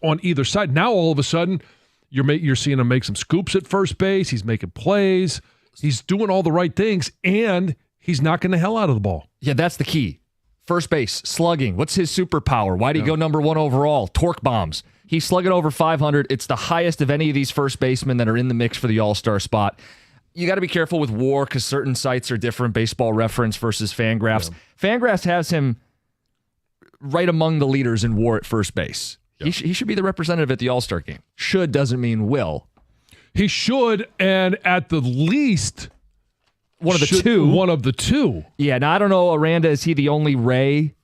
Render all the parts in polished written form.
on either side. Now all of a sudden, you're seeing him make some scoops at first base. He's making plays. He's doing all the right things, and he's knocking the hell out of the ball. Yeah, that's the key. First base, slugging. What's his superpower? Why did he go number 1 overall? Torque bombs. He's slugging over 500. It's the highest of any of these first basemen that are in the mix for the All-Star spot. You got to be careful with WAR because certain sites are different. Baseball Reference versus Fangraphs. Yeah. Fangraphs has him right among the leaders in WAR at first base. Yeah. He should be the representative at the All-Star game. Should doesn't mean will. He should, and at the least, one of the two. Yeah, now I don't know, Aranda, is he the only Ray?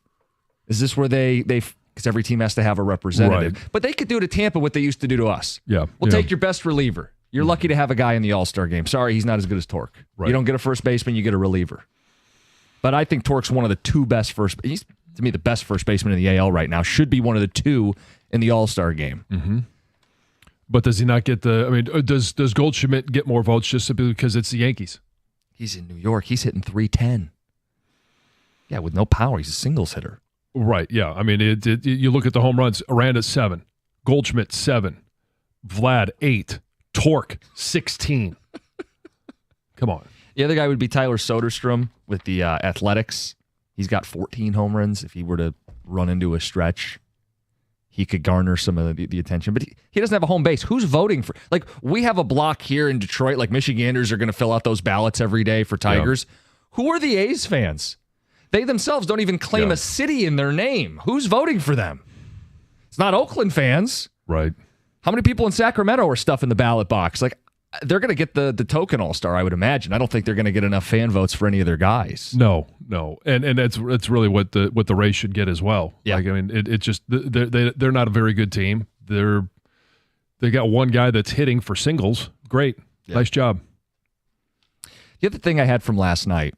Is this where they because every team has to have a representative. Right. But they could do to Tampa what they used to do to us. Yeah. We'll take your best reliever. You're lucky to have a guy in the All-Star game. Sorry, he's not as good as Torque. Right. You don't get a first baseman, you get a reliever. But I think Torque's one of the two best he's, to me, the best first baseman in the AL right now. Should be one of the two in the All-Star game. Mm-hmm. But does he not get does Goldschmidt get more votes just simply because it's the Yankees? He's in New York. He's hitting 310. Yeah, with no power. He's a singles hitter. Right, yeah. I mean, you look at the home runs. Aranda, 7. Goldschmidt, 7. Vlad, 8. Torque, 16. Come on. The other guy would be Tyler Soderstrom with the Athletics. He's got 14 home runs. If he were to run into a stretch, he could garner some of the attention. But he doesn't have a home base. Who's voting for? Like, we have a block here in Detroit. Like, Michiganders are going to fill out those ballots every day for Tigers. Yeah. Who are the A's fans? They themselves don't even claim a city in their name. Who's voting for them? It's not Oakland fans. Right. How many people in Sacramento are stuffing the ballot box? Like, they're going to get the token All-Star, I would imagine. I don't think they're going to get enough fan votes for any of their guys. No. And that's really what the Rays should get as well. Yeah. Like, I mean, it just they're not a very good team. They got one guy that's hitting for singles. Great. Yeah. Nice job. The other thing I had from last night,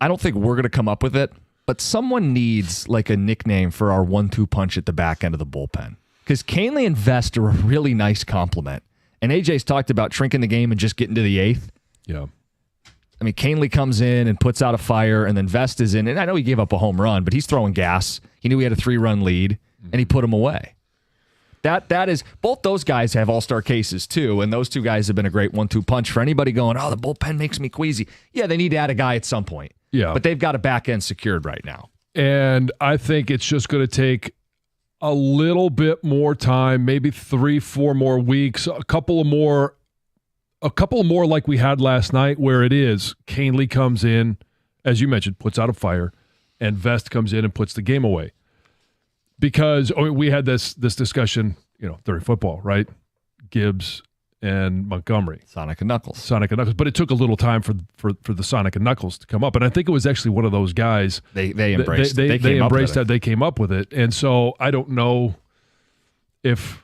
I don't think we're going to come up with it, but someone needs like a nickname for our 1-2 punch at the back end of the bullpen. Because Canely and Vest are a really nice compliment. And AJ's talked about shrinking the game and just getting to the 8th. Yeah. I mean, Canely comes in and puts out a fire, and then Vest is in. And I know he gave up a home run, but he's throwing gas. He knew he had a 3-run lead, and he put him away. That is, both those guys have all-star cases too, and those two guys have been a great 1-2 punch for anybody going, oh, the bullpen makes me queasy. Yeah, they need to add a guy at some point. Yeah. But they've got a back end secured right now. And I think it's just going to take a little bit more time, maybe 3-4 more weeks, a couple of more like we had last night, where it is Canely comes in, as you mentioned, puts out a fire, and Vest comes in and puts the game away. Because we had this discussion, during football, right? Gibbs and Montgomery, Sonic and Knuckles, but it took a little time for the Sonic and Knuckles to come up, and I think it was actually one of those guys they embraced. They embraced that. They came up with it, and so I don't know if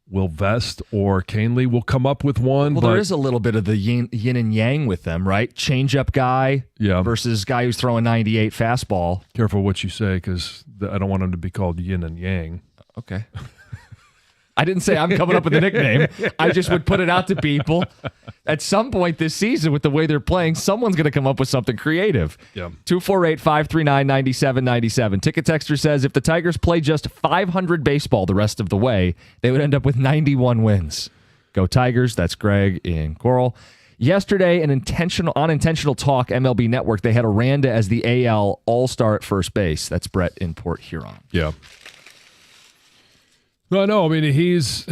Will Vest or Canely will come up with one. Well, there is a little bit of the yin and yang with them, right? Change-up guy versus guy who's throwing 98 fastball. Careful what you say, because I don't want him to be called yin and yang. Okay. I didn't say I'm coming up with a nickname. I just would put it out to people. At some point this season, with the way they're playing, someone's going to come up with something creative. Yeah. 248-539-9797. Ticket Texter says if the Tigers play just 500 baseball the rest of the way, they would end up with 91 wins. Go Tigers. That's Greg in Coral. Yesterday, on Intentional Talk MLB Network, they had Aranda as the AL All-Star at first base. That's Brett in Port Huron. Yeah. No, I mean, he's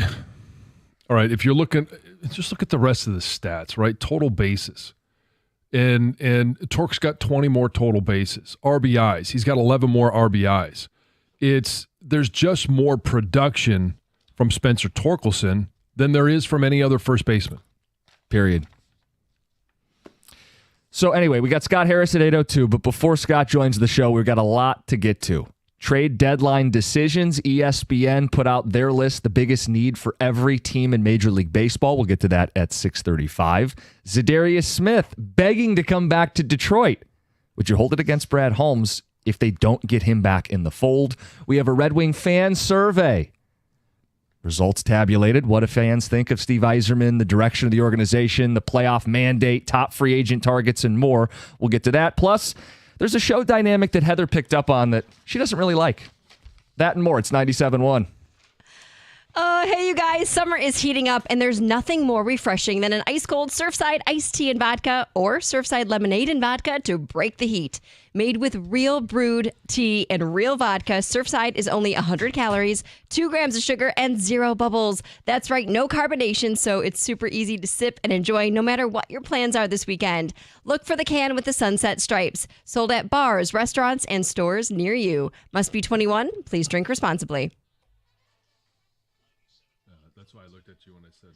all right. If you're looking, just look at the rest of the stats, right? Total bases, and Torque's got 20 more total bases. RBIs, he's got 11 more RBIs. There's just more production from Spencer Torkelson than there is from any other first baseman. Period. So anyway, we got Scott Harris at 8:02, but before Scott joins the show, we've got a lot to get to. Trade deadline decisions. ESPN put out their list, the biggest need for every team in Major League Baseball. We'll get to that at 6:35. Zadarius Smith begging to come back to Detroit. Would you hold it against Brad Holmes if they don't get him back in the fold? We have a Red Wing fan survey. Results tabulated. What do fans think of Steve Yzerman, the direction of the organization, the playoff mandate, top free agent targets, and more? We'll get to that. Plus, there's a show dynamic that Heather picked up on that she doesn't really like. That and more. It's 97.1. Hey, you guys, summer is heating up, and there's nothing more refreshing than an ice-cold Surfside iced tea and vodka or Surfside lemonade and vodka to break the heat. Made with real brewed tea and real vodka, Surfside is only 100 calories, 2 grams of sugar, and 0 bubbles. That's right, no carbonation, so it's super easy to sip and enjoy no matter what your plans are this weekend. Look for the can with the sunset stripes. Sold at bars, restaurants, and stores near you. Must be 21. Please drink responsibly. That's why I looked at you when I said.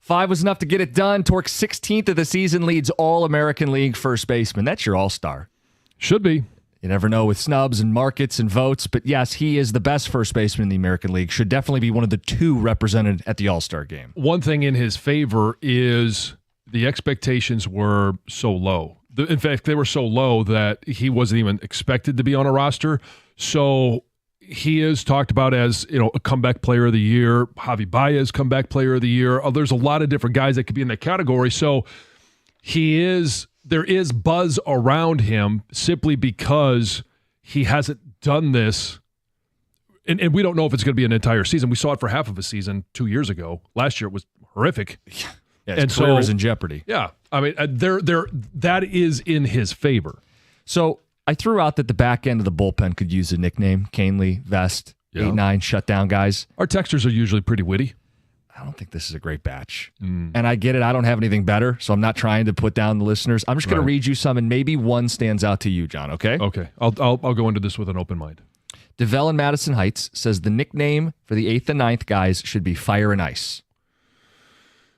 5 was enough to get it done. Torque 16th of the season, leads All-American League first baseman. That's your all-star. Should be. You never know with snubs and markets and votes, but yes, he is the best first baseman in the American League. Should definitely be one of the 2 represented at the All-Star game. One thing in his favor is the expectations were so low. In fact, they were so low that he wasn't even expected to be on a roster. So he is talked about as, a comeback player of the year. Javi Baez, comeback player of the year. There's a lot of different guys that could be in that category. So there is buzz around him simply because he hasn't done this. And we don't know if it's going to be an entire season. We saw it for half of a season 2 years ago. Last year it was horrific. Yeah, his career was in jeopardy. Yeah. I mean, that is in his favor. So I threw out that the back end of the bullpen could use a nickname. Canely, Vest, 8-9 shutdown guys. Our texters are usually pretty witty. I don't think this is a great batch. And I get it. I don't have anything better, so I'm not trying to put down the listeners. I'm just going to read you some, and maybe one stands out to you, John, okay? Okay. I'll go into this with an open mind. DeVell in Madison Heights says the nickname for the 8th and 9th guys should be Fire and Ice.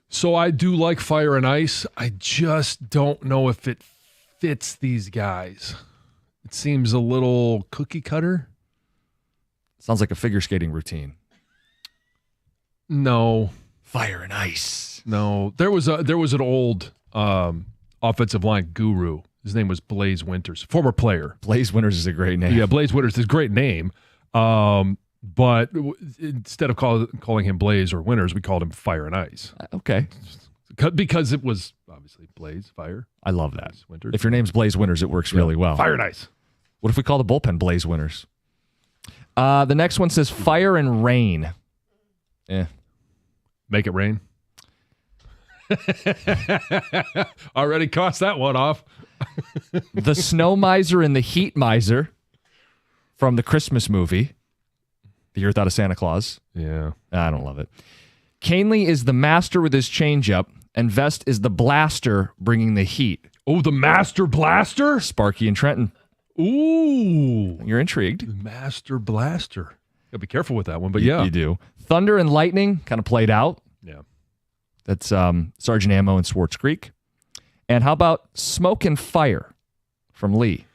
So I do like Fire and Ice. I just don't know if it fits these guys. It seems a little cookie cutter. Sounds like a figure skating routine. No. Fire and Ice. No. There was an old offensive line guru. His name was Blaze Winters, former player. Blaze Winters is a great name. Yeah, Blaze Winters is a great name. But instead of calling him Blaze or Winters, we called him Fire and Ice. Okay. Because it was obviously Blaze, Fire. I love that. Winters. If your name's Blaze Winters, it works really well. Fire and Ice. What if we call the bullpen Blaze Winters? The next one says Fire and Rain. Make it rain. Already cost that one off. The Snow Miser and the Heat Miser from the Christmas movie. The Year Without a Santa Claus. Yeah. I don't love it. Canely is the master with his changeup, and Vest is the blaster bringing the heat. Oh, the Master Blaster? Sparky and Trenton. Ooh. You're intrigued. The Master Blaster. Gotta be careful with that one, but yeah. You do. Thunder and Lightning kind of played out. Yeah. That's Sergeant Ammo and Swartz Creek. And how about Smoke and Fire from Lee?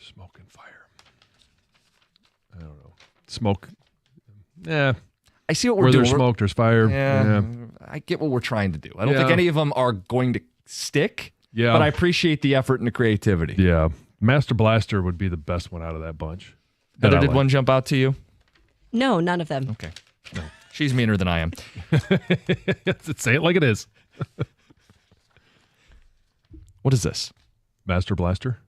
Smoke and Fire. I don't know. Smoke. Yeah. I see what we're Where doing. there's smoke, there's fire. Yeah. I get what we're trying to do. I don't think any of them are going to stick. Yeah. But I appreciate the effort and the creativity. Yeah. Master Blaster would be the best one out of that bunch. Heather, did one jump out to you? No, none of them. Okay. No. She's meaner than I am. Say it like it is. What is this? Master Blaster?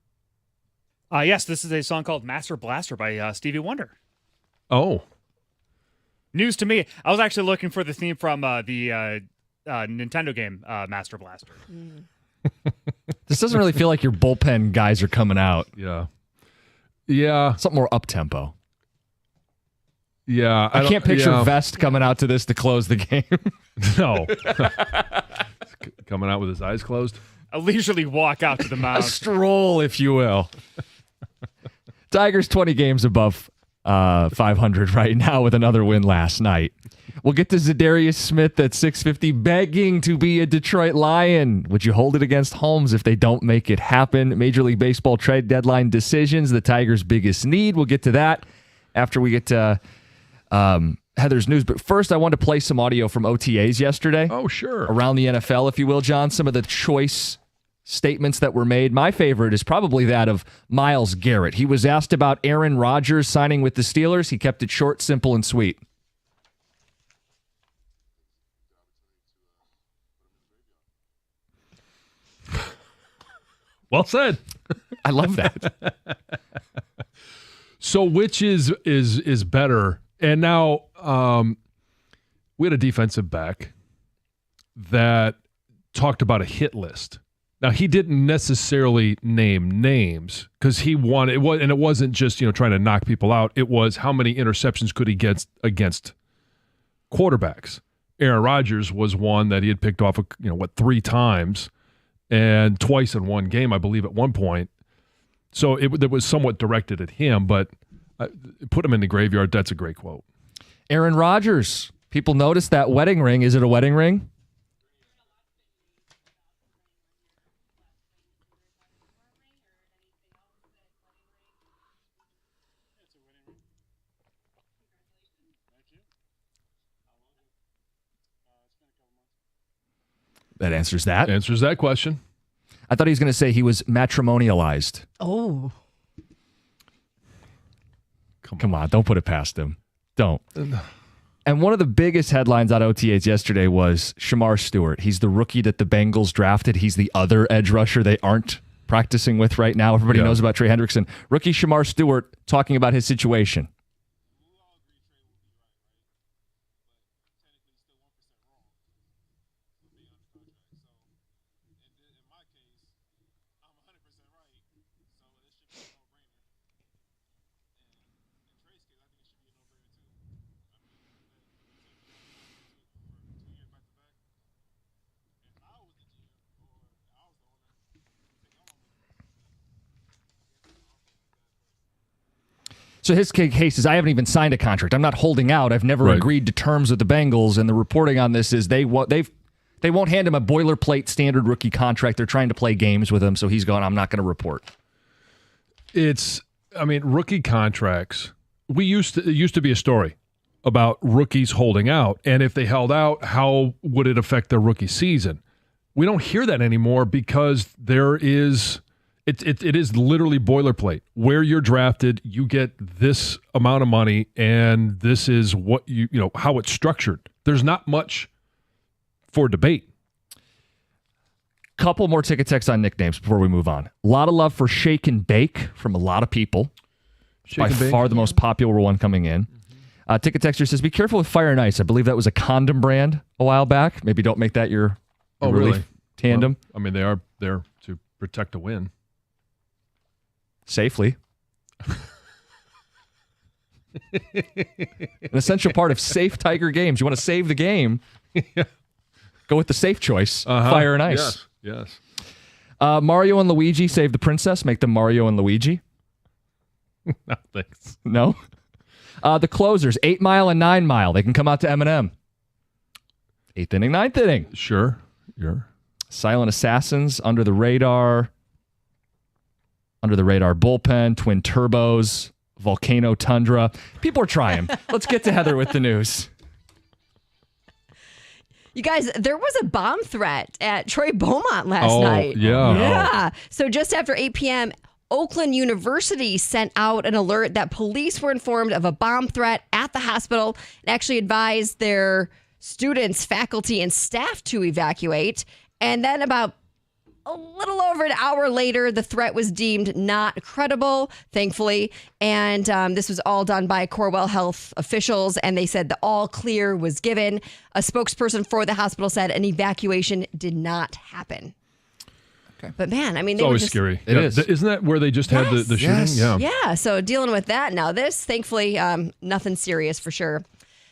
Yes, this is a song called Master Blaster by Stevie Wonder. Oh. News to me. I was actually looking for the theme from the Nintendo game Master Blaster. This doesn't really feel like your bullpen guys are coming out. Yeah. Yeah. Something more up-tempo. Yeah. I can't picture Vest coming out to this to close the game. No. Coming out with his eyes closed. A leisurely walk out to the A mound. stroll, if you will. Tigers 20 games above 500 right now with another win last night. We'll get to Zadarius Smith at 650 begging to be a Detroit Lion. Would you hold it against Holmes if they don't make it happen? Major League Baseball trade deadline decisions, the Tigers' biggest need. We'll get to that after we get to Heather's news. But first, I want to play some audio from OTAs yesterday. Oh, sure. Around the NFL, if you will, John. Some of the choice statements that were made. My favorite is probably that of Myles Garrett. He was asked about Aaron Rodgers signing with the Steelers. He kept it short, simple, and sweet. Well said. I love that. So which is better? And now we had a defensive back that talked about a hit list. Now he didn't necessarily name names because he wanted and it wasn't just trying to knock people out. It was how many interceptions could he get against quarterbacks. Aaron Rodgers was one that he had picked off 3 times and twice in one game, I believe, at one point. So it was somewhat directed at him, but put him in the graveyard. That's a great quote. Aaron Rodgers. People notice that wedding ring. Is it a wedding ring? That answers that. Answers that question. I thought he was going to say he was matrimonialized. Oh. Come on, don't put it past him. Don't. And one of the biggest headlines on OTAs yesterday was Shamar Stewart. He's the rookie that the Bengals drafted. He's the other edge rusher they aren't practicing with right now. Everybody knows about Trey Hendrickson. Rookie Shamar Stewart talking about his situation. So his case is, I haven't even signed a contract. I'm not holding out. I've never agreed to terms with the Bengals. And the reporting on this is they won't hand him a boilerplate standard rookie contract. They're trying to play games with him. So he's going, I'm not going to report. Rookie contracts. It used to be a story about rookies holding out. And if they held out, how would it affect their rookie season? We don't hear that anymore because there is... It is literally boilerplate. Where you're drafted, you get this amount of money, and this is what how it's structured. There's not much for debate. Couple more ticket texts on nicknames before we move on. A lot of love for Shake and Bake from a lot of people. By far the most popular one coming in. Ticket texter says, be careful with Fire and Ice. I believe that was a condom brand a while back. Maybe don't make that your really tandem. Well, they are there to protect a win. Safely. An essential part of safe Tiger games. You want to save the game. Go with the safe choice. Fire and Ice. Yes. Mario and Luigi save the princess. Make them Mario and Luigi. No, thanks. No? The closers, 8 Mile and 9 Mile. They can come out to M&M. 8th inning, 9th inning. Sure. Silent Assassins, Under the Radar, Bullpen, Twin Turbos, Volcano Tundra. People are trying. Let's get to Heather with the news. You guys, there was a bomb threat at Troy Beaumont last night. Yeah. So just after 8 p.m., Oakland University sent out an alert that police were informed of a bomb threat at the hospital and actually advised their students, faculty, and staff to evacuate. And then about a little over an hour later, the threat was deemed not credible, thankfully. And this was all done by Cornwall Health officials. And they said the all clear was given. A spokesperson for the hospital said an evacuation did not happen. Okay. But man, it's always scary. It is. Isn't that where they just had the shooting? Yes. Yeah. So dealing with that now. This, thankfully, nothing serious for sure.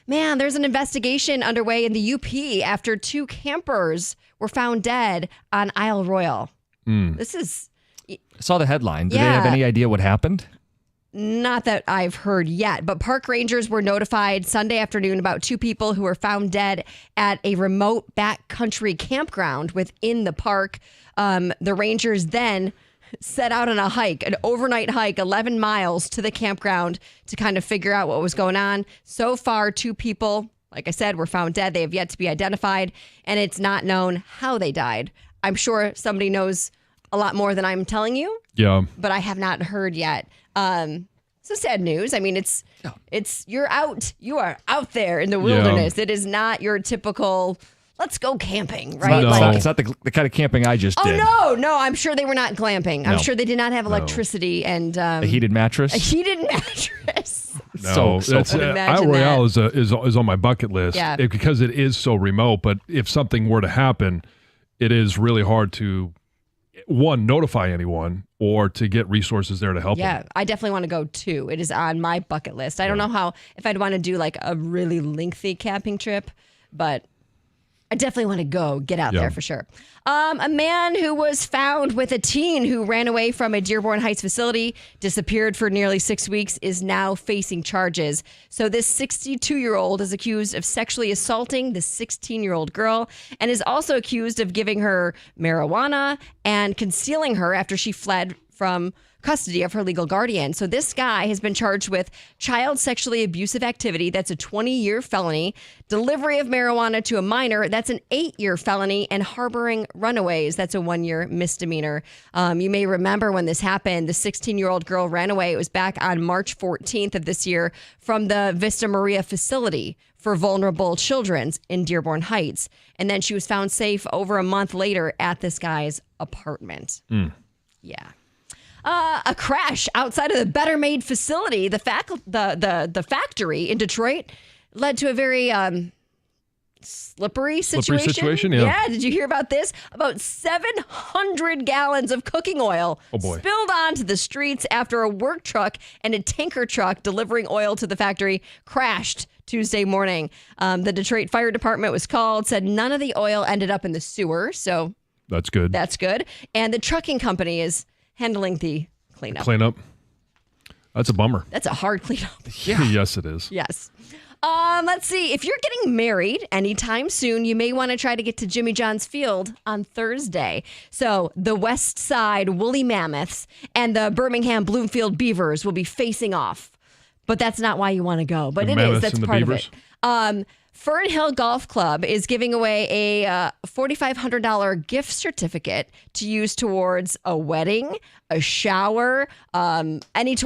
Man, there's an investigation underway in the UP after 2 campers were found dead on Isle Royal. This is... I saw the headline. Do they have any idea what happened? Not that I've heard yet, but park rangers were notified Sunday afternoon about 2 people who were found dead at a remote backcountry campground within the park. The rangers then set out on a hike, an overnight hike, 11 miles to the campground to kind of figure out what was going on. So far, 2 people, like I said, were found dead. They have yet to be identified, and it's not known how they died. I'm sure somebody knows a lot more than I'm telling you. Yeah. But I have not heard yet. So sad news. I mean, you are out there in the wilderness. It is not your typical, let's go camping, right? It's not the kind of camping I just did. Oh, no, I'm sure they were not glamping. I'm sure they did not have electricity and a heated mattress. No, Isle Royale is on my bucket list because it is so remote. But if something were to happen, it is really hard to, one, notify anyone or to get resources there to help them. Yeah, I definitely want to go too. It is on my bucket list. I don't know if I'd want to do like a really lengthy camping trip, but I definitely want to get out Yeah. there for sure. A man who was found with a teen who ran away from a Dearborn Heights facility, disappeared for nearly 6 weeks, is now facing charges. So this 62-year-old is accused of sexually assaulting the 16-year-old girl and is also accused of giving her marijuana and concealing her after she fled from custody of her legal guardian. So this guy has been charged with child sexually abusive activity. That's a 20-year felony. Delivery of marijuana to a minor. That's an 8-year felony. And harboring runaways. That's a 1-year misdemeanor. You may remember when this happened, the 16-year-old girl ran away. It was back on March 14th of this year from the Vista Maria facility for vulnerable children in Dearborn Heights. And then she was found safe over a month later at this guy's apartment. Yeah. A crash outside of the Better Made facility, the factory in Detroit, led to a very slippery situation. Yeah. Did you hear about this? About 700 gallons of cooking oil spilled onto the streets after a work truck and a tanker truck delivering oil to the factory crashed Tuesday morning. The Detroit Fire Department was called, said none of the oil ended up in the sewer. So that's good. That's good. And the trucking company is handling the cleanup. That's a bummer. That's a hard cleanup. Yes, it is. Yes. Let's see. If you're getting married anytime soon, you may want to try to get to Jimmy John's Field on Thursday. So the West Side Woolly Mammoths and the Birmingham Bloomfield Beavers will be facing off. But that's not why you want to go. But the it Mammoths is. That's and the part Beavers? of it. Fern Hill Golf Club is giving away a $4,500 gift certificate to use towards a wedding, a shower, any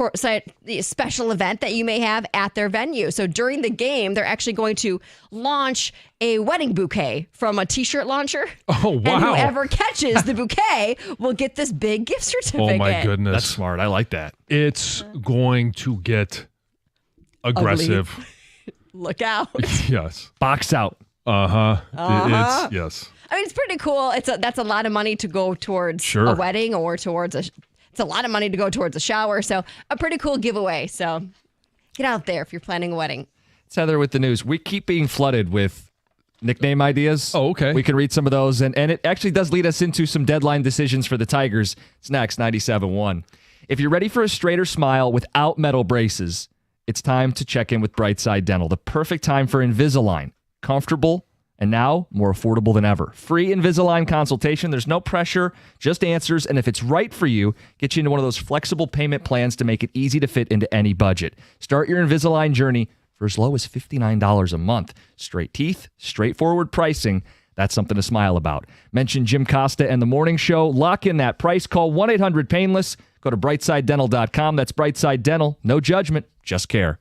special event that you may have at their venue. So during the game, they're actually going to launch a wedding bouquet from a T-shirt launcher. Oh, wow. And whoever catches the bouquet will get this big gift certificate. Oh, my goodness. That's smart. I like that. It's going to get aggressive. Ugly. Look out. Yes. Box out. It's yes. I mean, it's pretty cool. That's a lot of money to go towards a wedding or towards it's a lot of money to go towards a shower. So a pretty cool giveaway. So get out there if you're planning a wedding. It's Heather with the news. We keep being flooded with nickname ideas. Oh, okay. We can read some of those. And it actually does lead us into some deadline decisions for the Tigers. It's next, 97.1. If you're ready for a straighter smile without metal braces, it's time to check in with Brightside Dental, the perfect time for Invisalign. Comfortable and now more affordable than ever. Free Invisalign consultation. There's no pressure, just answers. And if it's right for you, get you into one of those flexible payment plans to make it easy to fit into any budget. Start your Invisalign journey for as low as $59 a month. Straight teeth, straightforward pricing. That's something to smile about. Mention Jim Costa and The Morning Show. Lock in that price. Call 1-800-PAINLESS. Go to brightsidedental.com. That's Brightside Dental. No judgment, just care.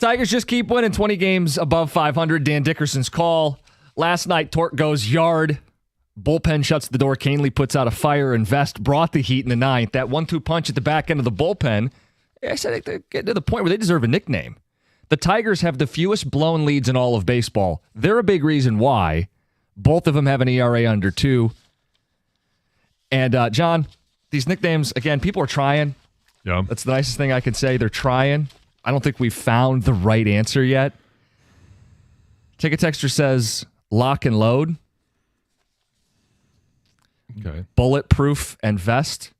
Tigers just keep winning 20 games above 500. Dan Dickerson's call. Last night, Tork goes yard. Bullpen shuts the door. Canely puts out a fire, and Vest brought the heat in the ninth. That 1-2 punch at the back end of the bullpen, I said they're getting to the point where they deserve a nickname. The Tigers have the fewest blown leads in all of baseball. They're a big reason why. Both of them have an ERA under 2. And, John, these nicknames, again, people are trying. Yeah. That's the nicest thing I can say. They're trying. I don't think we've found the right answer yet. Ticket Texter says lock and load. Okay. Bulletproof and Vest.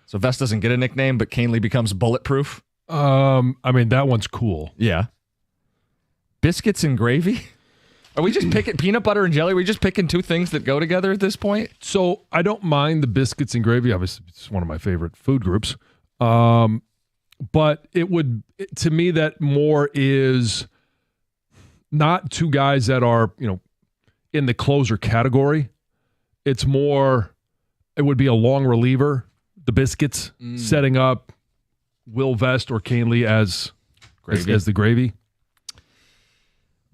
So Vest doesn't get a nickname, but Canely becomes bulletproof. I mean, that one's cool. Yeah. Biscuits and gravy? Are we just picking peanut butter and jelly? Are we just picking two things that go together at this point? So I don't mind the biscuits and gravy. Obviously, it's one of my favorite food groups. But to me, that more is not two guys that are, in the closer category. It's more, it would be a long reliever, the biscuits, setting up Will Vest or Canely as the gravy.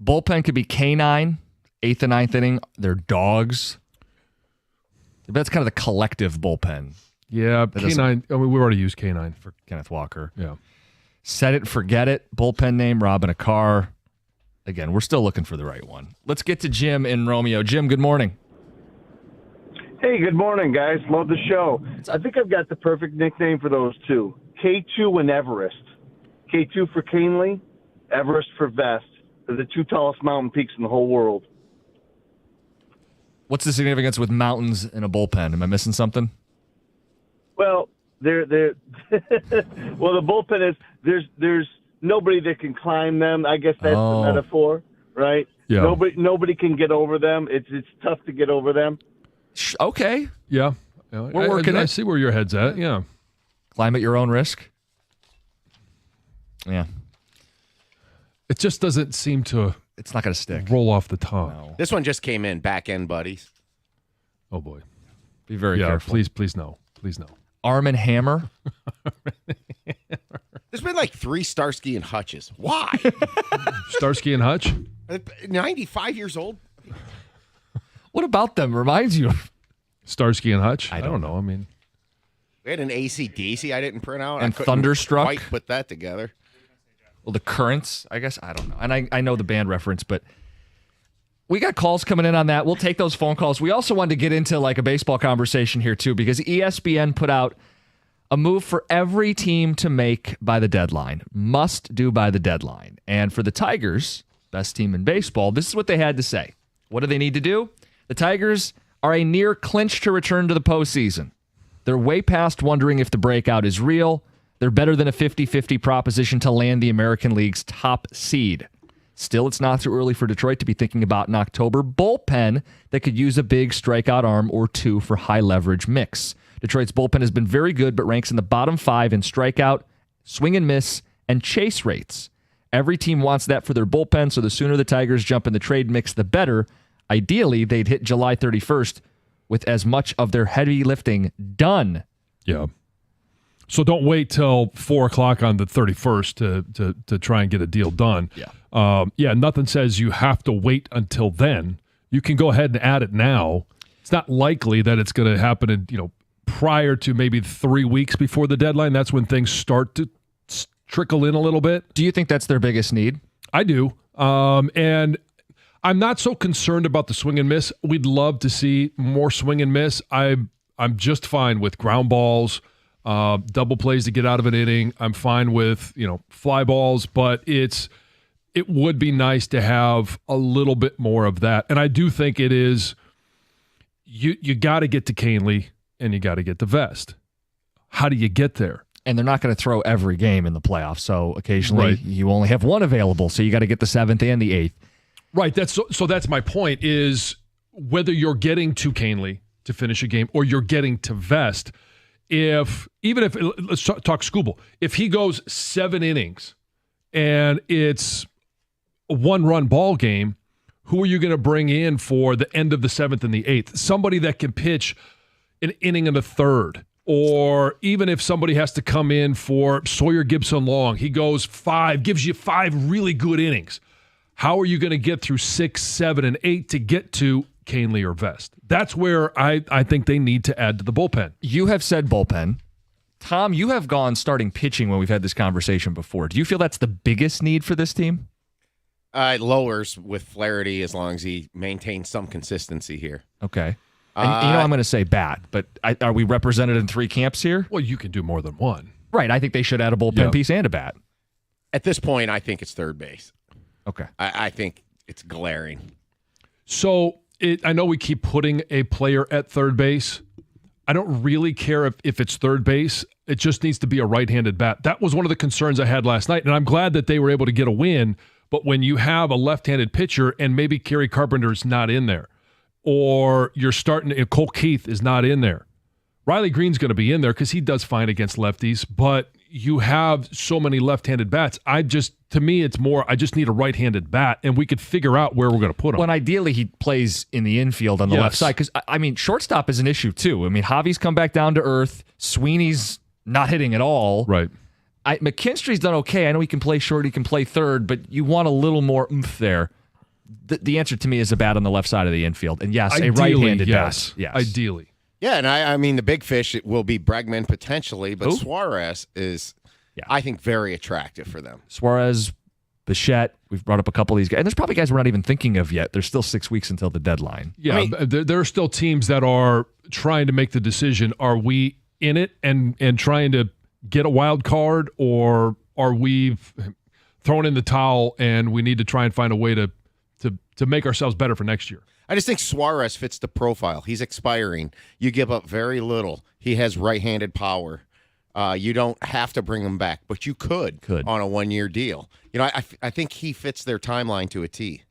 Bullpen could be canine, 8th and 9th inning. They're dogs. That's kind of the collective bullpen. Yeah, canine. I mean, we've already used canine For Kenneth Walker. Yeah. Set it, forget it. Bullpen name, Robin a car. Again, we're still looking for the right one. Let's get to Jim in Romeo. Jim, good morning. Hey, good morning, guys. Love the show. I think I've got the perfect nickname for those two. K2 and Everest. K2 for Canely, Everest for Vest. They're the two tallest mountain peaks in the whole world. What's the significance with mountains in a bullpen? Am I missing something? Well, they're well, the bullpen is there's nobody that can climb them. I guess that's the metaphor, right? Yeah. Nobody can get over them. It's tough to get over them. Okay. Yeah. We're working I it. see where your head's at. Yeah. Climb at your own risk. Yeah. It just doesn't seem to It's not going to stick. roll off the tongue. No. This one just came in. Back end buddies. Oh, boy. Be very Yeah, careful. please no. Please no. Arm and Hammer. There's been like 3 Starsky and Hutches. Why? Starsky and Hutch? 95 years old? What about them reminds you of? Starsky and Hutch? I I don't don't know. I mean, We had an AC/DC I didn't print out. And I couldn't Thunderstruck? quite put that together. Well, the Currents, I guess. I don't know. And I know the band reference, but we got calls coming in on that. We'll take those phone calls. We also wanted to get into like a baseball conversation here too, because ESPN put out a move for every team to make by the deadline. Must do by the deadline. And for the Tigers, best team in baseball, this is what they had to say. What do they need to do? The Tigers are a near clinch to return to the postseason. They're way past wondering if the breakout is real. They're better than a 50-50 proposition to land the American League's top seed. Still, it's not too early for Detroit to be thinking about an October bullpen that could use a big strikeout arm or two for high leverage mix. Detroit's bullpen has been very good, but ranks in the bottom 5 in strikeout, swing and miss, and chase rates. Every team wants that for their bullpen, so the sooner the Tigers jump in the trade mix, the better. Ideally, they'd hit July 31st with as much of their heavy lifting done. yeah. So don't wait till 4:00 on the 31st to try and get a deal done. Yeah. Nothing says you have to wait until then. You can go ahead and add it now. It's not likely that it's going to happen in, prior to maybe 3 weeks before the deadline. That's when things start to trickle in a little bit. Do you think that's their biggest need? I do. And I'm not so concerned about the swing and miss. We'd love to see more swing and miss. I'm just fine with ground balls, double plays to get out of an inning. I'm fine with, fly balls, but it would be nice to have a little bit more of that. And I do think it is, you got to get to Canely and you got to get to Vest. How do you get there? And they're not going to throw every game in the playoffs. So occasionally Right. you only have one available. So you got to get the 7th and the 8th. Right. So that's my point is whether you're getting to Canely to finish a game or you're getting to Vest, let's talk Skubal. If he goes 7 innings and it's a 1-run ball game, who are you going to bring in for the end of the 7th and the 8th? Somebody that can pitch an inning and a third Or even if somebody has to come in for Sawyer Gibson-Long, he goes 5, gives you 5 really good innings. How are you going to get through 6, 7, and 8 to get to Canely or Vest? That's where I think they need to add to the bullpen. You have said bullpen. Tom, you have gone starting pitching when we've had this conversation before. Do you feel that's the biggest need for this team? It lowers with Flaherty as long as he maintains some consistency here. Okay. And I'm going to say bat, but are we represented in 3 camps here? Well, you can do more than one. Right. I think they should add a bullpen piece and a bat. At this point, I think it's third base. Okay. I think it's glaring. So I know we keep putting a player at third base. I don't really care if it's third base. It just needs to be a right-handed bat. That was one of the concerns I had last night, and I'm glad that they were able to get a win. But when you have a left-handed pitcher and maybe Kerry Carpenter's not in there, or you're starting, Cole Keith is not in there. Riley Green's going to be in there because he does fine against lefties, but you have so many left-handed bats. To me, it's more, I just need a right-handed bat, and we could figure out where we're going to put him. When ideally he plays in the infield on the left side, because, shortstop is an issue too. Javi's come back down to earth. Sweeney's not hitting at all. Right. McKinstry's done okay. I know he can play short, he can play third, but you want a little more oomph there. The answer to me is a bat on the left side of the infield. And yes, ideally, a right-handed yes. bat. Yes. Ideally. Yeah, and I mean, the big fish will be Bregman potentially, but Suarez is, I think, very attractive for them. Suarez, Bichette, we've brought up a couple of these guys. And there's probably guys we're not even thinking of yet. There's still 6 weeks until the deadline. Yeah, there are still teams that are trying to make the decision. Are we in it and trying to get a wild card, or are we throwing in the towel and we need to try and find a way to make ourselves better for next year? I just think Suarez fits the profile. He's expiring. You give up very little. He has right-handed power. You don't have to bring him back, but you could on a 1-year deal. I think he fits their timeline to a T.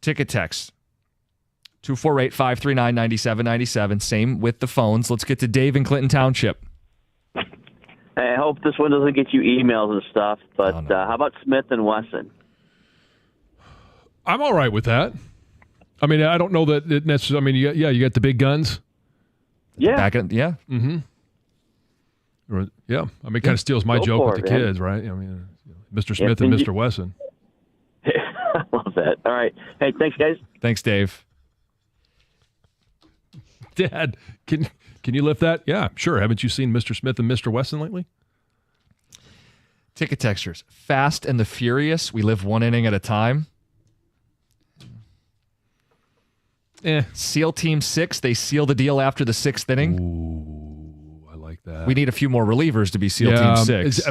Ticket text 248-539-9797. Same with the phones. Let's get to Dave in Clinton Township. Hey, I hope this one doesn't get you emails and stuff, but how about Smith and Wesson? I'm all right with that. I mean, I don't know that it necessarily. I mean, you got the big guns. Yeah. Mm-hmm. Yeah. I mean, it kind of steals my joke with the kids, right? I mean, Mr. Smith and Mr. Wesson. I love that. All right. Hey, thanks, guys. Thanks, Dave. Dad, can you lift that? Yeah, sure. Haven't you seen Mr. Smith and Mr. Wesson lately? Ticket textures. Fast and the Furious. We live 1 inning at a time. SEAL Team 6. They seal the deal after the 6th inning. Ooh, I like that. We need a few more relievers to be SEAL Team 6.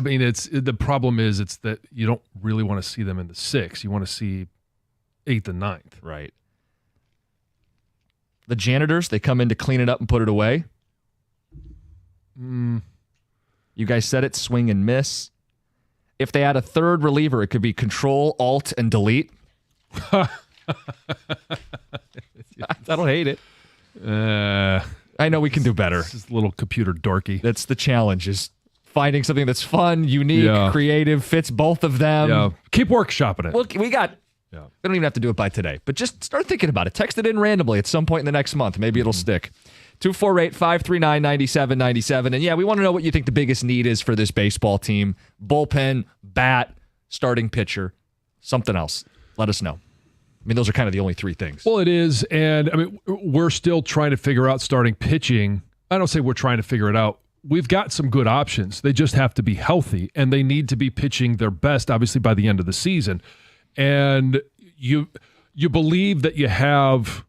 The problem is it's that you don't really want to see them in the 6th. You want to see 8th and 9th. Right. The janitors, they come in to clean it up and put it away. You guys said it, swing and miss. If they add a 3rd reliever, it could be Control, Alt, and Delete. I don't hate it. I know we can do better. It's just a little computer dorky. That's the challenge, is finding something that's fun, unique, creative, fits both of them. Yeah. Keep workshopping it. Well, we don't even have to do it by today, but just start thinking about it. Text it in randomly at some point in the next month. Maybe it'll stick. 248-539-9797. And we want to know what you think the biggest need is for this baseball team. Bullpen, bat, starting pitcher, something else. Let us know. I mean, those are kind of the only 3 things. Well, it is. And I mean, we're still trying to figure out starting pitching. I don't say we're trying to figure it out. We've got some good options. They just have to be healthy, and they need to be pitching their best, obviously, by the end of the season. And you believe that you have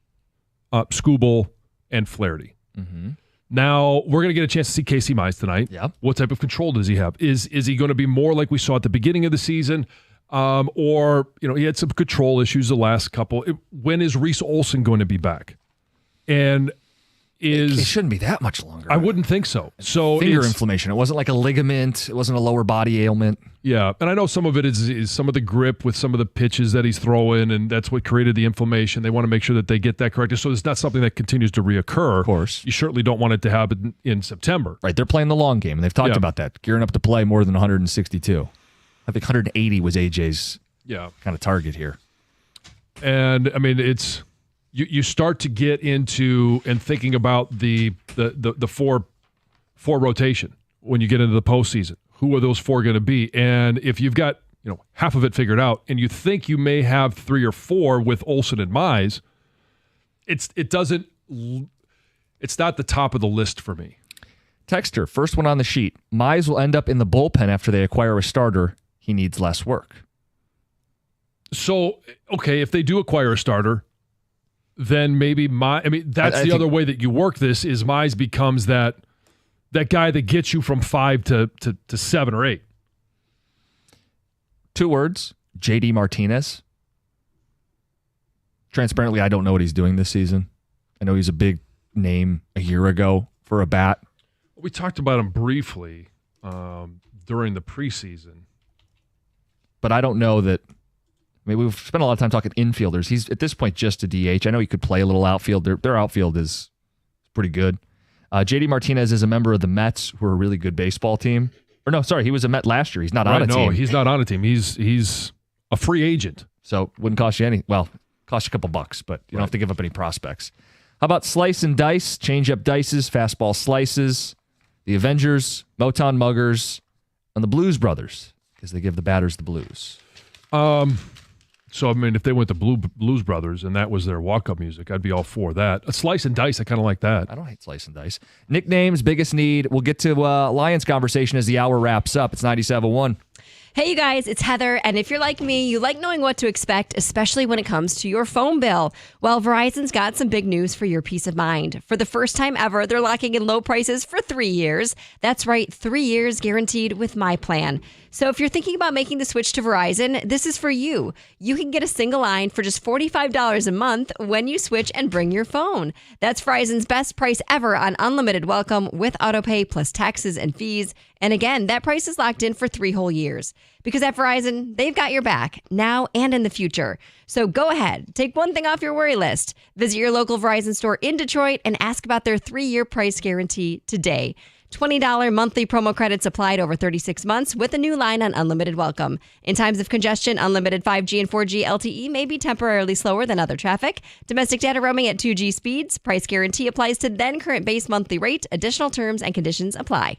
Skubal and Flaherty. Mm-hmm. Now, we're going to get a chance to see Casey Mize tonight. Yep. What type of control does he have? Is he going to be more like we saw at the beginning of the season? Or he had some control issues the last couple. When is Reese Olson going to be back? And it shouldn't be that much longer. I wouldn't think so. So finger inflammation. It wasn't like a ligament. It wasn't a lower body ailment. Yeah, and I know some of it is some of the grip with some of the pitches that he's throwing, and that's what created the inflammation. They want to make sure that they get that corrected, so it's not something that continues to reoccur. Of course. You certainly don't want it to happen in September. Right, they're playing the long game, and they've talked about that, gearing up to play more than 162. I think 180 was AJ's kind of target here. And, I mean, it's you start to get into and thinking about the 4 for rotation when you get into the postseason. Who are those 4 going to be? And if you've got half of it figured out, and you think you may have 3 or 4 with Olsen and Mize, it's not the top of the list for me. Texter, first one on the sheet. Mize will end up in the bullpen after they acquire a starter. He needs less work. So, okay, if they do acquire a starter, then maybe that's the other way that you work this is Mize becomes that guy that gets you from 5 to 7 or 8. 2 words, JD Martinez. Transparently, I don't know what he's doing this season. I know he's a big name a year ago for a bat. We talked about him briefly during the preseason. But I don't know that. We've spent a lot of time talking infielders. He's, at this point, just a DH. I know he could play a little outfield. Their outfield is pretty good. JD Martinez is a member of the Mets, who are a really good baseball team. Or no, sorry, he was a Met last year. He's not on a team. No, he's not on a team. He's a free agent. So wouldn't cost you any. Well, cost you a couple bucks, but you don't have to give up any prospects. How about slice and dice? Change up dices, fastball slices, the Avengers, Motown Muggers, and the Blues Brothers, because they give the batters the blues. So, if they went to Blues Brothers and that was their walk-up music, I'd be all for that. A slice and dice, I kind of like that. I don't hate slice and dice. Nicknames, biggest need. We'll get to Lions conversation as the hour wraps up. It's 97.1. Hey, you guys, it's Heather. And if you're like me, you like knowing what to expect, especially when it comes to your phone bill. Well, Verizon's got some big news for your peace of mind. For the first time ever, they're locking in low prices for 3 years. That's right, 3 years guaranteed with my plan. So if you're thinking about making the switch to Verizon, this is for you. You can get a single line for just $45 a month when you switch and bring your phone. That's Verizon's best price ever on unlimited welcome with autopay plus taxes and fees. And again, that price is locked in for 3 whole years. Because at Verizon, they've got your back now and in the future. So go ahead, take one thing off your worry list. Visit your local Verizon store in Detroit and ask about their 3-year price guarantee today. $20 monthly promo credits applied over 36 months with a new line on unlimited welcome. In times of congestion, unlimited 5G and 4G LTE may be temporarily slower than other traffic. Domestic data roaming at 2G speeds. Price guarantee applies to then current base monthly rate. Additional terms and conditions apply.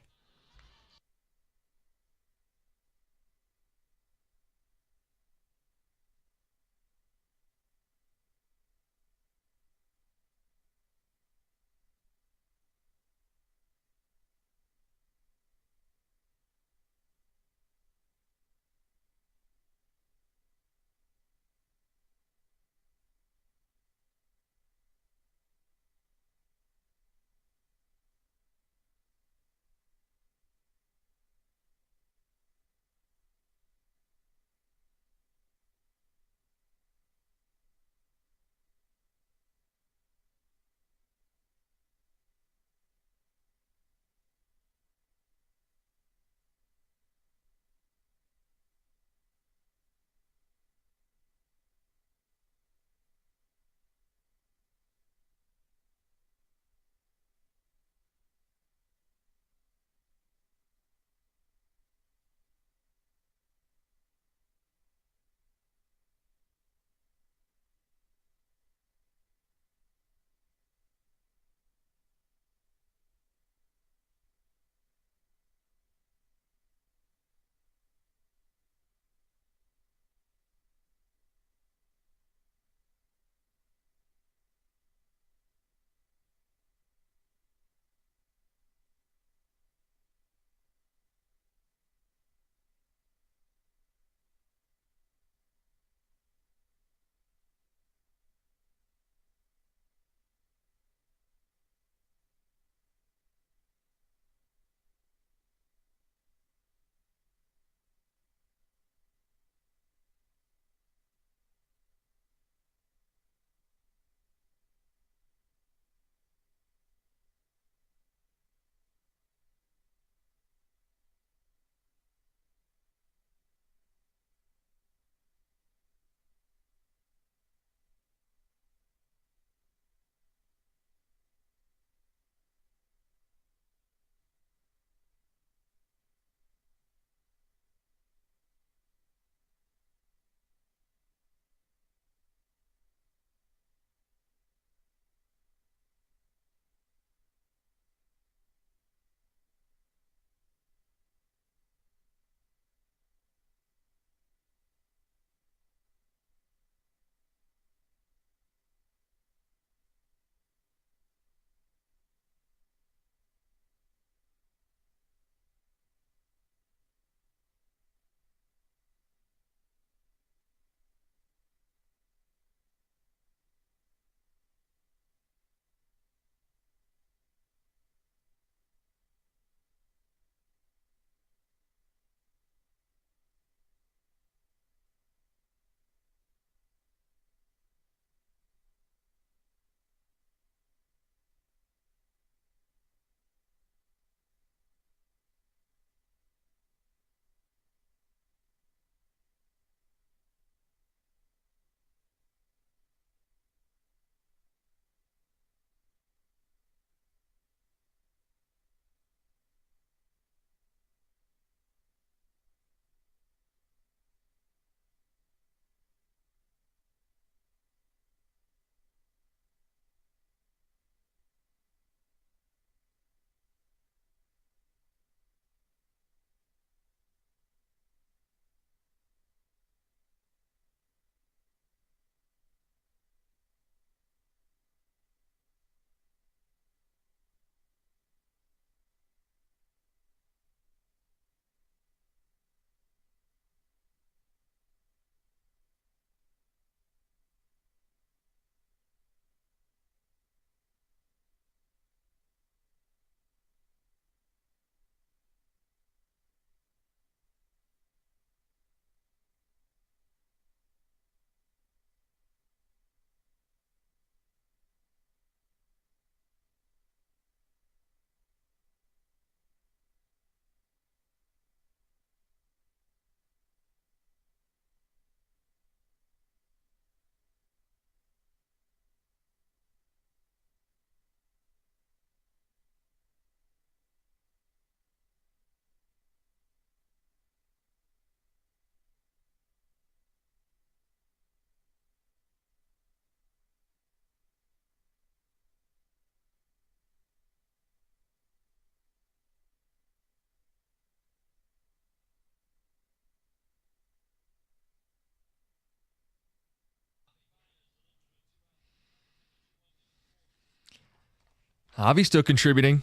Javi's still contributing.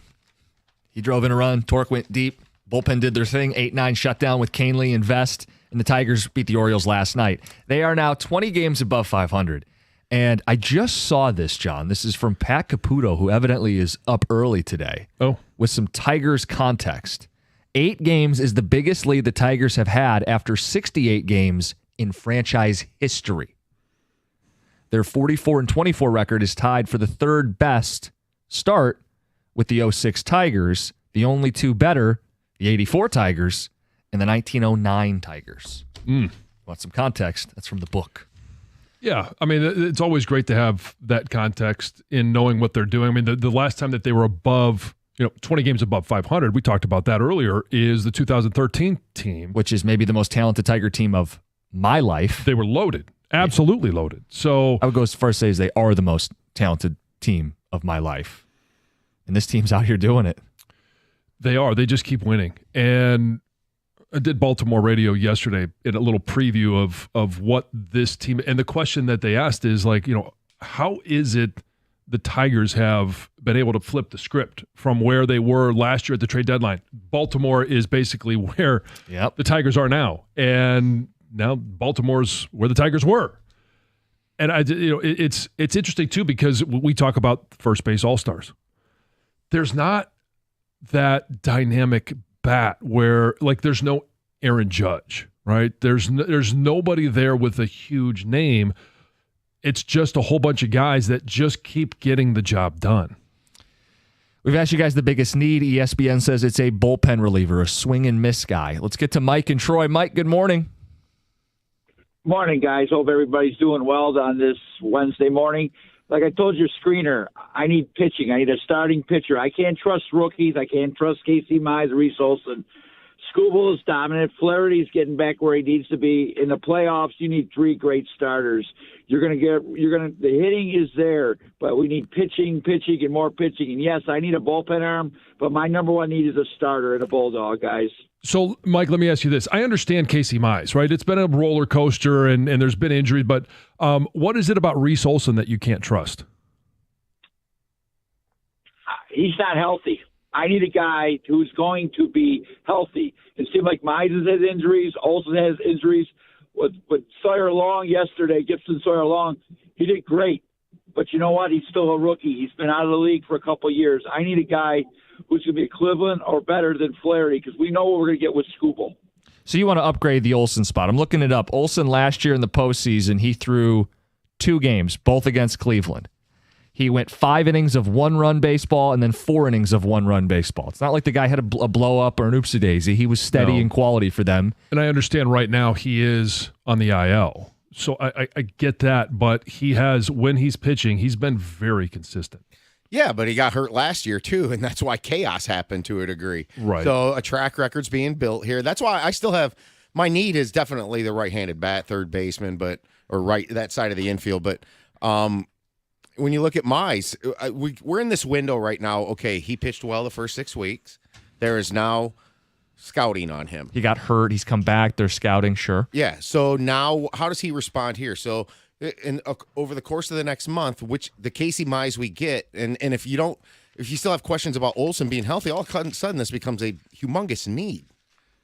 He drove in a run. Torque went deep. Bullpen did their thing. 8-9 shutdown with Canely and Vest. And the Tigers beat the Orioles last night. They are now 20 games above 500. And I just saw this, John. This is from Pat Caputo, who evidently is up early today. Oh. With some Tigers context. 8 games is the biggest lead the Tigers have had after 68 games in franchise history. Their 44-24 record is tied for the third best start with the 06 Tigers. The only two better, the 84 Tigers and the 1909 Tigers. Want some context? That's from the book. Yeah, I mean, it's always great to have that context in knowing what they're doing. I mean, the last time that they were above, 20 games above 500, we talked about that earlier, is the 2013 team. Which is maybe the most talented Tiger team of my life. They were loaded, absolutely loaded. So I would go as far as say they are the most talented team of my life. And this team's out here doing it. They are. They just keep winning. And I did Baltimore radio yesterday in a little preview of what this team, and the question that they asked is like, how is it the Tigers have been able to flip the script from where they were last year at the trade deadline? Baltimore is basically where the Tigers are now. And now Baltimore's where the Tigers were. And it's interesting too, because we talk about first base all-stars. There's not that dynamic bat where there's no Aaron Judge, right? There's nobody there with a huge name. It's just a whole bunch of guys that just keep getting the job done. We've asked you guys the biggest need. ESPN says it's a bullpen reliever, a swing and miss guy. Let's get to Mike and Troy. Mike, good morning. Morning, guys. Hope everybody's doing well on this Wednesday morning. Like I told your screener, I need pitching. I need a starting pitcher. I can't trust rookies. I can't trust Casey Mize, Reese Olson. Skubal is dominant. Flaherty's getting back where he needs to be. In the playoffs, you need 3 great starters. The hitting is there, but we need pitching, and more pitching. And yes, I need a bullpen arm, but my number one need is a starter and a bulldog, guys. So, Mike, let me ask you this. I understand Casey Mize, right? It's been a roller coaster and there's been injuries, but what is it about Reese Olson that you can't trust? He's not healthy. I need a guy who's going to be healthy. It seemed like Mize has injuries, Olson has injuries. With Sawyer Long yesterday, Gibson Sawyer Long, he did great. But you know what? He's still a rookie. He's been out of the league for a couple of years. I need a guy who's going to be equivalent or better than Flaherty because we know what we're going to get with Skubal. So you want to upgrade the Olson spot. I'm looking it up. Olson last year in the postseason, he threw 2 games, both against Cleveland. He went 5 innings of 1-run baseball and then 4 innings of 1-run baseball. It's not like the guy had a blow-up or an oopsie-daisy. He was steady in quality for them. And I understand right now he is on the IL. So I get that, but he has, when he's pitching, he's been very consistent. Yeah, but he got hurt last year too, and that's why chaos happened to a degree. Right. So a track record's being built here. That's why I still have my need is definitely the right-handed bat, third baseman, or right that side of the infield. But when you look at Mize, we're in this window right now. Okay, he pitched well the first 6 weeks. There is now scouting on him. He got hurt. He's come back. They're scouting, sure. Yeah. So now, how does he respond here? So, over the course of the next month, which the Casey Mize we get, and if you still have questions about Olson being healthy, all of a sudden this becomes a humongous need.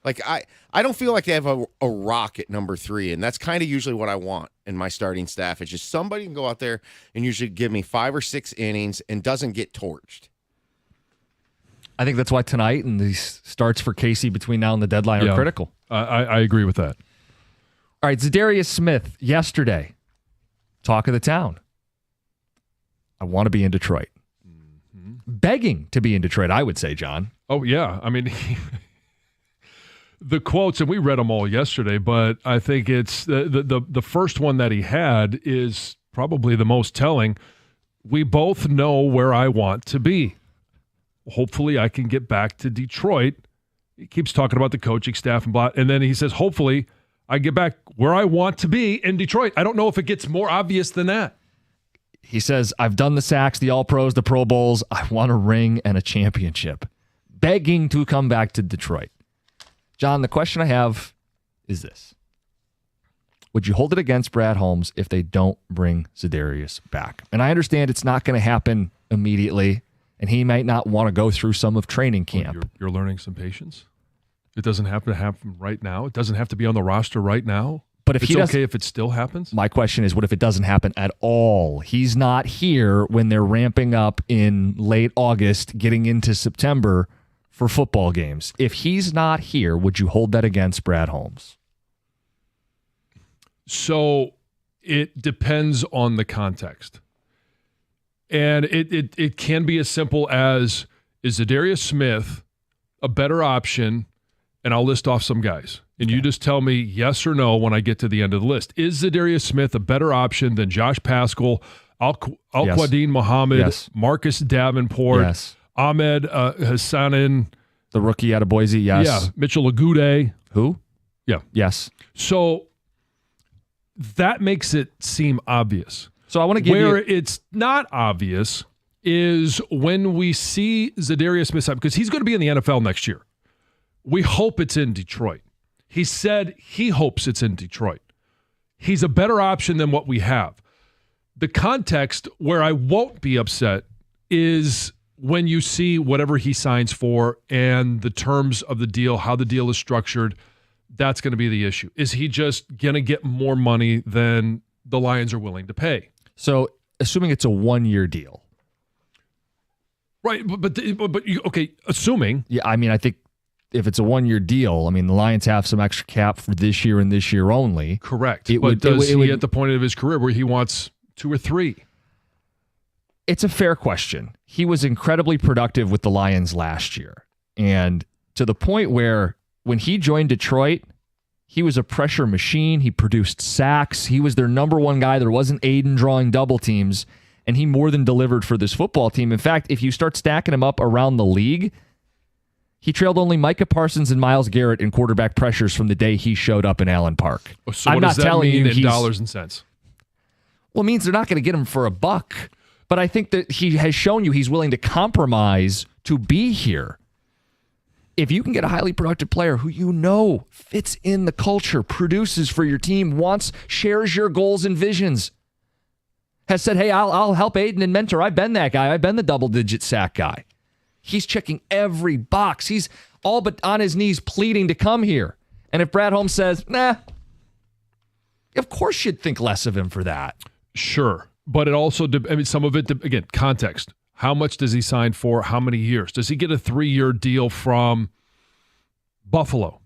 Like I don't feel like they have a rock at number 3, and that's kind of usually what I want in my starting staff. It's just somebody can go out there and usually give me 5 or 6 innings and doesn't get torched. I think that's why tonight and these starts for Casey between now and the deadline are critical. I agree with that. All right, Zadarius Smith yesterday, talk of the town. I want to be in Detroit. Mm-hmm. Begging to be in Detroit, I would say, John. Oh, yeah. I mean, the quotes, and we read them all yesterday, but I think it's the first one that he had is probably the most telling. We both know where I want to be. Hopefully I can get back to Detroit. He keeps talking about the coaching staff and blah, and then he says, hopefully I get back where I want to be in Detroit. I don't know if it gets more obvious than that. He says, I've done the sacks, the All-Pros, the Pro Bowls. I want a ring and a championship. Begging to come back to Detroit. John, the question I have is this. Would you hold it against Brad Holmes if they don't bring Zadarius back? And I understand it's not going to happen immediately, and he might not want to go through some of training camp. Well, you're learning some patience. It doesn't have to happen right now. It doesn't have to be on the roster right now. But if it's okay if it still happens? My question is, what if it doesn't happen at all? He's not here when they're ramping up in late August, getting into September for football games. If he's not here, would you hold that against Brad Holmes? So it depends on the context. And it can be as simple as, is Zadarius Smith a better option? And I'll list off some guys. And you just tell me yes or no when I get to the end of the list. Is Zadarius Smith a better option than Josh Paschal, Al-Quadin Muhammad, Marcus Davenport, Ahmed Hassanin? The rookie out of Boise, yes. Yeah, Mitchell Agude. Who? Yeah. Yes. So that makes it seem obvious. So I want to give Where it's not obvious is when we see Zadarius Smith, because he's going to be in the NFL next year. We hope it's in Detroit. He said he hopes it's in Detroit. He's a better option than what we have. The context where I won't be upset is when you see whatever he signs for and the terms of the deal, how the deal is structured. That's going to be the issue. Is he just going to get more money than the Lions are willing to pay? So assuming it's a 1-year deal. Right, but okay, assuming. Yeah, I mean, I think if it's a 1-year deal, I mean, the Lions have some extra cap for this year and this year only. Correct. Does he at the point of his career where he wants 2 or 3? It's a fair question. He was incredibly productive with the Lions last year. And to the point where when he joined Detroit, he was a pressure machine. He produced sacks. He was their number one guy. There wasn't Aiden drawing double teams. And he more than delivered for this football team. In fact, if you start stacking him up around the league, he trailed only Micah Parsons and Myles Garrett in quarterback pressures from the day he showed up in Allen Park. So what does that mean in dollars and cents? Well, it means they're not going to get him for $1. But I think that he has shown you he's willing to compromise to be here. If you can get a highly productive player who you know fits in the culture, produces for your team, shares your goals and visions, has said, hey, I'll help Aiden and mentor. I've been that guy. I've been the double-digit sack guy. He's checking every box. He's all but on his knees pleading to come here. And if Brad Holmes says, nah, of course you'd think less of him for that. Sure. But it also, some of it, again, context. How much does he sign for? How many years? Does he get a 3-year deal from Buffalo? All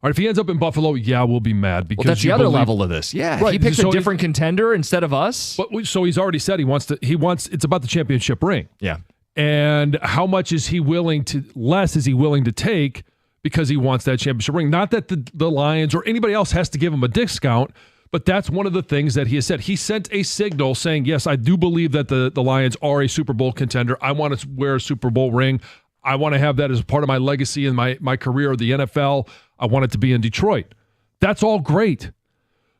right, if he ends up in Buffalo, yeah, we'll be mad. Because that's the other level of this. Yeah, right. He picks a different contender instead of us. But so he's already said he wants, it's about the championship ring. Yeah. And how much is he willing to take because he wants that championship ring? Not that the Lions or anybody else has to give him a discount, but that's one of the things that he has said. He sent a signal saying, yes, I do believe that the Lions are a Super Bowl contender. I want to wear a Super Bowl ring. I want to have that as part of my legacy in my career of the NFL. I want it to be in Detroit. That's all great.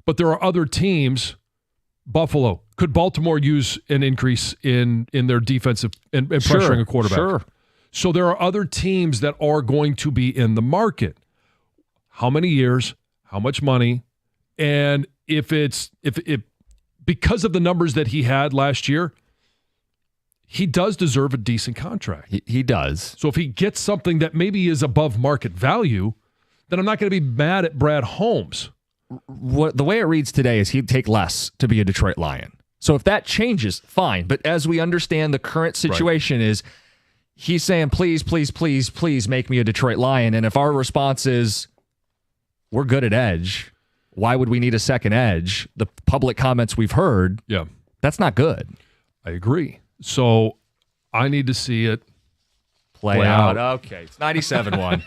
But there are other teams. Buffalo. Could Baltimore use an increase in their defensive and pressuring a quarterback? Sure. So there are other teams that are going to be in the market. How many years? How much money? And if because of the numbers that he had last year, he does deserve a decent contract. He does. So if he gets something that maybe is above market value, then I'm not going to be mad at Brad Holmes. The way it reads today is he'd take less to be a Detroit Lion. So if that changes, fine. But as we understand the current situation is he's saying, please, please, please, please make me a Detroit Lion. And if our response is we're good at edge, why would we need a second edge? The public comments we've heard, that's not good. I agree. So I need to see it play out. Okay, it's 97-1.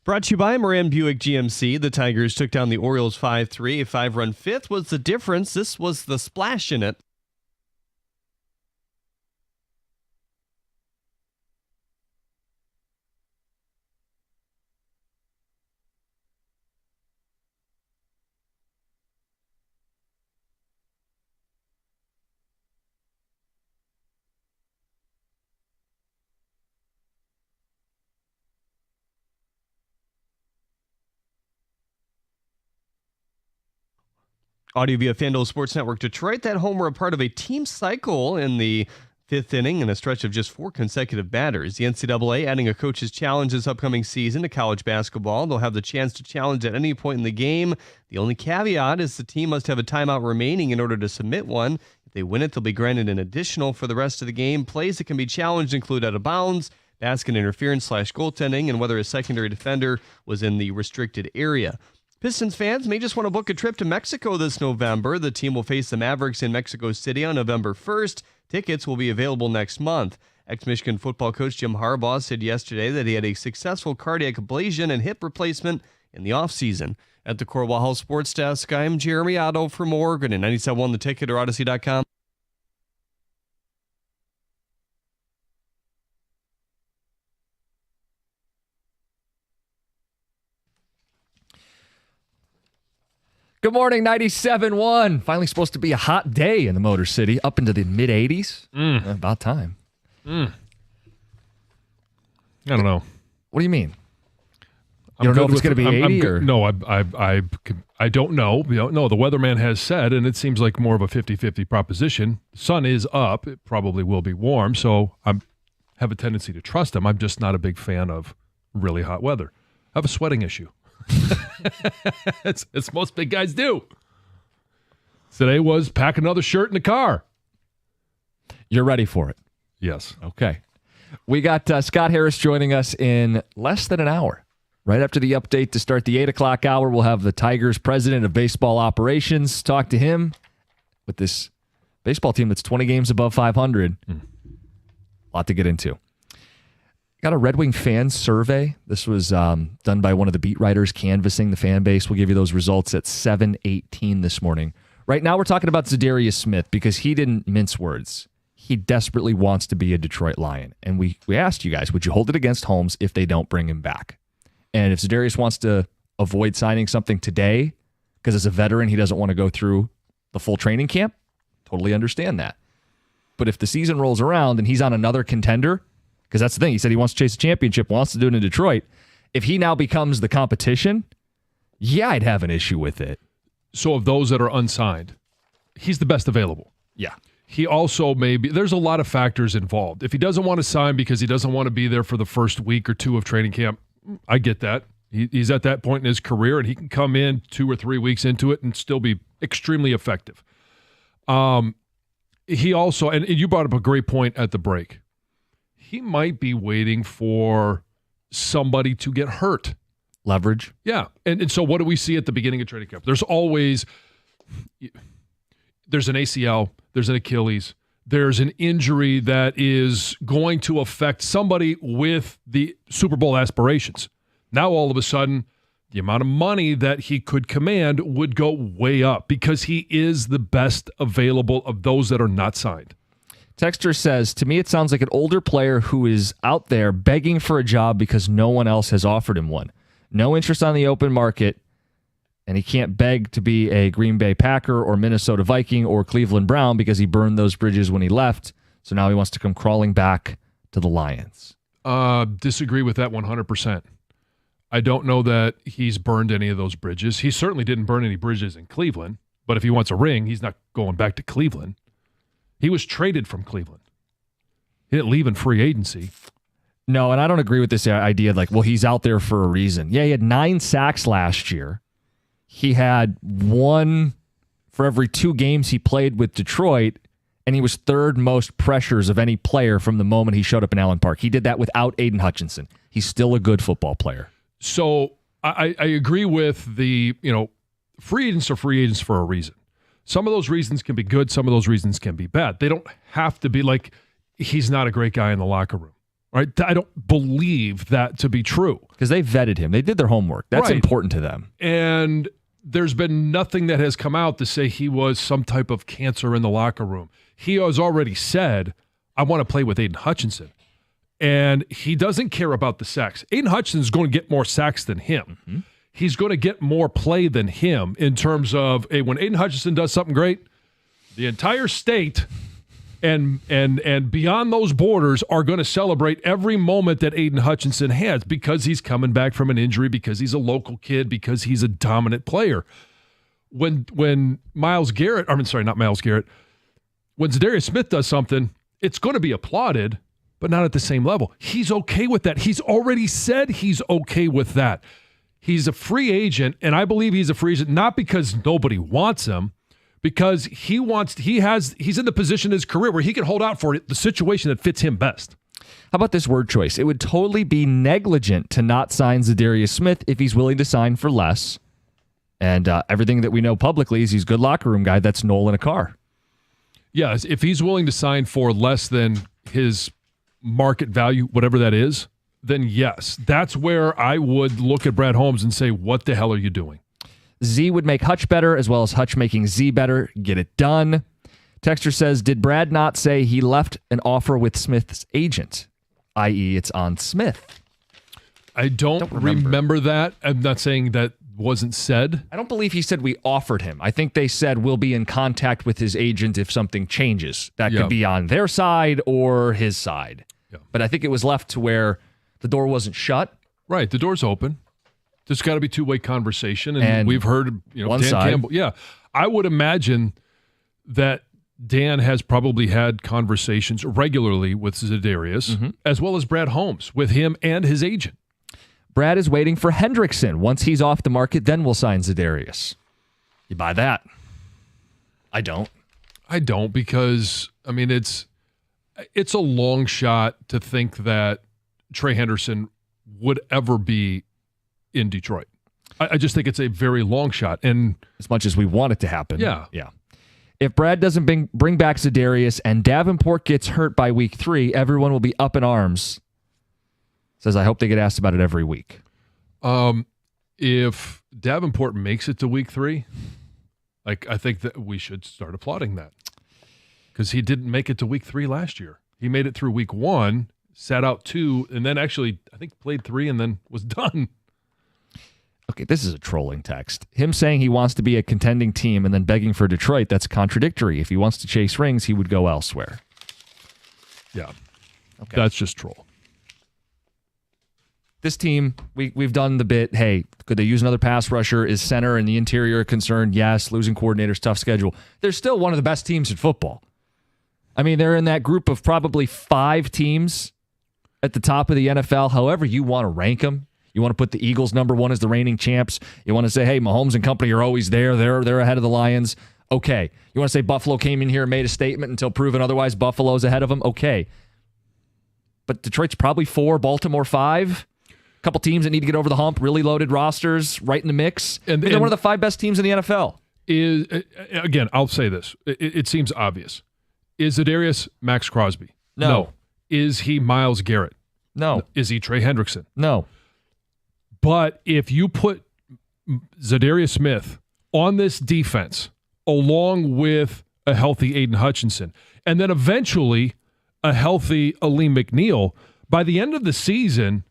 Brought to you by Moran Buick GMC. The Tigers took down the Orioles 5-3. A 5-run fifth was the difference. This was the splash in it. Audio via FanDuel Sports Network Detroit. That home were a part of a team cycle in the 5th inning and a stretch of just 4 consecutive batters. The NCAA adding a coach's challenge this upcoming season to college basketball. They'll have the chance to challenge at any point in the game. The only caveat is the team must have a timeout remaining in order to submit one. If they win it, they'll be granted an additional for the rest of the game. Plays that can be challenged include out of bounds, basket interference / goaltending, and whether a secondary defender was in the restricted area. Pistons fans may just want to book a trip to Mexico this November. The team will face the Mavericks in Mexico City on November 1st. Tickets will be available next month. Ex-Michigan football coach Jim Harbaugh said yesterday that he had a successful cardiac ablation and hip replacement in the offseason. At the Cornhole House Sports Desk, I'm Jeremy Otto from Oregon at 97.1 The Ticket or Odyssey.com. Good morning, 97.1. Finally supposed to be a hot day in the Motor City, up into the mid-80s. About time. I don't know. What do you mean? You don't know if it's going to be 80 or? No, I don't know. No, the weatherman has said, and it seems like more of a 50-50 proposition. The sun is up. It probably will be warm, so I have a tendency to trust him. I'm just not a big fan of really hot weather. I have a sweating issue. It's most big guys do. Today was pack another shirt in the car. You're ready for it? Yes. Okay. We got Scott Harris joining us in less than an hour. Right after the update to start the 8 o'clock hour, we'll have the Tigers president of baseball operations talk to him with this baseball team that's 20 games above 500. A lot to get into. Got a Red Wing fan survey. This was done by one of the beat writers canvassing the fan base. We'll give you those results at 7:18 this morning. Right now we're talking about Zadarius Smith because he didn't mince words. He desperately wants to be a Detroit Lion. And we asked you guys, would you hold it against Holmes if they don't bring him back? And if Zadarius wants to avoid signing something today because as a veteran he doesn't want to go through the full training camp, totally understand that. But if the season rolls around and he's on another contender, because that's the thing. He said he wants to chase a championship, wants to do it in Detroit. If he now becomes the competition, yeah, I'd have an issue with it. So of those that are unsigned, he's the best available. Yeah. He also there's a lot of factors involved. If he doesn't want to sign because he doesn't want to be there for the first week or two of training camp, I get that. He's at that point in his career, and he can come in 2 or 3 weeks into it and still be extremely effective. He also, and you brought up a great point at the break, he might be waiting for somebody to get hurt. Leverage. Yeah. And so what do we see at the beginning of training camp? There's an ACL, there's an Achilles, there's an injury that is going to affect somebody with the Super Bowl aspirations. Now all of a sudden, the amount of money that he could command would go way up because he is the best available of those that are not signed. Texter says, to me, it sounds like an older player who is out there begging for a job because no one else has offered him one. No interest on the open market, and he can't beg to be a Green Bay Packer or Minnesota Viking or Cleveland Brown because he burned those bridges when he left. So now he wants to come crawling back to the Lions. Disagree with that 100%. I don't know that he's burned any of those bridges. He certainly didn't burn any bridges in Cleveland, but if he wants a ring, he's not going back to Cleveland. He was traded from Cleveland. He didn't leave in free agency. No, and I don't agree with this idea like, well, he's out there for a reason. Yeah, he had 9 sacks last year. He had 1 for every 2 games he played with Detroit, and he was 3rd most pressures of any player from the moment he showed up in Allen Park. He did that without Aiden Hutchinson. He's still a good football player. So I agree with the, free agents are free agents for a reason. Some of those reasons can be good. Some of those reasons can be bad. They don't have to be like he's not a great guy in the locker room, right? I don't believe that to be true. Because they vetted him. They did their homework. That's right. Important to them. And there's been nothing that has come out to say he was some type of cancer in the locker room. He has already said, I want to play with Aiden Hutchinson. And he doesn't care about the sacks. Aiden Hutchinson is going to get more sacks than him. Mm-hmm. He's going to get more play than him in terms of, hey, when Aiden Hutchinson does something great, the entire state and beyond those borders are going to celebrate every moment that Aiden Hutchinson has because he's coming back from an injury, because he's a local kid, because he's a dominant player. when Myles Garrett, I mean, sorry, not Myles Garrett, when Zadarius Smith does something, it's going to be applauded, but not at the same level. He's okay with that. He's already said he's okay with that. He's a free agent, and I believe he's a free agent not because nobody wants him, because he's in the position in his career where he can hold out for the situation that fits him best. How about this word choice? It would totally be negligent to not sign Zadarius Smith if he's willing to sign for less. And everything that we know publicly is he's a good locker room guy. That's Noel in a car. Yes, if he's willing to sign for less than his market value, whatever that is, then yes. That's where I would look at Brad Holmes and say, what the hell are you doing? Z would make Hutch better, as well as Hutch making Z better. Get it done. Texter says, did Brad not say he left an offer with Smith's agent? I.e., it's on Smith. I don't remember that. I'm not saying that wasn't said. I don't believe he said we offered him. I think they said we'll be in contact with his agent if something changes. That could be on their side or his side. Yeah. But I think it was left to where the door wasn't shut. Right. The door's open. There's got to be two-way conversation. And we've heard, one Dan side. Campbell. Yeah. I would imagine that Dan has probably had conversations regularly with Zadarius, as well as Brad Holmes, with him and his agent. Brad is waiting for Hendrickson. Once he's off the market, then we'll sign Zadarius. You buy that? I don't. I don't because, I mean, it's a long shot to think that Trey Henderson would ever be in Detroit. I just think it's a very long shot. And as much as we want it to happen. Yeah. Yeah. If Brad doesn't bring back Zadarius and Davenport gets hurt by week 3, everyone will be up in arms. Says, I hope they get asked about it every week. If Davenport makes it to week 3, I think that we should start applauding that. Because he didn't make it to week 3 last year. He made it through week 1, sat out 2, and then actually, I think, played 3 and then was done. Okay, this is a trolling text. Him saying he wants to be a contending team and then begging for Detroit, that's contradictory. If he wants to chase rings, he would go elsewhere. Yeah. Okay. That's just troll. This team, we've done the bit, hey, could they use another pass rusher? Is center and the interior a concern? Yes. Losing coordinators, tough schedule. They're still one of the best teams in football. I mean, they're in that group of probably 5 teams at the top of the NFL, however you want to rank them. You want to put the Eagles number 1 as the reigning champs. You want to say, hey, Mahomes and company are always there. They're ahead of the Lions. Okay. You want to say Buffalo came in here and made a statement until proven otherwise, Buffalo's ahead of them? Okay. But Detroit's probably 4, Baltimore 5. Couple teams that need to get over the hump, really loaded rosters, right in the mix. And they're one of the 5 best teams in the NFL. Again, I'll say this. It seems obvious. Is Zadarius Max Crosby? No. Is he Myles Garrett? No. Is he Trey Hendrickson? No. But if you put Zadarius Smith on this defense, along with a healthy Aiden Hutchinson, and then eventually a healthy Aleem McNeil, by the end of the season,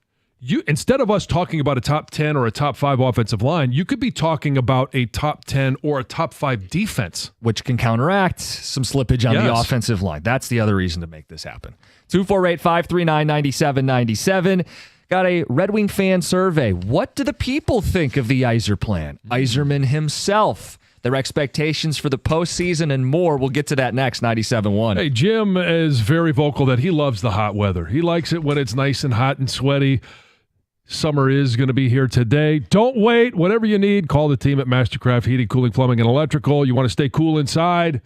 instead of us talking about a top 10 or a top 5 offensive line, you could be talking about a top 10 or a top 5 defense. Which can counteract some slippage on the offensive line. That's the other reason to make this happen. 248-539-9797. Got a Red Wing fan survey. What do the people think of the Yzer plan? Yzerman himself, their expectations for the postseason and more. We'll get to that next, 97.1. Hey, Jim is very vocal that he loves the hot weather. He likes it when it's nice and hot and sweaty. Summer is going to be here today. Don't wait. Whatever you need, call the team at Mastercraft Heating, Cooling, Plumbing, and Electrical. You want to stay cool inside?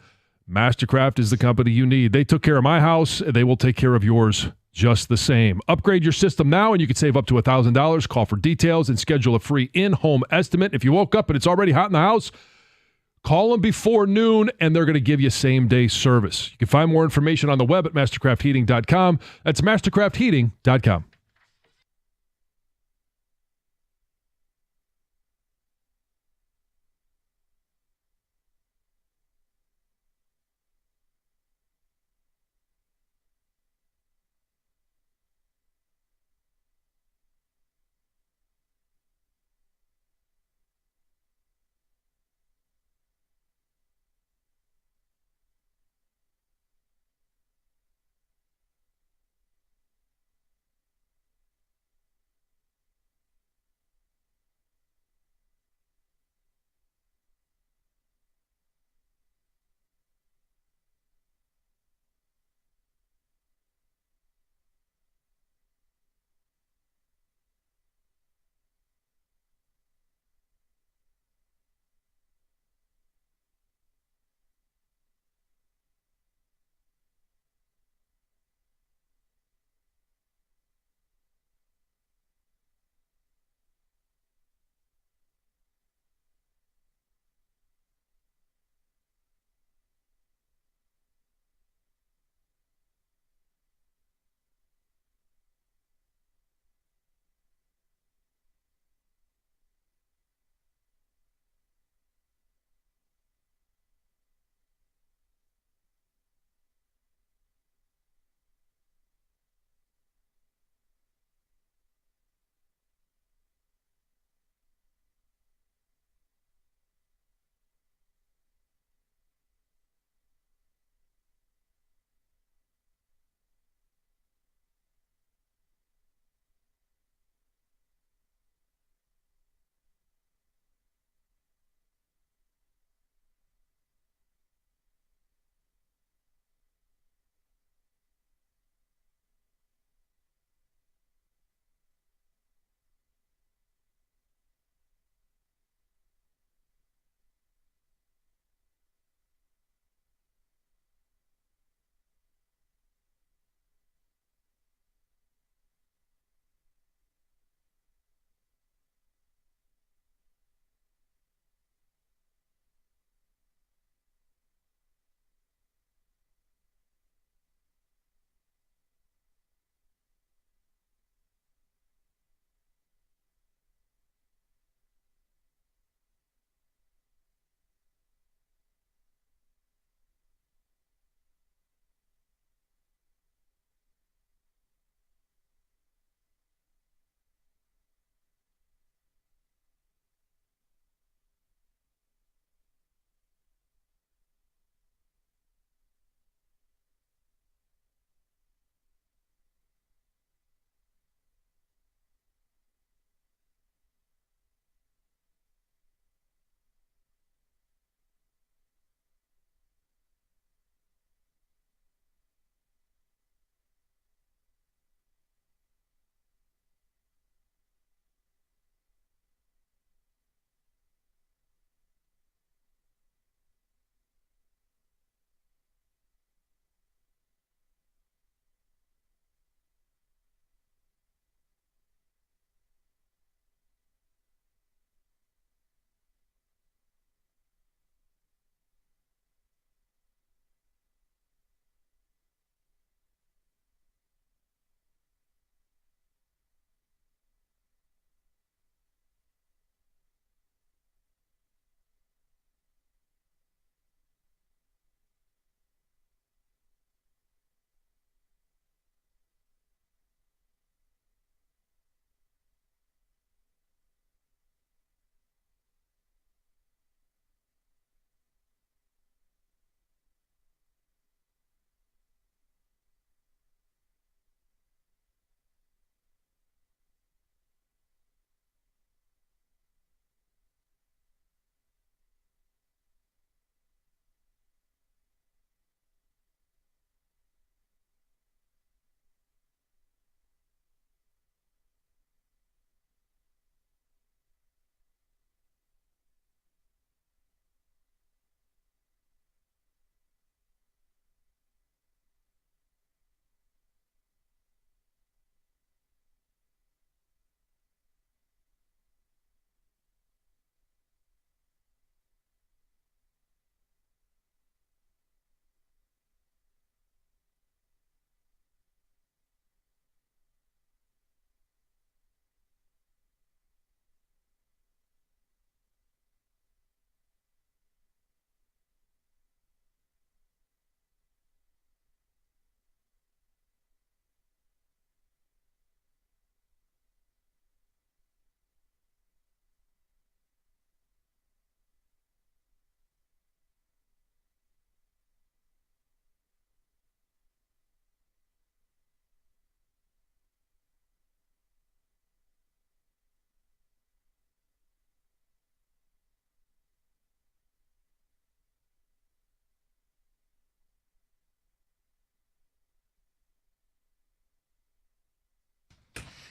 Mastercraft is the company you need. They took care of my house. They will take care of yours just the same. Upgrade your system now, and you can save up to $1,000. Call for details and schedule a free in-home estimate. If you woke up and it's already hot in the house, call them before noon, and they're going to give you same-day service. You can find more information on the web at mastercraftheating.com. That's mastercraftheating.com.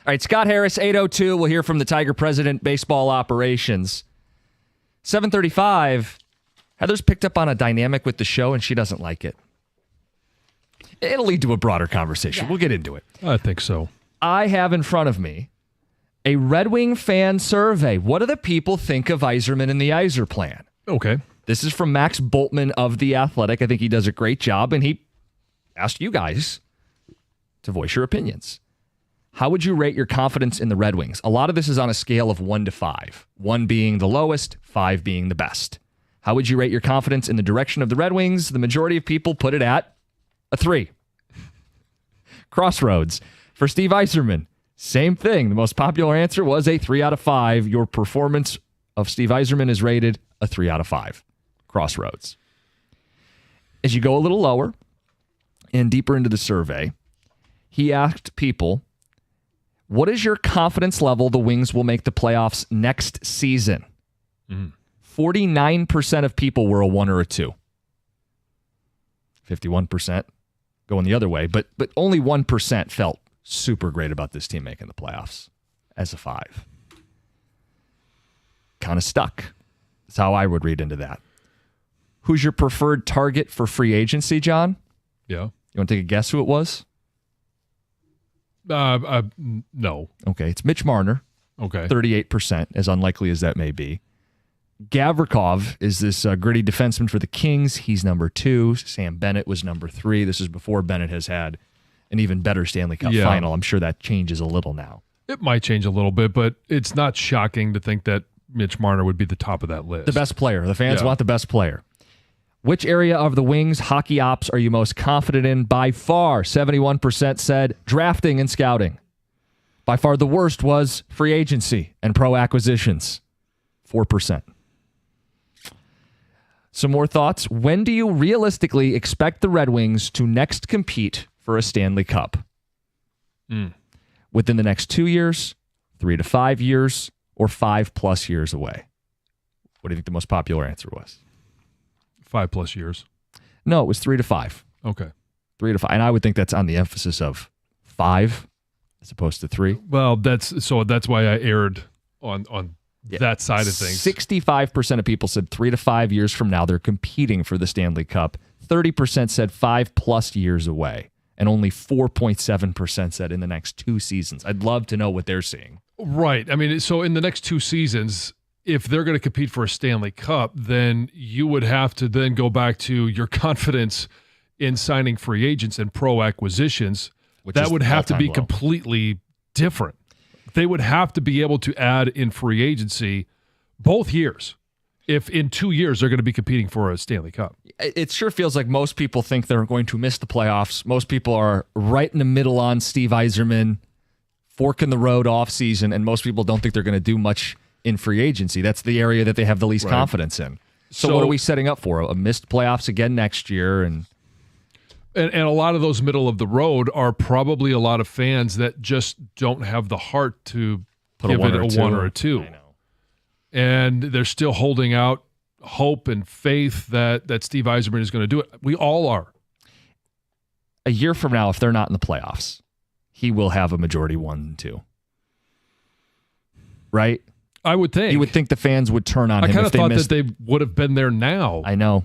All right, Scott Harris, 8:02. We'll hear from the Tiger president, baseball operations. 7:35. Heather's picked up on a dynamic with the show, and she doesn't like it. It'll lead to a broader conversation. Yeah. We'll get into it. I think so. I have in front of me a Red Wing fan survey. What do the people think of Yzerman and the Yzer plan? Okay. This is from Max Bultman of The Athletic. I think he does a great job, and he asked you guys to voice your opinions. How would you rate your confidence in the Red Wings? A lot of this is on a scale of 1 to 5. 1 being the lowest, 5 being the best. How would you rate your confidence in the direction of the Red Wings? The majority of people put it at a 3. Crossroads. For Steve Yzerman, same thing. The most popular answer was a 3 out of 5. Your performance of Steve Yzerman is rated a 3 out of 5. Crossroads. As you go a little lower and deeper into the survey, he asked people, what is your confidence level the Wings will make the playoffs next season? 49% of people were a 1 or a 2. 51% going the other way, but only 1% felt super great about this team making the playoffs as a 5. Kind of stuck. That's how I would read into that. Who's your preferred target for free agency, John? Yeah. You want to take a guess who it was? No. Okay, it's Mitch Marner. Okay. 38%, as unlikely as that may be. Gavrikov is this gritty defenseman for the Kings. He's number 2. Sam Bennett was number 3. This is before Bennett has had an even better Stanley Cup final. I'm sure that changes a little now. It might change a little bit, but it's not shocking to think that Mitch Marner would be the top of that list. The best player. The fans want the best player. Which area of the Wings hockey ops are you most confident in? By far, 71% said drafting and scouting. By far the worst was free agency and pro acquisitions. 4%. Some more thoughts. When do you realistically expect the Red Wings to next compete for a Stanley Cup? Within the next 2 years, 3 to 5 years, or 5+ years away? What do you think the most popular answer was? 5+ years. No, it was 3 to 5. Okay. 3 to 5. And I would think that's on the emphasis of 5 as opposed to 3. Well, that's why I erred on that side of things. 65% of people said 3 to 5 years from now they're competing for the Stanley Cup. 30% said 5+ years away. And only 4.7% said in the next 2 seasons. I'd love to know what they're seeing. Right. I mean, so in the next 2 seasons, if they're going to compete for a Stanley Cup, then you would have to then go back to your confidence in signing free agents and pro acquisitions. That would have to be completely different. They would have to be able to add in free agency both years. If in 2 years they're going to be competing for a Stanley Cup. It sure feels like most people think they're going to miss the playoffs. Most people are right in the middle on Steve Yzerman, fork in the road off season, and most people don't think they're going to do much in free agency. That's the area that they have the least confidence in. So what are we setting up for? A missed playoffs again next year? And a lot of those middle of the road are probably a lot of fans that just don't have the heart to give it a 1 or a 2. I know. And they're still holding out hope and faith that Steve Yzerman is going to do it. We all are. A year from now, if they're not in the playoffs, he will have a majority 1 and 2. Right? I would think. You would think the fans would turn on him if they missed. I kind of thought that they would have been there now. I know.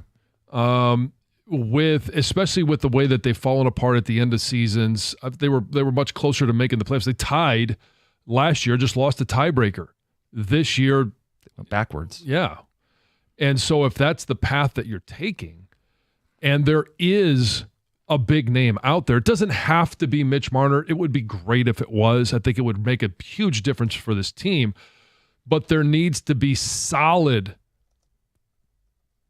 Especially with the way that they've fallen apart at the end of seasons. They were much closer to making the playoffs. They tied last year, just lost a tiebreaker. This year, they went backwards. Yeah. And so if that's the path that you're taking, and there is a big name out there, it doesn't have to be Mitch Marner. It would be great if it was. I think it would make a huge difference for this team. But there needs to be solid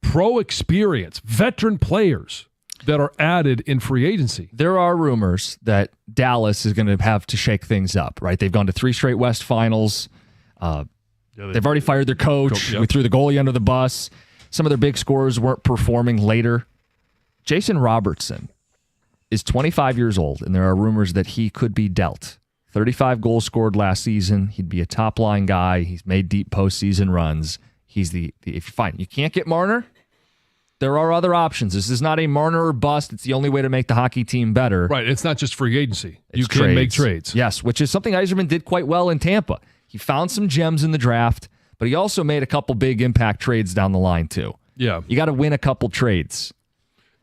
pro experience, veteran players that are added in free agency. There are rumors that Dallas is going to have to shake things up, right? They've gone to 3 straight West Finals. They've already fired their coach. We threw the goalie under the bus. Some of their big scorers weren't performing later. Jason Robertson is 25 years old, and there are rumors that he could be dealt. 35 goals scored last season. He'd be a top-line guy. He's made deep postseason runs. He's if you can't get Marner, There are other options. This is not a Marner or bust. It's the only way to make the hockey team better. Right. It's not just free agency. It's you can make trades. Yes, which is something Yzerman did quite well in Tampa. He found some gems in the draft, but he also made a couple big impact trades down the line too. Yeah. You got to win a couple trades.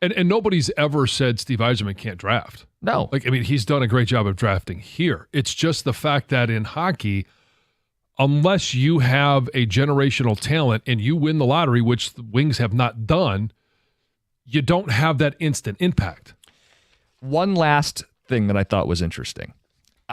And nobody's ever said Steve Yzerman can't draft. No. He's done a great job of drafting here. It's just the fact that in hockey, unless you have a generational talent and you win the lottery, which the Wings have not done, you don't have that instant impact. One last thing that I thought was interesting.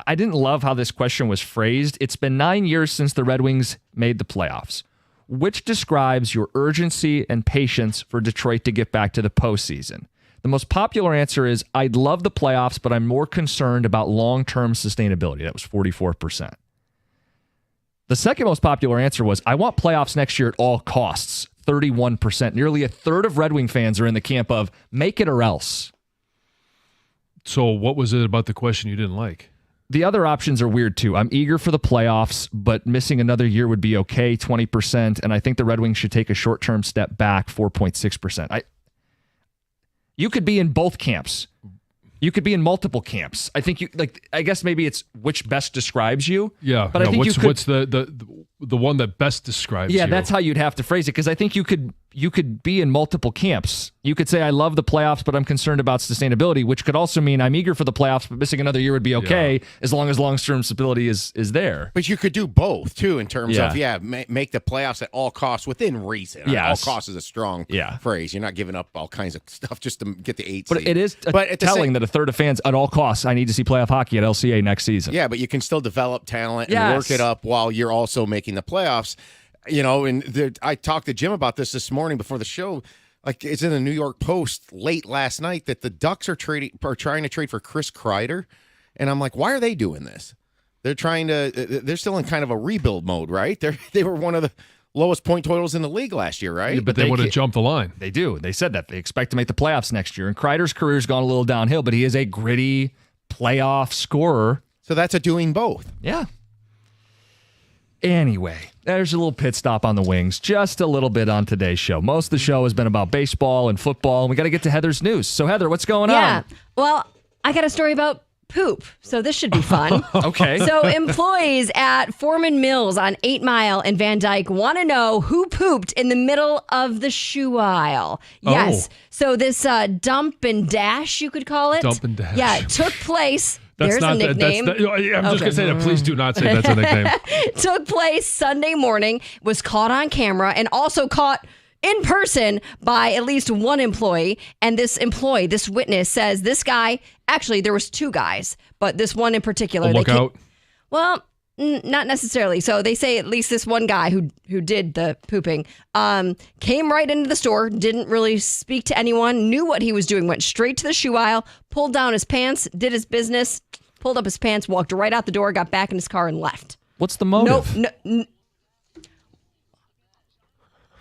I didn't love how this question was phrased. It's been 9 years since the Red Wings made the playoffs. Which describes your urgency and patience for Detroit to get back to the postseason? The most popular answer is, I'd love the playoffs, but I'm more concerned about long-term sustainability. That was 44%. The second most popular answer was, I want playoffs next year at all costs, 31%. Nearly a third of Red Wing fans are in the camp of, make it or else. So what was it about the question you didn't like? The other options are weird too. I'm eager for the playoffs, but missing another year would be okay, 20%. And I think the Red Wings should take a short-term step back, 4.6%. You could be in both camps. You could be in multiple camps. I think I guess maybe it's which best describes you. Yeah. But I think what's the one that best describes you? Yeah, that's how you'd have to phrase it, because I think you could be in multiple camps. You could say, I love the playoffs, but I'm concerned about sustainability, which could also mean I'm eager for the playoffs, but missing another year would be okay, as long as long-term stability is there. But you could do both, too, in terms of, make the playoffs at all costs within reason. Yeah, all costs is a strong phrase. You're not giving up all kinds of stuff just to get the 8 seed. But it is telling that a third of fans, at all costs, I need to see playoff hockey at LCA next season. Yeah, but you can still develop talent and work it up while you're also making the playoffs. And I talked to Jim about this morning before the show. Like, it's in the New York Post late last night that the Ducks are trying to trade for Chris Kreider. And I'm like, why are they doing this? They're still in kind of a rebuild mode, right? They were one of the lowest point totals in the league last year, right? Yeah, but they would have jumped the line. They do. They said that. They expect to make the playoffs next year. And Kreider's career's gone a little downhill, but he is a gritty playoff scorer. So that's a doing both. Yeah. Anyway, there's a little pit stop on the Wings, just a little bit on today's show. Most of the show has been about baseball and football, and we got to get to Heather's news. So, Heather, what's going on? Yeah, well, I got a story about poop, so this should be fun. Okay. So, employees at Foreman Mills on 8 Mile and Van Dyke want to know who pooped in the middle of the shoe aisle. Yes. So, this dump and dash, you could call it. Dump and dash. Yeah, it took place. That's There's not a nickname. I'm just going to say that. Please do not say that's a nickname. Took place Sunday morning, was caught on camera, and also caught in person by at least one employee. And this witness says this guy, actually, there was 2 guys, but this one in particular. Look out. Well, not necessarily. So they say at least this one guy who did the pooping came right into the store, didn't really speak to anyone, knew what he was doing, went straight to the shoe aisle, pulled down his pants, did his business, pulled up his pants, walked right out the door, got back in his car, and left. What's the motive?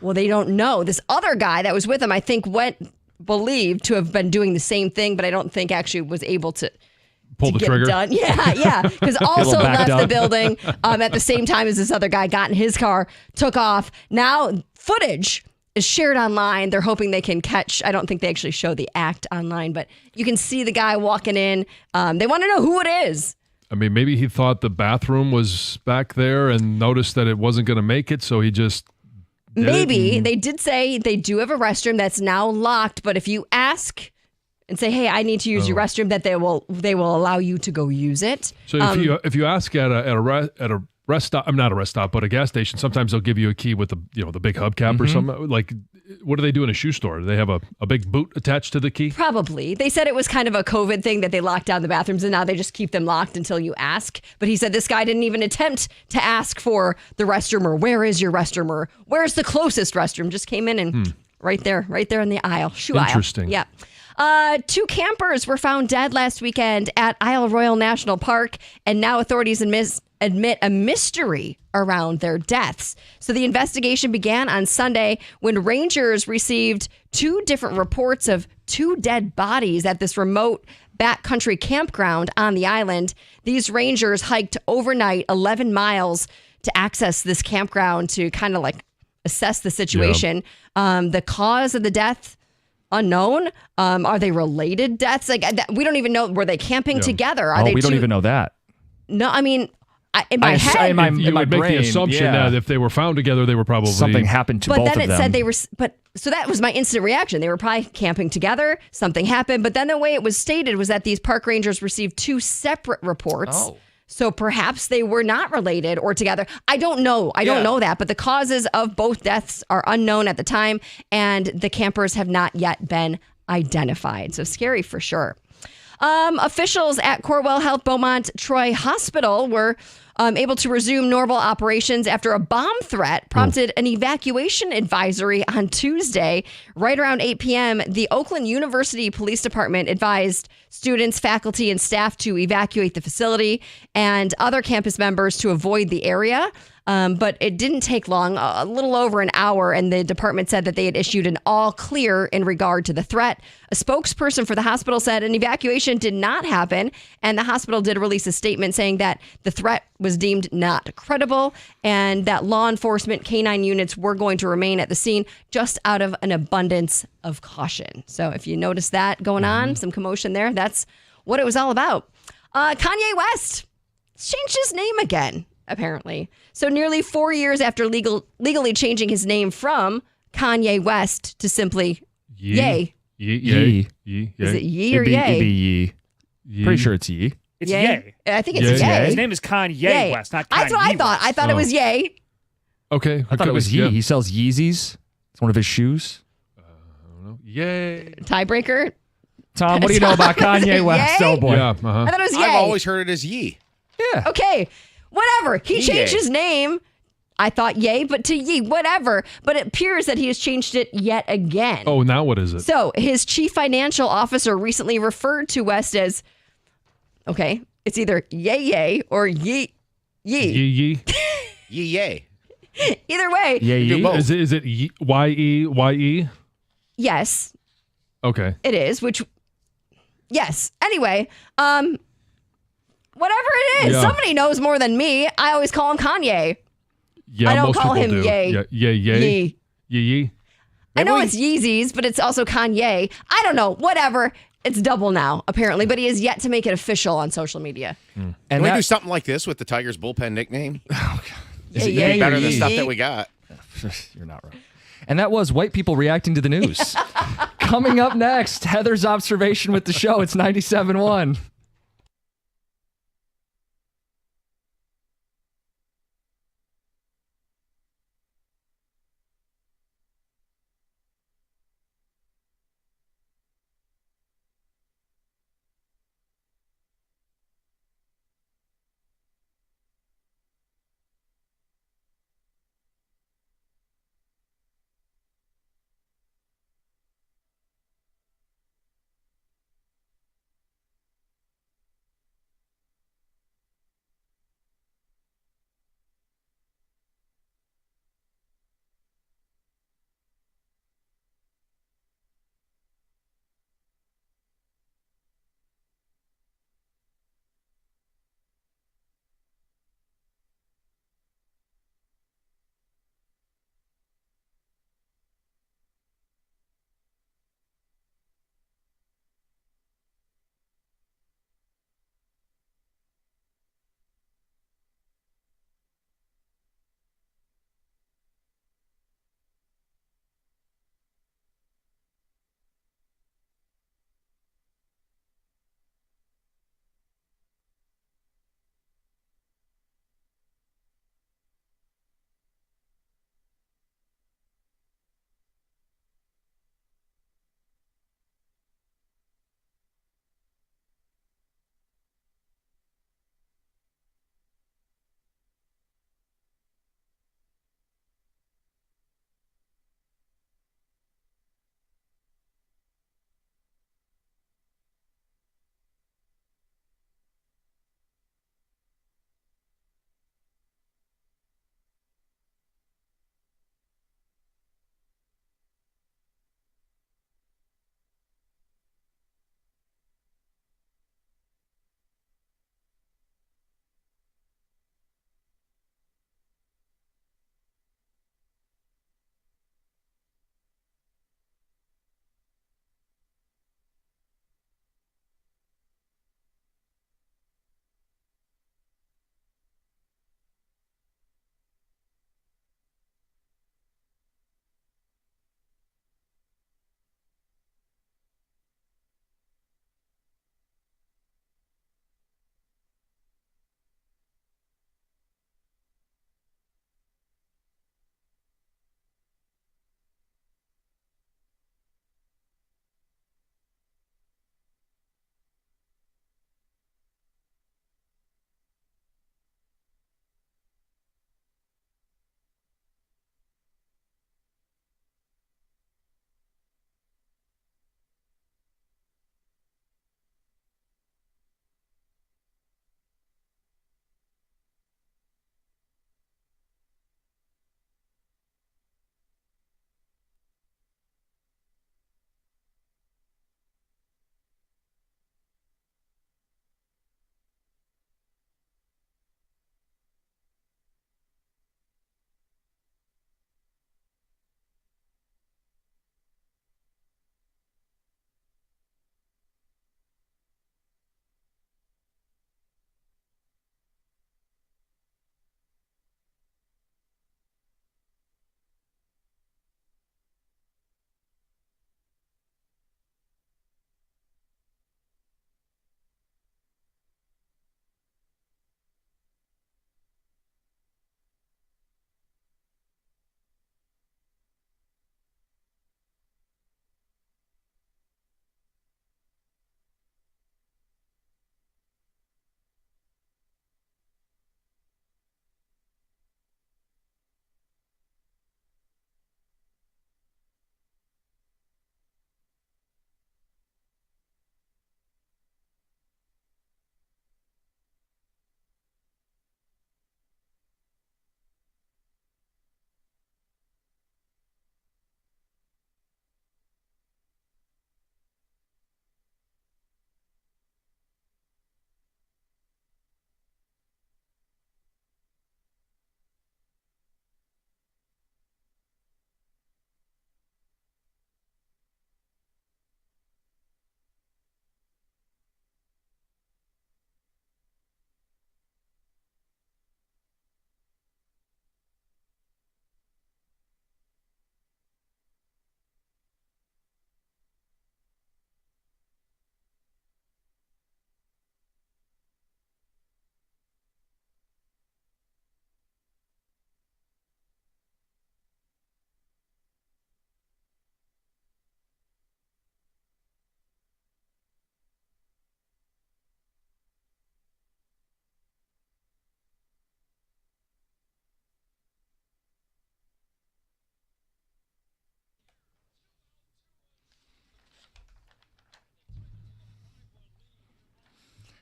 Well, they don't know. This other guy that was with him, I think, believed to have been doing the same thing, but I don't think actually was able to pull the trigger. Done. Yeah. Because also left the building at the same time as this other guy got in his car, took off. Now footage is shared online. They're hoping they can catch. I don't think they actually show the act online, but you can see the guy walking in. They want to know who it is. I mean, maybe he thought the bathroom was back there and noticed that it wasn't going to make it, so he just maybe. They did say they do have a restroom that's now locked, but if you ask and say, "Hey, I need to use your restroom," that they will allow you to go use it. So if you ask at a rest stop, I'm not a rest stop, but a gas station, sometimes they'll give you a key with the big hubcap or something. Like, what do they do in a shoe store? Do they have a big boot attached to the key? Probably. They said it was kind of a COVID thing that they locked down the bathrooms and now they just keep them locked until you ask. But he said this guy didn't even attempt to ask for the restroom or where is your restroom or where's the closest restroom. Just came in and right there in the aisle, shoe aisle. Interesting. Yeah. 2 campers were found dead last weekend at Isle Royale National Park, and now authorities admit a mystery around their deaths. So the investigation began on Sunday when rangers received 2 different reports of 2 dead bodies at this remote backcountry campground on the island. These rangers hiked overnight 11 miles to access this campground to kind of like assess the situation. The cause of the death, unknown. Are they related deaths? We don't even know. Were they camping together? Are they we don't even know that. No, I mean, in my head, you would make the assumption that if they were found together, they were probably something happened to both of them. But then it said they were. So that was my instant reaction. They were probably camping together. Something happened. But then the way it was stated was that these park rangers received 2 separate reports. Oh. So perhaps they were not related or together. I don't know. I don't know that. But the causes of both deaths are unknown at the time, and the campers have not yet been identified. So scary for sure. Officials at Cornwall Health Beaumont Troy Hospital were able to resume normal operations after a bomb threat prompted an evacuation advisory on Tuesday. Right around 8 p.m., the Oakland University Police Department advised students, faculty, and staff to evacuate the facility and other campus members to avoid the area. But it didn't take long, a little over an hour, and the department said that they had issued an all clear in regard to the threat. A spokesperson for the hospital said an evacuation did not happen, and the hospital did release a statement saying that the threat was deemed not credible and that law enforcement canine units were going to remain at the scene just out of an abundance of caution. So if you notice that going on, some commotion there, that's what it was all about. Kanye West changed his name again, apparently. So nearly 4 years after legally changing his name from Kanye West to simply Ye. Ye. Is it Ye or Ye? It'd be Ye. Pretty sure it's Ye. It's Ye. I think it's Ye. His name is Kanye West, not Kanye That's what I thought. West. I thought it was Ye. Okay. I thought it was Ye. He sells Yeezys. It's one of his shoes. I don't know. Yay. Tiebreaker. Tom, what do you know about Kanye West? Ye? Oh, boy. Yeah. I thought it was Ye. I've always heard it as Ye. Yeah. Okay. Whatever. He changed Ye. his name. I thought Ye, but to Ye, whatever. But it appears that he has changed it yet again. Oh, now what is it? So his chief financial officer recently referred to West as, okay, it's either Ye or Ye. Yee. Ye. Either way. Ye. Is it Y-E? Yes, Okay. it is, yes. Anyway, whatever it is, Yeah. somebody knows more than me. I always call him Kanye. Yeah, I don't most call people him do. Ye. Yeah, Ye. Yee. I know it's Yeezys, but it's also Kanye. I don't know. Whatever. It's double now, apparently, but he has yet to make it official on social media. Can And we that- do something like this with the Tigers bullpen nickname? Is it Yeah, Ye or Better than Ye? stuff that we got. You're not right. And that was white people reacting to the news. Coming up next, Heather's observation with the show. It's 97.1.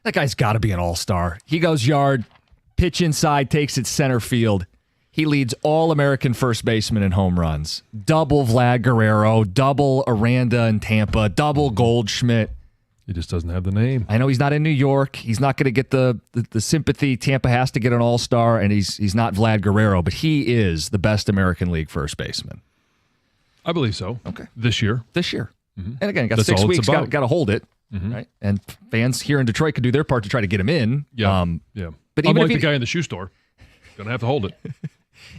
That guy's got to be an all-star. He goes yard, pitch inside, takes it center field. He leads All-American first baseman in home runs. Double Vlad Guerrero, double Aranda in Tampa, double Goldschmidt. He just doesn't have the name. I know he's not in New York. He's not going to get the sympathy. Tampa has to get an all-star, and he's not Vlad Guerrero, but he is the best American League first baseman. I believe so. Okay. This year. Mm-hmm. And again, got That's 6 all it's weeks, about. got to hold it. Mm-hmm. Right? And fans here in Detroit could do their part to try to get him in. Yeah. But I'm even like if the guy in the shoe store. Going to have to hold it.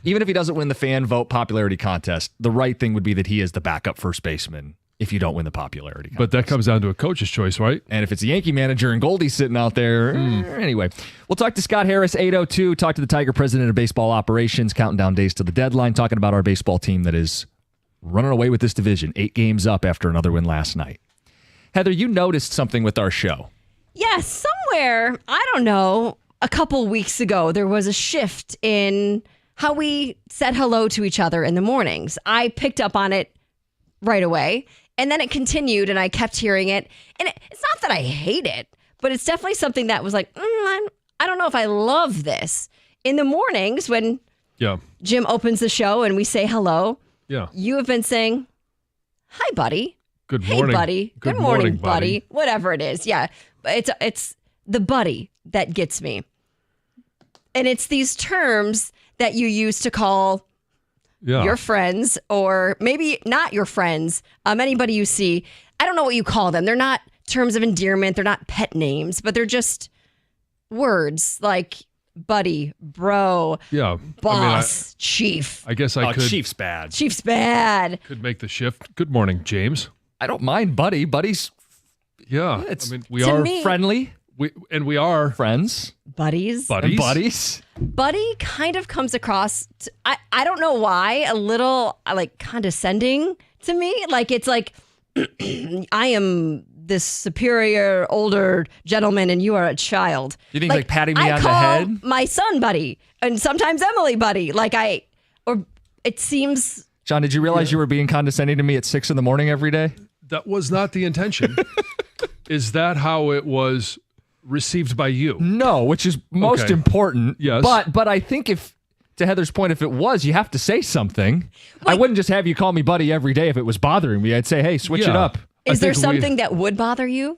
Even if he doesn't win the fan vote popularity contest, the right thing would be that he is the backup first baseman if you don't win the popularity contest. But that comes down to a coach's choice, right? And if it's a Yankee manager and Goldie's sitting out there, anyway. We'll talk to Scott Harris, 802, talk to the Tiger president of baseball operations, counting down days to the deadline, talking about our baseball team that is running away with this division, 8 games up after another win last night. Heather, you noticed something with our show. Yes, somewhere, I don't know, a couple weeks ago, there was a shift in how we said hello to each other in the mornings. I picked up on it right away, and then it continued, and I kept hearing it. And it's not that I hate it, but it's definitely something that was like, I don't know if I love this. In the mornings when Jim opens the show and we say hello, you have been saying, hi, buddy. Good morning. Hey, buddy. Good morning, morning, buddy. Whatever it is. Yeah. It's the buddy that gets me. And it's these terms that you use to call your friends, or maybe not your friends, anybody you see. I don't know what you call them. They're not terms of endearment. They're not pet names, but they're just words like buddy, bro, boss, chief. I guess I could. Chief's bad. Chief's bad. Could make the shift. Good morning, James. I don't mind buddy. Buddy's we are friendly. We are friends. Buddies. Buddy kind of comes across, I don't know why, a little like condescending to me. Like it's like, I am this superior older gentleman and you are a child. You think like patting me on the head? head? My son buddy, and sometimes Emily buddy. Or it seems. John, did you realize you were being condescending to me at 6 a.m. every day? That was not the intention. Is that how it was received by you? No, which is most important. Yes. But I think if, to Heather's point, if it was, you have to say something. I wouldn't just have you call me buddy every day if it was bothering me. I'd say, hey, switch it up. Is there something that would bother you?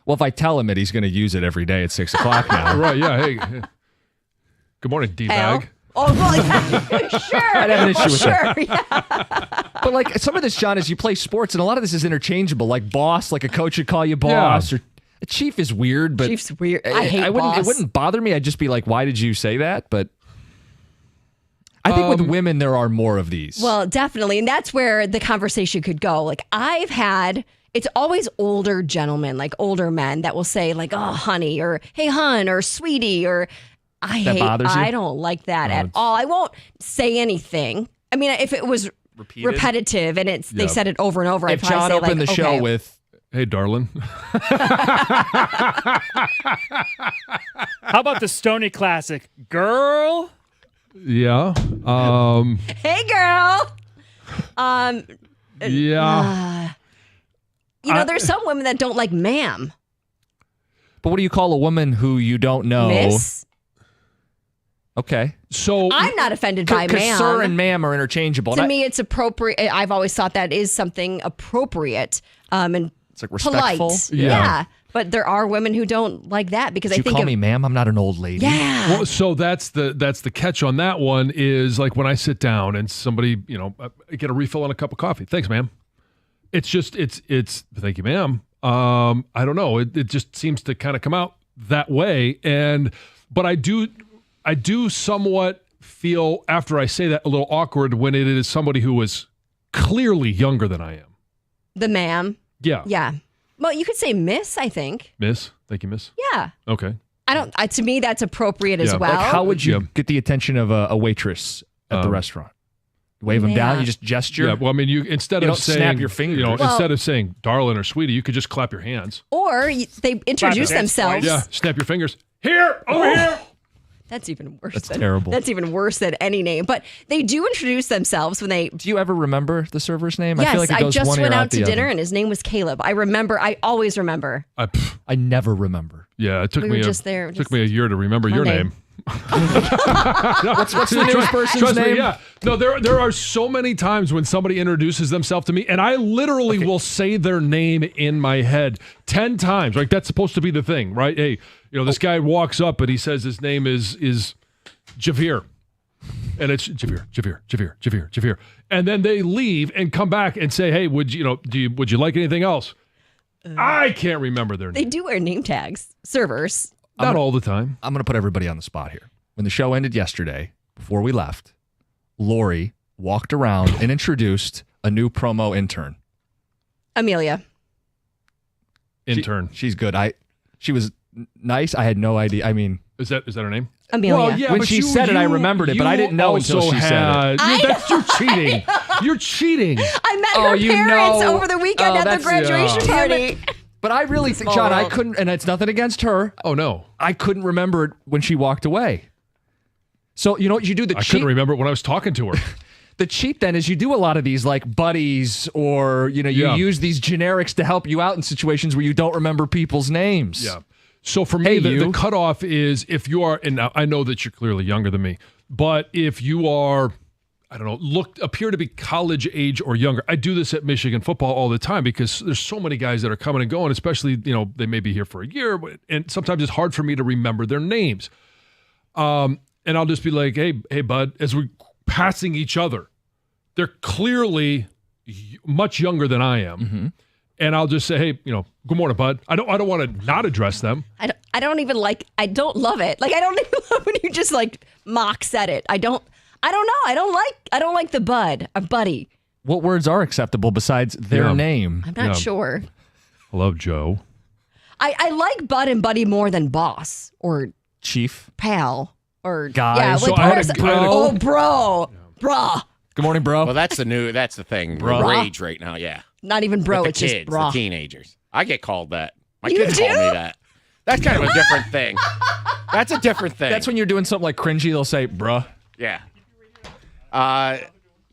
Well, if I tell him it, he's going to use it every day at 6 o'clock now. Right, yeah. Hey. Good morning, D-bag. Oh, well, yeah, sure. I'd have an issue with that. Yeah. But like some of this, John, is you play sports, and a lot of this is interchangeable. Like boss, like a coach would call you boss, or a chief is weird. But Chief's weird. I hate boss. It wouldn't bother me. I'd just be like, why did you say that? But I think with women, there are more of these. Well, definitely. And that's where the conversation could go. Like it's always older gentlemen, like older men that will say like, oh, honey, or hey, hun, or sweetie, or I don't like that at all. I won't say anything. I mean, if it was repetitive and they said it over and over, if I'd probably John say opened the show with, hey, darling. How about the Stoney Classic? Girl? Yeah. Hey, girl. Yeah. There's some women that don't like ma'am. But what do you call a woman who you don't know? Miss? Okay. So I'm not offended by ma'am. Because sir and ma'am are interchangeable. To me, it's appropriate. I've always thought that is something appropriate and it's like respectful. Polite. Yeah. But there are women who don't like that because I think you call me ma'am. I'm not an old lady. Yeah. Well, so that's the catch on that one is like when I sit down and somebody, I get a refill on a cup of coffee. Thanks, ma'am. It's just it's thank you, ma'am. I don't know. It just seems to kind of come out that way. But I do somewhat feel after I say that a little awkward when it is somebody who is clearly younger than I am. The ma'am. Yeah. Yeah. Well, you could say miss, I think. Miss. Thank you, miss. Yeah. Okay. To me, that's appropriate as well. Like how would you get the attention of a waitress at the restaurant? Wave them down. You just gesture. Yeah. Well, I mean, instead of saying snap your fingers. Instead of saying darling or sweetie, you could just clap your hands. Or they introduce themselves. Yeah. Snap your fingers. Here, over here. That's even worse. That's terrible. That's even worse than any name. But they do introduce themselves when they. Do you ever remember the server's name? Yes, I feel like it goes just one went ear out to dinner other. and his name was Caleb. I remember. I always remember. I never remember. Yeah, it took We me were just there. took me a year to remember your Monday. name. What's the news person's Trust name? me, yeah. No, there are so many times when somebody introduces themselves to me, and I literally will say their name in my head 10 times. Like, that's supposed to be the thing, right? Hey, this guy walks up and he says his name is Javier. And it's Javier. And then they leave and come back and say, hey, would you like anything else? I can't remember their They name. do wear name tags. Servers. Not all the time. I'm going to put everybody on the spot here. When the show ended yesterday, before we left, Lori walked around and introduced a new promo intern. Amelia. Intern. She's good. She was nice. I had no idea. I mean, Is that her name? Amelia. Well, yeah, when but she said it, I remembered it, but I didn't know until she said it. You're cheating. You're cheating. I met her parents over the weekend at the graduation party. But I really think, John, I couldn't, and it's nothing against her. Oh, no. I couldn't remember it when she walked away. So, you know what you do? I couldn't remember it when I was talking to her. The cheat then is you do a lot of these like buddies or, you use these generics to help you out in situations where you don't remember people's names. Yeah. So for me, the cutoff is if you are, and now I know that you're clearly younger than me, but if you are, I don't know, appear to be college age or younger. I do this at Michigan football all the time because there's so many guys that are coming and going, especially, they may be here for a year, and sometimes it's hard for me to remember their names. And I'll just be like, hey, bud, as we're passing each other, they're clearly much younger than I am. Mm-hmm. And I'll just say, hey, good morning, bud. I don't want to not address them. I don't love it. Like, I don't even love when you just like mock said it. I don't know. I don't like the bud, a buddy. What words are acceptable besides their name? I'm not sure. Hello, Joe. I like bud and buddy more than boss or chief, pal, or guy. Yeah, so bro. Bruh. Good morning, bro. Well, that's the thing. Bro. The rage right now, yeah. Not even bro, With it's the just kids, bra. the teenagers. I get called that. My You kids do? call me that. That's kind of a different thing. That's a different thing. That's when you're doing something like cringy, they'll say, bruh. Yeah.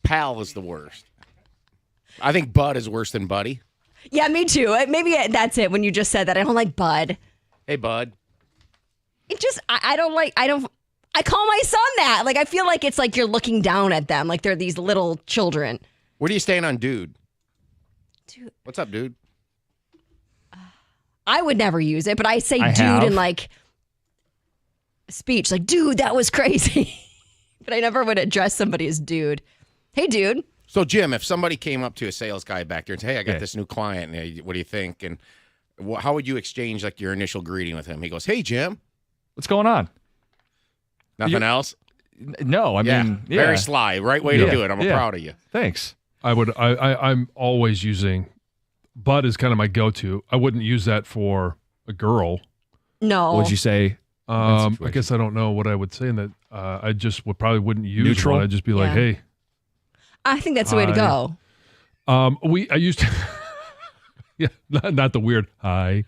Pal is the worst. I think bud is worse than buddy. Yeah, me too. Maybe that's it when you just said that. I don't like bud. Hey, bud. It just, I call my son that. Like, I feel like it's like you're looking down at them. Like they're these little children. Where do you stand on dude? Dude. What's up, dude? I would never use it, but I say I dude have. in like speech. Like, dude, that was crazy. But I never would address somebody as dude. Hey, dude. So, Jim, if somebody came up to a sales guy back there and said, hey, I got Yeah. this new client, and what do you think? And how would you exchange like your initial greeting with him? He goes, hey, Jim. What's going on? Nothing else? No, I mean, yeah. Very sly. Right way to do it. I'm proud of you. Thanks. I'm always using, bud is kind of my go-to. I wouldn't use that for a girl. No. What would you say? I guess I don't know what I would say in that. I just wouldn't use Neutral? one. I'd just be like, hey. I think that's the way to go. I used to, yeah, not the weird hi.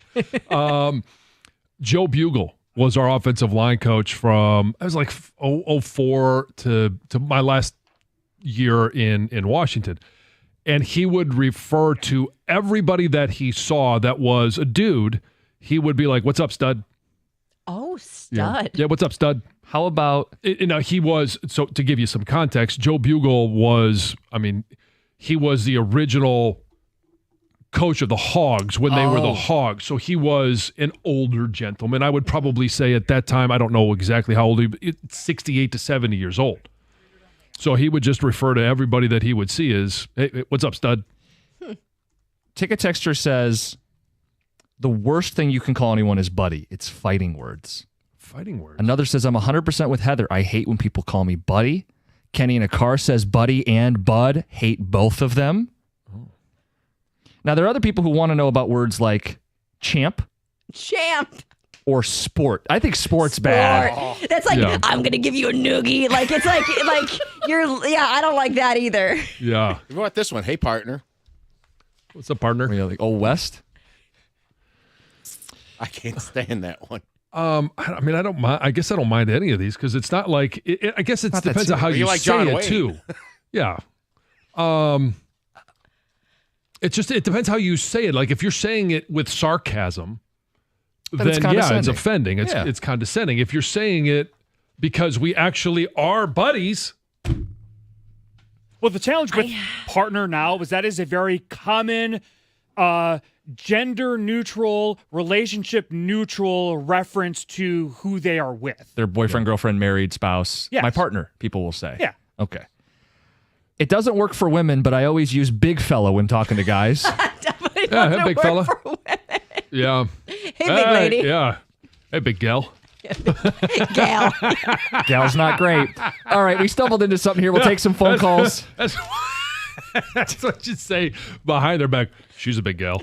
Joe Bugle was our offensive line coach from, I was like 04 to my last year in Washington. And he would refer to everybody that he saw that was a dude. He would be like, what's up, stud? Oh, stud. Yeah, what's up, stud? How about He was, so to give you some context, Joe Bugle was, he was the original coach of the Hogs when they were the Hogs. So he was an older gentleman. I would probably say at that time, I don't know exactly how old 68 to 70 years old. So he would just refer to everybody that he would see as, hey, what's up, stud? Ticket Texter says, the worst thing you can call anyone is buddy. It's fighting words. Fighting words. Another says, I'm 100% with Heather. I hate when people call me buddy. Kenny in a car says buddy and bud. Hate both of them. Oh. Now, there are other people who want to know about words like champ or sport. I think sport's bad. That's like, I'm going to give you a noogie. Like, it's like I don't like that either. Yeah. What about this one? Hey, partner. What's up, partner? Like Old West. I can't stand that one. I mean, I don't mind. I guess I don't mind any of these because it's not like. I guess it depends on how you like say John it Wayne. too. Yeah. It depends how you say it. Like if you're saying it with sarcasm, then it's offending. It's condescending. If you're saying it because we actually are buddies. Well, the challenge with partner now is that is a very common gender-neutral, relationship-neutral reference to who they are with. Their boyfriend, girlfriend, married, spouse. Yes. My partner, people will say. Yeah. Okay. It doesn't work for women, but I always use big fella when talking to guys. Definitely Yeah, doesn't hey, big work fella. for women. Yeah. Hey, big lady. Yeah. Hey, big gal. Gal. Gal's not great. All right, we stumbled into something here. We'll take some phone calls. That's what you say behind their back. She's a big gal.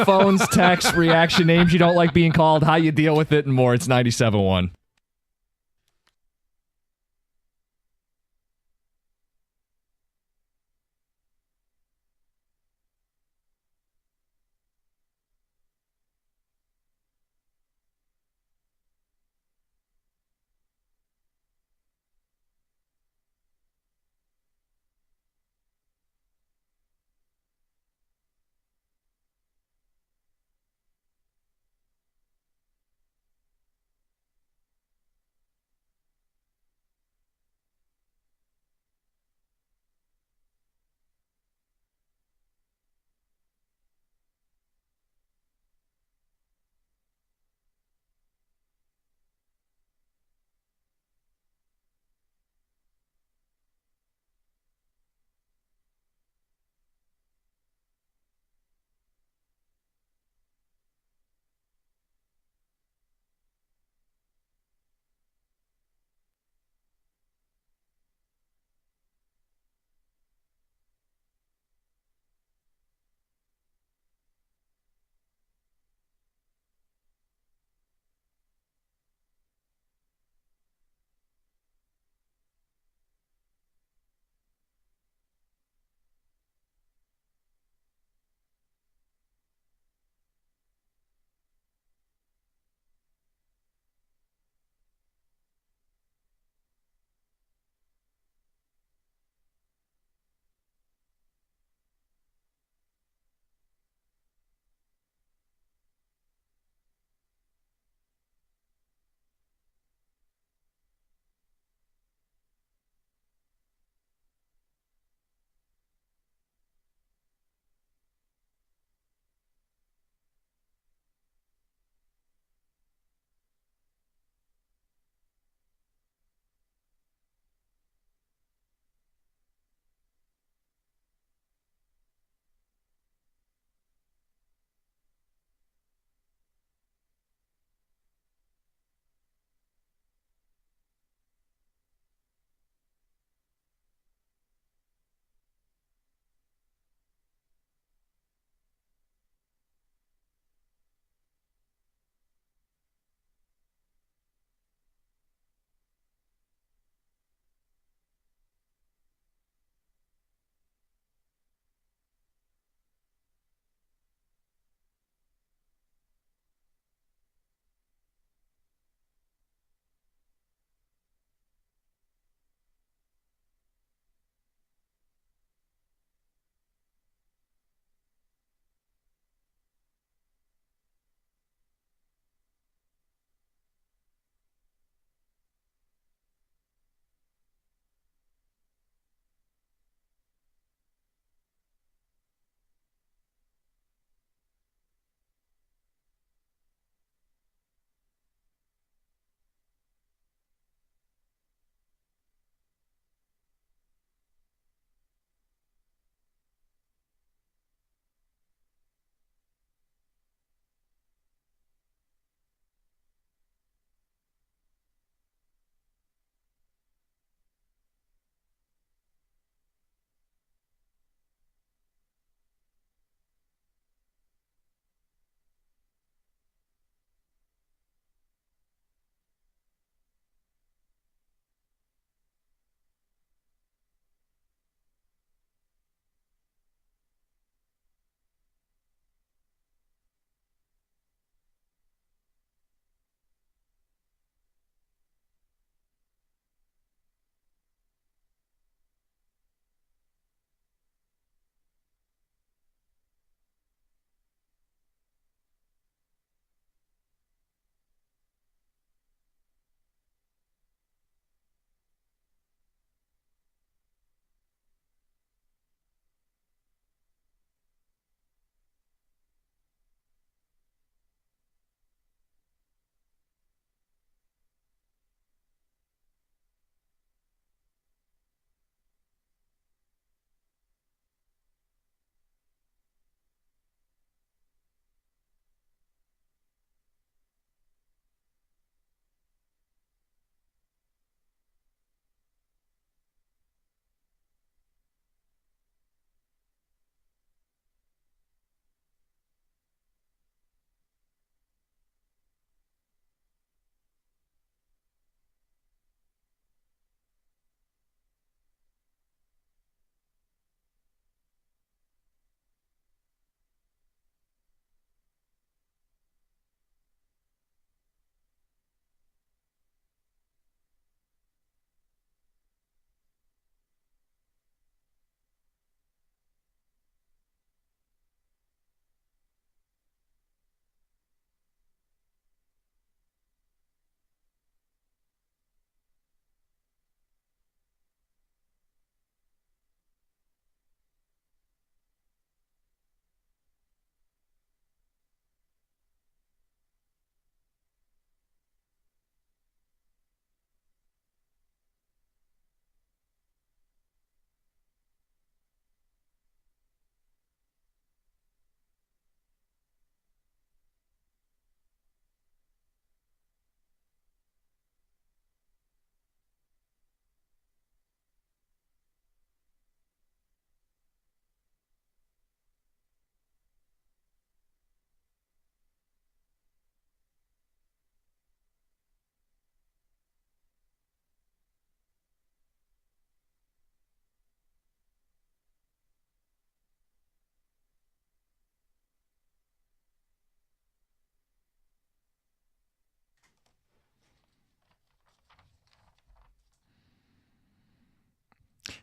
Phones, texts, reaction, names you don't like being called, how you deal with it, and more. It's 97.1.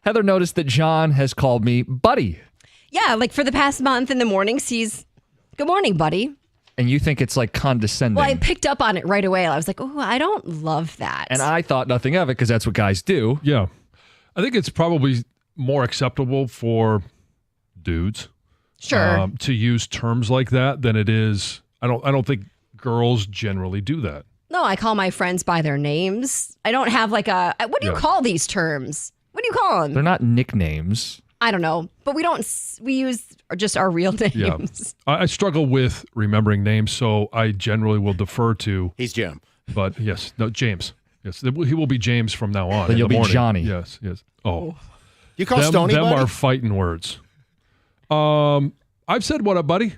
Heather noticed that John has called me buddy. Yeah, like for the past month in the mornings, he's, good morning, buddy. And you think it's like condescending. Well, I picked up on it right away. I was like, oh, I don't love that. And I thought nothing of it because that's what guys do. Yeah. I think it's probably more acceptable for dudes Sure. to use terms like that than it is. I don't think girls generally do that. No, I call my friends by their names. I don't have like what do you call these terms? What do you call them? They're not nicknames. I don't know, but we use just our real names. Yeah. I struggle with remembering names, so I generally will defer to. He's Jim. But yes, no, James. Yes, he will be James from now on. Then you'll be morning. Johnny. Yes. Oh. You call Stoney them buddy? are fighting words. I've said what up, buddy.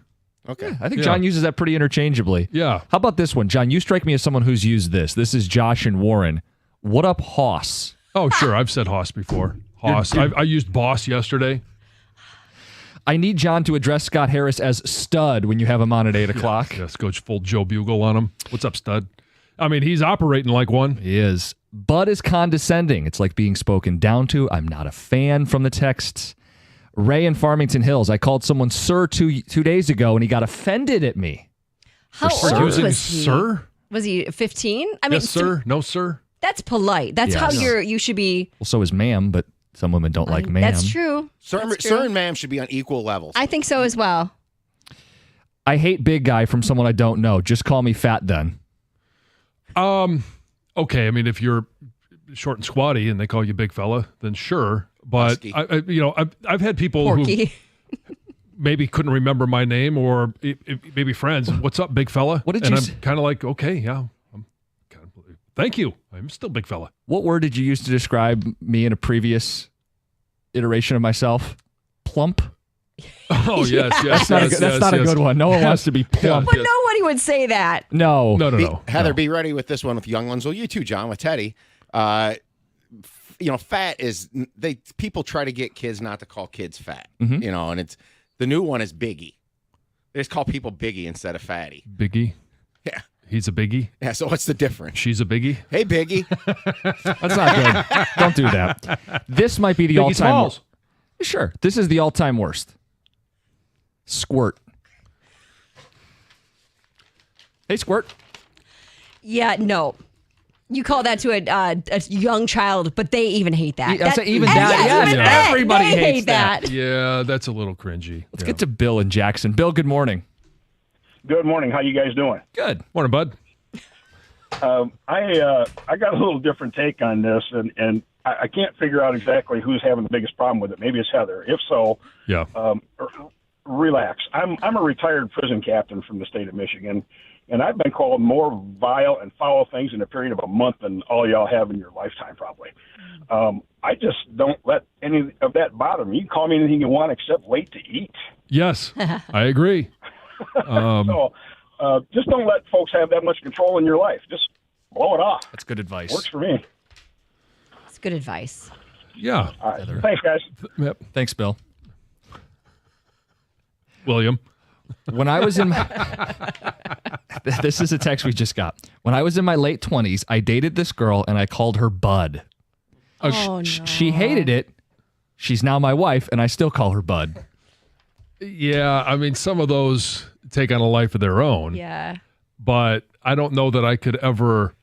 Okay. Yeah, I think John uses that pretty interchangeably. Yeah. How about this one? John, you strike me as someone who's used this. This is Josh and Warren. What up, Hoss? Oh, sure. I've said Hoss before. Hoss. I used boss yesterday. I need John to address Scott Harris as stud when you have him on at 8 o'clock. Yes, go full Joe Bugle on him. What's up, stud? I mean, he's operating like one. He is. Bud is condescending. It's like being spoken down to. I'm not a fan from the texts. Ray in Farmington Hills. I called someone sir 2 days ago, and he got offended at me. How old Using was he? sir? Was he 15? I mean, Yes, sir. No, sir. That's polite. That's how you should be. Well, so is ma'am, but some women don't like ma'am. That's true. Sir and ma'am should be on equal levels. I think so as well. I hate big guy from someone I don't know. Just call me fat then. Okay. I mean, if you're short and squatty and they call you big fella, then sure. But I've had people Porky. who maybe couldn't remember my name or maybe friends. What's up, big fella? What did and you I'm kind of like, okay, yeah. Thank you. I'm still big fella. What word did you use to describe me in a previous iteration of myself? Plump? Oh, yes. That's not a good one. No one wants to be plump. But nobody would say that. No. No. Heather, be ready with this one with young ones. Well, you too, John, with Teddy. Fat is people try to get kids not to call kids fat. Mm-hmm. And it's the new one is Biggie. They just call people Biggie instead of Fatty. Biggie? Yeah. He's a biggie? Yeah, so what's the difference? She's a biggie? Hey, Biggie. That's not good. Don't do that. This might be the Biggie all-time Smalls. Sure. This is the all-time worst. Squirt. Hey, Squirt. Yeah, no. You call that to a young child, but they even hate that. Everybody they hates hate that. Yeah, that's a little cringy. Let's get to Bill in Jackson. Bill, good morning. Good morning. How you guys doing? Good. Morning, bud. I got a little different take on this, and I can't figure out exactly who's having the biggest problem with it. Maybe it's Heather. If so, yeah. Relax. I'm a retired prison captain from the state of Michigan, and I've been called more vile and foul things in a period of a month than all y'all have in your lifetime, probably. I just don't let any of that bother me. You can call me anything you want except late to eat. Yes, I agree. So just don't let folks have that much control in your life. Just blow it off. That's good advice. Works for me. It's good advice. Yeah. All right. Thanks, guys. Yep. Thanks, Bill. William. When I was in this is a text we just got. When I was in my late 20s, I dated this girl and I called her Bud. No. She hated it. She's now my wife and I still call her Bud. Yeah, I mean, some of those take on a life of their own. Yeah. But I don't know that I could ever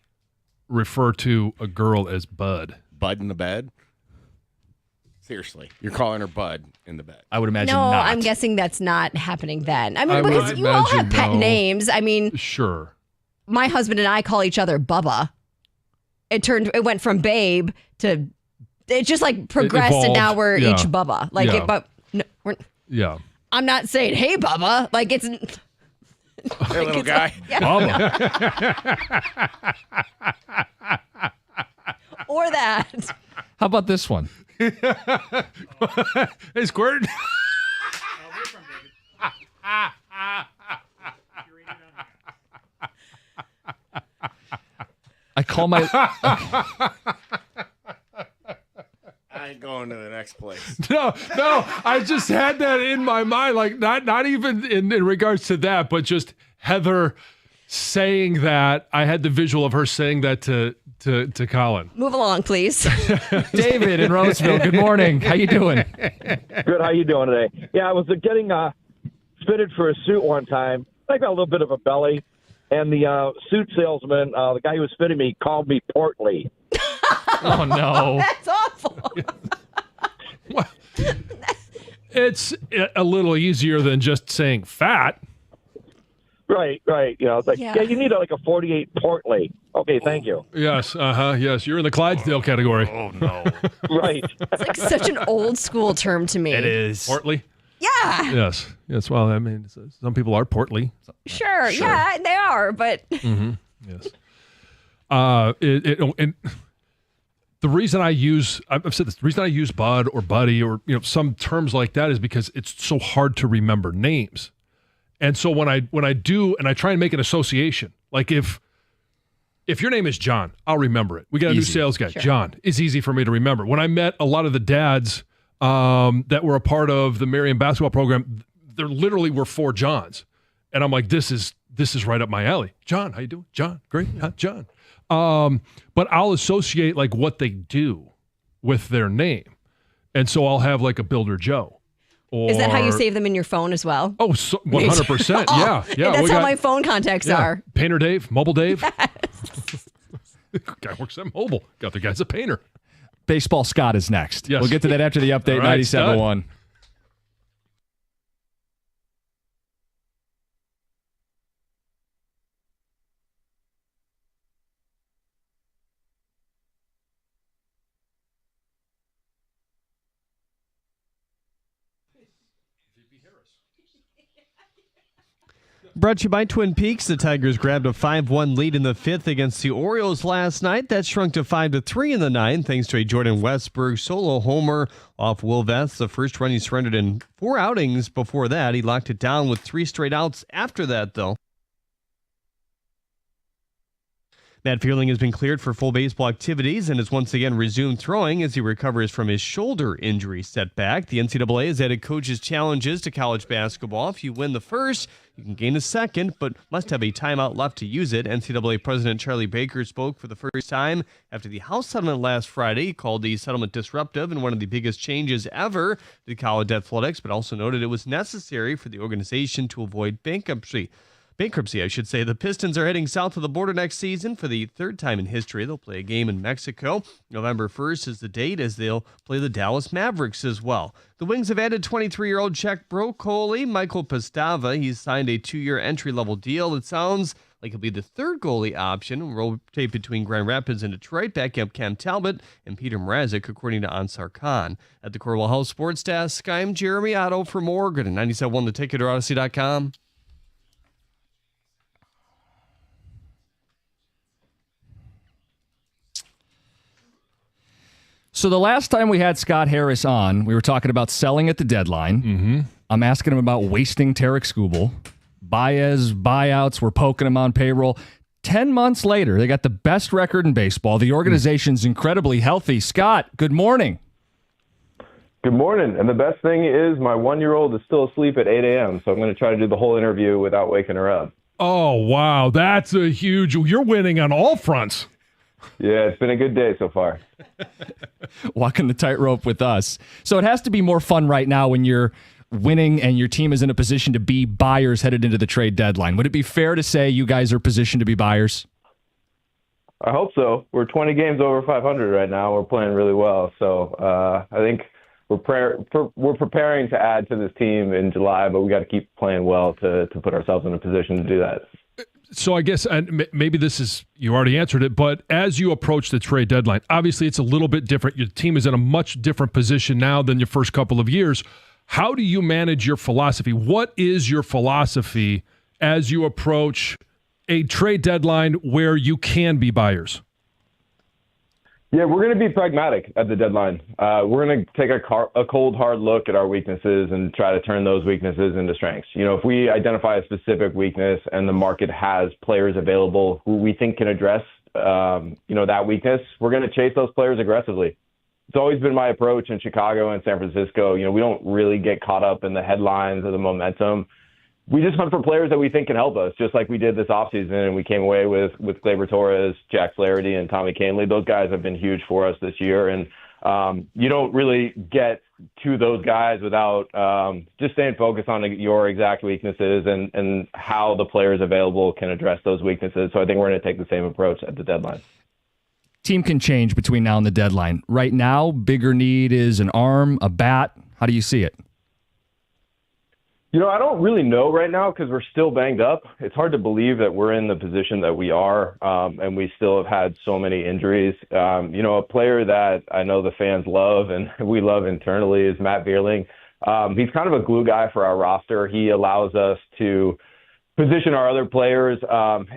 refer to a girl as Bud. Bud in the bed? Seriously. You're calling her Bud in the bed. I would imagine No, not. I'm guessing that's not happening then. I mean, I would because you all have imagine pet no. names. I mean, Sure. my husband and I call each other Bubba. It went from Babe to it just like progressed, and now evolved. we're Yeah. each Bubba. Like, Yeah. we're, Yeah. I'm not saying, hey, Bubba. Like, it's. Hey, little guy. Or that. How about this one? Hey, Squirt. I call my I ain't going to the next place. No, I just had that in my mind, like not even in regards to that, but just Heather saying that. I had the visual of her saying that to to Colin. Move along, please. David in Roseville, good morning. How you doing? Good. How you doing today? Yeah, I was getting fitted for a suit one time. I got a little bit of a belly, and the suit salesman, the guy who was fitting me, called me portly. Oh, no. That's awful. Well, it's a little easier than just saying fat. Right. It's like, yeah, you need like a 48 portly. Okay, thank you. Yes, yes. You're in the Clydesdale category. Oh, no. Right. It's like such an old school term to me. It is. Portly? Yeah. Yes. Well, I mean, some people are portly. Sure. Yeah, they are, but. Mm-hmm. Yes. And the reason I've said this, the reason I use bud or buddy or some terms like that is because it's so hard to remember names. And so when I do, and I try and make an association, like if your name is John, I'll remember it. We got a new sales guy, sure. John. It's easy for me to remember. When I met a lot of the dads that were a part of the Marion basketball program, there literally were 4 Johns, and I'm like, this is right up my alley. John, how you doing? John, great, John. But I'll associate like what they do with their name, and so I'll have like a Builder Joe. Is that how you save them in your phone as well? Oh, 100%. Yeah. That's how my phone contacts are. Painter Dave, Mobile Dave. Yes. Guy works at Mobile. Got the guy's a painter. Baseball Scott is next. Yes. We'll get to that after the update, 97.1. Brought to you by Twin Peaks. The Tigers grabbed a 5-1 lead in the 5th against the Orioles last night. That shrunk to 5-3 in the 9th thanks to a Jordan Westburg solo homer off Will Vest. The first run he surrendered in 4 outings before that. He locked it down with 3 straight outs after that, though. Matt Fearling has been cleared for full baseball activities and has once again resumed throwing as he recovers from his shoulder injury setback. The NCAA has added coaches' challenges to college basketball. If you win the first, you can gain a second, but must have a timeout left to use it. NCAA President Charlie Baker spoke for the first time after the House settlement last Friday. He called the settlement disruptive and one of the biggest changes ever to college athletics, but also noted it was necessary for the organization to avoid bankruptcy. The Pistons are heading south of the border next season for the 3rd time in history. They'll play a game in Mexico. November 1st is the date as they'll play the Dallas Mavericks as well. The Wings have added 23-year-old Czech goalie Michael Pastava. He's signed a 2-year entry-level deal. It sounds like he'll be the 3rd goalie option. Rotate between Grand Rapids and Detroit, backing up Cam Talbot and Peter Mrazek, according to Ansar Khan. At the Cornhole House Sports Desk, I'm Jeremy Otto for more. Go to 97.1 The Ticket or Odyssey.com. So the last time we had Scott Harris on, we were talking about selling at the deadline. Mm-hmm. I'm asking him about wasting Tarek Skubal. Baez, buyouts, we're poking him on payroll. 10 months later, they got the best record in baseball. The organization's incredibly healthy. Scott, good morning. Good morning. And the best thing is my 1-year-old is still asleep at 8 a.m., so I'm going to try to do the whole interview without waking her up. Oh, wow. That's a huge... You're winning on all fronts. Yeah, it's been a good day so far. Walking the tightrope with us. So it has to be more fun right now when you're winning and your team is in a position to be buyers headed into the trade deadline. Would it be fair to say you guys are positioned to be buyers? I hope so. We're 20 games over 500 right now. We're playing really well. So I think we're preparing to add to this team in July, but we got to keep playing well to put ourselves in a position to do that. So I guess, and maybe this is, you already answered it, but as you approach the trade deadline, obviously it's a little bit different. Your team is in a much different position now than your first couple of years. How do you manage your philosophy? What is your philosophy as you approach a trade deadline where you can be buyers? Yeah, we're going to be pragmatic at the deadline. We're going to take a cold, hard look at our weaknesses and try to turn those weaknesses into strengths. You know, if we identify a specific weakness and the market has players available who we think can address, that weakness, we're going to chase those players aggressively. It's always been my approach in Chicago and San Francisco. You know, we don't really get caught up in the headlines or the momentum. we just hunt for players that we think can help us, just like we did this offseason, and we came away with Gleyber Torres, Jack Flaherty, and Tommy Kahnle. Those guys have been huge for us this year, and you don't really get to those guys without just staying focused on your exact weaknesses and how the players available can address those weaknesses. So I think we're going to take the same approach at the deadline. Team can change between now and the deadline. Right now, bigger need is an arm, a bat. How do you see it? I don't really know right now because we're still banged up. It's hard to believe that we're in the position that we are, and we still have had so many injuries. A player that I know the fans love and we love internally is Matt Vierling. He's kind of a glue guy for our roster. He allows us to position our other players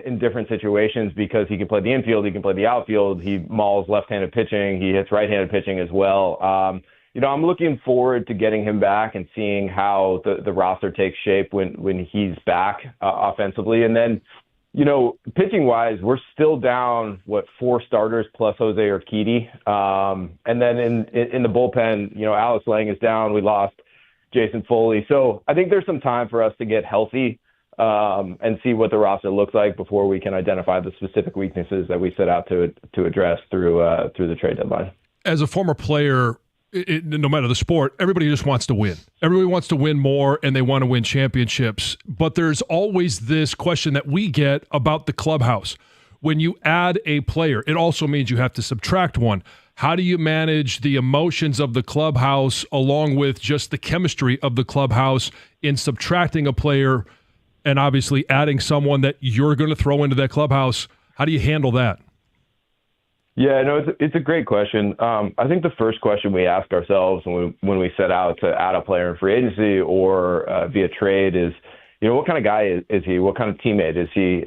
in different situations because he can play the infield, he can play the outfield, he mauls left-handed pitching, he hits right-handed pitching as well. I'm looking forward to getting him back and seeing how the roster takes shape when he's back offensively. And then, pitching-wise, we're still down, 4 starters plus Jose Urquidy. And then in the bullpen, Alex Lang is down. We lost Jason Foley. So I think there's some time for us to get healthy and see what the roster looks like before we can identify the specific weaknesses that we set out to address through the trade deadline. As a former player, no matter the sport, everybody just wants to win. Everybody wants to win more, and they want to win championships. But there's always this question that we get about the clubhouse. When you add a player, it also means you have to subtract one. How do you manage the emotions of the clubhouse along with just the chemistry of the clubhouse in subtracting a player and obviously adding someone that you're going to throw into that clubhouse? How do you handle that? Yeah, no, it's a great question. I think the first question we ask ourselves when we set out to add a player in free agency or via trade is, what kind of guy is he? What kind of teammate is he?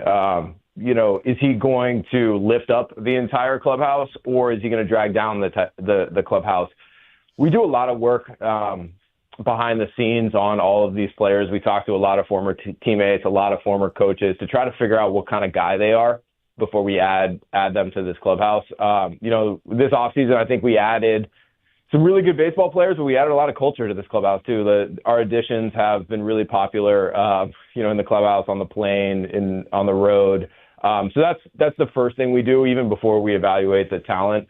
Is he going to lift up the entire clubhouse, or is he going to drag down the clubhouse? We do a lot of work behind the scenes on all of these players. We talk to a lot of former teammates, a lot of former coaches to try to figure out what kind of guy they are before we add them to this clubhouse. This offseason, I think we added some really good baseball players, but we added a lot of culture to this clubhouse too. Our additions have been really popular, in the clubhouse, on the plane, on the road. So that's the first thing we do, even before we evaluate the talent.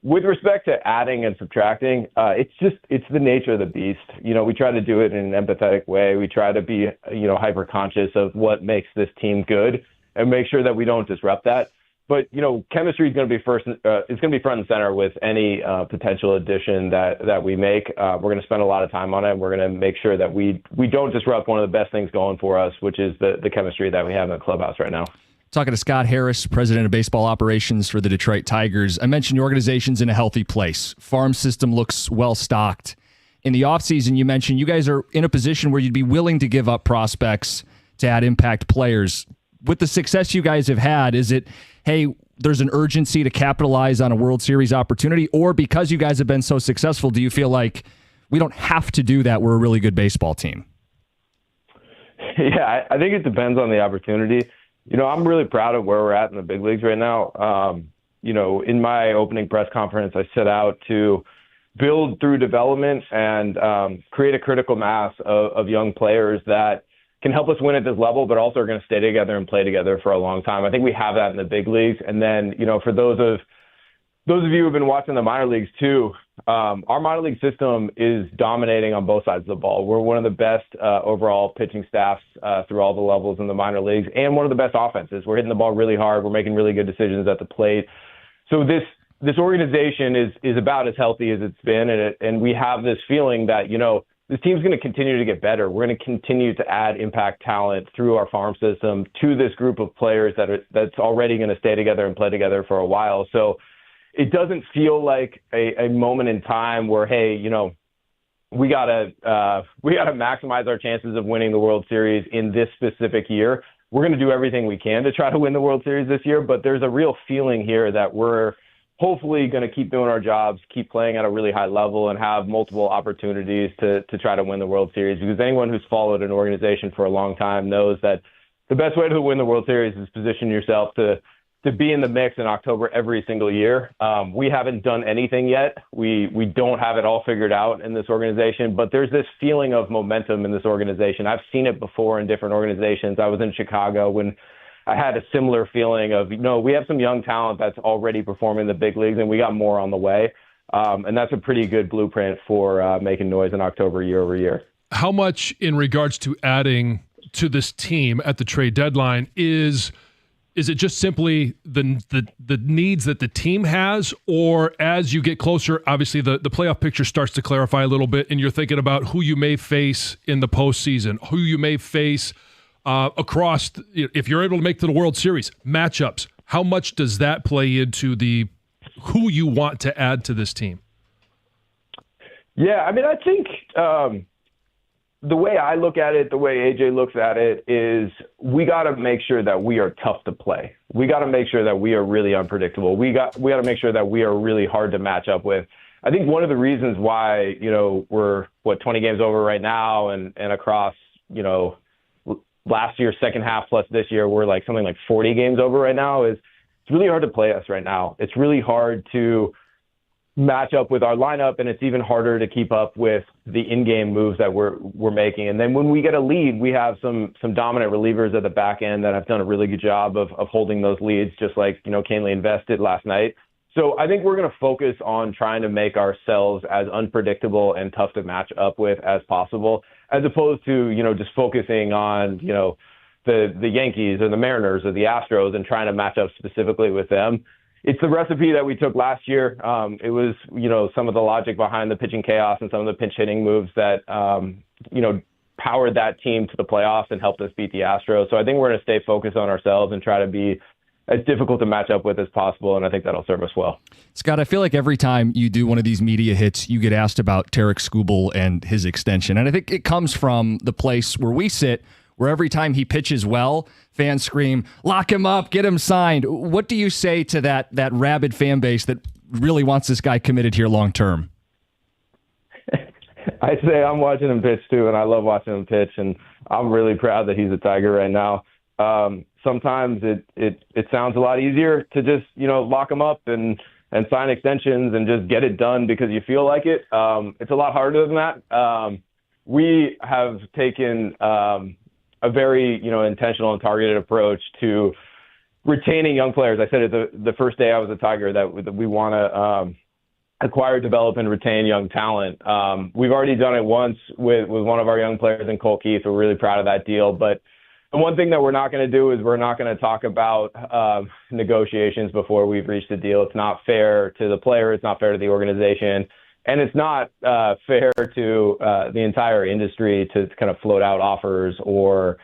With respect to adding and subtracting, it's the nature of the beast. We try to do it in an empathetic way. We try to be, hyper conscious of what makes this team good and make sure that we don't disrupt that. But, chemistry is going to be it's going to be front and center with any potential addition that we make. We're going to spend a lot of time on it. We're going to make sure that we don't disrupt one of the best things going for us, which is the chemistry that we have in the clubhouse right now. Talking to Scott Harris, president of baseball operations for the Detroit Tigers. I mentioned your organization's in a healthy place. Farm system looks well stocked. In the offseason, you mentioned you guys are in a position where you'd be willing to give up prospects to add impact players. With the success you guys have had, is it, hey, there's an urgency to capitalize on a World Series opportunity? Or because you guys have been so successful, do you feel like we don't have to do that? We're a really good baseball team. Yeah, I think it depends on the opportunity. I'm really proud of where we're at in the big leagues right now. In my opening press conference, I set out to build through development and create a critical mass of young players that can help us win at this level, but also are going to stay together and play together for a long time. I think we have that in the big leagues. And then, for those of you who've been watching the minor leagues too, our minor league system is dominating on both sides of the ball. We're one of the best overall pitching staffs through all the levels in the minor leagues, and one of the best offenses. We're hitting the ball really hard. We're making really good decisions at the plate. So this organization is about as healthy as it's been, and we have this feeling that, this team's going to continue to get better. We're going to continue to add impact talent through our farm system to this group of players that's already going to stay together and play together for a while. So it doesn't feel like a moment in time where, hey, we gotta maximize our chances of winning the World Series in this specific year. We're going to do everything we can to try to win the World Series this year, but there's a real feeling here that we're hopefully going to keep doing our jobs, keep playing at a really high level, and have multiple opportunities to try to win the World Series. Because anyone who's followed an organization for a long time knows that the best way to win the World Series is position yourself to to be in the mix in October every single year. We haven't done anything yet. We don't have it all figured out in this organization, but there's this feeling of momentum in this organization. I've seen it before in different organizations. I was in Chicago when I had a similar feeling of, we have some young talent that's already performing in the big leagues, and we got more on the way. And that's a pretty good blueprint for making noise in October year over year. How much in regards to adding to this team at the trade deadline is it just simply the needs that the team has, or as you get closer, obviously the playoff picture starts to clarify a little bit, and you're thinking about who you may face in the postseason, who you may face across, if you're able to make to the World Series, matchups. How much does that play into who you want to add to this team? Yeah, I mean, I think the way I look at it, the way AJ looks at it, is we got to make sure that we are tough to play. We got to make sure that we are really unpredictable. We got to make sure that we are really hard to match up with. I think one of the reasons why, we're 20 games over right now, and across, last year's second half plus this year, we're something like 40 games over right now, is it's really hard to play us right now. It's really hard to match up with our lineup, and it's even harder to keep up with the in-game moves that we're making. And then when we get a lead, we have some dominant relievers at the back end that have done a really good job of holding those leads, just like, Kahnle invested last night. So I think we're going to focus on trying to make ourselves as unpredictable and tough to match up with as possible, as opposed to, just focusing on, the Yankees or the Mariners or the Astros and trying to match up specifically with them. It's the recipe that we took last year. It was, some of the logic behind the pitching chaos and some of the pinch hitting moves that, powered that team to the playoffs and helped us beat the Astros. So I think we're going to stay focused on ourselves and try to be as difficult to match up with as possible, and I think that'll serve us well. Scott, I feel like every time you do one of these media hits, you get asked about Tarik Skubal and his extension. And I think it comes from the place where we sit, where every time he pitches well, fans scream, lock him up, get him signed. What do you say to that rabid fan base that really wants this guy committed here long term? I say I'm watching him pitch too, and I love watching him pitch, and I'm really proud that he's a Tiger right now. Sometimes it sounds a lot easier to just, lock him up and sign extensions and just get it done because you feel like it. It's a lot harder than that. We have taken a very, intentional and targeted approach to retaining young players. I said it the first day I was a Tiger that we want to acquire, develop, and retain young talent. We've already done it once with one of our young players in Cole Keith. We're really proud of that deal. But the one thing that we're not going to do is we're not going to talk about negotiations before we've reached a deal. It's not fair to the player. It's not fair to the organization. And it's not fair to the entire industry to kind of float out offers or,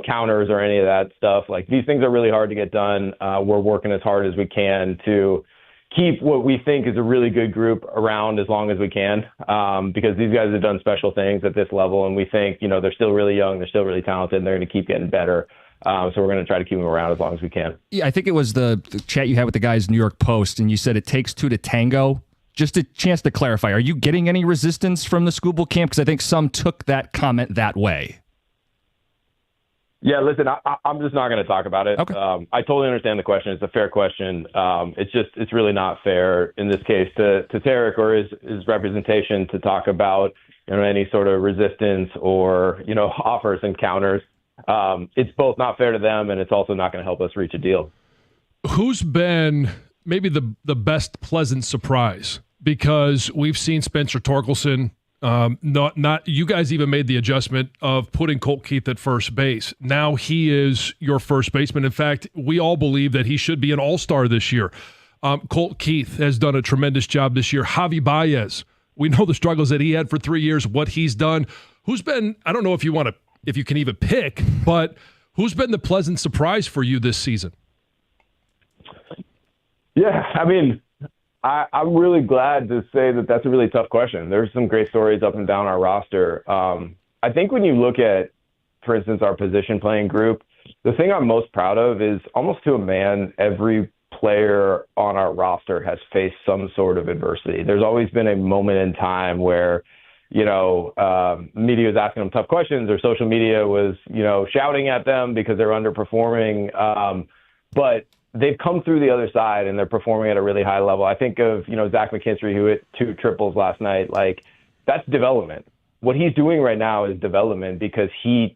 counters or any of that stuff. Like, these things are really hard to get done. We're working as hard as we can to keep what we think is a really good group around as long as we can, because these guys have done special things at this level, and we think, they're still really young, they're still really talented, and they're going to keep getting better. So we're going to try to keep them around as long as we can. Yeah, I think it was the chat you had with the guys in New York Post, and you said it takes two to tango. Just a chance to clarify, are you getting any resistance from the Skubal camp? Because I think some took that comment that way. Yeah, listen, I'm just not going to talk about it. Okay. I totally understand the question. It's a fair question. It's really not fair in this case to Tarik or his representation to talk about any sort of resistance or offers and counters. It's both not fair to them, and it's also not going to help us reach a deal. Who's been maybe the best pleasant surprise? Because we've seen Spencer Torkelson. Not you guys even made the adjustment of putting Colt Keith at first base. Now he is your first baseman. In fact, we all believe that he should be an all-star this year. Colt Keith has done a tremendous job this year. Javi Baez, we know the struggles that he had for 3 years, what he's done. Who's been, I don't know if you can even pick, but who's been the pleasant surprise for you this season? Yeah, I mean, I'm really glad to say that that's a really tough question. There's some great stories up and down our roster. I think when you look at, for instance, our position playing group, the thing I'm most proud of is almost to a man, every player on our roster has faced some sort of adversity. There's always been a moment in time where, media was asking them tough questions or social media was, shouting at them because they're underperforming. But they've come through the other side and they're performing at a really high level. I think of, Zach McKinstry, who hit 2 triples last night. Like, that's development. What he's doing right now is development because he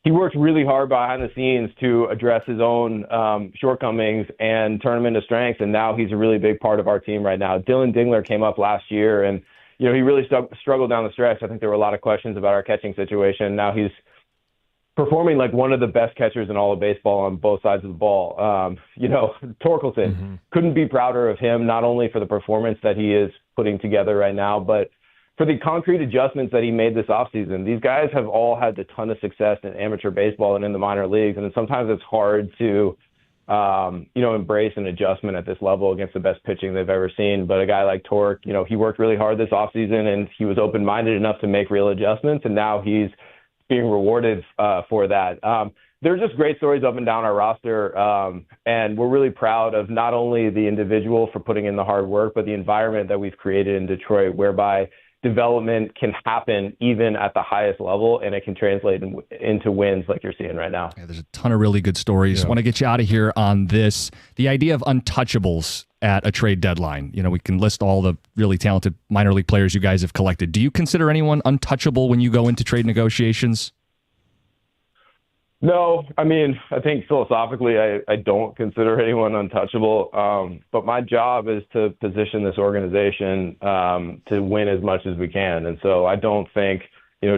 worked really hard behind the scenes to address his own shortcomings and turn them into strengths, and now he's a really big part of our team right now. Dylan Dingler came up last year, and he really struggled down the stretch. I think there were a lot of questions about our catching situation. Now he's performing like one of the best catchers in all of baseball on both sides of the ball. Torkelson, couldn't be prouder of him, not only for the performance that he is putting together right now, but for the concrete adjustments that he made this offseason. These guys have all had a ton of success in amateur baseball and in the minor leagues, and sometimes it's hard to embrace an adjustment at this level against the best pitching they've ever seen. But a guy like Tork, he worked really hard this offseason, and he was open-minded enough to make real adjustments, and now he's being rewarded for that. There are just great stories up and down our roster, and we're really proud of not only the individual for putting in the hard work, but the environment that we've created in Detroit, whereby development can happen even at the highest level, and it can translate into wins like you're seeing right now. Yeah, there's a ton of really good stories. Want to get you out of here on this. The idea of untouchables at a trade deadline. We can list all the really talented minor league players you guys have collected. Do you consider anyone untouchable when you go into trade negotiations? No, I think philosophically I don't consider anyone untouchable, but my job is to position this organization to win as much as we can. And so I don't think,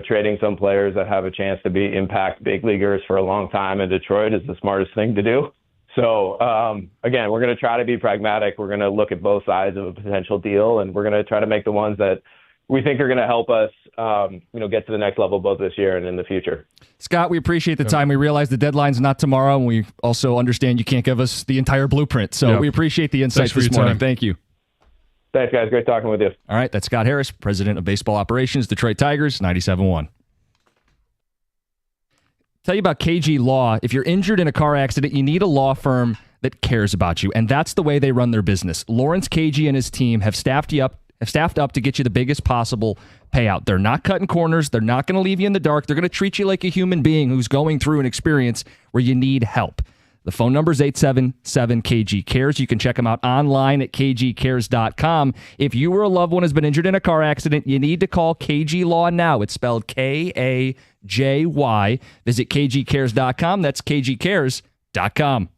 trading some players that have a chance to be impact big leaguers for a long time in Detroit is the smartest thing to do. So, again, we're going to try to be pragmatic. We're going to look at both sides of a potential deal, and we're going to try to make the ones that we think are going to help us, get to the next level both this year and in the future. Scott, we appreciate the time. We realize the deadline's not tomorrow, and we also understand you can't give us the entire blueprint. So we appreciate the insights this morning. Thank you. Thanks, guys. Great talking with you. All right, that's Scott Harris, President of Baseball Operations, Detroit Tigers, 97.1. Tell you about KG Law. If you're injured in a car accident, you need a law firm that cares about you, and that's the way they run their business. Lawrence KG and his team have staffed up to get you the biggest possible payout. They're not cutting corners. They're not going to leave you in the dark. They're going to treat you like a human being who's going through an experience where you need help. The phone number is 877-KG-CARES. You can check them out online at kgcares.com. If you or a loved one has been injured in a car accident, you need to call KG Law now. It's spelled Kajy. Visit kgcares.com. That's kgcares.com.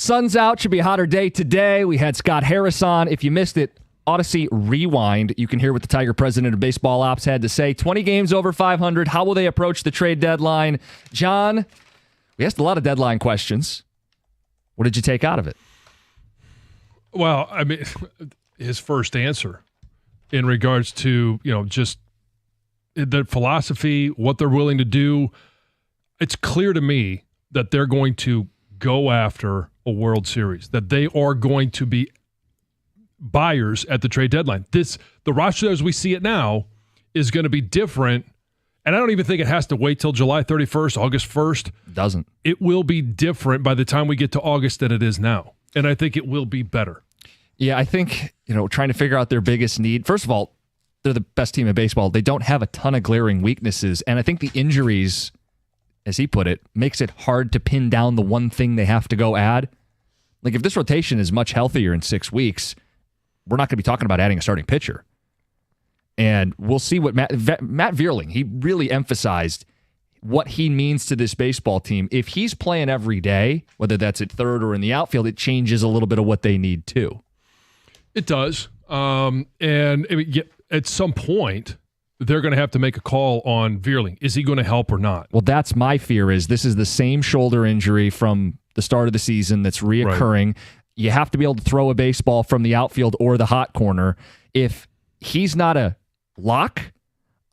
Sun's out. Should be a hotter day today. We had Scott Harris on. If you missed it, Odyssey Rewind. You can hear what the Tiger president of baseball ops had to say. 20 games over 500. How will they approach the trade deadline? John, we asked a lot of deadline questions. What did you take out of it? Well, I mean, his first answer in regards to, just the philosophy, what they're willing to do. It's clear to me that they're going to go after a World Series, that they are going to be buyers at the trade deadline. The roster as we see it now is going to be different, and I don't even think it has to wait till July 31st, August 1st. Doesn't. It will be different by the time we get to August than it is now, and I think it will be better. Yeah, I think, trying to figure out their biggest need. First of all, they're the best team in baseball. They don't have a ton of glaring weaknesses, and I think the injuries, as he put it, makes it hard to pin down the one thing they have to go add. Like, if this rotation is much healthier in 6 weeks, we're not going to be talking about adding a starting pitcher. And we'll see what Matt Vierling, he really emphasized what he means to this baseball team. If he's playing every day, whether that's at third or in the outfield, it changes a little bit of what they need too. It does. And I mean, at some point, they're going to have to make a call on Vierling. Is he going to help or not? Well, that's my fear. Is this is the same shoulder injury from the start of the season that's reoccurring. Right. You have to be able to throw a baseball from the outfield or the hot corner. If he's not a lock,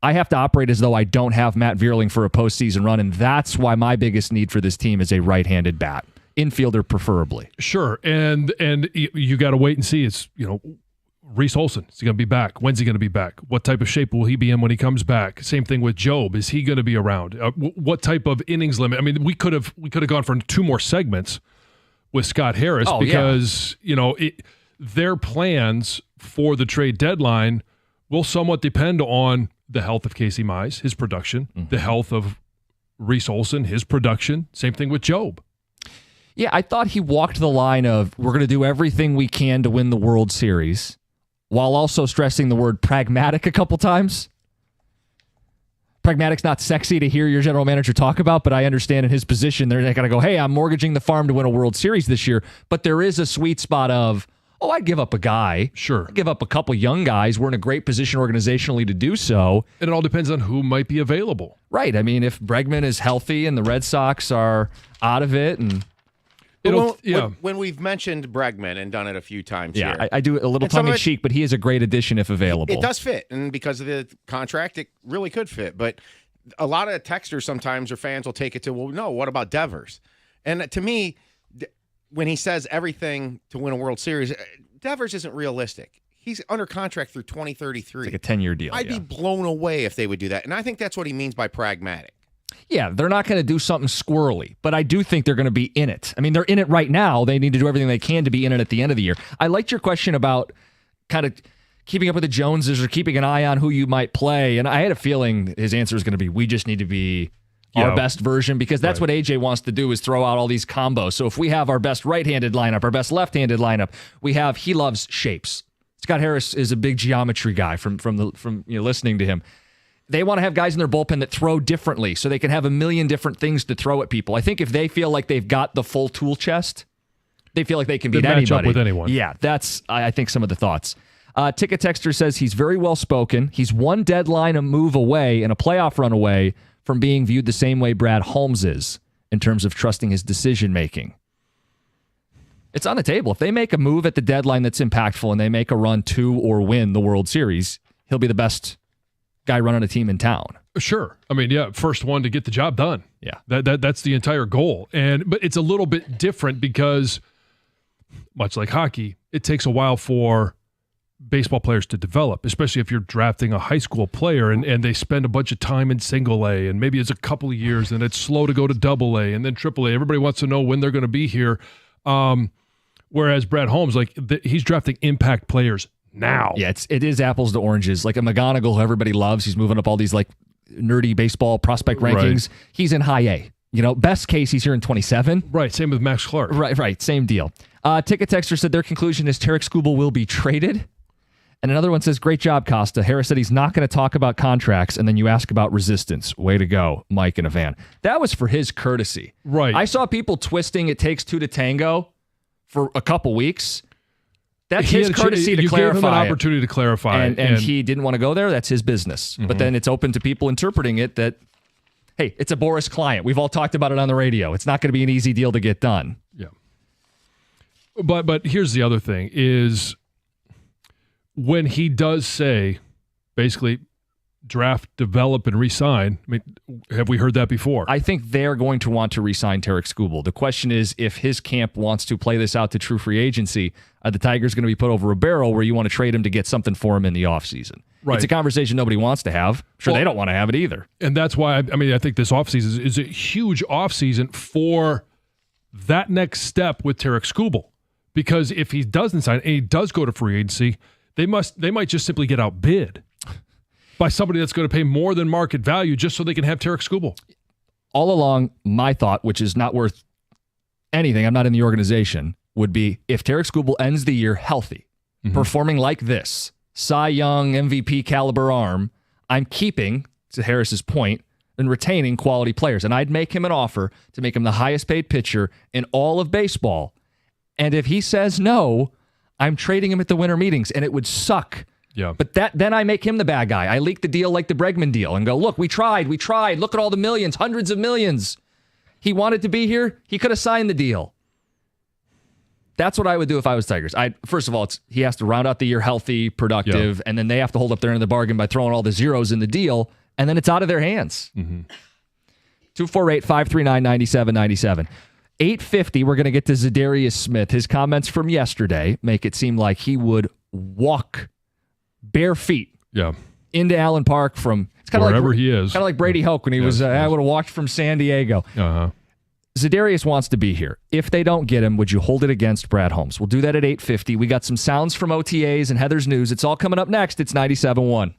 I have to operate as though I don't have Matt Vierling for a postseason run, and that's why my biggest need for this team is a right-handed bat, infielder preferably. Sure, and you got to wait and see. It's Reese Olson, is he going to be back? When's he going to be back? What type of shape will he be in when he comes back? Same thing with Job. Is he going to be around? What type of innings limit? I mean, we could have gone for 2 more segments with Scott Harris because their plans for the trade deadline will somewhat depend on the health of Casey Mize, his production, the health of Reese Olson, his production. Same thing with Job. Yeah, I thought he walked the line of we're going to do everything we can to win the World Series, while also stressing the word pragmatic a couple times. Pragmatic's not sexy to hear your general manager talk about, but I understand in his position, they're not going to go, hey, I'm mortgaging the farm to win a World Series this year. But there is a sweet spot of, I'd give up a guy. Sure. I'd give up a couple young guys. We're in a great position organizationally to do so. And it all depends on who might be available. Right. I mean, if Bregman is healthy and the Red Sox are out of it and... When we've mentioned Bregman and done it a few times here. I do it a little tongue-in-cheek, but he is a great addition if available. It does fit, and because of the contract, it really could fit. But a lot of texters sometimes or fans will take it to, well, no, what about Devers? And to me, when he says everything to win a World Series, Devers isn't realistic. He's under contract through 2033. It's like a 10-year deal. I'd be blown away if they would do that. And I think that's what he means by pragmatic. Yeah, they're not going to do something squirrely, but I do think they're going to be in it. I mean, they're in it right now. They need to do everything they can to be in it at the end of the year. I liked your question about kind of keeping up with the Joneses or keeping an eye on who you might play. And I had a feeling his answer is going to be, we just need to be our best version, because that's what AJ wants to do, is throw out all these combos. So if we have our best right-handed lineup, our best left-handed lineup, he loves shapes. Scott Harris is a big geometry guy from listening to him. They want to have guys in their bullpen that throw differently so they can have a million different things to throw at people. I think if they feel like they've got the full tool chest, they feel like they can beat anybody. Match up with anyone. Yeah, that's, I think, some of the thoughts. Ticket Texter says he's very well spoken. He's one deadline a move away and a playoff run away from being viewed the same way Brad Holmes is in terms of trusting his decision making. It's on the table. If they make a move at the deadline that's impactful and they make a run to or win the World Series, he'll be the best guy running a team in town. Sure. I mean, first one to get the job done. Yeah. That's the entire goal. But it's a little bit different because, much like hockey, it takes a while for baseball players to develop, especially if you're drafting a high school player and they spend a bunch of time in single A, and maybe it's a couple of years and it's slow to go to double A and then triple A. Everybody wants to know when they're going to be here. Whereas Brad Holmes, he's drafting impact players now. Yeah, it is apples to oranges. Like a McGonigal, who everybody loves, he's moving up all these nerdy baseball prospect rankings. Right. He's in high A. Best case, he's here in 27. Right, same with Max Clark. Right, same deal. Ticket Texter said their conclusion is Tarek Skubal will be traded. And another one says, great job, Costa. Harris said he's not going to talk about contracts, and then you ask about resistance. Way to go, Mike in a van. That was for his courtesy. Right. I saw people twisting it takes two to tango. for a couple weeks. That's He his had courtesy to you clarify. gave him an it. opportunity to clarify. And he didn't want to go there. That's his business. But then it's open to people interpreting it that, hey, it's a Boris client. We've all talked about it on the radio. It's not going to be an easy deal to get done. Yeah. But here's the other thing is when he does say, basically, draft, develop, and re-sign. I mean, have we heard that before? I think they're going to want to re-sign Tarek Skubal. The question is, if his camp wants to play this out to true free agency, are the Tigers going to be put over a barrel where you want to trade him to get something for him in the offseason? Right. It's a conversation nobody wants to have. Sure, they don't want to have it either. And that's why, I think this offseason is a huge offseason for that next step with Tarek Skubal. Because if he doesn't sign and he does go to free agency, they might just simply get outbid by somebody that's going to pay more than market value just so they can have Tarek Skubal. All along, my thought, which is not worth anything, I'm not in the organization, would be if Tarek Skubal ends the year healthy, performing like this, Cy Young, MVP caliber arm, I'm keeping, to Harris's point, and retaining quality players. And I'd make him an offer to make him the highest paid pitcher in all of baseball. And if he says no, I'm trading him at the winter meetings, and it would suck. Yeah. But then I make him the bad guy. I leak the deal like the Bregman deal and go, look, we tried. Look at all the millions, hundreds of millions. He wanted to be here. He could have signed the deal. That's what I would do if I was Tigers. First of all, he has to round out the year healthy, productive, and then they have to hold up their end of the bargain by throwing all the zeros in the deal, and then it's out of their hands. 248-539-9797. 8:50, we're going to get to Zadarius Smith. His comments from yesterday make it seem like he would walk bare feet into Allen Park from it's kind of wherever like, he is. Kind of like Brady Hoke when he was, I would have walked from San Diego. Zadarius wants to be here. If they don't get him, would you hold it against Brad Holmes? We'll do that at 8:50. We got some sounds from OTAs and Heather's News. It's all coming up next. It's 97.1.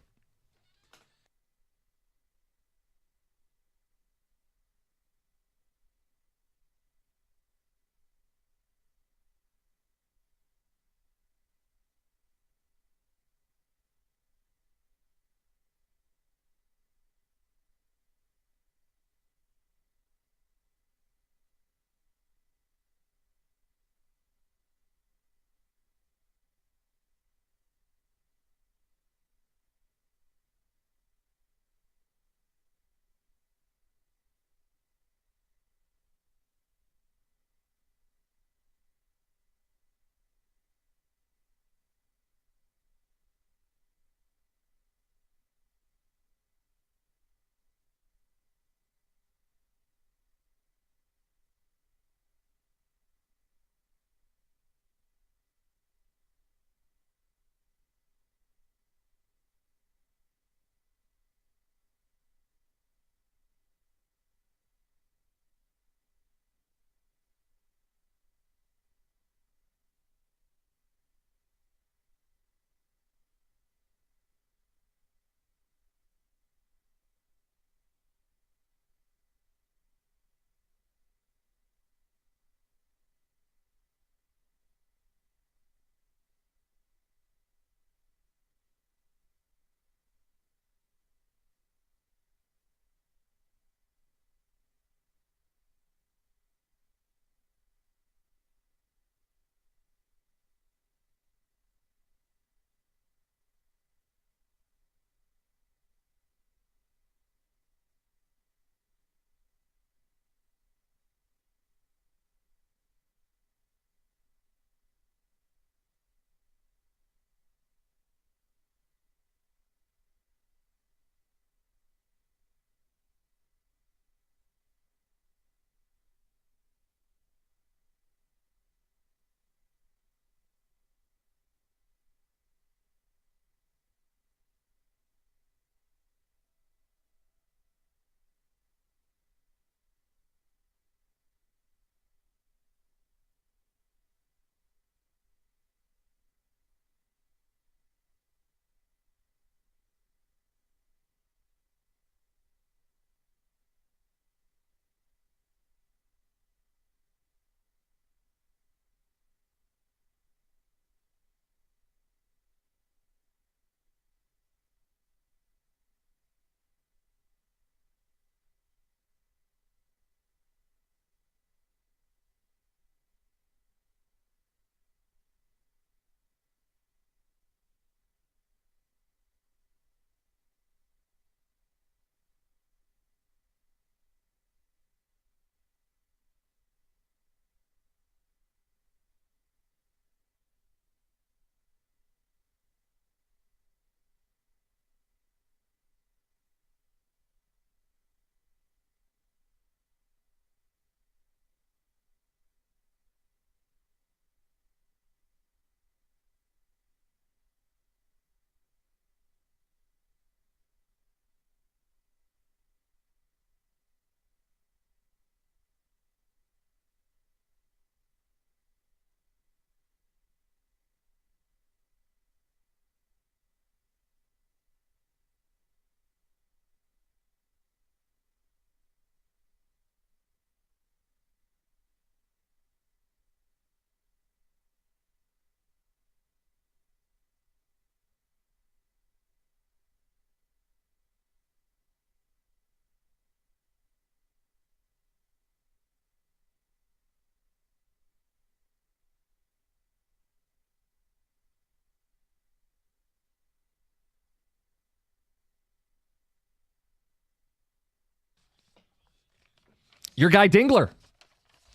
Your guy Dingler.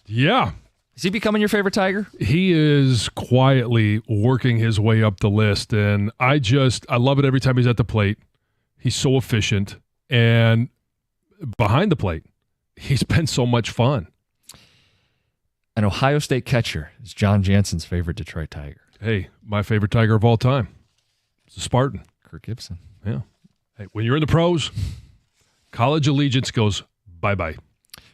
Yeah. Is he becoming your favorite Tiger? He is quietly working his way up the list, and I love it every time he's at the plate. He's so efficient, and behind the plate, he's been so much fun. An Ohio State catcher is John Jansen's favorite Detroit Tiger. Hey, my favorite Tiger of all time. It's a Spartan. Kirk Gibson. Yeah. Hey, when you're in the pros, college allegiance goes bye-bye.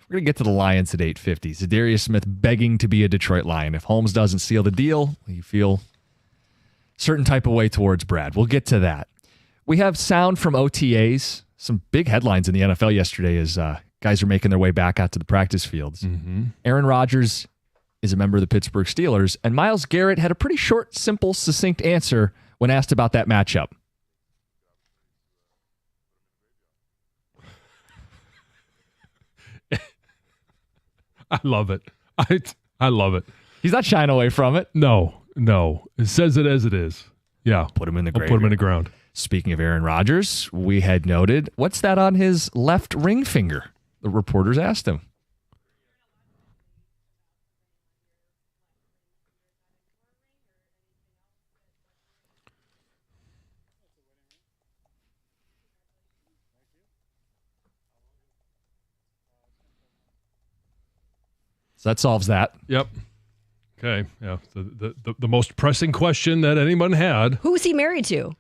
We're going to get to the Lions at 8:50. Zadarius Smith begging to be a Detroit Lion. If Holmes doesn't seal the deal, you feel certain type of way towards Brad. We'll get to that. We have sound from OTAs. Some big headlines in the NFL yesterday as guys are making their way back out to the practice fields. Mm-hmm. Aaron Rodgers is a member of the Pittsburgh Steelers, and Myles Garrett had a pretty short, simple, succinct answer when asked about that matchup. I love it. I love it. He's not shying away from it. No. It says it as it is. Yeah. Put him in the I'll put him in the ground. Speaking of Aaron Rodgers, we had noted, what's that on his left ring finger? The reporters asked him. So that solves that. Yep. Okay. Yeah. The most pressing question that anyone had. Who's he married to?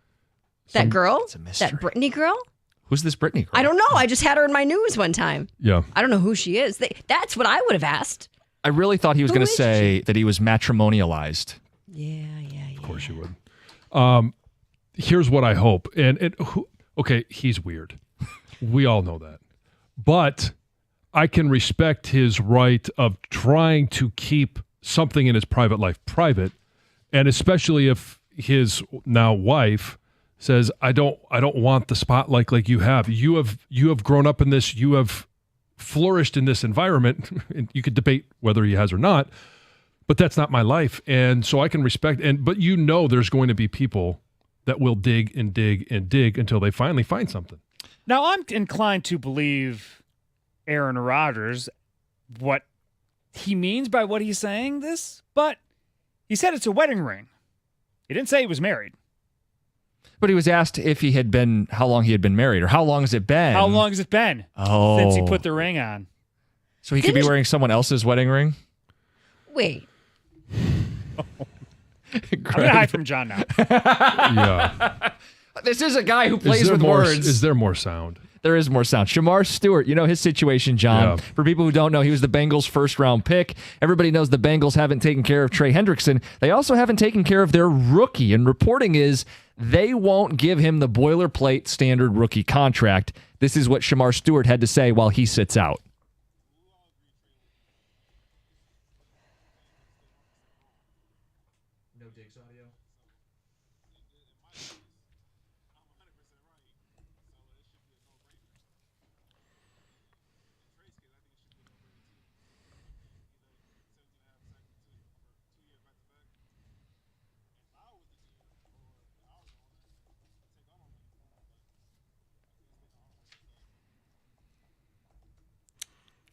That girl? It's a mystery. That Brittany girl? Who's this Brittany girl? I don't know. I just had her in my news one time. Yeah. I don't know who she is. That's what I would have asked. I really thought he was going to say that he was matrimonialized. Yeah. Of course you would. Here's what I hope. Okay, he's weird. We all know that. But I can respect his right of trying to keep something in his private life private, and especially if his now wife says, I don't want the spotlight like you have. You have grown up in this, you have flourished in this environment, and you could debate whether he has or not, but that's not my life. And so I can respect, but there's going to be people that will dig and dig and dig until they finally find something. Now, I'm inclined to believe Aaron Rodgers, what he means by what he's saying this, but he said it's a wedding ring. He didn't say he was married. But he was asked if how long he had been married, or how long has it been? How long has it been since he put the ring on? So he could be wearing someone else's wedding ring? Wait. I'm going to hide from John now. Yeah. This is a guy who plays with words. Is there more sound? There is more sound. Shamar Stewart, you know his situation, John. Yeah. For people who don't know, he was the Bengals' first-round pick. Everybody knows the Bengals haven't taken care of Trey Hendrickson. They also haven't taken care of their rookie, and reporting is they won't give him the boilerplate standard rookie contract. This is what Shamar Stewart had to say while he sits out. No Diggs audio.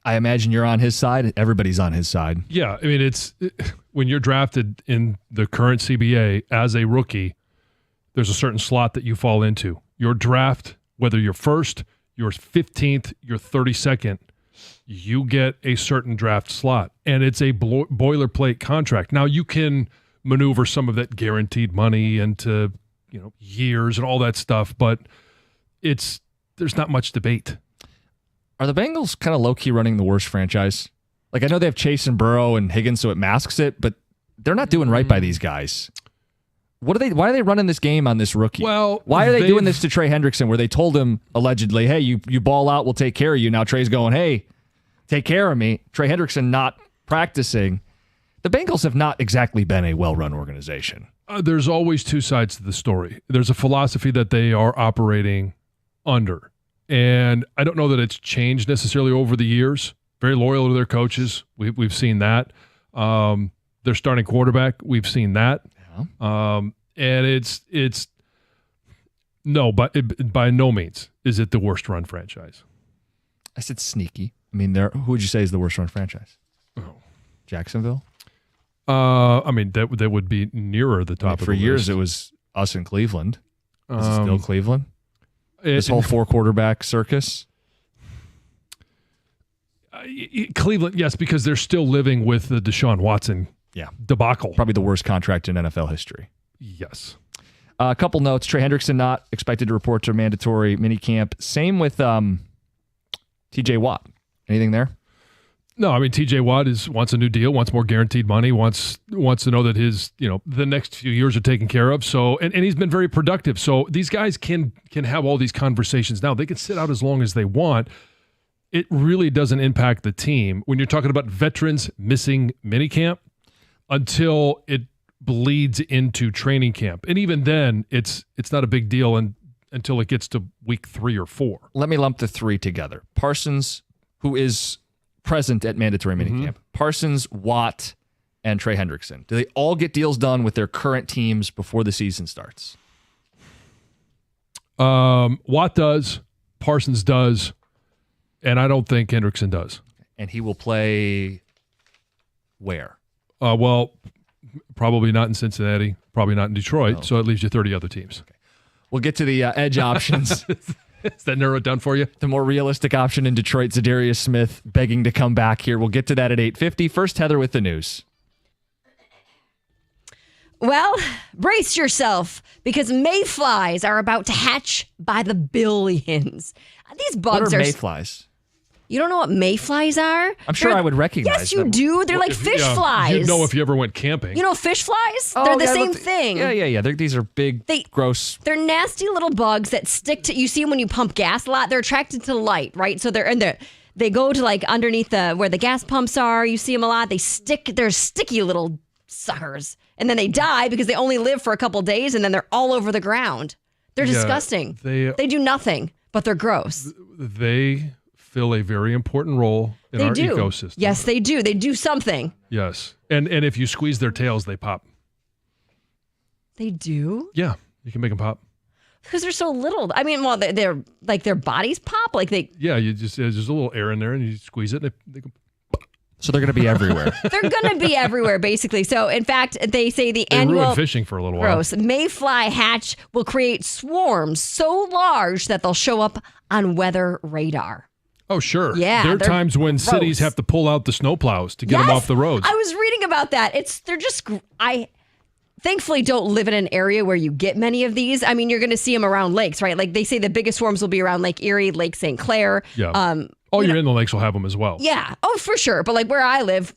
I imagine you're on his side. Everybody's on his side. Yeah, I mean, when you're drafted in the current CBA as a rookie, there's a certain slot that you fall into. Your draft, whether you're first, you're 15th, you're 32nd, you get a certain draft slot, and it's a boilerplate contract. Now, you can maneuver some of that guaranteed money into years and all that stuff, but there's not much debate. Are the Bengals kind of low-key running the worst franchise? Like, I know they have Chase and Burrow and Higgins, so it masks it, but they're not doing right by these guys. Why are they running this game on this rookie? Well, why are they doing this to Trey Hendrickson, where they told him, allegedly, hey, you ball out, we'll take care of you. Now Trey's going, hey, take care of me. Trey Hendrickson not practicing. The Bengals have not exactly been a well-run organization. There's always two sides to the story. There's a philosophy that they are operating under. And I don't know that it's changed necessarily over the years. Very loyal to their coaches. We've seen that. Their starting quarterback, we've seen that. Yeah. And it's no, but by no means is it the worst run franchise. I said sneaky. I mean, who would you say is the worst run franchise? Jacksonville? I mean, that would be nearer the top of the list. For years, it was us in Cleveland. Is it still Cleveland? This whole 4-quarterback circus? Cleveland, yes, because they're still living with the Deshaun Watson debacle. Probably the worst contract in NFL history. Yes. A couple notes. Trey Hendrickson not expected to report to mandatory minicamp. Same with TJ Watt. Anything there? No, I mean, TJ Watt wants a new deal, wants more guaranteed money, wants to know that his, the next few years are taken care of. So, and he's been very productive. So these guys can have all these conversations now. They can sit out as long as they want. It really doesn't impact the team when you're talking about veterans missing minicamp until it bleeds into training camp. And even then, it's not a big deal until it gets to week 3 or 4. Let me lump the 3 together. Parsons, who is present at mandatory minicamp. Parsons, Watt, and Trey Hendrickson. Do they all get deals done with their current teams before the season starts? Watt does. Parsons does. And I don't think Hendrickson does. And he will play where? Well, probably not in Cincinnati. Probably not in Detroit. Oh. So it leaves you 30 other teams. Okay. We'll get to the edge options. Does that narrow it down for you? The more realistic option in Detroit, Zadarius Smith begging to come back here. We'll get to that at 8:50. First, Heather with the news. Well, brace yourself because mayflies are about to hatch by the billions. These bugs What are mayflies? You don't know what mayflies are? I'm sure I would recognize Yes, you them. do. They're like fish flies. You'd know if you ever went camping. You know fish flies? They're the same thing. Yeah. These are big, gross. They're nasty little bugs that stick to. You see them when you pump gas a lot. They're attracted to light, right? So they go to like underneath where the gas pumps are. You see them a lot. They're sticky little suckers, and then they die because they only live for a couple days, and then they're all over the ground. They're disgusting. They do nothing, but they're gross. They fill a very important role in our ecosystem. Yes, they do. They do something. Yes. And if you squeeze their tails, they pop. They do? Yeah. You can make them pop. Because they're so little. I mean, well, they're like their bodies pop. Like they. Yeah, there's a little air in there and you squeeze it and they go. So they're going to be everywhere. They're going to be everywhere, basically. So, in fact, they say the annual ruined fishing for a little while. Gross. Mayfly hatch will create swarms so large that they'll show up on weather radar. Oh, sure. Yeah. There are times when gross. cities have to pull out the snowplows to get them off the roads. I was reading about that. I thankfully don't live in an area where you get many of these. I mean, you're going to see them around lakes, right? Like they say the biggest swarms will be around Lake Erie, Lake St. Clair. Yeah. All your inland lakes will have them as well. Yeah. Oh, for sure. But like where I live,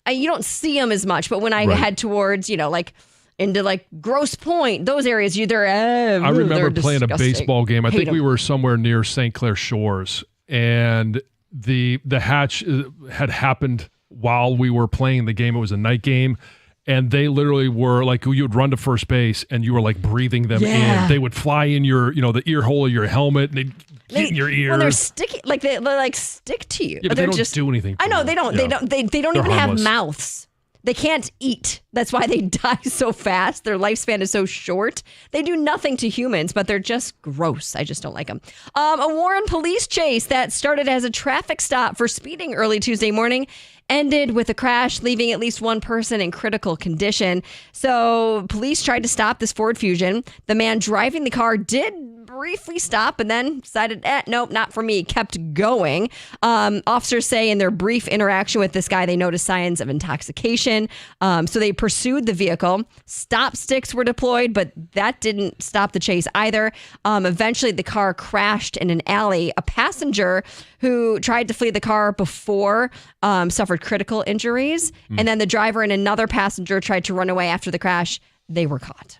you don't see them as much. But when I head towards, like into like Grosse Pointe, those areas, I remember playing a baseball game. I think we them. were somewhere near St. Clair Shores, and the hatch had happened while we were playing the game. It was a night game. And they literally were like, you would run to first base and you were like breathing them in. They would fly in your, the ear hole of your helmet and they'd get in your ear. Well, they're sticky, like they like stick to you. Yeah, but they don't do anything. I know they don't. Yeah. They don't They're even harmless. have mouths. They can't eat. That's why they die so fast. Their lifespan is so short. They do nothing to humans, but they're just gross. I just don't like them. A Warren police chase that started as a traffic stop for speeding early Tuesday morning ended with a crash, leaving at least one person in critical condition. So police tried to stop this Ford Fusion. The man driving the car did briefly stop and then decided, nope, not for me, kept going. Officers say in their brief interaction with this guy, they noticed signs of intoxication. So they pursued the vehicle. Stop sticks were deployed, but that didn't stop the chase either. Eventually, the car crashed in an alley. A passenger who tried to flee the car before suffered critical injuries. And then the driver and another passenger tried to run away after the crash. They were caught.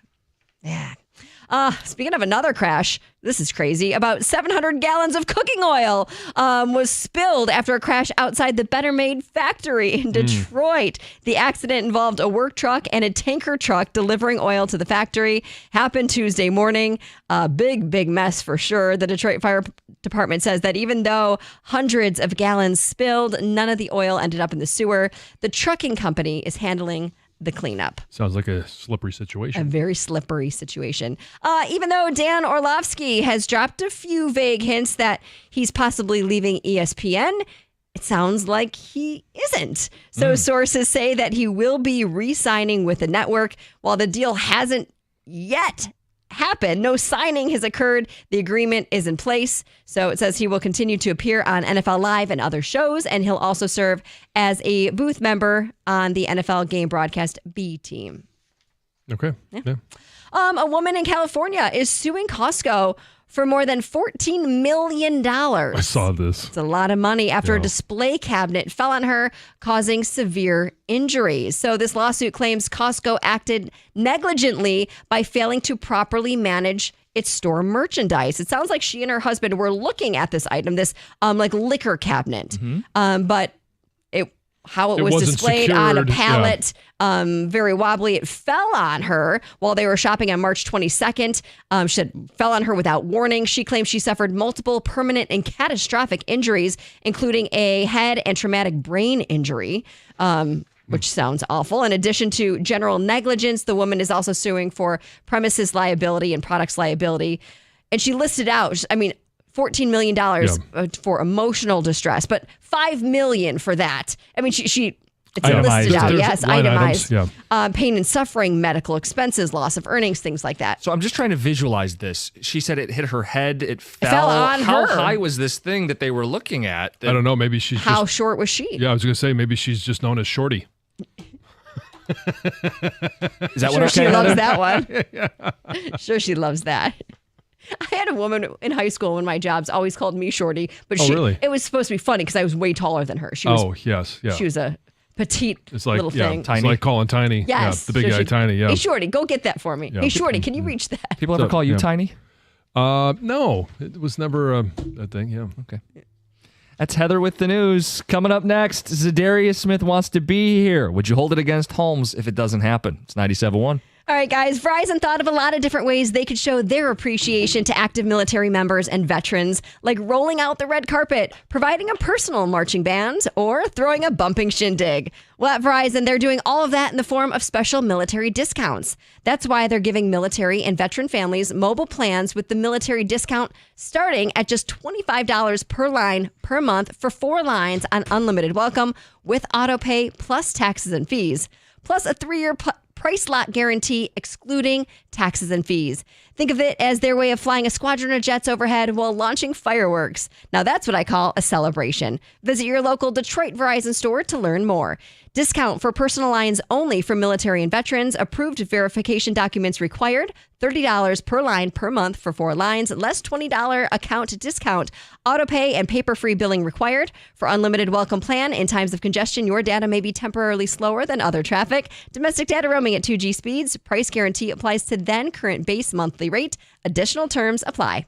Yeah. Speaking of another crash, this is crazy. About 700 gallons of cooking oil was spilled after a crash outside the Better Made factory in Detroit. The accident involved a work truck and a tanker truck delivering oil to the factory. Happened Tuesday morning. Big mess for sure. The Detroit Fire Department says that even though hundreds of gallons spilled, none of the oil ended up in the sewer. The trucking company is handling the cleanup. Sounds like a slippery situation. A very slippery situation. Even though Dan Orlovsky has dropped a few vague hints that he's possibly leaving ESPN, it sounds like he isn't. So sources say that he will be re-signing with the network. While the deal hasn't yet happened, no signing has occurred, the agreement is in place. So it says he will continue to appear on NFL Live and other shows, and he'll also serve as a booth member on the NFL game broadcast B team. Okay. Yeah. A woman in California is suing Costco for more than $14 million. I saw this. It's a lot of money after a display cabinet fell on her, causing severe injuries. So this lawsuit claims Costco acted negligently by failing to properly manage its store merchandise. It sounds like she and her husband were looking at this item, this like liquor cabinet, but how it was displayed on a pallet, very wobbly. It fell on her while they were shopping on March 22nd. She fell on her without warning. She claims she suffered multiple permanent and catastrophic injuries, including a head and traumatic brain injury, which sounds awful. In addition to general negligence, the woman is also suing for premises liability and products liability. And she listed out, $14 million for emotional distress, but $5 million for that. She it's listed out. Yes, itemized. Pain and suffering, medical expenses, loss of earnings, things like that. So I'm just trying to visualize this. She said it hit her head. It fell on How her. high was this thing that they were looking at? I don't know. Maybe she's How short was she? Yeah, I was going to say maybe she's just known as Shorty. Is that sure what she loves that one? Sure she loves that. I had a woman in high school when my jobs always called me Shorty, but really? It was supposed to be funny because I was way taller than her. She was, yes. She was a petite it's like, little thing. Tiny. It's like calling Tiny. Yes. The big guy Tiny, Hey, Shorty, go get that for me. Yeah. Hey, Shorty, can you reach that? People ever call you Tiny? No, it was never a thing, yeah. Okay. That's Heather with the news. Coming up next, Zadarius Smith wants to be here. Would you hold it against Holmes if it doesn't happen? It's 97.1. All right, guys, Verizon thought of a lot of different ways they could show their appreciation to active military members and veterans, like rolling out the red carpet, providing a personal marching band, or throwing a bumping shindig. Well, at Verizon, they're doing all of that in the form of special military discounts. That's why they're giving military and veteran families mobile plans with the military discount starting at just $25 per line per month for 4 lines on unlimited welcome with auto pay plus taxes and fees, plus a 3-year price lock guarantee excluding taxes and fees. Think of it as their way of flying a squadron of jets overhead while launching fireworks. Now that's what I call a celebration. Visit your local Detroit Verizon store to learn more. Discount for personal lines only for military and veterans. Approved verification documents required. $30 per line per month for 4 lines. Less $20 account discount. Auto pay and paper-free billing required. For unlimited welcome plan, in times of congestion, your data may be temporarily slower than other traffic. Domestic data roaming at 2G speeds. Price guarantee applies to then current base monthly rate. Additional terms apply.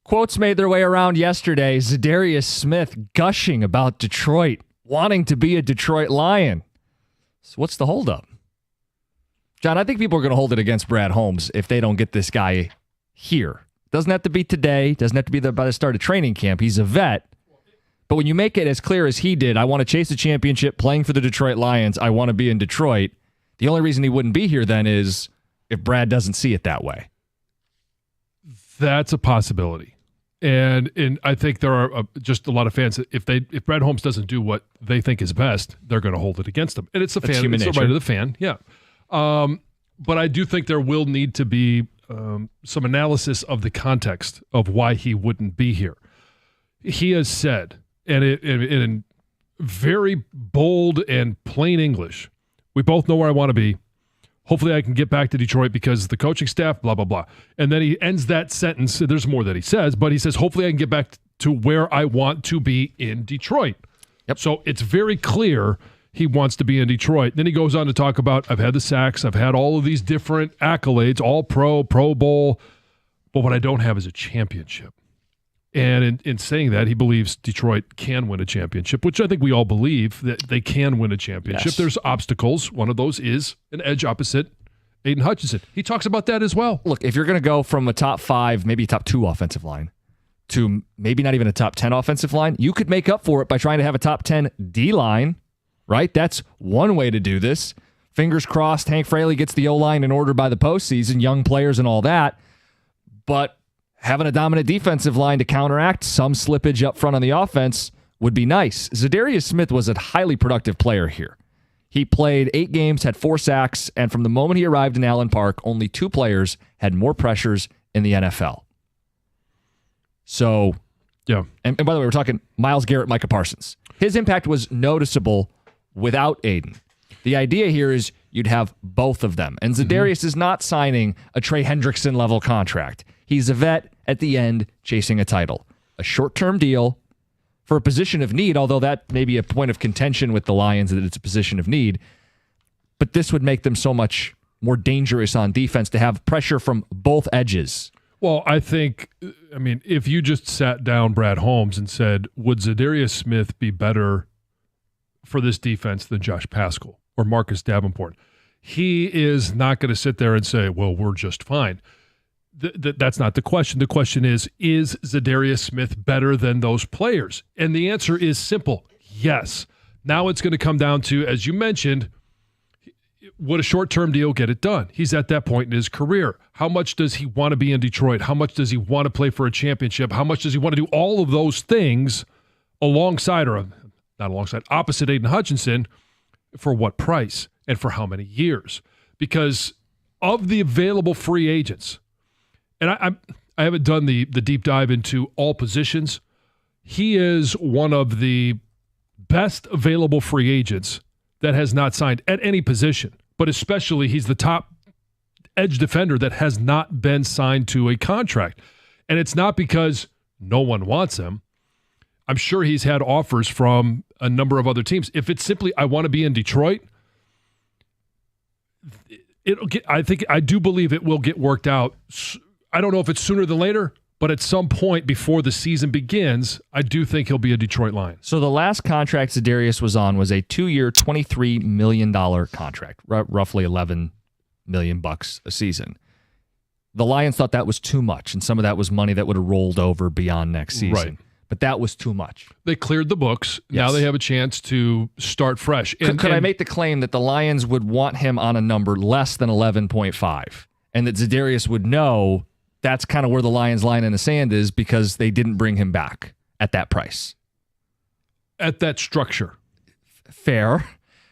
Quotes made their way around yesterday. Zadarius Smith gushing about Detroit, wanting to be a Detroit Lion. So what's the holdup? John, I think people are going to hold it against Brad Holmes if they don't get this guy here. Doesn't have to be today. Doesn't have to be by the start of training camp. He's a vet. But when you make it as clear as he did, I want to chase a championship playing for the Detroit Lions. I want to be in Detroit. The only reason he wouldn't be here then is if Brad doesn't see it that way. That's a possibility. And I think there are just a lot of fans that if Brad Holmes doesn't do what they think is best, they're going to hold it against him. And it's the That's fan. human It's the nature. right of the fan. Yeah. But I do think there will need to be some analysis of the context of why he wouldn't be here. He has said, and in very bold and plain English, we both know where I want to be. Hopefully I can get back to Detroit because the coaching staff, blah, blah, blah. And then he ends that sentence. There's more that he says, but he says, hopefully I can get back to where I want to be in Detroit. Yep. So it's very clear he wants to be in Detroit. Then he goes on to talk about, I've had the sacks, I've had all of these different accolades, all pro, Pro Bowl, but what I don't have is a championship. And in saying that, he believes Detroit can win a championship, which I think we all believe that they can win a championship. Yes. There's obstacles. One of those is an edge opposite Aiden Hutchinson. He talks about that as well. Look, if you're going to go from a top 5, maybe top 2 offensive line to maybe not even a top 10 offensive line, you could make up for it by trying to have a top 10 D-line, right? That's one way to do this. Fingers crossed Hank Fraley gets the O-line in order by the postseason, young players and all that. But having a dominant defensive line to counteract some slippage up front on the offense would be nice. Zadarius Smith was a highly productive player here. He played 8 games, had 4 sacks, and from the moment he arrived in Allen Park, only 2 players had more pressures in the NFL. So, yeah. And by the way, we're talking Myles Garrett, Micah Parsons. His impact was noticeable without Aiden. The idea here is you'd have both of them. And Zadarius is not signing a Trey Hendrickson level contract. He's a vet at the end chasing a title. A short-term deal for a position of need, although that may be a point of contention with the Lions that it's a position of need. But this would make them so much more dangerous on defense to have pressure from both edges. Well, I mean, if you just sat down Brad Holmes and said, would Zadarius Smith be better for this defense than Josh Paschal or Marcus Davenport? He is not going to sit there and say, well, we're just fine. That's not the question. The question is Zadarius Smith better than those players? And the answer is simple, yes. Now it's going to come down to, as you mentioned, would a short-term deal get it done? He's at that point in his career. How much does he want to be in Detroit? How much does he want to play for a championship? How much does he want to do all of those things alongside, or not alongside, opposite Aiden Hutchinson? For what price and for how many years? Because of the available free agents, and I haven't done the deep dive into all positions, he is one of the best available free agents that has not signed at any position, but especially he's the top edge defender that has not been signed to a contract. And it's not because no one wants him. I'm sure he's had offers from a number of other teams. If it's simply, I want to be in Detroit, I do believe it will get worked out. I don't know if it's sooner than later, but at some point before the season begins, I do think he'll be a Detroit Lion. So the last contract Zadarius was on was a 2-year, $23 million contract, roughly $11 million a season. The Lions thought that was too much, and some of that was money that would have rolled over beyond next season. Right. But that was too much. They cleared the books. Yes. Now they have a chance to start fresh. Could I make the claim that the Lions would want him on a number less than 11.5, and that Zadarius would know that's kind of where the Lions' line in the sand is because they didn't bring him back at that price? At that structure. Fair.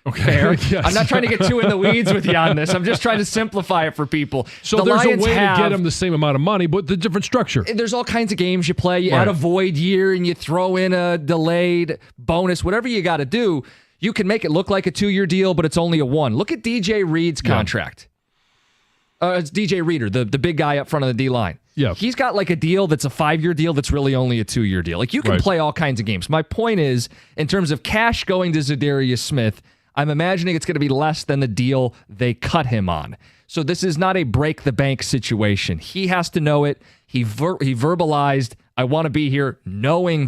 Okay. Fair. Yes. I'm not trying to get too in the weeds with you on this. I'm just trying to simplify it for people. So the there's Lions a way to get him the same amount of money, but the different structure. There's all kinds of games you play. You add a void year and you throw in a delayed bonus, whatever you got to do. You can make it look like a 2-year deal, but it's only a 1. Look at DJ Reed's contract. It's DJ Reader, the big guy up front of the D-line. Yeah. He's got like a deal that's a 5-year deal that's really only a 2-year deal. Like you can play all kinds of games. My point is, in terms of cash going to Zadarius Smith, I'm imagining it's going to be less than the deal they cut him on. So this is not a break the bank situation. He has to know it. He verbalized, I want to be here, knowing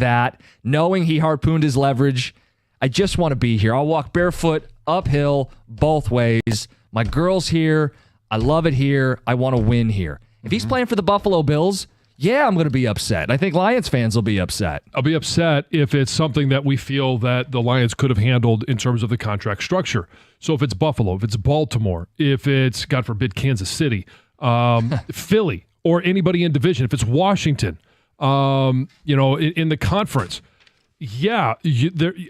he harpooned his leverage. I just want to be here. I'll walk barefoot uphill both ways. My girl's here. I love it here. I want to win here. If he's playing for the Buffalo Bills, yeah, I'm going to be upset. I think Lions fans will be upset. I'll be upset if it's something that we feel that the Lions could have handled in terms of the contract structure. So if it's Buffalo, if it's Baltimore, if it's, God forbid, Kansas City, Philly, or anybody in division, if it's Washington, in the conference, yeah,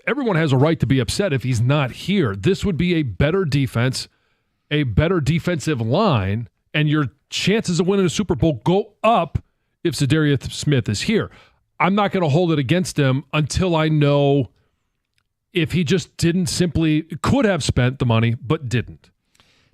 everyone has a right to be upset if he's not here. This would be a better defense, a better defensive line, and your chances of winning a Super Bowl go up if Zadarius Smith is here. I'm not going to hold it against him until I know if he just could have spent the money, but didn't.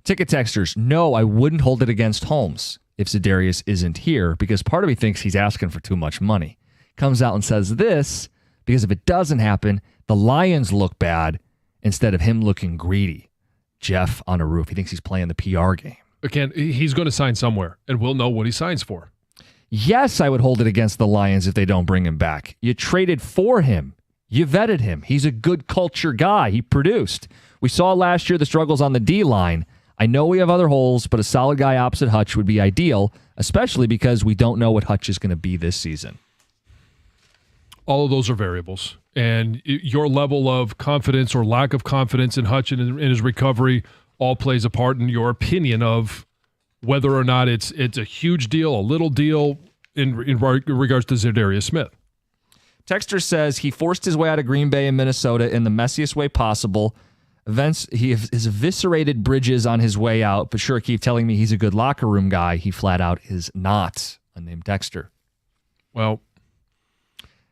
Ticket texters, no, I wouldn't hold it against Holmes if Zadarius isn't here, because part of me thinks he's asking for too much money. Comes out and says this, because if it doesn't happen, the Lions look bad instead of him looking greedy. Jeff on a roof. He thinks he's playing the PR game. Again, he's going to sign somewhere, and we'll know what he signs for. Yes, I would hold it against the Lions if they don't bring him back. You traded for him. You vetted him. He's a good culture guy. He produced. We saw last year the struggles on the D-line. I know we have other holes, but a solid guy opposite Hutch would be ideal, especially because we don't know what Hutch is going to be this season. All of those are variables. And your level of confidence or lack of confidence in Hutch and in his recovery all plays a part in your opinion of whether or not it's a huge deal, a little deal in regards to Zadarius Smith. Texter says he forced his way out of Green Bay and Minnesota in the messiest way possible. He has eviscerated bridges on his way out, but sure, keep telling me he's a good locker room guy. He flat out is not. Unnamed Texter. Well,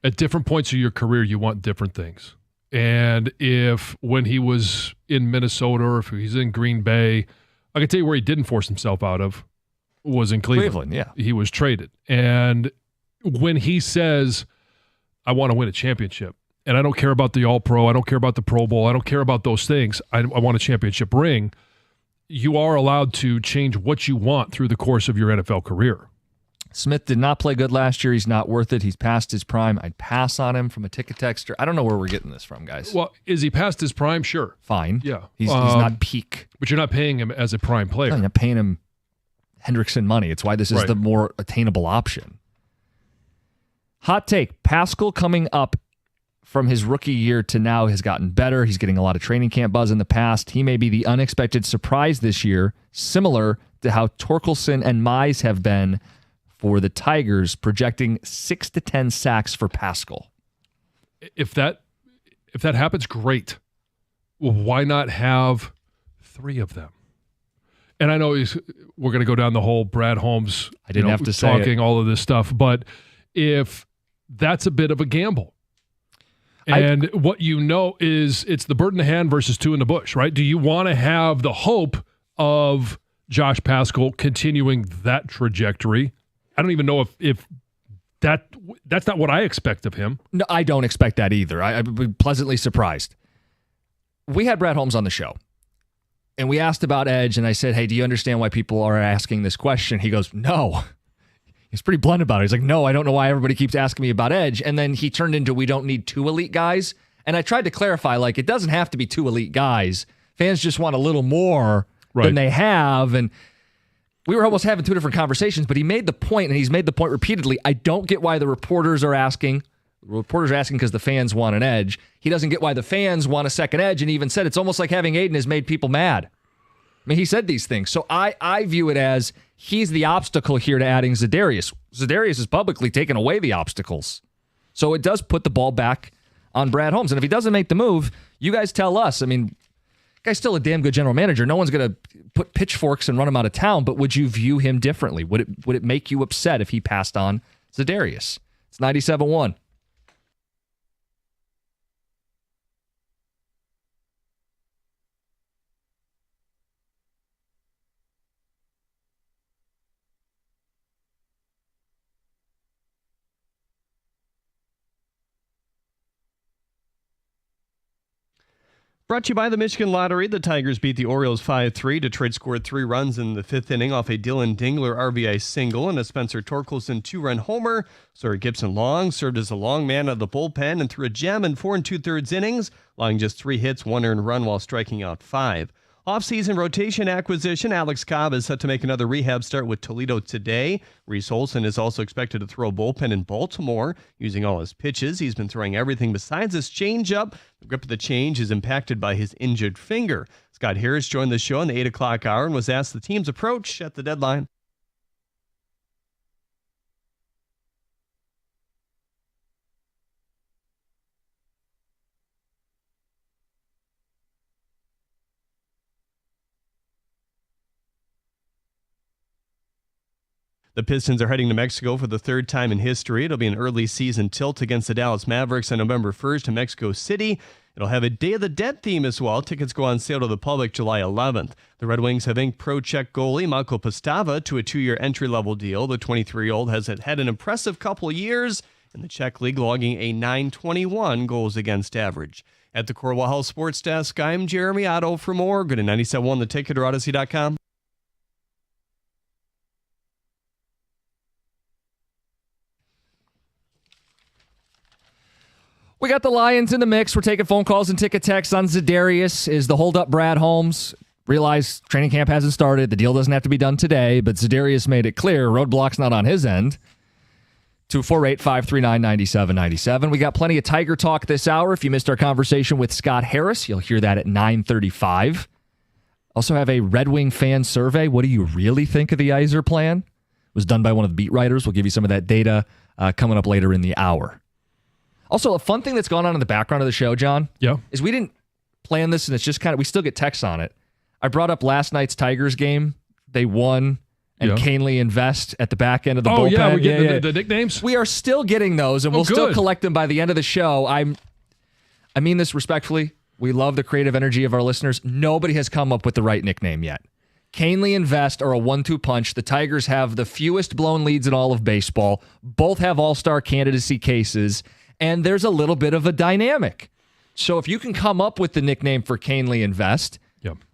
at different points of your career, you want different things. And if when he was in Minnesota or if he's in Green Bay, I can tell you where he didn't force himself out of was in Cleveland. Yeah. He was traded. And when he says, I want to win a championship, and I don't care about the All-Pro, I don't care about the Pro Bowl, I don't care about those things, I want a championship ring, you are allowed to change what you want through the course of your NFL career. Smith did not play good last year. He's not worth it. He's past his prime. I'd pass on him from a ticket texter. I don't know where we're getting this from, guys. Well, is he past his prime? Sure. Fine. Yeah. He's not peak. But you're not paying him as a prime player. You're not paying him Hendrickson money. It's why this is the more attainable option. Hot take. Pascal coming up from his rookie year to now has gotten better. He's getting a lot of training camp buzz in the past. He may be the unexpected surprise this year, similar to how Torkelson and Mize have been for the Tigers, projecting 6 to 10 sacks for Pascal. If that happens, great. Well, why not have 3 of them? And I know we're going to go down the whole Brad Holmes. I didn't have to say talking all of this stuff, but if that's a bit of a gamble, and what you know is it's the bird in the hand versus 2 in the bush, right? Do you want to have the hope of Josh Pascal continuing that trajectory? I don't even know if that's not what I expect of him. No, I don't expect that either. I'd be pleasantly surprised. We had Brad Holmes on the show, and we asked about edge, and I said, hey, do you understand why people are asking this question? He goes, no. He's pretty blunt about it. He's like, no, I don't know why everybody keeps asking me about edge. And then he turned into, we don't need 2 elite guys. And I tried to clarify, like, it doesn't have to be 2 elite guys. Fans just want a little more than they have, and we were almost having 2 different conversations, but he made the point, and he's made the point repeatedly. I don't get why the reporters are asking. The reporters are asking because the fans want an edge. He doesn't get why the fans want a second edge, and he even said it's almost like having Aiden has made people mad. I mean, he said these things. So I view it as he's the obstacle here to adding Zadarius. Zadarius has publicly taken away the obstacles. So it does put the ball back on Brad Holmes. And if he doesn't make the move, you guys tell us. I mean, guy's still a damn good general manager. No one's going to put pitchforks and run him out of town, but would you view him differently? Would it make you upset if he passed on Zadarius? It's 97-1. Brought to you by the Michigan Lottery. The Tigers beat the Orioles 5-3. Detroit scored 3 runs in the 5th inning off a Dylan Dingler RBI single and a Spencer Torkelson 2-run homer. Sawyer Gibson Long served as a long man of the bullpen and threw a gem in 4 2/3 innings, allowing just 3 hits, 1 earned run while striking out 5. Off-season rotation acquisition, Alex Cobb is set to make another rehab start with Toledo today. Reese Olson is also expected to throw a bullpen in Baltimore using all his pitches. He's been throwing everything besides his changeup. The grip of the change is impacted by his injured finger. Scott Harris joined the show in the 8 o'clock hour and was asked the team's approach at the deadline. The Pistons are heading to Mexico for the 3rd time in history. It'll be an early season tilt against the Dallas Mavericks on November 1st in Mexico City. It'll have a Day of the Dead theme as well. Tickets go on sale to the public July 11th. The Red Wings have inked Pro Czech goalie Malko Pastava to a 2-year entry-level deal. The 23-year-old has had an impressive couple years in the Czech League, logging a .921 goals against average. At the Cornhole House Sports Desk, I'm Jeremy Otto for more. Go to 97.1 The Ticket or Odyssey.com. We got the Lions in the mix. We're taking phone calls and ticket texts on Za'Darius. Is the holdup Brad Holmes? Realize training camp hasn't started. The deal doesn't have to be done today, but Za'Darius made it clear roadblock's not on his end. 248-539-9797. We got plenty of Tiger talk this hour. If you missed our conversation with Scott Harris, you'll hear that at 9:35. Also have a Red Wing fan survey. What do you really think of the Yzer plan? It was done by one of the beat writers. We'll give you some of that data coming up later in the hour. Also, a fun thing that's gone on in the background of the show, John, is we didn't plan this, and it's just we still get texts on it. I brought up last night's Tigers game. They won, and Canely Invest at the back end of the bullpen. Oh, yeah, we're getting the nicknames? We are still getting those, and we'll still collect them by the end of the show. I mean this respectfully. We love the creative energy of our listeners. Nobody has come up with the right nickname yet. Canely and Vest are a 1-2 punch. The Tigers have the fewest blown leads in all of baseball. Both have all-star candidacy cases. And there's a little bit of a dynamic. So if you can come up with the nickname for Canely and Vest,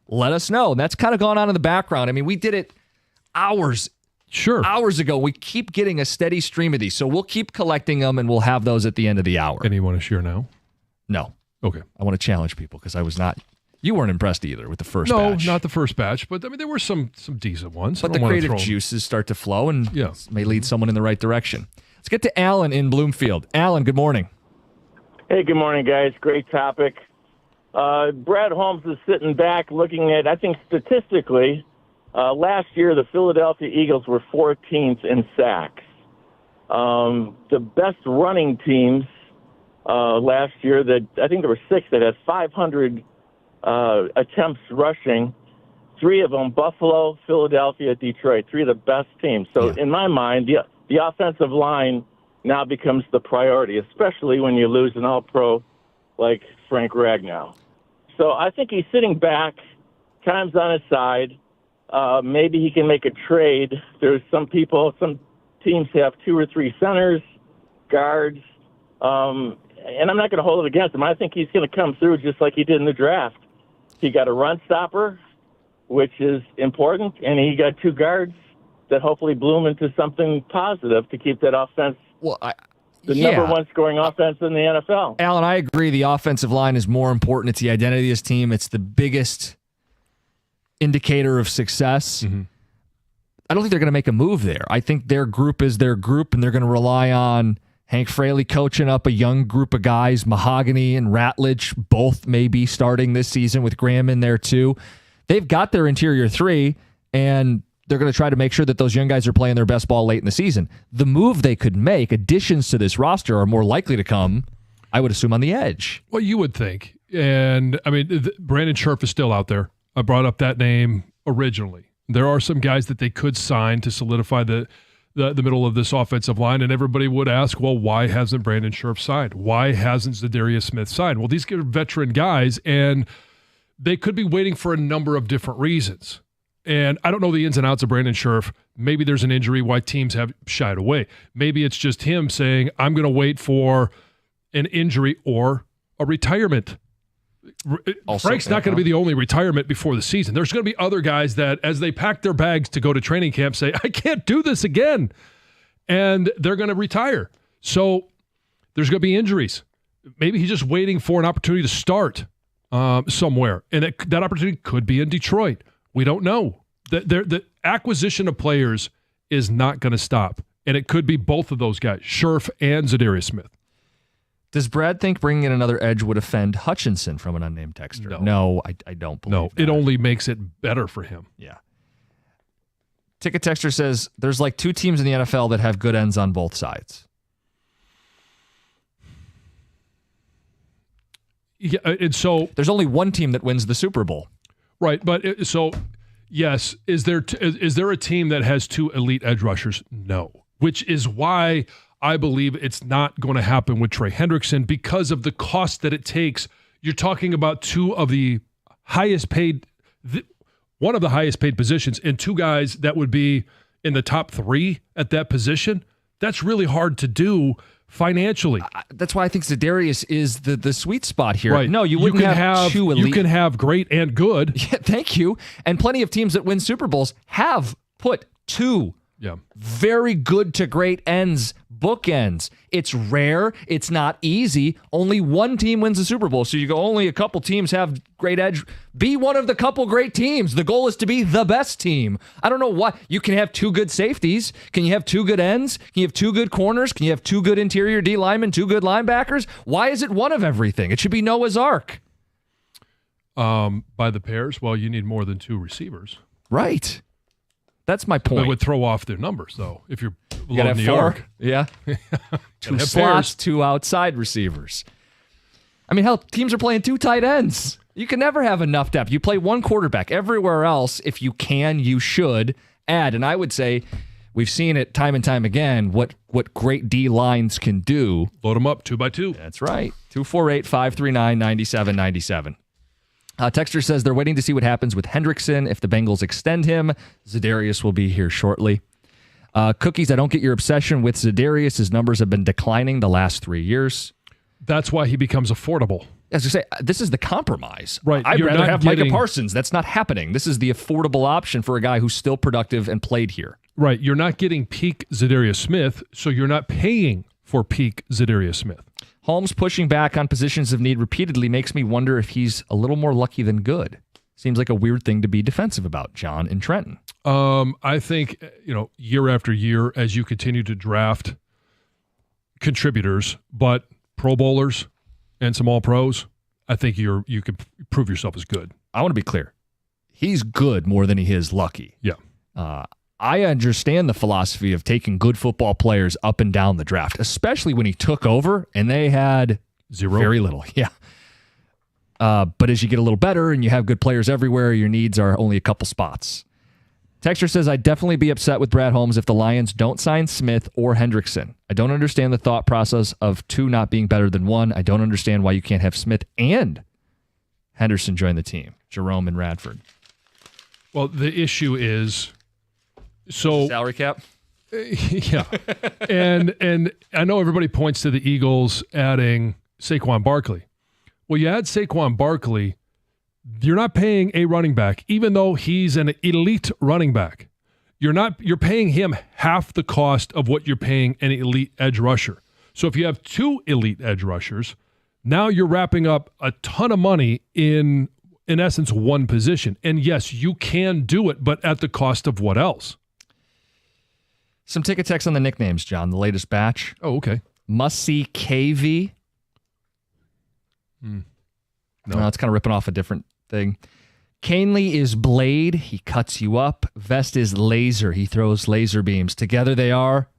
let us know. And that's kind of gone on in the background. I mean, we did it hours ago. We keep getting a steady stream of these. So we'll keep collecting them, and we'll have those at the end of the hour. Any you want to share now? No. Okay. I want to challenge people because you weren't impressed either with the first batch. No, not the first batch. But, I mean, there were some decent ones. But the creative juices start to flow and may lead someone in the right direction. Let's get to Alan in Bloomfield. Alan, good morning. Hey, good morning, guys. Great topic. Brad Holmes is sitting back looking at, I think statistically, last year the Philadelphia Eagles were 14th in sacks. The best running teams last year, I think there were 6 that had 500 attempts rushing. 3 of them, Buffalo, Philadelphia, Detroit, 3 of the best teams. So in my mind, the offensive line now becomes the priority, especially when you lose an all-pro like Frank Ragnow. So I think he's sitting back, time's on his side. Maybe he can make a trade. There's some teams have 2 or 3 centers, guards, and I'm not going to hold it against him. I think he's going to come through just like he did in the draft. He got a run stopper, which is important, and he got 2 guards that hopefully bloom into something positive to keep that offense number 1 scoring offense in the NFL. Alan, I agree. The offensive line is more important. It's the identity of this team. It's the biggest indicator of success. Mm-hmm. I don't think they're going to make a move there. I think their group is their group, and they're going to rely on Hank Fraley coaching up a young group of guys. Mahogany and Ratledge both may be starting this season with Graham in there too. They've got their interior 3, and they're going to try to make sure that those young guys are playing their best ball late in the season. The move they could make, additions to this roster, are more likely to come, I would assume, on the edge. Well, you would think. And, I mean, Brandon Scherff is still out there. I brought up that name originally. There are some guys that they could sign to solidify the middle of this offensive line, and everybody would ask, well, why hasn't Brandon Scherff signed? Why hasn't Za'Darius Smith signed? Well, these are veteran guys, and they could be waiting for a number of different reasons. And I don't know the ins and outs of Brandon Scherff. Maybe there's an injury why teams have shied away. Maybe it's just him saying, I'm going to wait for an injury or a retirement. Frank's not going to be the only retirement before the season. There's going to be other guys that, as they pack their bags to go to training camp, say, I can't do this again. And they're going to retire. So there's going to be injuries. Maybe he's just waiting for an opportunity to start somewhere. And that opportunity could be in Detroit. We don't know. The acquisition of players is not going to stop. And it could be both of those guys, Scherf and Zadarius Smith. Does Brad think bringing in another edge would offend Hutchinson from an unnamed texter? No, I don't believe that. It only makes it better for him. Yeah. Ticket Texter says there's like 2 teams in the NFL that have good ends on both sides. Yeah, and so there's only one team that wins the Super Bowl. Right, but yes, is there a team that has 2 elite edge rushers? No, which is why I believe it's not going to happen with Trey Hendrickson because of the cost that it takes. You're talking about 2 of the highest paid, one of the highest paid positions, and 2 guys that would be in the top 3 at that position. That's really hard to do financially. That's why I think Zadarius is the sweet spot here. Right. No, you wouldn't have 2 elite. You can have great and good. Yeah, thank you. And plenty of teams that win Super Bowls have put 2 very good to great ends, bookends. It's rare. It's not easy. Only one team wins the Super Bowl. So you go, only a couple teams have great edge. Be one of the couple great teams. The goal is to be the best team. I don't know why. You can have 2 good safeties. Can you have 2 good ends? Can you have 2 good corners? Can you have 2 good interior D linemen, 2 good linebackers? Why is it one of everything? It should be Noah's Ark. By the pairs, well, you need more than 2 receivers. Right. That's my point. That would throw off their numbers, though, if you're loading the 4. arc. Yeah. 2 slots, 2 outside receivers. I mean, hell, teams are playing 2 tight ends. You can never have enough depth. You play 1 quarterback. Everywhere else, if you can, you should add. And I would say we've seen it time and time again, what great D lines can do. Load them up 2 by 2. That's right. 248-539-9797. Texter says they're waiting to see what happens with Hendrickson. If the Bengals extend him, Zadarius will be here shortly. Cookies, I don't get your obsession with Zadarius. His numbers have been declining the last 3 years. That's why he becomes affordable. As I say, this is the compromise. Right. I'd rather have Micah Parsons. That's not happening. This is the affordable option for a guy who's still productive and played here. Right. You're not getting peak Zadarius Smith, so you're not paying for peak Zadarius Smith. Holmes pushing back on positions of need repeatedly makes me wonder if he's a little more lucky than good. Seems like a weird thing to be defensive about, John and Trenton. I think, year after year, as you continue to draft contributors, but Pro Bowlers and some All-Pros, I think you can prove yourself as good. I want to be clear. He's good more than he is lucky. Yeah. I understand the philosophy of taking good football players up and down the draft, especially when he took over and they had 0. Very little. Yeah. But as you get a little better and you have good players everywhere, your needs are only a couple spots. Texter says, I'd definitely be upset with Brad Holmes if the Lions don't sign Smith or Hendrickson. I don't understand the thought process of 2 not being better than 1. I don't understand why you can't have Smith and Henderson join the team. Jerome and Radford. Well, the issue is... So salary cap? Yeah. and I know everybody points to the Eagles adding Saquon Barkley. Well, you add Saquon Barkley, you're not paying a running back, even though he's an elite running back. You're paying him half the cost of what you're paying an elite edge rusher. So if you have 2 elite edge rushers, now you're wrapping up a ton of money in essence, 1 position. And yes, you can do it, but at the cost of what else? Some ticket text on the nicknames, John, the latest batch. Oh, okay. Must see KV. No, it's kind of ripping off a different thing. Canely is blade. He cuts you up. Vest is laser. He throws laser beams. Together they are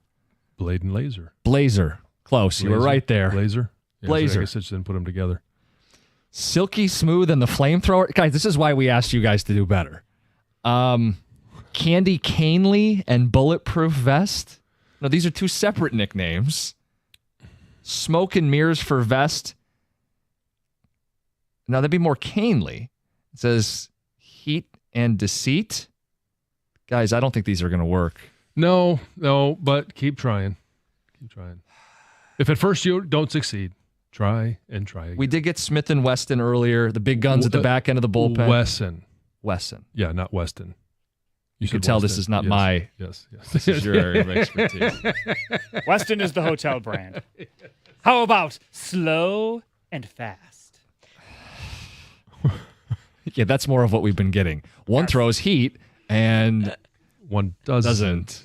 blade and laser. Blazer. Close. You were right there. Blazer. Yeah, Blazer. I guess I just didn't put them together. Silky smooth and the flamethrower. Guys, this is why we asked you guys to do better. Candy Canely and Bulletproof Vest. No, these are 2 separate nicknames. Smoke and Mirrors for Vest. Now, that'd be more Canely. It says Heat and Deceit. Guys, I don't think these are going to work. No, but keep trying. Keep trying. If at first you don't succeed, Try and try again. We did get Smith and Weston earlier, the big guns at the back end of the bullpen. Wesson. Yeah, not Weston. You can tell this is not my. Yes. This is your area of expertise. Weston is the hotel brand. How about slow and fast? Yeah, that's more of what we've been getting. One throws heat and one doesn't.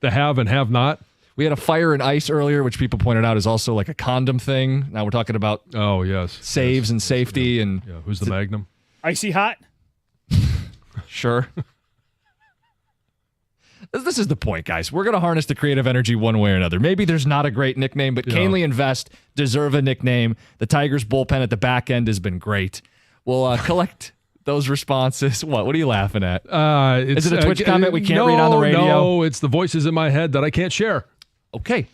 The have and have not. We had a fire and ice earlier, which people pointed out is also like a condom thing. Now we're talking about saves and safety and who's the Magnum? Icy hot? Sure. This is the point, guys. We're going to harness the creative energy one way or another. Maybe there's not a great nickname, but Canely and Vest deserve a nickname. The Tigers bullpen at the back end has been great. We'll collect those responses. What are you laughing at? Is it a Twitch comment we can't read on the radio? No, it's the voices in my head that I can't share. Okay.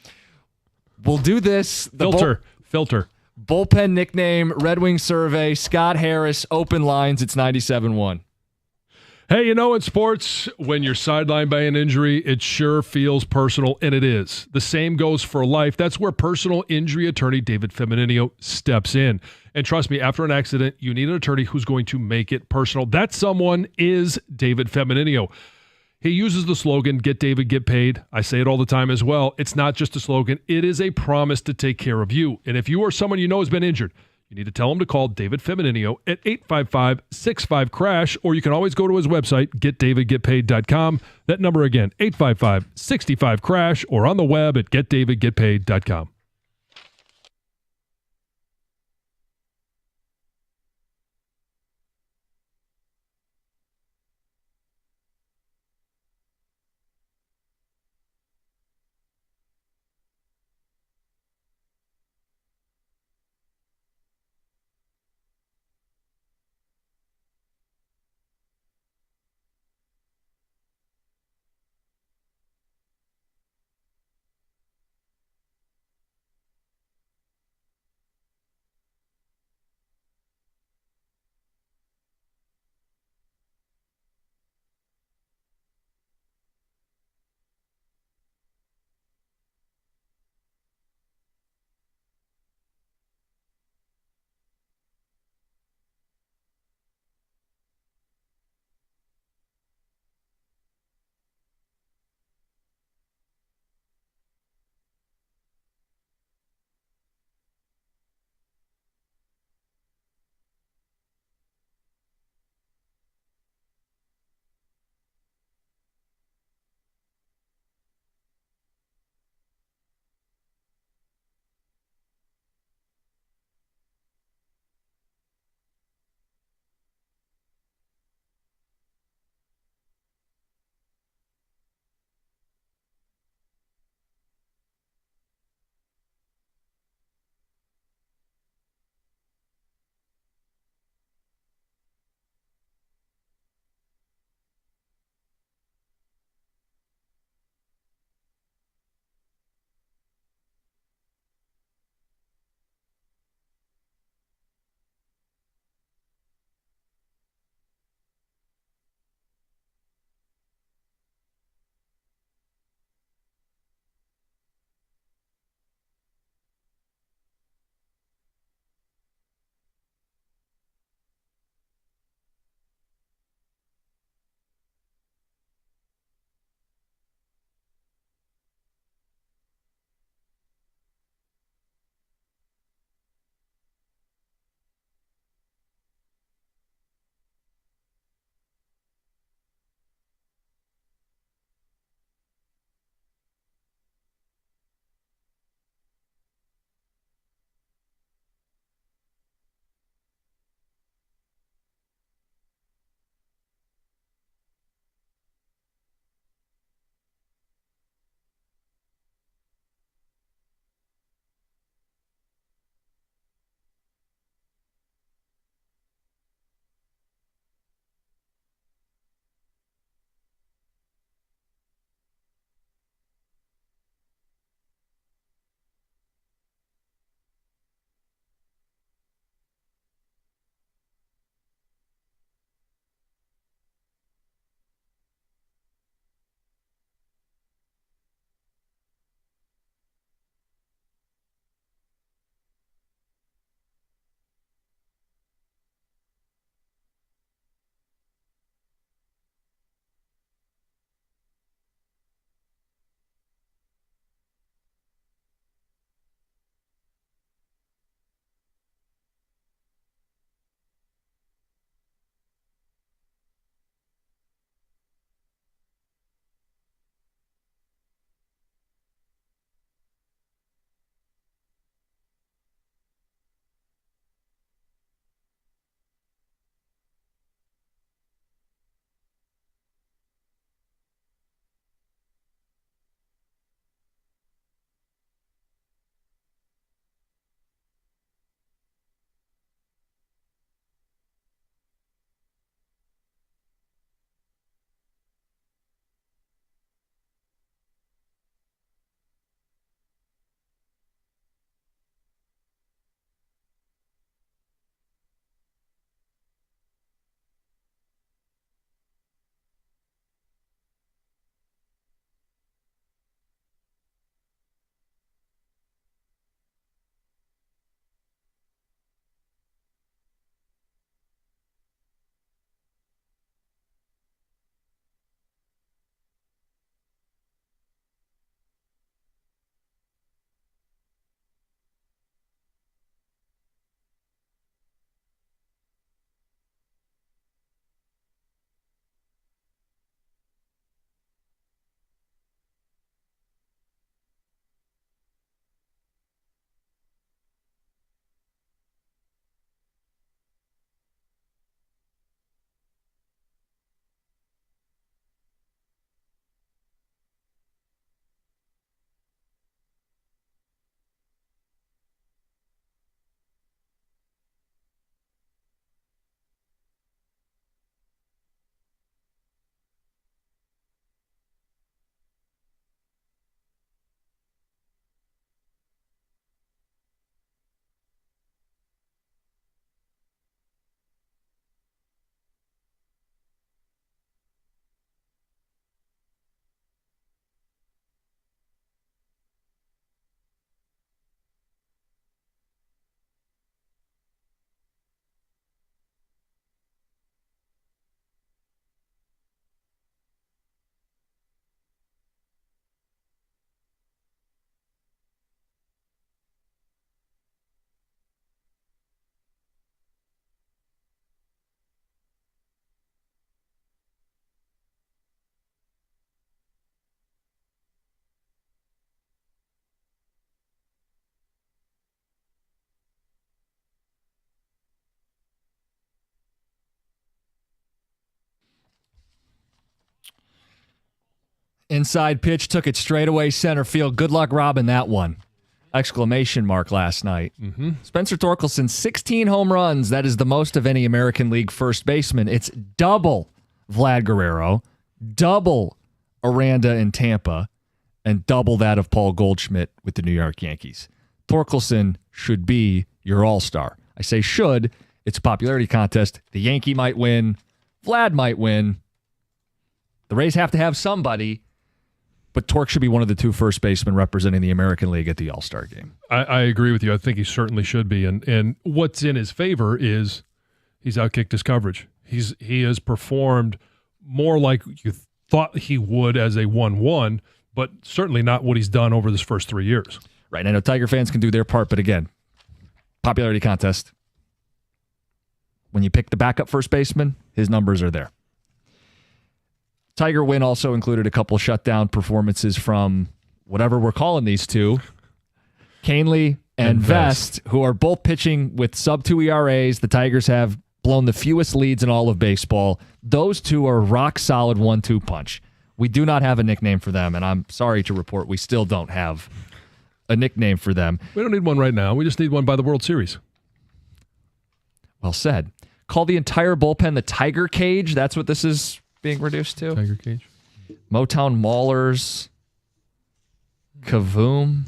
We'll do this. Filter. Bullpen nickname, Red Wing survey, Scott Harris, open lines. It's 97.1. Hey, in sports, when you're sidelined by an injury, it sure feels personal, and it is. The same goes for life. That's where personal injury attorney David Feminino steps in. And trust me, after an accident, you need an attorney who's going to make it personal. That someone is David Feminino. He uses the slogan, "Get David, get paid." I say it all the time as well. It's not just a slogan. It is a promise to take care of you. And if you or someone you know has been injured, you need to tell him to call David Feminino at 855-65-CRASH, or you can always go to his website, getdavidgetpaid.com. That number again, 855-65-CRASH, or on the web at getdavidgetpaid.com. Inside pitch, took it straight away center field. Good luck robbing that one. Exclamation mark last night. Mm-hmm. Spencer Torkelson, 16 home runs. That is the most of any American League first baseman. It's double Vlad Guerrero, double Aranda in Tampa, and double that of Paul Goldschmidt with the New York Yankees. Torkelson should be your all-star. I say should. It's a popularity contest. The Yankee might win. Vlad might win. The Rays have to have somebody, but Tork should be one of the 2 first basemen representing the American League at the All-Star game. I agree with you. I think he certainly should be. And what's in his favor is he's outkicked his coverage. He has performed more like you thought he would as a 1-1, but certainly not what he's done over this first 3 years. Right. I know Tiger fans can do their part, but again, popularity contest. When you pick the backup first baseman, his numbers are there. Tiger win also included a couple shutdown performances from whatever we're calling these two, Canely and Vest, who are both pitching with sub-2 ERAs. The Tigers have blown the fewest leads in all of baseball. Those two are rock-solid 1-2 punch. We do not have a nickname for them, and I'm sorry to report we still don't have a nickname for them. We don't need one right now. We just need one by the World Series. Well said. Call the entire bullpen the Tiger Cage. That's what this is being reduced to. Tiger Cage. Motown Maulers. Kavoom.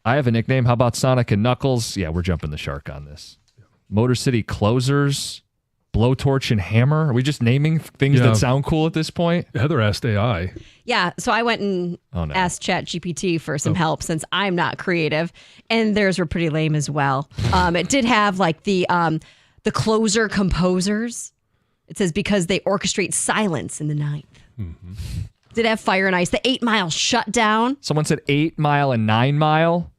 I have a nickname. How about Sonic and Knuckles? Yeah, we're jumping the shark on this. Motor City Closers. Blowtorch and Hammer. Are we just naming things that sound cool at this point? Heather asked AI. Yeah, so I went and asked ChatGPT for some help since I'm not creative, and theirs were pretty lame as well. It did have like the closer composers. It says because they orchestrate silence in the ninth. Mm-hmm. Did have Fire and Ice. The 8 Mile Shutdown. Someone said 8 Mile and 9 Mile.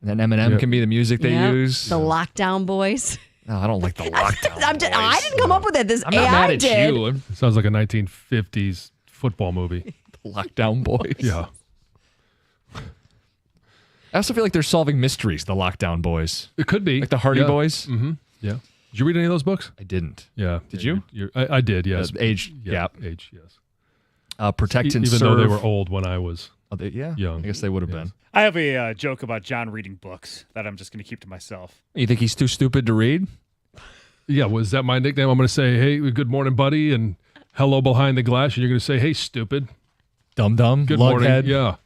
And then Eminem can be the music they use. The Lockdown Boys. No, I don't like the Lockdown Boys. I didn't come up with it. This I'm not AI mad at did. you. It sounds like a 1950s football movie. The Lockdown Boys. Yeah. I also feel like they're solving mysteries, the Lockdown Boys. It could be. Like the Hardy Boys. Mm-hmm. Yeah. Did you read any of those books? I didn't. Yeah. Did you? I did, yes. Age gap. Age, yes. Protect and Even serve. though they were old when I was young. I guess they would have been. I have a joke about John reading books that I'm just going to keep to myself. You think he's too stupid to read? Yeah, was that my nickname? I'm going to say, hey, good morning, buddy, and hello behind the glass, and you're going to say, hey, stupid. Dum-dum, good lughead. morning. Yeah.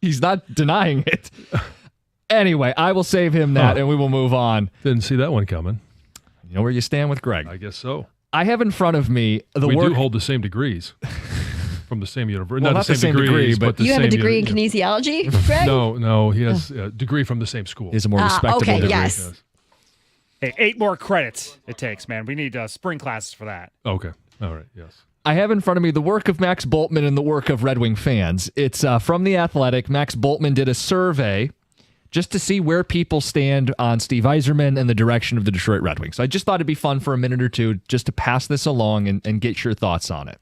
He's not denying it. Anyway, I will save him that, and we will move on. Didn't see that one coming. You know where you stand with Greg? I guess so. I have in front of me we do hold the same degrees from the same university. Well, not the same degrees, but the you same have a degree in kinesiology, Greg? No, he has a degree from the same school. He has a more respectable degree. Yes. Hey, 8 more credits it takes, man. We need spring classes for that. Okay. All right. Yes. I have in front of me the work of Max Bultman and the work of Red Wing fans. It's from The Athletic. Max Bultman did a survey just to see where people stand on Steve Yzerman and the direction of the Detroit Red Wings. So I just thought it'd be fun for a minute or two just to pass this along and get your thoughts on it.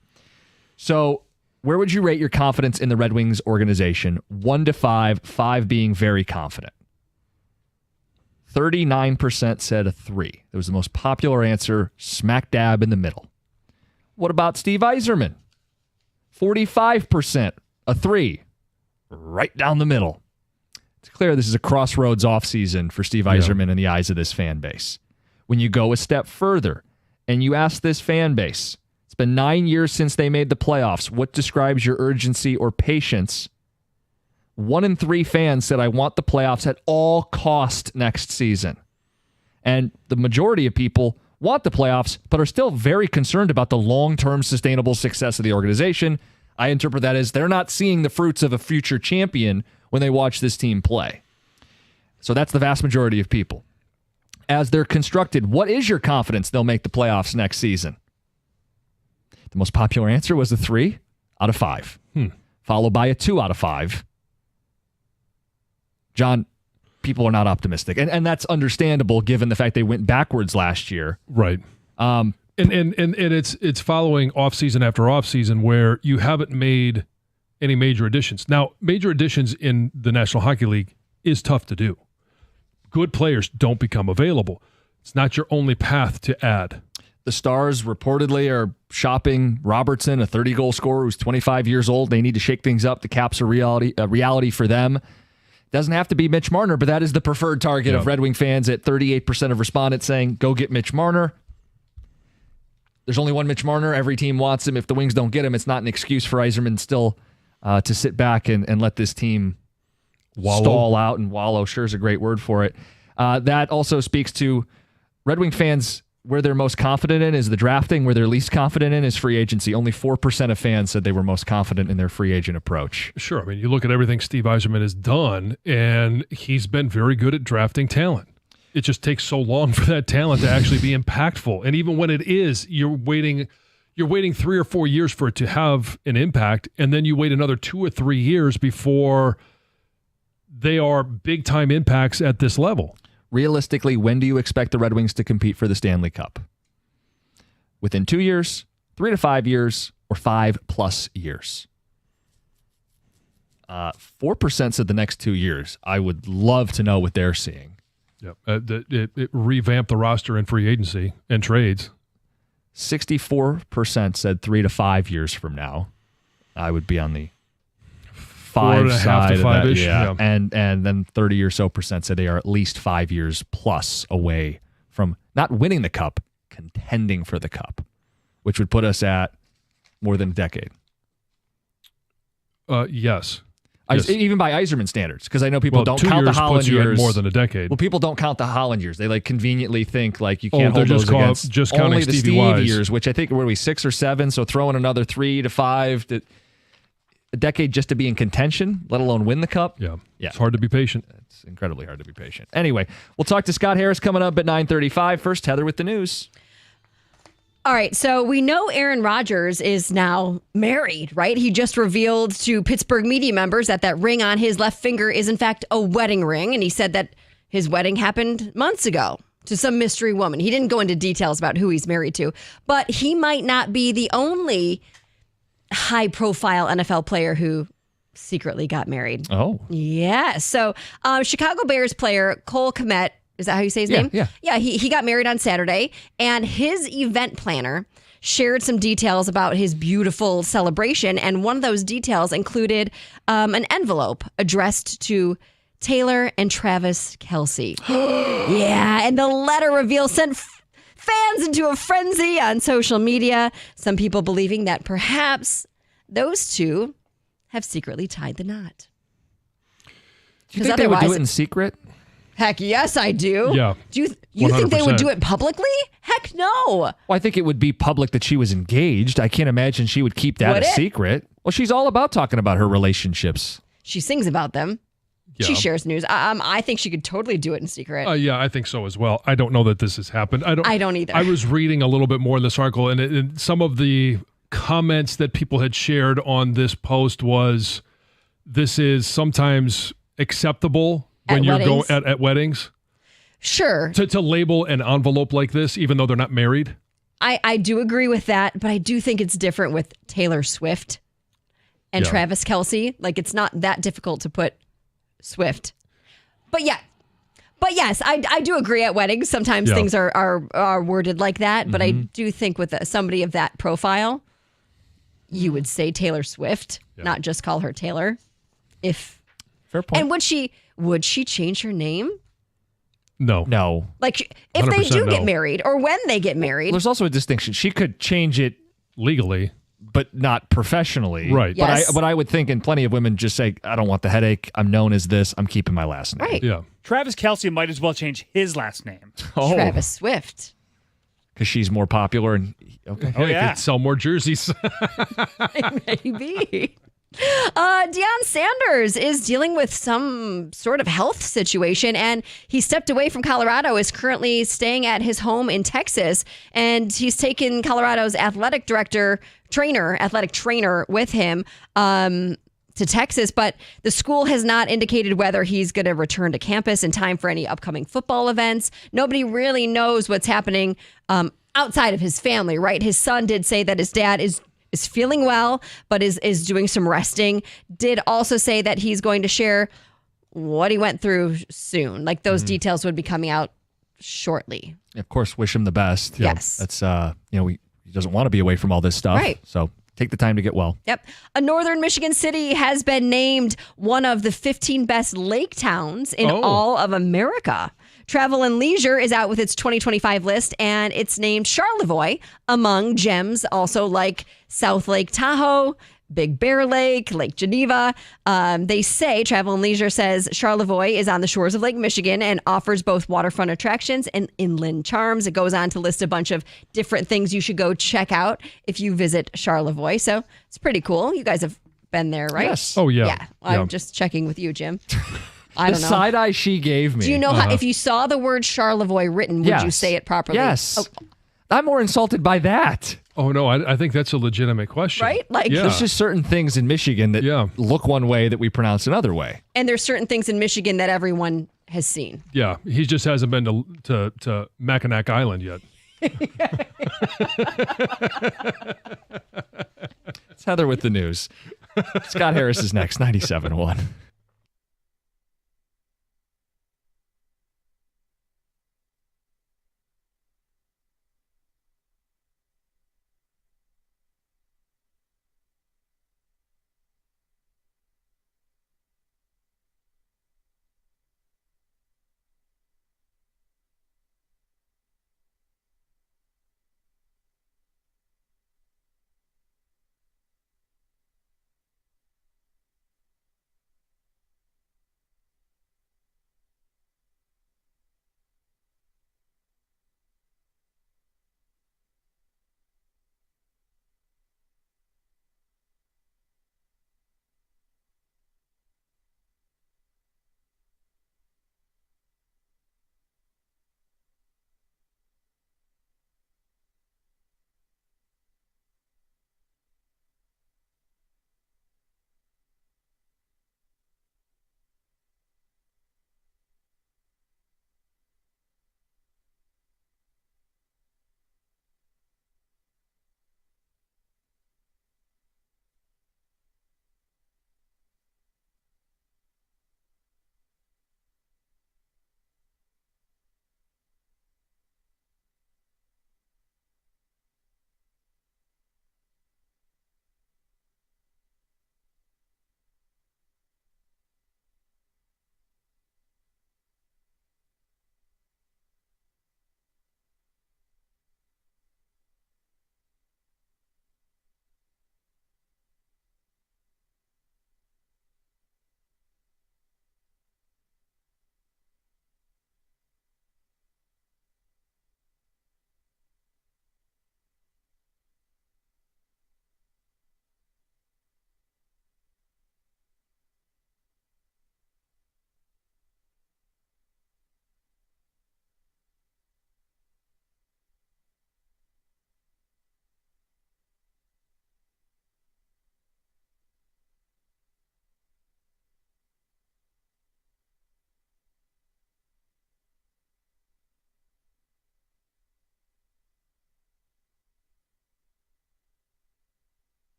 So where would you rate your confidence in the Red Wings organization? 1 to 5, 5 being very confident. 39% said a 3. It was the most popular answer, smack dab in the middle. What about Steve Yzerman? 45%, a 3. Right down the middle. It's clear this is a crossroads offseason for Steve Yzerman in the eyes of this fan base. When you go a step further and you ask this fan base, it's been 9 years since they made the playoffs, what describes your urgency or patience? 1 in 3 fans said, I want the playoffs at all cost next season. And the majority of people want the playoffs, but are still very concerned about the long-term sustainable success of the organization. I interpret that as they're not seeing the fruits of a future champion when they watch this team play. So that's the vast majority of people. As they're constructed, what is your confidence they'll make the playoffs next season? The most popular answer was a 3 out of 5, followed by a 2 out of 5. John, people are not optimistic. And that's understandable given the fact they went backwards last year. Right. And it's following offseason after offseason where you haven't made any major additions. Now, major additions in the National Hockey League is tough to do. Good players don't become available. It's not your only path to add. The Stars reportedly are shopping Robertson, a 30-goal scorer who's 25 years old. They need to shake things up. The cap's a reality for them. Doesn't have to be Mitch Marner, but that is the preferred target of Red Wing fans at 38% of respondents saying, go get Mitch Marner. There's only one Mitch Marner. Every team wants him. If the Wings don't get him, it's not an excuse for Yzerman still to sit back and let this team stall out and wallow. Sure is a great word for it. That also speaks to Red Wing fans. Where they're most confident in is the drafting. Where they're least confident in is free agency. Only 4% of fans said they were most confident in their free agent approach. Sure. I mean, you look at everything Steve Yzerman has done, and he's been very good at drafting talent. It just takes so long for that talent to actually be impactful. And even when it is, you're waiting 3 or 4 years for it to have an impact, and then you wait another 2 or 3 years before they are big-time impacts at this level. Realistically, when do you expect the Red Wings to compete for the Stanley Cup? Within 2 years, 3 to 5 years, or 5+ years? 4% said the next 2 years. I would love to know what they're seeing. Yep. It revamped the roster in free agency and trades. 64% said 3 to 5 years from now. I would be on the 5 side of that. Yeah. And then 30 or so percent said they are at least 5 years plus away from not winning the cup, contending for the cup, which would put us at more than a decade. Yes. Even by Yzerman standards, because I know people don't count the Holland years. More than a decade. Well, people don't count the Holland years. They conveniently think you can't hold those against just counting only the Stevie Wise years, which I think were 6 or 7. So throw in another 3 to 5, a decade just to be in contention, let alone win the cup. Yeah. It's hard to be patient. It's incredibly hard to be patient. Anyway, we'll talk to Scott Harris coming up at 9:35. First, Heather with the news. All right, so we know Aaron Rodgers is now married, right? He just revealed to Pittsburgh media members that ring on his left finger is in fact a wedding ring, and he said that his wedding happened months ago to some mystery woman. He didn't go into details about who he's married to, but he might not be the only high-profile NFL player who secretly got married. Oh. Yeah, so Chicago Bears player Cole Kmet, is that how you say his name? Yeah. Yeah, he got married on Saturday, and his event planner shared some details about his beautiful celebration, and one of those details included an envelope addressed to Taylor and Travis Kelce. Yeah, and the letter reveal sent fans into a frenzy on social media, some people believing that perhaps those two have secretly tied the knot. Do you think they would do it in secret? Heck yes, I do. Yeah. Do you think they would do it publicly? Heck no. Well, I think it would be public that she was engaged. I can't imagine she would keep that a secret. Well, she's all about talking about her relationships. She sings about them. Yeah. She shares news. I think she could totally do it in secret. Yeah, I think so as well. I don't know that this has happened. I don't either. I was reading a little bit more in this article, and some of the comments that people had shared on this post was, this is sometimes acceptable when you're going at weddings. Sure. To label an envelope like this, even though they're not married. I do agree with that, but I do think it's different with Taylor Swift and Travis Kelce. It's not that difficult to put Swift. But yes, I do agree at weddings. Sometimes things are worded like that, but I do think with somebody of that profile, you would say Taylor Swift, not just call her Taylor. Fair point. And would she change her name? No. If they do get married or when they get married. There's also a distinction. She could change it legally, but not professionally. Right. Yes. But I would think, and plenty of women just say, I don't want the headache. I'm known as this. I'm keeping my last name. Right. Yeah. Travis Kelce might as well change his last name. Travis Swift. Because she's more popular. And okay. Oh, yeah. Could sell more jerseys. Maybe. Deion Sanders is dealing with some sort of health situation, and he stepped away from Colorado, is currently staying at his home in Texas, and he's taken Colorado's athletic trainer with him to Texas, but the school has not indicated whether he's going to return to campus in time for any upcoming football events. Nobody really knows what's happening outside of his family, right? His son did say that his dad is feeling well, but is doing some resting. Did also say that he's going to share what he went through soon. Those details would be coming out shortly. Of course, wish him the best. Yes. That's, he doesn't want to be away from all this stuff. Right. So take the time to get well. Yep. A northern Michigan city has been named one of the 15 best lake towns in all of America. Travel and Leisure is out with its 2025 list, and it's named Charlevoix among gems also like South Lake Tahoe, Big Bear Lake, Lake Geneva. They say, Travel and Leisure says, Charlevoix is on the shores of Lake Michigan and offers both waterfront attractions and inland charms. It goes on to list a bunch of different things you should go check out if you visit Charlevoix. So it's pretty cool. You guys have been there, right? Yes. Oh, yeah. Yeah. I'm just checking with you, Jim. I don't know. The side eye she gave me. Do you know how, if you saw the word Charlevoix written, would you say it properly? Yes. Oh. I'm more insulted by that. Oh, no, I think that's a legitimate question. Right? Like, There's just certain things in Michigan that look one way that we pronounce another way. And there's certain things in Michigan that everyone has seen. Yeah, he just hasn't been to Mackinac Island yet. It's Heather with the news. Scott Harris is next, 97.1.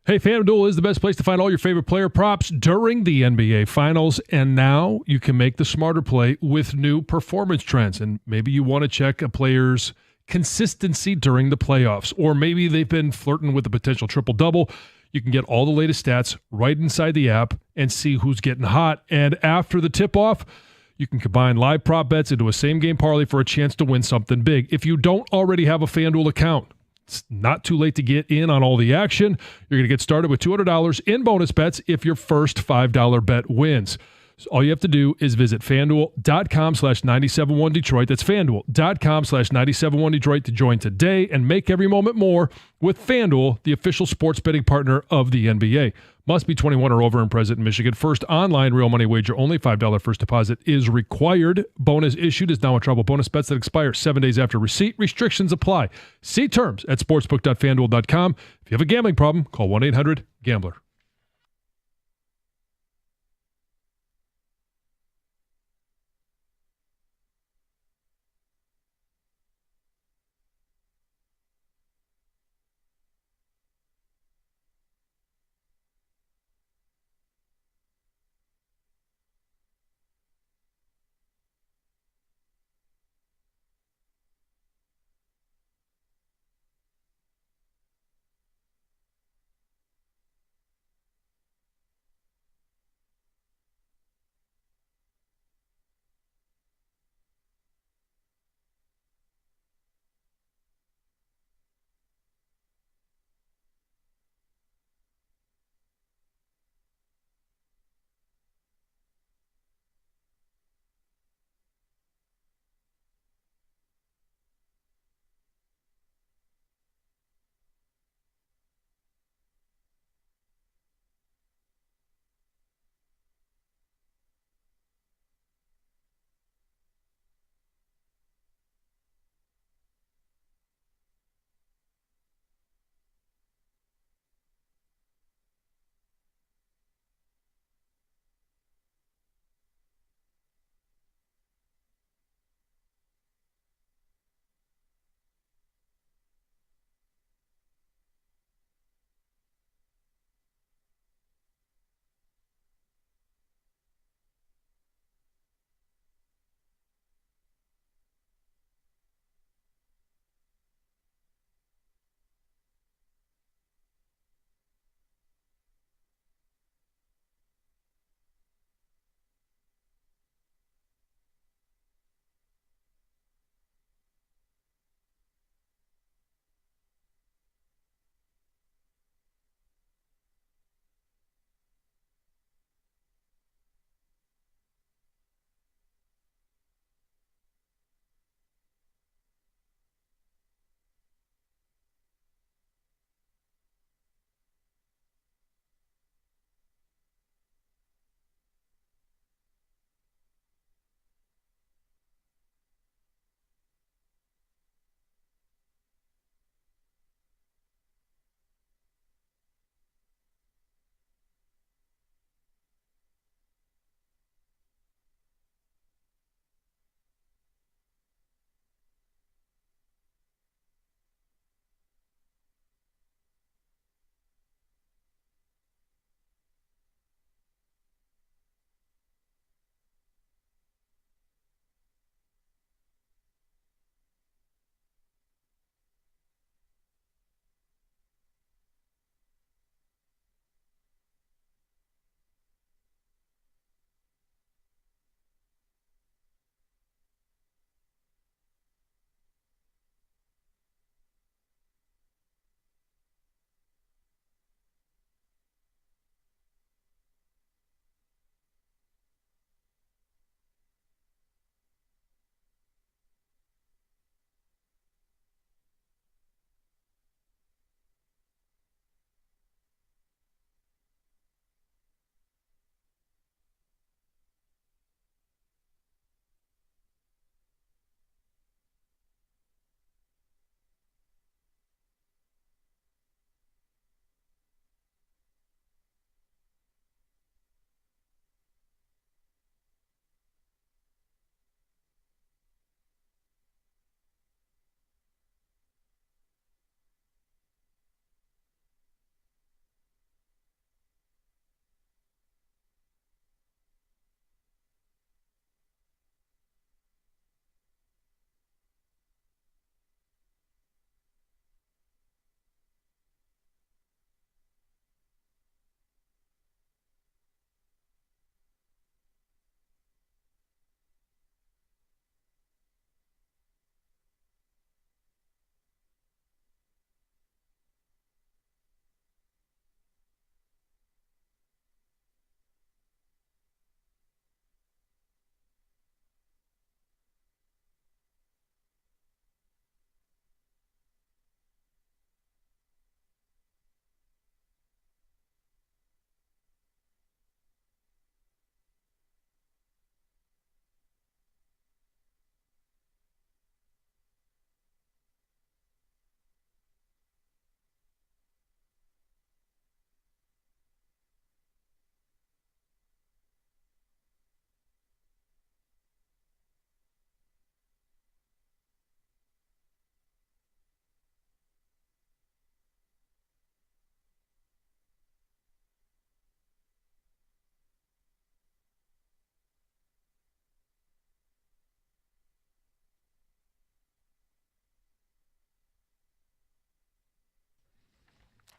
Hey, FanDuel is the best place to find all your favorite player props during the NBA Finals, and now you can make the smarter play with new performance trends. And maybe you want to check a player's consistency during the playoffs, or maybe they've been flirting with a potential triple-double. You can get all the latest stats right inside the app and see who's getting hot. And after the tip-off, you can combine live prop bets into a same-game parlay for a chance to win something big. If you don't already have a FanDuel account, it's not too late to get in on all the action. You're going to get started with $200 in bonus bets if your first $5 bet wins. So all you have to do is visit FanDuel.com/971 Detroit. That's FanDuel.com/971 Detroit to join today and make every moment more with FanDuel, the official sports betting partner of the NBA. Must be 21 or over and present in Michigan. First online real money wager only. $5 first deposit is required. Bonus issued is now in trouble. Bonus bets that expire 7 days after receipt. Restrictions apply. See terms at sportsbook.fanduel.com. If you have a gambling problem, call 1-800-GAMBLER.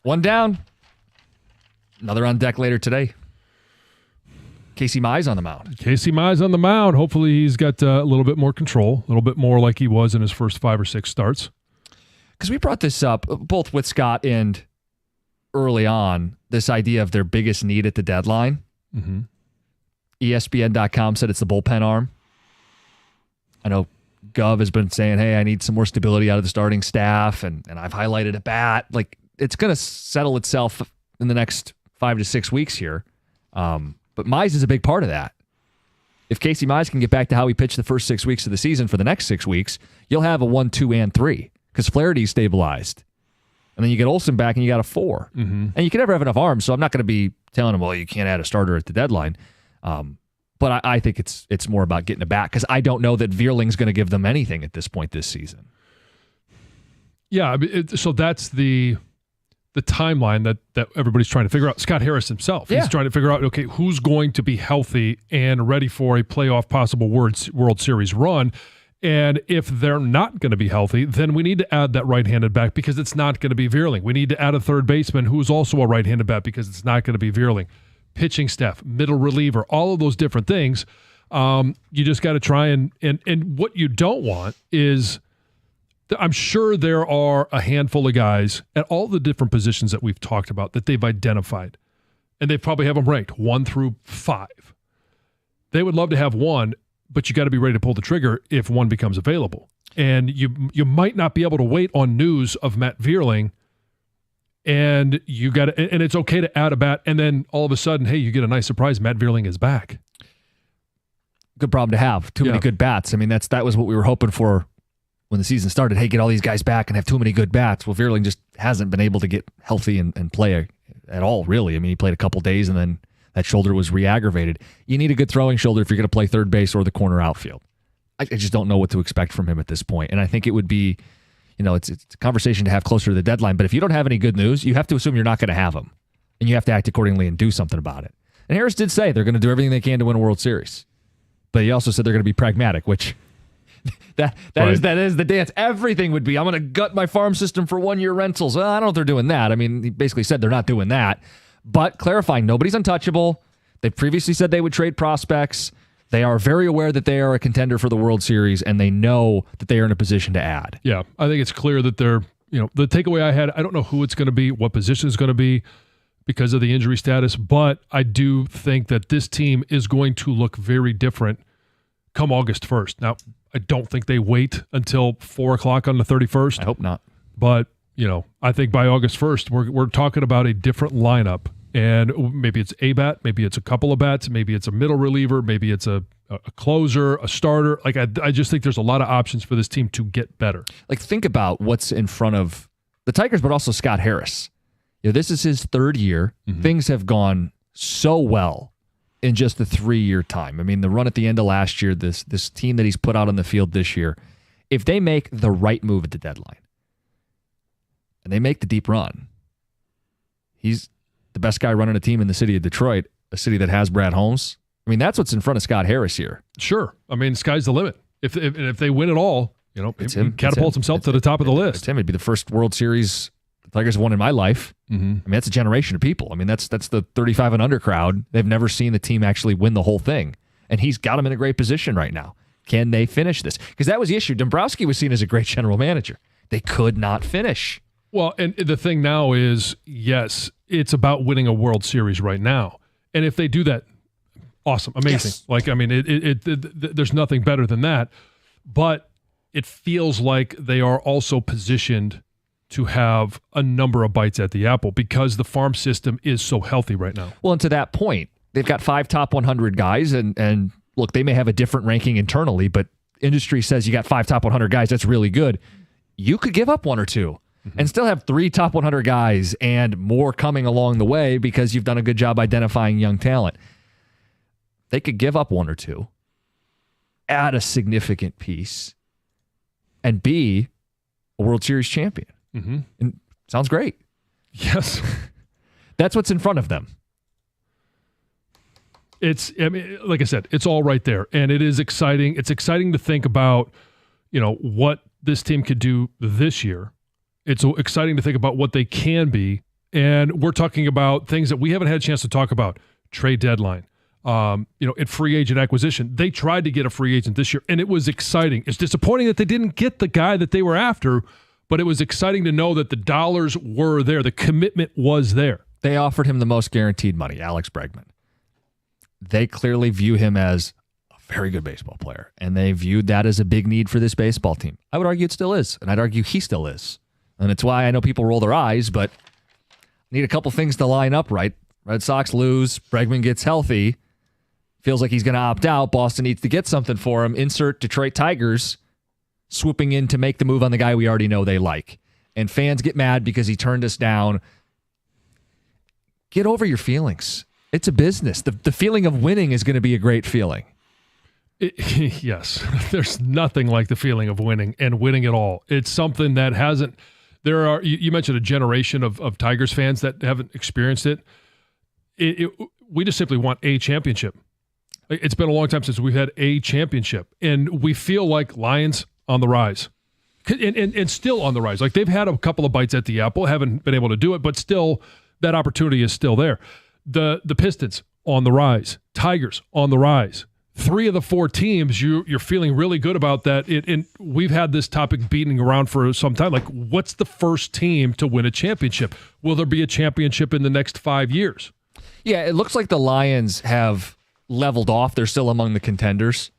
One down. Another on deck later today. Casey Mize on the mound. Casey Mize on the mound. Hopefully he's got a little bit more control, a little bit more like he was in his first 5 or 6 starts. Because we brought this up both with Scott and early on, this idea of their biggest need at the deadline. Mm-hmm. ESPN.com said it's the bullpen arm. I know Gov has been saying, hey, I need some more stability out of the starting staff, and I've highlighted a bat. Like, it's going to settle itself in the next 5 to 6 weeks here. But Mize is a big part of that. If Casey Mize can get back to how he pitched the first 6 weeks of the season for the next 6 weeks, you'll have a 1, 2, and 3 because Flaherty's stabilized. And then you get Olsen back and you got a 4. Mm-hmm. And you can never have enough arms, so I'm not going to be telling him, well, you can't add a starter at the deadline. But I think it's more about getting it back because I don't know that Vierling's going to give them anything at this point this season. Yeah, so that's the timeline that everybody's trying to figure out. Scott Harris himself, he's trying to figure out, okay, who's going to be healthy and ready for a playoff possible World Series run. And if they're not going to be healthy, then we need to add that right-handed bat because it's not going to be Vierling. We need to add a third baseman who's also a right-handed bat because it's not going to be Vierling. Pitching staff, middle reliever, all of those different things. You just got to try and what you don't want is, I'm sure there are a handful of guys at all the different positions that we've talked about that they've identified, and they probably have them ranked 1 through 5. They would love to have one, but you got to be ready to pull the trigger if one becomes available. And you might not be able to wait on news of Matt Vierling, and you got to, and it's okay to add a bat, and then all of a sudden, hey, you get a nice surprise. Matt Vierling is back. Good problem to have. Too many good bats. I mean, that was what we were hoping for when the season started. Hey, get all these guys back and have too many good bats. Well, Vierling just hasn't been able to get healthy and play at all, really. I mean, he played a couple days, and then that shoulder was re-aggravated. You need a good throwing shoulder if you're going to play third base or the corner outfield. I just don't know what to expect from him at this point. And I think it would be, it's a conversation to have closer to the deadline. But if you don't have any good news, you have to assume you're not going to have them. And you have to act accordingly and do something about it. And Harris did say they're going to do everything they can to win a World Series. But he also said they're going to be pragmatic, which that is the dance. Everything would be, I'm going to gut my farm system for 1-year rentals. Well, I don't know if they're doing that. I mean, he basically said they're not doing that. But clarifying, nobody's untouchable. They previously said they would trade prospects. They are very aware that they are a contender for the World Series, and they know that they are in a position to add. Yeah, I think it's clear that they're, the takeaway I had, I don't know who it's going to be, what position it's going to be because of the injury status, but I do think that this team is going to look very different come August 1st. Now, I don't think they wait until 4 o'clock on the 31st. I hope not. But, I think by August 1st, we're talking about a different lineup. And maybe it's a bat, maybe it's a couple of bats, maybe it's a middle reliever, maybe it's a closer, a starter. Like I just think there's a lot of options for this team to get better. Like, think about what's in front of the Tigers, but also Scott Harris. This is his 3rd year. Mm-hmm. Things have gone so well in just the 3-year time. I mean, the run at the end of last year, this team that he's put out on the field this year, if they make the right move at the deadline and they make the deep run, he's the best guy running a team in the city of Detroit, a city that has Brad Holmes. I mean, that's what's in front of Scott Harris here. Sure. I mean, sky's the limit. If they win it all, he catapults himself to the top of the list. It's him. It'd be the first World Series the Tigers have won in my life. Mm-hmm. I mean, that's a generation of people. I mean, that's the 35 and under crowd. They've never seen the team actually win the whole thing. And he's got them in a great position right now. Can they finish this? Because that was the issue. Dombrowski was seen as a great general manager. They could not finish. Well, and the thing now is, yes, it's about winning a World Series right now. And if they do that, awesome, amazing. Yes. Like, I mean, there's nothing better than that. But it feels like they are also positioned to have a number of bites at the apple because the farm system is so healthy right now. Well, and to that point, they've got 5 top 100 guys, and look, they may have a different ranking internally, but industry says you got 5 top 100 guys. That's really good. You could give up 1 or 2. And still have 3 top 100 guys and more coming along the way because you've done a good job identifying young talent. They could give up 1 or 2, add a significant piece, and be a World Series champion. Mm-hmm. And sounds great. Yes. That's what's in front of them. Like I said, it's all right there. And it is exciting. It's exciting to think about, what this team could do this year. It's exciting to think about what they can be And we're talking about things that we haven't had a chance to talk about. Trade deadline. At free agent acquisition. They tried to get a free agent this year, and it was exciting. It's disappointing that they didn't get the guy that they were after, but it was exciting to know that the dollars were there. The commitment was there. They offered him the most guaranteed money, Alex Bregman. They clearly view him as a very good baseball player, and they viewed that as a big need for this baseball team. I would argue it still is, and I'd argue he still is. And it's why I know people roll their eyes, but need a couple things to line up right. Red Sox lose, Bregman gets healthy, feels like he's going to opt out. Boston needs to get something for him. Insert Detroit Tigers swooping in to make the move on the guy we already know they like. And fans get mad because he turned us down. Get over your feelings. It's a business. The feeling of winning is going to be a great feeling. Yes. There's nothing like the feeling of winning and winning at all. It's something that hasn't. There are. You mentioned a generation of Tigers fans that haven't experienced it. We just simply want a championship. It's been a long time since we've had a championship, and we feel like Lions on the rise, and still on the rise. Like they've had a couple of bites at the apple, haven't been able to do it, but still that opportunity is still there. The Pistons on the rise, Tigers on the rise. 3 of the 4 teams, you're feeling really good about that. And we've had this topic beating around for some time. Like, what's the first team to win a championship? Will there be a championship in the next 5 years? Yeah, it looks like the Lions have leveled off. They're still among the contenders.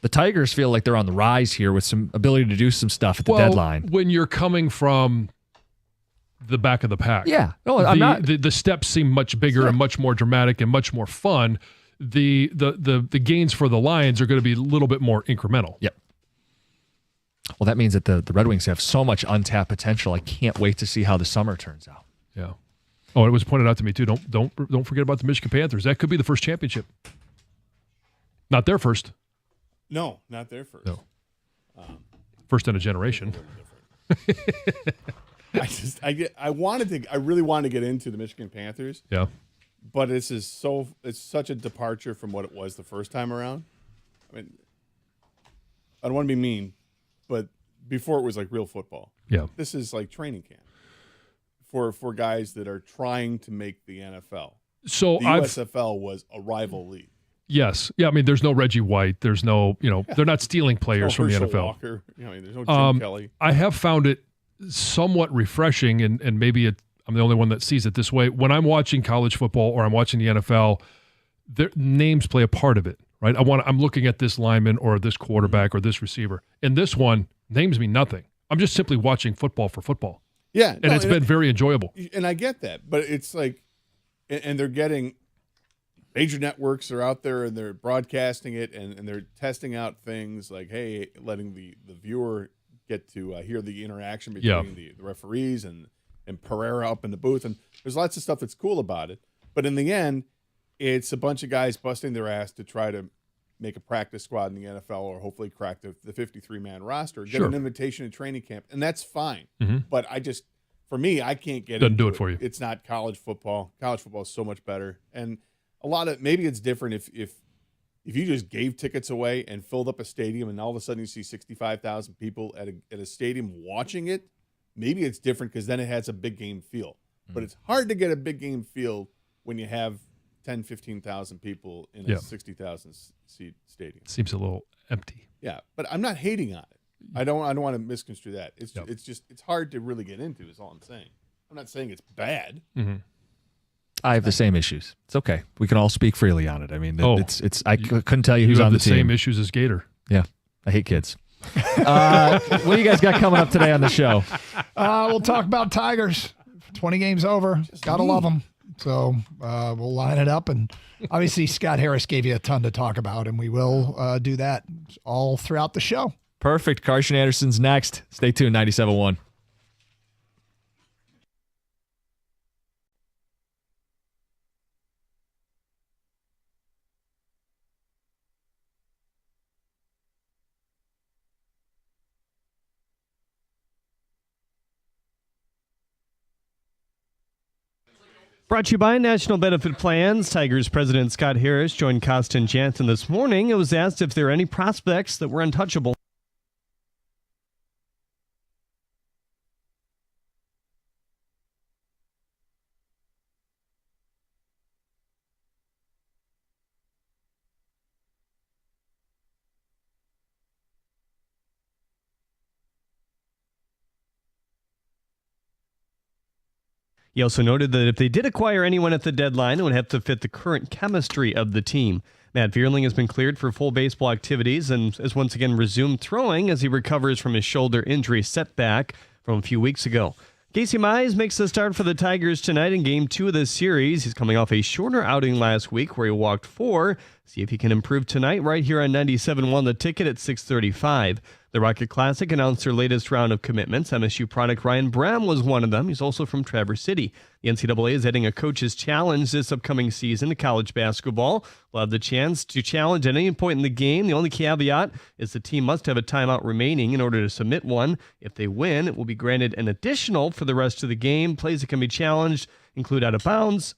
The Tigers feel like they're on the rise here with some ability to do some stuff at the deadline. When you're coming from the back of the pack. Yeah. No, I'm not. The steps seem much bigger and much more dramatic and much more fun. The gains for the Lions are going to be a little bit more incremental. Yep. Well, that means that the Red Wings have so much untapped potential. I can't wait to see how the summer turns out. Yeah. Oh, it was pointed out to me too. Don't forget about the Michigan Panthers. That could be the first championship. Not their first. No, not their first. No. First in a generation. I really wanted to get into the Michigan Panthers. Yeah. But it's such a departure from what it was the first time around. I mean, I don't want to be mean, but before it was like real football. Yeah. This is like training camp for guys that are trying to make the NFL. So the USFL was a rival league. Yes. Yeah, I mean, there's no Reggie White. There's no, they're not stealing players from the NFL. Walker. There's no Jim Kelly. I have found it somewhat refreshing, and maybe I'm the only one that sees it this way. When I'm watching college football or I'm watching the NFL, their names play a part of it, right? I'm looking at this lineman or this quarterback or this receiver. And this one, names mean nothing. I'm just simply watching football for football. Yeah. And it's been very enjoyable. And I get that. But it's like, and they're getting major networks are out there and they're broadcasting it and they're testing out things like, hey, letting the viewer get to hear the interaction between the referees and Pereira up in the booth. And there's lots of stuff that's cool about it. But in the end, it's a bunch of guys busting their ass to try to make a practice squad in the NFL or hopefully crack the 53-man roster, get an invitation to training camp. And that's fine. Mm-hmm. But for me, I can't get Doesn't do it for you. It's not college football. College football is so much better. And maybe it's different if you just gave tickets away and filled up a stadium and all of a sudden you see 65,000 people at a stadium watching it. Maybe it's different because then it has a big game feel. Mm-hmm. But it's hard to get a big game feel when you have 10, 15,000 people in a 60,000 seat stadium. Seems a little empty. Yeah, but I'm not hating on it. I don't want to misconstrue that. It's hard to really get into is all I'm saying. I'm not saying it's bad. Mm-hmm. I have the same issues. It's okay. We can all speak freely on it. I mean, I couldn't tell you who's on the team. You have the same issues as Gator. Yeah, I hate kids. What do you guys got coming up today on the show? We'll talk about Tigers. 20 games over. Gotta love them. So we'll line it up. And obviously, Scott Harris gave you a ton to talk about, and we will do that all throughout the show. Perfect. Carson Anderson's next. Stay tuned, 97.1. Brought to you by National Benefit Plans. Tigers president Scott Harris joined Costin Jansen this morning. It was asked if there are any prospects that were untouchable. He also noted that if they did acquire anyone at the deadline, it would have to fit the current chemistry of the team. Matt Vierling has been cleared for full baseball activities and has once again resumed throwing as he recovers from his shoulder injury setback from a few weeks ago. Casey Mize makes the start for the Tigers tonight in Game 2 of this series. He's coming off a shorter outing last week where he walked 4. See if he can improve tonight right here on 97.1 The Ticket at 6:35. The Rocket Classic announced their latest round of commitments. MSU product Ryan Bram was one of them. He's also from Traverse City. The NCAA is adding a coach's challenge this upcoming season to college basketball. We'll have the chance to challenge at any point in the game. The only caveat is the team must have a timeout remaining in order to submit one. If they win, it will be granted an additional for the rest of the game. Plays that can be challenged include out of bounds,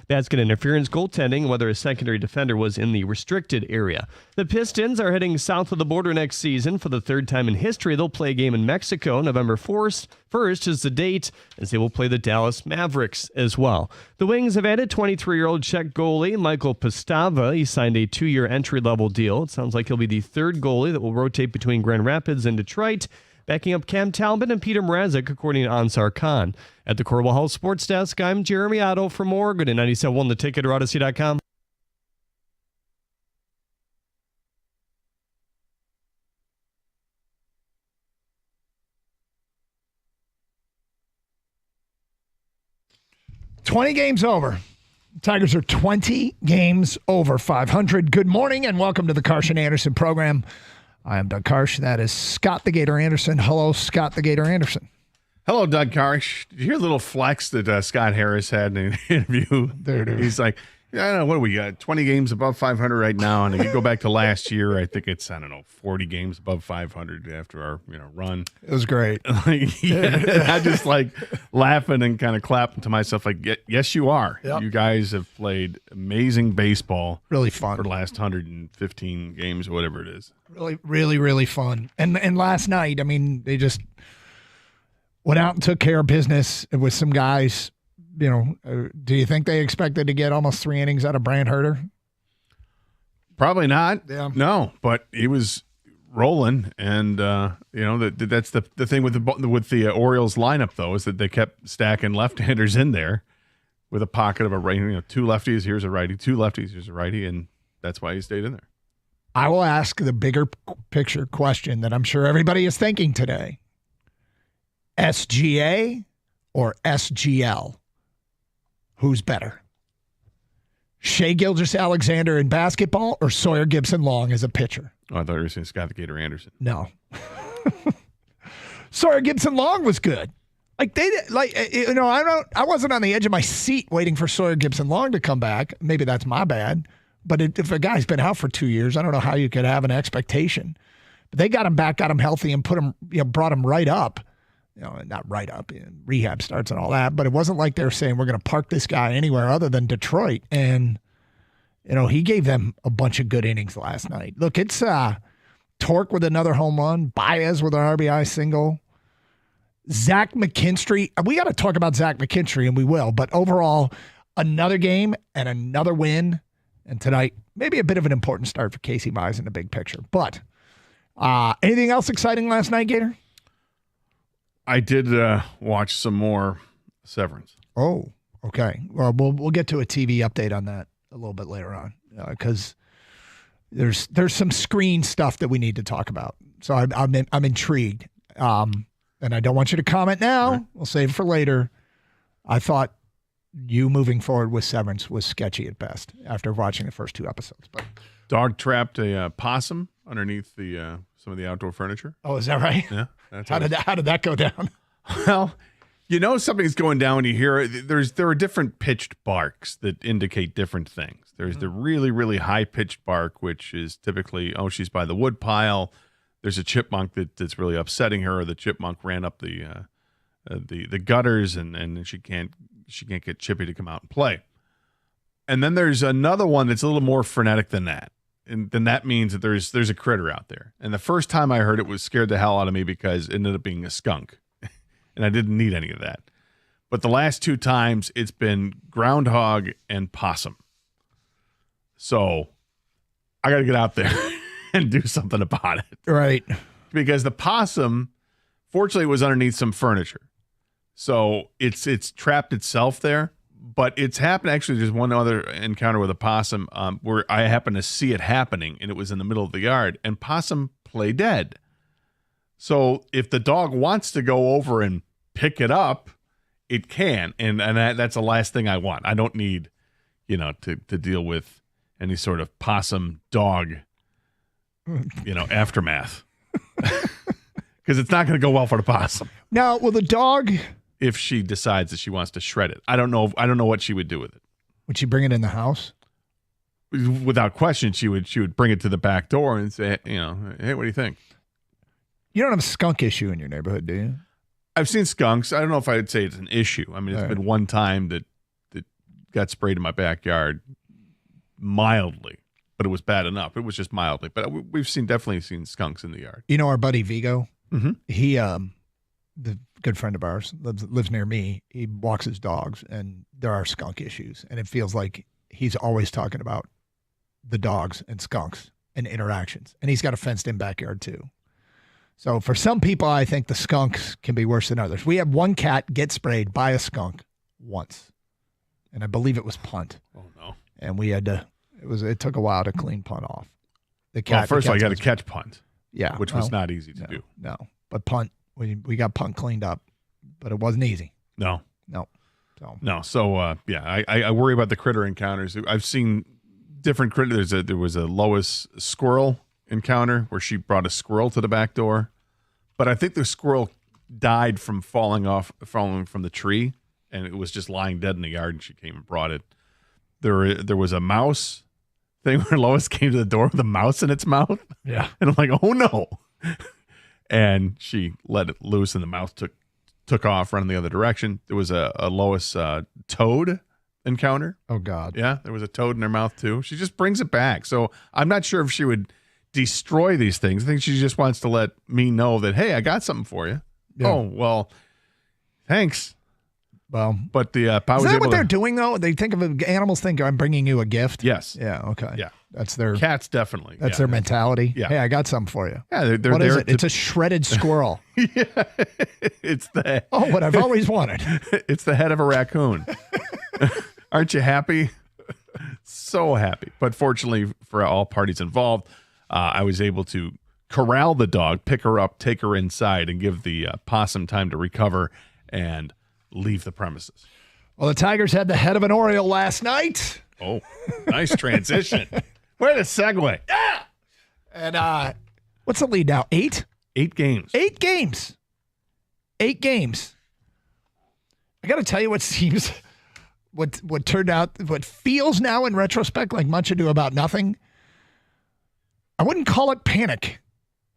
basket interference, goaltending, and whether a secondary defender was in the restricted area. The Pistons are heading south of the border next season. For the third time in history, they'll play a game in Mexico. November 1st is the date, as they will play the Dallas Mavericks as well. The Wings have added 23-year-old Czech goalie Michael Pastava. He signed a 2-year entry-level deal. It sounds like he'll be the third goalie that will rotate between Grand Rapids and Detroit, backing up Cam Talbot and Peter Mrazek, according to Ansar Khan. At the Cornhole House Sports Desk, I'm Jeremy Otto. For more, go to 97.1 The Ticket or Odyssey.com. "20 games over. Tigers are 20 games over 500. Good morning and welcome to the Karsch & Anderson program. I am Doug Karsch. That is Scott the Gator Anderson. Hello, Scott the Gator Anderson. Hello, Doug Karsch. Did you hear the little flex that Scott Harris had in an interview? There it is. He's like, I don't know, what do we got? 20 games above 500 right now. And if you go back to last year, I think it's, 40 games above 500 after our run. It was great. Yeah, I just laughing and kind of clapping to myself like, yes, you are. Yep. You guys have played amazing baseball. Really fun. For the last 115 games or whatever it is. Really, really, really fun. And last night, they just went out and took care of business with some guys. Do you think they expected to get almost 3 innings out of Brant Herter? Probably not. Yeah. No, but he was rolling, and that's the thing with the Orioles lineup though, is that they kept stacking left-handers in there with a pocket of a right. 2 lefties, here's a righty. 2 lefties, here's a righty, and that's why he stayed in there. I will ask the bigger picture question that I'm sure everybody is thinking today: SGA or SGL? Who's better? Shea Gilgeous-Alexander in basketball or Sawyer Gibson-Long as a pitcher? Oh, I thought you were saying Scott the Gator Anderson. No. Sawyer Gibson-Long was good. I wasn't on the edge of my seat waiting for Sawyer Gibson-Long to come back. Maybe that's my bad. But if a guy's been out for 2 years, I don't know how you could have an expectation. But they got him back, got him healthy, and brought him right up. Not right up in rehab starts and all that, but it wasn't like they were saying we're going to park this guy anywhere other than Detroit. And, he gave them a bunch of good innings last night. Look, it's Torque with another home run, Baez with an RBI single, Zach McKinstry. We got to talk about Zach McKinstry, and we will. But overall, another game and another win. And tonight, maybe a bit of an important start for Casey Mize in the big picture. But anything else exciting last night, Gator? I did watch some more Severance. Oh, okay. Well, we'll get to a TV update on that a little bit later on because there's some screen stuff that we need to talk about. So I'm intrigued, and I don't want you to comment now. Right. We'll save it for later. I thought you moving forward with Severance was sketchy at best after watching the first 2 episodes. But dog trapped a possum underneath the some of the outdoor furniture. Oh, is that right? Yeah. How did that go down? Well, something's going down when you hear it. There are different pitched barks that indicate different things. There's the really, really high pitched bark, which is typically, she's by the wood pile. There's a chipmunk that's really upsetting her. Or the chipmunk ran up the gutters and she can't get Chippy to come out and play. And then there's another one that's a little more frenetic than that. And then that means that there's a critter out there. And the first time I heard it was scared the hell out of me because it ended up being a skunk. And I didn't need any of that. But the last 2 times it's been groundhog and possum. So I got to get out there and do something about it. Right. Because the possum, fortunately, was underneath some furniture. So it's trapped itself there. But it's happened. Actually, there's one other encounter with a possum where I happened to see it happening, and it was in the middle of the yard, and possum play dead. So if the dog wants to go over and pick it up, it can, and that's the last thing I want. I don't need, to deal with any sort of possum dog, aftermath, because it's not going to go well for the possum. Now, will the dog, if she decides that she wants to shred it, I don't know what she would do with it. Would she bring it in the house? Without question, she would bring it to the back door and say, hey, what do you think? You don't have a skunk issue in your neighborhood, do you? I've seen skunks. I don't know if I'd say it's an issue. I mean, it's been one time that got sprayed in my backyard mildly, but it was bad enough. It was just mildly. But we've definitely seen skunks in the yard. You know our buddy Vigo? Mm-hmm. He, the good friend of ours, lives near me. He walks his dogs, and there are skunk issues. And it feels like he's always talking about the dogs and skunks and interactions. And he's got a fenced-in backyard, too. So for some people, I think the skunks can be worse than others. We had one cat get sprayed by a skunk once, and I believe it was Punt. Oh, no. And we had to, it took a while to clean Punt off. The cat. Well, first of all, you got to catch Punt. Yeah. Which was not easy to do. No. But Punt, we got Punt cleaned up, but it wasn't easy. No. So, I worry about the critter encounters. I've seen different critters. There was a Lois squirrel encounter where she brought a squirrel to the back door, but I think the squirrel died from falling from the tree, and it was just lying dead in the yard, and she came and brought it. There was a mouse thing where Lois came to the door with a mouse in its mouth. Yeah. And I'm like, oh no. And she let it loose, and the mouse took off running the other direction. There was a Lois toad encounter. Oh God. Yeah, there was a toad in her mouth too. She just brings it back. So I'm not sure if she would destroy these things. I think she just wants to let me know that, hey, I got something for you. Yeah. Oh, well, thanks. Well, but the is that what they're doing though? They think of animals think I'm bringing you a gift. Yes. Yeah. Okay. Yeah. That's their cats definitely. That's their mentality. Yeah. Hey, I got something for you. Yeah. They're what there is it? It's a shredded squirrel. Yeah. It's what I've always wanted. It's the head of a raccoon. Aren't you happy? So happy. But fortunately for all parties involved, I was able to corral the dog, pick her up, take her inside, and give the possum time to recover and leave the premises. Well, the Tigers had the head of an Oriole last night. Oh, nice transition. Way to segue. Yeah. And what's the lead now? 8? 8 games. 8 games. 8 games. I got to tell you what seems, what turned out, what feels now in retrospect like much ado about nothing. I wouldn't call it panic,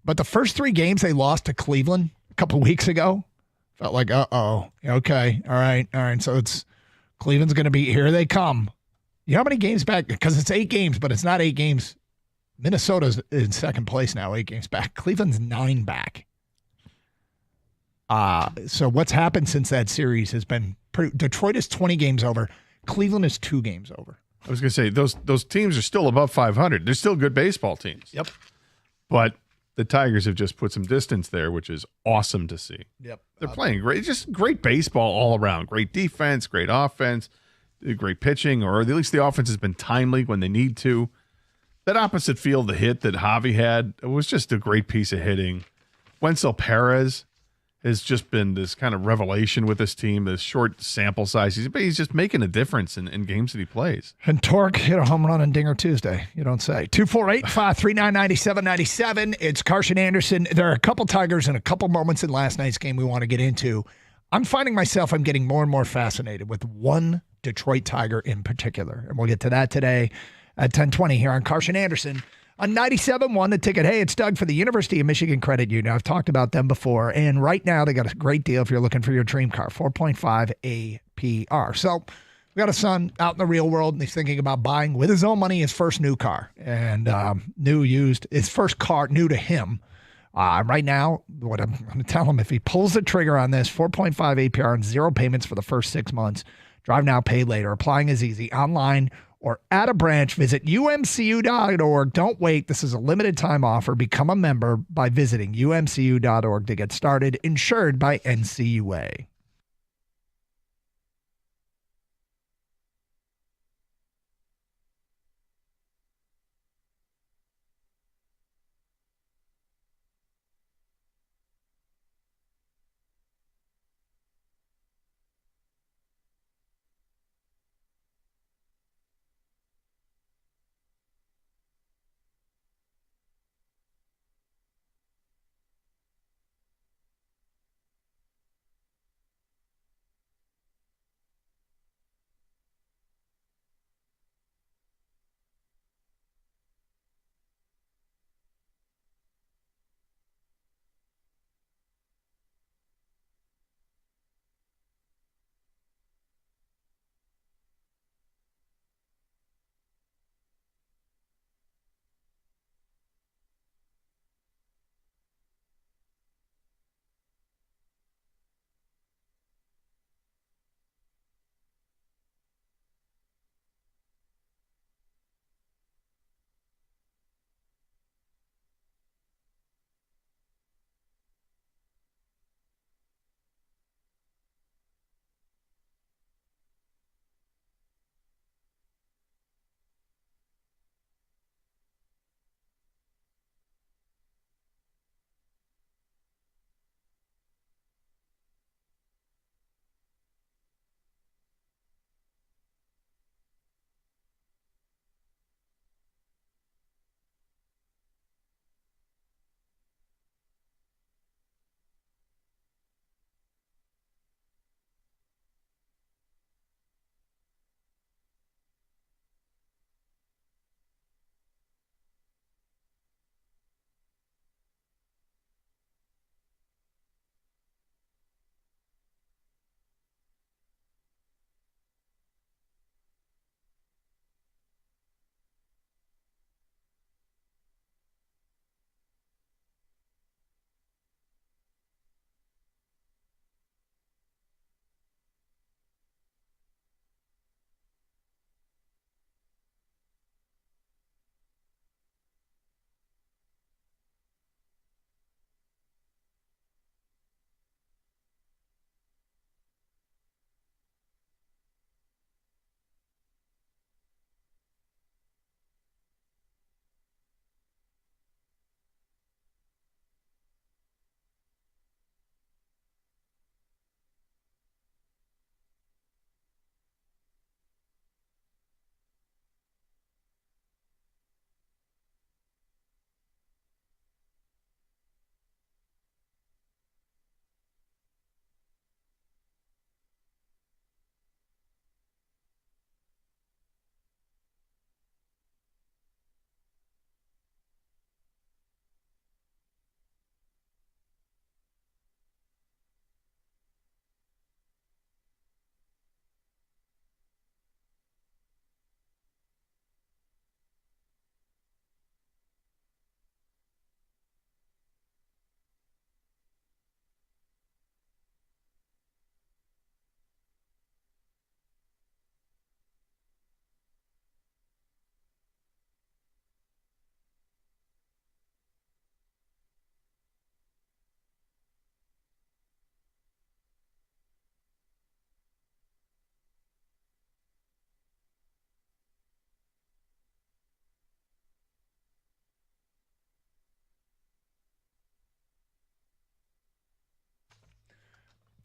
but the first 3 games they lost to Cleveland a couple weeks ago felt like, uh-oh, okay, all right. So it's Cleveland's going to be, here they come. You know how many games back? Because it's 8 games, but it's not 8 games. Minnesota's in second place now, 8 games back. Cleveland's 9 back. So what's happened since that series has been Detroit is 20 games over. Cleveland is 2 games over. I was going to say, those teams are still above 500. They're still good baseball teams. Yep. But the Tigers have just put some distance there, which is awesome to see. Yep. They're playing great, just great baseball all around. Great defense, great offense, great pitching, or at least the offense has been timely when they need to. That opposite field, the hit that Javi had, it was just a great piece of hitting. Wenzel Perez has just been this kind of revelation with this team, this short sample size. He's just making a difference in games that he plays. And Torque hit a home run on Dinger Tuesday. You don't say. 248-539-9797. It's Carson Anderson. There are a couple Tigers and a couple moments in last night's game we want to get into. I'm finding myself, I'm getting more and more fascinated with one Detroit Tiger in particular. And we'll get to that today at 10:20 here on Carson Anderson. On 97.1, the ticket. Hey, it's Doug for the University of Michigan Credit Union. I've talked about them before, and right now they got a great deal if you're looking for your dream car, 4.5 APR. So we got a son out in the real world, and he's thinking about buying, with his own money, his first new car. And new, used, his first car, new to him. Right now, what I'm going to tell him, if he pulls the trigger on this, 4.5 APR and 0 payments for the first 6 months, drive now, pay later. Applying is easy, online or at a branch. Visit umcu.org. Don't wait. This is a limited time offer. Become a member by visiting umcu.org to get started. Insured by NCUA.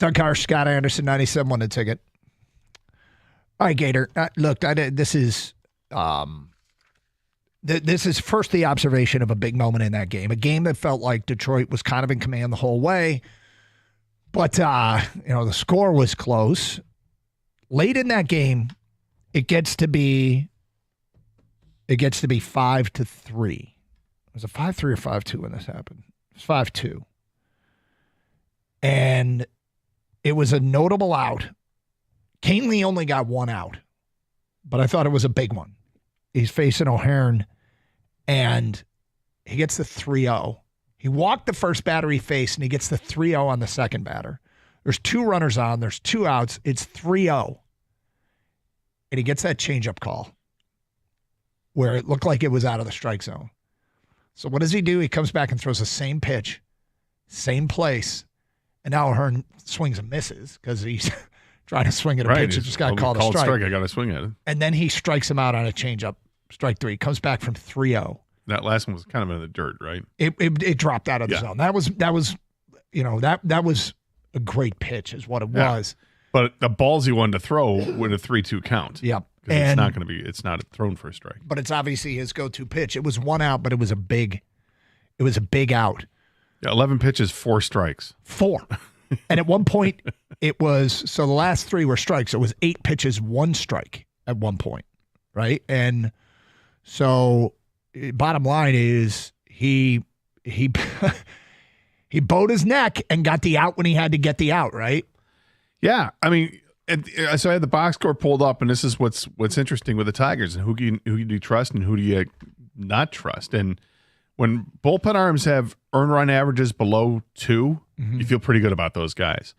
Doug Carr, Scott Anderson, 97 won the ticket. All right, Gator. Look, this is first the observation of a big moment in that game. A game that felt like Detroit was kind of in command the whole way. But, the score was close. Late in that game, it gets to be 5-3. Was it 5-3 or 5-2 when this happened? It was 5-2. And it was a notable out. Canely only got one out, but I thought it was a big one. He's facing O'Hearn, and he gets the 3-0. He walked the first batter he faced, and he gets the 3-0 on the second batter. There's 2 runners on. There's 2 outs. It's 3-0. And he gets that changeup call where it looked like it was out of the strike zone. So what does he do? He comes back and throws the same pitch, same place, and now O'Hearn swings and misses because he's trying to swing at a pitch that just got called a strike. I got to swing at it. And then he strikes him out on a changeup, strike 3. Comes back from 3-0. That last one was kind of in the dirt, right? It dropped out of the zone. That was a great pitch, is what it was. But the ballsy one to throw with a 3-2 count. Yep. Because it's not thrown for a strike. But it's obviously his go-to pitch. It was 1 out, but it was a big out. Yeah, 11 pitches, 4 strikes. 4. And at one point, it was, so the last 3 were strikes. It was 8 pitches, 1 strike at one point, right? And so bottom line is he bowed his neck and got the out when he had to get the out, right? Yeah, I mean, so I had the box score pulled up, and this is what's interesting with the Tigers, and who do you trust and who do you not trust? And when bullpen arms have earned run averages below 2, you feel pretty good about those guys.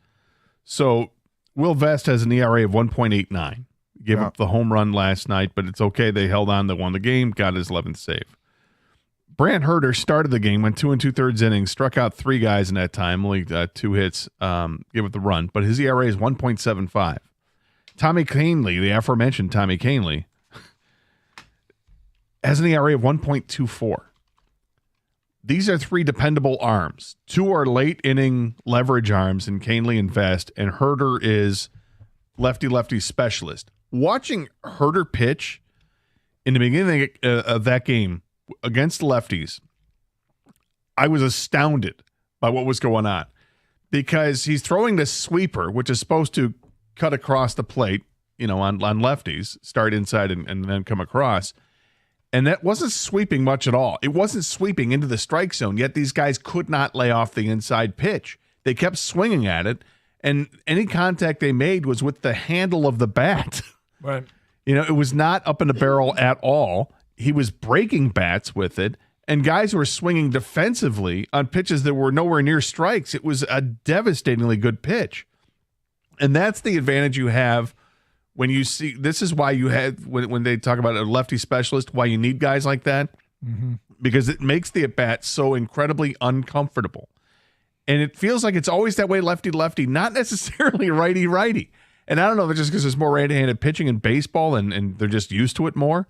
So Will Vest has an ERA of 1.89. Gave up the home run last night, but it's okay. They held on. They won the game, got his 11th save. Brant Herter started the game, went 2 2/3 innings, struck out 3 guys in that time, only 2 hits, gave up the run, but his ERA is 1.75. Tommy Kahnle, the aforementioned Tommy Kahnle, has an ERA of 1.24. These are 3 dependable arms. 2 are late inning leverage arms in Kahnle and Vest, and Herter is lefty-lefty specialist. Watching Herter pitch in the beginning of that game against lefties, I was astounded by what was going on because he's throwing this sweeper, which is supposed to cut across the plate, on lefties, start inside and then come across. And that wasn't sweeping much at all. It wasn't sweeping into the strike zone, yet these guys could not lay off the inside pitch. They kept swinging at it, and any contact they made was with the handle of the bat. Right. It was not up in the barrel at all. He was breaking bats with it, and guys were swinging defensively on pitches that were nowhere near strikes. It was a devastatingly good pitch. And that's the advantage you have when you see, this is why you had, when they talk about a lefty specialist, why you need guys like that, because it makes the at-bat so incredibly uncomfortable. And it feels like it's always that way lefty-lefty, not necessarily righty-righty. And I don't know if it's just because there's more right-handed pitching in baseball and they're just used to it more.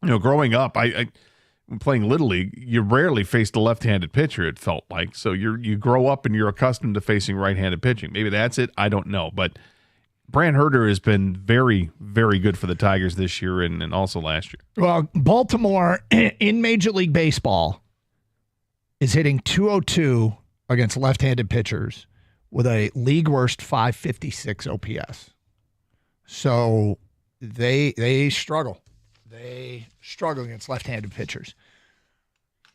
Growing up, I playing Little League, you rarely faced a left-handed pitcher, it felt like. So you grow up and you're accustomed to facing right-handed pitching. Maybe that's it. I don't know. But Brant Herter has been very, very good for the Tigers this year and also last year. Well, Baltimore in Major League Baseball is hitting .202 against left-handed pitchers with a league-worst .556 OPS. So they struggle. They struggle against left-handed pitchers.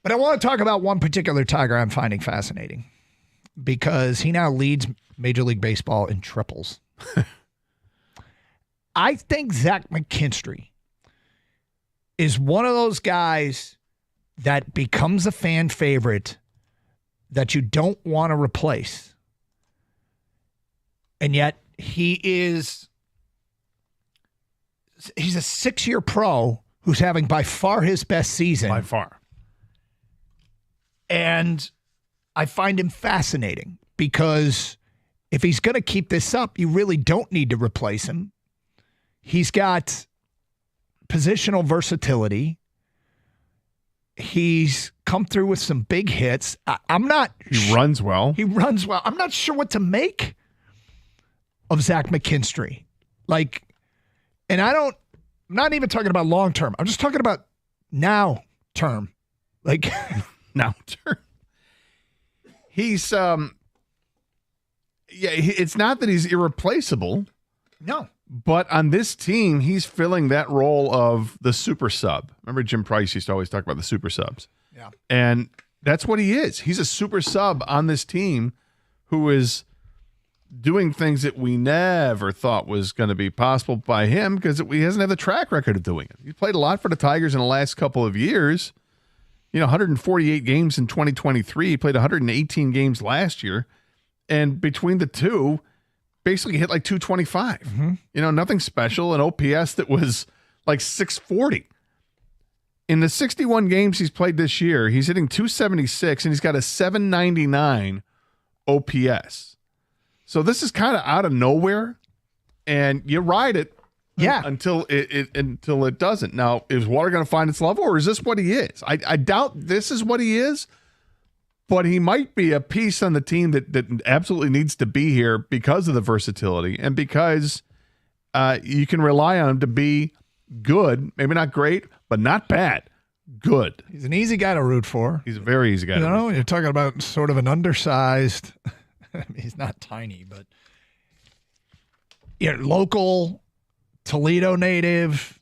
But I want to talk about one particular Tiger I'm finding fascinating because he now leads Major League Baseball in triples. I think Zach McKinstry is one of those guys that becomes a fan favorite that you don't want to replace. And yet he's a 6-year pro who's having by far his best season. By far. And I find him fascinating because if he's going to keep this up, you really don't need to replace him. He's got positional versatility. He's come through with some big hits. He runs well. I'm not sure what to make of Zach McKinstry. Like, and I'm not even talking about long term. I'm just talking about now term. Like, now term. He's, it's not that he's irreplaceable. No. But on this team, he's filling that role of the super sub. Remember Jim Price used to always talk about the super subs? Yeah. And that's what he is. He's a super sub on this team who is doing things that we never thought was going to be possible by him because he hasn't had the track record of doing it. He played a lot for the Tigers in the last couple of years. 148 games in 2023. He played 118 games last year. And between the two, basically hit like 225. Mm-hmm. Nothing special. An OPS that was like 640. In the 61 games he's played this year, he's hitting 276 and he's got a 799 OPS. So this is kind of out of nowhere, and you ride it until it doesn't. Now, is water going to find its level, or is this what he is? I doubt this is what he is. But he might be a piece on the team that absolutely needs to be here because of the versatility and because you can rely on him to be good, maybe not great, but not bad. Good. He's an easy guy to root for. He's a very easy guy to root for. You're talking about sort of an undersized, he's not tiny, but local, Toledo native,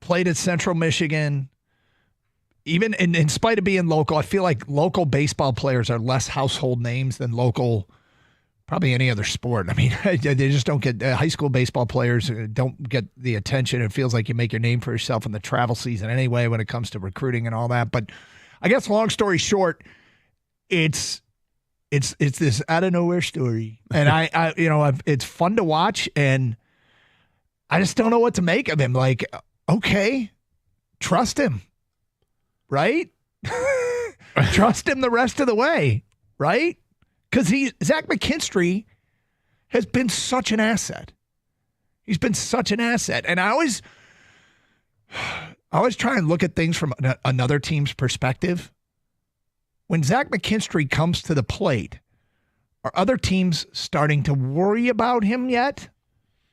played at Central Michigan. Even in spite of being local, I feel like local baseball players are less household names than local, probably any other sport. I mean, they just don't get high school baseball players don't get the attention. It feels like you make your name for yourself in the travel season anyway when it comes to recruiting and all that. But I guess long story short, it's this out of nowhere story, and it's fun to watch, and I just don't know what to make of him. Like, okay, trust him. Right? Trust him the rest of the way, right? Because Zach McKinstry has been such an asset. He's been such an asset. And I always try and look at things from another team's perspective. When Zach McKinstry comes to the plate, are other teams starting to worry about him yet?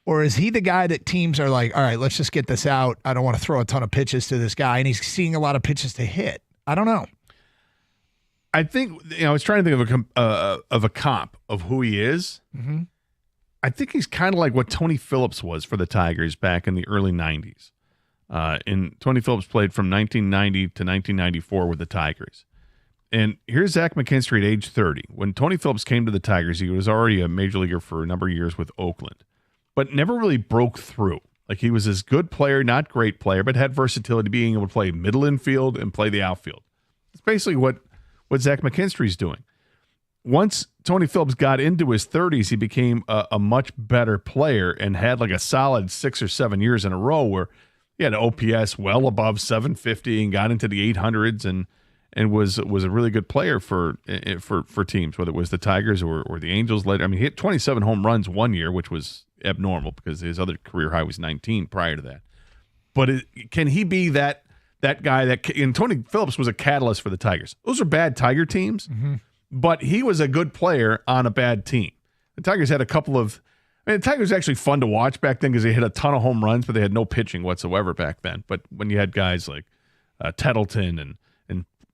Or is he the guy that teams are like, all right, let's just get this out. I don't want to throw a ton of pitches to this guy. And he's seeing a lot of pitches to hit. I don't know. I think, I was trying to think of a comp of who he is. Mm-hmm. I think he's kind of like what Tony Phillips was for the Tigers back in the early 90s. Tony Phillips played from 1990 to 1994 with the Tigers. And here's Zach McKinstry at age 30. When Tony Phillips came to the Tigers, he was already a major leaguer for a number of years with Oakland, but never really broke through. Like, he was this good player, not great player, but had versatility, being able to play middle infield and play the outfield. It's basically what Zach McKinstry's doing. Once Tony Phillips got into his 30s, he became a much better player and had like a solid 6 or 7 years in a row where he had an OPS well above 750 and got into the 800s and was a really good player for teams, whether it was the Tigers or the Angels later. I mean, he hit 27 home runs one year, which was abnormal because his other career high was 19 prior to that. But can he be that guy and Tony Phillips was a catalyst for the Tigers. Those are bad Tiger teams, but he was a good player on a bad team. The Tigers had a couple of the Tigers were actually fun to watch back then because they hit a ton of home runs, but they had no pitching whatsoever back then. But when you had guys like Tettleton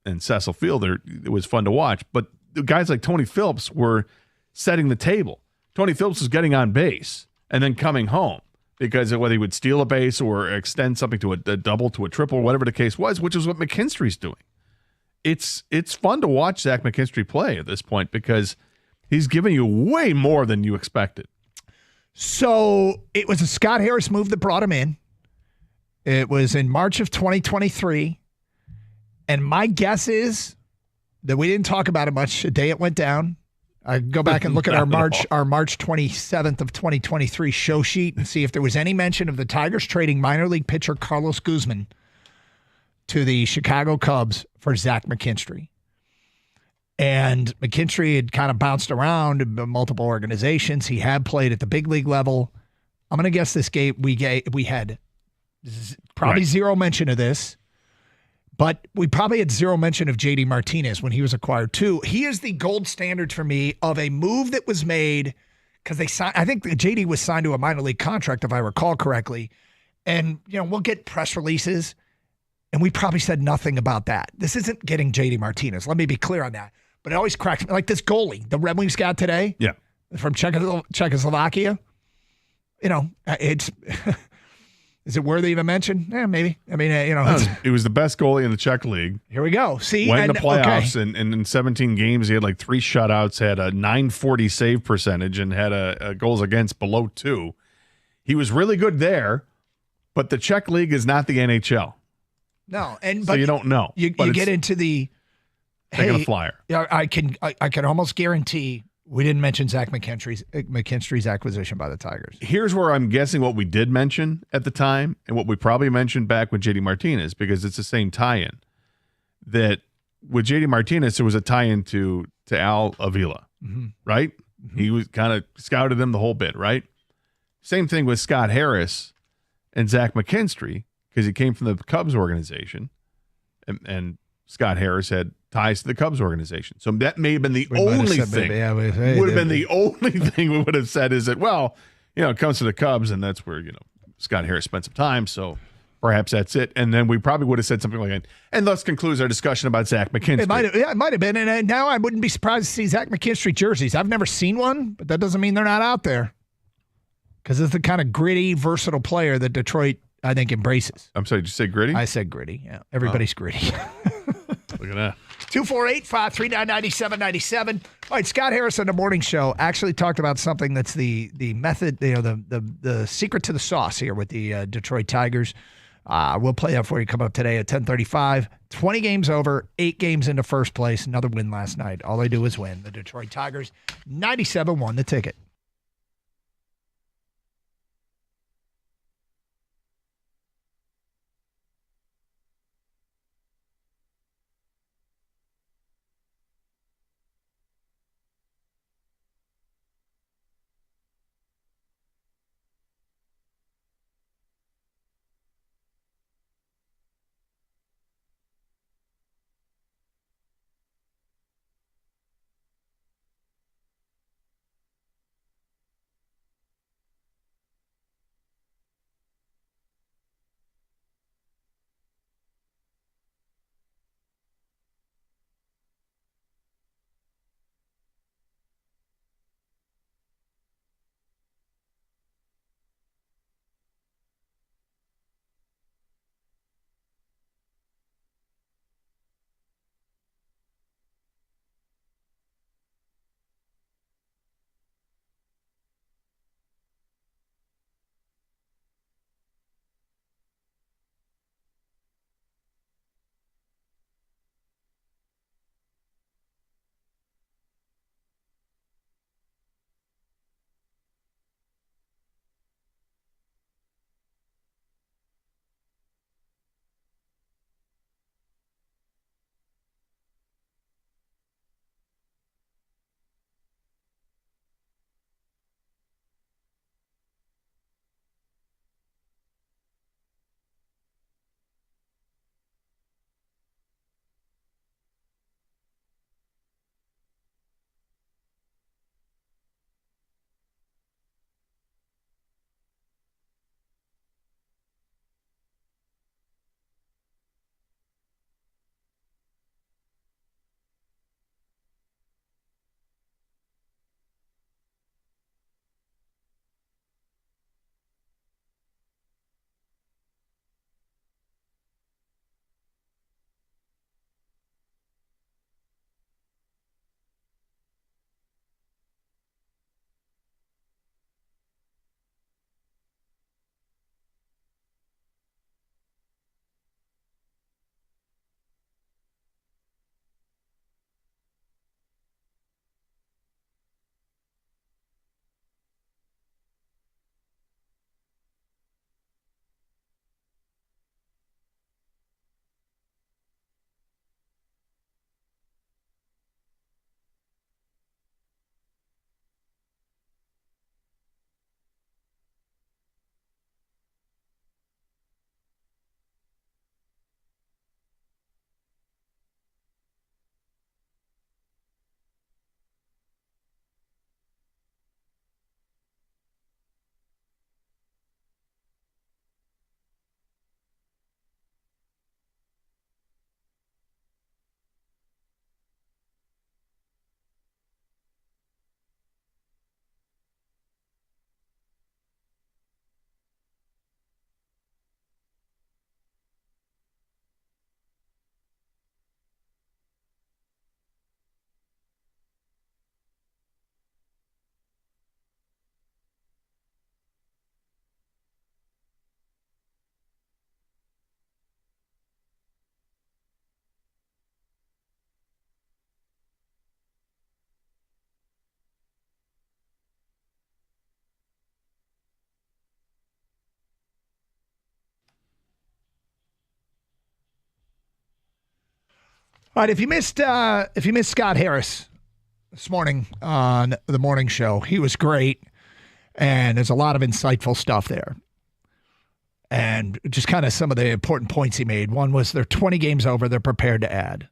and Cecil Fielder, it was fun to watch. But the guys like Tony Phillips were setting the table. Tony Phillips was getting on base and then coming home because of whether he would steal a base or extend something to a double to a triple, whatever the case was, which is what McKinstry's doing. It's fun to watch Zach McKinstry play at this point because he's giving you way more than you expected. So it was a Scott Harris move that brought him in. It was in March of 2023. And my guess is that we didn't talk about it much the day it went down. I go back and look at our March 27th of 2023 show sheet and see if there was any mention of the Tigers trading minor league pitcher Carlos Guzman to the Chicago Cubs for Zach McKinstry. And McKinstry had kind of bounced around in multiple organizations. He had played at the big league level. I'm going to guess this game we had probably zero mention of this. But we probably had zero mention of JD Martinez when he was acquired too. He is the gold standard for me of a move that was made because they signed. I think JD was signed to a minor league contract, if I recall correctly. And we'll get press releases, and we probably said nothing about that. This isn't getting JD Martinez. Let me be clear on that. But it always cracks me, like this goalie, the Red Wings got today. Yeah, from Czechoslovakia. It's. Is it worthy of a mention? Yeah, maybe. I mean, it was the best goalie in the Czech league. Here we go. See, went in the playoffs, and in 17 games, he had like 3 shutouts, had a .940 save percentage, and had a goals against below 2. He was really good there, but the Czech league is not the NHL. No, so you don't know. You get into the taking a flyer. Yeah, I can almost guarantee. We didn't mention Zach McKinstry's acquisition by the Tigers. Here's where I'm guessing what we did mention at the time and what we probably mentioned back with JD Martinez, because it's the same tie-in. That with JD Martinez, there was a tie-in to Al Avila, right? Mm-hmm. He was kind of scouted him the whole bit, right? Same thing with Scott Harris and Zach McKinstry, because he came from the Cubs organization, and Scott Harris had ties to the Cubs organization. So that may have been the only thing. Would have been the only thing we would have said is that, it comes to the Cubs, and that's where, Scott Harris spent some time. So perhaps that's it. And then we probably would have said something like that. And thus concludes our discussion about Zach McKinstry. It might have been. And now I wouldn't be surprised to see Zach McKinstry jerseys. I've never seen one, but that doesn't mean they're not out there. Because it's the kind of gritty, versatile player that Detroit, I think, embraces. I'm sorry, did you say gritty? I said gritty, yeah. Everybody's gritty. Look at that. 248-539-9797. All right, Scott Harris on the morning show actually talked about something that's the method, the secret to the sauce here with the Detroit Tigers. We'll play that for you coming up today at 10:35. 20 games over, 8 games into first place. Another win last night. All they do is win. The Detroit Tigers, 97-1 the ticket. All right, if you missed Scott Harris this morning on the morning show, he was great, and there's a lot of insightful stuff there. And just kind of some of the important points he made. One was they're 20 games over, they're prepared to add.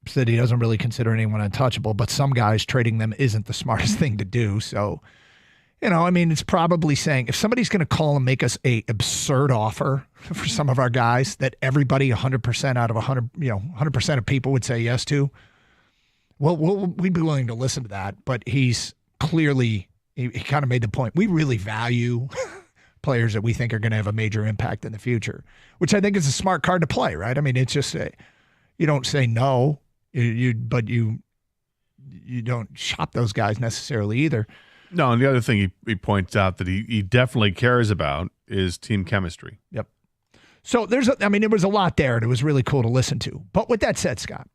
Said he doesn't really consider anyone untouchable, but some guys trading them isn't the smartest thing to do. So, it's probably saying if somebody's going to call and make us a absurd offer for some of our guys that everybody 100% out of 100% of people would say yes to, well, we'd be willing to listen to that. But he's clearly, he kind of made the point. We really value players that we think are going to have a major impact in the future, which I think is a smart card to play, right? I mean, it's just you don't say no, but you don't shop those guys necessarily either. No, and the other thing he points out that he definitely cares about is team chemistry. Yep. So there was a lot there, and it was really cool to listen to. But with that said, Scott,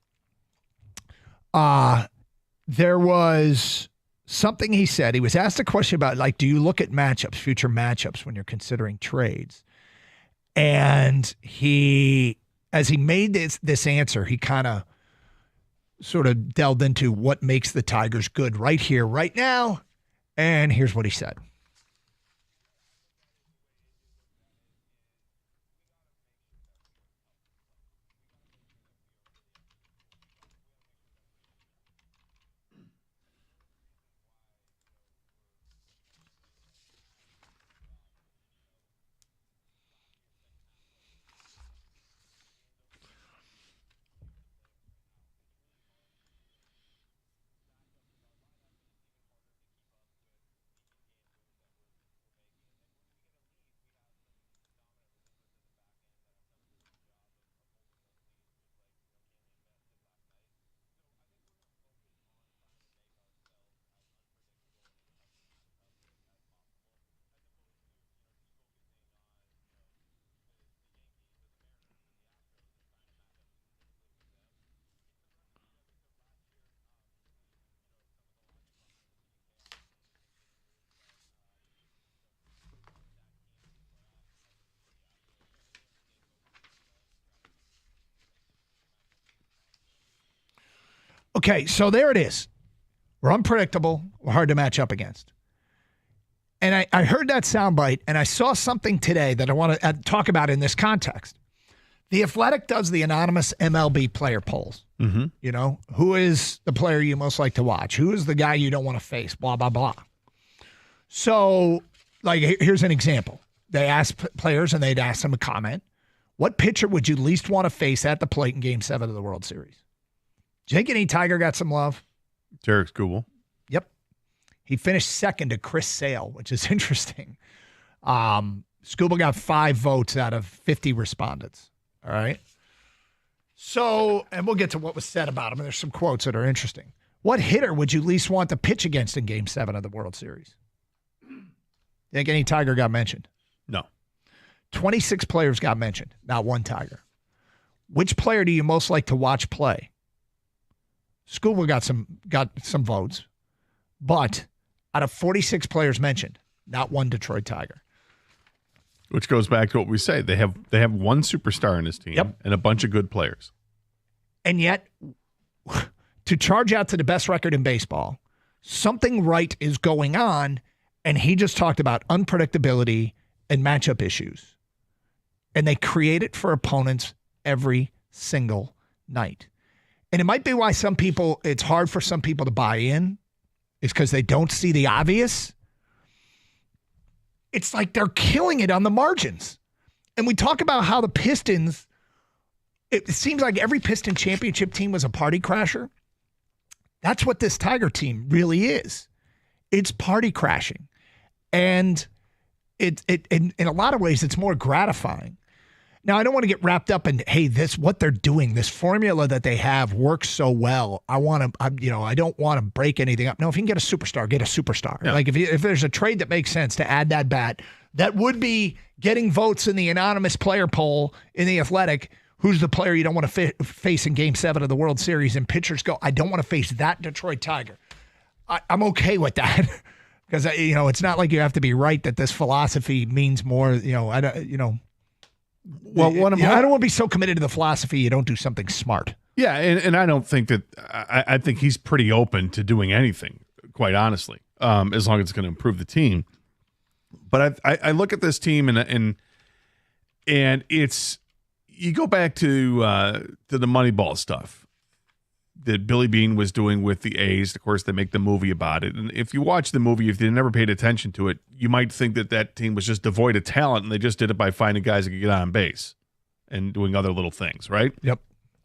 there was something he said. He was asked a question about, do you look at matchups, future matchups, when you're considering trades? And as he made this answer, he kind of sort of delved into what makes the Tigers good right here, right now. And here's what he said. Okay, so there it is. We're unpredictable. We're hard to match up against. And I heard that soundbite, and I saw something today that I want to talk about in this context. The Athletic does the anonymous MLB player polls. Mm-hmm. Who is the player you most like to watch? Who is the guy you don't want to face? Blah, blah, blah. So, here's an example. They asked players, and they'd ask them a comment. What pitcher would you least want to face at the plate in Game 7 of the World Series? Do you think any Tiger got some love? Derek Skubal. Yep. He finished second to Chris Sale, which is interesting. Skubal got 5 votes out of 50 respondents. All right. So, and we'll get to what was said about him. And there's some quotes that are interesting. What hitter would you least want to pitch against in Game 7 of the World Series? You think any Tiger got mentioned? No. 26 players got mentioned, not one Tiger. Which player do you most like to watch play? Skubal got some votes, but out of 46 players mentioned, not one Detroit Tiger. Which goes back to what we say. They have one superstar in his team and a bunch of good players. And yet, to charge out to the best record in baseball, something right is going on, and he just talked about unpredictability and matchup issues. And they create it for opponents every single night. And it might be why it's hard for some people to buy in. It's because they don't see the obvious. It's like they're killing it on the margins. And we talk about how the Pistons, it seems like every Piston championship team was a party crasher. That's what this Tiger team really is. It's party crashing. And in a lot of ways, it's more gratifying. Now, I don't want to get wrapped up in, hey, what they're doing, this formula that they have works so well. I don't want to break anything up. No, if you can get a superstar, get a superstar. Yeah. If there's a trade that makes sense to add that bat, that would be getting votes in the anonymous player poll in the Athletic. Who's the player you don't want to face in Game 7 of the World Series? And pitchers go, I don't want to face that Detroit Tiger. I'm okay with that because it's not like you have to be right that this philosophy means more. Well, I don't want to be so committed to the philosophy you don't do something smart. Yeah, and I don't think that I think he's pretty open to doing anything, quite honestly, as long as it's going to improve the team. But I look at this team and it's, you go back to the Moneyball stuff that Billy Beane was doing with the A's. Of course, they make the movie about it. And if you watch the movie, if you never paid attention to it, you might think that team was just devoid of talent, and they just did it by finding guys that could get on base and doing other little things, right? Yep.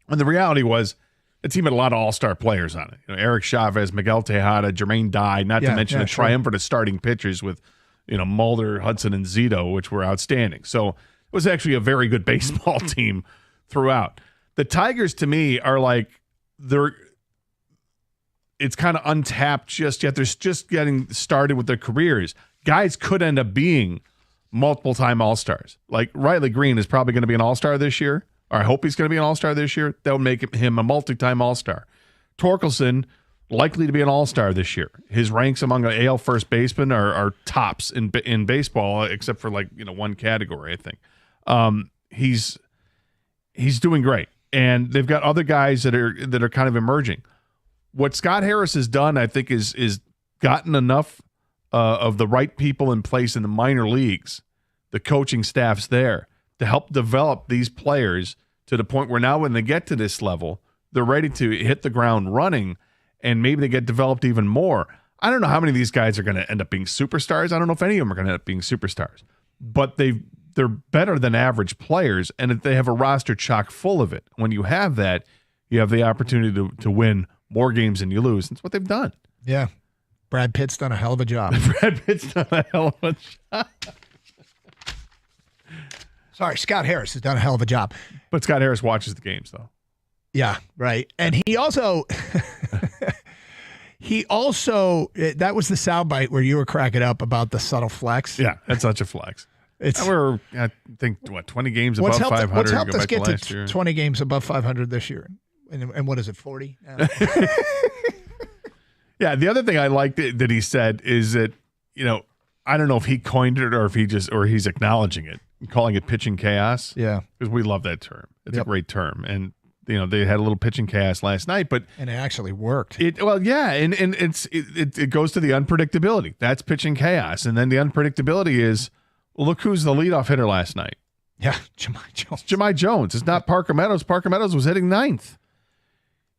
And the reality was the team had a lot of all-star players on it. Eric Chavez, Miguel Tejada, Jermaine Dye, not to mention the triumvirate of starting pitchers with, Mulder, Hudson, and Zito, which were outstanding. So it was actually a very good baseball team throughout. The Tigers, to me, are like, it's kind of untapped just yet. They're just getting started with their careers. Guys could end up being multiple-time All-Stars. Like Riley Green is probably going to be an All-Star this year, or I hope he's going to be an All-Star this year. That would make him a multi-time All-Star. Torkelson, likely to be an All-Star this year. His ranks among AL first basemen are tops in baseball, except for one category, I think. He's doing great. And they've got other guys that are kind of emerging. What Scott Harris has done, I think, is gotten enough of the right people in place in the minor leagues, the coaching staffs there, to help develop these players to the point where now when they get to this level, they're ready to hit the ground running, and maybe they get developed even more. I don't know how many of these guys are going to end up being superstars. I don't know if any of them are going to end up being superstars. But they're better than average players, and if they have a roster chock full of it. When you have that, you have the opportunity to win more games than you lose. That's what they've done. Yeah. Brad Pitt's done a hell of a job. Brad Pitt's done a hell of a job. Sorry, Scott Harris has done a hell of a job. But Scott Harris watches the games, though. Yeah, right. And he also... that was the soundbite where you were cracking up about the subtle flex. Yeah, that's such a flex. We're, I think, 20 games above 500. What's helped us get to 20 games above 500 this year? And what is it, 40? Yeah, the other thing I liked that he said is that, I don't know if he coined it or if he's acknowledging it, calling it pitching chaos. Yeah. Because we love that term. It's a great term. And, they had a little pitching chaos last night, and it actually worked. And it goes to the unpredictability. That's pitching chaos. And then the unpredictability is, look who's the leadoff hitter last night. Yeah, Jahmai Jones. It's Jahmai Jones. It's not Parker Meadows. Parker Meadows was hitting ninth.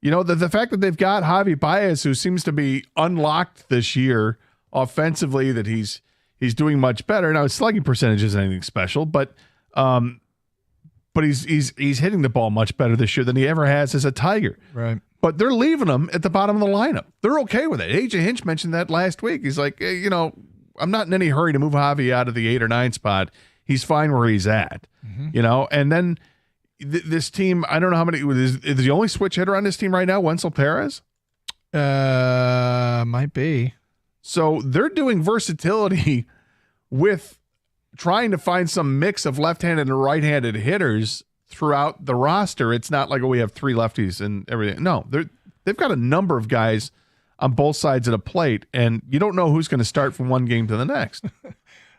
The fact that they've got Javi Baez, who seems to be unlocked this year offensively, that he's doing much better. Now, his slugging percentage isn't anything special, but he's hitting the ball much better this year than he ever has as a Tiger. Right. But they're leaving him at the bottom of the lineup. They're okay with it. AJ Hinch mentioned that last week. He's like, hey, I'm not in any hurry to move Javi out of the 8 or 9 spot. He's fine where he's at, And then this team, I don't know how many is the only switch hitter on this team right now. Wenzel Perez, might be. So they're doing versatility with trying to find some mix of left-handed and right-handed hitters throughout the roster. It's not like we have 3 lefties and everything. No, they've got a number of guys on both sides of the plate, and you don't know who's going to start from one game to the next.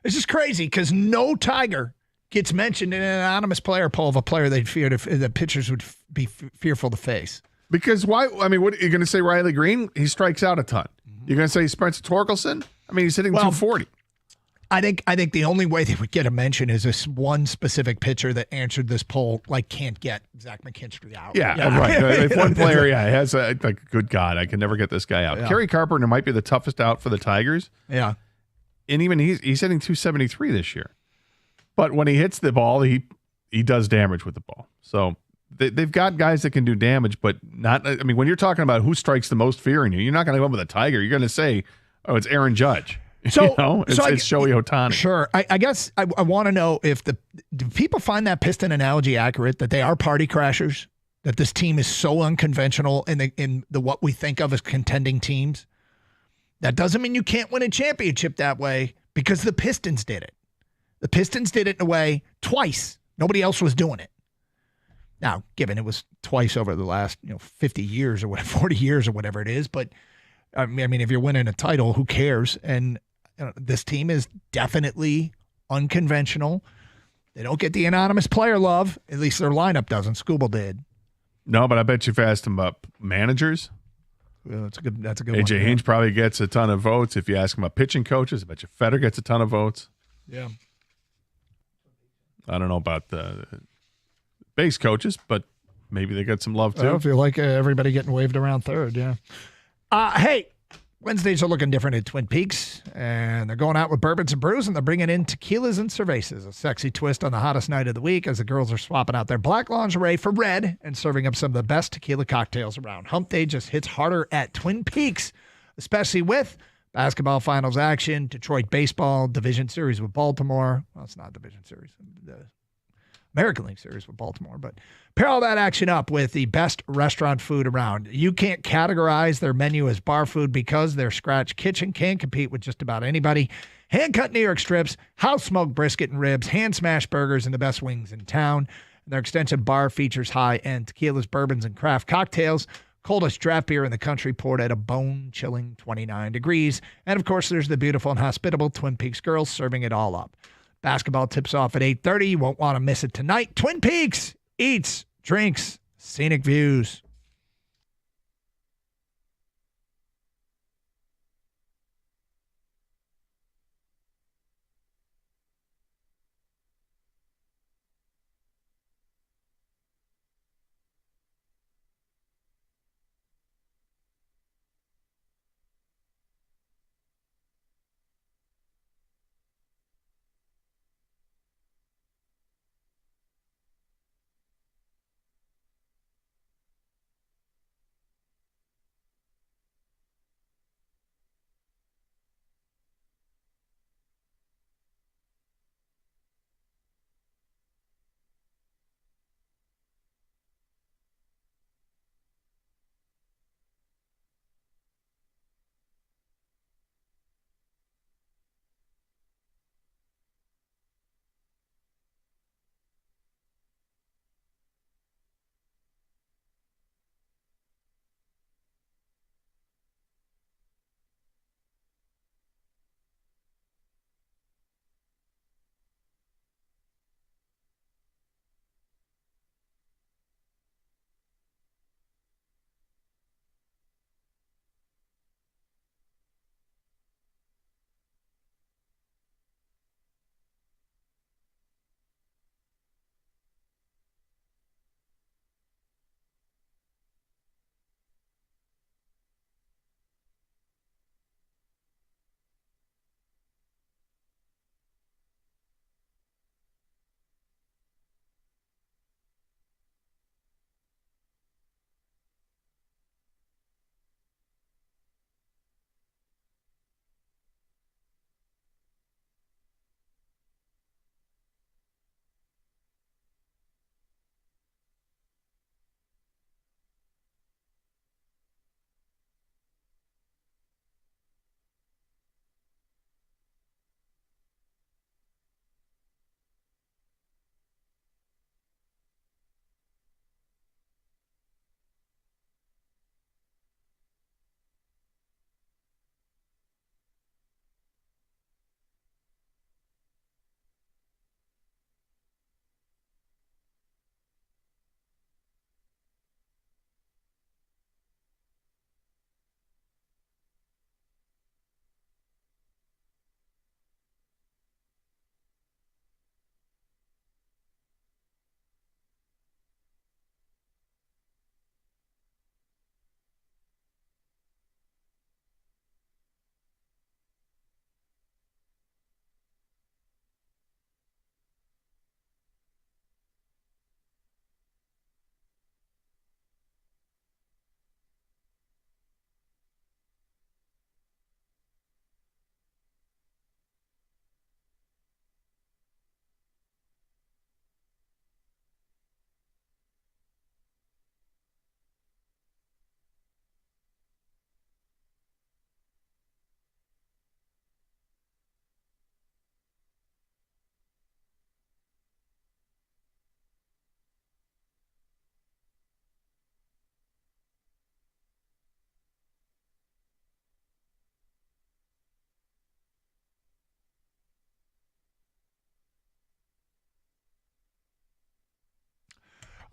This is crazy because no Tiger gets mentioned in an anonymous player poll of a player they'd fear the pitchers would be fearful to face. Because why? I mean, what are you going to say? Riley Green? He strikes out a ton. You're going to say Spencer Torkelson? I mean, he's hitting 240. I think the only way they would get a mention is this one specific pitcher that answered this poll can't get Zach McKinstry out. Yeah. Right. If one player, has good God, I can never get this guy out. Yeah. Kerry Carpenter might be the toughest out for the Tigers. Yeah. And even he's hitting 273 this year. But when he hits the ball, he does damage with the ball. So they've got guys that can do damage, but not. I mean, when you're talking about who strikes the most fear in you, you're not going to go with a Tiger. You're going to say, oh, it's Aaron Judge. So, it's Shohei Ohtani. Sure. I guess I want to know if do people find that Piston analogy accurate, that they are party crashers, that this team is so unconventional in the what we think of as contending teams? That doesn't mean you can't win a championship that way, because the Pistons did it. The Pistons did it in a way twice. Nobody else was doing it. Now, given it was twice over the last 50 years or whatever, 40 years or whatever it is, but I mean, if you're winning a title, who cares? And this team is definitely unconventional. They don't get the anonymous player love. At least their lineup doesn't. Scooble did. No, but I bet you if you asked him about managers, That's a good one. AJ Hinch probably gets a ton of votes. If you ask him about pitching coaches, I bet you Feder gets a ton of votes. Yeah. I don't know about the base coaches, but maybe they get some love too. I feel like everybody getting waved around third, yeah. Hey, Wednesdays are looking different at Twin Peaks, and they're going out with bourbons and brews, and they're bringing in tequilas and cervezas, a sexy twist on the hottest night of the week as the girls are swapping out their black lingerie for red and serving up some of the best tequila cocktails around. Hump Day just hits harder at Twin Peaks, especially with basketball finals action, Detroit baseball, Division Series with Baltimore. Well, it's not Division Series. The American League Series with Baltimore, but pair all that action up with the best restaurant food around. You can't categorize their menu as bar food because their Scratch Kitchen can compete with just about anybody. Hand-cut New York strips, house-smoked brisket and ribs, hand-smashed burgers, and the best wings in town. Their extensive bar features high-end tequilas, bourbons, and craft cocktails. Coldest draft beer in the country poured at a bone-chilling 29 degrees. And, of course, there's the beautiful and hospitable Twin Peaks girls serving it all up. Basketball tips off at 8:30. You won't want to miss it tonight. Twin Peaks eats, drinks, scenic views.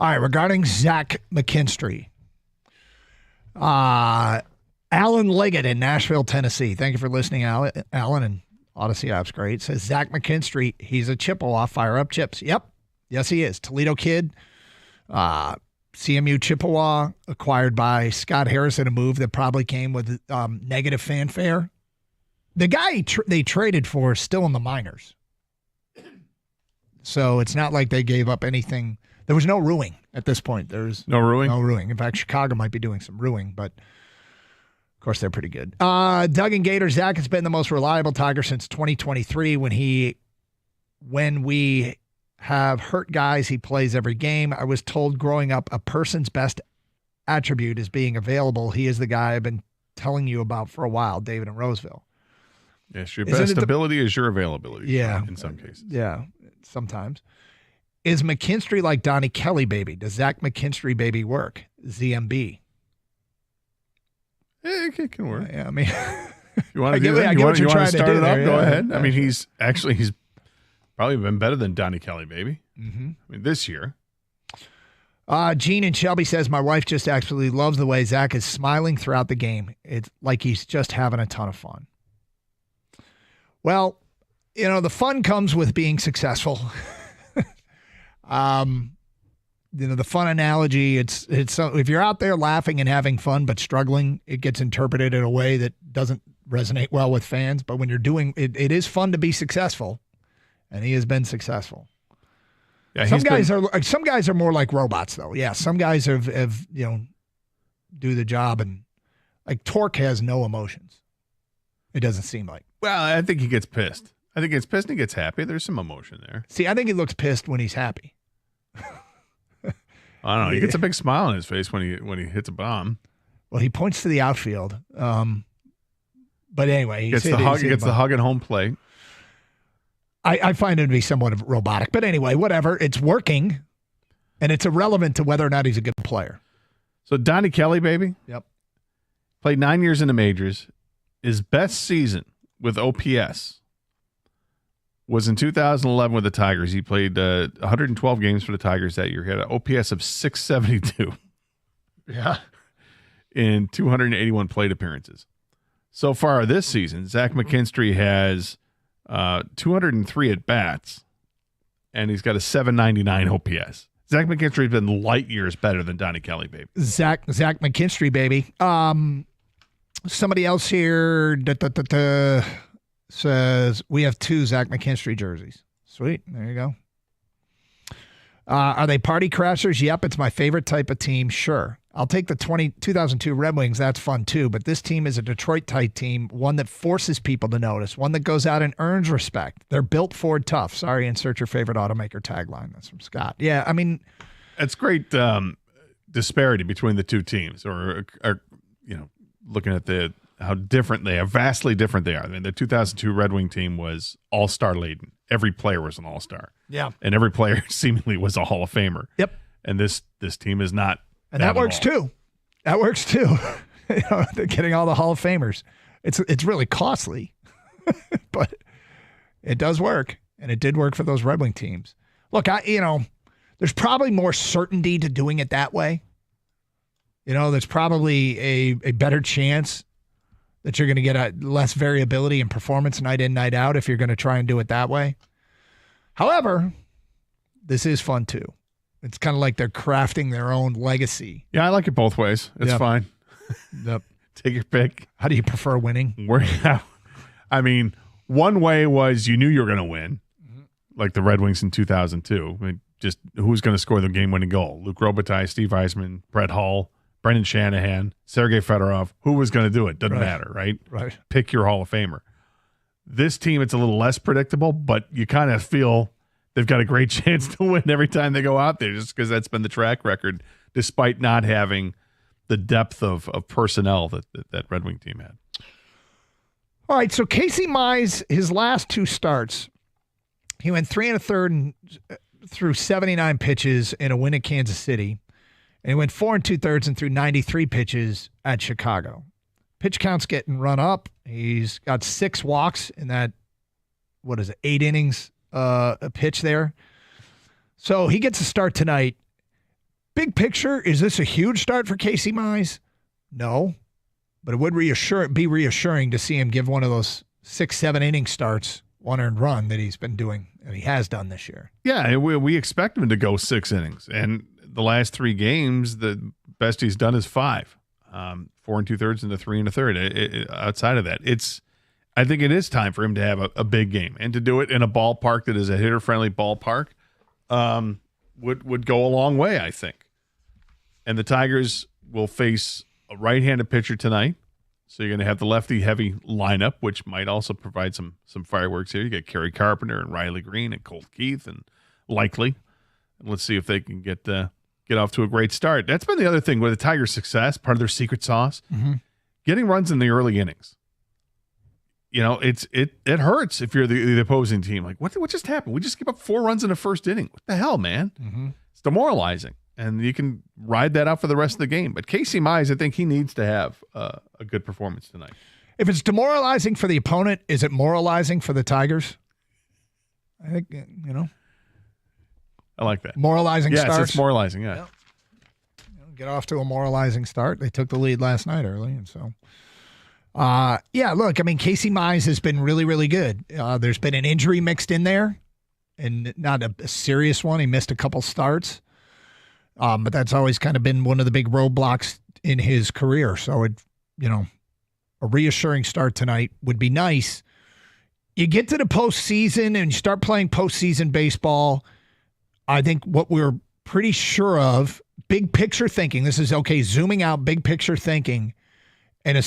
All right, regarding Zach McKinstry. Alan Liggett in Nashville, Tennessee. Thank you for listening, Alan, and Odyssey App's great. Says Zach McKinstry, he's a Chippewa. Fire up Chips. Yep. Yes, he is. Toledo kid. CMU Chippewa, acquired by Scott Harrison, a move that probably came with negative fanfare. The guy they traded for is still in the minors. So it's not like they gave up anything. There was no ruining at this point. There's no ruining? No ruining. In fact, Chicago might be doing some ruining, but of course they're pretty good. Doug and Gator, Zach has been the most reliable Tiger since 2023 when we have hurt guys, he plays every game. I was told growing up a person's best attribute is being available. He is the guy I've been telling you about for a while, David in Roseville. Yes, your best ability is your availability. Yeah. In some cases. Yeah, sometimes. Is McKinstry like Donnie Kelly, baby? Does Zach McKinstry, baby, work? ZMB. It can work. Yeah, I mean, you want to do that? You want to start it up? Go ahead. Yeah. I mean, he's probably been better than Donnie Kelly, baby. Mm-hmm. I mean, this year. Gene and Shelby says, my wife just absolutely loves the way Zach is smiling throughout the game. It's like he's just having a ton of fun. Well, the fun comes with being successful. The fun analogy, it's if you're out there laughing and having fun but struggling, it gets interpreted in a way that doesn't resonate well with fans. But when you're doing it, it is fun to be successful, and he has been successful. Yeah, some guys are more like robots, though. Yeah, some guys have do the job, and like Torque has no emotions. It doesn't seem like. Well, I think he gets pissed. I think he gets pissed and he gets happy. There's some emotion there. See, I think he looks pissed when he's happy. I don't know. He gets a big smile on his face when he hits a bomb. Well, he points to the outfield. But anyway, he gets the hug at home plate. I find it to be somewhat robotic. But anyway, whatever. It's working, and it's irrelevant to whether or not he's a good player. So Donnie Kelly, baby. Yep. Played 9 years in the majors. His best season with OPS was in 2011 with the Tigers. He played 112 games for the Tigers that year. He had an OPS of 672. Yeah. In 281 plate appearances. So far this season, Zach McKinstry has 203 at-bats, and he's got a 799 OPS. Zach McKinstry has been light years better than Donnie Kelly, baby. Zach McKinstry, baby. Somebody else here says we have 2 Zach McKinstry jerseys. Sweet. There you go. Are they party crashers? Yep, it's my favorite type of team. Sure. I'll take the 2002 Red Wings. That's fun too. But this team is a Detroit-type team, one that forces people to notice, one that goes out and earns respect. They're built Ford tough. Sorry, insert your favorite automaker tagline. That's from Scott. Yeah, I mean. It's great disparity between the two teams, or looking at how different they are, vastly different they are. I mean, the 2002 Red Wing team was all-star laden. Every player was an all-star. Yeah. And every player seemingly was a Hall of Famer. Yep. And this team is not. And that works too. That works too. They're getting all the Hall of Famers. It's really costly, but it does work, and it did work for those Red Wing teams. Look, there's probably more certainty to doing it that way. There's probably a better chance that you're going to get less variability in performance night in, night out if you're going to try and do it that way. However, this is fun too. It's kind of like they're crafting their own legacy. Yeah, I like it both ways. It's fine. Yep. Take your pick. How do you prefer winning? I mean, one way was you knew you were going to win, like the Red Wings in 2002. I mean, just who's going to score the game-winning goal? Luke Robitaille, Steve Eisman, Brett Hull, Brendan Shanahan, Sergei Fedorov. Who was going to do it? Doesn't matter, right? Right. Pick your Hall of Famer. This team, it's a little less predictable, but you kind of feel they've got a great chance to win every time they go out there, just because that's been the track record, despite not having the depth of personnel that Red Wing team had. All right, so Casey Mize, his last 2 starts, he went 3 1/3 through 79 pitches in a win at Kansas City, and he went 4 2/3 and threw 93 pitches at Chicago. Pitch count's getting run up. He's got 6 walks in that, 8 innings a pitch there. So he gets a start tonight. Big picture, is this a huge start for Casey Mize? No. But it would be reassuring to see him give one of those 6-7 inning starts, one earned run that he's been doing and he has done this year. Yeah, we expect him to go 6 innings. And the last 3 games, the best he's done is 5. 4 2/3 into 3 1/3. Outside of that, I think it is time for him to have a big game, and to do it in a ballpark that is a hitter-friendly ballpark would go a long way, I think. And the Tigers will face a right-handed pitcher tonight, so you're going to have the lefty-heavy lineup, which might also provide some fireworks here. You get Kerry Carpenter and Riley Green and Colt Keith and Likely. And let's see if they can get off to a great start. That's been the other thing with the Tigers' success, part of their secret sauce, getting runs in the early innings. You know, it hurts if you're the opposing team. Like, what just happened? We just gave up 4 runs in the first inning. What the hell, man? It's demoralizing. And you can ride that out for the rest of the game. But Casey Mize, I think he needs to have a good performance tonight. If it's demoralizing for the opponent, is it moralizing for the Tigers? I think, I like that. Moralizing starts? Yes, it's moralizing, yeah. Get off to a moralizing start. They took the lead last night early, and so... look, I mean, Casey Mize has been really, really good. There's been an injury mixed in there, and not a serious one. He missed a couple starts, but that's always kind of been one of the big roadblocks in his career. So, a reassuring start tonight would be nice. You get to the postseason and you start playing postseason baseball. I think what we're pretty sure of, big picture thinking, this is okay, zooming out, big picture thinking, and I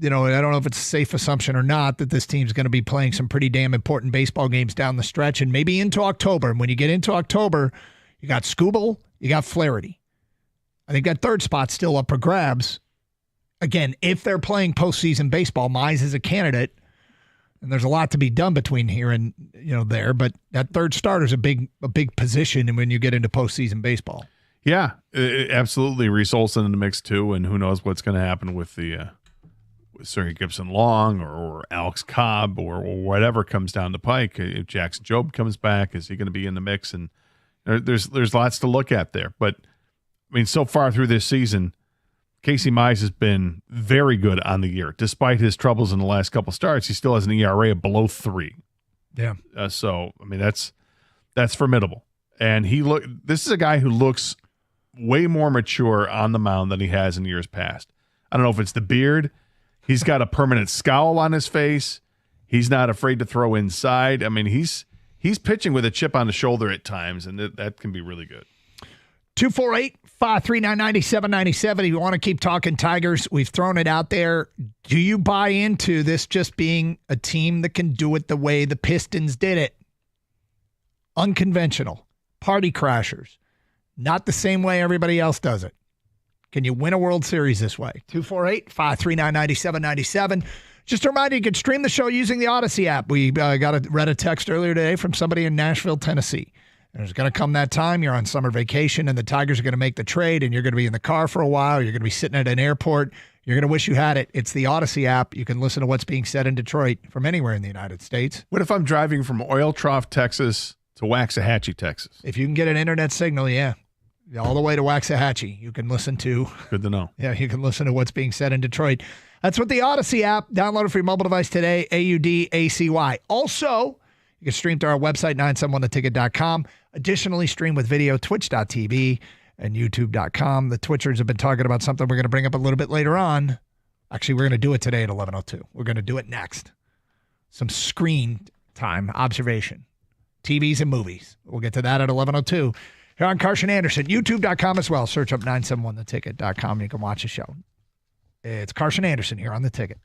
don't know if it's a safe assumption or not that this team's going to be playing some pretty damn important baseball games down the stretch and maybe into October. And when you get into October, you got Skubal, you got Flaherty. I think that third spot's still up for grabs. Again, if they're playing postseason baseball, Mize is a candidate, and there's a lot to be done between here and there. But that third starter's a big position, and when you get into postseason baseball, yeah, absolutely. Reese Olson in the mix too, and who knows what's going to happen with the. Sergey Gibson-Long or Alex Cobb or whatever comes down the pike. If Jackson Jobe comes back, is he going to be in the mix? And there's lots to look at there. But, I mean, so far through this season, Casey Mize has been very good on the year. Despite his troubles in the last couple starts, he still has an ERA of below 3. Yeah. So, I mean, that's formidable. And this is a guy who looks way more mature on the mound than he has in years past. I don't know if it's the beard. He's got a permanent scowl on his face. He's not afraid to throw inside. I mean, he's pitching with a chip on the shoulder at times, and that can be really good. 248-539-9797. If you want to keep talking Tigers, we've thrown it out there. Do you buy into this just being a team that can do it the way the Pistons did it? Unconventional. Party crashers. Not the same way everybody else does it. Can you win a World Series this way? 248-539-9797. Just a reminder, you can stream the show using the Odyssey app. We read a text earlier today from somebody in Nashville, Tennessee. There's going to come that time. You're on summer vacation, and the Tigers are going to make the trade, and you're going to be in the car for a while. You're going to be sitting at an airport. You're going to wish you had it. It's the Odyssey app. You can listen to what's being said in Detroit from anywhere in the United States. What if I'm driving from Oil Trough, Texas to Waxahachie, Texas? If you can get an internet signal, yeah. All the way to Waxahachie, you can listen to. Good to know. Yeah, you can listen to what's being said in Detroit. That's what the Odyssey app. Download it for your mobile device today. AUDACY. Also, you can stream to our website, 971theticket.com. Additionally, stream with video, twitch.tv and youtube.com. The Twitchers have been talking about something we're going to bring up a little bit later on. Actually, we're going to do it today at 11:02. We're going to do it next. Some screen time observation. TVs and movies. We'll get to that at 11:02. Here on Carson Anderson, youtube.com as well. Search up 971theticket.com. You can watch the show. It's Carson Anderson here on The Ticket.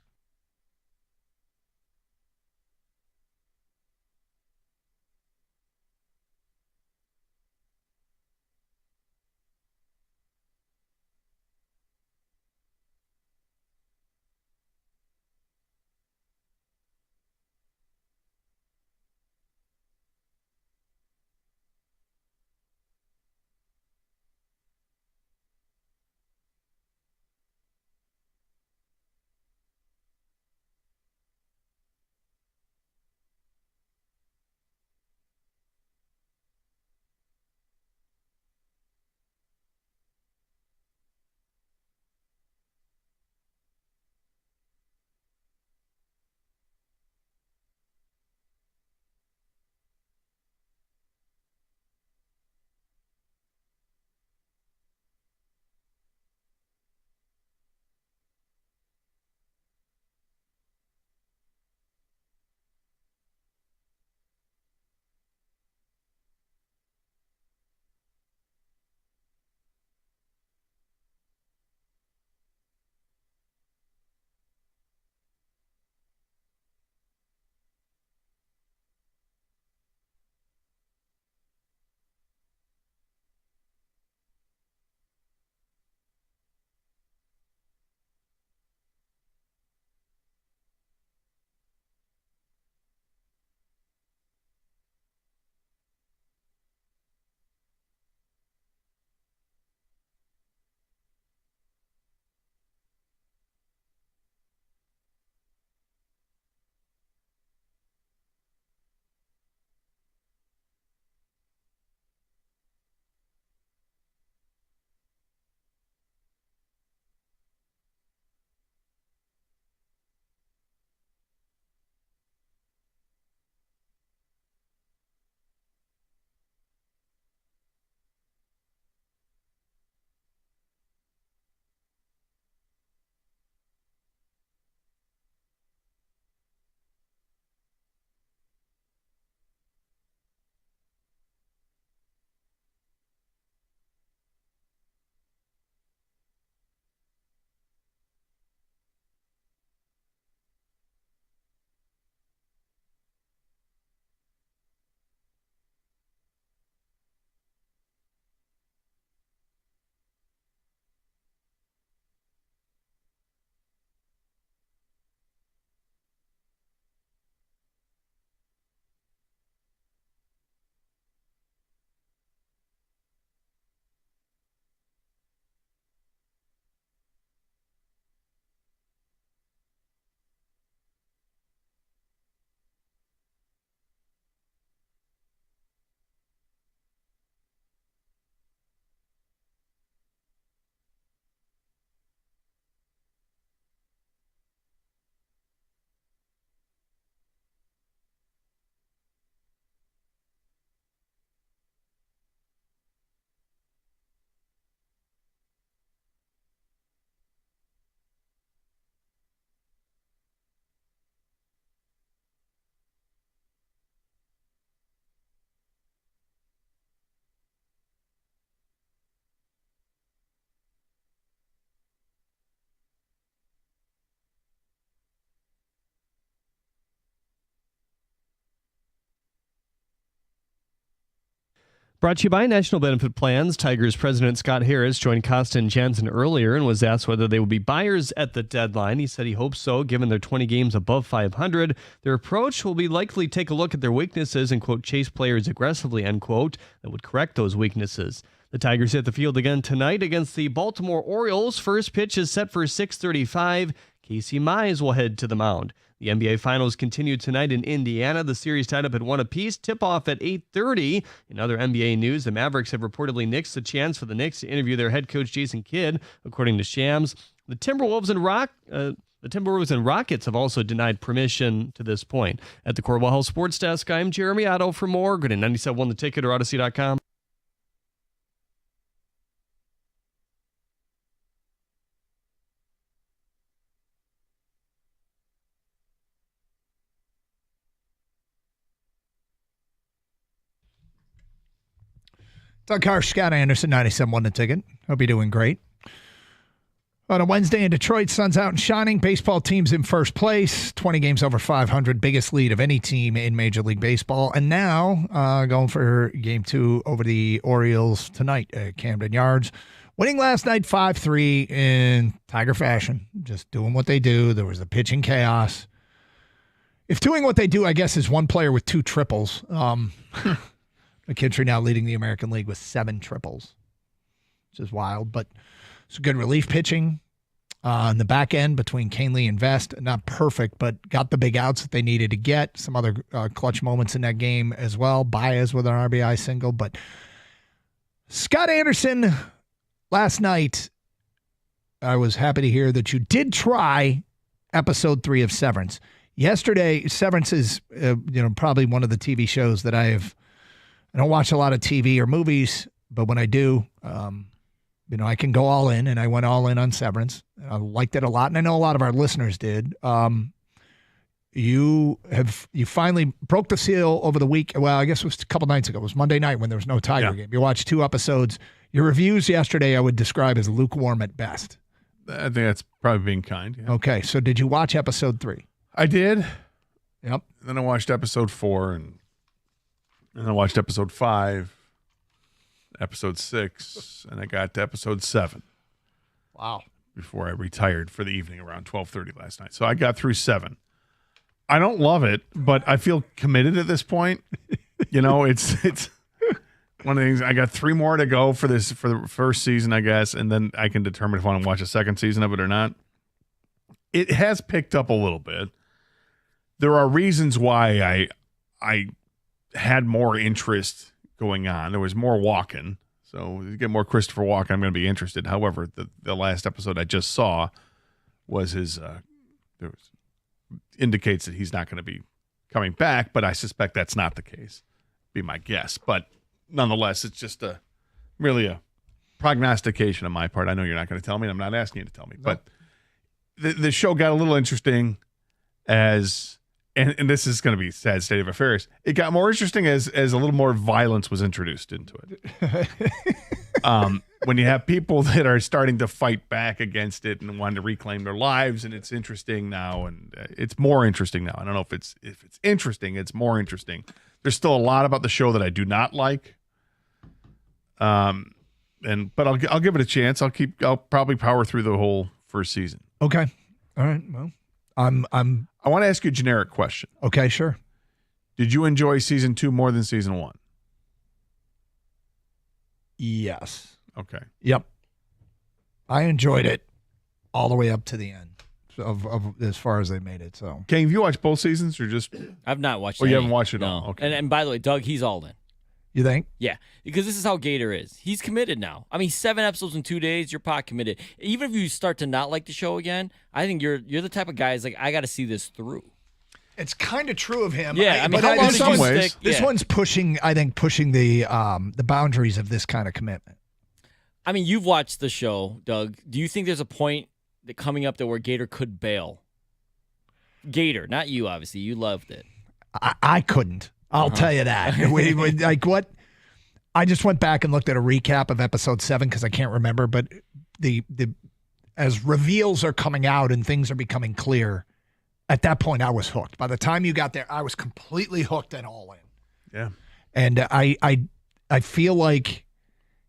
Brought to you by National Benefit Plans. Tigers president Scott Harris joined Costa and Jansen earlier and was asked whether they would be buyers at the deadline. He said he hopes so, given their 20 games above 500. Their approach will be likely take a look at their weaknesses and, quote, chase players aggressively, end quote, that would correct those weaknesses. The Tigers hit the field again tonight against the Baltimore Orioles. First pitch is set for 6:35. Casey Mize will head to the mound. The NBA Finals continue tonight in Indiana. The series tied up at 1 apiece. Tip-off at 8:30. In other NBA news, the Mavericks have reportedly nixed the chance for the Knicks to interview their head coach Jason Kidd, according to Shams. The Timberwolves and Rockets have also denied permission to this point. At the Cornhole Health Sports Desk, I'm Jeremy Otto. For more, go to 97.1 The Ticket or Odyssey.com. Doug Harsh, Scott Anderson, 97.1 The Ticket. Hope you're doing great. On a Wednesday in Detroit, sun's out and shining. Baseball team's in first place. 20 games over 500, biggest lead of any team in Major League Baseball. And now going for Game 2 over the Orioles tonight at Camden Yards. Winning last night 5-3 in Tiger fashion. Just doing what they do. There was a pitching chaos. If doing what they do, I guess, is one player with 2 triples. McKinstry now leading the American League with 7 triples, which is wild. But it's good relief pitching on the back end between Canely and Vest. Not perfect, but got the big outs that they needed to get. Some other clutch moments in that game as well. Baez with an RBI single. But Scott Anderson, last night, I was happy to hear that you did try episode 3 of Severance. Yesterday, Severance is probably one of the TV shows that I don't watch a lot of TV or movies, but when I do, I can go all in, and I went all in on Severance. I liked it a lot, and I know a lot of our listeners did. You finally broke the seal over the week. Well, I guess it was a couple nights ago. It was Monday night when there was no Tiger game. You watched 2 episodes. Your reviews yesterday I would describe as lukewarm at best. I think that's probably being kind. Yeah. Okay, so did you watch episode 3? I did. Yep. And then I watched episode 4, and I watched episode 5, episode 6, and I got to episode 7. Wow. Before I retired for the evening around 12:30 last night. So I got through 7. I don't love it, but I feel committed at this point. It's one of the things. I got 3 more to go for the first season, I guess, and then I can determine if I want to watch a second season of it or not. It has picked up a little bit. There are reasons why I had more interest going on. There was more walking. So if you get more Christopher Walken, I'm going to be interested. However, the last episode I just saw was indicates that he's not going to be coming back, but I suspect that's not the case. Be my guess. But nonetheless, it's just really a prognostication on my part. I know you're not going to tell me, and I'm not asking you to tell me. Nope. But the show got a little interesting as... And this is going to be a sad state of affairs. It got more interesting as a little more violence was introduced into it. When you have people that are starting to fight back against it and want to reclaim their lives, and it's interesting now, and it's more interesting now. I don't know if it's interesting. It's more interesting. There's still a lot about the show that I do not like. But I'll give it a chance. I'll probably power through the whole first season. Okay. All right. Well, I want to ask you a generic question. Okay, sure. Did you enjoy season 2 more than season 1? Yes. Okay. Yep. I enjoyed it all the way up to the end of as far as they made it. So, Kane, have you watched both seasons or just? I've not watched. Oh, you haven't watched it no. all. Okay. And by the way, Doug, he's all in. You think? Yeah, because this is how Gator is. He's committed now. I mean, 7 episodes in 2 days, you're pot committed. Even if you start to not like the show again, I think you're the type of guy who's like, I got to see this through. It's kind of true of him. Yeah, I mean, how long in some ways, stick? This one's pushing the boundaries of this kind of commitment. I mean, you've watched the show, Doug. Do you think there's a point that coming up that where Gator could bail? Gator, not you, obviously. You loved it. I couldn't. I'll tell you that. Like what? I just went back and looked at a recap of episode 7 because I can't remember. But as reveals are coming out and things are becoming clear, at that point I was hooked. By the time you got there, I was completely hooked and all in. Yeah. And I feel like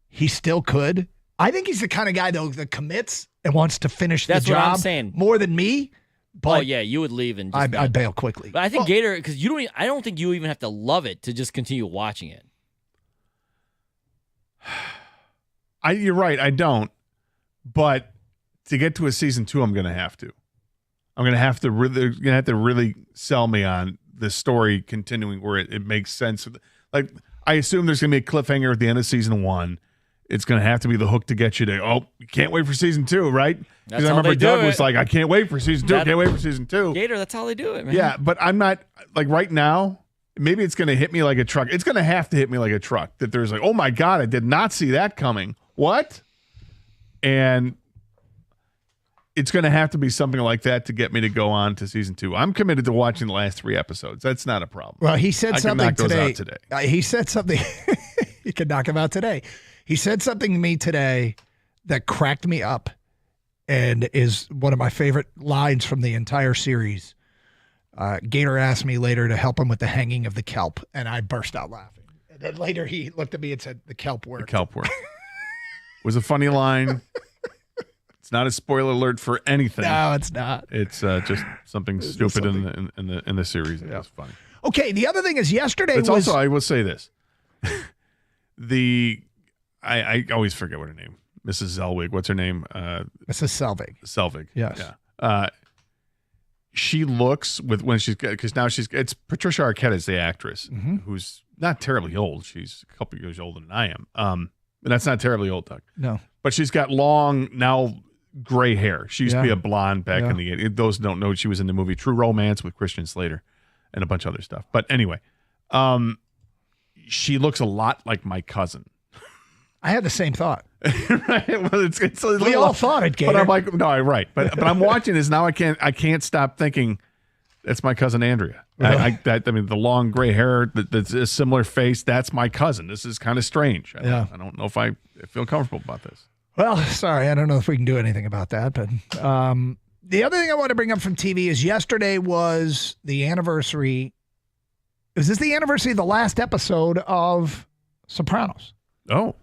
he still could. I think he's the kind of guy, though, that commits and wants to finish That's the job what I'm saying. more than me. But oh yeah, you would leave and just I'd bail quickly. But I think Gator, because I don't think you even have to love it to just continue watching it. You're right. I don't. But to get to a season 2, I'm going to have to. I'm going to have to really sell me on the story continuing where it makes sense. Like, I assume there's going to be a cliffhanger at the end of season 1. It's going to have to be the hook to get you to, you can't wait for season 2, right? Because I remember Doug was like, I can't wait for season 2. Can't wait for season 2. Gator, that's how they do it, man. Yeah, but I'm not, like right now, maybe it's going to hit me like a truck. It's going to have to hit me like a truck that there's like, oh my God, I did not see that coming. What? And it's going to have to be something like that to get me to go on to season 2. I'm committed to watching the last 3 episodes. That's not a problem. Well, he said something today. He said something. You can knock him out today. He said something to me today that cracked me up and is one of my favorite lines from the entire series. Gator asked me later to help him with the hanging of the kelp, and I burst out laughing. And then later he looked at me and said, the kelp worked. The kelp worked. Was a funny line. It's not a spoiler alert for anything. No, it's not. It's just something stupid in the series. Yeah. It's funny. Okay, the other thing is yesterday it's also, I will say this. I always forget what her name. Mrs. Zellwig. What's her name? Mrs. Selvig. Selvig. Yes. Yeah. She looks because now it's Patricia Arquette is the actress who's not terribly old. She's a couple years older than I am. And that's not terribly old, Doug. No. But she's got long, now gray hair. She used to be a blonde back in the 80s. Those don't know, she was in the movie True Romance with Christian Slater and a bunch of other stuff. But anyway, she looks a lot like my cousin. I had the same thought. Right? Well, we all thought it, Gator. But I'm like, no, right. But I'm watching this now. I can't stop thinking that's my cousin Andrea. Really? I mean, the long gray hair, that's a similar face. That's my cousin. This is kind of strange. I don't know if I feel comfortable about this. Well, sorry, I don't know if we can do anything about that. But the other thing I want to bring up from TV is yesterday was the anniversary. Is this the anniversary of the last episode of Sopranos? Oh.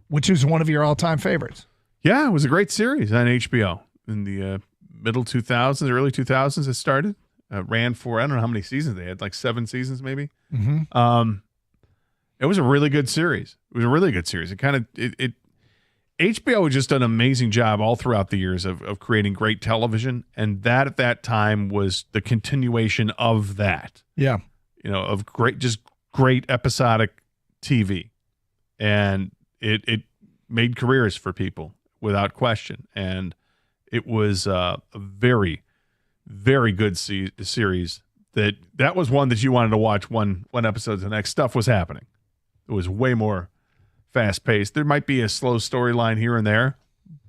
Which is one of your all-time favorites. Yeah, it was a great series on HBO in the middle 2000s, early 2000s it started. Ran for, I don't know how many seasons they had, like 7 seasons maybe. Mm-hmm. It was a really good series. It HBO had just done an amazing job all throughout the years of creating great television, and that at that time was the continuation of that. Yeah. Of great episodic TV. And it made careers for people without question. And it was a very, very good series. That was one that you wanted to watch one episode to the next. Stuff was happening. It was way more fast-paced. There might be a slow storyline here and there,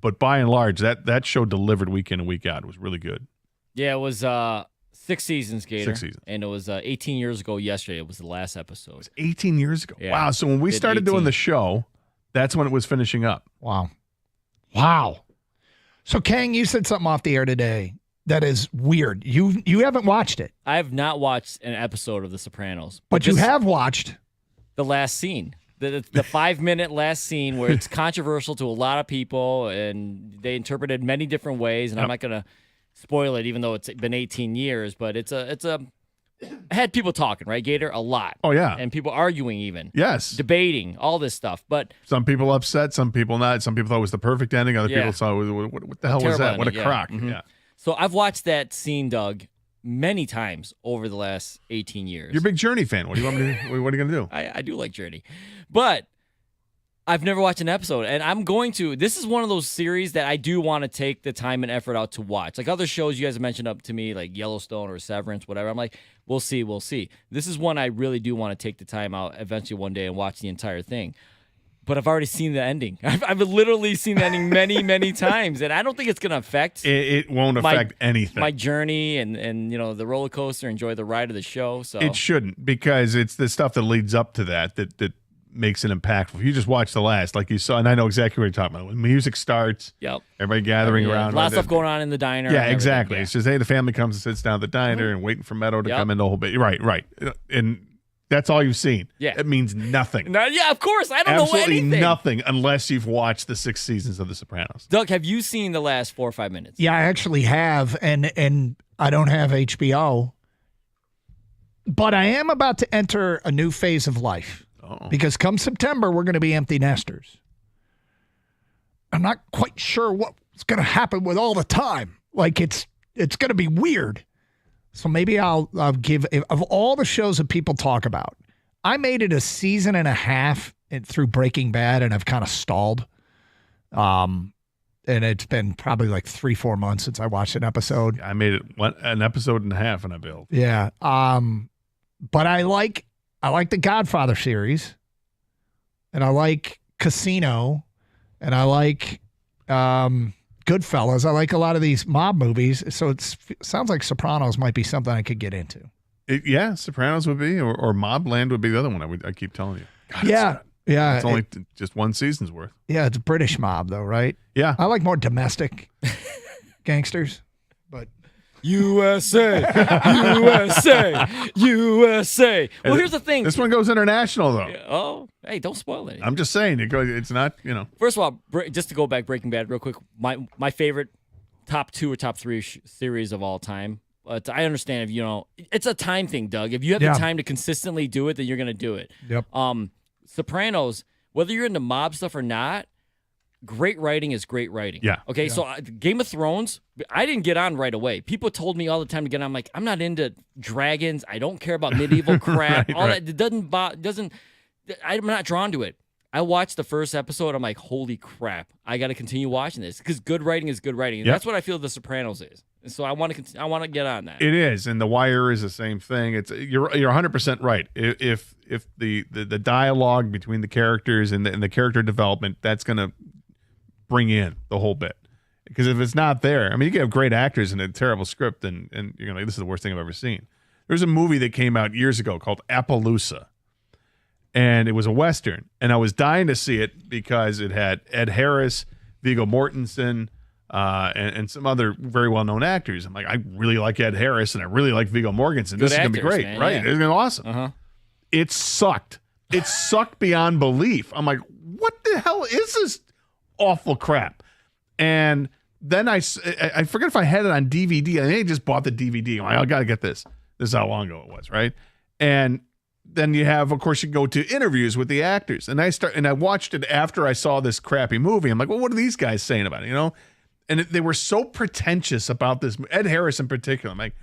but by and large, that show delivered week in and week out. It was really good. Yeah, it was 6 seasons, Gator. 6 seasons. And it was 18 years ago yesterday. It was the last episode. It was 18 years ago? Yeah. Wow. So when we started doing the show, that's when it was finishing up. Wow. So, Kang, you said something off the air today that is weird. You haven't watched it. I have not watched an episode of The Sopranos. But you have watched the last scene. The 5-minute last scene where it's controversial to a lot of people and they interpreted many different ways. And I'm not going to spoil it, even though it's been 18 years. But it's a I had people talking, right, Gator? A lot. Oh, yeah. And people arguing even. Yes. Debating, all this stuff. But some people upset, some people not. Some people thought it was the perfect ending. Other people thought, what the hell was that? What a crock. Mm-hmm. Yeah. So I've watched that scene, Doug, many times over the last 18 years. You're a big Journey fan. What do you want me to do? What are you going to do? I do like Journey. But I've never watched an episode, and I'm going to. This is one of those series that I do want to take the time and effort out to watch. Like other shows you guys have mentioned up to me, like Yellowstone or Severance, whatever. I'm like, we'll see. This is one I really do want to take the time out eventually one day and watch the entire thing. But I've already seen the ending. I've literally seen the ending many, many times, and I don't think it's going to affect. It won't affect anything. My journey and the roller coaster, enjoy the ride of the show. So it shouldn't, because it's the stuff that leads up to that makes it impactful. If you just watch the last, like you saw, and I know exactly what you're talking about. When music starts, everybody gathering around. A lot of stuff going on in the diner. Yeah, exactly. It's just, hey, the family comes and sits down at the diner and waiting for Meadow to come in the whole bit. Right. And That's all you've seen. Yeah. It means nothing. No, yeah, of course. I don't Absolutely know anything. nothing unless you've watched the 6 seasons of The Sopranos. Doug, have you seen the last 4 or 5 minutes? Yeah, I actually have, and I don't have HBO. But I am about to enter a new phase of life. Because come September, we're going to be empty nesters. I'm not quite sure what's going to happen with all the time. Like, it's going to be weird. So maybe I'll give, of all the shows that people talk about, I made it a season and a half through Breaking Bad, and I've kind of stalled. And it's been probably like 3-4 months since I watched an episode. I made it an episode and a half, and I bailed. Yeah. But I like the Godfather series, and I like Casino, and I like Goodfellas. I like a lot of these mob movies, so it sounds like Sopranos might be something I could get into. Yeah, Sopranos would be, or Mobland would be the other one. I keep telling you. God, yeah. It's only just one season's worth. Yeah, it's British mob though, right? Yeah. I like more domestic gangsters, but USA, USA, USA. Well, here's the thing. This one goes international though. Oh, hey, don't spoil it. I'm just saying it's not, First of all, just to go back Breaking Bad real quick, my favorite top 2 or top 3 series of all time. But I understand it's a time thing, Doug. If you have the time to consistently do it, then you're going to do it. Yep. Sopranos, whether you're into mob stuff or not, great writing is great writing. Yeah. Okay, so Game of Thrones, I didn't get on right away. People told me all the time to get on. I'm like, I'm not into dragons. I don't care about medieval crap. That it doesn't. I'm not drawn to it. I watched the first episode. I'm like, holy crap! I got to continue watching this because good writing is good writing. And that's what I feel The Sopranos is. And so I want to get on that. It is, and The Wire is the same thing. You're 100% right. If the dialogue between the characters and the character development, that's going to bring in the whole bit. Because if it's not there, I mean, you can have great actors and a terrible script, and you're going to like, this is the worst thing I've ever seen. There's a movie that came out years ago called Appaloosa, and it was a Western, and I was dying to see it because it had Ed Harris, Viggo Mortensen, and some other very well-known actors. I'm like, I really like Ed Harris, and I really like Viggo Mortensen. This is going to be great, man, right? Yeah. It's going to be awesome. Uh-huh. It sucked. It sucked beyond belief. I'm like, what the hell is this awful crap? And then I forget if I had it on DVD. I think I just bought the DVD. I'm like, I got to get this. This is how long ago it was, right? And then you have, of course, you go to interviews with the actors. And I watched it after I saw this crappy movie. I'm like, well, what are these guys saying about it, And they were so pretentious about this. Ed Harris in particular. I'm like,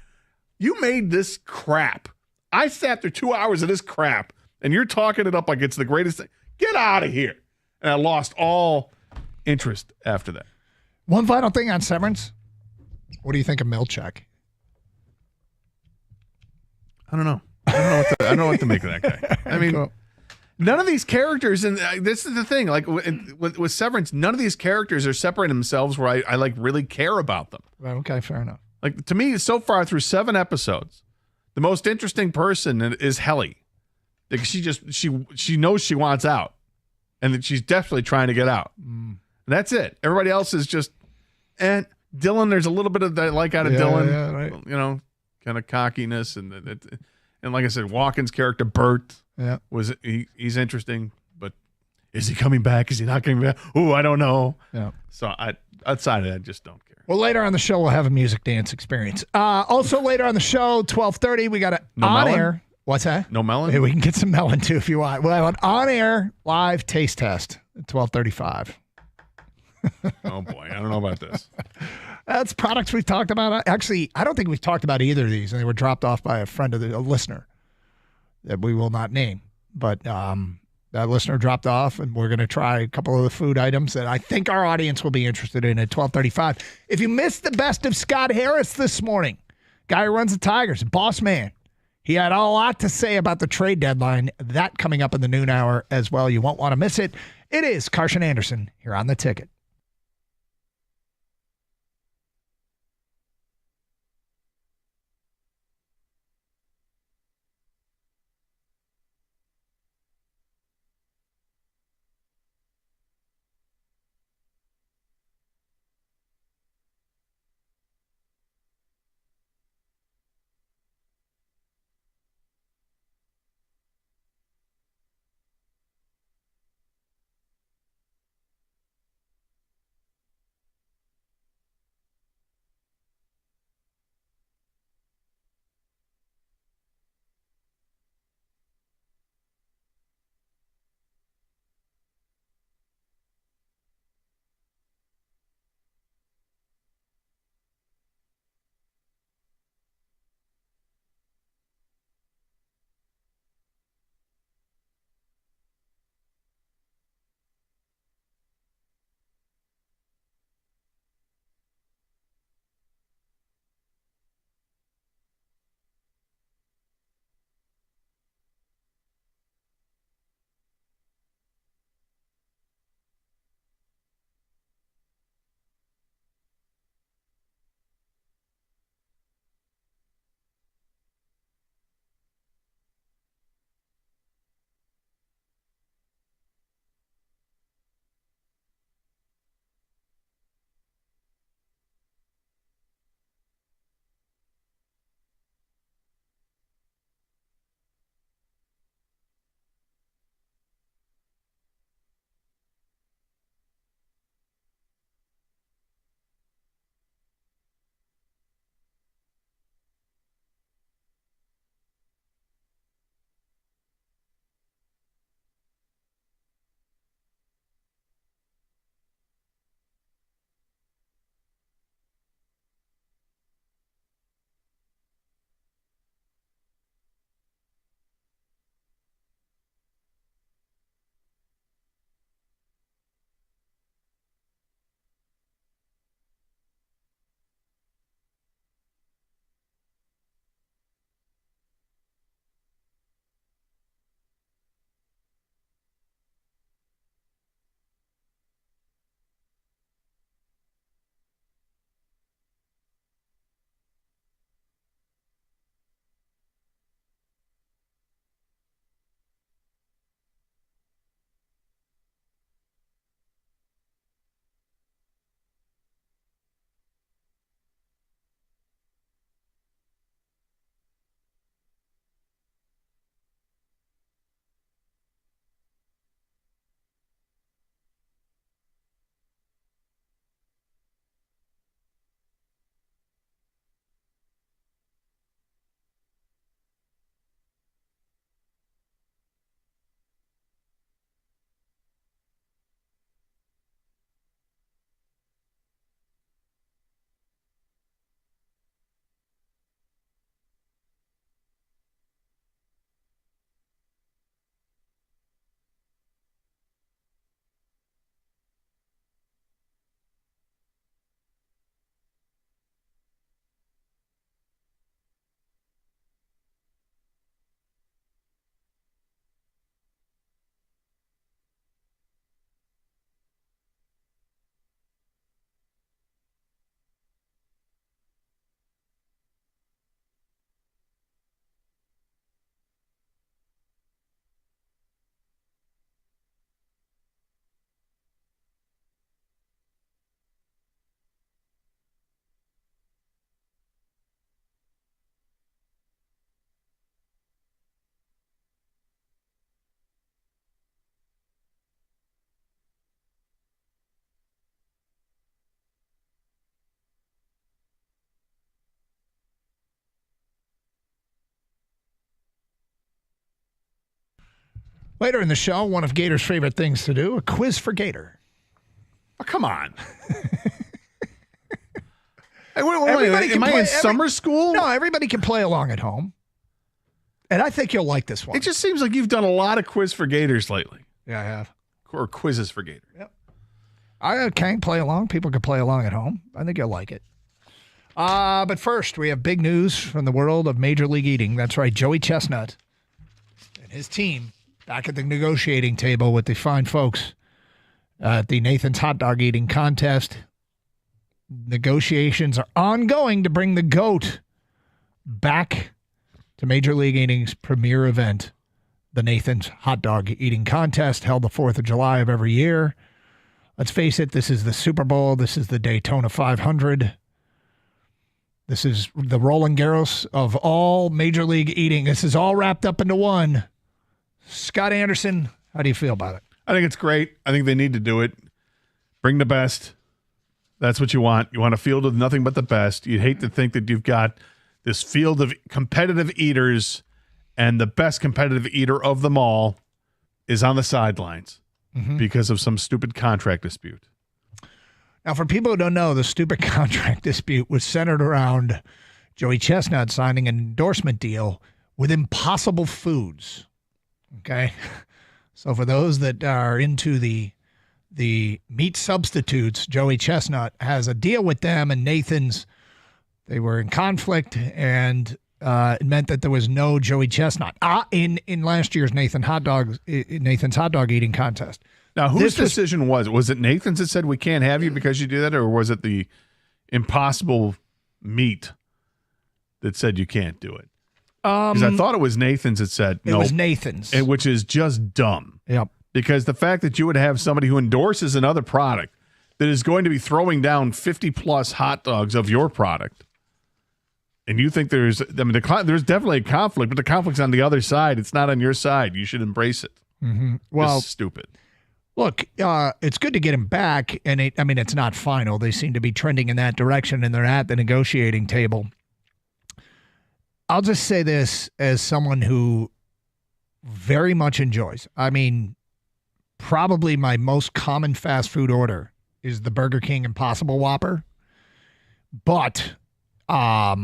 you made this crap. I sat through 2 hours of this crap, and you're talking it up like it's the greatest thing. Get out of here. And I lost all interest after that. One final thing on Severance. What do you think of Milchek? I don't know. I don't know what to make of that guy. I mean, cool. None of these characters, and this is the thing, like with Severance, none of these characters are separating themselves where I like really care about them. Okay, fair enough. Like to me, so far through 7 episodes, the most interesting person is Helly. Like she knows she wants out, and that she's definitely trying to get out. And that's it. Everybody else is just, and Dylan. There's a little bit of that I like out of Dylan, yeah, right. Kind of cockiness, and like I said, Walken's character Bert. Yeah, he's interesting, but is he coming back? Is he not coming back? Oh, I don't know. Yeah. So outside of that, I just don't care. Well, later on the show, we'll have a music dance experience. Also, later on the show, 12:30, we got an on-air. What's that? No melon? Hey, we can get some melon, too, if you want. We'll have an on-air live taste test at 12:35. Oh, boy. I don't know about this. That's products we've talked about. Actually, I don't think we've talked about either of these, and they were dropped off by a listener that we will not name. But that listener dropped off, and we're going to try a couple of the food items that I think our audience will be interested in at 12:35. If you missed the best of Scott Harris this morning, guy who runs the Tigers, boss man, he had a lot to say about the trade deadline. That coming up in the noon hour as well. You won't want to miss it. It is Carson Anderson here on The Ticket. Later in the show, one of Gator's favorite things to do, a quiz for Gator. Oh, come on. Everybody am I in summer school? No, everybody can play along at home. And I think you'll like this one. It just seems like you've done a lot of quiz for Gators lately. Yeah, I have. Or quizzes for Gators. Yep. I can play along. People can play along at home. I think you'll like it. But first, we have big news from the world of Major League Eating. That's right, Joey Chestnut and his team back at the negotiating table with the fine folks at the Nathan's Hot Dog Eating Contest. Negotiations are ongoing to bring the GOAT back to Major League Eating's premier event, the Nathan's Hot Dog Eating Contest, held the 4th of July of every year. Let's face it, this is the Super Bowl. This is the Daytona 500. This is the Roland Garros of all Major League Eating. This is all wrapped up into one. Scott Anderson, how do you feel about it? I think it's great. I think they need to do it. Bring the best. That's what you want. You want a field of nothing but the best. You'd hate to think that you've got this field of competitive eaters and the best competitive eater of them all is on the sidelines because of some stupid contract dispute. Now, for people who don't know, the stupid contract dispute was centered around Joey Chestnut signing an endorsement deal with Impossible Foods. Okay? So for those that are into the meat substitutes, Joey Chestnut has a deal with them, and Nathan's, they were in conflict, and it meant that there was no Joey Chestnut in last year's Nathan's Hot Dog Eating Contest. Now, whose decision was it? Was it Nathan's that said we can't have you because you do that, or was it the Impossible Meat that said you can't do it? Because I thought it was Nathan's that said no. It was Nathan's. Which is just dumb. Yep. Because the fact that you would have somebody who endorses another product that is going to be throwing down 50-plus hot dogs of your product, and you think there's definitely a conflict, but the conflict's on the other side. It's not on your side. You should embrace it. Mm-hmm. Well, it's stupid. Look, it's good to get him back, and it's not final. They seem to be trending in that direction, and they're at the negotiating table. I'll just say this as someone who very much enjoys. Probably my most common fast food order is the Burger King Impossible Whopper. But I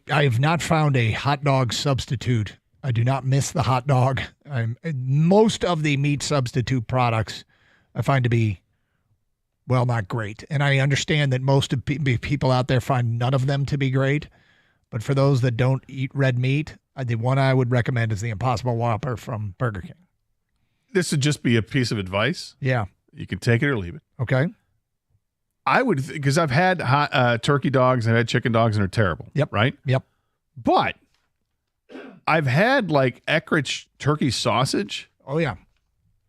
have not found a hot dog substitute. I do not miss the hot dog. Most of the meat substitute products I find to be, well, not great. And I understand that most of people out there find none of them to be great. But for those that don't eat red meat, the one I would recommend is the Impossible Whopper from Burger King. This would just be a piece of advice. Yeah. You can take it or leave it. Okay. I would, because I've had hot, turkey dogs, I've had chicken dogs, and they're terrible. Yep. Right? Yep. But I've had like Eckrich turkey sausage. Oh, yeah.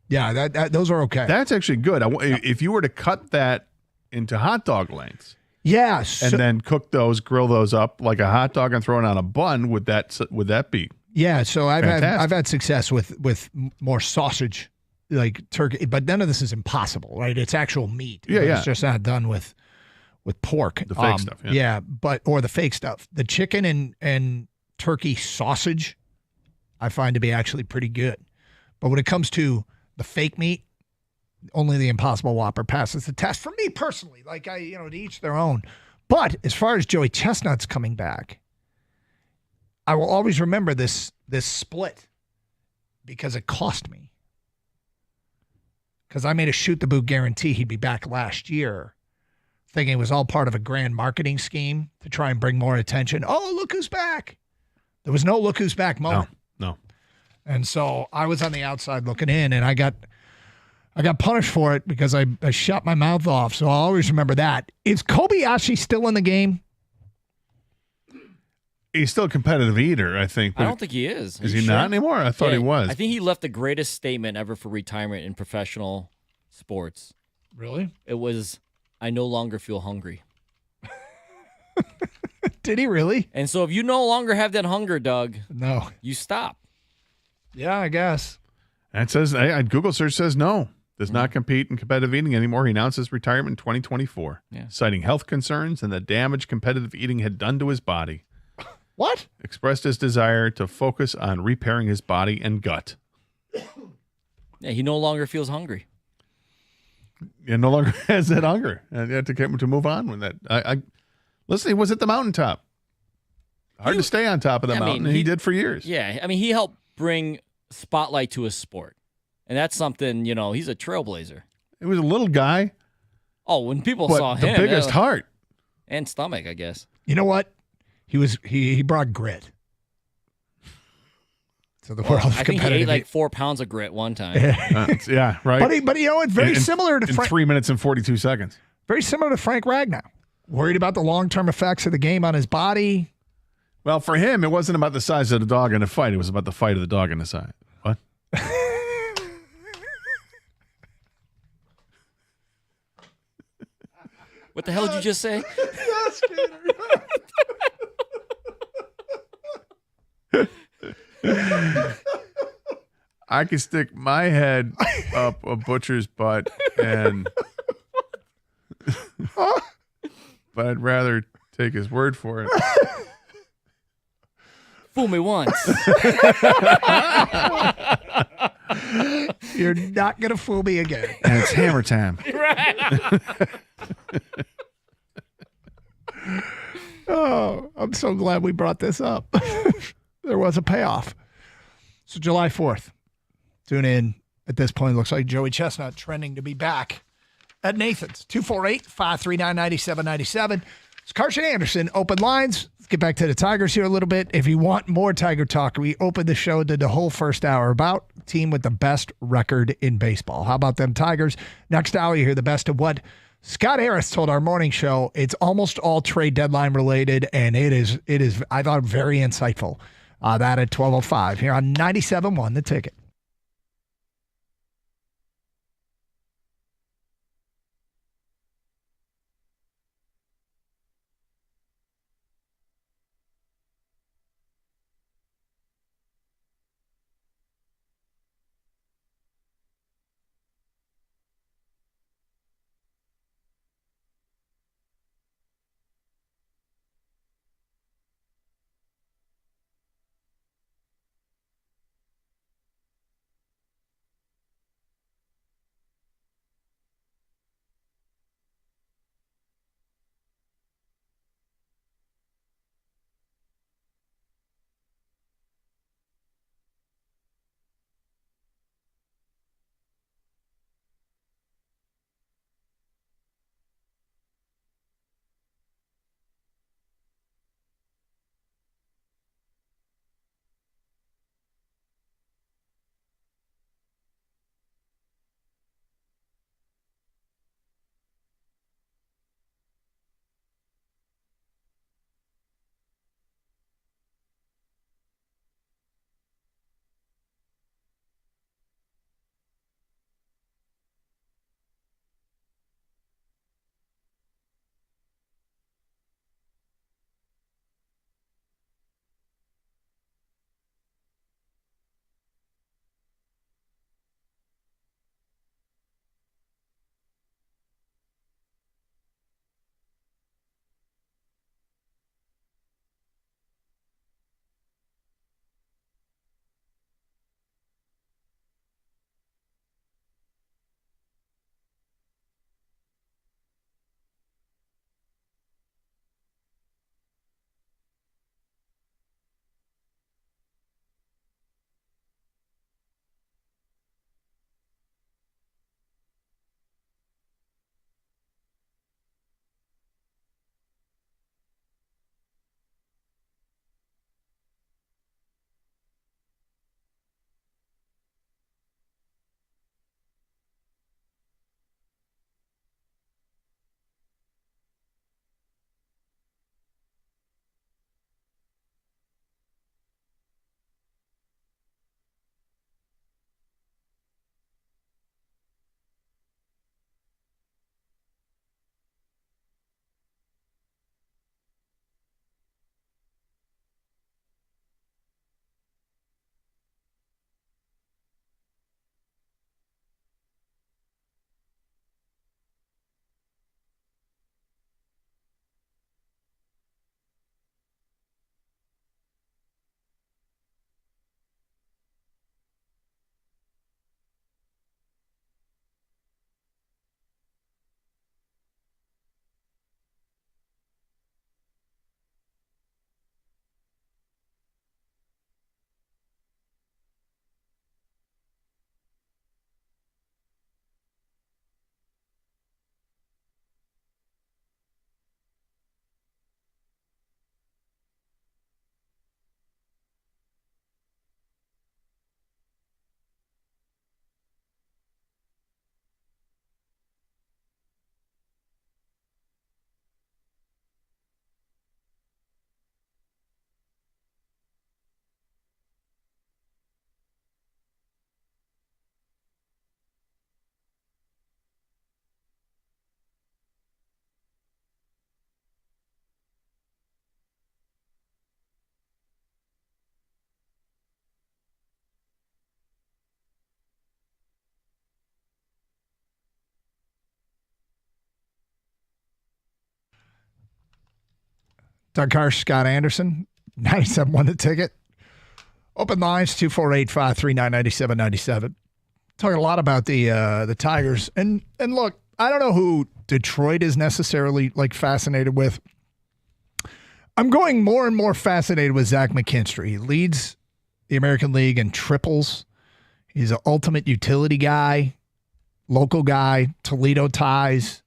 Yeah, those are okay. That's actually good. If you were to cut that into hot dog lengths. Yeah. And then cook those, grill those up like a hot dog and throw it on a bun, would that be? Yeah, so I've fantastic? had success with more sausage, like turkey, but none of this is impossible, right? It's actual meat. Yeah, yeah. It's just not done with pork. The fake stuff. Yeah, or the fake stuff. The chicken and turkey sausage, I find to be actually pretty good. But when it comes to the fake meat, only the Impossible Whopper passes the test for me personally. To each their own. But as far as Joey Chestnut's coming back, I will always remember this split because it cost me. Because I made a shoot the boot guarantee he'd be back last year, thinking it was all part of a grand marketing scheme to try and bring more attention. Oh, look who's back. There was no look who's back moment. No. And so I was on the outside looking in, and I got punished for it because I shut my mouth off. So I'll always remember that. Is Kobayashi still in the game? He's still a competitive eater, I think. I don't think he is. Is he not anymore? I thought he was. I think he left the greatest statement ever for retirement in professional sports. Really? It was, "I no longer feel hungry." Did he really? And so if you no longer have that hunger, Doug, no, you stop. Yeah, I guess. That says, Google search says no. Does not compete in competitive eating anymore. He announced his retirement in 2024, citing health concerns and the damage competitive eating had done to his body. What? Expressed his desire to focus on repairing his body and gut. Yeah, he no longer feels hungry. Yeah, no longer has that hunger, and you have to get him to move on with that. I listen. He was at the mountaintop. Hard to stay on top of the mountain, and he did for years. Yeah, I mean, he helped bring spotlight to his sport, and that's something. He's a trailblazer. It was a little guy. Oh, when people but saw the him, biggest heart and stomach, I guess. You know what? He brought grit. So the world of I think he competitive. ate like 4 pounds of grit one time. Yeah, right. But it's very similar to in 3 minutes and 42 seconds. Very similar to Frank Ragnow. Worried about the long-term effects of the game on his body. Well, for him, it wasn't about the size of the dog in the fight. It was about the fight of the dog in the side. What? What the hell did you just say? Yes, I can stick my head up a butcher's butt, but I'd rather take his word for it. Fool me once. You're not going to fool me again. And it's hammer time. Oh, I'm so glad we brought this up. There was a payoff. So July 4th, tune in. At this point, it looks like Joey Chestnut trending to be back at Nathan's. 248-539-9797. It's Carson Anderson, open lines. Let's get back to the Tigers here a little bit. If you want more Tiger talk, we opened the show, did the whole first hour about team with the best record in baseball. How about them Tigers? Next hour, you hear the best of what Scott Harris told our morning show. It's almost all trade deadline related, and it is I thought, very insightful. That at 12:05 here on 97.1 The Ticket. Doug Harsh, Scott Anderson, 97 won the ticket. Open lines, 248-539-9797. Talking a lot about the Tigers. And look, I don't know who Detroit is necessarily like fascinated with. I'm going more and more fascinated with Zach McKinstry. He leads the American League in triples. He's an ultimate utility guy, local guy, Toledo ties,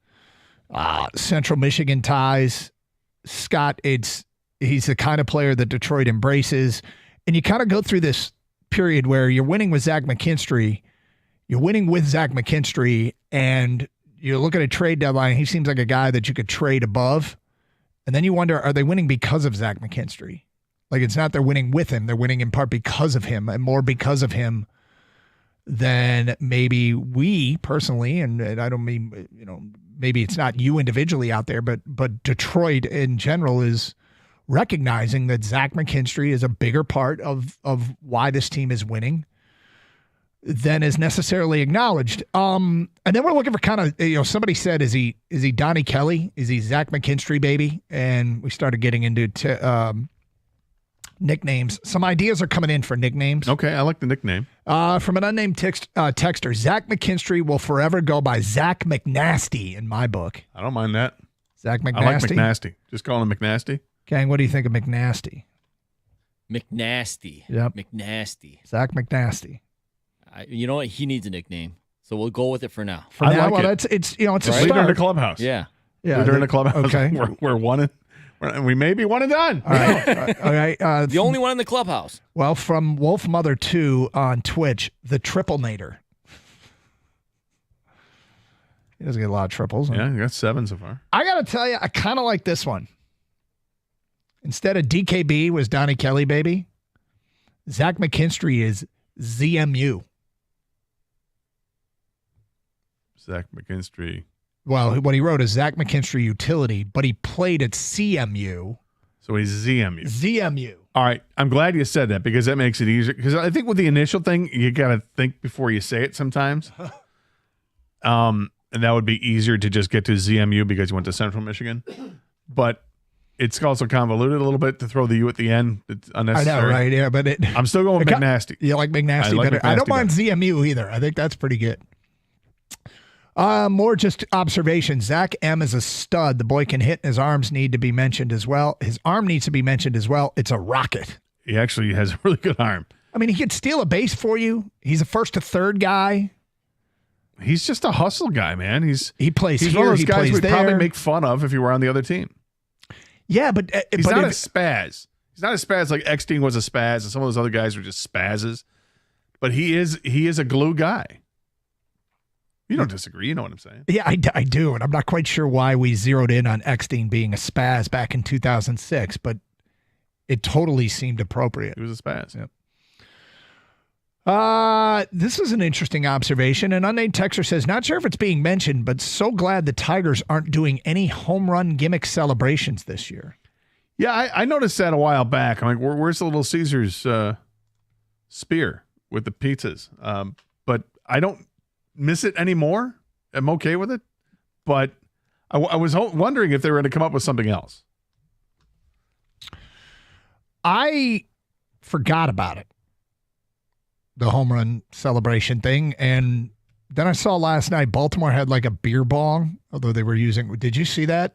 Central Michigan ties. Scott, he's the kind of player that Detroit embraces. And you kind of go through this period where you're winning with Zach McKinstry. You're winning with Zach McKinstry, and you look at a trade deadline. He seems like a guy that you could trade above. And then you wonder, are they winning because of Zach McKinstry? Like, it's not they're winning with him. They're winning in part because of him, and more because of him than maybe we personally, and I don't mean, maybe it's not you individually out there, but Detroit in general is recognizing that Zach McKinstry is a bigger part of why this team is winning than is necessarily acknowledged. And then we're looking for kind of, somebody said, is he Donnie Kelly? Is he Zach McKinstry, baby? And we started getting into nicknames. Some ideas are coming in for nicknames. Okay, I like the nickname. From an unnamed texter, Zach McKinstry will forever go by Zach McNasty in my book. I don't mind that. Zach McNasty? I like McNasty. Just call him McNasty. Gang, what do you think of McNasty? McNasty. Yep. McNasty. Zach McNasty. You know what? He needs a nickname, so we'll go with it for now. For now, well, it's a start. Leader in the clubhouse. Yeah. Leader in the clubhouse. Okay. We're one and we may be one and done. All right. All right. The only one in the clubhouse. Well, from Wolf Mother 2 on Twitch, the Triple Nader. He doesn't get a lot of triples. Yeah, he got 7 so far. I got to tell you, I kind of like this one. Instead of DKB was Donnie Kelly, baby, Zach McKinstry is ZMU. Zach McKinstry. Well, what he wrote is Zach McKinstry utility, but he played at CMU. So he's ZMU. ZMU. All right. I'm glad you said that because that makes it easier. Because I think with the initial thing, you got to think before you say it sometimes. And that would be easier to just get to ZMU because you went to Central Michigan. But it's also convoluted a little bit to throw the U at the end. It's unnecessary. I know, right? Yeah, but I'm still going with McNasty. You like McNasty better? I don't mind ZMU either. I think that's pretty good. More just observation. Zach M is a stud. The boy can hit, and his arms need to be mentioned as well. His arm needs to be mentioned as well. It's a rocket. He actually has a really good arm. I mean, he could steal a base for you. He's a first to third guy. He's just a hustle guy, man. He plays he's here, one of those he guys plays we'd there. probably make fun of if he were on the other team. Yeah, but he's not a spaz. He's not a spaz like Eckstein was a spaz, and some of those other guys were just spazzes. But he is a glue guy. You don't disagree. You know what I'm saying. Yeah, I do. And I'm not quite sure why we zeroed in on Eckstein being a spaz back in 2006, but it totally seemed appropriate. He was a spaz. Yep. This is an interesting observation. An unnamed texter says, not sure if it's being mentioned, but so glad the Tigers aren't doing any home run gimmick celebrations this year. Yeah, I noticed that a while back. I'm like, where's the Little Caesars spear with the pizzas? But I don't miss it anymore. I'm okay with it. But I was wondering if they were going to come up with something else. I forgot about it. The home run celebration thing. And then I saw last night Baltimore had like a beer bong, although they were using, did you see that?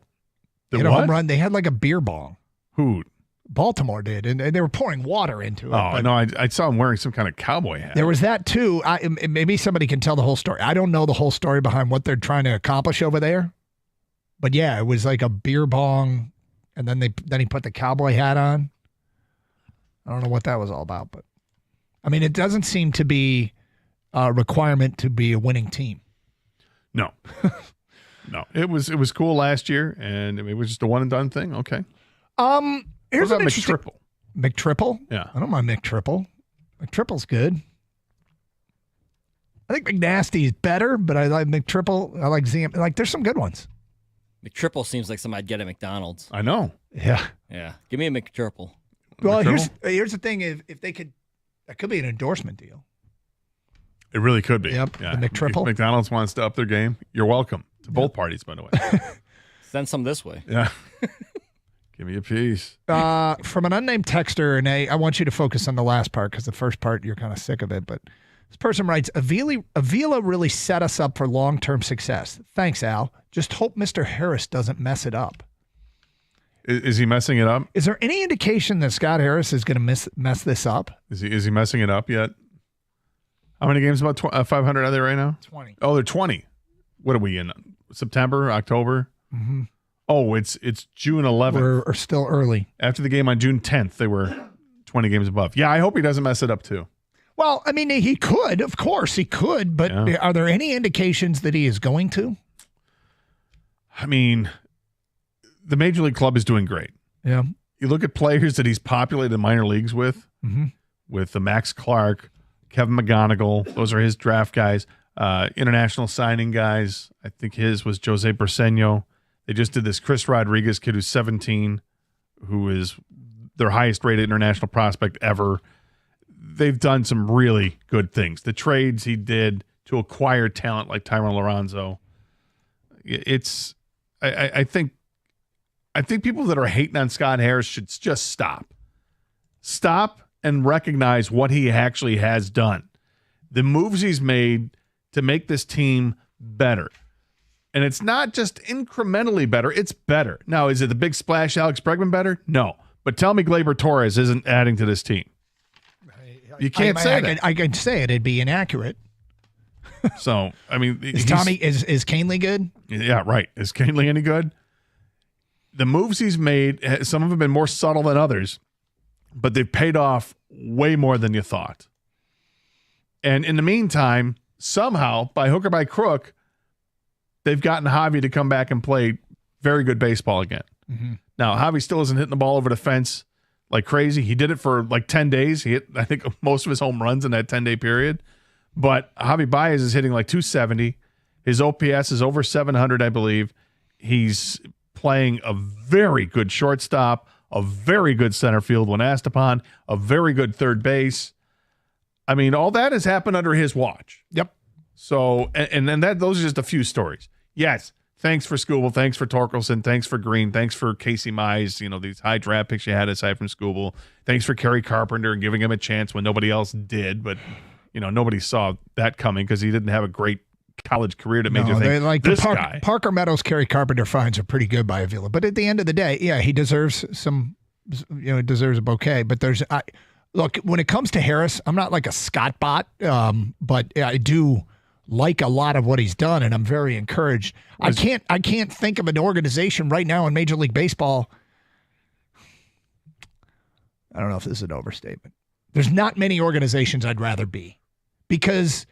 The They had a what? home run. They had like a beer bong. Who? Baltimore did. And they were pouring water into it. Oh, but no, I saw him wearing some kind of cowboy hat. there was that too. Maybe somebody can tell the whole story. I don't know the whole story behind what they're trying to accomplish over there. But yeah, it was like a beer bong. And then he put the cowboy hat on. I don't know what that was all about, but I mean, it doesn't seem to be a requirement to be a winning team. No. No. It was cool last year, and it was just a one and done thing. Okay. Here's What about an interesting McTriple? McTriple? Yeah. I don't mind McTriple. McTriple's good. I think McNasty's better, but I like McTriple. I like ZM. Like, there's some good ones. McTriple seems like something I'd get at McDonald's. I know. Yeah. Yeah. Give me a McTriple. Well, here's the thing. If they could, that could be an endorsement deal. It really could be. Yep, Yeah. the McTriple. If McDonald's wants to up their game, you're welcome. To both parties, by the way. Send some this way. Yeah. Give me a piece. From an unnamed texter, and I want you to focus on the last part because the first part you're kind of sick of it. But this person writes, Avila really set us up for long-term success. Thanks, Al. Just hope Mr. Harris doesn't mess it up. Is he messing it up? Is there any indication that Scott Harris is going to mess this up? Is he messing it up yet? How many games? About 500 are there right now? 20. Oh, they're 20. What are we in? September, October? Mm-hmm. Oh, it's June 11th. We're still early. After the game on June 10th, they were 20 games above. Yeah, I hope he doesn't mess it up too. Well, I mean, he could. Of course, he could. But are there any indications that he is going to? I mean, the Major League Club is doing great. Yeah. You look at players that he's populated the minor leagues with the Max Clark, Kevin McGonigal. Those are his draft guys. International signing guys. I think his was Jose Briseño. They just did this Chris Rodriguez kid who's 17, who is their highest rated international prospect ever. They've done some really good things. The trades he did to acquire talent like Tyrone Lorenzo. I think people that are hating on Scott Harris should just stop. Stop and recognize what he actually has done. The moves he's made to make this team better. And it's not just incrementally better, it's better. Now, is it the big splash Alex Bregman better? No. But tell me Gleyber Torres isn't adding to this team. You can't say that. I can say it. It'd be inaccurate. So, I mean. Is Canely good? Yeah, right. Is Canely any good? The moves he's made, some of them have been more subtle than others, but they've paid off way more than you thought. And in the meantime, somehow, by hook or by crook, they've gotten Javi to come back and play very good baseball again. Mm-hmm. Now, Javi still isn't hitting the ball over the fence like crazy. He did it for like 10 days. He hit, I think, most of his home runs in that 10-day period. But Javi Baez is hitting like 270. His OPS is over 700, I believe. He's playing a very good shortstop, a very good center field when asked upon, a very good third base. I mean, all that has happened under his watch. Yep. So, and those are just a few stories. Yes, thanks for Skubal, thanks for Torkelson, thanks for Green, thanks for Casey Mize, these high draft picks you had aside from Skubal. Thanks for Kerry Carpenter and giving him a chance when nobody else did, but, nobody saw that coming because he didn't have a great college career that made you think, like this guy. Parker Meadows, Kerry Carpenter fines are pretty good by Avila. But at the end of the day, yeah, he deserves deserves a bouquet. But look, when it comes to Harris, I'm not like a Scott bot, but I do like a lot of what he's done, and I'm very encouraged. I can't think of an organization right now in Major League Baseball. I don't know if this is an overstatement. There's not many organizations I'd rather be, because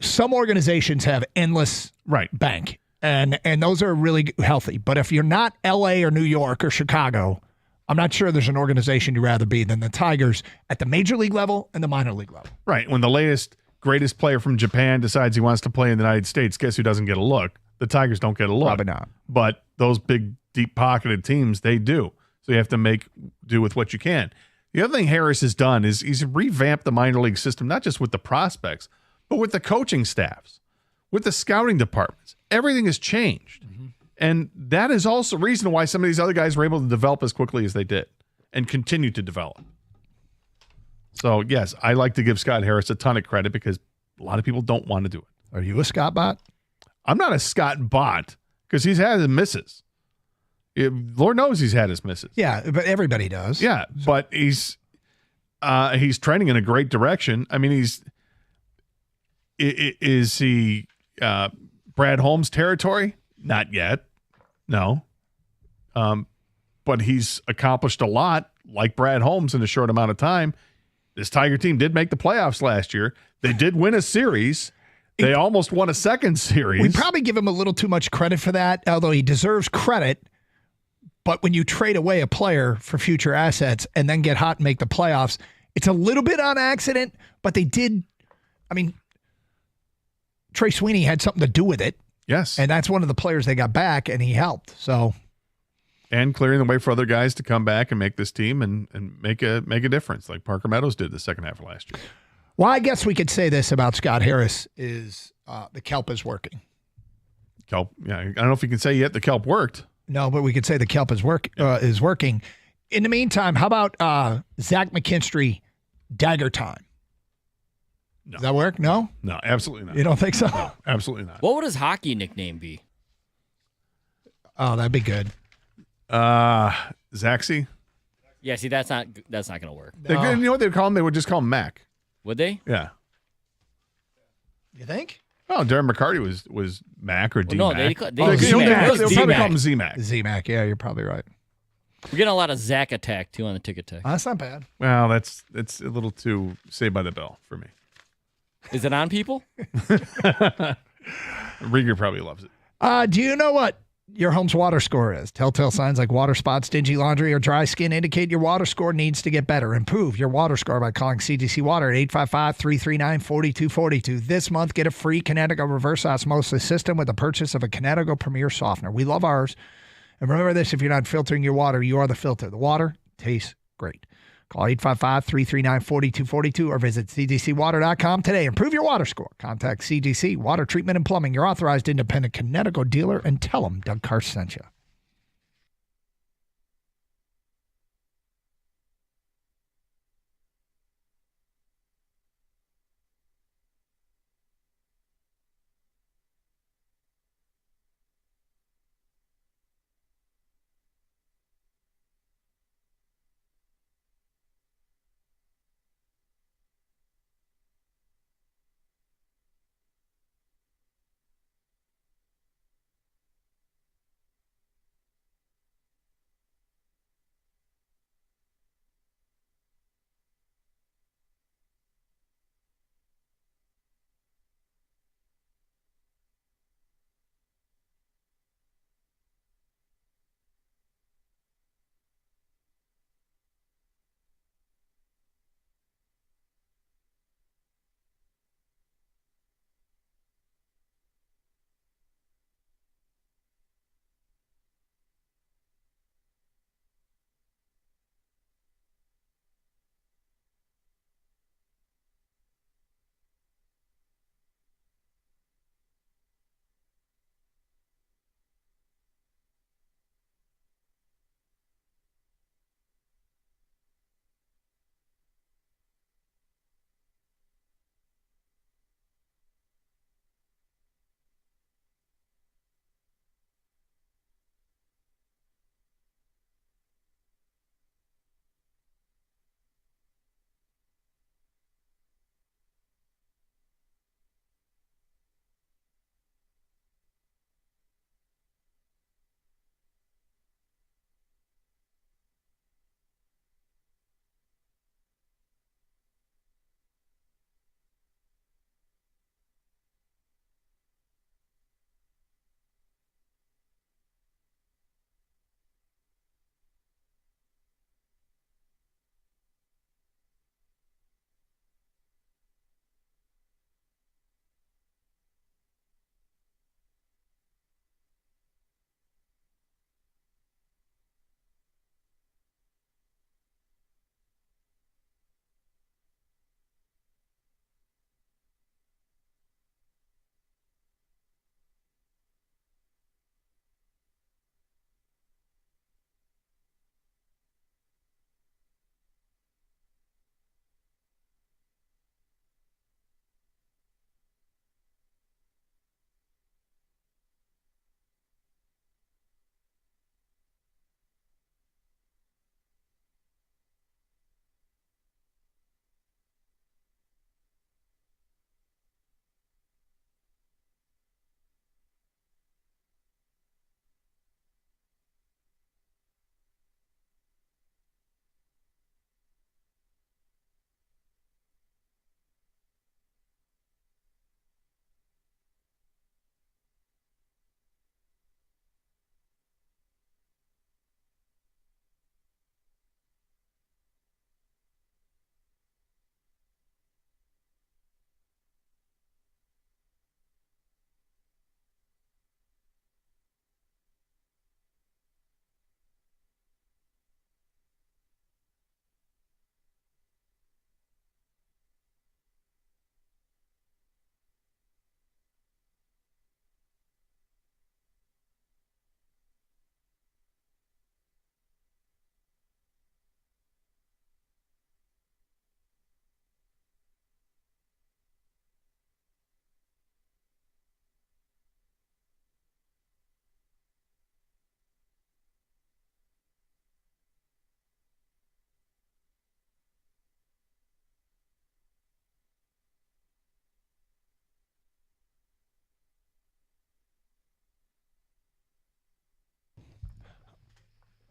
some organizations have endless bank, and those are really healthy. But if you're not L.A. or New York or Chicago, I'm not sure there's an organization you'd rather be than the Tigers at the major league level and the minor league level. Right. When the latest greatest player from Japan decides he wants to play in the United States, guess who doesn't get a look? The Tigers don't get a look. Probably not. But those big, deep-pocketed teams, they do. So you have to make do with what you can. The other thing Harris has done is he's revamped the minor league system, not just with the prospects, but with the coaching staffs, with the scouting departments. Everything has changed. Mm-hmm. And that is also the reason why some of these other guys were able to develop as quickly as they did and continue to develop. So, yes, I like to give Scott Harris a ton of credit because a lot of people don't want to do it. Are you a Scott bot? I'm not a Scott bot because he's had his misses. Lord knows he's had his misses. Yeah, but everybody does. Yeah, but he's trending in a great direction. I mean, is he Brad Holmes territory? Not yet. No. But he's accomplished a lot like Brad Holmes in a short amount of time. This Tiger team did make the playoffs last year. They did win a series. They almost won a second series. We probably give him a little too much credit for that, although he deserves credit. But when you trade away a player for future assets and then get hot and make the playoffs, it's a little bit on accident, but they did. I mean, Trey Sweeney had something to do with it. Yes. And that's one of the players they got back, and he helped. So, and clearing the way for other guys to come back and make this team and make a difference, like Parker Meadows did the second half of last year. Well, I guess we could say this about Scott Harris is the kelp is working. Kelp, yeah. I don't know if you can say yet the kelp worked. No, but we could say the kelp is working. In the meantime, how about Zach McKinstry, Dagger Time? No. Does that work? No? No, absolutely not. You don't think so? No, absolutely not. What would his hockey nickname be? Oh, that'd be good. Zaxi? Yeah, see, that's not going to work. You know what they'd call him? They would just call him Mac. Would they? Yeah. You think? Oh, Darren McCarty was Mac or D-Mac. No, they Z-Mac. They'll probably call him Z-Mac. Z-Mac, yeah, you're probably right. We're getting a lot of Zach attack, too, on the ticket tech. That's not bad. Well, that's a little too Saved by the Bell for me. Is it on people? Rieger probably loves it. Do you know what your home's water score is? Telltale signs like water spots, dingy laundry, or dry skin indicate your water score needs to get better. Improve your water score by calling CGC Water at 855-339-4242. This month, get a free Kinetico reverse osmosis system with the purchase of a Kinetico Premier Softener. We love ours. And remember this, if you're not filtering your water, you are the filter. The water tastes great. Call 855-339-4242 or visit cdcwater.com today. Improve your water score. Contact CDC Water Treatment and Plumbing, your authorized independent Kinetico dealer, and tell them Doug Karst sent you.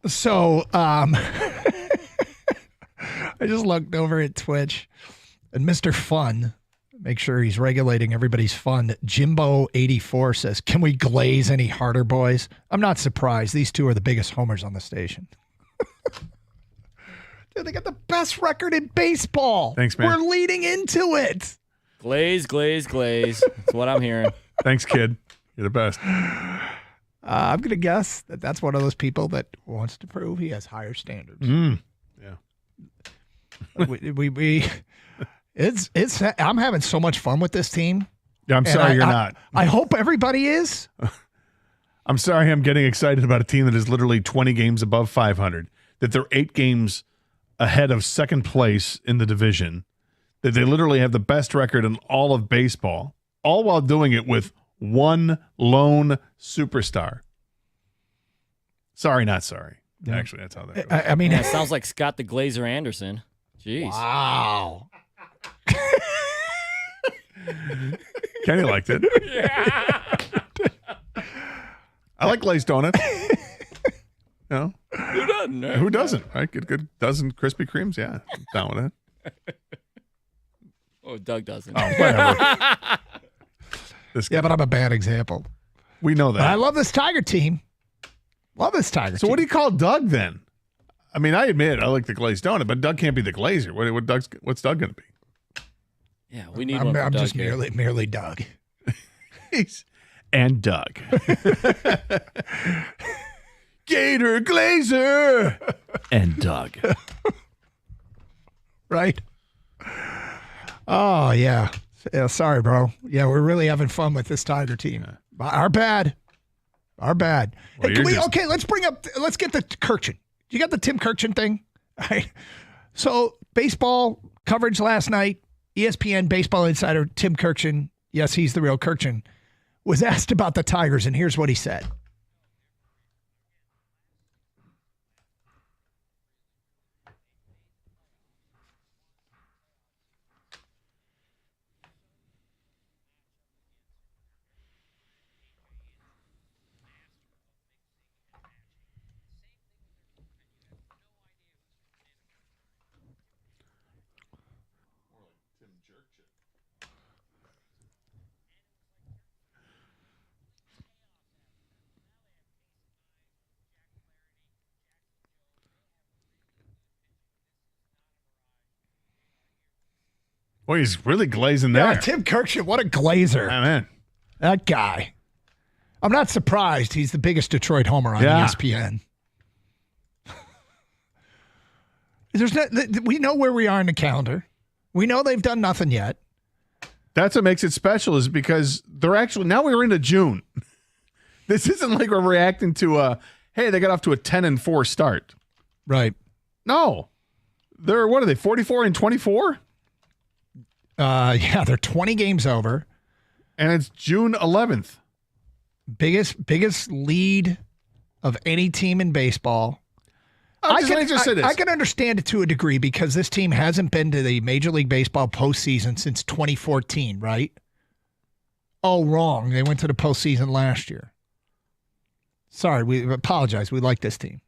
So I just looked over at Twitch, and Mr. Fun, make sure he's regulating everybody's fun. Jimbo84 says, "Can we glaze any harder, boys?" I'm not surprised. These two are the biggest homers on the station. Dude, they got the best record in baseball. Thanks, man. We're leading into it. Glaze. That's what I'm hearing. Thanks, kid. You're the best. I'm going to guess that that's one of those people that wants to prove he has higher standards. Yeah. I'm having so much fun with this team. Yeah, I'm sorry you're not. I hope everybody is. I'm sorry I'm getting excited about a team that is literally 20 games above 500, that they're 8 games ahead of second place in the division, that they literally have the best record in all of baseball, all while doing it with one lone superstar. Sorry, not sorry. Yeah. Actually, that's how that goes. I mean, That sounds like Scott the Glazer Anderson. Jeez. Wow. Kenny liked it. Yeah. I like glazed donuts. You know? Who doesn't? Right? Who doesn't? Right? Get a good dozen Krispy Kremes. Yeah, I'm down with it. Oh, Doug doesn't. Oh, whatever. But I'm a bad example. We know that. But I love this Tiger team. Love this Tiger team. So what do you call Doug then? I mean, I admit I like the glazed donut, but Doug can't be the glazer. What's Doug going to be? Yeah, we need one for I'm Doug just here. merely Doug. And Doug. Gator Glazer and Doug. Right? Oh, yeah. Sorry, bro. Yeah, we're really having fun with this Tiger team. Our bad. Well, hey, let's get the Kirchen. You got the Tim Kirchen thing? All right. So, baseball coverage last night, ESPN baseball insider Tim Kirchen, yes, he's the real Kirchen, was asked about the Tigers, and here's what he said. Boy, he's really glazing there. Yeah, Tim Kirchen, what a glazer. Man. That guy. I'm not surprised he's the biggest Detroit homer on ESPN. We know where we are in the calendar. We know they've done nothing yet. That's what makes it special, is because they're actually, now we're into June. This isn't like we're reacting to hey, they got off to a 10-4 start. Right. No. What are they, 44-24? Yeah, they're 20 games over. And it's June 11th. Biggest lead of any team in baseball. I can understand it to a degree because this team hasn't been to the Major League Baseball postseason since 2014, right? Oh, wrong. They went to the postseason last year. Sorry, we apologize. We like this team.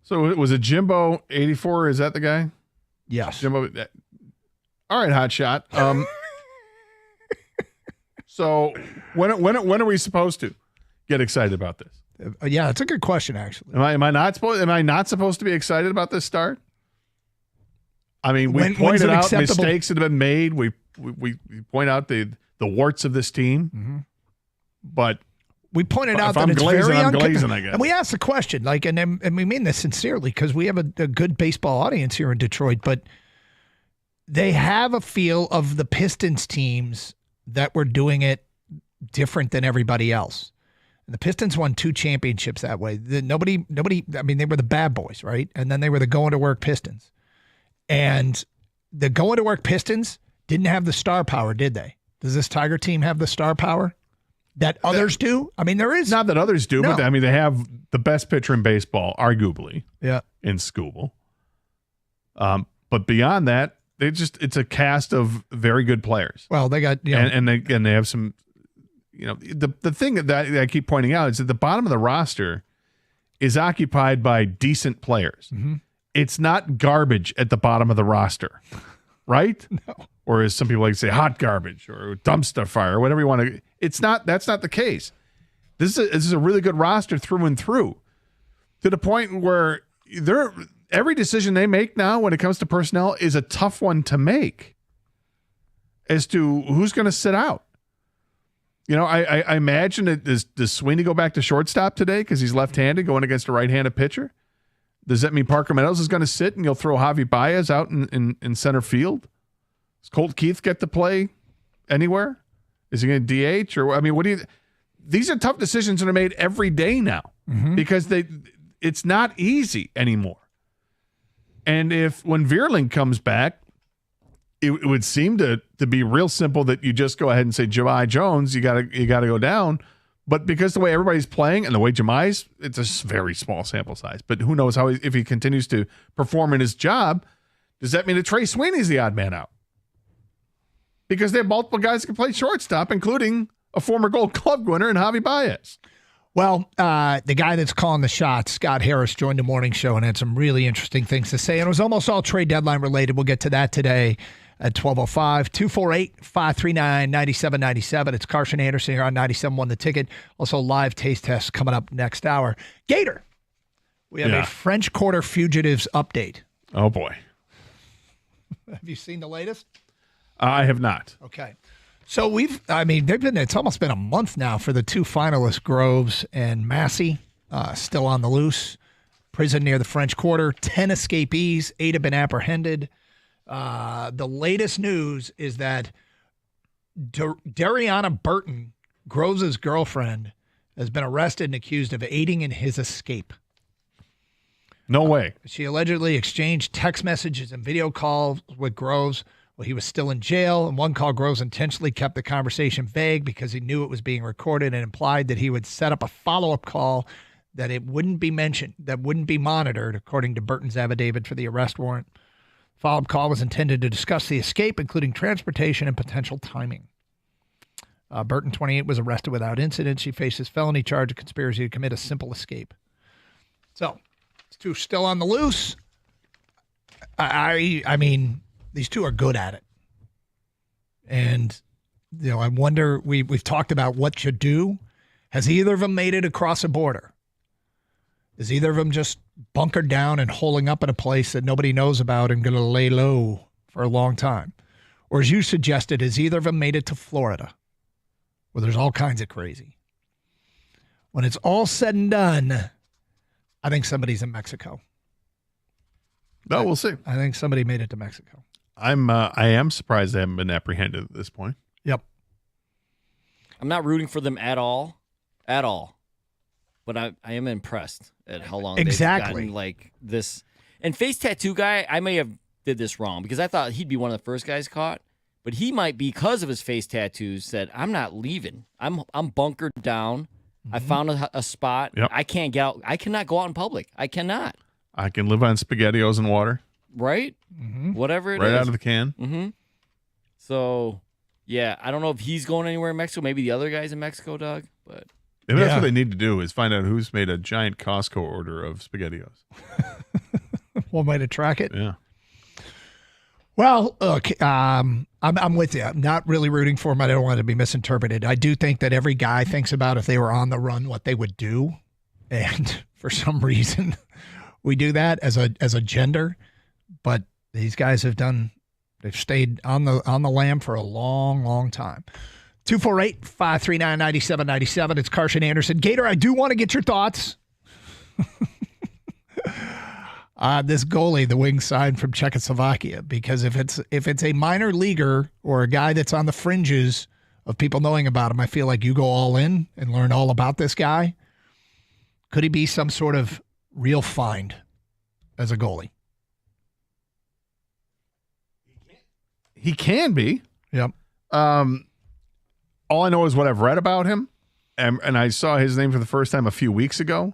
So was it Jimbo 84? Is that the guy? Yes. Jimbo. All right, hot shot. So when are we supposed to get excited about this? Yeah, it's a good question, actually. Am I not supposed to be excited about this start? I mean, we pointed out mistakes that have been made. We point out the warts of this team, but we pointed out that it's very and we asked the question, and we mean this sincerely because we have a good baseball audience here in Detroit, but they have a feel of the Pistons teams that were doing it different than everybody else. And the Pistons won 2 championships that way. Nobody, I mean, they were the bad boys, right? And then they were the going-to-work Pistons. And the going-to-work Pistons didn't have the star power, did they? Does this Tiger team have the star power that others do? I mean, there is. Not that others do, No. but I mean, they have the best pitcher in baseball, arguably, in Skubal. But beyond that, it's a cast of very good players. Well, they got, and they have some, the thing that I keep pointing out is at the bottom of the roster is occupied by decent players. Mm-hmm. It's not garbage at the bottom of the roster, right? No. Or as some people like to say, hot garbage or dumpster fire, or whatever you want to. That's not the case. This is a really good roster through and through, to the point where every decision they make now when it comes to personnel is a tough one to make as to who's going to sit out. You know, I imagine does Sweeney go back to shortstop today because he's left-handed going against a right-handed pitcher? Does that mean Parker Meadows is going to sit and you'll throw Javi Baez out in center field? Does Colt Keith get to play anywhere? Is he going to DH? Or, I mean, these are tough decisions that are made every day now because it's not easy anymore. And when Vierling comes back, it would seem to be real simple that you just go ahead and say, Jahmai Jones, you gotta go down. But because the way everybody's playing and the way Jahmai's, it's a very small sample size. But who knows if he continues to perform in his job, does that mean that Trey Sweeney's the odd man out? Because they have multiple guys that can play shortstop, including a former Gold Glove winner in Javi Baez. Well, the guy that's calling the shots, Scott Harris, joined the morning show and had some really interesting things to say. And it was almost all trade deadline related. We'll get to that today at 12:05. 248-539-9797. It's Carson Anderson here on 97.1 The Ticket. Also, live taste test coming up next hour. Gator, we have a French Quarter Fugitives update. Oh, boy. Have you seen the latest? I have not. Okay. So it's almost been a month now for the two finalists, Groves and Massey, still on the loose. Prison near the French Quarter. 10 escapees. 8 have been apprehended. The latest news is that Dariana Burton, Groves' girlfriend, has been arrested and accused of aiding in his escape. No way. She allegedly exchanged text messages and video calls with Groves while he was still in jail. In one call, Groves intentionally kept the conversation vague because he knew it was being recorded and implied that he would set up a follow-up call that it wouldn't be mentioned, that wouldn't be monitored, according to Burton's affidavit for the arrest warrant. Follow-up call was intended to discuss the escape, including transportation and potential timing. Burton, 28, was arrested without incident. She faces felony charge of conspiracy to commit a simple escape. So, these two still on the loose. I mean, these two are good at it. And, I wonder, we've talked about what you do. Has either of them made it across a border? Is either of them just bunkered down and holing up in a place that nobody knows about and going to lay low for a long time? Or as you suggested, has either of them made it to Florida, where there's all kinds of crazy? When it's all said and done, I think somebody's in Mexico. No, we'll see. I think somebody made it to Mexico. I am surprised they haven't been apprehended at this point. Yep. I'm not rooting for them at all. But I am impressed at how long they've gotten like this. And face tattoo guy, I may have did this wrong because I thought he'd be one of the first guys caught, but he might, because of his face tattoos, said, "I'm not leaving. I'm bunkered down. I found a spot. Yep. I can't get out. I cannot go out in public. I cannot. I can live on SpaghettiOs and water. Right? Whatever it is. Right out of the can. Mm-hmm. So, yeah, I don't know if he's going anywhere in Mexico. Maybe the other guy's in Mexico, Doug, but... Maybe that's what they need to do is find out who's made a giant Costco order of SpaghettiOs. One way to track it. Yeah. Well, look, I'm with you. I'm not really rooting for him. I don't want it to be misinterpreted. I do think that every guy thinks about if they were on the run, what they would do. And for some reason, we do that as a gender. But these guys they've stayed on the lam for a long, long time. 248-539-9797. It's Carson Anderson. Gator, I do want to get your thoughts. This goalie, the wing signed from Czechoslovakia, because if it's a minor leaguer or a guy that's on the fringes of people knowing about him, I feel like you go all in and learn all about this guy. Could he be some sort of real find as a goalie? He can be. Yep. All I know is what I've read about him, and I saw his name for the first time a few weeks ago,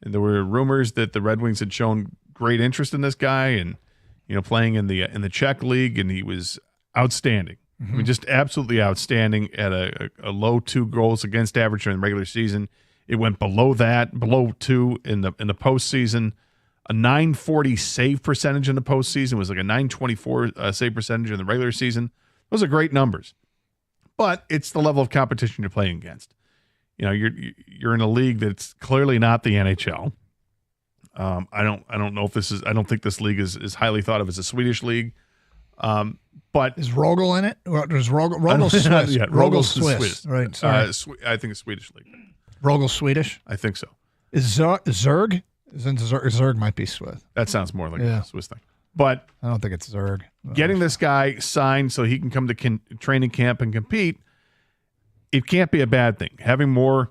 and there were rumors that the Red Wings had shown great interest in this guy, and playing in the Czech league, and he was outstanding. I mean, just absolutely outstanding at a low 2 goals against average during the regular season. It went below that, below 2 in the postseason. A 940 save percentage in the postseason. It was like a 924 save percentage in the regular season. Those are great numbers. But it's the level of competition you're playing against. You're in a league that's clearly not the NHL. I don't know if this is. I don't think this league is highly thought of as a Swedish league. But is Rogel in it? Or is Rogel's Swiss? Yeah, Rogel's Swiss. Right. Sorry. I think it's Swedish league. Rogel's Swedish. I think so. Is Zerg? Zerg might be Swiss. That sounds more like a Swiss thing. But I don't think it's Zerg. Getting this guy signed so he can come to training camp and compete, it can't be a bad thing. Having more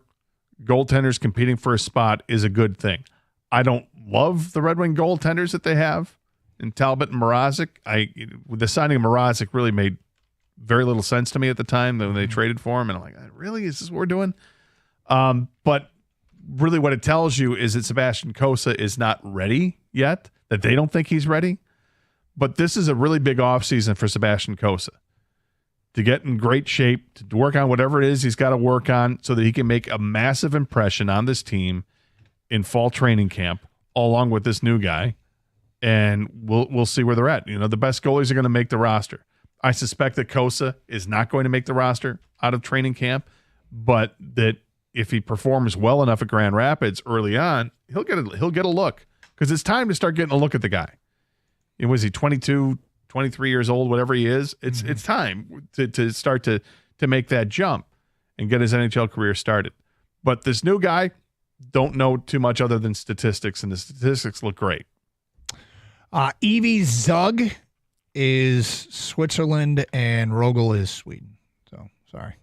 goaltenders competing for a spot is a good thing. I don't love the Red Wing goaltenders that they have in Talbot and Mrazek. The signing of Mrazek really made very little sense to me at the time when they traded for him. And I'm like, really? Is this what we're doing? But really what it tells you is that Sebastian Cossa is not ready yet, that they don't think he's ready. But this is a really big offseason for Sebastian Cossa to get in great shape, to work on whatever it is he's got to work on so that he can make a massive impression on this team in fall training camp, along with this new guy. And we'll see where they're at. The best goalies are going to make the roster. I suspect that Cossa is not going to make the roster out of training camp, but that if he performs well enough at Grand Rapids early on, he'll get a look, because it's time to start getting a look at the guy. Was he 22, 23 years old, whatever he is? It's time to start to make that jump and get his NHL career started. But this new guy, don't know too much other than statistics, and the statistics look great. Evie Zug is Switzerland and Rogel is Sweden. So, sorry.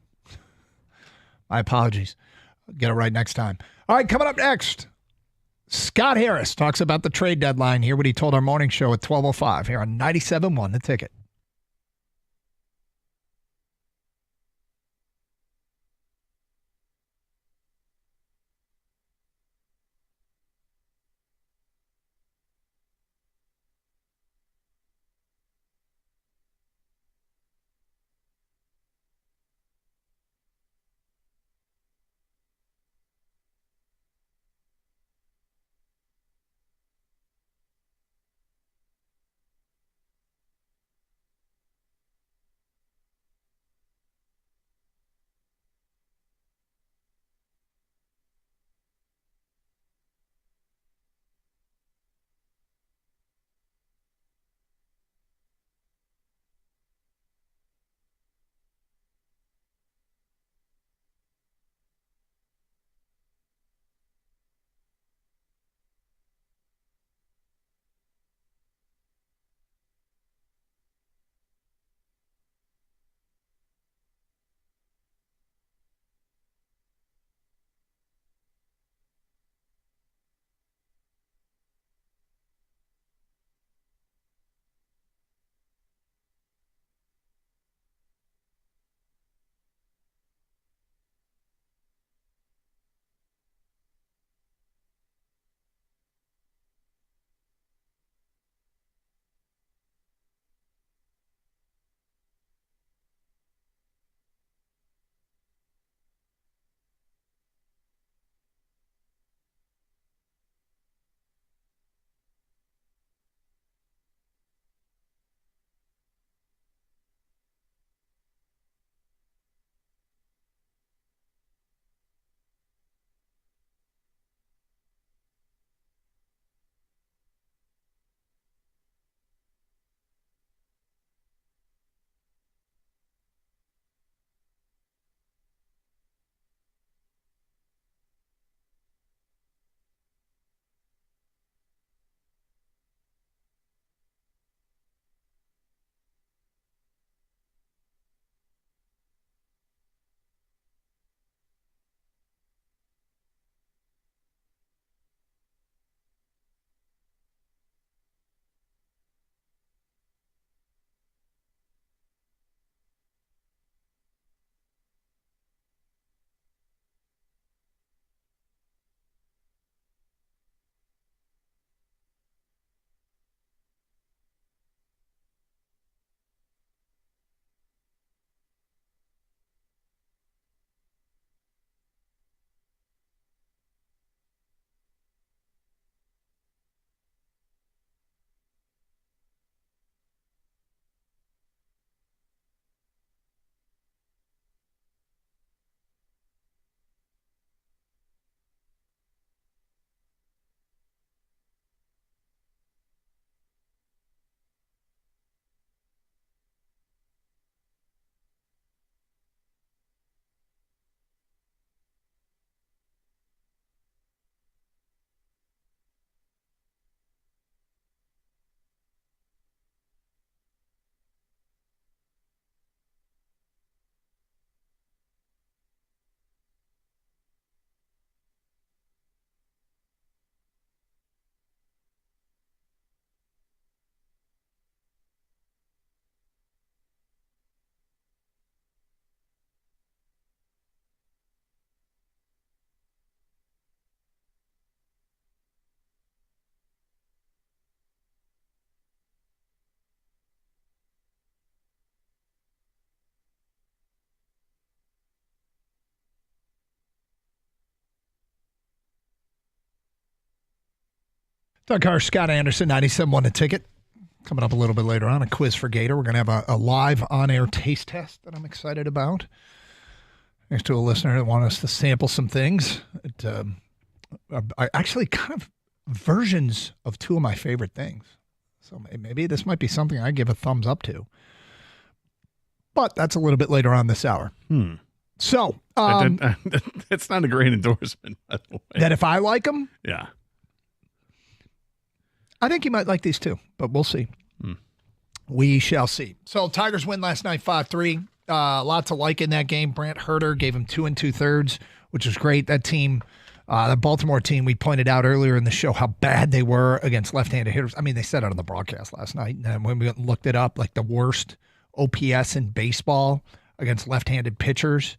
My apologies. I'll get it right next time. All right, coming up next, Scott Harris talks about the trade deadline. Hear what he told our morning show at 12:05 here on 97.1 The Ticket. Doug Harsh, Scott Anderson, 97 won a ticket. Coming up a little bit later on, a quiz for Gator. We're going to have a live on-air taste test that I'm excited about. Thanks to a listener that wanted us to sample some things. I actually kind of versions of two of my favorite things. So maybe this might be something I give a thumbs up to. But that's a little bit later on this hour. So that's not a great endorsement, by the way. That if I like them, yeah, I think you might like these too. But we'll see. We shall see. So Tigers win last night 5-3. Lots to like in that game. Brant Herter gave him 2 2/3, which was great. That team, the Baltimore team, we pointed out earlier in the show how bad they were against left-handed hitters. I mean, they said it on the broadcast last night. And when we looked it up, like the worst OPS in baseball against left-handed pitchers.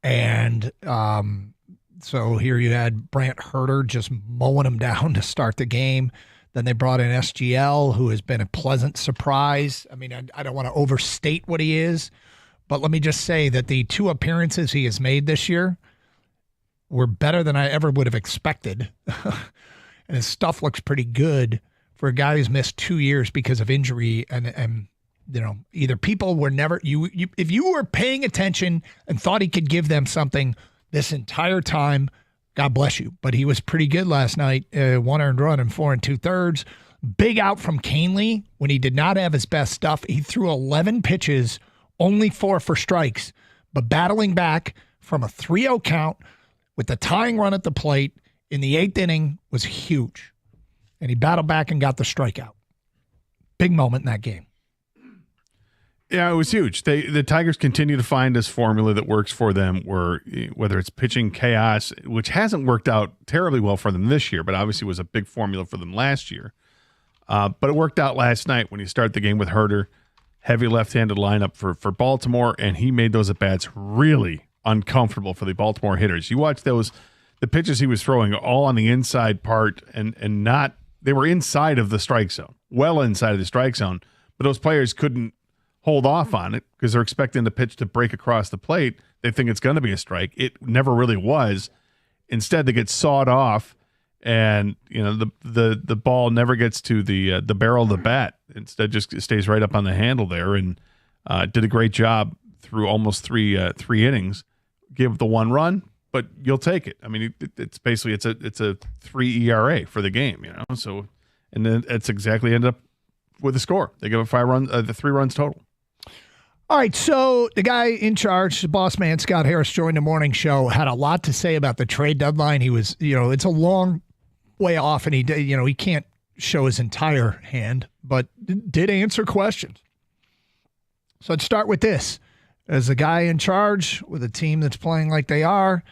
And so here you had Brant Herter just mowing them down to start the game. Then they brought in SGL, who has been a pleasant surprise. I mean, I don't want to overstate what he is, but let me just say that the 2 appearances he has made this year were better than I ever would have expected. And his stuff looks pretty good for a guy who's missed 2 years because of injury. And you know, either people were never if you were paying attention and thought he could give them something this entire time, God bless you. But he was pretty good last night. 1 earned run and 4 2/3. Big out from Canely when he did not have his best stuff. He threw 11 pitches, only 4 for strikes, but battling back from a 3-0 count with the tying run at the plate in the 8th inning was huge. And he battled back and got the strikeout. Big moment in that game. Yeah, it was huge. The Tigers continue to find this formula that works for them, whether it's pitching chaos, which hasn't worked out terribly well for them this year, but obviously was a big formula for them last year. But it worked out last night when you start the game with Herter, heavy left-handed lineup for Baltimore, and he made those at-bats really uncomfortable for the Baltimore hitters. You watch the pitches he was throwing all on the inside part and not – they were inside of the strike zone, well inside of the strike zone, but those players couldn't hold off on it because they're expecting the pitch to break across the plate. They think it's going to be a strike. It never really was. Instead, they get sawed off, and you know the ball never gets to the barrel of the bat. Instead, just stays right up on the handle there, and did a great job through almost three innings. Give the 1 run, but you'll take it. I mean, it's basically it's a 3 ERA for the game, you know. So, and then it's exactly ended up with a score. They give up 5 runs, the 3 runs total. All right, so the guy in charge, the boss man, Scott Harris, joined the morning show, had a lot to say about the trade deadline. He was, it's a long way off, and he can't show his entire hand, but did answer questions. So let's start with this. As the guy in charge with a team that's playing like they are,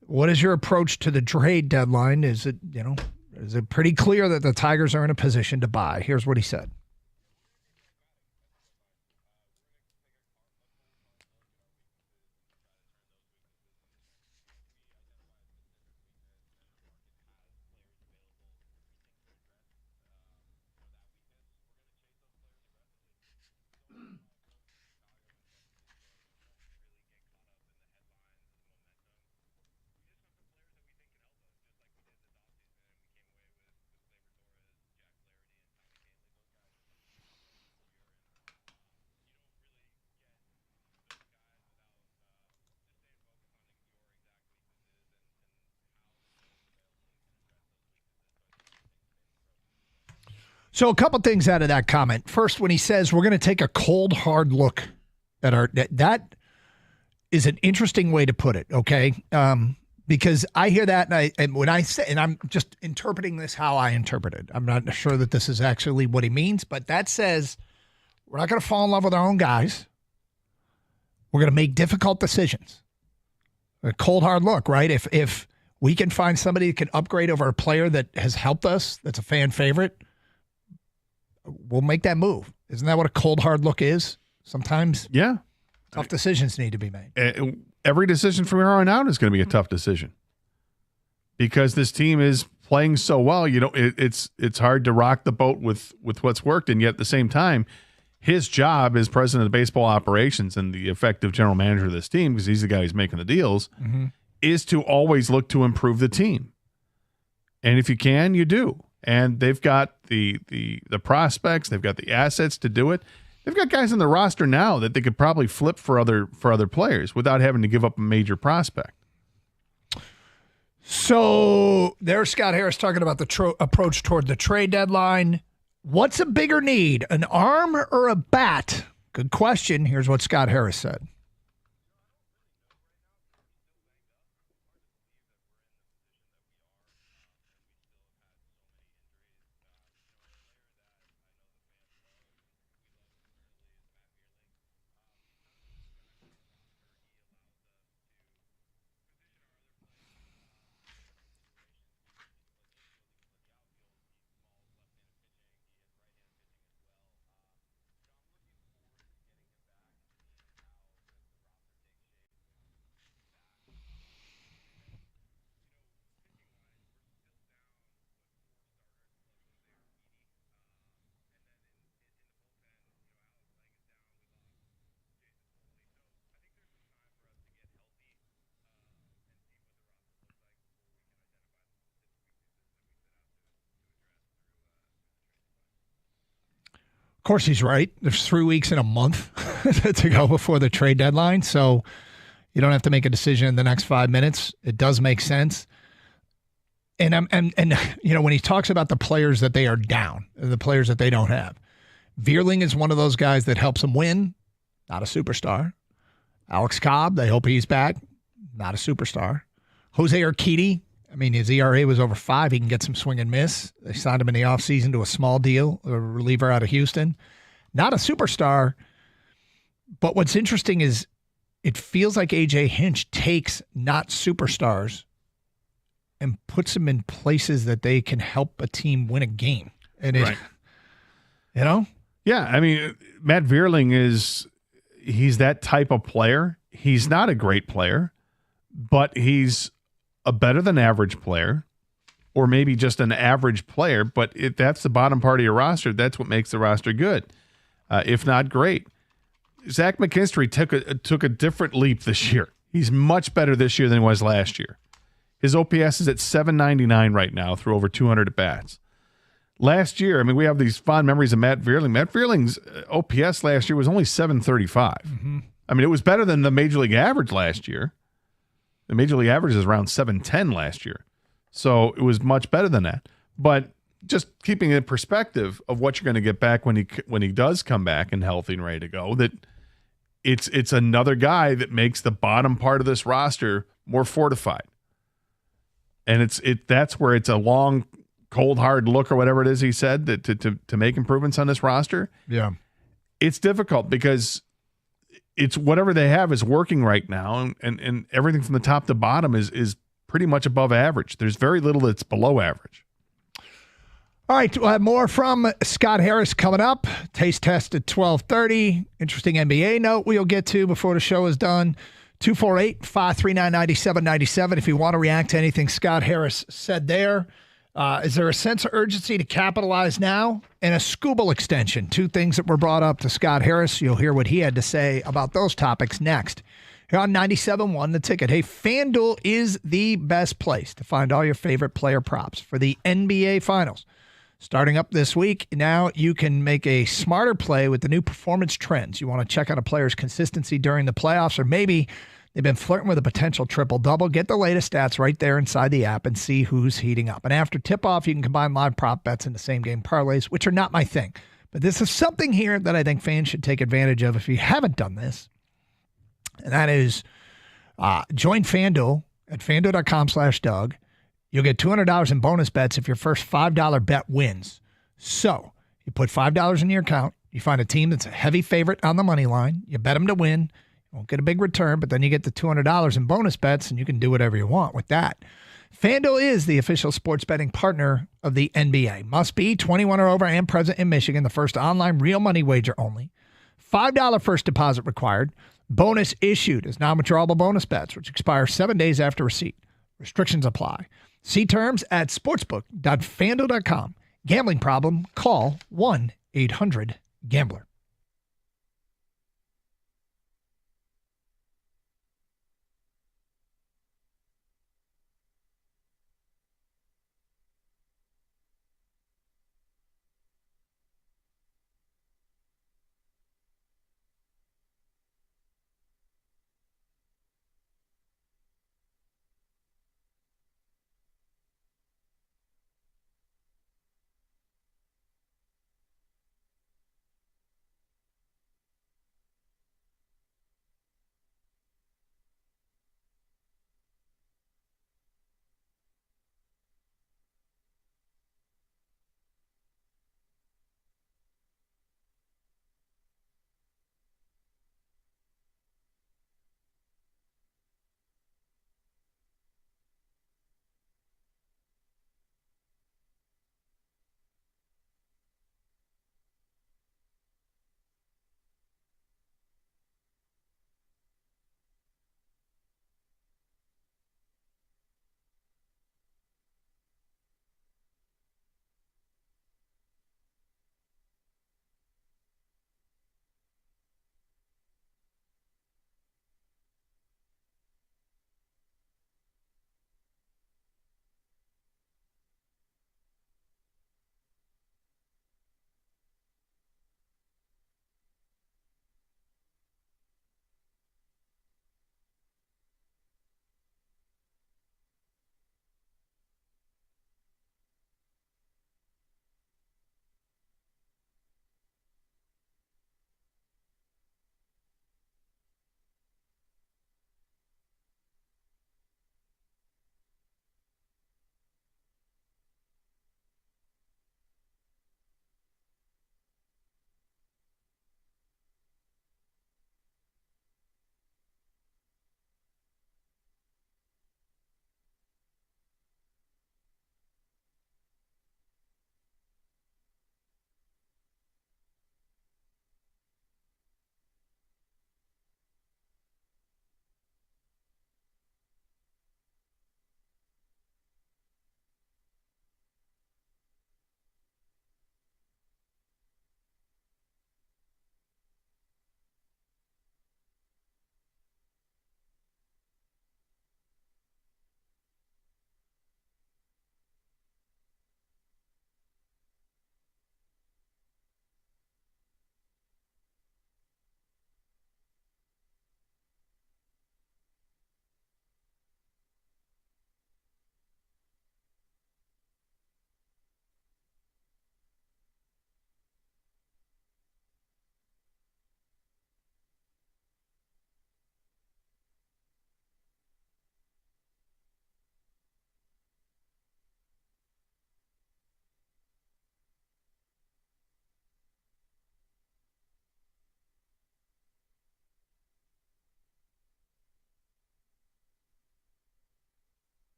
what is your approach to the trade deadline? Is it pretty clear that the Tigers are in a position to buy? Here's what he said. So a couple things out of that comment. First, when he says we're going to take a cold, hard look at that is an interesting way to put it, okay? Because I hear that, and when I say, and I'm just interpreting this how I interpret it. I'm not sure that this is actually what he means, but that says we're not going to fall in love with our own guys. We're going to make difficult decisions. A cold, hard look, right? If we can find somebody that can upgrade over a player that has helped us, that's a fan favorite, we'll make that move. Isn't that what a cold, hard look is? Sometimes, yeah, tough decisions need to be made. Every decision from here on out is going to be a tough decision because this team is playing so well. It's hard to rock the boat with what's worked, and yet at the same time, his job as president of baseball operations and the effective general manager of this team, because he's the guy who's making the deals, is to always look to improve the team. And if you can, you do. And they've got the prospects, they've got the assets to do it. They've got guys on the roster now that they could probably flip for other players without having to give up a major prospect. So there's Scott Harris talking about the approach toward the trade deadline. What's a bigger need, an arm or a bat? Good question. Here's what Scott Harris said. Of course, he's right. There's 3 weeks and a month to go before the trade deadline, so you don't have to make a decision in the next 5 minutes. It does make sense. And you know, when he talks about the players that they are down, the players that they don't have, Vierling is one of those guys that helps them win. Not a superstar. Alex Cobb, they hope he's back. Not a superstar. Jose Urquidy, I mean, his ERA was over 5. He can get some swing and miss. They signed him in the offseason to a small deal, a reliever out of Houston. Not a superstar. But what's interesting is it feels like A.J. Hinch takes not superstars and puts them in places that they can help a team win a game. And it, Right. You know? Yeah, I mean, Matt Vierling he's that type of player. He's not a great player, but he's a better than average player, or maybe just an average player, but that's the bottom part of your roster. That's what makes the roster good, if not great. Zach McKinstry took a different leap this year. He's much better this year than he was last year. His OPS is at 799 right now through over 200 at-bats. Last year, I mean, we have these fond memories of Matt Vierling. Matt Vierling's OPS last year was only 735. Mm-hmm. I mean, it was better than the Major League average last year. The Major League average is around 710 last year. So it was much better than that. But just keeping in perspective of what you're going to get back when he does come back and healthy and ready to go, that it's another guy that makes the bottom part of this roster more fortified. And that's where it's a long, cold, hard look or whatever it is he said that to make improvements on this roster. Yeah. It's difficult because it's whatever they have is working right now, and everything from the top to bottom is pretty much above average. There's very little that's below average. All right, we'll have more from Scott Harris coming up. Taste test at 12:30. Interesting NBA note we'll get to before the show is done. 248-539-9797 if you want to react to anything Scott Harris said there. Is there a sense of urgency to capitalize now? And a Scooble extension. 2 things that were brought up to Scott Harris. You'll hear what he had to say about those topics next. Here on 97.1 The Ticket. Hey, FanDuel is the best place to find all your favorite player props for the NBA Finals. Starting up this week, now you can make a smarter play with the new performance trends. You want to check out a player's consistency during the playoffs, or maybe they've been flirting with a potential triple-double. Get the latest stats right there inside the app and see who's heating up. And after tip-off, you can combine live prop bets into same-game parlays, which are not my thing. But this is something here that I think fans should take advantage of if you haven't done this. And that is join FanDuel at FanDuel.com/Doug. You'll get $200 in bonus bets if your first $5 bet wins. So you put $5 in your account. You find a team that's a heavy favorite on the money line. You bet them to win. You won't get a big return, but then you get the $200 in bonus bets, and you can do whatever you want with that. FanDuel is the official sports betting partner of the NBA. Must be 21 or over and present in Michigan. The first online real money wager only. $5 first deposit required. Bonus issued as non-withdrawable bonus bets, which expire 7 days after receipt. Restrictions apply. See terms at sportsbook.fanduel.com. Gambling problem? Call 1-800-GAMBLER.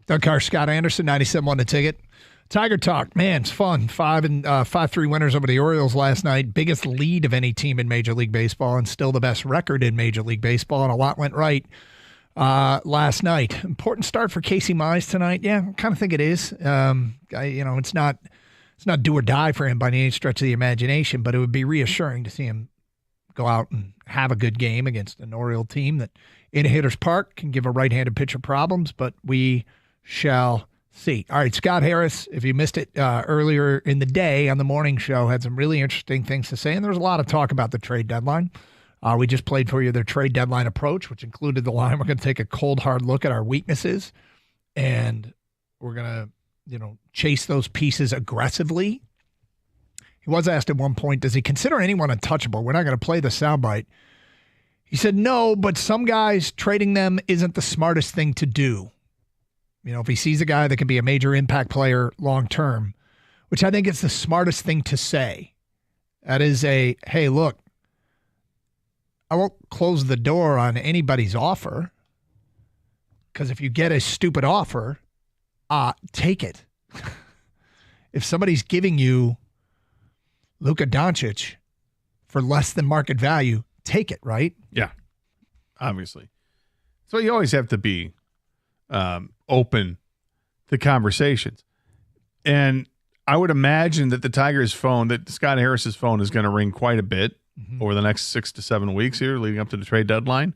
Doug Carr, Scott Anderson, 97.1 The Ticket. Tiger Talk, man, it's fun. 5-3 winners over the Orioles last night. Biggest lead of any team in Major League Baseball, and still the best record in Major League Baseball. And a lot went right last night. Important start for Casey Mize tonight. Yeah, I kind of think it is. It's not do or die for him by any stretch of the imagination, but it would be reassuring to see him go out and have a good game against an Oriole team that in a hitter's park can give a right-handed pitcher problems, but we shall see. All right, Scott Harris, if you missed it earlier in the day on the morning show, had some really interesting things to say, and there was a lot of talk about the trade deadline. We just played for you their trade deadline approach, which included the line. We're going to take a cold, hard look at our weaknesses, and we're going to, chase those pieces aggressively. He was asked at one point, does he consider anyone untouchable? We're not going to play the soundbite. He said, no, but some guys, trading them isn't the smartest thing to do. If he sees a guy that can be a major impact player long-term, which I think is the smartest thing to say. That is hey, look, I won't close the door on anybody's offer, because if you get a stupid offer, take it. If somebody's giving you Luka Doncic for less than market value, take it, right? Yeah, obviously. So you always have to be open to conversations. And I would imagine that the Tigers' phone, that Scott Harris's phone is going to ring quite a bit over the next 6 to 7 weeks here leading up to the trade deadline,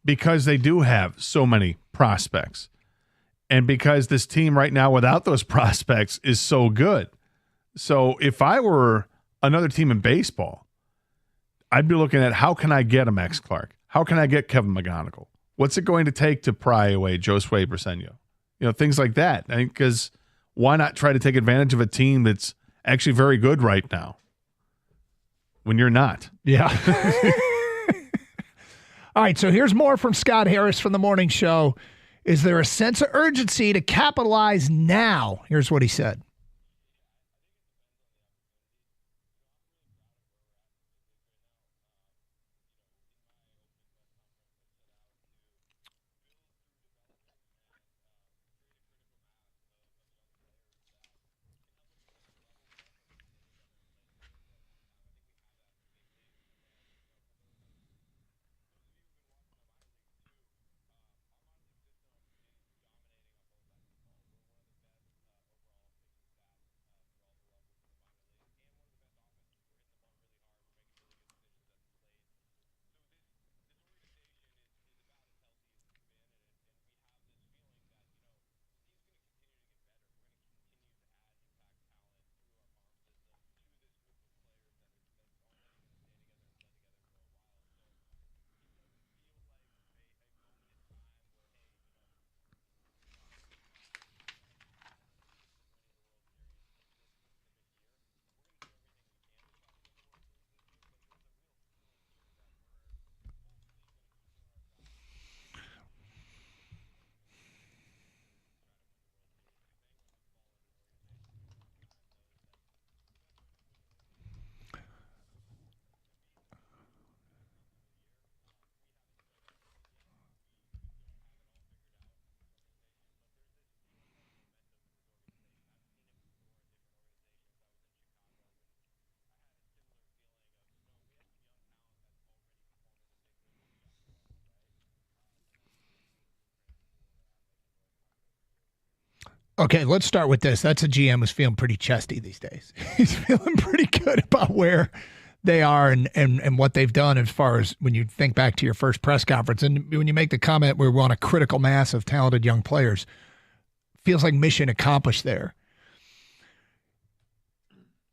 because they do have so many prospects. And because this team right now without those prospects is so good. So if I were another team in baseball, I'd be looking at, how can I get a Max Clark? How can I get Kevin McGonigal? What's it going to take to pry away Josue Briseño? Things like that. Because why not try to take advantage of a team that's actually very good right now when you're not? Yeah. All right, so here's more from Scott Harris from the morning show. Is there a sense of urgency to capitalize now? Here's what he said. Okay, let's start with this. That's a GM who's feeling pretty chesty these days. He's feeling pretty good about where they are and what they've done as far as when you think back to your first press conference. And when you make the comment, we want a critical mass of talented young players, feels like mission accomplished there.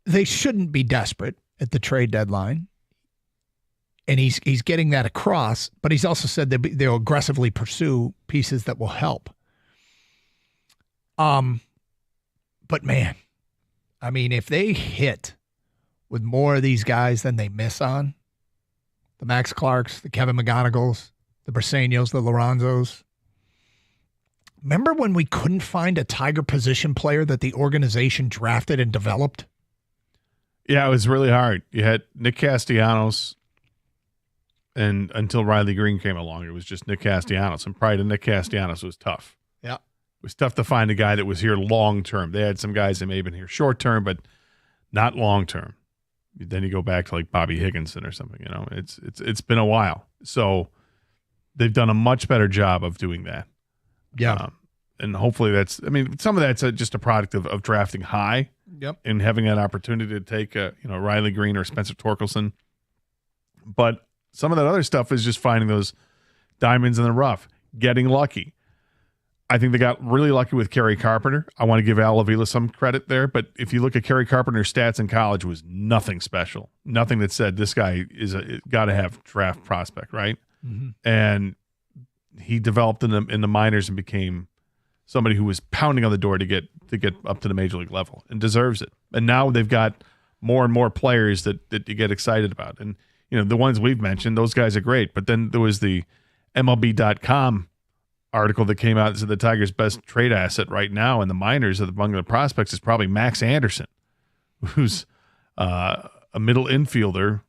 They shouldn't be desperate at the trade deadline. And he's getting that across, but he's also said that they'll aggressively pursue pieces that will help. But man, I mean, if they hit with more of these guys than they miss on, the Max Clarks, the Kevin McGonigals, the Briseños, the Lorenzos. Remember when we couldn't find a Tiger position player that the organization drafted and developed? Yeah, it was really hard. You had Nick Castellanos, and until Riley Green came along, it was just Nick Castellanos. And prior to Nick Castellanos, it was tough. Yeah. was tough to find a guy that was here long term. They had some guys that may have been here short term, but not long term. Then you go back to like Bobby Higginson or something. It's been a while, so they've done a much better job of doing that. Yeah, and hopefully some of that's just a product of drafting high. Yep. And having that opportunity to take Riley Green or Spencer Torkelson, but some of that other stuff is just finding those diamonds in the rough, getting lucky. I think they got really lucky with Kerry Carpenter. I want to give Al Avila some credit there, but if you look at Kerry Carpenter's stats in college, was nothing special, nothing that said this guy is got to have draft prospect, right? Mm-hmm. And he developed in the minors and became somebody who was pounding on the door to get up to the major league level and deserves it. And now they've got more and more players that you get excited about. And the ones we've mentioned, those guys are great. But then there was the MLB.com article that came out that said the Tigers' best trade asset right now in the minors among the prospects is probably Max Anderson, who's a middle infielder,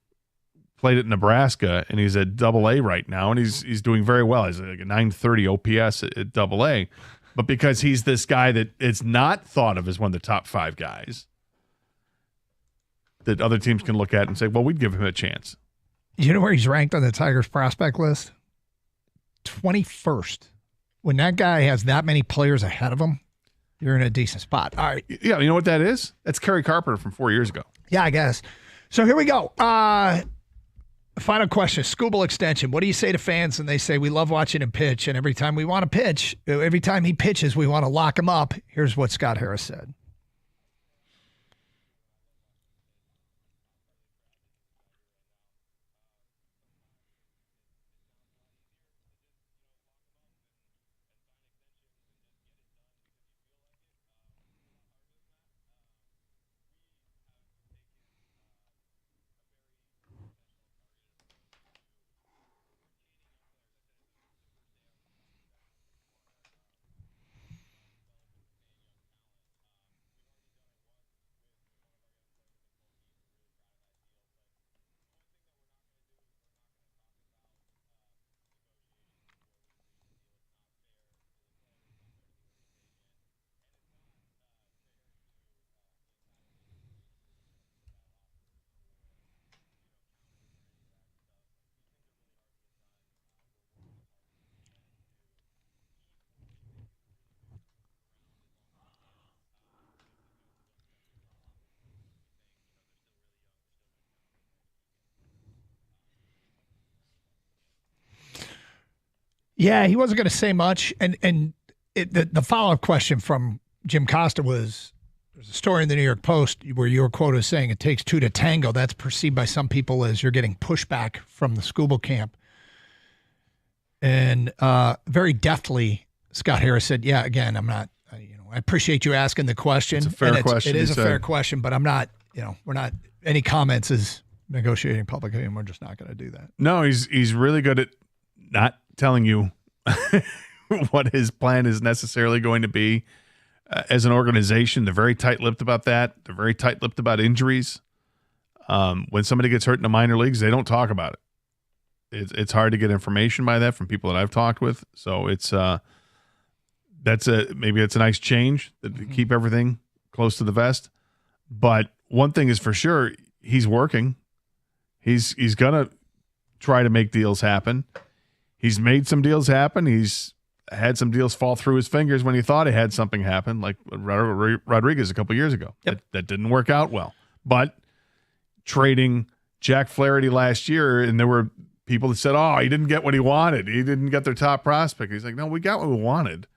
played at Nebraska, and he's at Double-A right now, and he's doing very well. He's like a 930 OPS at Double-A. But because he's this guy that is not thought of as one of the top 5 guys that other teams can look at and say, well, we'd give him a chance. You know where he's ranked on the Tigers prospect list? 21st. When that guy has that many players ahead of him, you're in a decent spot. All right. Yeah, you know what that is? That's Kerry Carpenter from 4 years ago. Yeah, I guess. So here we go. Final question, Scooble extension. What do you say to fans? And they say, we love watching him pitch. And every time we want to pitch, every time he pitches, we want to lock him up. Here's what Scott Harris said. Yeah, he wasn't going to say much. And the follow-up question from Jim Costa was, there's a story in the New York Post where your quote is saying it takes 2 to tango. That's perceived by some people as you're getting pushback from the Scooble camp. And very deftly, Scott Harris said, yeah, again, I'm not, I appreciate you asking the question. It's a fair question. It is a fair question, but I'm not, we're not, any comments is negotiating publicly, and we're just not going to do that. No, he's really good at not telling you what his plan is necessarily going to be. As an organization, they're very tight-lipped about that. They're very tight-lipped about injuries. When somebody gets hurt in the minor leagues, they don't talk about it. It's hard to get information by that from people that I've talked with. So it's maybe it's a nice change to keep everything close to the vest. But one thing is for sure, he's working. He's gonna try to make deals happen. He's made some deals happen. He's had some deals fall through his fingers when he thought he had something happen, like Rodriguez a couple years ago. Yep. That didn't work out well. But trading Jack Flaherty last year, and there were people that said, oh, he didn't get what he wanted. He didn't get their top prospect. He's like, no, we got what we wanted.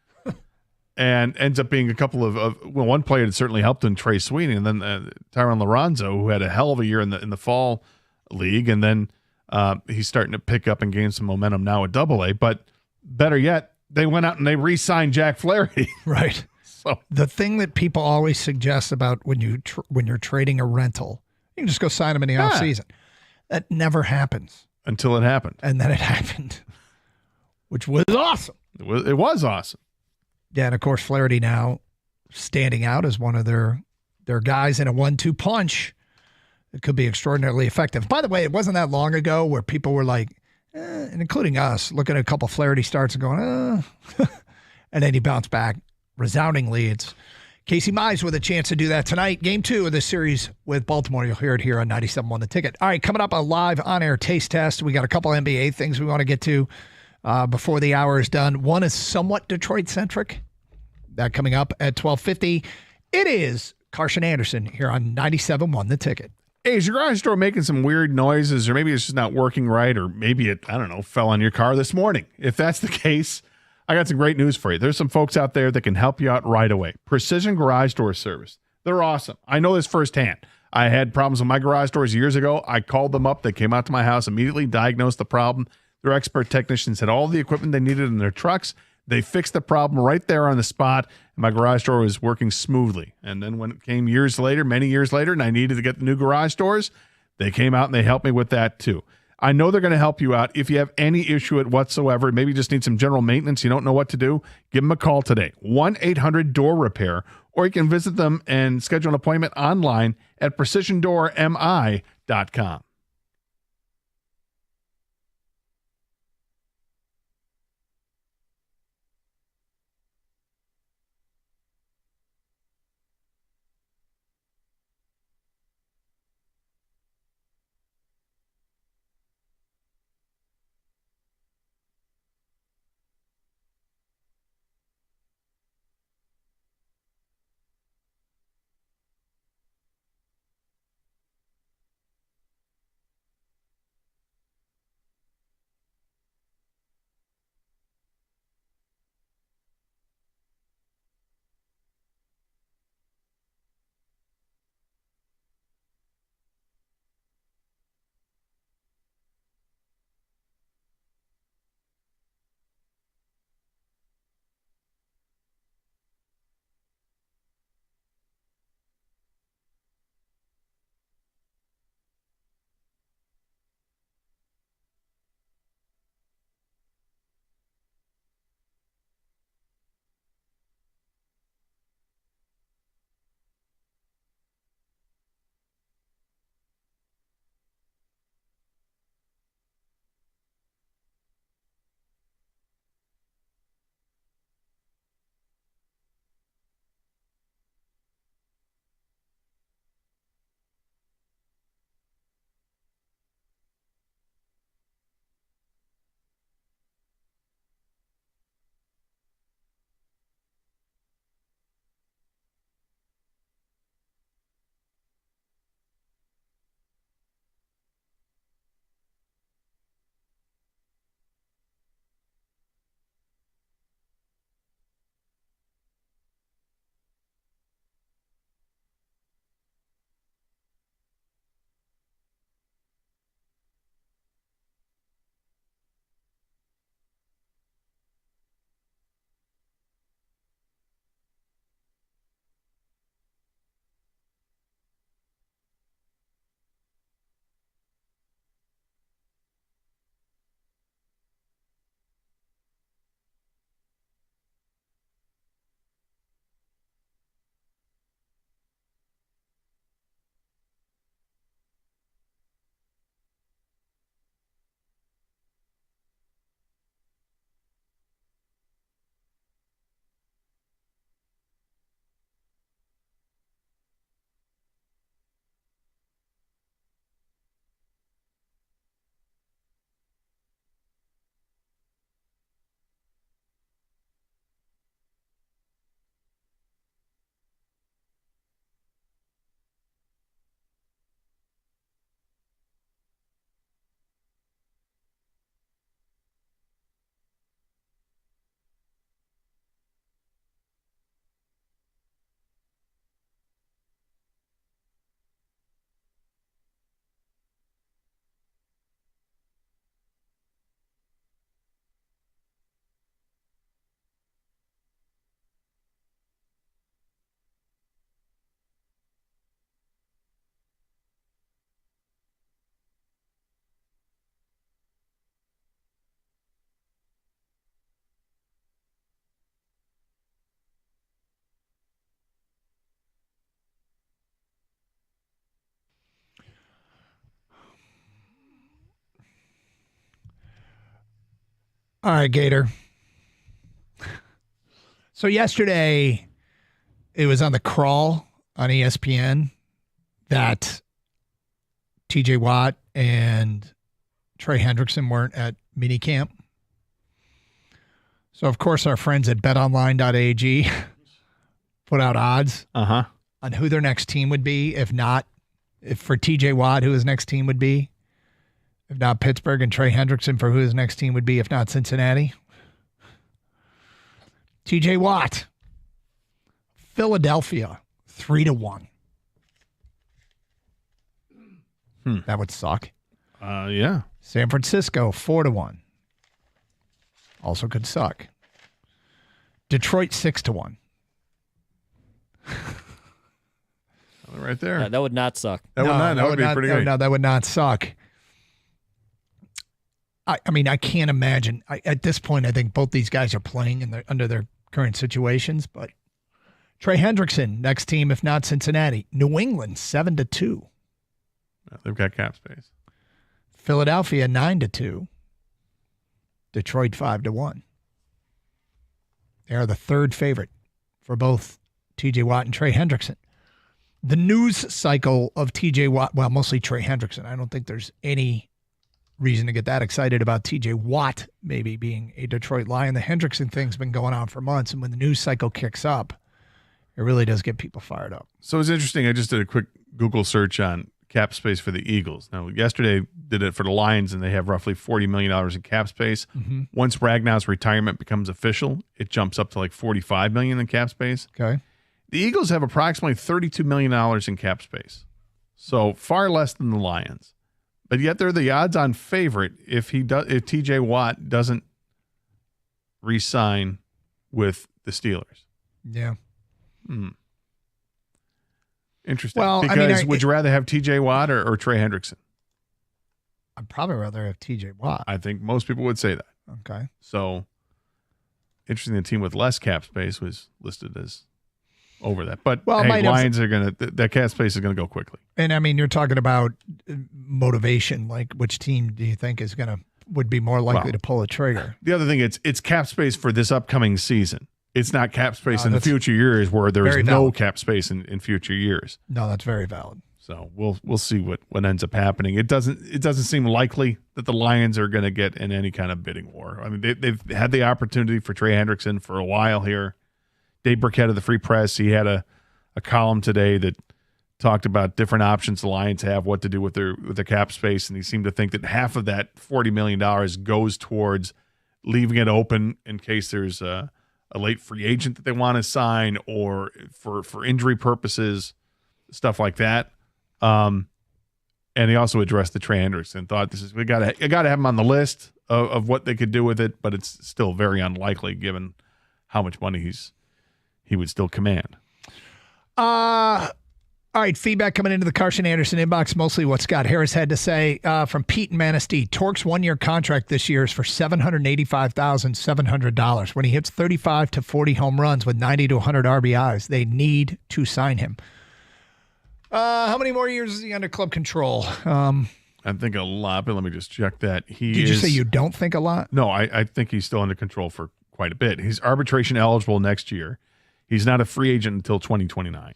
And ends up being a couple of one player that certainly helped him, Trey Sweeney, and then Tyron Lorenzo, who had a hell of a year in the fall league, and then he's starting to pick up and gain some momentum now at Double-A. But better yet, they went out and they re-signed Jack Flaherty. Right. So the thing that people always suggest about when you're trading a rental, you can just go sign him in the offseason. That never happens. Until it happened. And then it happened, which was awesome. It was awesome. Yeah, and of course, Flaherty now standing out as one of their guys in a 1-2 punch. It could be extraordinarily effective. By the way, it wasn't that long ago where people were like, and including us, looking at a couple Flaherty starts and going, and then he bounced back resoundingly. It's Casey Mize with a chance to do that tonight. Game 2 of this series with Baltimore. You'll hear it here on 97.1 The Ticket. All right, coming up, a live on-air taste test. We got a couple NBA things we want to get to before the hour is done. One is somewhat Detroit-centric. That coming up at 12:50. It is Carson Anderson here on 97.1 The Ticket. Hey, is your garage door making some weird noises, or maybe it's just not working right, or maybe it, I don't know, fell on your car this morning? If that's the case, I got some great news for you. There's some folks out there that can help you out right away. Precision Garage Door Service. They're awesome. I know this firsthand. I had problems with my garage doors years ago. I called them up. They came out to my house, immediately diagnosed the problem. Their expert technicians had all the equipment they needed in their trucks. They fixed the problem right there on the spot, and my garage door was working smoothly. And then when it came years later, many years later, and I needed to get the new garage doors, they came out and they helped me with that too. I know they're going to help you out. If you have any issue at whatsoever, maybe you just need some general maintenance, you don't know what to do, give them a call today, 1-800-DOOR-REPAIR, or you can visit them and schedule an appointment online at precisiondoormi.com. All right, Gator. So yesterday, it was on the crawl on ESPN that TJ Watt and Trey Hendrickson weren't at minicamp. So, of course, our friends at betonline.ag put out odds on who their next team would be, if for TJ Watt, who his next team would be, if not Pittsburgh, and Trey Hendrickson for who his next team would be, if not Cincinnati. TJ Watt, Philadelphia, 3-1. That would suck. Yeah. San Francisco, 4-1. Also could suck. Detroit, 6-1. Right there. Yeah, that would not suck. That would be pretty good. No, that would not suck. I mean, I can't imagine. At this point, I think both these guys are playing under their current situations. But Trey Hendrickson, next team, if not Cincinnati. New England, 7-2. They've got cap space. Philadelphia, 9-2. Detroit, 5-1. They are the third favorite for both TJ Watt and Trey Hendrickson. The news cycle of TJ Watt, well, mostly Trey Hendrickson. I don't think there's any reason to get that excited about TJ Watt maybe being a Detroit Lion. The Hendrickson thing's been going on for months, and when the news cycle kicks up, it really does get people fired up. So it's interesting. I just did a quick Google search on cap space for the Eagles. Now, yesterday did it for the Lions, and they have roughly $40 million in cap space. Mm-hmm. Once Ragnow's retirement becomes official, it jumps up to like $45 million in cap space. Okay. The Eagles have approximately $32 million in cap space, so far less than the Lions. But yet they're the odds-on favorite if TJ Watt doesn't re-sign with the Steelers. Yeah. Interesting. Well, because would you rather have TJ Watt or Trey Hendrickson? I'd probably rather have TJ Watt. I think most people would say that. Okay. So, interesting, the team with less cap space was listed as over that. But Lions are going to, that cap space is going to go quickly. And I mean, you're talking about motivation. Like, which team do you think would be more likely to pull a trigger? The other thing, it's cap space for this upcoming season. It's not cap space in the future years where there's no cap space in future years. No, that's very valid. So we'll see what ends up happening. It doesn't seem likely that the Lions are going to get in any kind of bidding war. I mean, they've had the opportunity for Trey Hendrickson for a while here. Dave Burkett of the Free Press, he had a column today that talked about different options the Lions have, what to do with their cap space, and he seemed to think that half of that $40 million goes towards leaving it open in case there's a late free agent that they want to sign or for injury purposes, stuff like that. And he also addressed the Trey Hendrickson, thought we got to have him on the list of what they could do with it, but it's still very unlikely given how much money he would still command. All right, feedback coming into the Carson Anderson inbox, mostly what Scott Harris had to say from Pete and Manistee. Torque's one-year contract this year is for $785,700. When he hits 35 to 40 home runs with 90 to 100 RBIs, they need to sign him. How many more years is he under club control? I think a lot, but let me just check that. Did you say you don't think a lot? No, I think he's still under control for quite a bit. He's arbitration eligible next year. He's not a free agent until 2029.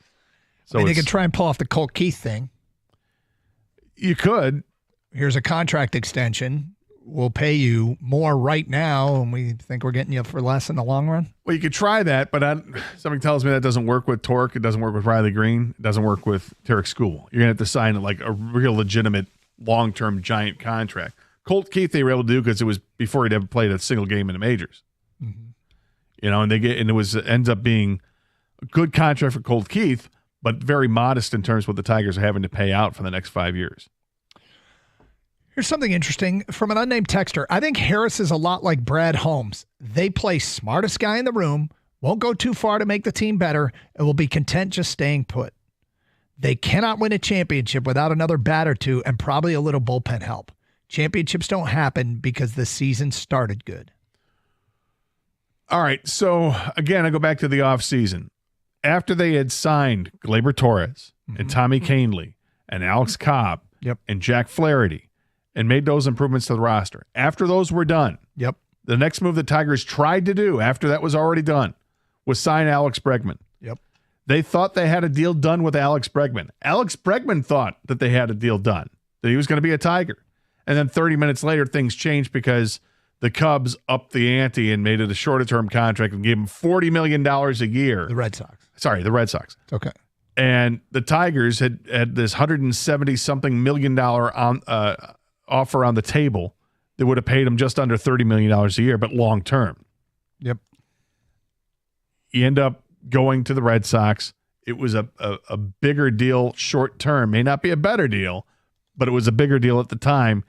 So they could try and pull off the Colt Keith thing. You could. Here's a contract extension. We'll pay you more right now, and we think we're getting you for less in the long run. Well, you could try that, but something tells me that doesn't work with Torque. It doesn't work with Riley Green. It doesn't work with Tarek School. You're going to have to sign like a real legitimate long-term giant contract. Colt Keith they were able to do because it was before he'd ever played a single game in the majors. Mm-hmm. You know, and it ends up being a good contract for Colt Keith, but very modest in terms of what the Tigers are having to pay out for the next 5 years. Here's something interesting from an unnamed texter. I think Harris is a lot like Brad Holmes. They play smartest guy in the room, won't go too far to make the team better, and will be content just staying put. They cannot win a championship without another bat or two and probably a little bullpen help. Championships don't happen because the season started good. All right, so again, I go back to the offseason. After they had signed Gleyber Torres and Tommy Kahnle and Alex Cobb and Jack Flaherty and made those improvements to the roster, after those were done, the next move the Tigers tried to do after that was already done was sign Alex Bregman. Yep. They thought they had a deal done with Alex Bregman. Alex Bregman thought that they had a deal done, that he was going to be a Tiger. And then 30 minutes later, things changed because the Cubs upped the ante and made it a shorter-term contract and gave him $40 million a year. The Red Sox. Sorry, the Red Sox. It's okay. And the Tigers had this $170-something million offer on the table that would have paid him just under $30 million a year, but long-term. Yep. You end up going to the Red Sox. It was a bigger deal short-term. May not be a better deal, but it was a bigger deal at the time.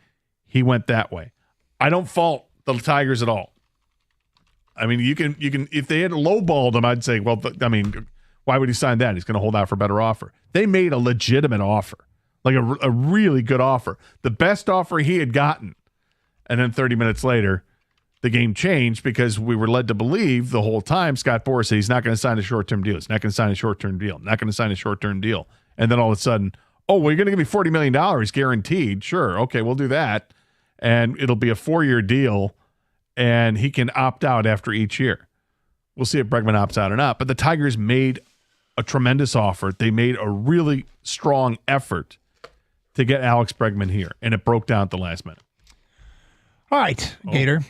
He went that way. I don't fault the Tigers at all. I mean, you can if they had lowballed him, I'd say, well, why would he sign that? He's going to hold out for a better offer. They made a legitimate offer, like a really good offer, the best offer he had gotten. And then 30 minutes later, the game changed because we were led to believe the whole time Scott Boras said he's not going to sign a short-term deal. He's not going to sign a short-term deal. Not going to sign a short-term deal. And then all of a sudden, oh, well, you're going to give me $40 million guaranteed. Sure. Okay, we'll do that. And it'll be a 4-year deal, and he can opt out after each year. We'll see if Bregman opts out or not. But the Tigers made a tremendous offer. They made a really strong effort to get Alex Bregman here, and it broke down at the last minute. All right, Gator.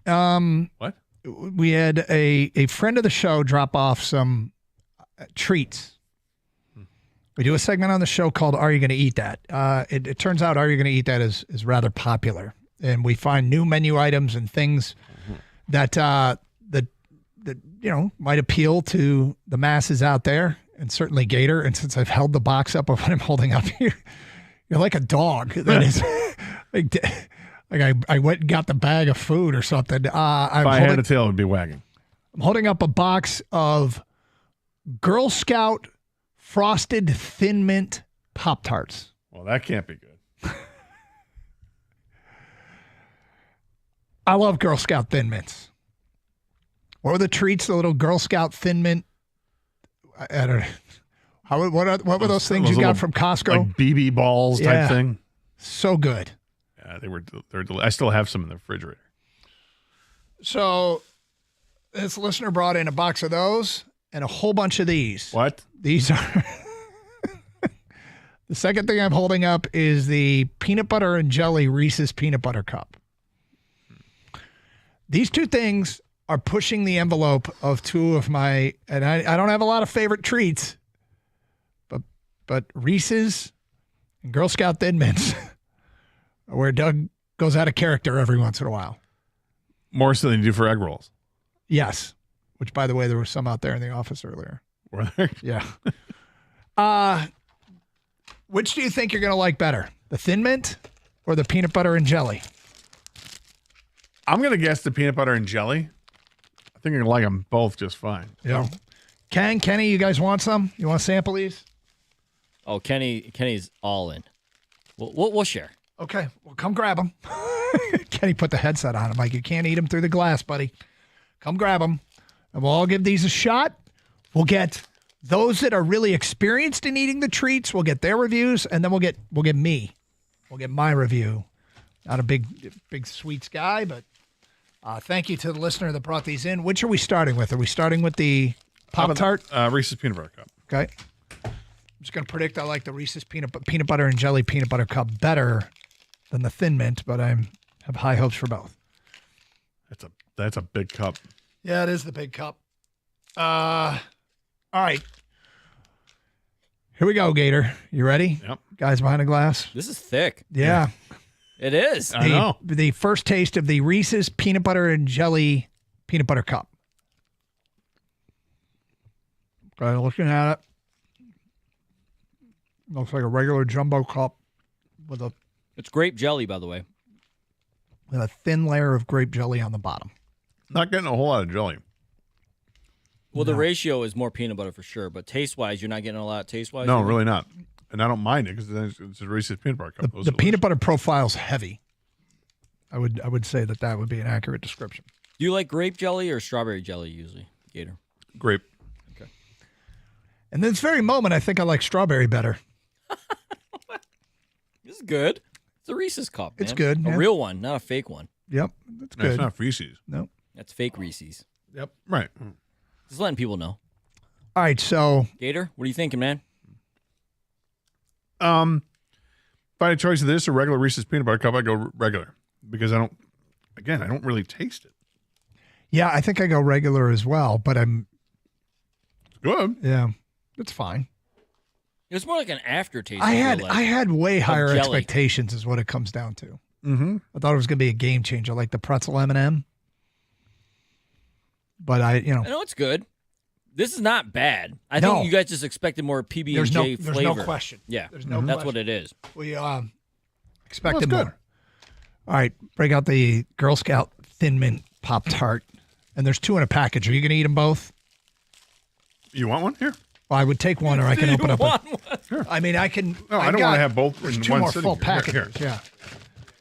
What? We had a friend of the show drop off some treats. We do a segment on the show called Are You Going to Eat That? It turns out Are You Going to Eat That is rather popular. And we find new menu items and things that might appeal to the masses out there, and certainly Gator. And since I've held the box up of what I'm holding up here, you're like a dog that is like I went and got the bag of food or something. If I had a tail, it would be wagging. I'm holding up a box of Girl Scout Frosted Thin Mint Pop-Tarts. Well, that can't be good. I love Girl Scout Thin Mints. What were the treats, the little Girl Scout Thin Mint? I don't know. What were those things you got from Costco? Like BB balls type thing? So good. Yeah, I still have some in the refrigerator. So this listener brought in a box of those and a whole bunch of these. What? These are... The second thing I'm holding up is the peanut butter and jelly Reese's Peanut Butter Cup. These two things are pushing the envelope of two of my... And I don't have a lot of favorite treats, but Reese's and Girl Scout Thin Mints are where Doug goes out of character every once in a while. More so than you do for egg rolls. Yes. Which, by the way, there were some out there in the office earlier. Were there? Yeah. Which do you think you're going to like better? The Thin Mint or the peanut butter and jelly? I'm going to guess the peanut butter and jelly. I think you're going to like them both just fine. Yeah. Kenny, you guys want some? You want to sample these? Oh, Kenny's all in. We'll share. Okay. Well, come grab them. Kenny put the headset on him. Like, you can't eat them through the glass, buddy. Come grab them. And we'll all give these a shot. We'll get those that are really experienced in eating the treats. We'll get their reviews, and then we'll get me. We'll get my review. Not a big sweets guy, but thank you to the listener that brought these in. Which are we starting with? Are we starting with the Pop-Tart? Reese's Peanut Butter Cup. Okay. I'm just going to predict I like the Reese's peanut butter and jelly peanut butter cup better than the Thin Mint, but I have high hopes for both. That's a big cup. Yeah, it is the big cup. All right. Here we go, Gator. You ready? Yep. Guys behind the glass. This is thick. Yeah. It is. I know. The first taste of the Reese's peanut butter and jelly peanut butter cup. Okay, looking at it. Looks like a regular jumbo cup with a... It's grape jelly, by the way. With a thin layer of grape jelly on the bottom. Not getting a whole lot of jelly. Well, the ratio is more peanut butter for sure, but taste-wise, you're not getting a lot taste-wise? No, really not. And I don't mind it because it's a Reese's Peanut Butter Cup. The peanut butter profile's heavy. I would say that would be an accurate description. Do you like grape jelly or strawberry jelly usually, Gator? Grape. Okay. And this very moment, I think I like strawberry better. This is good. It's a Reese's cup, man. It's good. A real one, not a fake one. Yep, that's good. It's not Reese's. No. That's fake Reese's. Yep. Right. Just letting people know. All right, so Gator, what are you thinking, man? If I had a choice of this or regular Reese's peanut butter cup, I go regular because I don't really taste it. yeah, I think I go regular as well, but I'm good. Yeah, it's fine. It was more like an aftertaste. I feel like, had way higher jelly. expectations is what it comes down to. Mm-hmm. I thought it was going to be a game changer, like the pretzel M&M. But I know it's good. This is not bad. I No. think you guys just expected more PB&J There's flavor. no question. Yeah, There's no that's question. what it is. We expected good. more. All right, break out the Girl Scout Thin Mint Pop-Tart. And there's 2 in a package. Are you going to eat them both? You want one? Here. Well, I would take one, or I can open up one? I mean, I can. No, I don't want to have both There's in 2 one more sitting full here. packages. Here. Yeah.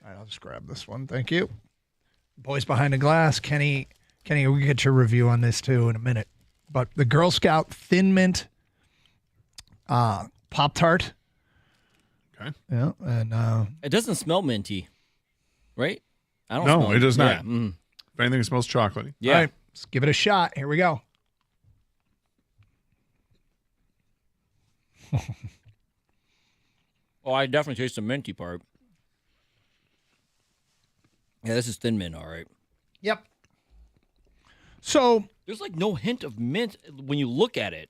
All right, I'll just grab this one. Thank you. Boys behind the glass. Kenny, we'll get your review on this too in a minute. But the Girl Scout Thin Mint Pop-Tart. Okay. Yeah, and It doesn't smell minty, right? I don't. No, smell it does Yeah, not. If anything, it smells chocolatey. Yeah. all right, let's give it a shot. Here we go. Oh, I definitely taste the minty part. Yeah, this is thin mint, all right. Yep. So There's like no hint of mint when you look at it.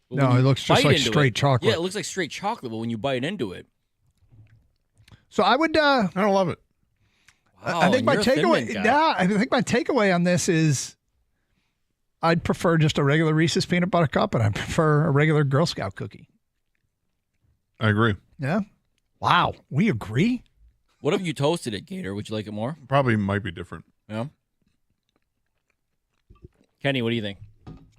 But No, when you it looks just bite like into straight it- chocolate. Yeah, it looks like straight chocolate, but when you bite into it, So I would. I don't love it. I think and my you're a Thin takeaway. Mint guy. Yeah, I think my takeaway on this is, I'd prefer just a regular Reese's peanut butter cup, and I prefer a regular Girl Scout cookie. I agree. Yeah. Wow, we agree. what if you toasted it, Gator? Would you like it more? Probably might be different. Yeah. Kenny, what do you think?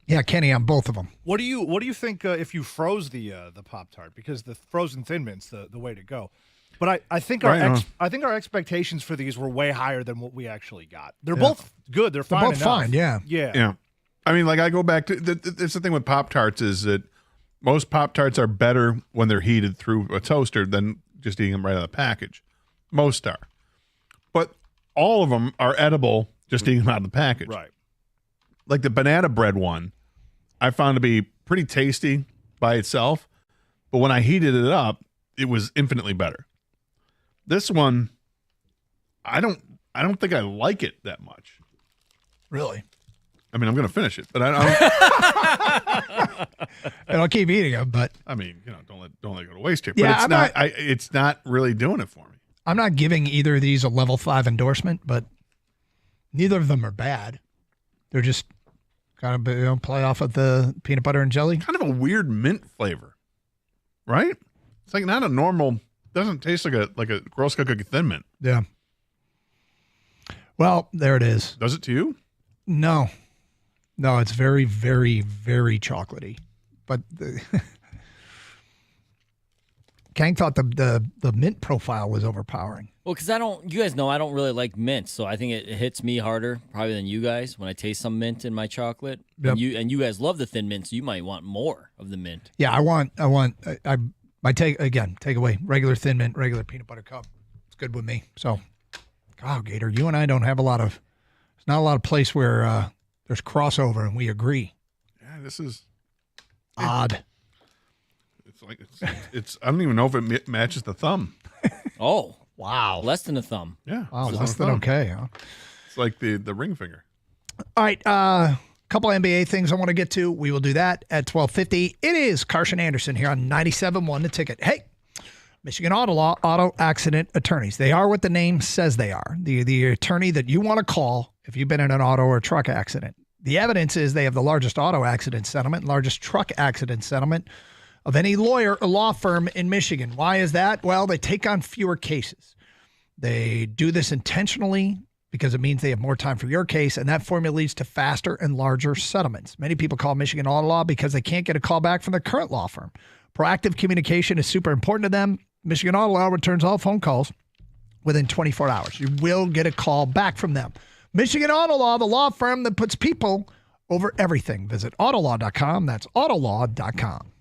Yeah, Kenny, on both of them. What do you think if you froze the Pop-Tart? Because the frozen Thin Mint's the way to go. But I think I think our expectations for these were way higher than what we actually got. They're both good. They're fine. both fine, yeah. Yeah. I mean, like I go back to it's the thing with Pop-Tarts is that most Pop-Tarts are better when they're heated through a toaster than just eating them right out of the package. Most are. But all of them are edible just eating them out of the package. Right. Like the banana bread one, I found to be pretty tasty by itself. But when I heated it up, it was infinitely better. This one, I don't think I like it that much. Really? I mean, I'm going to finish it, but I don't. And I'll keep eating them, but I mean, don't let it go to waste here. Yeah, but it's not really doing it for me. I'm not giving either of these a level 5 endorsement, but neither of them are bad. They're just kind of play off of the peanut butter and jelly. Kind of a weird mint flavor, right? It's like not a normal. Doesn't taste like a Girl Scout cookie Thin Mint. Yeah. Well, there it is. Does it to you? No, it's very, very, very chocolatey. But Kang thought the mint profile was overpowering. Well, because you guys know I don't really like mint, so I think it hits me harder probably than you guys when I taste some mint in my chocolate. Yep. And you guys love the thin mint, so you might want more of the mint. Yeah, my takeaway, regular Thin Mint, regular peanut butter cup. It's good with me. So, Gator, you and I don't have there's not a lot of place where there's crossover and we agree. Yeah, this is odd. It's like it's I don't even know if it matches the thumb. Oh, wow. Less than a thumb. Yeah. Wow, it's less a than thumb. okay, huh? It's like the ring finger. All right, couple NBA things I want to get to. We will do that at 12:50. It is Carson Anderson here on 97.1 The Ticket. Hey, Michigan Auto Law, auto accident attorneys. They are what the name says they are. The attorney that you want to call if you've been in an auto or truck accident. The evidence is they have the largest auto accident settlement, largest truck accident settlement of any lawyer or law firm in Michigan. Why is that? Well, they take on fewer cases. They do this intentionally because it means they have more time for your case, and that formula leads to faster and larger settlements. Many people call Michigan Auto Law because they can't get a call back from their current law firm. Proactive communication is super important to them. Michigan Auto Law returns all phone calls within 24 hours. You will get a call back from them. Michigan Auto Law, the law firm that puts people over everything. Visit autolaw.com. That's autolaw.com.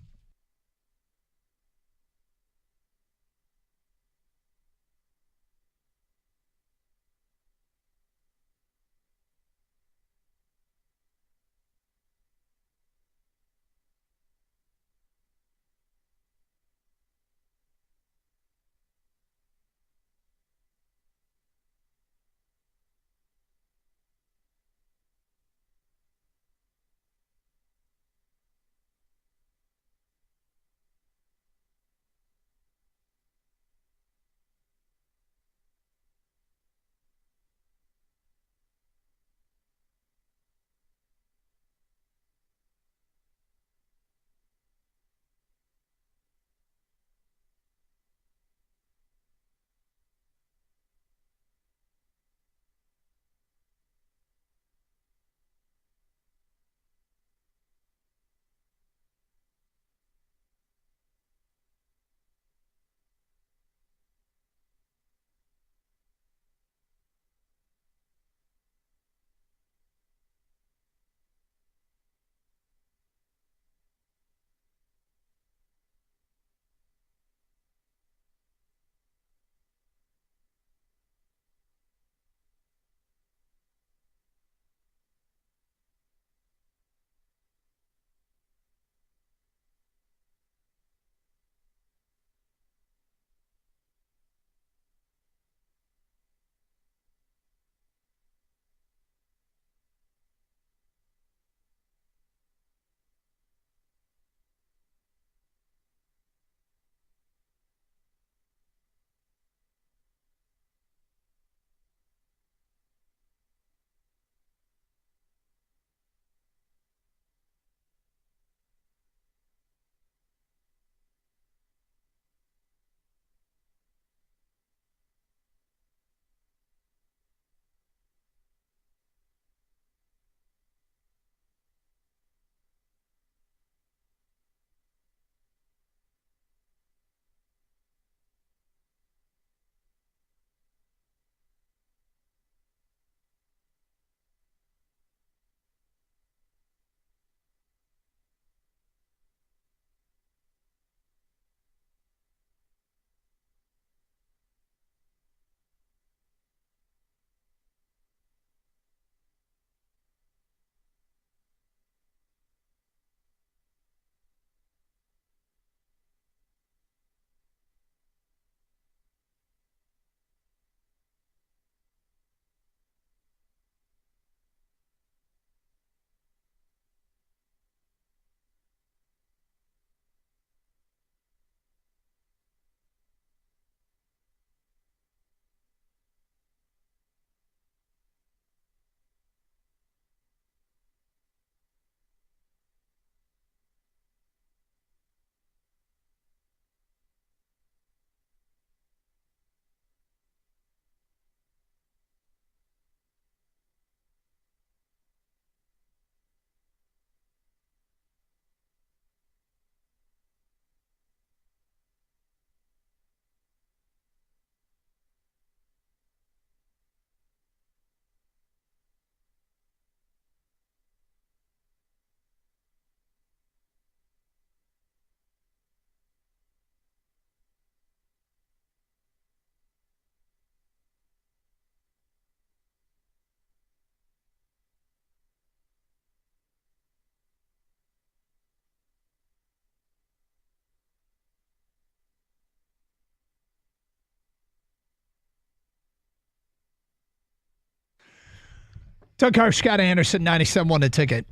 Doug Hart, Scott Anderson, 97.1 The Ticket.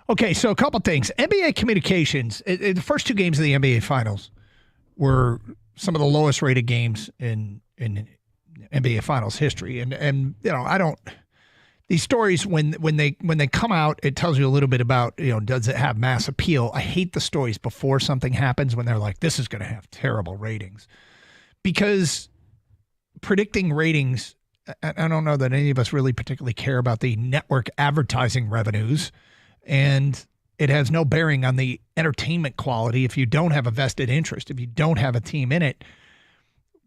Okay, so a couple things. NBA communications, the first 2 games of the NBA Finals were some of the lowest rated games in NBA Finals history. And you know, these stories when they come out, it tells you a little bit about, you know, does it have mass appeal? I hate the stories before something happens when they're like, this is going to have terrible ratings. Because predicting ratings, I don't know that any of us really particularly care about the network advertising revenues, and it has no bearing on the entertainment quality if you don't have a vested interest, if you don't have a team in it.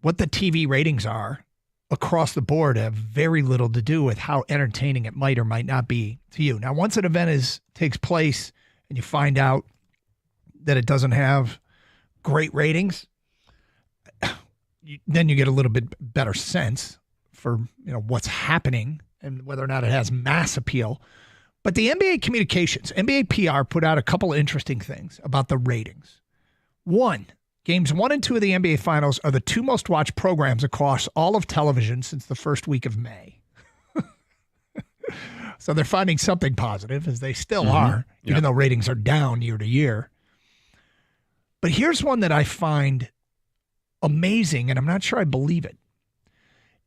What the TV ratings are across the board have very little to do with how entertaining it might or might not be to you. Now, once an event takes place and you find out that it doesn't have great ratings, then you get a little bit better sense for, you know, what's happening and whether or not it has mass appeal. But the NBA communications, NBA PR put out a couple of interesting things about the ratings. One, games 1 and 2 of the NBA Finals are the 2 most watched programs across all of television since the first week of May. So they're finding something positive, as they still are, even though ratings are down year to year. But here's one that I find amazing, and I'm not sure I believe it.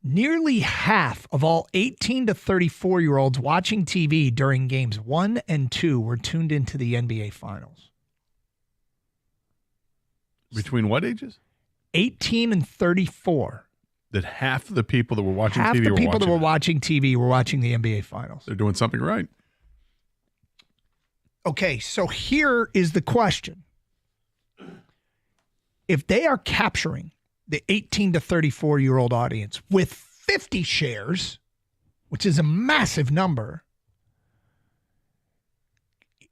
Nearly half of all 18 to 34-year-olds watching TV during games 1 and 2 were tuned into the NBA Finals. Between what ages? 18 and 34. That half of the people that were watching Half TV the were people watching that were it. watching TV were watching the NBA Finals. They're doing something right. Okay, so here is the question. If they are capturing the 18 to 34-year-old audience with 50 shares, which is a massive number,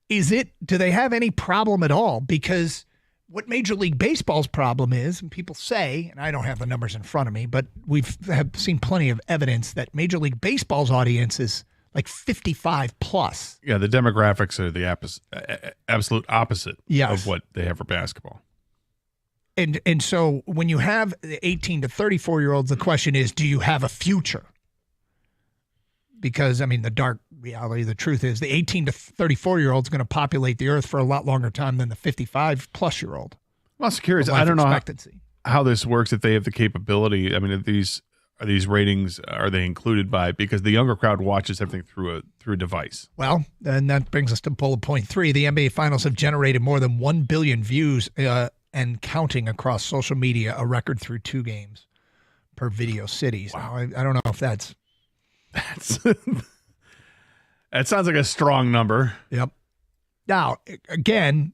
do they have any problem at all? Because what Major League Baseball's problem is, and people say, and I don't have the numbers in front of me, but have seen plenty of evidence that Major League Baseball's audience is like 55 plus. Yeah, the demographics are the absolute opposite of what they have for basketball. And so when you have the 18 to 34-year-olds, the question is, do you have a future? Because, I mean, the dark reality, the truth is the 18 to 34-year-old is going to populate the earth for a lot longer time than the 55-plus-year-old. I'm also curious. I don't know how this works, if they have the capability. I mean, if these ratings, are they included by, because the younger crowd watches everything through a device. Well, then that brings us to bullet point 3. The NBA Finals have generated more than 1 billion views and counting across social media, a record through 2 games per Video Cities. Wow. Now, I don't know if that's that sounds like a strong number. Yep. Now, again,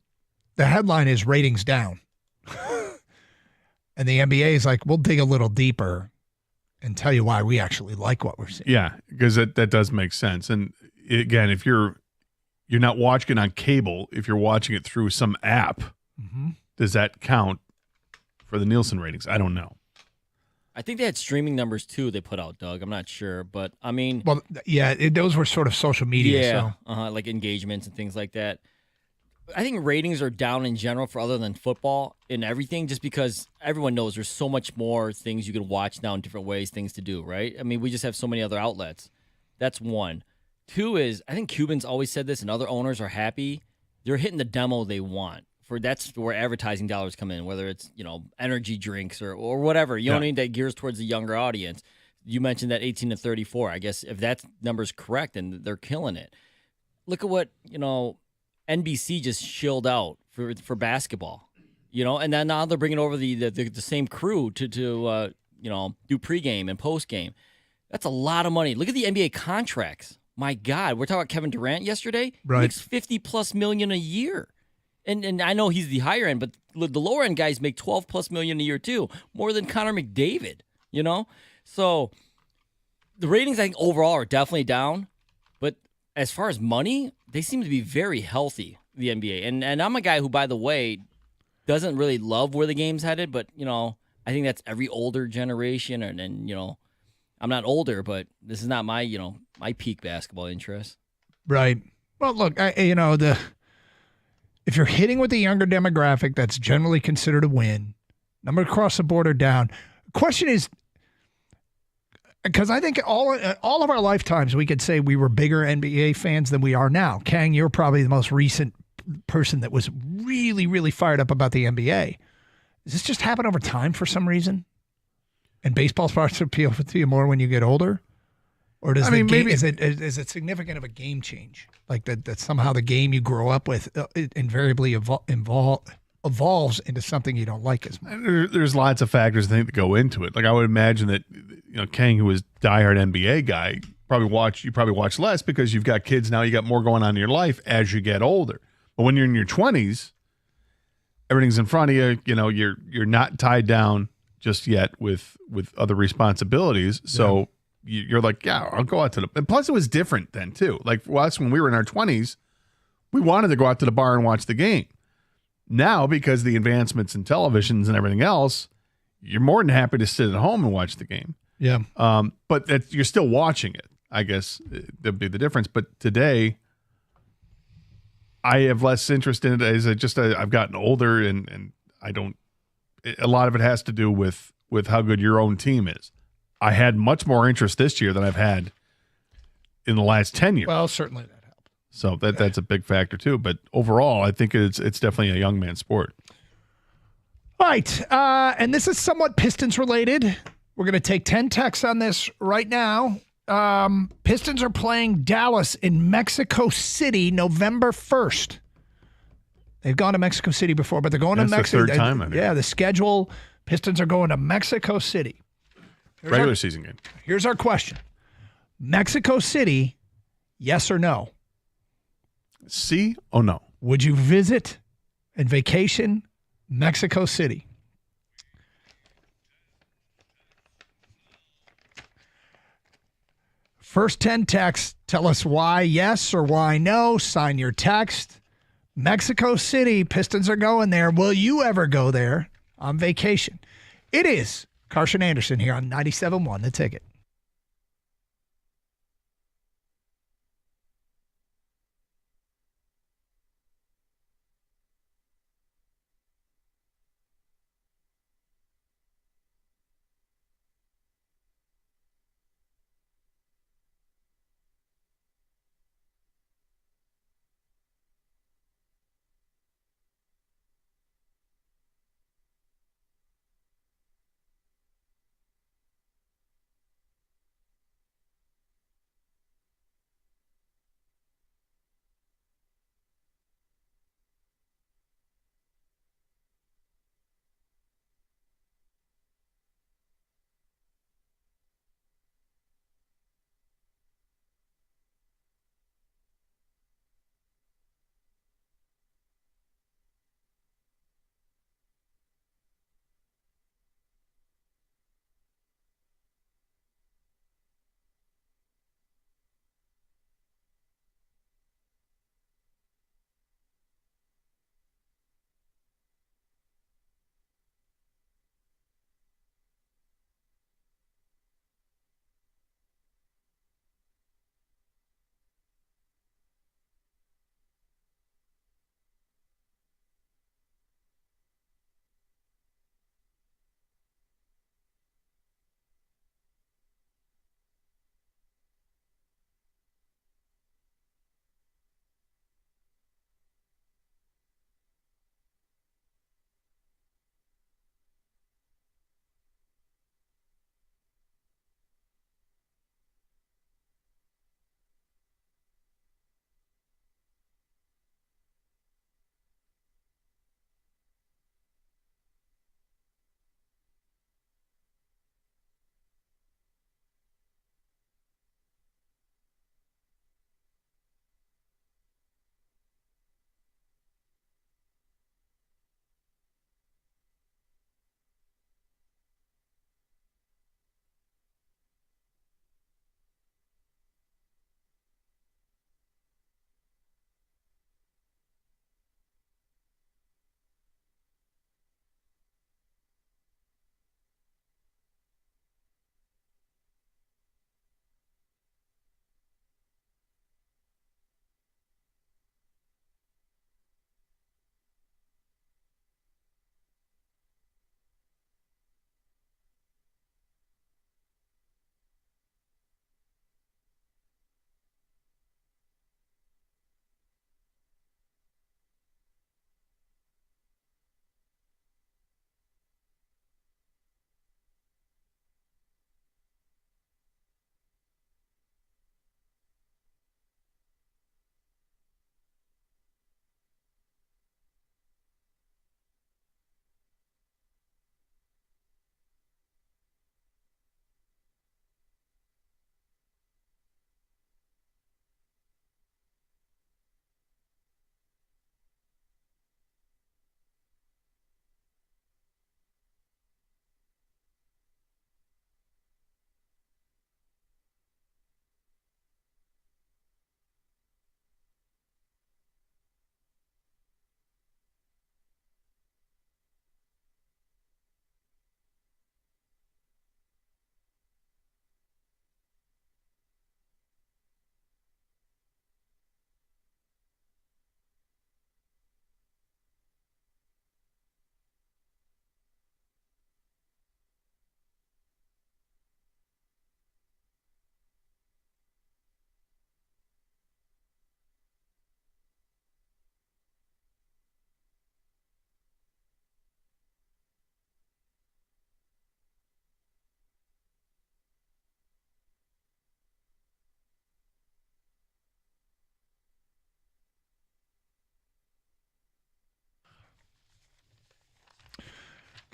the headline is ratings down. And the NBA is like, we'll dig a little deeper and tell you why we actually like what we're seeing. Yeah, because that does make sense. And again, if you're not watching it on cable, if you're watching it through some app, does that count for the Nielsen ratings? I don't know. I think they had streaming numbers too they put out, Doug. I'm not sure, but I mean... Well, yeah, those were sort of social media. Yeah, like engagements and things like that. I think ratings are down in general for other than football and everything, just because everyone knows there's so much more things you can watch now in different ways, things to do, right? I mean, we just have so many other outlets. That's one. 2 is, I think Cubans always said this, and other owners are happy. They're hitting the demo they want. That's where advertising dollars come in, whether it's, you know, energy drinks or whatever. You know what I mean? That gears towards the younger audience. You mentioned that 18 to 34. I guess if that number's correct, then they're killing it. Look at what, you know, NBC just shilled out for basketball, you know, and then now they're bringing over the same crew to you know, do pregame and postgame. That's a lot of money. Look at the NBA contracts. My God, we're talking about Kevin Durant yesterday. Right. He makes $50+ million a year. And I know he's the higher end, but the lower end guys make $12+ million a year too, more than Connor McDavid, you know? So the ratings, I think, overall are definitely down. But as far as money, they seem to be very healthy, the NBA. And I'm a guy who, by the way, doesn't really love where the game's headed, but, you know, I think that's every older generation. And you know, I'm not older, but this is not my, you know, my peak basketball interest. Right. Well, look, if you're hitting with the younger demographic, that's generally considered a win. Number across the board are down. The question is, because I think all of our lifetimes we could say we were bigger NBA fans than we are now. Kang, you're probably the most recent person that was really, really fired up about the NBA. Does this just happen over time for some reason? And baseball starts to appeal to you more when you get older? Or does is it significant of a game change? Like that somehow the game you grow up with it invariably evolves into something you don't like as much? There's lots of factors I think that go into it. Like I would imagine that Kang, who was diehard NBA guy, probably watch less because you've got kids now. You got more going on in your life as you get older. But when you're in your 20s, everything's in front of you. You're not tied down just yet with other responsibilities. So you're like, yeah, I'll go out to the. And plus, it was different then too. Like for us, when we were in our 20s, we wanted to go out to the bar and watch the game. Now, because of the advancements in televisions and everything else, you're more than happy to sit at home and watch the game. Yeah. But you're still watching it. I guess that'd be the difference. But today, I have less interest in it as I've gotten older, and I don't. A lot of it has to do with how good your own team is. I had much more interest this year than I've had in the last 10 years. Well, certainly that helped. So that's a big factor too. But overall, I think it's definitely a young man's sport. All right, and this is somewhat Pistons related. We're going to take 10 texts on this right now. Pistons are playing Dallas in Mexico City November 1st. They've gone to Mexico City before, but they're going to Mexico. That's the third time, I think. Yeah, the schedule, Pistons are going to Mexico City. Regular season game. Here's our question. Mexico City, yes or no? See or no? Would you visit and vacation Mexico City? First 10 texts, tell us why yes or why no. Sign your text. Mexico City, Pistons are going there. Will you ever go there on vacation? It is Carson Anderson here on 97.1 The Ticket.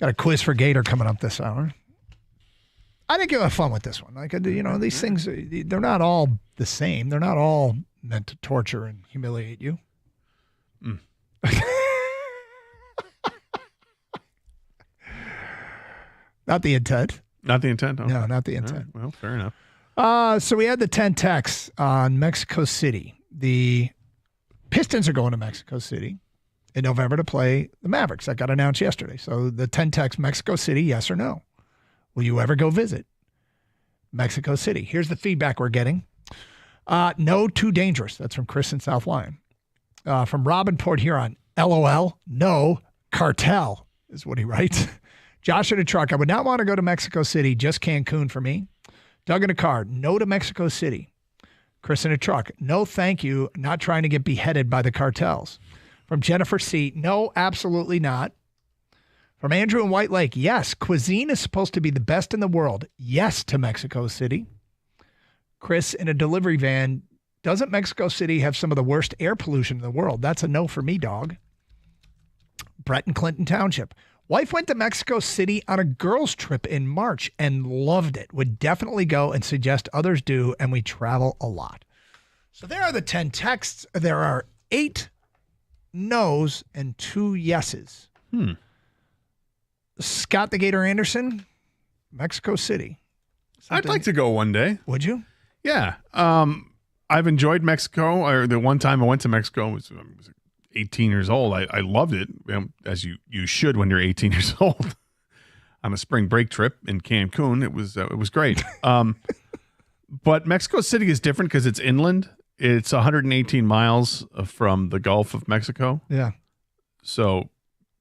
Got a quiz for Gator coming up this hour. I think you'll have fun with this one. Like, these things, they're not all the same. They're not all meant to torture and humiliate you. Not the intent. Not the intent? Okay. No, not the intent. Right. Well, fair enough. So we had the 10 texts on Mexico City. The Pistons are going to Mexico City in November to play the Mavericks. That got announced yesterday. So the 10 texts, Mexico City, yes or no? Will you ever go visit Mexico City? Here's the feedback we're getting. No, too dangerous. That's from Chris in South Lyon. From Robin Port Huron, LOL, no, cartel is what he writes. Josh in a truck, I would not want to go to Mexico City, just Cancun for me. Doug in a car, no to Mexico City. Chris in a truck, no thank you, not trying to get beheaded by the cartels. From Jennifer C, no, absolutely not. From Andrew in White Lake, yes, cuisine is supposed to be the best in the world. Yes to Mexico City. Chris in a delivery van, doesn't Mexico City have some of the worst air pollution in the world? That's a no for me, dog. Brett in Clinton Township. Wife went to Mexico City on a girls' trip in March and loved it. Would definitely go and suggest others do, and we travel a lot. So there are the 10 texts. There are 8 no's and 2 yeses. Scott the Gator Anderson, Mexico City. I'd like to go one day. Would you? Yeah. I've enjoyed Mexico. The one time I went to Mexico was 18 years old. I loved it, as you should when you're 18 years old. On a spring break trip in Cancun, it was great. But Mexico City is different because it's inland. It's 118 miles from the Gulf of Mexico. Yeah. So,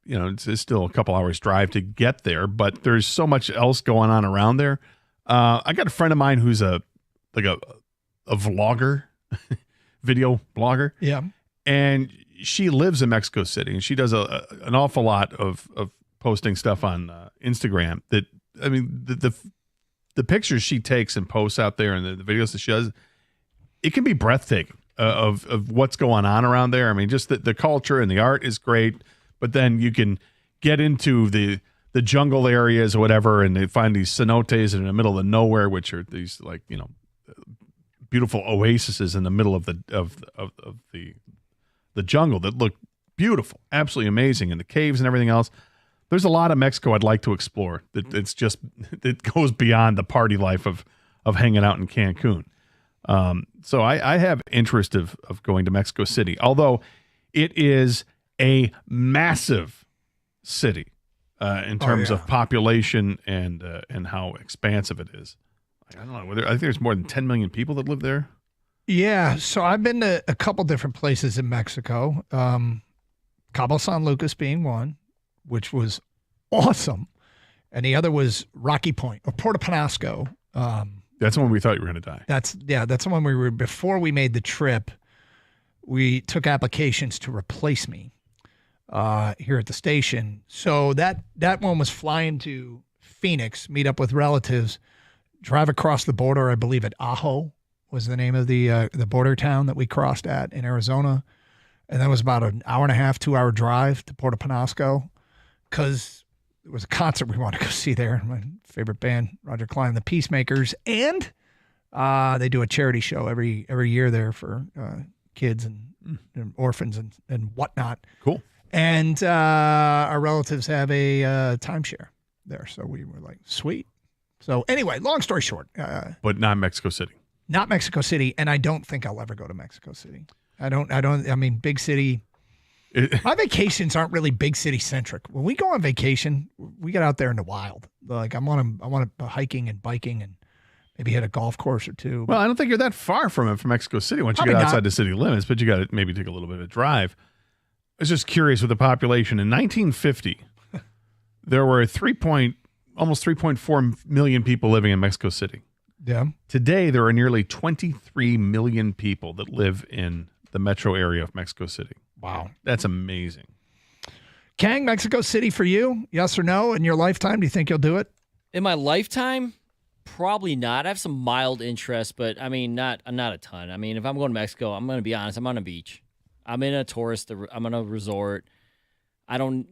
it's still a couple hours drive to get there, but there's so much else going on around there. I got a friend of mine who's a vlogger, video blogger. Yeah. And she lives in Mexico City, and she does an awful lot of posting stuff on Instagram. The pictures she takes and posts out there, and the videos that she does, it can be breathtaking of what's going on around there. I mean, just the culture and the art is great, but then you can get into the jungle areas or whatever, and they find these cenotes in the middle of nowhere, which are these beautiful oases in the middle of the jungle that look beautiful, absolutely amazing, and the caves and everything else. There's a lot of Mexico I'd like to explore. It goes beyond the party life of hanging out in Cancun. So I have interest of going to Mexico City, although it is a massive city in terms of population and how expansive it is. I don't know. I think there's more than 10 million people that live there. Yeah, so I've been to a couple different places in Mexico. Cabo San Lucas being one, which was awesome. And the other was Rocky Point or Puerto Penasco. That's the one we thought you were going to die. That's the one before we made the trip, we took applications to replace me here at the station. So that one was flying to Phoenix, meet up with relatives, drive across the border, I believe at Ajo was the name of the border town that we crossed at in Arizona. And that was about an hour and a half, 2-hour drive to Puerto Penasco because it was a concert we wanted to go see there. My favorite band, Roger Clyne, the Peacemakers. And they do a charity show every year there for kids and orphans and whatnot. Cool. And our relatives have a timeshare there. So we were like, sweet. So anyway, long story short. But not Mexico City. Not Mexico City, and I don't think I'll ever go to Mexico City. I mean, big city. My vacations aren't really big city centric. When we go on vacation, we get out there in the wild. Like I want to hiking and biking and maybe hit a golf course or two. Well, I don't think you're that far from Mexico City once you get outside the city limits, but you got to maybe take a little bit of a drive. I was just curious with the population. In 1950, there were almost 3.4 million people living in Mexico City. Yeah. Today, there are nearly 23 million people that live in the metro area of Mexico City. Wow. That's amazing. Kang, Mexico City for you? Yes or no? In your lifetime, do you think you'll do it? In my lifetime, probably not. I have some mild interest, but I mean, not a ton. I mean, if I'm going to Mexico, I'm going to be honest, I'm on a beach. I'm in a resort. I don't,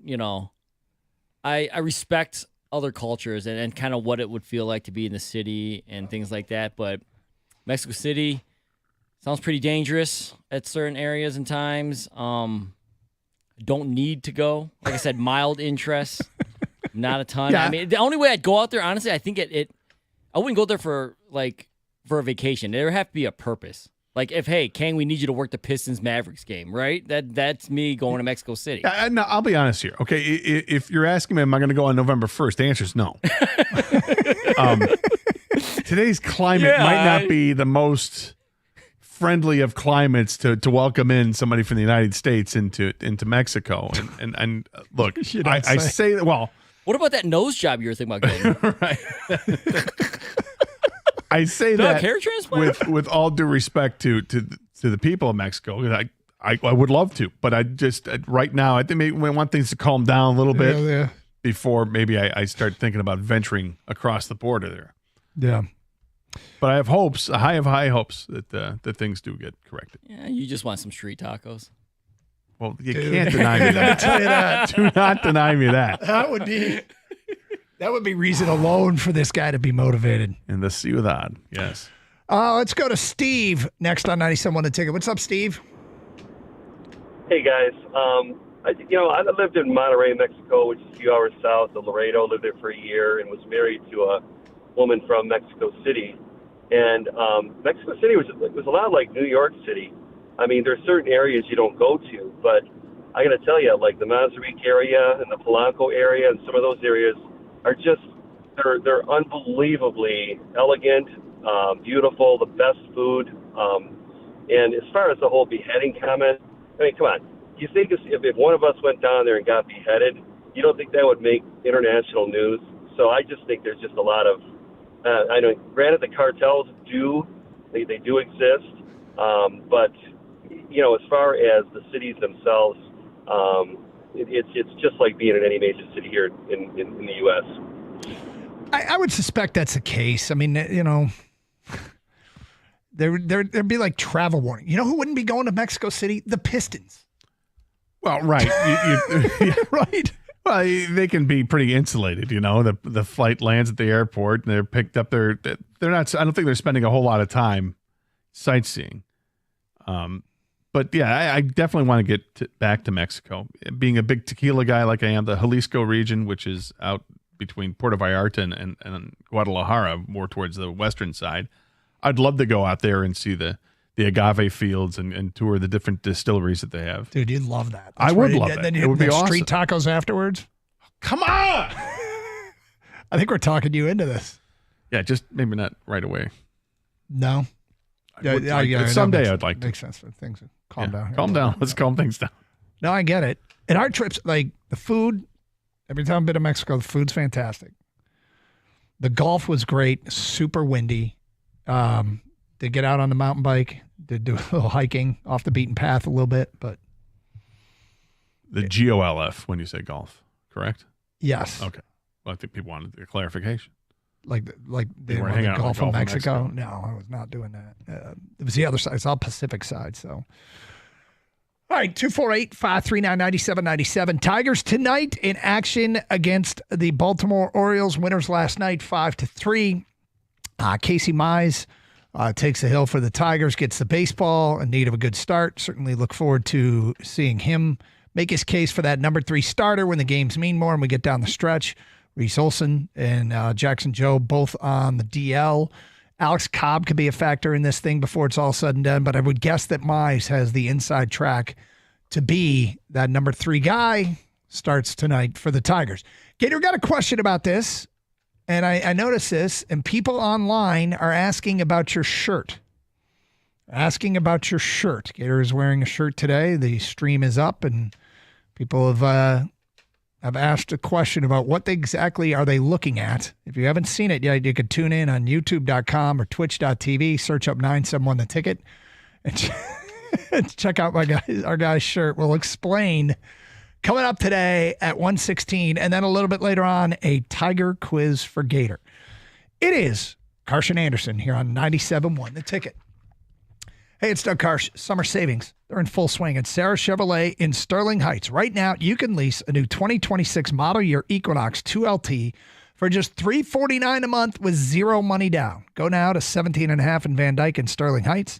I respect other cultures and kind of what it would feel like to be in the city and things like that. But Mexico City sounds pretty dangerous at certain areas and times. Don't need to go. Like I said, mild interest, not a ton. Yeah. I mean, the only way I'd go out there, honestly, I think I wouldn't go there for a vacation. There would have to be a purpose. Like hey, Kang, we need you to work the Pistons-Mavericks game, right? That's me going to Mexico City. No, I'll be honest here. Okay, if you're asking me, am I going to go on November 1st? The answer is no. Today's climate might not be the most friendly of climates to welcome in somebody from the United States into Mexico. And look, I say that, well. What about that nose job you were thinking about getting? Right. I say Doug, that hair transplant? with all due respect to the people of Mexico. I would love to, but I just right now I think maybe we want things to calm down a little bit before maybe I start thinking about venturing across the border there. Yeah, but I have hopes. I have high hopes that things do get corrected. Yeah, you just want some street tacos. Well, you can't deny me that. Tell you that. Do not deny me that. That would be reason alone for this guy to be motivated. In the ciudad, yes. Let's go to Steve next on 97.1 The Ticket. What's up, Steve? Hey, guys. I lived in Monterrey, Mexico, which is a few hours south of Laredo. Lived there for a year and was married to a woman from Mexico City. And Mexico City was a lot like New York City. I mean, there's certain areas you don't go to, but I got to tell you, like the Mazarik area and the Polanco area and some of those areas are just, they're unbelievably elegant, beautiful, the best food. And as far as the whole beheading comment, I mean, come on. You think if one of us went down there and got beheaded, you don't think that would make international news? So I just think there's just a lot of, I know, granted the cartels they do exist, but, as far as the cities themselves, it's just like being in any major city here in the U.S. I would suspect that's the case. I mean, there'd be like travel warning. You know who wouldn't be going to Mexico City? The Pistons. Well, right. Right. Well, they can be pretty insulated, The flight lands at the airport and they're picked up. They're not. I don't think they're spending a whole lot of time sightseeing. But yeah, I definitely want to get back to Mexico. Being a big tequila guy like I am, the Jalisco region, which is out between Puerto Vallarta and Guadalajara, more towards the western side, I'd love to go out there and see the agave fields and tour the different distilleries that they have. Dude, you'd love that. I would love that. Then it would be awesome. Street tacos afterwards. Come on! I think we're talking you into this. Yeah, just maybe not right away. No. Someday I'd like to. Makes sense. Things calm down. Calm down. Let's calm things down. No, I get it. And our trips, like the food, every time I've been to Mexico, the food's fantastic. The golf was great, super windy. Did get out on the mountain bike, did do a little hiking off the beaten path a little bit, but. The GOLF when you say golf, correct? Yes. Okay. Well, I think people wanted a clarification. Like they were were hanging out Gulf in of Mexico. No, I was not doing that. It was the other side. It's all Pacific side. So, all right, 248-539-9797. Tigers tonight in action against the Baltimore Orioles. Winners last night 5-3. Casey Mize takes the hill for the Tigers. Gets the baseball in need of a good start. Certainly look forward to seeing him make his case for that number 3 starter when the games mean more and we get down the stretch. Reese Olson and Jackson Joe both on the DL. Alex Cobb could be a factor in this thing before it's all said and done, but I would guess that Mize has the inside track to be that number 3 guy. Starts tonight for the Tigers. Gator, got a question about this, and I noticed this, and people online are asking about your shirt. Gator is wearing a shirt today. The stream is up, and people have asked a question about what exactly are they looking at. If you haven't seen it yet, you could tune in on youtube.com or twitch.tv, search up 971 The Ticket, and check out our guy's shirt. We'll explain coming up today at 1:16, and then a little bit later on, a Tiger quiz for Gator. It is Carson Anderson here on 97.1 The Ticket. Hey, it's Doug Karsh. Summer savings. They're in full swing at Sarah Chevrolet in Sterling Heights. Right now, you can lease a new 2026 model year Equinox 2LT for just $349 a month with zero money down. Go now to 17.5 in Van Dyke in Sterling Heights,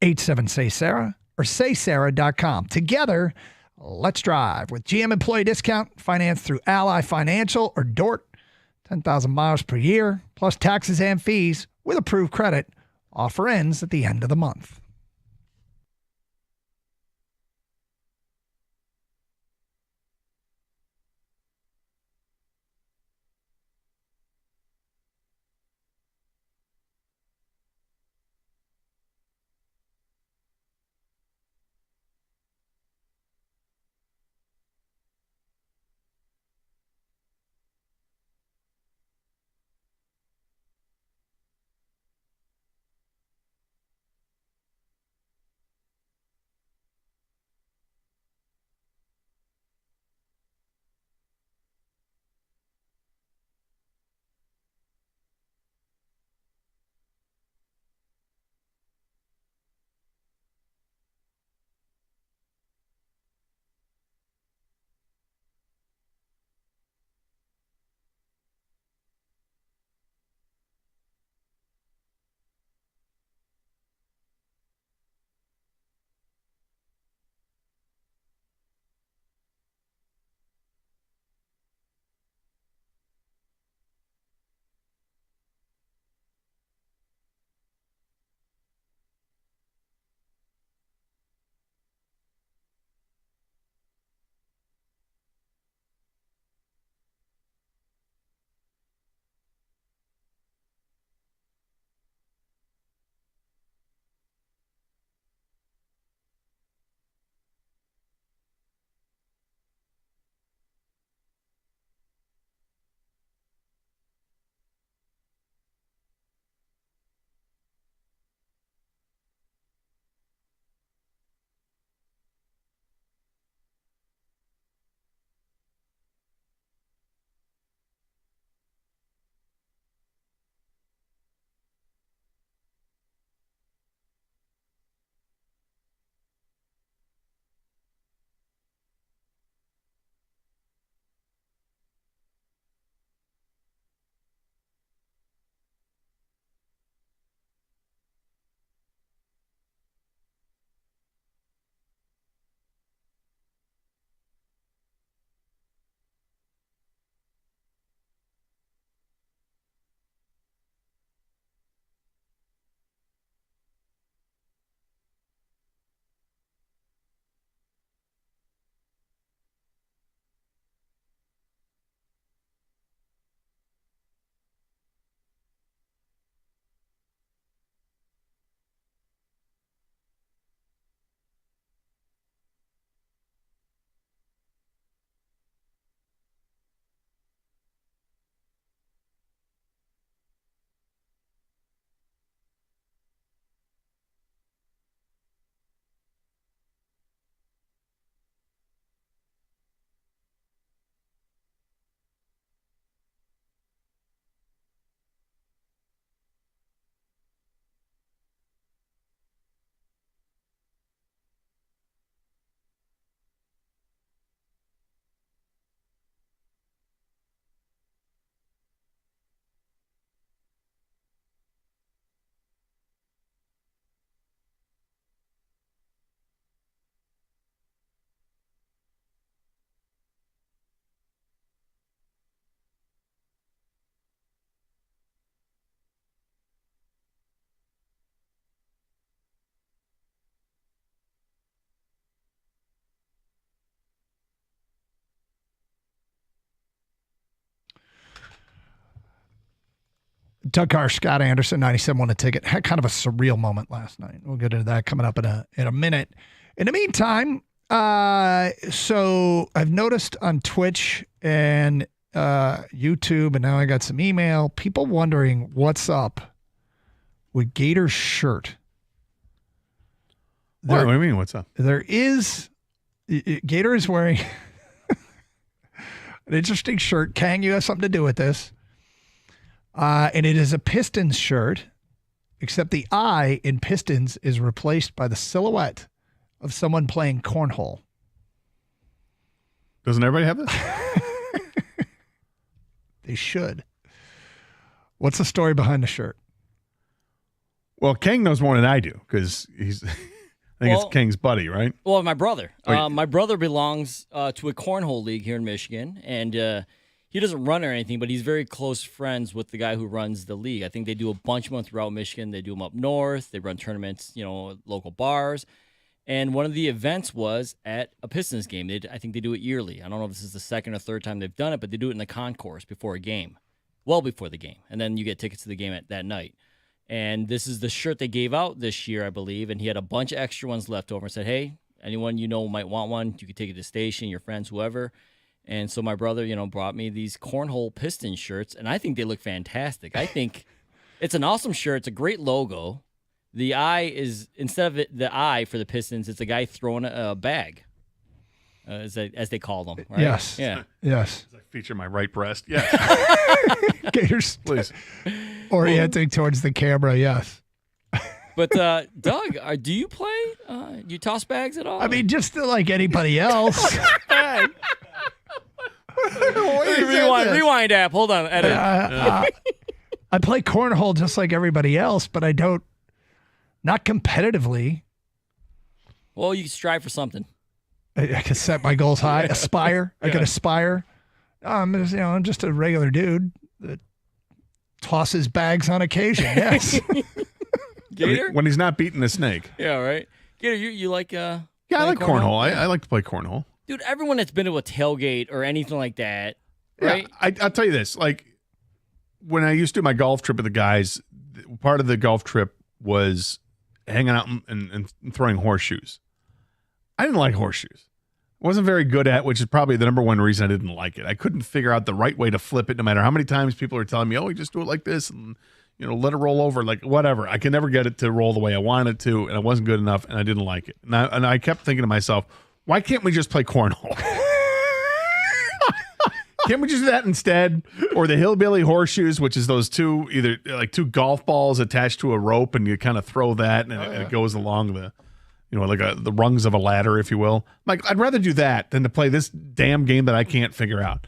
87-SAY-SARAH, or saysarah.com. Together, let's drive with GM employee discount, financed through Ally Financial or DORT, 10,000 miles per year, plus taxes and fees with approved credit. Offer ends at the end of the month. Doug Carr, Scott Anderson, 97 won a ticket. Had kind of a surreal moment last night. We'll get into that coming up in a minute. In the meantime, so I've noticed on Twitch and YouTube, and now I got some email, people wondering what's up with Gator's shirt. What do you mean, what's up? There is, Gator is wearing an interesting shirt. Kang, you have something to do with this. And it is a Pistons shirt. except the eye in Pistons is replaced by the silhouette of someone playing cornhole. Doesn't everybody have this? They should. What's the story behind the shirt? Well, King knows more than I do because he's. I think it's King's buddy, right? Well, my brother. Oh, My brother belongs to a cornhole league here in Michigan, and he doesn't run or anything, but he's very close friends with the guy who runs the league. I think they do a bunch of them throughout Michigan. They do them up north. They run tournaments, at local bars. And one of the events was at a Pistons game. I think they do it yearly. I don't know if this is the second or third time they've done it, but they do it in the concourse before a game, well before the game. And then you get tickets to the game that night. And this is the shirt they gave out this year, I believe. And he had a bunch of extra ones left over and said, hey, anyone you know might want one, you could take it to the station, your friends, whoever. And so my brother, brought me these Cornhole Pistons shirts, and I think they look fantastic. I think it's an awesome shirt. It's a great logo. The eye is, instead of the eye for the Pistons, it's a guy throwing a bag, as they call them, right? Yes. Yeah. Yes. I feature my right breast. Yes. Gators, please. Orienting towards the camera, yes. But, Doug, do you play? Do you toss bags at all? I mean, just like anybody else. Rewind app. Hold on. Edit. I play cornhole just like everybody else, but I don't, not competitively. Well, you strive for something. I can set my goals high. Aspire. I can aspire. I'm just a regular dude that tosses bags on occasion. Yes. Gator? When he's not beating the snake. Yeah, right. Gator, you like Yeah, I like cornhole. I like to play cornhole. Dude, everyone that's been to a tailgate or anything like that, right? Yeah, I'll tell you this. Like, when I used to do my golf trip with the guys, part of the golf trip was hanging out and throwing horseshoes. I didn't like horseshoes. Wasn't very good at, which is probably the number one reason I didn't like it. I couldn't figure out the right way to flip it, no matter how many times people are telling me, oh, you just do it like this and, let it roll over, like whatever. I could never get it to roll the way I wanted it to, and it wasn't good enough, and I didn't like it. And I kept thinking to myself, why can't we just play cornhole? Can't we just do that instead? Or the hillbilly horseshoes, which is those two golf balls attached to a rope, and you kind of throw that, and it goes along the, the rungs of a ladder, if you will. Like, I'd rather do that than to play this damn game that I can't figure out.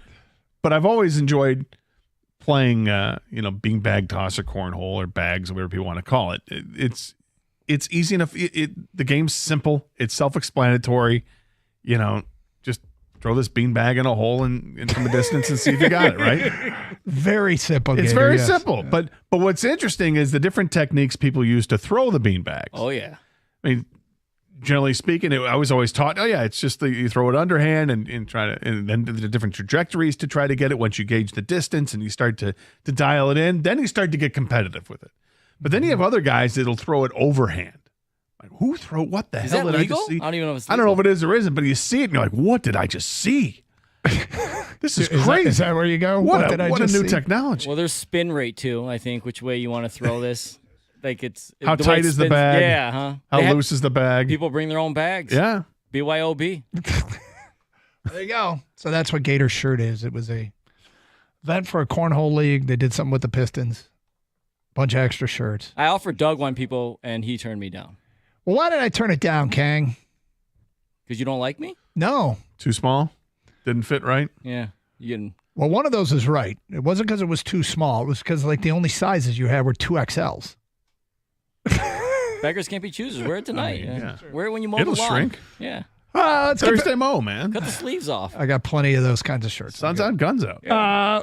But I've always enjoyed playing, beanbag toss or cornhole or bags or whatever people want to call it. It's easy enough. The game's simple. It's self-explanatory. Just throw this beanbag in a hole and from the distance and see if you got it, right? Very simple. It's Gator, very yes. simple. Yeah. But what's interesting is the different techniques people use to throw the beanbags. Oh, yeah. I mean, generally speaking, I was always taught, it's just you throw it underhand and try to, and then the different trajectories to try to get it. Once you gauge the distance and you start to dial it in, then you start to get competitive with it. But then you have other guys that'll throw it overhand. Like, what the Is hell that did legal? I just see? I don't even know if it's I don't know if legal. it is or isn't, but you see it and you're like, what did I just see? This is crazy. Is that where you go? What a just new see? technology. Well, there's spin rate, too, I think, which way you want to throw this. Like it's How the way tight it is the spins- bag? Yeah, huh? How loose is the bag? People bring their own bags. Yeah. BYOB. There you go. So that's what Gator's shirt is. It was a event for a cornhole league. They did something with the Pistons. Bunch of extra shirts. I offered Doug one, people, and he turned me down. Well, why did I turn it down, Kang? Because you don't like me? No. Too small? Didn't fit right? Yeah. You didn't. Well, one of those is right. It wasn't because it was too small. It was because the only sizes you had were 2XLs. Beggars can't be choosers. Wear it tonight. yeah. Wear it when you mow It'll the lawn. shrink. Yeah. Let's get Thursday mow, man. Cut the sleeves off. I got plenty of those kinds of shirts. Sun's out, guns out.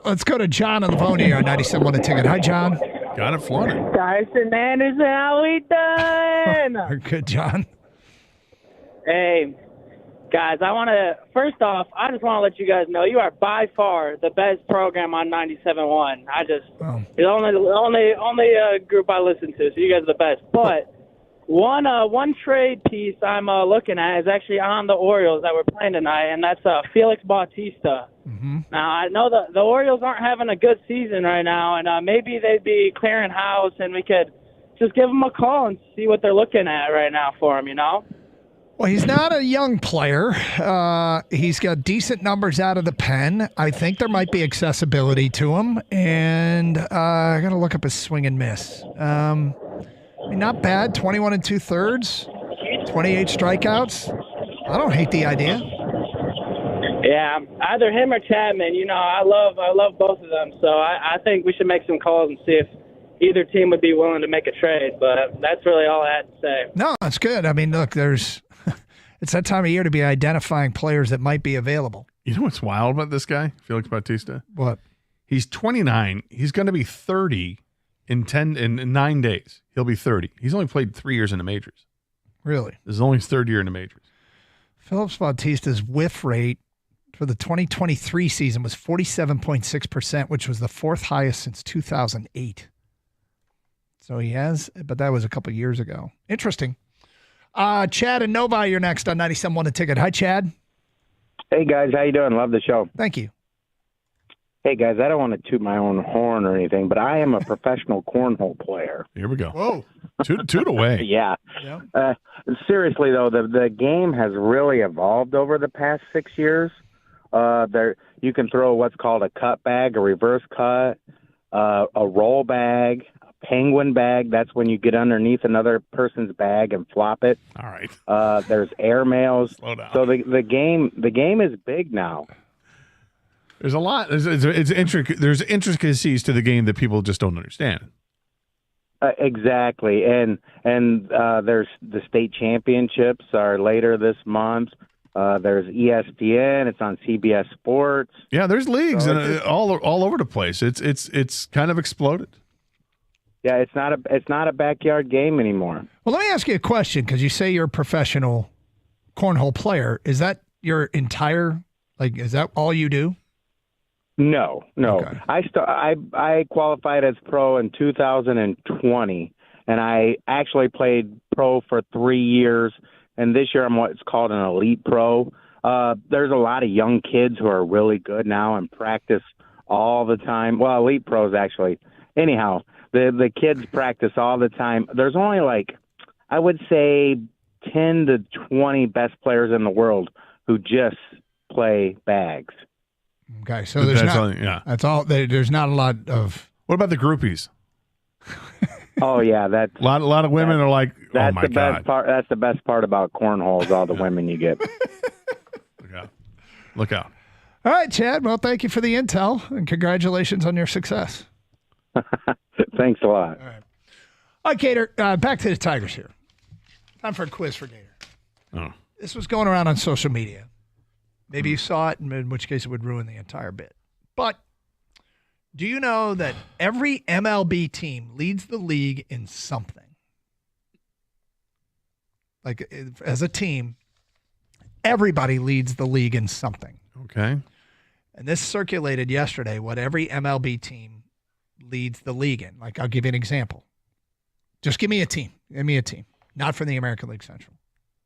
Let's go to John on the phone here on 97.1 A Ticket. Hi, John. Got it flooded. Dyson Anderson, how we done? Good, John. Hey, guys, first off, I just want to let you guys know you are by far the best program on 97.1. It's the only group I listen to, so you guys are the best. But one trade piece I'm looking at is actually on the Orioles that we're playing tonight, and that's Felix Bautista. Mm-hmm. Now, I know the Orioles aren't having a good season right now, and maybe they'd be clearing house, and we could just give them a call and see what they're looking at right now for them, Well, he's not a young player. He's got decent numbers out of the pen. I think there might be accessibility to him, and I got to look up his swing and miss. mean, not bad. 21 2/3, 28 strikeouts. I don't hate the idea. Yeah, either him or Chapman. You know, I love both of them. So I think we should make some calls and see if either team would be willing to make a trade. But that's really all I had to say. No, that's good. I mean, look, it's that time of year to be identifying players that might be available. You know what's wild about this guy, Felix Bautista? What? He's 29. He's going to be 30 in 9 days. He'll be 30. He's only played 3 years in the majors. Really? This is only his third year in the majors. Felix Bautista's whiff rate for the 2023 season was 47.6%, which was the fourth highest since 2008. So he has, but that was a couple years ago. Interesting. Chad and Novi, you're next on 97.1 The Ticket. Hi, Chad. Hey, guys. How you doing? Love the show. Thank you. Hey, guys. I don't want to toot my own horn or anything, but I am a professional cornhole player. Here we go. Whoa. Toot away. Yeah. Seriously, though, the game has really evolved over the past 6 years. You can throw what's called a cut bag, a reverse cut, a roll bag, a penguin bag. That's when you get underneath another person's bag and flop it. All right. There's air mails. Slow down. So the game is big now. There's a lot. It's intricate. There's intricacies to the game that people just don't understand. Exactly, and there's the state championships are later this month. There's ESPN. It's on CBS Sports. Yeah, there's leagues all over the place. It's kind of exploded. Yeah, it's not a backyard game anymore. Well, let me ask you a question, because you say you're a professional cornhole player. Is that your entire, is that all you do? No. Okay. I qualified as pro in 2020, and I actually played pro for 3 years. And this year I'm what's called an elite pro. There's a lot of young kids who are really good now and practice all the time. Well, elite pros actually. Anyhow, the kids practice all the time. There's only I would say 10 to 20 best players in the world who just play bags. Okay, so there's that's all. There's not a lot of. What about the groupies? Oh yeah, that's a lot of women are like, oh my God. Best part. That's the best part about cornhole is all the women you get. Look out. All right, Chad. Well, thank you for the intel and congratulations on your success. Thanks a lot. All right, Gator. Back to the Tigers here. Time for a quiz for Gator. Oh. This was going around on social media. Maybe you saw it, in which case it would ruin the entire bit. But do you know that every MLB team leads the league in something? As a team, everybody leads the league in something. Okay. And this circulated yesterday, what every MLB team leads the league in. I'll give you an example. Just give me a team. Give me a team. Not from the American League Central.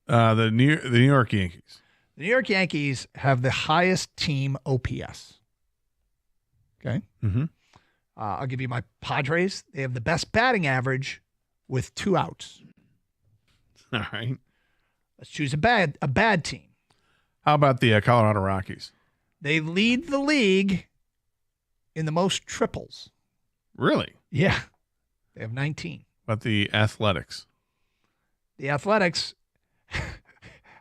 The New York Yankees. The New York Yankees have the highest team OPS. Okay. Mm-hmm. I'll give you my Padres. They have the best batting average with 2 outs. All right. Let's choose a bad team. How about the Colorado Rockies? They lead the league in the most triples. Really? Yeah. They have 19. About the Athletics? The Athletics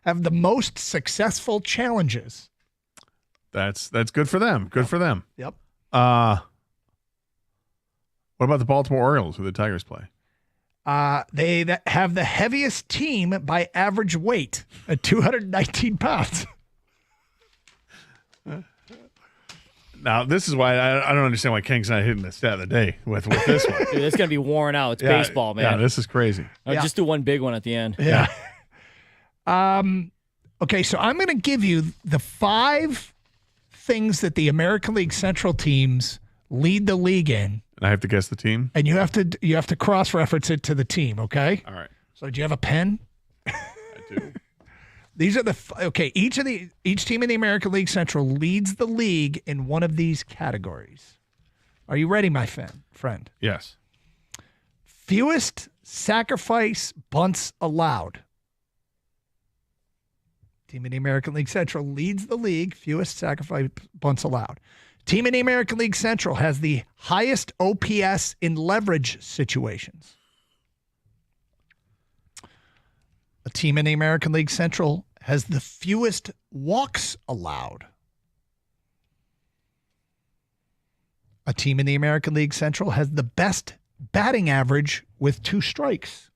have the most successful challenges. That's good for them. Good for them. Yep. What about the Baltimore Orioles, who the Tigers play? They have the heaviest team by average weight at 219 pounds. Now, this is why I don't understand why King's not hitting the stat of the day with this one. Dude, it's going to be worn out. It's baseball, man. Yeah, this is crazy. Just do one big one at the end. Yeah. Okay, so I'm going to give you the 5 things that the American League Central teams lead the league in. And I have to guess the team? And you have to cross-reference it to the team, okay? All right. So do you have a pen? I do. These are each team in the American League Central leads the league in one of these categories. Are you ready, my friend? Yes. Fewest sacrifice bunts allowed. Team in the American League Central leads the league, fewest sacrifice bunts allowed. Team in the American League Central has the highest OPS in leverage situations. A team in the American League Central has the fewest walks allowed. A team in the American League Central has the best batting average with 2 strikes.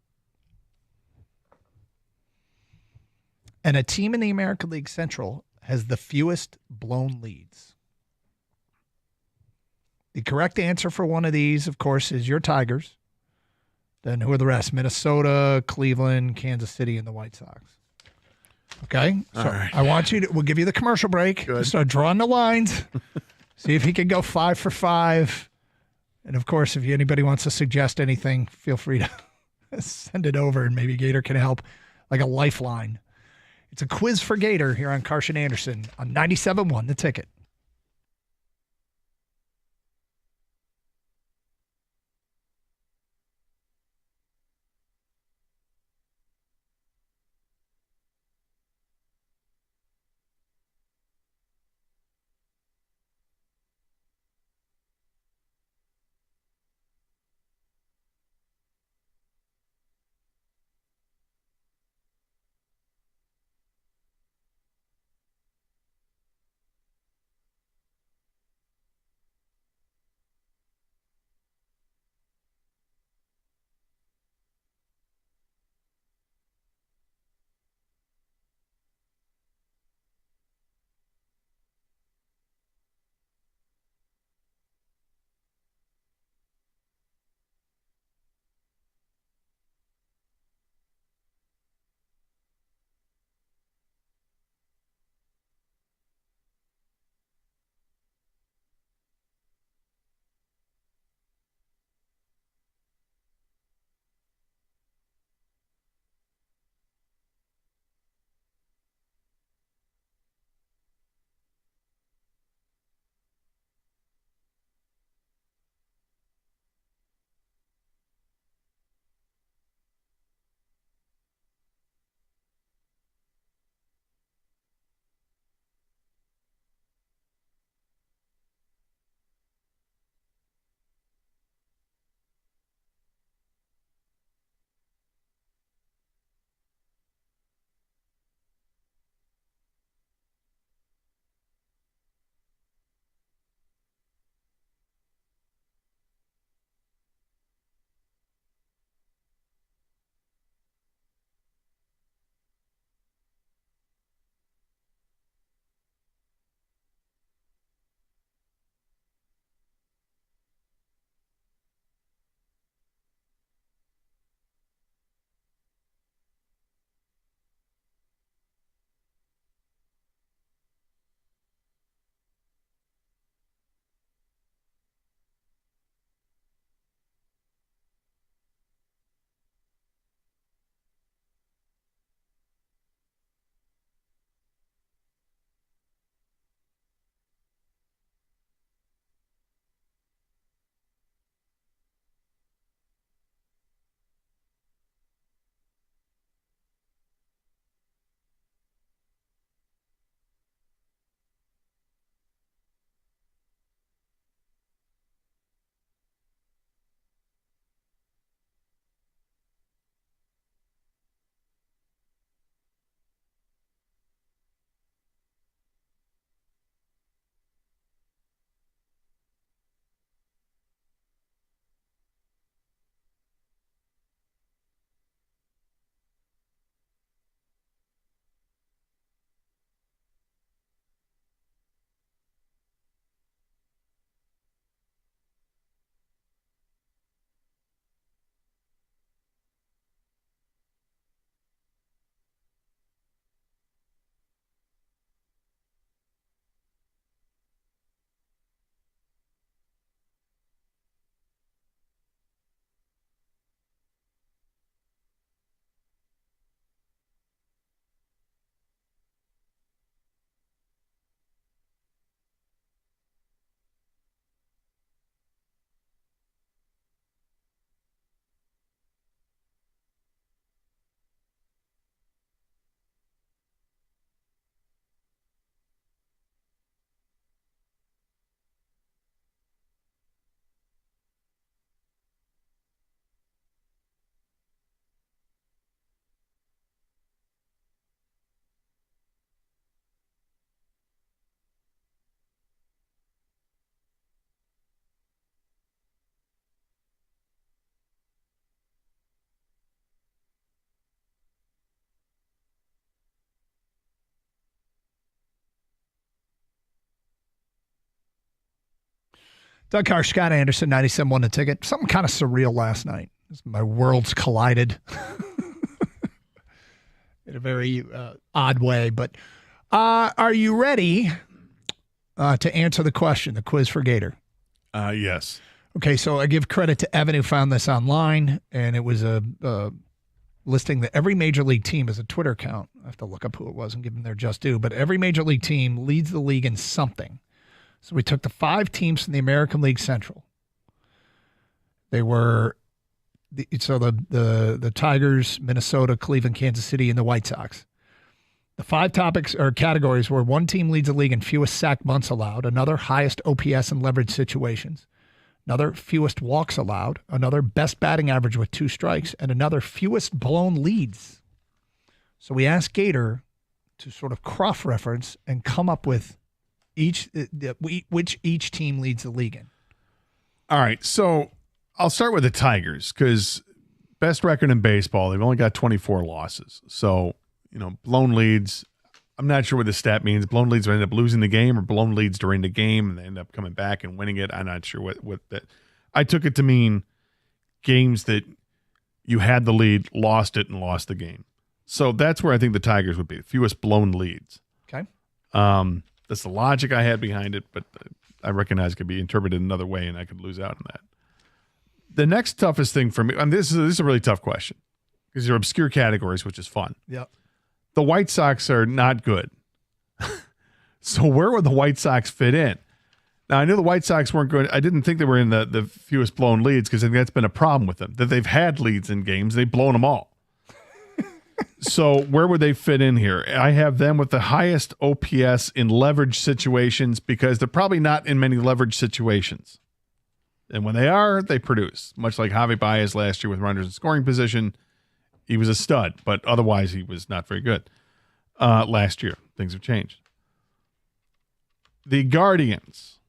And a team in the American League Central has the fewest blown leads. The correct answer for one of these, of course, is your Tigers. Then who are the rest? Minnesota, Cleveland, Kansas City, and the White Sox. Okay? So All right. I want you to, we'll give you the commercial break. Good. Start drawing the lines. See if he can go 5 for 5. And of course, if anybody wants to suggest anything, feel free to send it over and maybe Gator can help, like a lifeline. It's a quiz for Gator here on Carson Anderson on 97.1 The Ticket. Doug Carr, Scott Anderson, 97 won the ticket. Something kind of surreal last night. My worlds collided in a very odd way. But are you ready to answer the question, the quiz for Gator? Yes. Okay, so I give credit to Evan who found this online, and it was a listing that every major league team has a Twitter account. I have to look up who it was and give them their just due. But every major league team leads the league in something. So we took the 5 teams from the American League Central. They were the Tigers, Minnesota, Cleveland, Kansas City, and the White Sox. The 5 topics or categories were: one team leads the league in fewest sack bunts allowed, another highest OPS in leverage situations, another fewest walks allowed, another best batting average with 2 strikes, and another fewest blown leads. So we asked Gator to sort of cross-reference and come up with which each team leads the league in. All right, so I'll start with the Tigers because best record in baseball. They've only got 24 losses. So, blown leads, I'm not sure what the stat means. Blown leads end up losing the game or blown leads during the game and they end up coming back and winning it. I'm not sure what that. I took it to mean games that you had the lead, lost it, and lost the game. So that's where I think the Tigers would be, the fewest blown leads. Okay. That's the logic I had behind it, but I recognize it could be interpreted another way, and I could lose out on that. The next toughest thing for me, this is a really tough question because they're obscure categories, which is fun. Yep. The White Sox are not good. So where would the White Sox fit in? Now, I knew the White Sox weren't good. I didn't think they were in the fewest blown leads because I think that's been a problem with them, that they've had leads in games. They've blown them all. So where would they fit in here? I have them with the highest OPS in leverage situations because they're probably not in many leverage situations. And when they are, they produce. Much like Javi Baez last year with runners in scoring position. He was a stud, but otherwise he was not very good last year. Things have changed. The Guardians.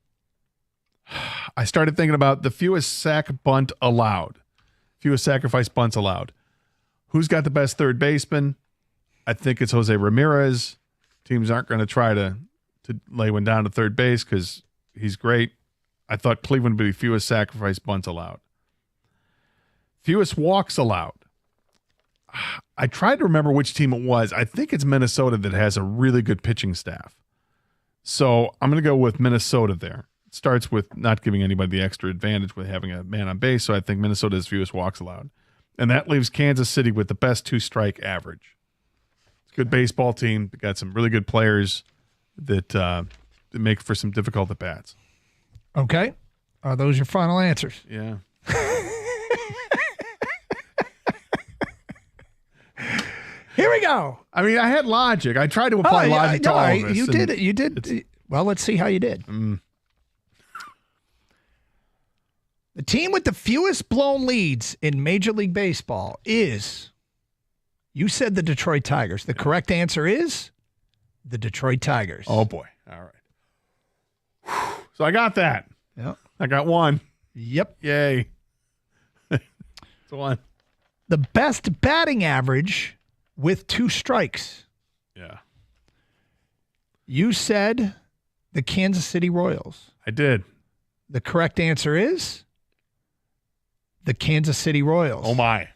I started thinking about the fewest sack bunt allowed. Fewest sacrifice bunts allowed. Who's got the best third baseman? I think it's Jose Ramirez. Teams aren't going to try to lay one down to third base because he's great. I thought Cleveland would be fewest sacrifice bunts allowed. Fewest walks allowed. I tried to remember which team it was. I think it's Minnesota that has a really good pitching staff. So I'm going to go with Minnesota there. It starts with not giving anybody the extra advantage with having a man on base, so I think Minnesota has fewest walks allowed. And that leaves Kansas City with the best 2-strike average. It's a good baseball team. They got some really good players that make for some difficult at-bats. Okay. Are those your final answers? Yeah. Here we go. I mean, I had logic. I tried to apply logic to all of this. You did it. You did. Well, let's see how you did. The team with the fewest blown leads in Major League Baseball is, you said the Detroit Tigers. The correct answer is the Detroit Tigers. Oh, boy. All right. So I got that. Yep. I got one. Yep. Yay. It's one. The best batting average with 2 strikes. Yeah. You said the Kansas City Royals. I did. The correct answer is the Kansas City Royals. Oh, my.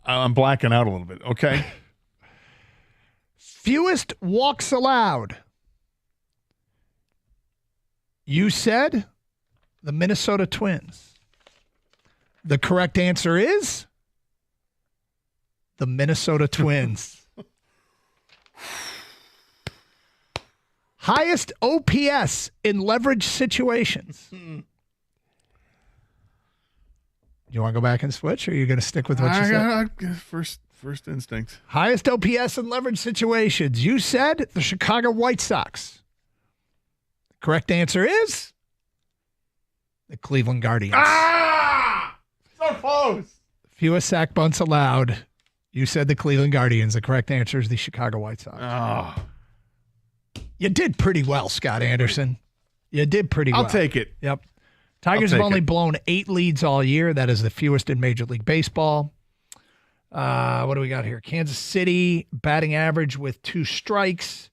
I'm blacking out a little bit. Okay. Fewest walks allowed. You said the Minnesota Twins. The correct answer is the Minnesota Twins. Highest OPS in leverage situations. You want to go back and switch, or are you going to stick with what you said? First instinct. Highest OPS in leverage situations. You said the Chicago White Sox. The correct answer is the Cleveland Guardians. So close. Fewest sack bunts allowed. You said the Cleveland Guardians. The correct answer is the Chicago White Sox. Oh. You did pretty well, Scott Anderson. You did pretty well. I'll take it. Yep. Tigers have only blown 8 leads all year. That is the fewest in Major League Baseball. What do we got here? Kansas City, batting average with 2 strikes.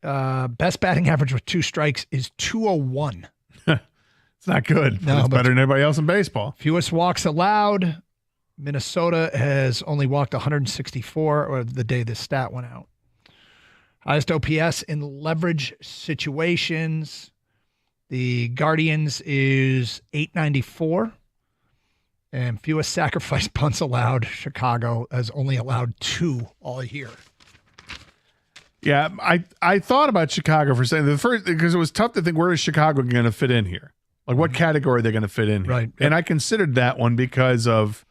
Best batting average with 2 strikes is 201. It's not good. No, it's but better than everybody else in baseball. Fewest walks allowed. Minnesota has only walked 164, or the day this stat went out. Highest OPS in leverage situations. The Guardians is 894. And fewest sacrifice punts allowed. Chicago has only allowed 2 all year. Yeah, I thought about Chicago for a second. The first, because it was tough to think, where is Chicago going to fit in here? Like, what category are they going to fit in here? Right. And I considered that one because of,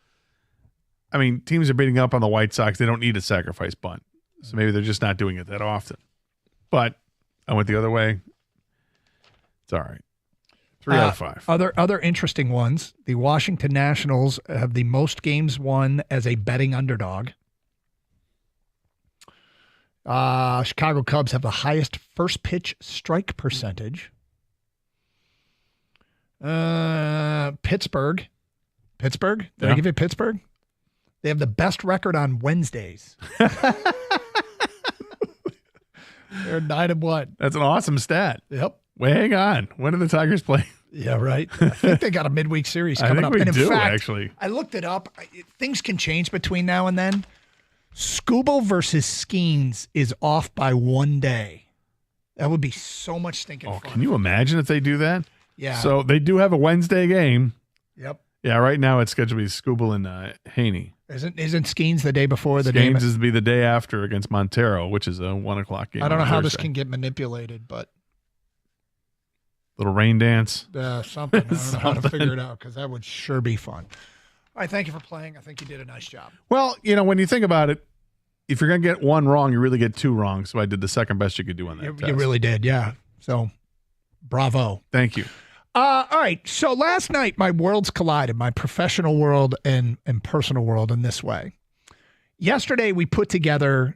I mean, teams are beating up on the White Sox. They don't need a sacrifice bunt. So maybe they're just not doing it that often. But I went the other way. It's all right. 3 out of 5. Other interesting ones. The Washington Nationals have the most games won as a betting underdog. Chicago Cubs have the highest first pitch strike percentage. Pittsburgh. Did I give you Pittsburgh? They have the best record on Wednesdays. They're 9-1. That's an awesome stat. Yep. Well, hang on. When do the Tigers play? Yeah, right. I think they got a midweek series coming up. We And in do, fact, actually. I looked it up. Things can change between now and then. Skubal versus Skeens is off by 1 day. That would be so much stinking fun. Can you imagine if they do that? Yeah. So they do have a Wednesday game. Yep. Yeah, right now it's scheduled to be Skubal and Haney. Isn't Skeens the day before the Skeens day? is to be the day after against Montero, which is a 1 o'clock game. I don't know on how this Thursday. can get manipulated, but Little rain dance. something. I don't know how to figure it out because that would sure be fun. All right, thank you for playing. I think you did a nice job. Well, when you think about it, if you're going to get 1 wrong, you really get 2 wrong. So I did the second best you could do on that You test. really did, yeah. So, bravo. Thank you. All right. So last night, my worlds collided, my professional world and personal world in this way. Yesterday, we put together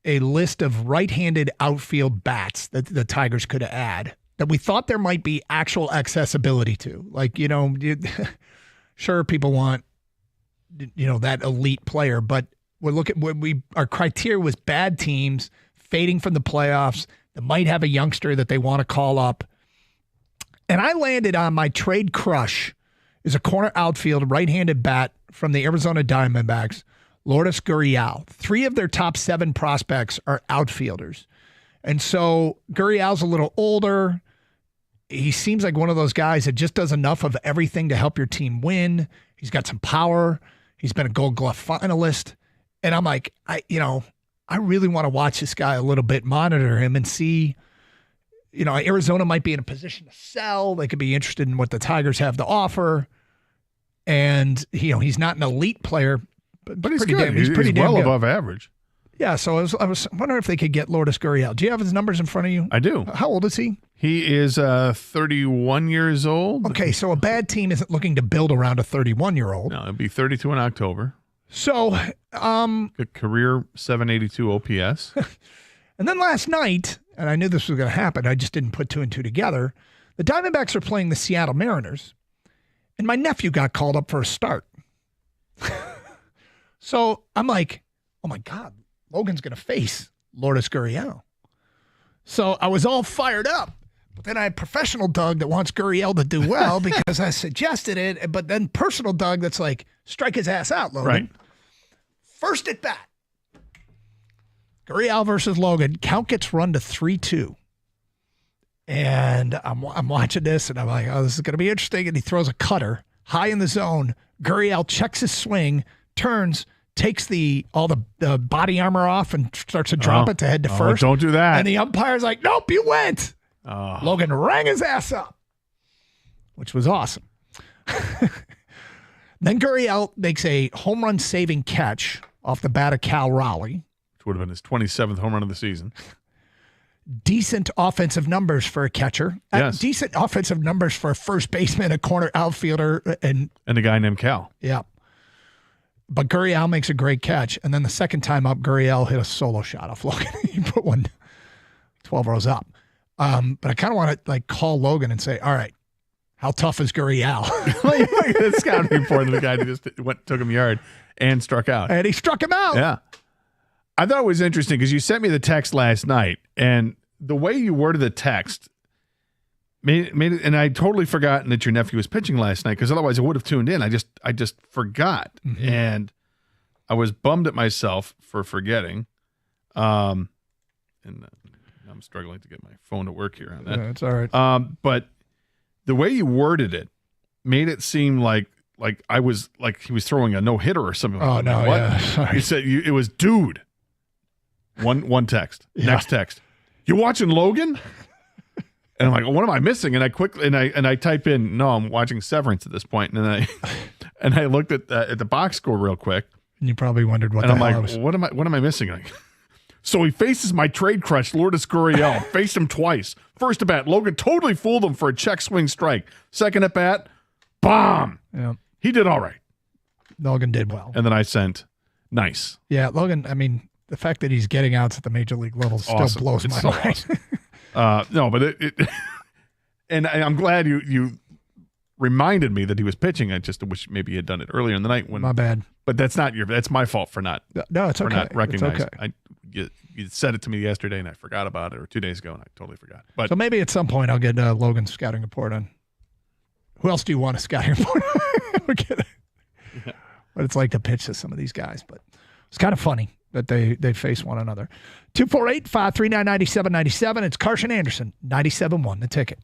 a list of right-handed outfield bats that the Tigers could add that we thought there might be actual accessibility to. Like, sure, people want, that elite player, but our criteria was bad teams fading from the playoffs that might have a youngster that they want to call up. And I landed on my trade crush is a corner outfield right-handed bat from the Arizona Diamondbacks, Lourdes Gurriel. 3 of their top 7 prospects are outfielders. And so Gurriel's a little older. He seems like one of those guys that just does enough of everything to help your team win. He's got some power. He's been a Gold Glove finalist. And I'm like, I really want to watch this guy a little bit, monitor him and see, Arizona might be in a position to sell. They could be interested in what the Tigers have to offer. And, he's not an elite player, but He's pretty good. damn, he's pretty well damn good. above average. Yeah, so I was wondering if they could get Lourdes Gurriel. Do you have his numbers in front of you? I do. How old is he? He is 31 years old. Okay, so a bad team isn't looking to build around a 31-year-old. No, it'll be 32 in October. So, A career 782 OPS. And then last night, and I knew this was going to happen, I just didn't put 2 and 2 together, the Diamondbacks are playing the Seattle Mariners, and my nephew got called up for a start. So I'm like, oh my God, Logan's going to face Lourdes Gurriel. So I was all fired up. But then I had professional Doug that wants Gurriel to do well because I suggested it. But then personal Doug that's like, strike his ass out, Logan. Right. First at bat. Gurriel versus Logan. Count gets run to 3-2. And I'm watching this, and I'm like, oh, this is going to be interesting. And he throws a cutter high in the zone. Gurriel checks his swing, turns, takes all the body armor off and starts to drop it to head to first. Don't do that. And the umpire's like, nope, you went. Oh. Logan rang his ass up, which was awesome. Then Gurriel makes a home run saving catch off the bat of Cal Raleigh. Which would have been his 27th home run of the season. Decent offensive numbers for a catcher. Yes. Decent offensive numbers for a first baseman, a corner outfielder, and a guy named Cal. Yeah. But Gurriel makes a great catch. And then the second time up, Gurriel hit a solo shot off Logan. He put one 12 rows up. But I kind of want to call Logan and say, all right, how tough is Gurriel? The scouting report of the guy who just took him yard and struck out. And he struck him out. Yeah. I thought it was interesting because you sent me the text last night, and the way you worded the text, made it, and I totally forgotten that your nephew was pitching last night because otherwise I would have tuned in. I just forgot, and I was bummed at myself for forgetting. And I'm struggling to get my phone to work here on that. Yeah, it's all right. But the way you worded it made it seem like I was like he was throwing a no hitter or something. Oh, like no, what? yeah. Sorry. You said it was dude. One text. Yeah. Next text. You watching Logan? And I'm like, what am I missing? And I quickly and I type in, no, I'm watching Severance at this point. And then I looked at the box score real quick. And you probably wondered what and the I'm hell like, I was. what am I missing? Like, so he faces my trade crush, Lourdes Gurriel. Faced him twice. First at bat, Logan totally fooled him for a check swing strike. Second at bat, bomb. Yeah. He did all right. Logan did well. And then I sent, nice. Yeah, Logan, I mean, the fact that he's getting outs at the major league level still Awesome. blows It's my so mind. awesome. No, but it and I'm glad you reminded me that he was pitching. I just wish maybe he had done it earlier in the night. My bad. But that's my fault for not. No, it's for okay. not recognizing. It's okay. You said it to me yesterday, and I forgot about it, or 2 days ago, and I totally forgot. But So maybe at some point I'll get Logan's scouting report on. Who else do you want a scouting report? We'll get it. What it's like to pitch to some of these guys, but it's kind of funny that they face one another. 248-539-9797. It's Carson Anderson, 97.1, The Ticket.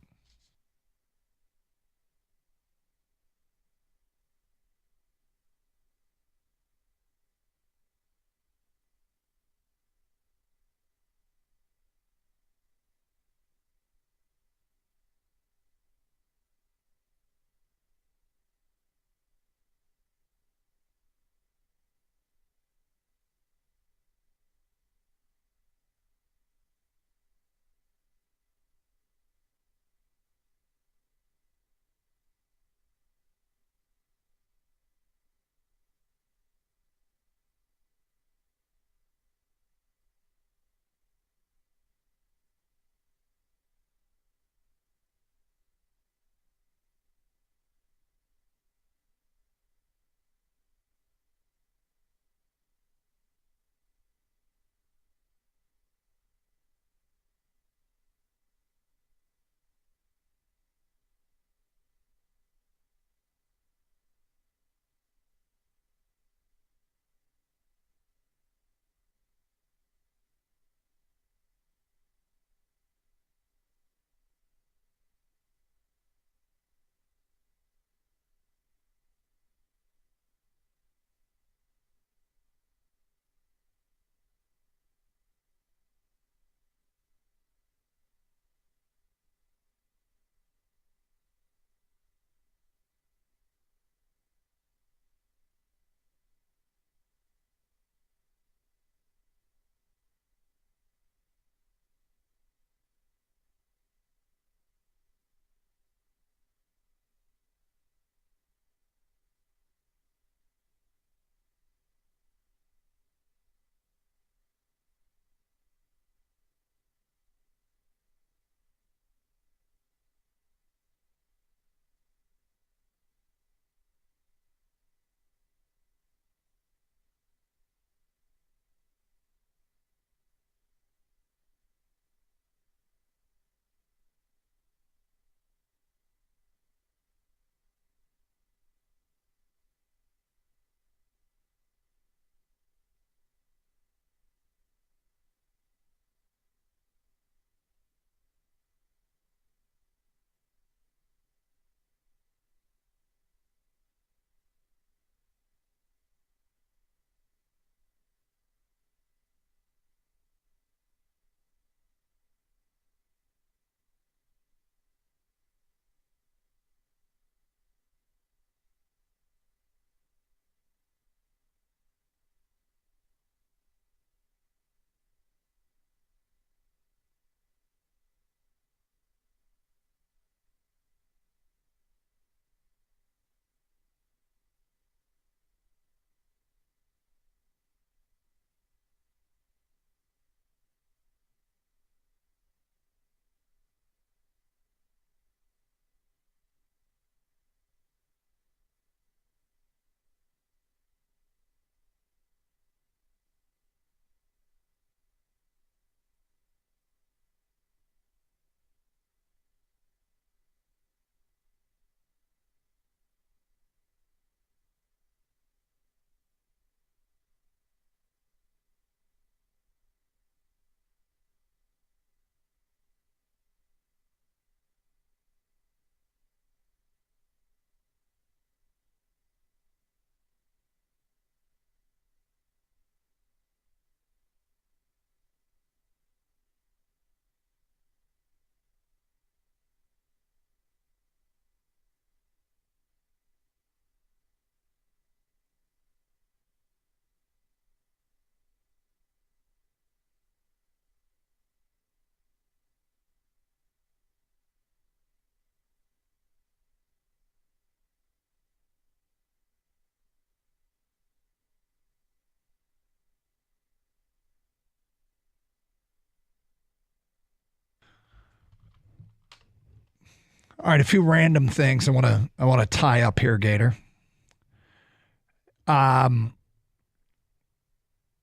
All right, a few random things I want to tie up here, Gator.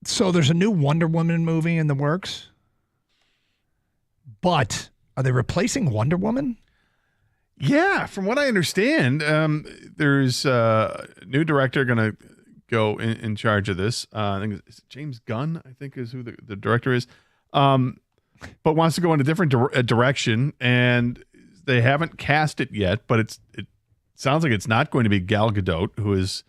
So there's a new Wonder Woman movie in the works, but are they replacing Wonder Woman? Yeah, from what I understand, there's a new director going to go in charge of this. I think it's James Gunn, I think is who the director is, but wants to go in a different direction, and they haven't cast it yet, but it sounds like it's not going to be Gal Gadot, who has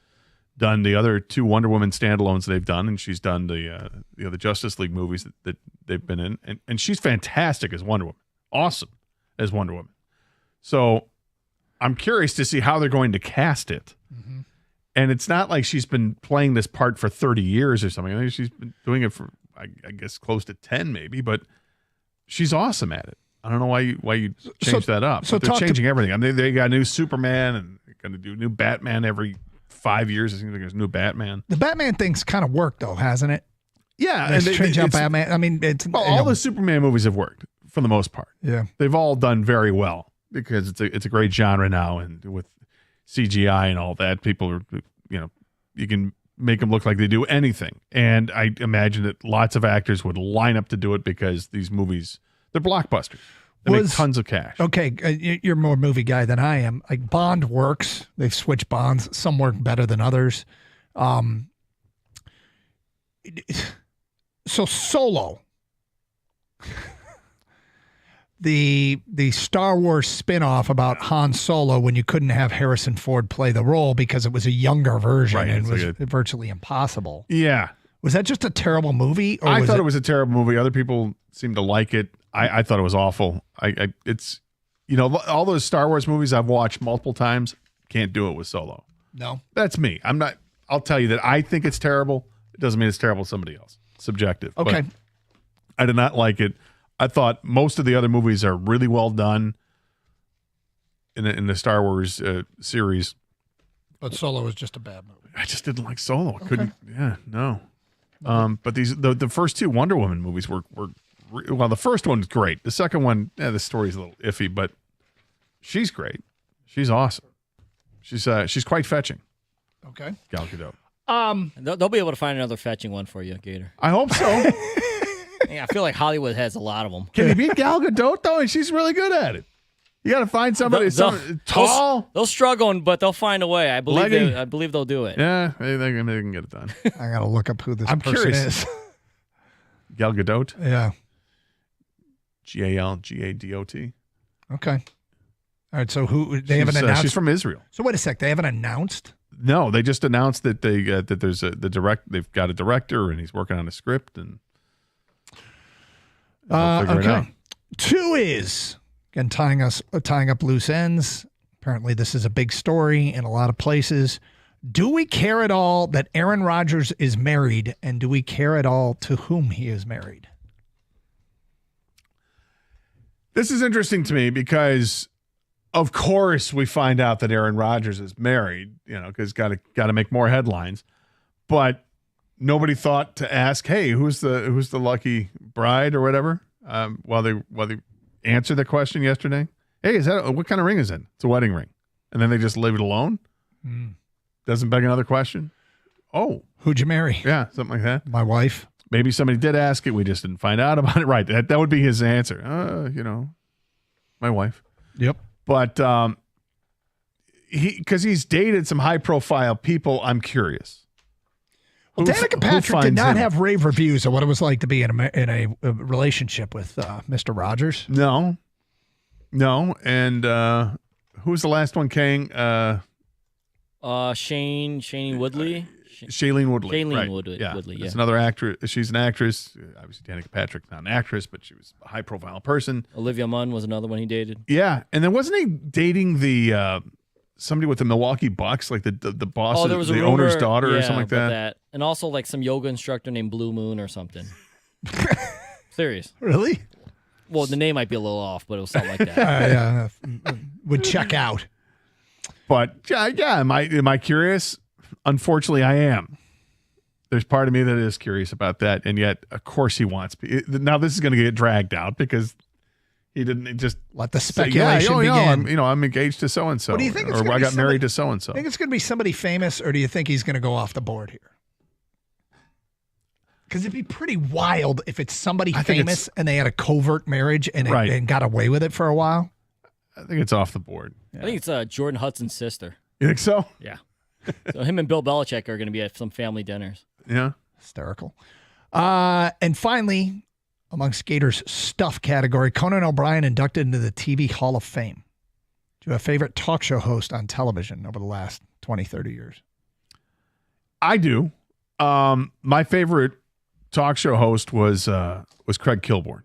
done the other 2 Wonder Woman standalones they've done, and she's done the Justice League movies that they've been in, and she's fantastic as Wonder Woman, awesome as Wonder Woman. So I'm curious to see how they're going to cast it. Mm-hmm. And it's not like she's been playing this part for 30 years or something. I think she's been doing it for, I guess, close to 10 maybe, but she's awesome at it. I don't know why you changed that up. So they're changing everything. I mean, they got a new Superman, and they're going to do new Batman every 5 years. It seems like there's a new Batman. The Batman thing's kind of worked, though, hasn't it? Yeah. And they change out Batman. I mean, all the Superman movies have worked for the most part. Yeah. They've all done very well because it's a great genre now, and with CGI and all that, people are, you can make them look like they do anything. And I imagine that lots of actors would line up to do it because these movies, they're blockbusters. They make tons of cash. Okay, you're more movie guy than I am. Like Bond works. They've switched Bonds. Some work better than others. So Solo, the Star Wars spinoff about Han Solo, when you couldn't have Harrison Ford play the role because it was a younger version, right, and was virtually impossible. Yeah. Was that just a terrible movie? Or I thought it was a terrible movie. Other people seemed to like it. I thought it was awful. It's all those Star Wars movies I've watched multiple times, can't do it with Solo. No. That's me. I'll tell you that I think it's terrible. It doesn't mean it's terrible to somebody else. Subjective. Okay. But I did not like it. I thought most of the other movies are really well done in the Star Wars series. But Solo was just a bad movie. I just didn't like Solo. I couldn't. Yeah, no. But the first 2 Wonder Woman movies were well, the first one's great. The second one, the story's a little iffy, but she's great. She's awesome. She's quite fetching. Okay. Gal Gadot. They'll be able to find another fetching one for you, Gator. I hope so. Yeah, I feel like Hollywood has a lot of them. Can you beat Gal Gadot though? And she's really good at it. You got to find somebody tall. They'll struggle, but they'll find a way. I believe they'll do it. Yeah, they can get it done. I got to look up who this I'm person curious. is. Gal Gadot? Yeah. Galgadot. Okay. All right. So they haven't announced? She's from Israel. So wait a sec. They haven't announced? No, they just announced that they've got a director and he's working on a script and. Okay. 2 is again tying up loose ends. Apparently, this is a big story in a lot of places. Do we care at all that Aaron Rodgers is married, and do we care at all to whom he is married? This is interesting to me because, of course, we find out that Aaron Rodgers is married. Because got to make more headlines, but nobody thought to ask, hey, who's the lucky bride or whatever? While they answered the question yesterday, hey, what kind of ring is it? It's a wedding ring, and then they just leave it alone. Doesn't beg another question. Oh, who'd you marry? Yeah, something like that. My wife. Maybe somebody did ask it. We just didn't find out about it. Right. That would be his answer. My wife. Yep. But because he's dated some high profile people, I'm curious. Well, Danica Patrick did not have rave reviews of what it was like to be in a relationship with Mr. Rogers. No. And who was the last one, Kang? Shane Woodley. Shailene Woodley. Shailene right. Woodley. Yeah. Woodley, yeah. It's another actress. She's an actress. Obviously, Danica Patrick's not an actress, but she was a high profile person. Olivia Munn was another one he dated. Yeah. And then wasn't he dating the somebody with the Milwaukee Bucks, like the boss, there was the owner's daughter or something like that? And also like some yoga instructor named Blue Moon or something. Serious. Really? Well, the name might be a little off, but it was something like that. Yeah. Would check out. But yeah, am I curious? Unfortunately, I am. There's part of me that is curious about that, and yet, of course, he wants. Now, this is going to get dragged out because He didn't. He just let the say, speculation begin. I'm engaged to so and so. What do you think? Or I got married to so and so. Think it's going to be somebody famous, or do you think he's going to go off the board here? Because it'd be pretty wild if it's somebody famous and they had a covert marriage and got away with it for a while. I think it's off the board. I think it's Jordan Hudson's sister. You think so? Yeah. So him and Bill Belichick are going to be at some family dinners. Yeah. Hysterical. And finally, among Skaters' stuff category, Conan O'Brien inducted into the TV Hall of Fame. Do you have a favorite talk show host on television over the last 20, 30 years? I do. My favorite talk show host was Craig Kilborn.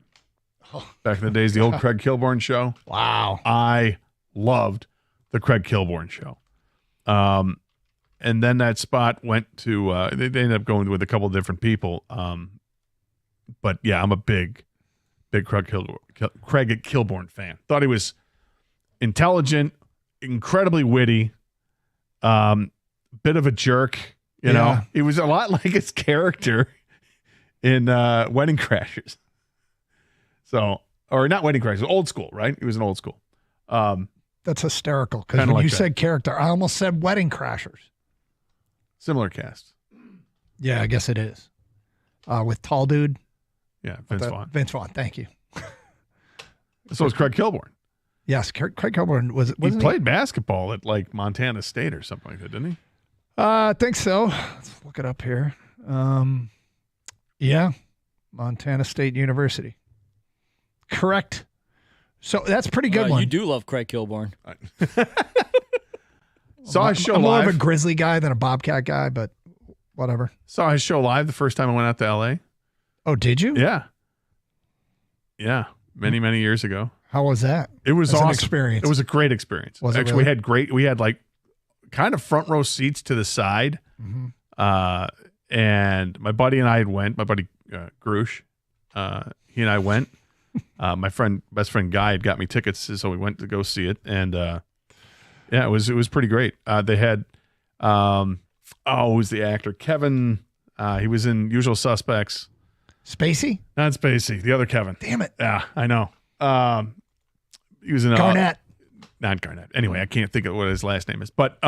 Back in the days, the old Craig Kilborn show. Wow. I loved the Craig Kilborn show. And then that spot went to, they ended up going with a couple of different people. But yeah, I'm a big Craig Kilborn fan. Thought he was intelligent, incredibly witty, bit of a jerk. You know, he was a lot like his character in Wedding Crashers. So, or not Wedding Crashers, Old School, right? He was in Old School. That's hysterical because when you said character, I almost said Wedding Crashers. Similar cast. Yeah, I guess it is. With tall dude. Yeah, Vince Vaughn. Vince Vaughn, thank you. So was Craig Kilborn. Yes, Craig Kilborn was. He played basketball at like Montana State or something like that, didn't he? I think so. Let's look it up here. Yeah, Montana State University. Correct. So that's a pretty good one. You do love Craig Kilborn. Saw his show I'm live. more of a Grizzly guy than a Bobcat guy, but whatever. Saw his show live the first time I went out to L.A. Oh, did you? Yeah. Yeah, many years ago. How was that? It was As awesome. an experience. It was a great experience. Was it Actually, really? we had like kind of front row seats to the side. And my buddy and I went. My buddy Grush, he and I went. My best friend Guy had got me tickets, so we went to go see it. And yeah, it was pretty great. They had who's the actor? Kevin. He was in Usual Suspects. Spacey? Not Spacey. The other Kevin. Damn it. Yeah, I know. He was in Garnett. Not Garnett. Anyway, I can't think of what his last name is. But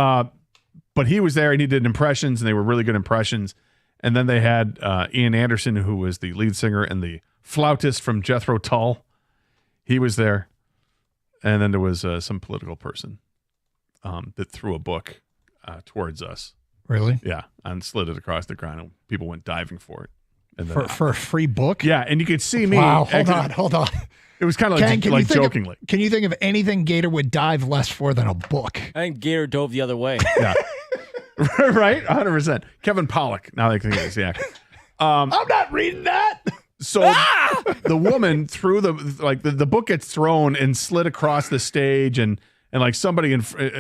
he was there and he did impressions, and they were really good impressions. And then they had Ian Anderson, who was the lead singer and the flautist from Jethro Tull. He was there. And then there was some political person that threw a book towards us. Really? Yeah, and slid it across the ground, and people went diving for it. And then, For a free book? yeah, and you could see me. Wow, hold on. It was kind of Ken, like jokingly. Can you think of anything Gator would dive less for than a book? I think Gator dove the other way. Yeah. Right? 100%. Kevin Pollak. Now they think it's the actor. I'm not reading that. So the woman threw the book gets thrown and slid across the stage, and like somebody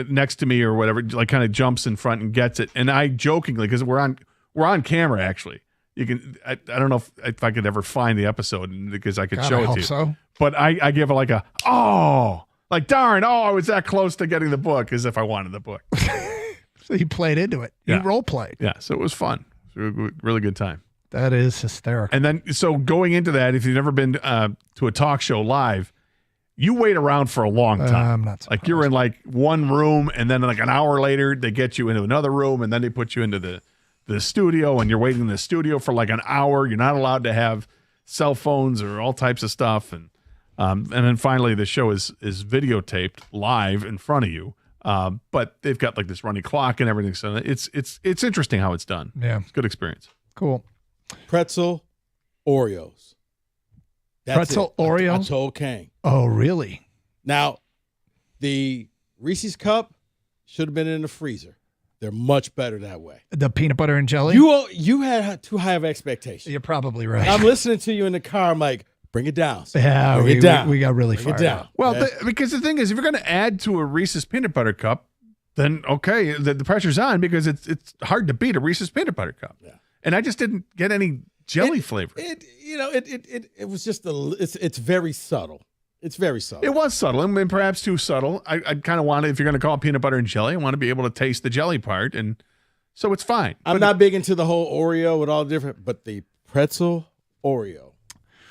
next to me or whatever, like kind of jumps in front and gets it. And I jokingly, because we're on camera actually. You can. I don't know if I could ever find the episode because I could show it to you. So. But I give it like a like darn, I was that close to getting the book as if I wanted the book. So you played into it. You role played. Yeah, so it was fun. It was a really good time. That is hysterical. And then, so going into that, if you've never been to a talk show live, you wait around for a long time. I'm not surprised. Like you're in like one room, and then like an hour later, they get you into another room, and then they put you into the studio, and you're waiting in the studio for like an hour. You're not allowed to have cell phones or all types of stuff. And then finally the show is videotaped live in front of you. But they've got like this running clock and everything. So it's interesting how it's done. Yeah. It's a good experience. Cool. Pretzel, Oreos. Pretzel, Oreos? I told Kang. Oh, really? Now, the Reese's Cup should have been in the freezer. They're much better that way. The peanut butter and jelly? You had too high of expectations. You're probably right. I'm listening to you in the car. I'm like, bring it down. Yeah, bring it down. We got really bring far it down. out. Well, because the thing is, if you're going to add to a Reese's peanut butter cup, then okay, the pressure's on because it's hard to beat a Reese's peanut butter cup. Yeah. And I just didn't get any jelly flavor. It was just it's very subtle. It's very subtle. It was subtle, and perhaps too subtle. I kind of want to, if you're going to call it peanut butter and jelly, I want to be able to taste the jelly part, and so it's fine. I'm not big into the whole Oreo with all different, but the pretzel Oreo.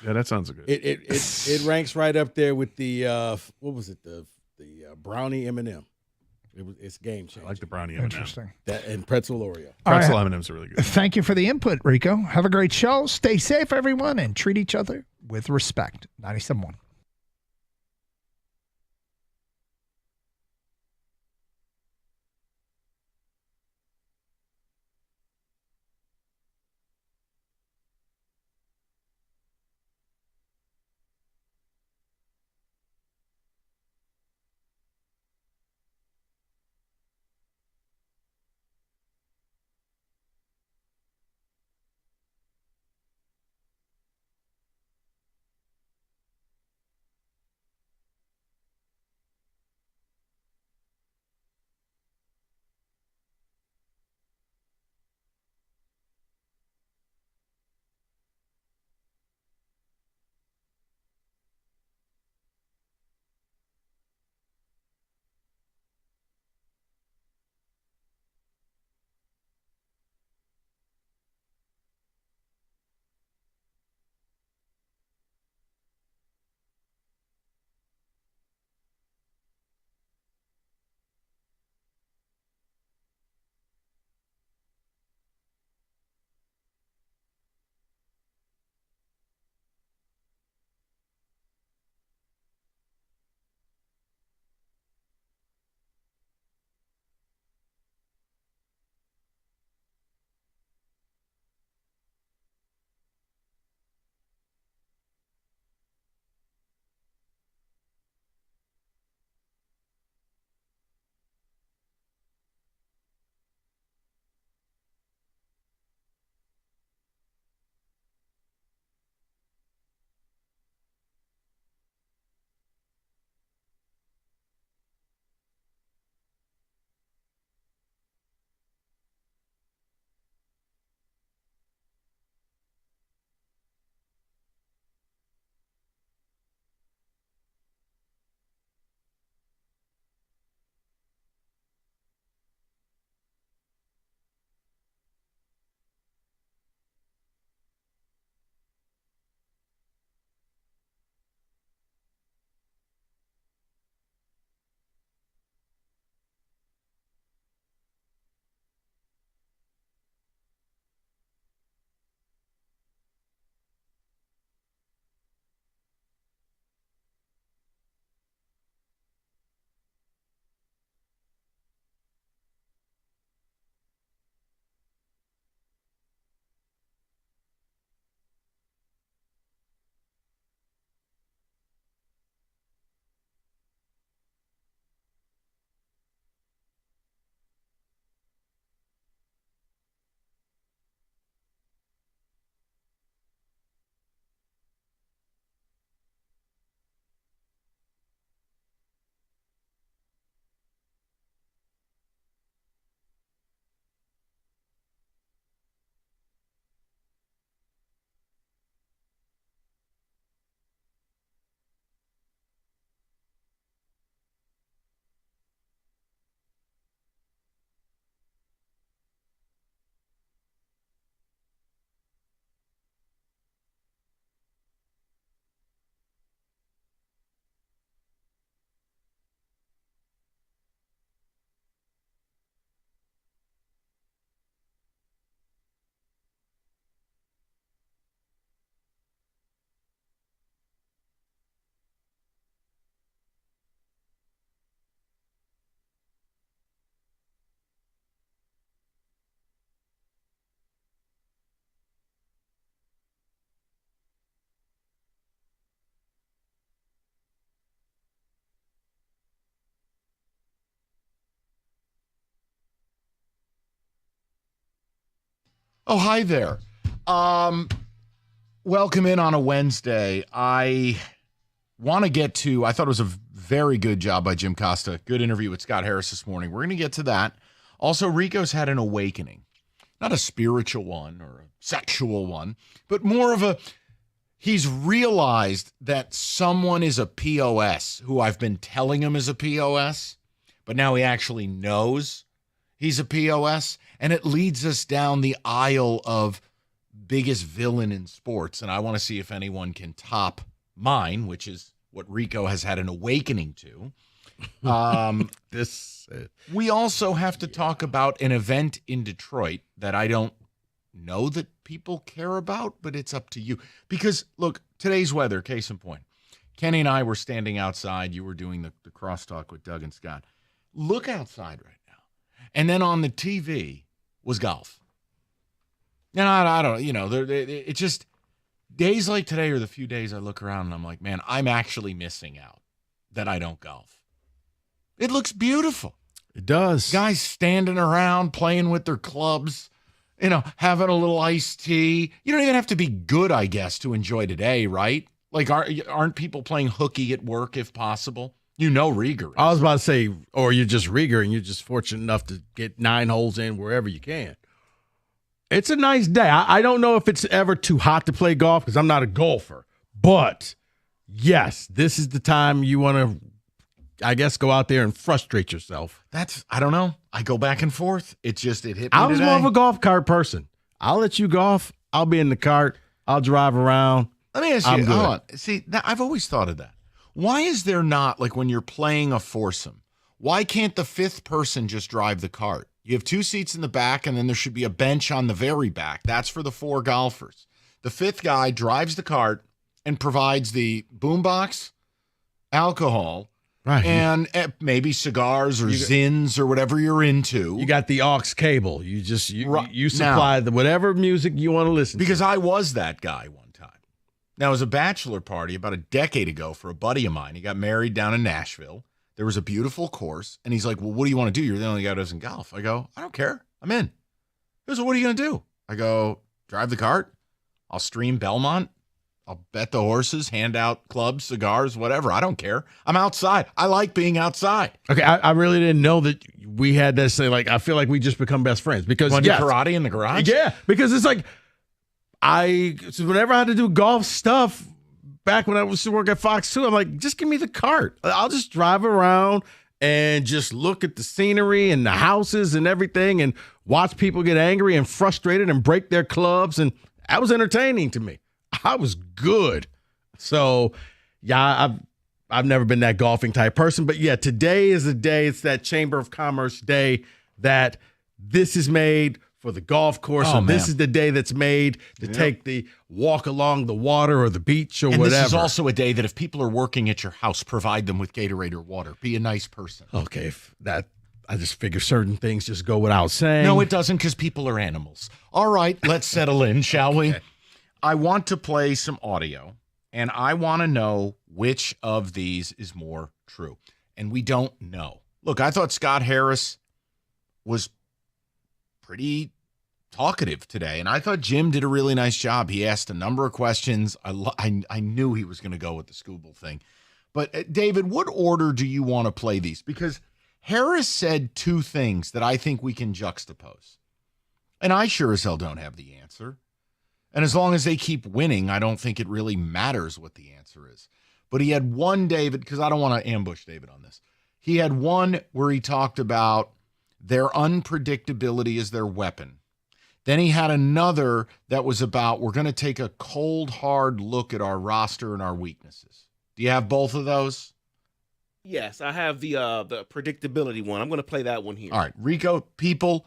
Yeah, that sounds good. It ranks right up there with the what was it, the brownie M&M. It's game changer. I like the brownie M&M. Interesting. That and pretzel Oreo. Pretzel M&Ms are really good. Thank you for the input, Rico. Have a great show. Stay safe, everyone, and treat each other with respect. 97.1. Oh, hi there. Welcome in on a Wednesday. I want to get to, I thought it was a very good job by Jim Costa. Good interview with Scott Harris this morning. We're going to get to that. Also, Rico's had an awakening. Not a spiritual one or a sexual one, but more of a, he's realized that someone is a POS who I've been telling him is a POS, but now he actually knows he's a POS. And it leads us down the aisle of biggest villain in sports, and I want to see if anyone can top mine, which is what Rico has had an awakening to. We also have to talk about an event in Detroit that I don't know that people care about, but it's up to you. Because, look, today's weather, case in point. Kenny and I were standing outside. You were doing the crosstalk with Doug and Scott. Look outside right now. And then on the TV was golf. And I don't, it's just days like today are the few days I look around and I'm like, man, I'm actually missing out that I don't golf. It looks beautiful. It does. Guys standing around playing with their clubs, having a little iced tea. You don't even have to be good, I guess, to enjoy today, right? Like, aren't people playing hooky at work if possible? Rieger is. I was about to say, or you're just Rieger and you're just fortunate enough to get 9 holes in wherever you can. It's a nice day. I don't know if it's ever too hot to play golf because I'm not a golfer. But, yes, this is the time you want to, I guess, go out there and frustrate yourself. I don't know. I go back and forth. It hit me I was today. more of a golf cart person. I'll let you golf. I'll be in the cart. I'll drive around. Let me ask you, hold on. See, I've always thought of that. Why is there not, like when you're playing a foursome, why can't the 5th person just drive the cart? You have 2 seats in the back, and then there should be a bench on the very back. That's for the 4 golfers. The 5th guy drives the cart and provides the boombox, alcohol, right, and maybe cigars or zins or whatever you're into. You got the aux cable. You supply whatever music you want to listen to. Because I was that guy one time. Now, it was a bachelor party about a decade ago for a buddy of mine. He got married down in Nashville. There was a beautiful course, and he's like, well, what do you want to do? You're the only guy who doesn't golf. I go, I don't care. I'm in. He goes, well, what are you going to do? I go, drive the cart. I'll stream Belmont. I'll bet the horses, hand out clubs, cigars, whatever. I don't care. I'm outside. I like being outside. Okay, I really didn't know that we had to say, like, I feel like we just become best friends. Because, Want to do karate in the garage? Yeah, because it's like, whenever I had to do golf stuff, back when I was to work at Fox 2, I'm like, just give me the cart. I'll just drive around and just look at the scenery and the houses and everything and watch people get angry and frustrated and break their clubs. And that was entertaining to me. I was good. So, yeah, I've never been that golfing type person. But, yeah, today is the day. It's that Chamber of Commerce day that this is made for the golf course. Oh, This is the day that's made to take the walk along the water or the beach or whatever. This is also a day that if people are working at your house, provide them with Gatorade or water. Be a nice person. Okay, I just figure certain things just go without saying. No, it doesn't, because people are animals. All right, let's settle in, shall we? I want to play some audio, and I want to know which of these is more true. And we don't know. Look, I thought Scott Harris was pretty talkative today, and I thought Jim did a really nice job. He asked a number of questions. I knew he was going to go with the Scooble thing. But, David, what order do you want to play these? Because Harris said 2 things that I think we can juxtapose. And I sure as hell don't have the answer. And as long as they keep winning, I don't think it really matters what the answer is. But he had one, David, because I don't want to ambush David on this. He had one where he talked about their unpredictability is their weapon. Then he had another that was about we're going to take a cold, hard look at our roster and our weaknesses. Do you have both of those? Yes, I have the predictability one. I'm going to play that one here. All right, Rico, people,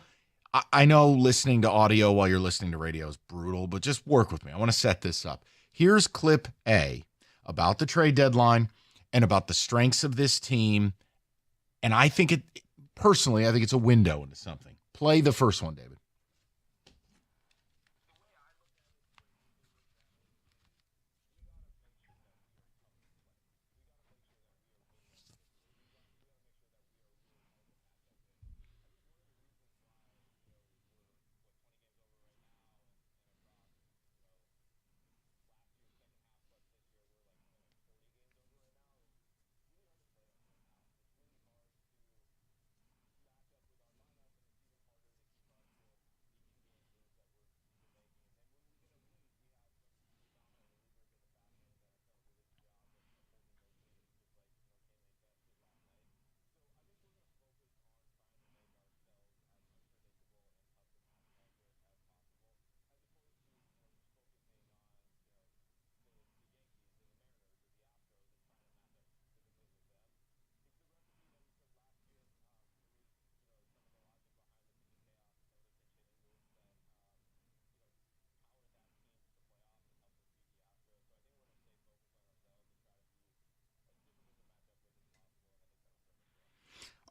I know listening to audio while you're listening to radio is brutal, but just work with me. I want to set this up. Here's clip A about the trade deadline and about the strengths of this team. And I think personally, I think it's a window into something. Play the first one, David.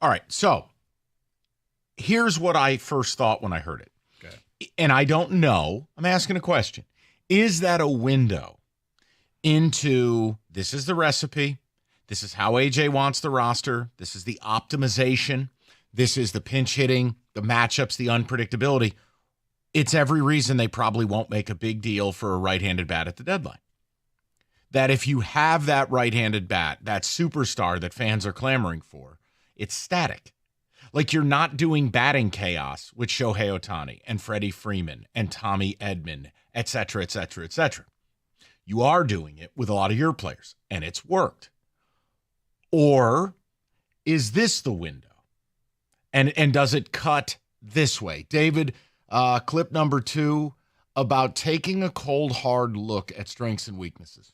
All right, so here's what I first thought when I heard it. Okay. And I don't know. I'm asking a question. Is that a window into this is the recipe? This is how AJ wants the roster. This is the optimization. This is the pinch hitting, the matchups, the unpredictability. It's every reason they probably won't make a big deal for a right-handed bat at the deadline. That if you have that right-handed bat, that superstar that fans are clamoring for, it's static. Like you're not doing batting chaos with Shohei Ohtani and Freddie Freeman and Tommy Edman, et cetera, et cetera, et cetera. You are doing it with a lot of your players, and it's worked. Or is this the window? And does it cut this way? David, clip number 2 about taking a cold, hard look at strengths and weaknesses.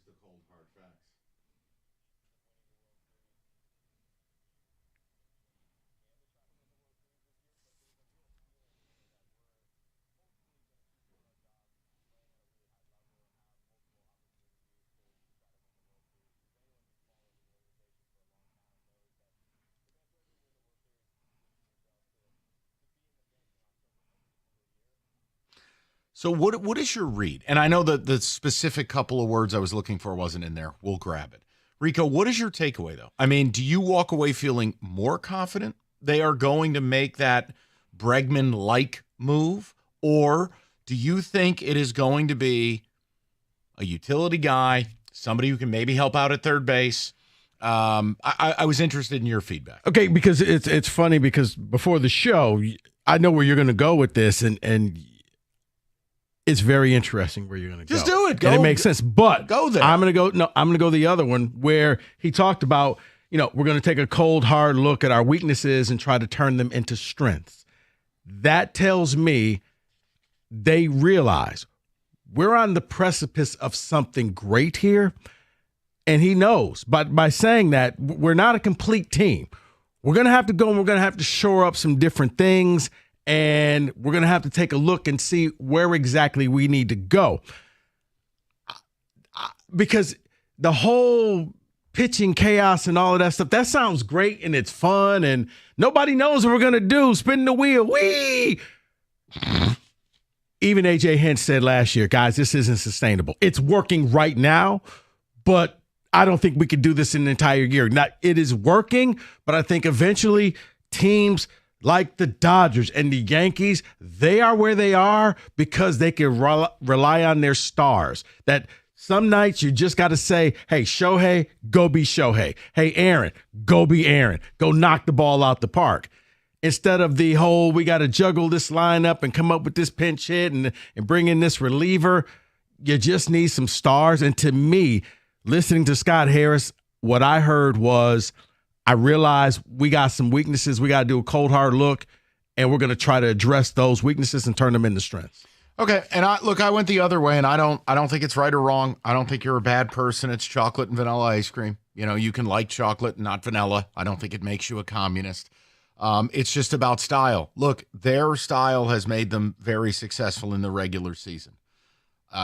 The cold, hard facts. So what is your read? And I know that the specific couple of words I was looking for wasn't in there. We'll grab it. Rico, what is your takeaway, though? I mean, do you walk away feeling more confident they are going to make that Bregman-like move? Or do you think it is going to be a utility guy, somebody who can maybe help out at third base? I was interested in your feedback. Okay, because it's funny because before the show, I know where you're going to go with this, and it's very interesting where you're going to go. Just do it. Go. And it makes sense. But go there. I'm going to go the other one where he talked about, we're going to take a cold, hard look at our weaknesses and try to turn them into strengths. That tells me they realize we're on the precipice of something great here. And he knows, but by saying that, we're not a complete team. We're going to have to go and we're going to have to shore up some different things. And we're going to have to take a look and see where exactly we need to go. Because the whole pitching chaos and all of that stuff, that sounds great and it's fun and nobody knows what we're going to do. Spin the wheel. Whee! Even AJ Hinch said last year, guys, this isn't sustainable. It's working right now, but I don't think we could do this in an entire year. Now, it is working, but I think eventually teams like the Dodgers and the Yankees, they are where they are because they can rely on their stars. That some nights you just got to say, hey, Shohei, go be Shohei. Hey, Aaron, go be Aaron. Go knock the ball out the park. Instead of the whole, we got to juggle this lineup and come up with this pinch hit and bring in this reliever. You just need some stars. And to me, listening to Scott Harris, what I heard was, I realize we got some weaknesses. We got to do a cold, hard look, and we're going to try to address those weaknesses and turn them into strengths. Okay, and I went the other way, and I don't think it's right or wrong. I don't think you're a bad person. It's chocolate and vanilla ice cream. You can like chocolate and not vanilla. I don't think it makes you a communist. It's just about style. Look, their style has made them very successful in the regular season.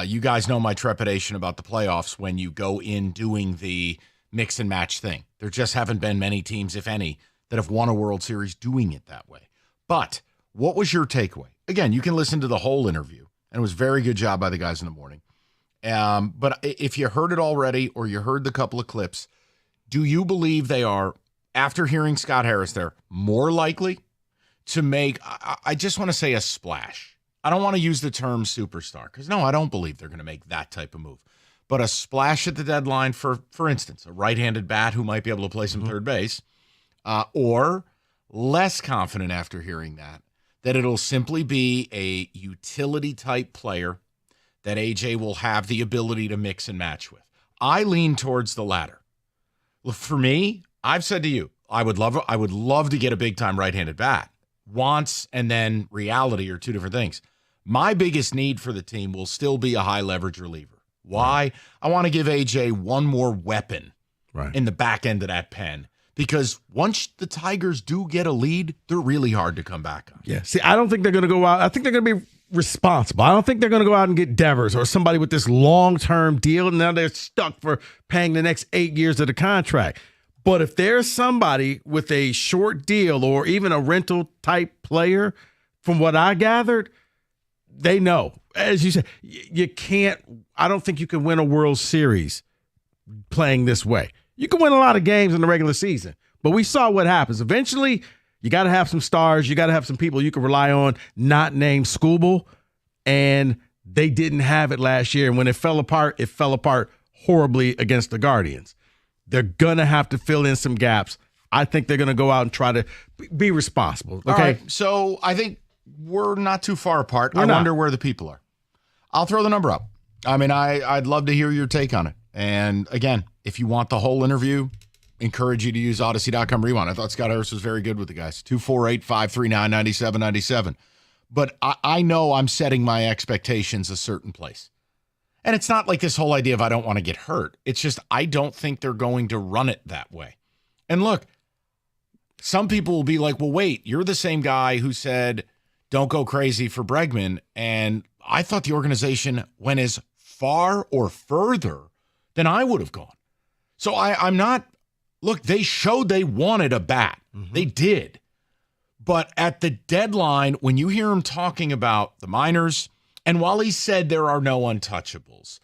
You guys know my trepidation about the playoffs when you go in doing the mix and match thing. There just haven't been many teams, if any, that have won a World Series doing it that way. But what was your takeaway? Again, you can listen to the whole interview, and it was a very good job by the guys in the morning. But if you heard it already or you heard the couple of clips, do you believe they are, after hearing Scott Harris there, more likely to make, I just want to say a splash. I don't want to use the term superstar because, no, I don't believe they're going to make that type of move. But a splash at the deadline, for instance, a right-handed bat who might be able to play some third base, or less confident after hearing that it'll simply be a utility-type player that AJ will have the ability to mix and match with. I lean towards the latter. For me, I've said to you, I would love to get a big-time right-handed bat. Wants and then reality are two different things. My biggest need for the team will still be a high-leverage reliever. Why? Right. I want to give AJ one more weapon in the back end of that pen. Because once the Tigers do get a lead, they're really hard to come back on. Yeah. See, I don't think they're going to go out. I think they're going to be responsible. I don't think they're going to go out and get Devers or somebody with this long-term deal, and now they're stuck for paying the next 8 years of the contract. But if there's somebody with a short deal or even a rental-type player, from what I gathered, they know. As you said, you can't – I don't think you can win a World Series playing this way. You can win a lot of games in the regular season, but we saw what happens. Eventually, you got to have some stars. You got to have some people you can rely on, not named Skubal, and they didn't have it last year. And when it fell apart horribly against the Guardians. They're going to have to fill in some gaps. I think they're going to go out and try to be responsible. Okay, all right, so I think we're not too far apart. I wonder where the people are. I'll throw the number up. I mean, I'd love to hear your take on it. And again, if you want the whole interview, encourage you to use Odyssey.com Rewind. I thought Scott Harris was very good with the guys. 248-539-9797. But I know I'm setting my expectations a certain place. And it's not like this whole idea of I don't want to get hurt. It's just I don't think they're going to run it that way. And look, some people will be like, well, wait, you're the same guy who said don't go crazy for Bregman. And I thought the organization went as far or further than I would have gone. So I'm not – look, they showed they wanted a bat. Mm-hmm. They did. But at the deadline, when you hear him talking about the minors – and while he said there are no untouchables,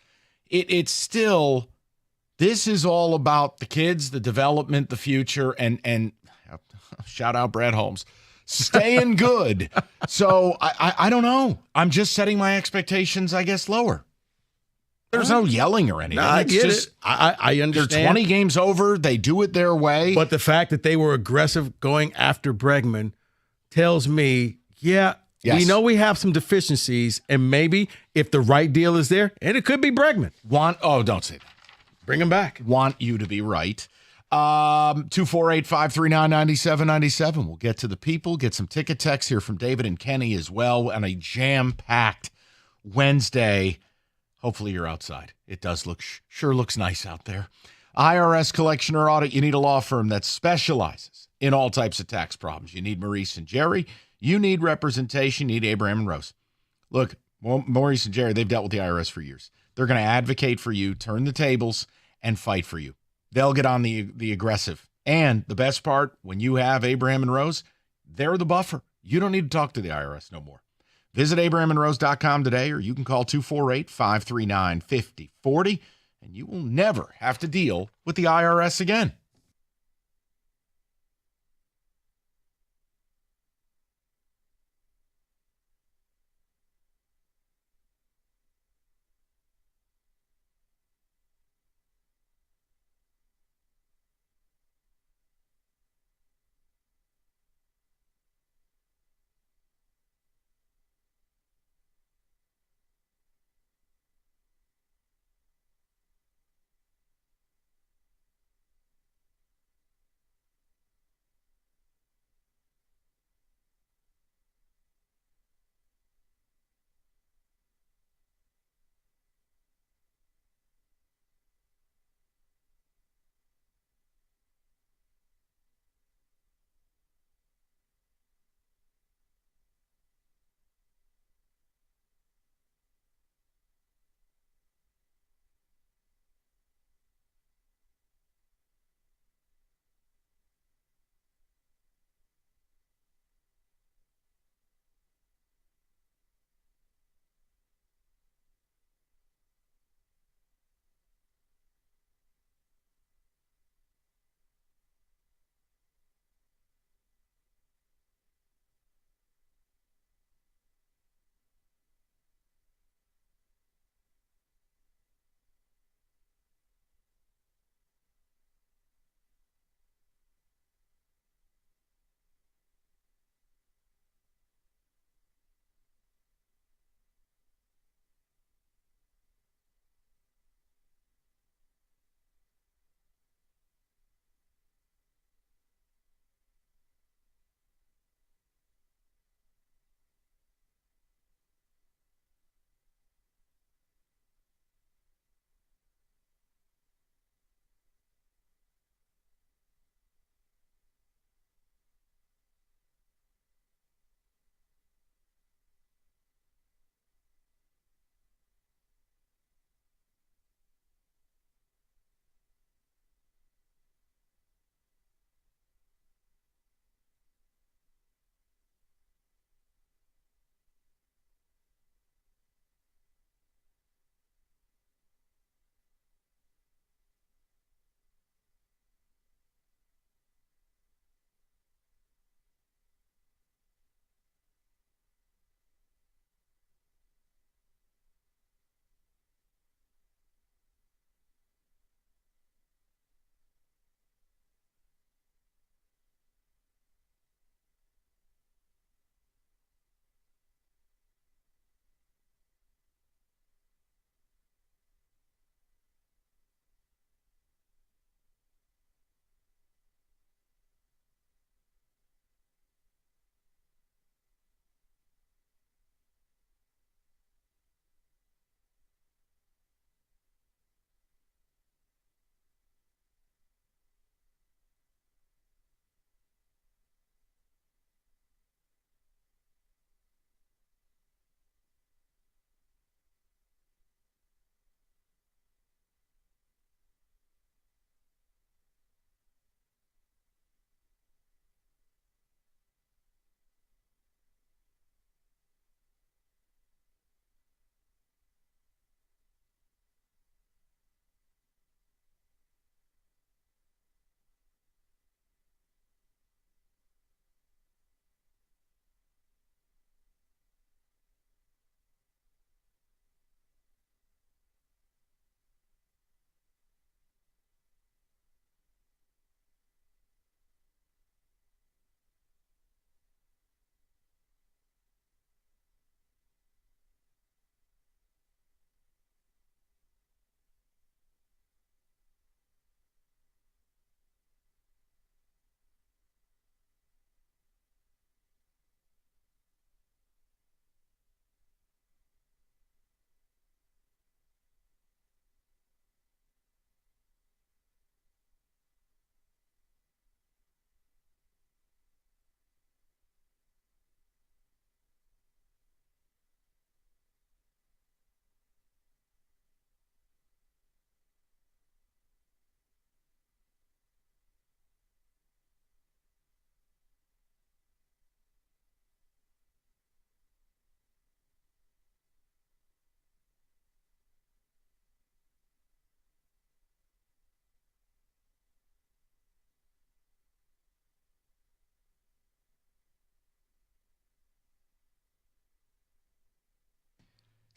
it's still, this is all about the kids, the development, the future, and shout out Brad Holmes, staying good. So I don't know. I'm just setting my expectations, I guess, lower. There's no yelling or anything. No, I get it. I understand. They're 20 games over. They do it their way. But the fact that they were aggressive going after Bregman tells me, yes. We know we have some deficiencies, and maybe if the right deal is there, and it could be Bregman. Don't say that. Bring him back. Want you to be right. 248-539-9797. We'll get to the people, get some ticket texts here from David and Kenny as well on a jam-packed Wednesday. Hopefully you're outside. It does sure looks nice out there. IRS collection or audit, you need a law firm that specializes in all types of tax problems. You need Maurice and Jerry. You need representation. You need Abraham and Rose. Look, Maurice and Jerry, they've dealt with the IRS for years. They're going to advocate for you, turn the tables, and fight for you. They'll get on the aggressive. And the best part, when you have Abraham and Rose, they're the buffer. You don't need to talk to the IRS no more. Visit abrahamandrose.com today, or you can call 248-539-5040, and you will never have to deal with the IRS again.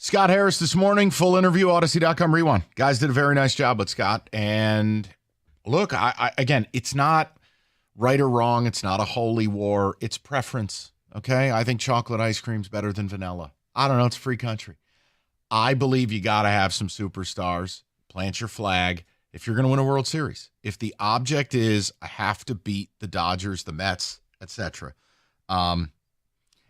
Scott Harris this morning, full interview, Odyssey.com rewind. Guys did a very nice job with Scott. And look, again, it's not right or wrong. It's not a holy war. It's preference, okay? I think chocolate ice cream's better than vanilla. I don't know. It's a free country. I believe you got to have some superstars. Plant your flag if you're going to win a World Series. If the object is, I have to beat the Dodgers, the Mets, etc.,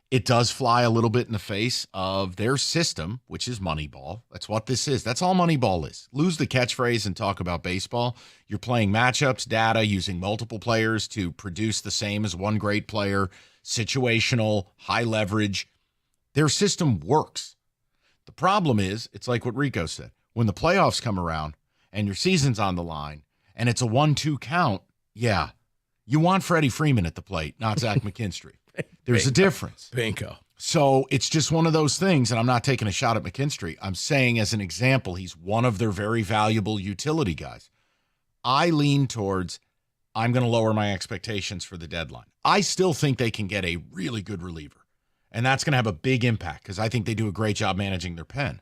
it does fly a little bit in the face of their system, which is Moneyball. That's what this is. That's all Moneyball is. Lose the catchphrase and talk about baseball. You're playing matchups, data, using multiple players to produce the same as one great player, situational, high leverage. Their system works. The problem is, it's like what Rico said. When the playoffs come around and your season's on the line and it's a 1-2 count, yeah, you want Freddie Freeman at the plate, not Zach McKinstry. There's a difference. Bingo. So it's just one of those things, and I'm not taking a shot at McKinstry. I'm saying as an example, he's one of their very valuable utility guys. I lean towards I'm going to lower my expectations for the deadline. I still think they can get a really good reliever, and that's going to have a big impact because I think they do a great job managing their pen.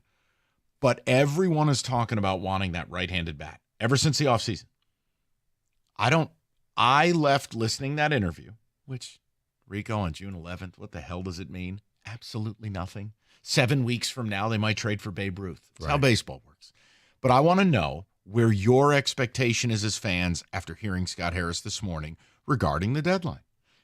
But everyone is talking about wanting that right-handed bat ever since the offseason. I left listening to that interview, which Rico on June 11th, what the hell does it mean? Absolutely nothing. 7 weeks from now, they might trade for Babe Ruth. That's how baseball works. But I want to know where your expectation is as fans after hearing Scott Harris this morning regarding the deadline.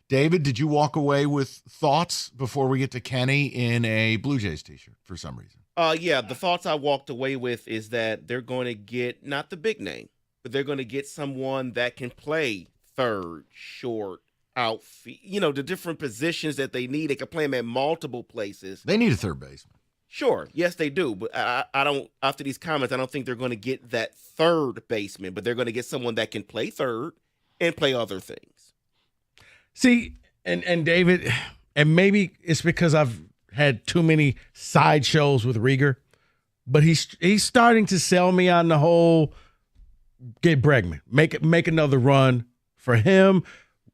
David, did you walk away with thoughts before we get to Kenny in a Blue Jays t-shirt for some reason? Yeah, the thoughts I walked away with is that they're going to get not the big name, but they're going to get someone that can play third, short, outfield, the different positions that they need. They can play them at multiple places. They need a third baseman. Sure, yes, they do. But I don't, after these comments, I don't think they're going to get that third baseman, but they're going to get someone that can play third and play other things. See, and David, and maybe it's because I've had too many sideshows with Rieger, but he's starting to sell me on the whole get Bregman, make another run for him.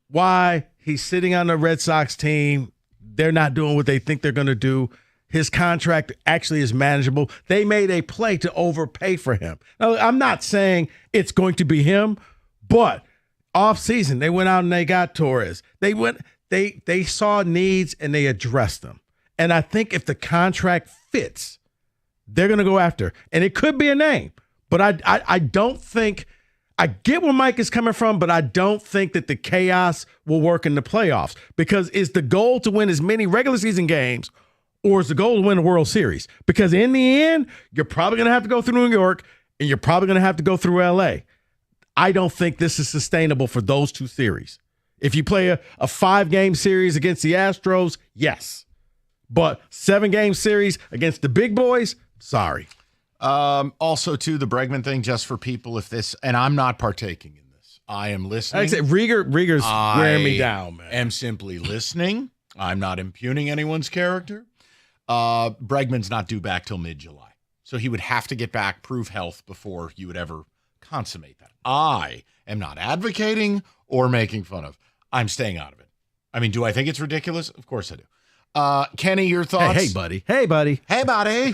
Why? He's sitting on the Red Sox team. They're not doing what they think they're going to do. His contract actually is manageable. They made a play to overpay for him. Now, I'm not saying it's going to be him, but off-season, they went out and they got Torres. They saw needs and they addressed them. And I think if the contract fits, they're going to go after. And it could be a name, but I don't think – I get where Mike is coming from, but I don't think that the chaos will work in the playoffs because is the goal to win as many regular season games or is the goal to win a World Series? Because in the end, you're probably going to have to go through New York and you're probably going to have to go through L.A. I don't think this is sustainable for those two series. If you play a 5-game series against the Astros, yes. But 7-game series against the big boys, sorry. Also, too, the Bregman thing, just for people, if this, and I'm not partaking in this, I am listening. Like I said, Rieger's wearing me down, man. I am simply listening. I'm not impugning anyone's character. Bregman's not due back till mid-July. So he would have to get back, prove health before you would ever consummate that. I am not advocating or making fun of. I'm staying out of it. I mean, do I think it's ridiculous? Of course I do. Kenny, your thoughts? Hey, buddy. Hey, buddy. Hey, buddy.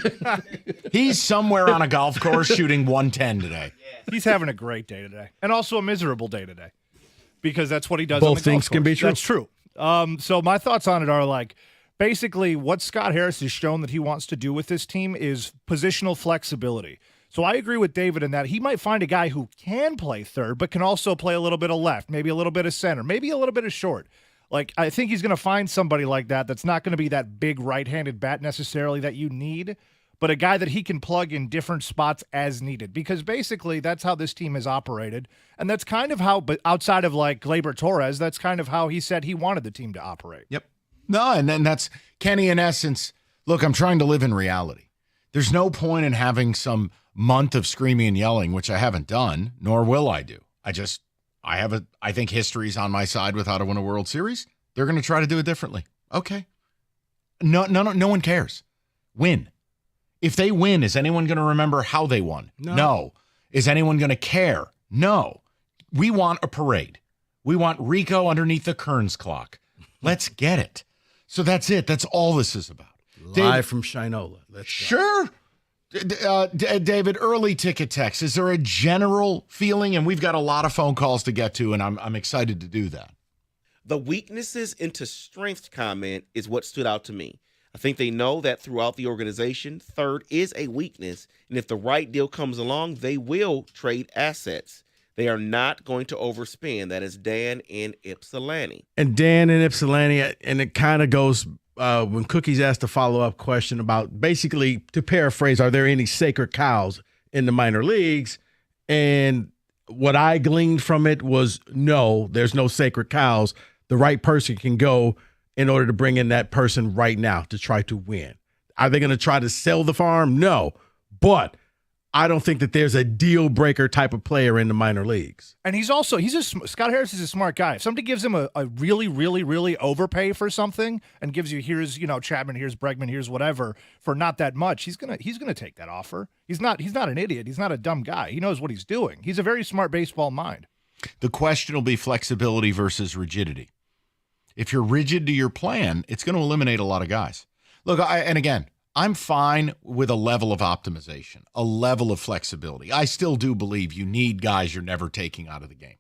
He's somewhere on a golf course shooting 110 today. He's having a great day today. And also a miserable day today. Because that's what he does Both on the things golf can course. be true. That's true. So my thoughts on it are like, basically what Scott Harris has shown that he wants to do with this team is positional flexibility. So I agree with David in that he might find a guy who can play third, but can also play a little bit of left, maybe a little bit of center, maybe a little bit of short. Like, I think he's going to find somebody like that that's not going to be that big right-handed bat necessarily that you need, but a guy that he can plug in different spots as needed. Because basically that's how this team has operated, and that's kind of how, but outside of like Gleyber Torres, that's kind of how he said he wanted the team to operate. Yep. No, and then that's Kenny in essence. Look, I'm trying to live in reality. There's no point in having some month of screaming and yelling, which I haven't done, nor will I do. I think history's on my side with how to win a World Series. They're going to try to do it differently. Okay. No one cares. Win. If they win, is anyone going to remember how they won? No. Is anyone going to care? No. We want a parade. We want Rico underneath the Kearns clock. Let's get it. So that's it. That's all this is about. Live from Shinola. Let's go. Sure. David, early ticket text. Is there a general feeling? And we've got a lot of phone calls to get to, and I'm excited to do that. The weaknesses into strength comment is what stood out to me. I think they know that throughout the organization, third is a weakness. And if the right deal comes along, they will trade assets. They are not going to overspend. That is Dan in Ypsilanti. And Dan in Ypsilanti, and it kind of goes when Cookie's asked a follow-up question about, basically, to paraphrase, are there any sacred cows in the minor leagues? And what I gleaned from it was, no, there's no sacred cows. The right person can go in order to bring in that person right now to try to win. Are they going to try to sell the farm? No. But I don't think that there's a deal breaker type of player in the minor leagues. And Scott Harris is a smart guy. If somebody gives him a really, really, really overpay for something and gives you, here's, Chapman, here's Bregman, here's whatever, for not that much, he's gonna take that offer. He's not an idiot. He's not a dumb guy. He knows what he's doing. He's a very smart baseball mind. The question will be flexibility versus rigidity. If you're rigid to your plan, it's going to eliminate a lot of guys. Look, I'm fine with a level of optimization, a level of flexibility. I still do believe you need guys you're never taking out of the game.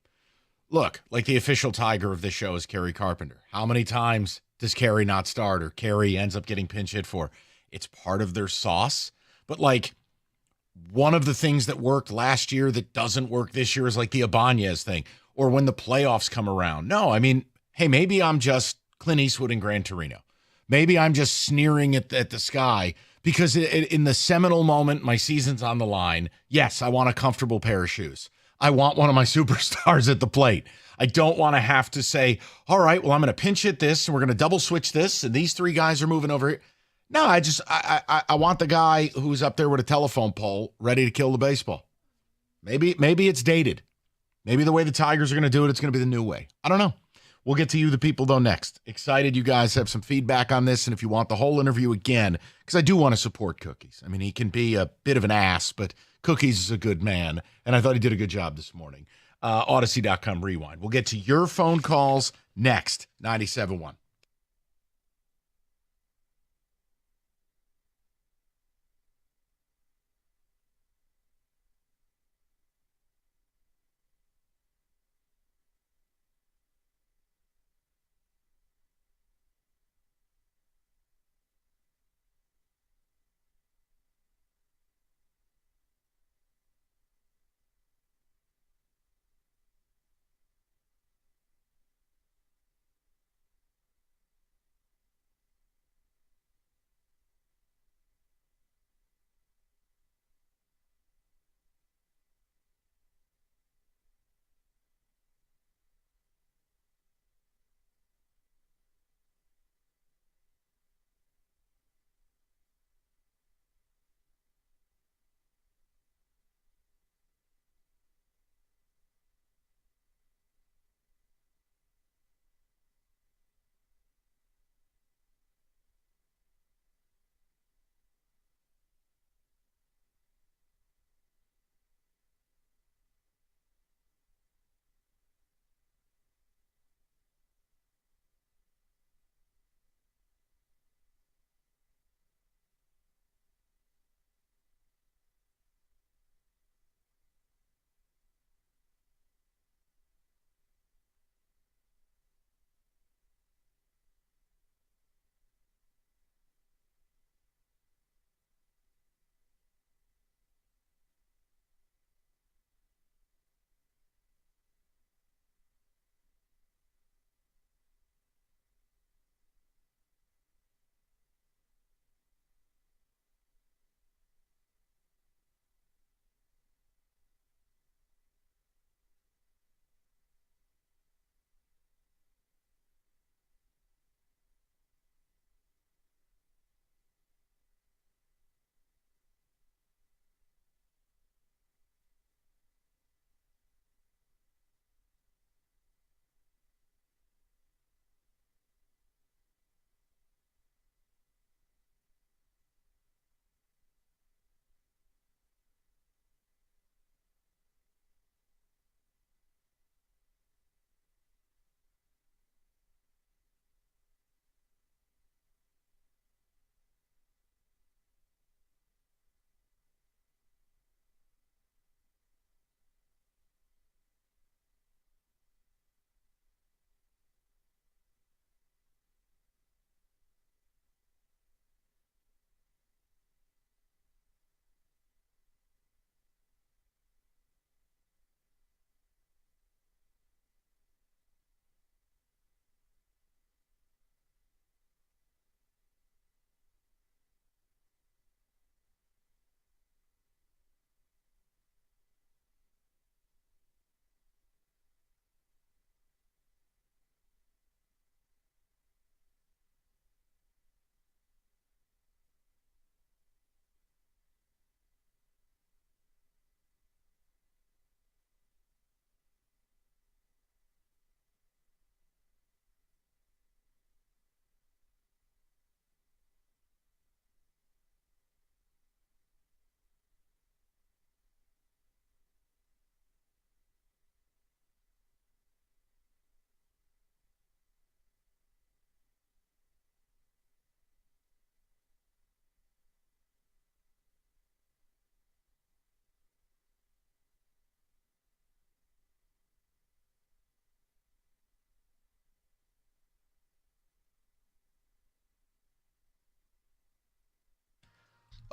Look, like the official Tiger of this show is Kerry Carpenter. How many times does Kerry not start or Kerry ends up getting pinch hit for? It's part of their sauce. But like one of the things that worked last year that doesn't work this year is like the Ibanez thing, or when the playoffs come around. No, I mean, hey, maybe I'm just Clint Eastwood in Gran Torino. Maybe I'm just sneering at the sky because in the seminal moment, my season's on the line. Yes, I want a comfortable pair of shoes. I want one of my superstars at the plate. I don't want to have to say, all right, well, I'm going to pinch hit this, and we're going to double switch this, and these three guys are moving over here. No, I want the guy who's up there with a telephone pole ready to kill the baseball. Maybe it's dated. Maybe the way the Tigers are going to do it, it's going to be the new way. I don't know. We'll get to you, the people, though, next. Excited you guys have some feedback on this, and if you want the whole interview again, because I do want to support Cookies. I mean, he can be a bit of an ass, but Cookies is a good man, and I thought he did a good job this morning. Odyssey.com rewind. We'll get to your phone calls next. 97.1.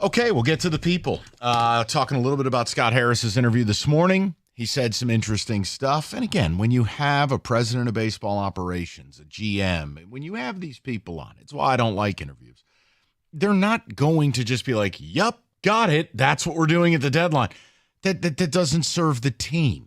Okay, we'll get to the people. Talking a little bit about Scott Harris's interview this morning. He said some interesting stuff. And again, when you have a president of baseball operations, a GM, when you have these people on, it's why I don't like interviews. They're not going to just be like, yup, got it. That's what we're doing at the deadline. That doesn't serve the team.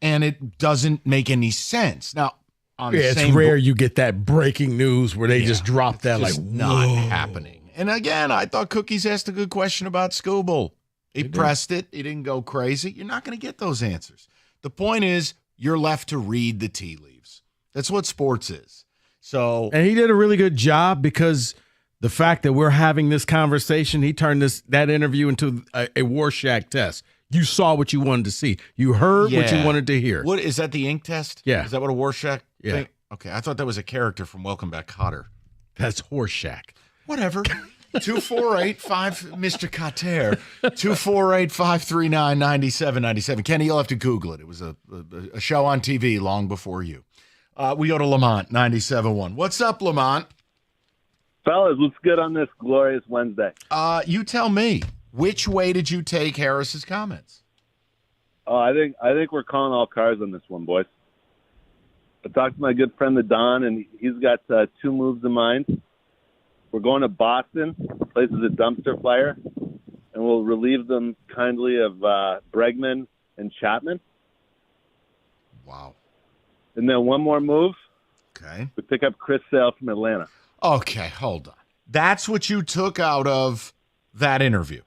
And it doesn't make any sense. Now, it's rare you get that breaking news where they just drop that like, not happening. And again, I thought Cookies asked a good question about Scooble. He pressed it. He didn't go crazy. You're not going to get those answers. The point is, you're left to read the tea leaves. That's what sports is. So, and he did a really good job because the fact that we're having this conversation, he turned that interview into a Rorschach test. You saw what you wanted to see. You heard what you wanted to hear. What is that? The ink test? Yeah. Is that what a Rorschach? Yeah. Thing? Okay, I thought that was a character from Welcome Back, Kotter. That's Rorschach. Whatever. 248-5, Mr. Cotter. 248-539-9797. Kenny, you'll have to Google it. It was a show on TV long before you. We go to Lamont, 97.1. What's up, Lamont? Fellas, what's good on this glorious Wednesday? You tell me. Which way did you take Harris's comments? Oh, I think we're calling all cars on this one, boys. I talked to my good friend the Don, and he's got 2 moves in mind. We're going to Boston, place is a dumpster fire, and we'll relieve them kindly of Bregman and Chapman. Wow. And then one more move. Okay. We pick up Chris Sale from Atlanta. Okay, hold on. That's what you took out of that interview.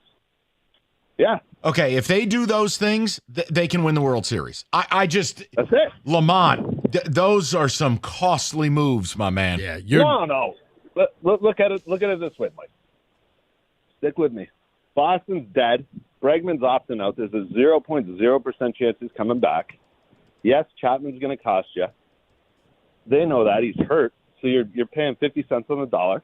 Yeah. Okay, if they do those things, they can win the World Series. That's it. Lamont, those are some costly moves, my man. Yeah, No. Look at it this way, Mike. Stick with me. Boston's dead. Bregman's opting out. There's a 0.0% chance he's coming back. Yes, Chapman's going to cost you. They know that. He's hurt. So you're paying 50 cents on the dollar.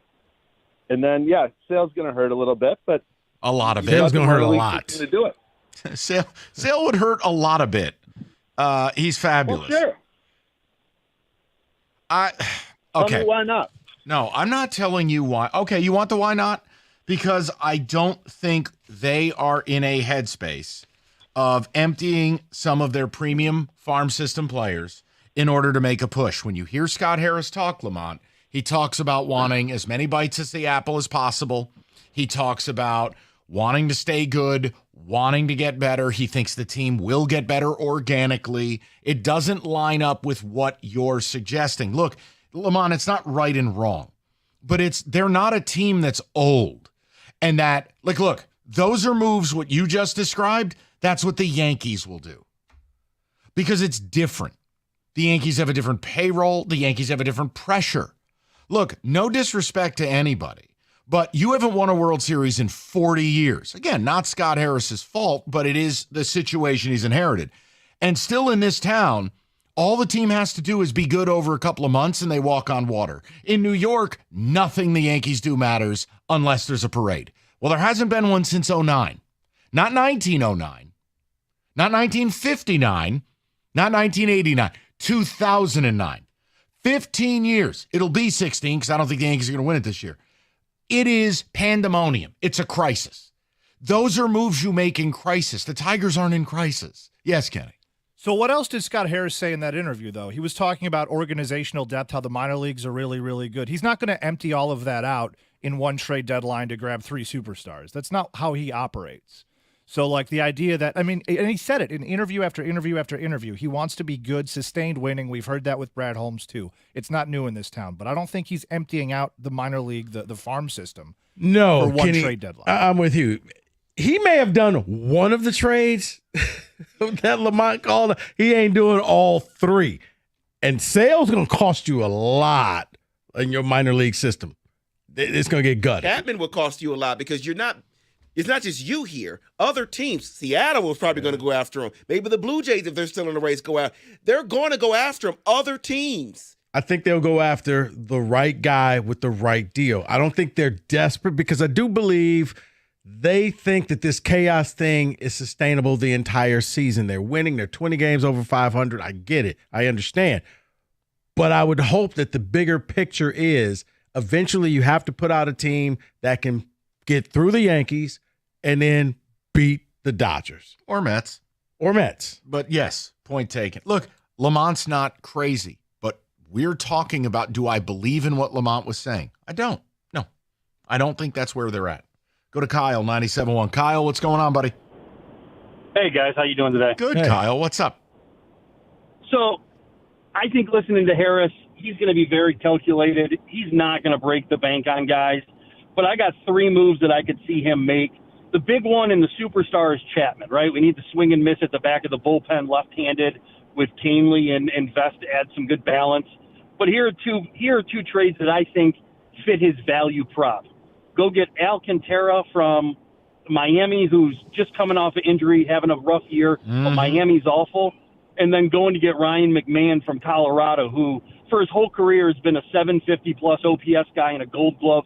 And then, Sale's going to hurt a little bit, but a lot of it. Sale's going to hurt a lot. To do it. Sale would hurt a lot of it. He's fabulous. Well, sure. Okay. Tell me why not? No, I'm not telling you why. Okay, you want the why not? Because I don't think they are in a headspace of emptying some of their premium farm system players in order to make a push. When you hear Scott Harris talk, Lamont, he talks about wanting as many bites at the apple as possible. He talks about wanting to stay good, wanting to get better. He thinks the team will get better organically. It doesn't line up with what you're suggesting. Look, Lamont, it's not right and wrong, but they're not a team that's old. And that, look, those are moves, what you just described, that's what the Yankees will do. Because it's different. The Yankees have a different payroll. The Yankees have a different pressure. Look, no disrespect to anybody, but you haven't won a World Series in 40 years. Again, not Scott Harris's fault, but it is the situation he's inherited. And still in this town, all the team has to do is be good over a couple of months and they walk on water. In New York, nothing the Yankees do matters unless there's a parade. Well, there hasn't been one since 2009. Not 1909. Not 1959. Not 1989. 2009. 15 years. It'll be 16 because I don't think the Yankees are going to win it this year. It is pandemonium. It's a crisis. Those are moves you make in crisis. The Tigers aren't in crisis. Yes, Kenny. So what else did Scott Harris say in that interview, though? He was talking about organizational depth, how the minor leagues are really, really good. He's not going to empty all of that out in one trade deadline to grab 3 superstars. That's not how he operates. So, the idea that, and he said it in interview after interview after interview. He wants to be good, sustained winning. We've heard that with Brad Holmes, too. It's not new in this town, but I don't think he's emptying out the minor league, the farm system for one trade deadline. I'm with you. He may have done one of the trades that Lamont called. He ain't doing all 3. And Sale's going to cost you a lot in your minor league system. It's going to get gutted. Chapman will cost you a lot because it's not just you here. Other teams, Seattle was probably going to go after him. Maybe the Blue Jays, if they're still in the race, go out. They're going to go after him. Other teams. I think they'll go after the right guy with the right deal. I don't think they're desperate because I do believe they think that this chaos thing is sustainable the entire season. They're winning. They're 20 games over 500. I get it. I understand. But I would hope that the bigger picture is eventually you have to put out a team that can get through the Yankees, and then beat the Dodgers. Or Mets. But yes, point taken. Look, Lamont's not crazy, but we're talking about, do I believe in what Lamont was saying? I don't. No, I don't think that's where they're at. Go to Kyle, 97.1. Kyle, what's going on, buddy? Hey, guys. How you doing today? Good, Kyle. What's up? So I think listening to Harris, he's going to be very calculated. He's not going to break the bank on guys. But I got 3 moves that I could see him make. The big one and the superstar is Chapman, right? We need to swing and miss at the back of the bullpen left-handed with Canely and Vest to add some good balance. But here are two trades that I think fit his value prop. Go get Alcantara from Miami, who's just coming off an injury, having a rough year, but Miami's awful. And then going to get Ryan McMahon from Colorado, who for his whole career has been a 750-plus OPS guy and a Gold Glove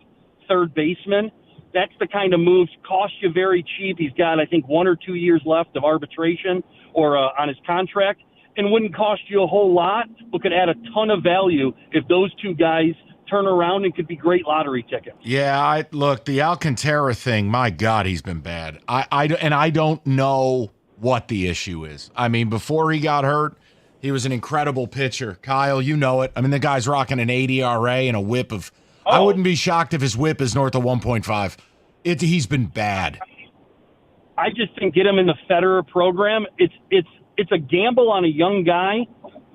third baseman. That's the kind of moves cost you very cheap. He's got, I think, 1 or 2 years left of arbitration or on his contract, and wouldn't cost you a whole lot, but could add a ton of value if those 2 guys turn around and could be great lottery tickets. Yeah, look, the Alcantara thing, my God, he's been bad. I don't know what the issue is. I mean, before he got hurt, he was an incredible pitcher. Kyle, you know it. I mean, the guy's rocking an 8 ERA and a whip of I wouldn't be shocked if his whip is north of 1.5. He's been bad. I just think get him in the Federer program. It's a gamble on a young guy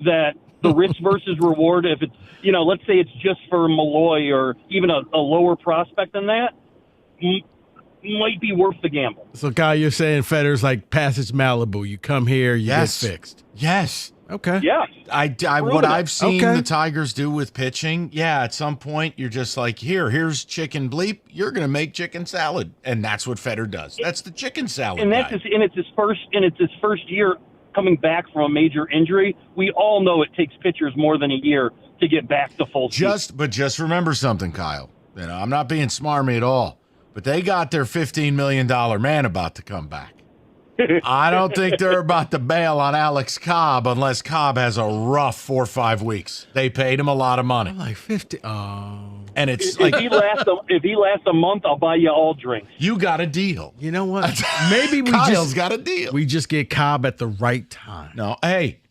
that the risk versus reward, if it's, let's say it's just for Malloy or even a lower prospect than that, might be worth the gamble. So, Kyle, you're saying Federer's like Passage Malibu. You come here, you get fixed. Yes. Okay. Yeah. What I've seen the Tigers do with pitching, at some point you're just like, here's chicken bleep. You're going to make chicken salad, and that's what Federer does. That's the chicken salad. And it's his first year coming back from a major injury. We all know it takes pitchers more than a year to get back to full speed. But just remember something, Kyle. I'm not being smarmy at all, but they got their $15 million man about to come back. I don't think they're about to bail on Alex Cobb unless Cobb has a rough 4 or 5 weeks. They paid him a lot of money. I'm like 50. Oh. And it's if he lasts a month, I'll buy you all drinks. You got a deal. You know what? Maybe Kyle's got a deal. We just get Cobb at the right time. No, hey,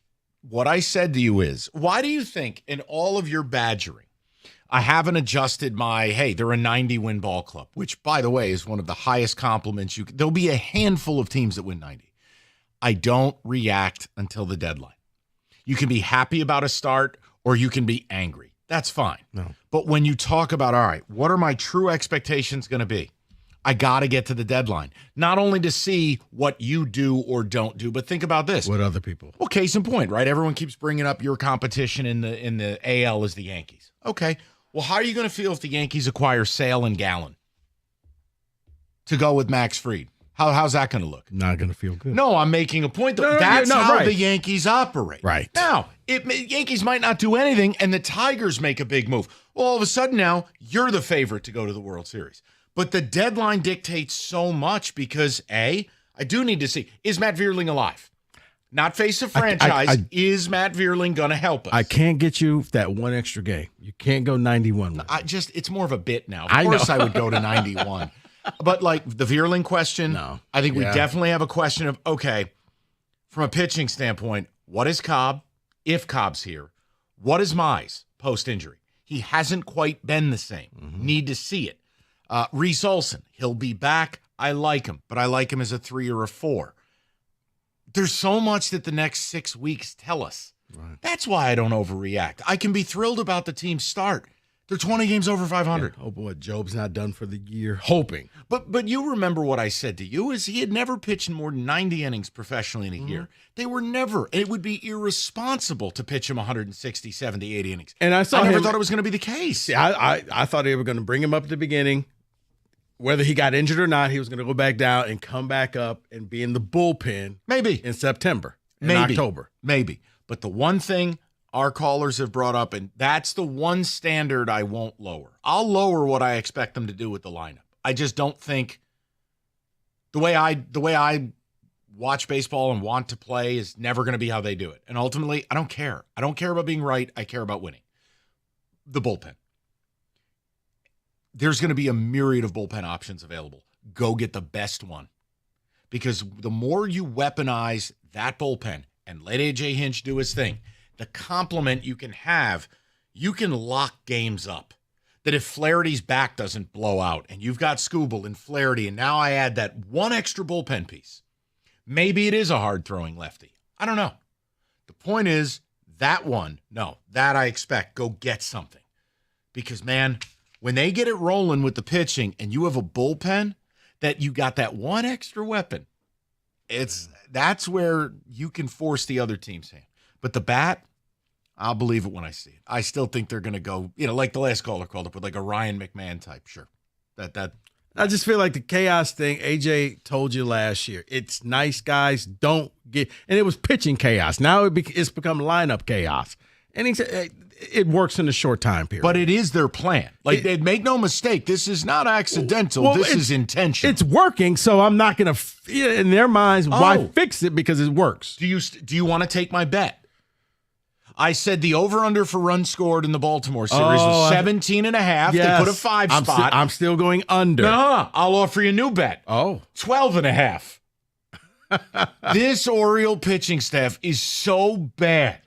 what I said to you is, why do you think in all of your badgering, I haven't adjusted they're a 90-win ball club, which, by the way, is one of the highest compliments there'll be a handful of teams that win 90. I don't react until the deadline. You can be happy about a start or you can be angry. That's fine. No. But when you talk about, all right, what are my true expectations going to be? I got to get to the deadline, not only to see what you do or don't do, but think about this. What other people? Well, case in point, right? Everyone keeps bringing up your competition in the AL is the Yankees. Okay. Well, how are you going to feel if the Yankees acquire Sale and Gallen to go with Max Fried? How's that going to look? Not going to feel good. No, I'm making a point. That's how the Yankees operate. Right. Now, Yankees might not do anything, and the Tigers make a big move. Well, all of a sudden now, you're the favorite to go to the World Series. But the deadline dictates so much because, I do need to see, is Matt Vierling alive? Not face a franchise. Is Matt Vierling going to help us? I can't get you that one extra game. You can't go 91. It's more of a bit now. Of course I would go to 91. But like the Vierling question, no. I think we definitely have a question of, okay, from a pitching standpoint, what is Cobb if Cobb's here? What is Mize post-injury? He hasn't quite been the same. Mm-hmm. Need to see it. Reese Olson, he'll be back. I like him, but I like him as a 3 or a 4. There's so much that the next 6 weeks tell us. Right. That's why I don't overreact. I can be thrilled about the team's start. They're 20 games over 500. Yeah. Oh, boy, Job's not done for the year. Hoping. But you remember what I said to you is he had never pitched more than 90 innings professionally in a year. They were never. It would be irresponsible to pitch him 160, 70, 80 innings. And I never thought it was going to be the case. Yeah, I thought they were going to bring him up at the beginning. Whether he got injured or not, he was going to go back down and come back up and be in the bullpen. Maybe. In September. In October. Maybe. But the one thing our callers have brought up, and that's the one standard I won't lower. I'll lower what I expect them to do with the lineup. I just don't think the way I watch baseball and want to play is never going to be how they do it. And ultimately, I don't care. I don't care about being right. I care about winning. The bullpen. there's going to be a myriad of bullpen options available. Go get the best one. Because the more you weaponize that bullpen and let A.J. Hinch do his thing, the complement you can have, you can lock games up. That if Flaherty's back doesn't blow out and you've got Skubal and Flaherty, and now I add that one extra bullpen piece, maybe it is a hard-throwing lefty. I don't know. The point is, that I expect. Go get something. Because, man, when they get it rolling with the pitching and you have a bullpen that you got that one extra weapon, that's where you can force the other team's hand. But the bat, I'll believe it when I see it. I still think they're going to go, like the last caller called up with like a Ryan McMahon type. Sure. I just feel like the chaos thing, AJ told you last year. It's nice, guys. Don't get, and it was pitching chaos. Now it's become lineup chaos. And he said it works in a short time period. But it is their plan. They'd make no mistake. This is not accidental. Well, this is intentional. It's working, so I'm not going to, in their minds, why fix it? Because it works. Do you want to take my bet? I said the over-under for runs scored in the Baltimore series was 17.5. Yes. They put a 5 spot. I'm still going under. No, I'll offer you a new bet. 12.5. This Oriole pitching staff is so bad.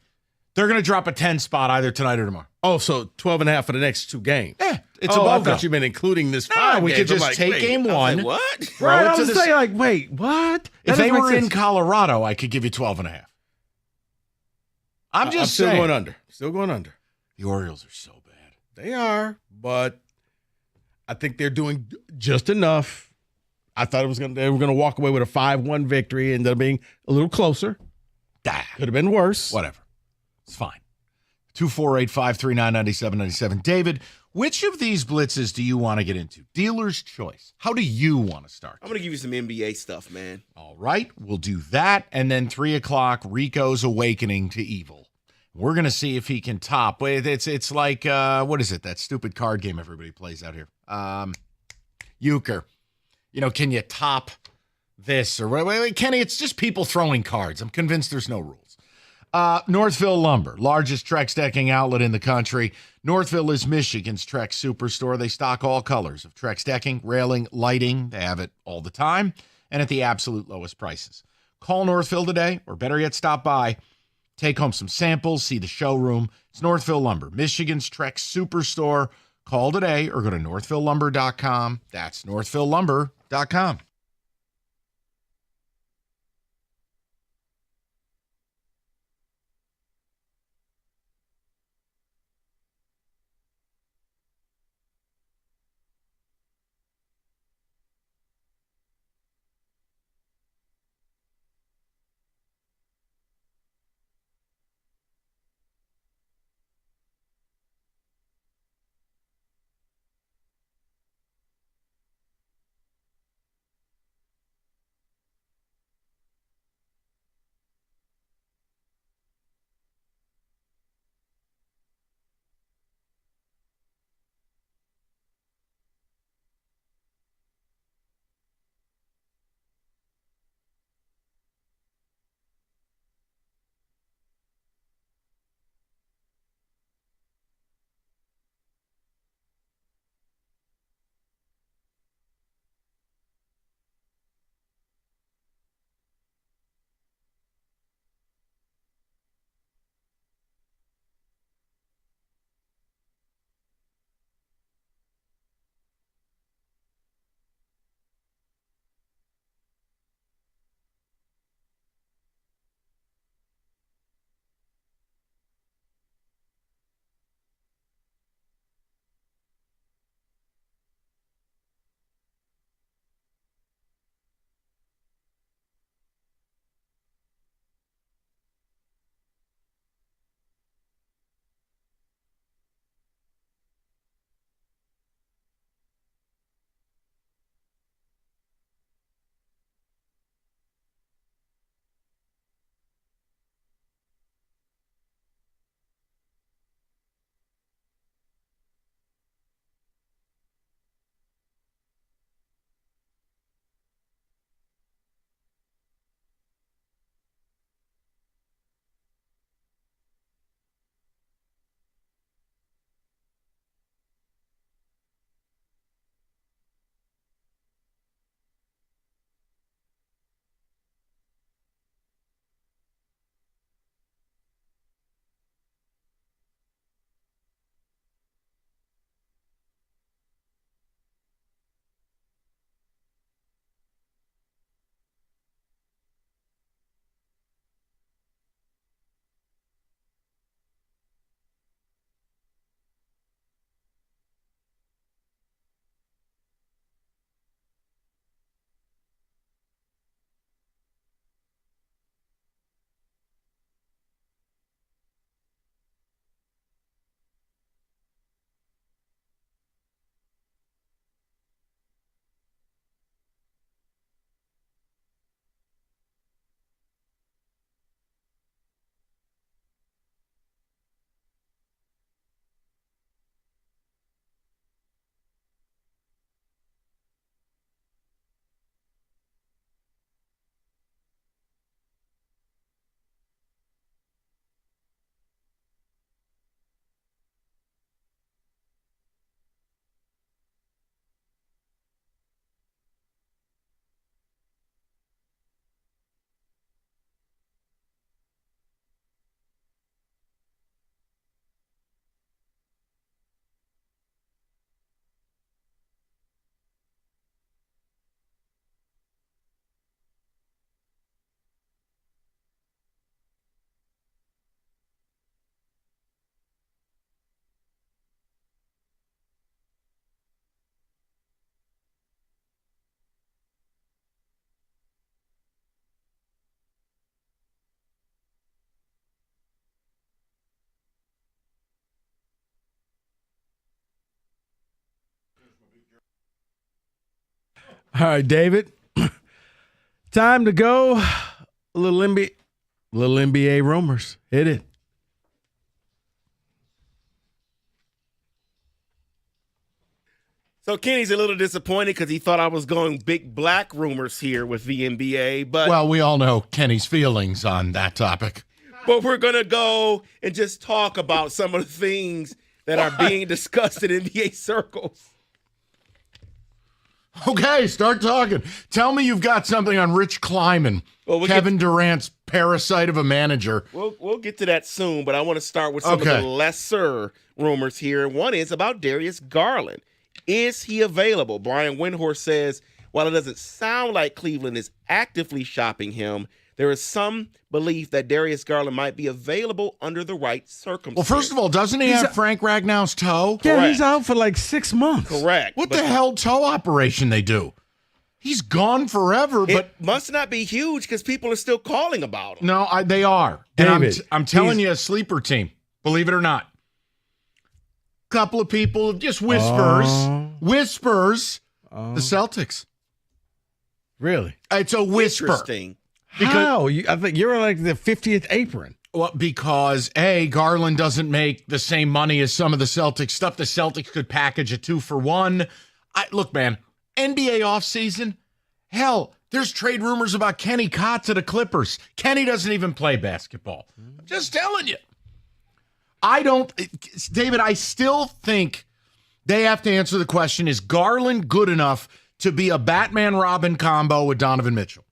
They're going to drop a 10 spot either tonight or tomorrow. Oh, so 12.5 for the next 2 games. Yeah, it's a above. I thought you meant including this 5 we games. could just take game 1. What? Right, I was saying, wait, what? If they were in Colorado, I could give you 12.5. I'm just still saying. going under. Still going under. The Orioles are so bad. They are, but I think they're doing just enough. I thought they were going to walk away with a 5-1 victory, ended up being a little closer. Could have been worse. Whatever. It's fine. 248-539-9797. David, which of these blitzes do you want to get into? Dealer's choice. How do you want to start? I'm going to give you some NBA stuff, man. All right, we'll do that. And then 3 o'clock, Rico's Awakening to Evil. We're going to see if he can top. It's like, what is it? That stupid card game everybody plays out here. Euchre. Can you top this? Or wait, Kenny, it's just people throwing cards. I'm convinced there's no rules. Northville Lumber, largest Trex decking outlet in the country. Northville is Michigan's Trex superstore. They stock all colors of Trex decking, railing, lighting. They have it all the time and at the absolute lowest prices. Call Northville today, or better yet, stop by. Take home some samples, see the showroom. It's Northville Lumber, Michigan's Trex superstore. Call today or go to northvillelumber.com. That's northvillelumber.com. All right, David. Time to go. A little NBA rumors. Hit it. So Kenny's a little disappointed because he thought I was going big black rumors here with the NBA, but Well, we all know Kenny's feelings on that topic. but we're gonna go and just talk about some of the things that are being discussed in NBA circles. Okay, start talking. Tell me you've got something on Rich Kleiman, Kevin Durant's parasite of a manager. We'll get to that soon, but I want to start with some of the lesser rumors here. One is about Darius Garland. Is he available? Brian Windhorst says, while it doesn't sound like Cleveland is actively shopping him, there is some belief that Darius Garland might be available under the right circumstances. Well, first of all, doesn't he have Frank Ragnow's toe? Yeah, he's out for like 6 months. Correct. What the hell toe operation they do? He's gone forever, but it must not be huge because people are still calling about him. no, they are. David, and I'm telling you, a sleeper team. Believe it or not. Couple of people, just whispers. The Celtics. Really? It's a whisper. Interesting. How? I think you're like the 50th apron. Well, because Garland doesn't make the same money as some of the Celtics stuff. The Celtics could package a 2-for-1. Look, man, NBA offseason, hell, there's trade rumors about Kenny Kotz to the Clippers. Kenny doesn't even play basketball. I'm just telling you. David, I still think they have to answer the question, is Garland good enough to be a Batman-Robin combo with Donovan Mitchell?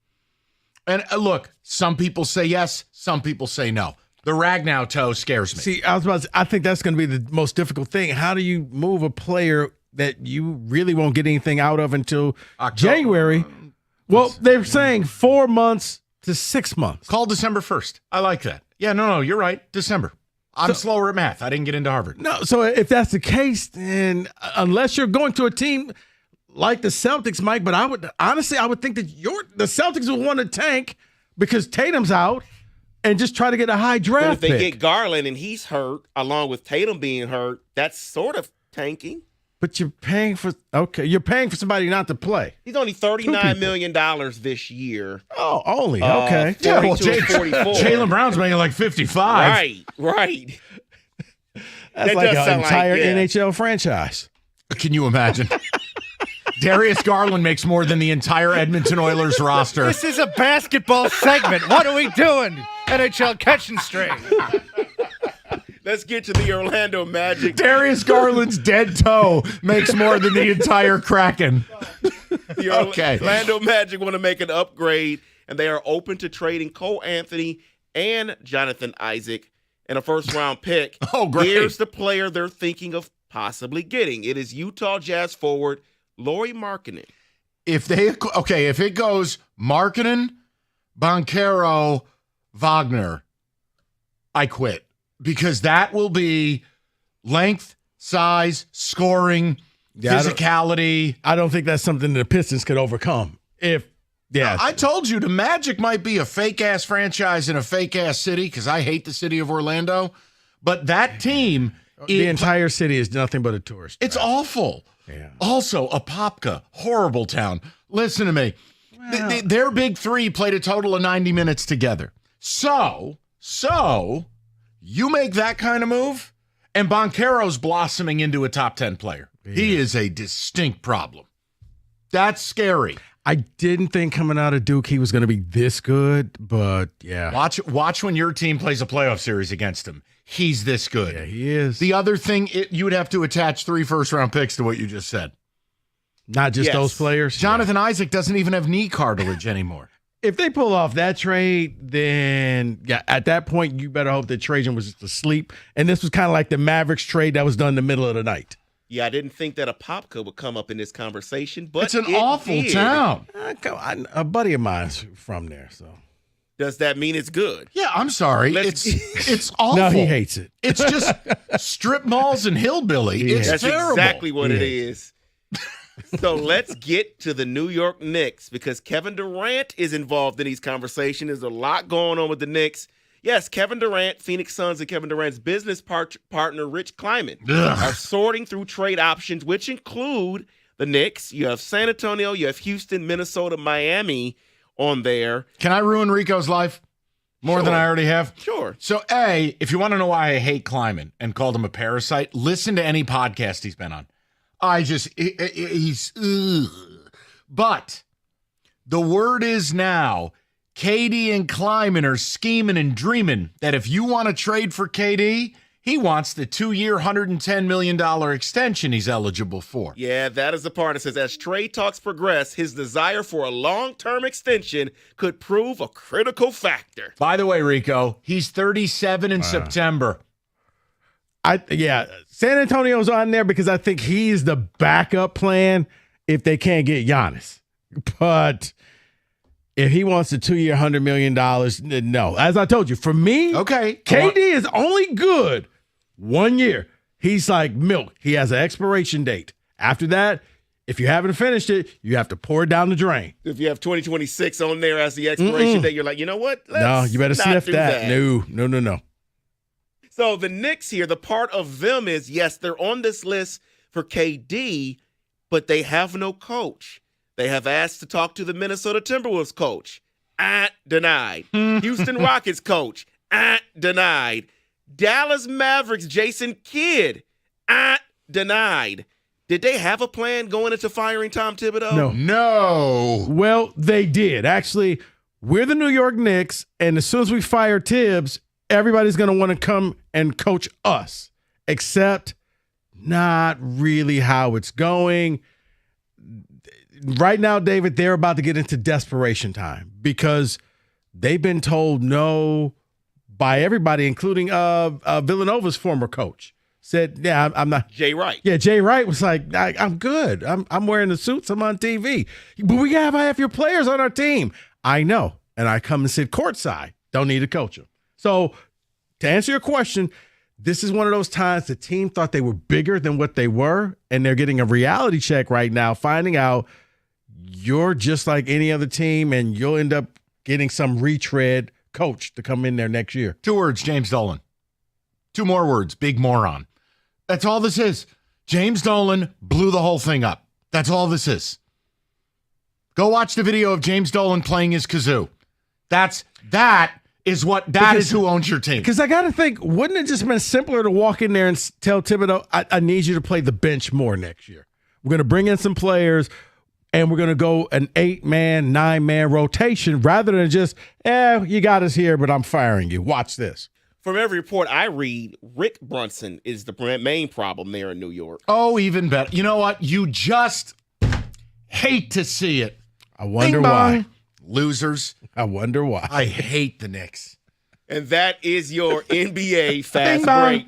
And look, some people say yes, some people say no. The Ragnow toe scares me. See, I think that's going to be the most difficult thing. How do you move a player that you really won't get anything out of until January? Well, they're saying 4 months to 6 months. Call December 1st. I like that. Yeah, no, you're right. December. I'm slower at math. I didn't get into Harvard. No, so if that's the case, then unless you're going to a team like the Celtics, Mike, but I would think that the Celtics will want to tank because Tatum's out and just try to get a high draft But if they pick. get Garland and he's hurt, along with Tatum being hurt, that's sort of tanking. But you're paying for somebody not to play. He's only $39 million this year. Oh, only okay. Yeah, well, 44. Jaylen Brown's making like 55. Right. That's That like does an sound entire like, yeah. NHL franchise. Can you imagine? Darius Garland makes more than the entire Edmonton Oilers roster. This is a basketball segment. What are we doing? NHL catching straight. Let's get to the Orlando Magic. Darius Garland's dead toe makes more than the entire Kraken. The Orlando Magic want to make an upgrade, and they are open to trading Cole Anthony and Jonathan Isaac and a first-round pick. Oh, great. Here's the player they're thinking of possibly getting. It is Utah Jazz forward Lauri Markkanen. If it goes Markkanen, Banchero, Wagner, I quit. Because that will be length, size, scoring, physicality. I don't think that's something the Pistons could overcome. I told you the Magic might be a fake-ass franchise in a fake-ass city because I hate the city of Orlando. But that team... The entire city is nothing but a tourist. It's awful. Yeah. Also, Apopka, horrible town. Listen to me. Their big three played a total of 90 minutes together. So... You make that kind of move, and Banchero's blossoming into a top 10 player. Yeah. He is a distinct problem. That's scary. I didn't think coming out of Duke he was going to be this good, but yeah. Watch when your team plays a playoff series against him. He's this good. Yeah, he is. The other thing, you would have to attach 3 first-round picks to what you just said. Not just those players. Jonathan Isaac doesn't even have knee cartilage anymore. If they pull off that trade, then at that point, you better hope that Trajan was just asleep. And this was kind of like the Mavericks trade that was done in the middle of the night. Yeah, I didn't think that Apopka would come up in this conversation, but it's an awful town. A buddy of mine's from there, so. Does that mean it's good? Yeah, I'm sorry. It's awful. No, he hates it. It's just strip malls and hillbilly. It's terrible. That's exactly what it is. So let's get to the New York Knicks because Kevin Durant is involved in these conversations. There's a lot going on with the Knicks. Yes, Kevin Durant, Phoenix Suns, and Kevin Durant's business partner, Rich Kleiman, are sorting through trade options, which include the Knicks, you have San Antonio, you have Houston, Minnesota, Miami on there. Can I ruin Rico's life more than I already have? Sure. So, if you want to know why I hate Kleiman and called him a parasite, listen to any podcast he's been on. He's, ugh. But the word is now, KD and Kleiman are scheming and dreaming that if you want to trade for KD, he wants the 2-year, $110 million extension he's eligible for. Yeah, that is the part that says as trade talks progress, his desire for a long-term extension could prove a critical factor. By the way, Rico, he's 37 in September. San Antonio's on there because I think he's the backup plan if they can't get Giannis. But if he wants a 2-year, $100 million, no. As I told you, for me, KD is only good 1 year. He's like milk. He has an expiration date. After that, if you haven't finished it, you have to pour it down the drain. If you have 2026 on there as the expiration date, you're like, you know what? No, you better not sniff do that. No. So the Knicks here, the part of them is, yes, they're on this list for KD, but they have no coach. They have asked to talk to the Minnesota Timberwolves coach. Denied. Houston Rockets coach. Denied. Dallas Mavericks Jason Kidd. Denied. Did they have a plan going into firing Tom Thibodeau? No. Well, they did. Actually, we're the New York Knicks, and as soon as we fire Tibbs, everybody's going to want to come and coach us, except not really how it's going. Right now, David, they're about to get into desperation time because they've been told no by everybody, including Villanova's former coach. Said, yeah, I'm not. Jay Wright. Yeah, Jay Wright was like, I'm good. I'm wearing the suits. I'm on TV. But we have half your players on our team. I know. And I come and sit courtside. Don't need to coach them. So to answer your question, this is one of those times the team thought they were bigger than what they were, and they're getting a reality check right now, finding out you're just like any other team, and you'll end up getting some retread coach to come in there next year. 2 words, James Dolan. 2 more words, big moron. That's all this is. James Dolan blew the whole thing up. That's all this is. Go watch the video of James Dolan playing his kazoo. That is who owns your team. Because I got to think, wouldn't it just been simpler to walk in there and tell Thibodeau, I need you to play the bench more next year. We're going to bring in some players, and we're going to go an 8-man, 9-man rotation rather than just, you got us here, but I'm firing you. Watch this. From every report I read, Rick Brunson is the main problem there in New York. Oh, even better. You know what? You just hate to see it. I wonder why. Losers. I wonder why. I hate the Knicks. And that is your NBA Fast Bing bong. Break.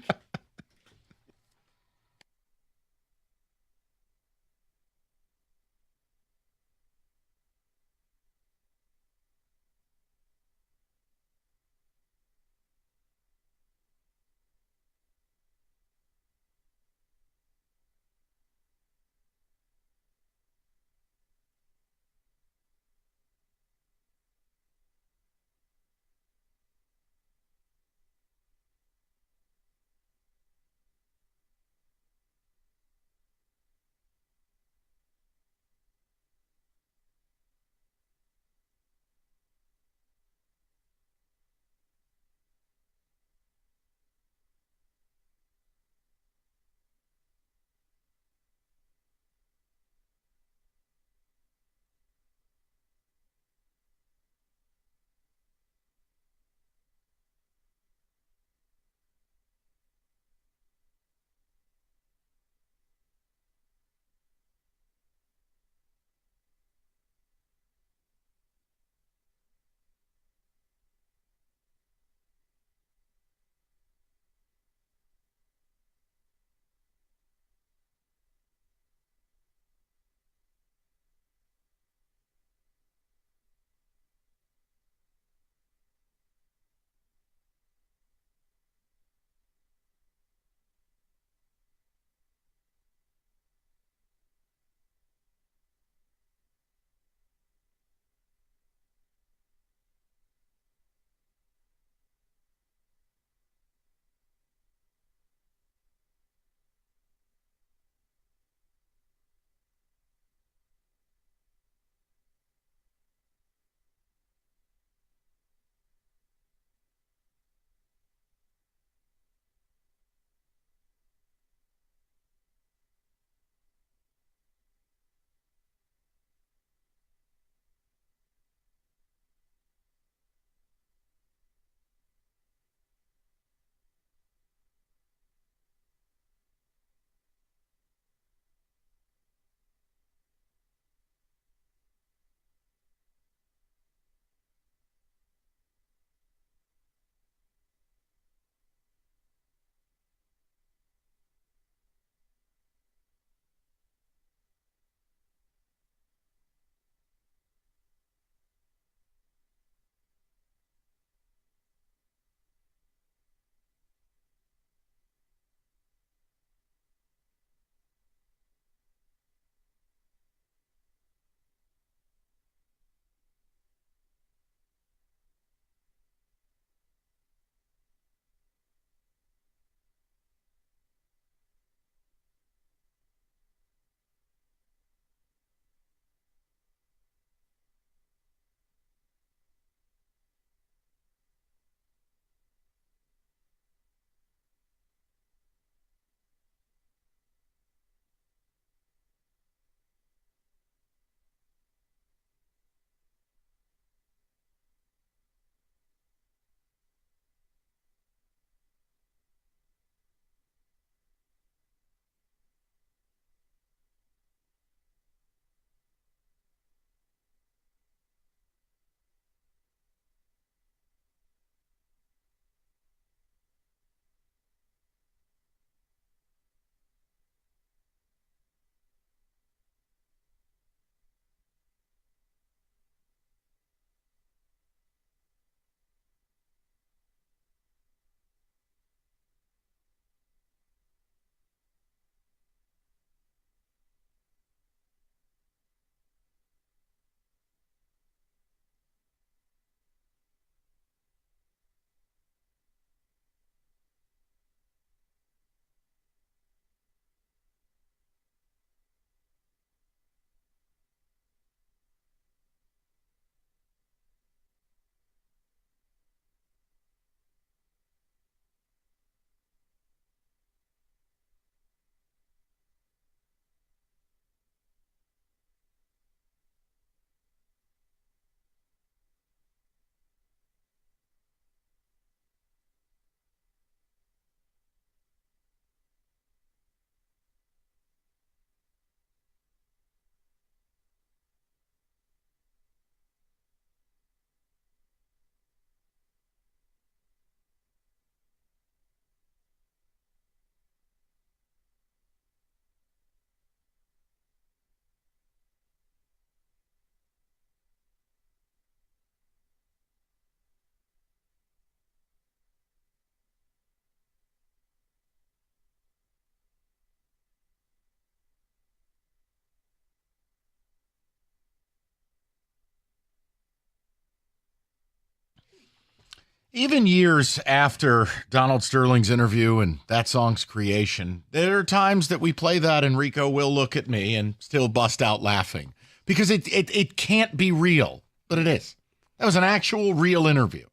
Even years after Donald Sterling's interview and that song's creation, there are times that we play that and Rico will look at me and still bust out laughing because it can't be real, but it is. That was an actual real interview.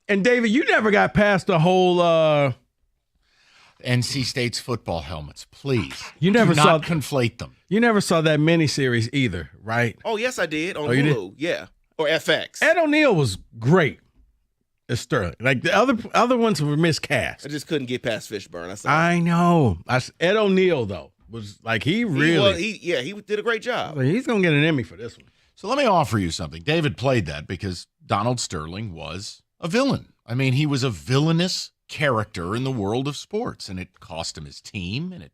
And David, you never got past the whole NC State's football helmets. Please, you never do saw not conflate them. You never saw that miniseries either, right? Oh, yes, I did on you Hulu. Yeah, or FX. Ed O'Neill was great as Sterling. Like the other ones were miscast. I just couldn't get past Fishburne. I know. Ed O'Neill though was like he did a great job. He's gonna get an Emmy for this one. So let me offer you something. David played that because Donald Sterling was a villain. I mean, he was a villainous character in the world of sports, and it cost him his team, and it,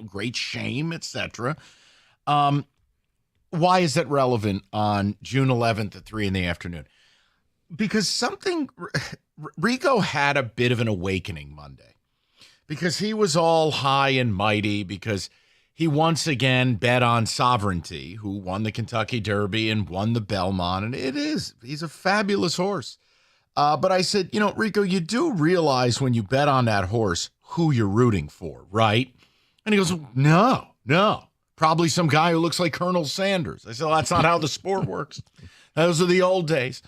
great shame, etc. Why is that relevant on June 11th at 3 p.m? Because Rico had a bit of an awakening Monday, because he was all high and mighty, because he once again bet on Sovereignty, who won the Kentucky Derby and won the Belmont, and he's a fabulous horse. But I said, Rico, you do realize when you bet on that horse who you're rooting for, right? And he goes, no, probably some guy who looks like Colonel Sanders. I said, well, that's not how the sport works. Those are the old days.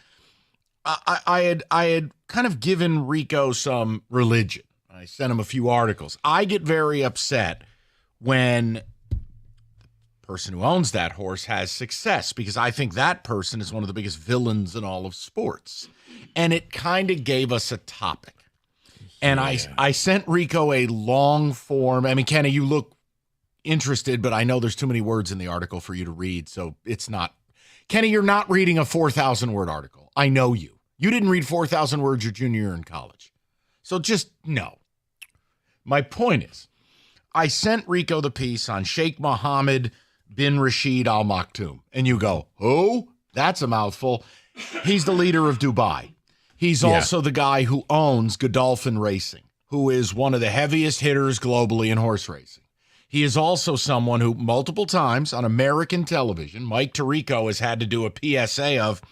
I had kind of given Rico some religion. I sent him a few articles. I get very upset when the person who owns that horse has success, because I think that person is one of the biggest villains in all of sports. And it kind of gave us a topic. And I sent Rico a long form. I mean, Kenny, you look interested, but I know there's too many words in the article for you to read. So it's not. Kenny, you're not reading a 4,000-word article. I know you. You didn't read 4,000 words your junior year in college. So just no. My point is, I sent Rico the piece on Sheikh Mohammed bin Rashid Al Maktoum. And you go, oh, that's a mouthful. He's the leader of Dubai. He's also the guy who owns Godolphin Racing, who is one of the heaviest hitters globally in horse racing. He is also someone who multiple times on American television, Mike Tirico has had to do a PSA of,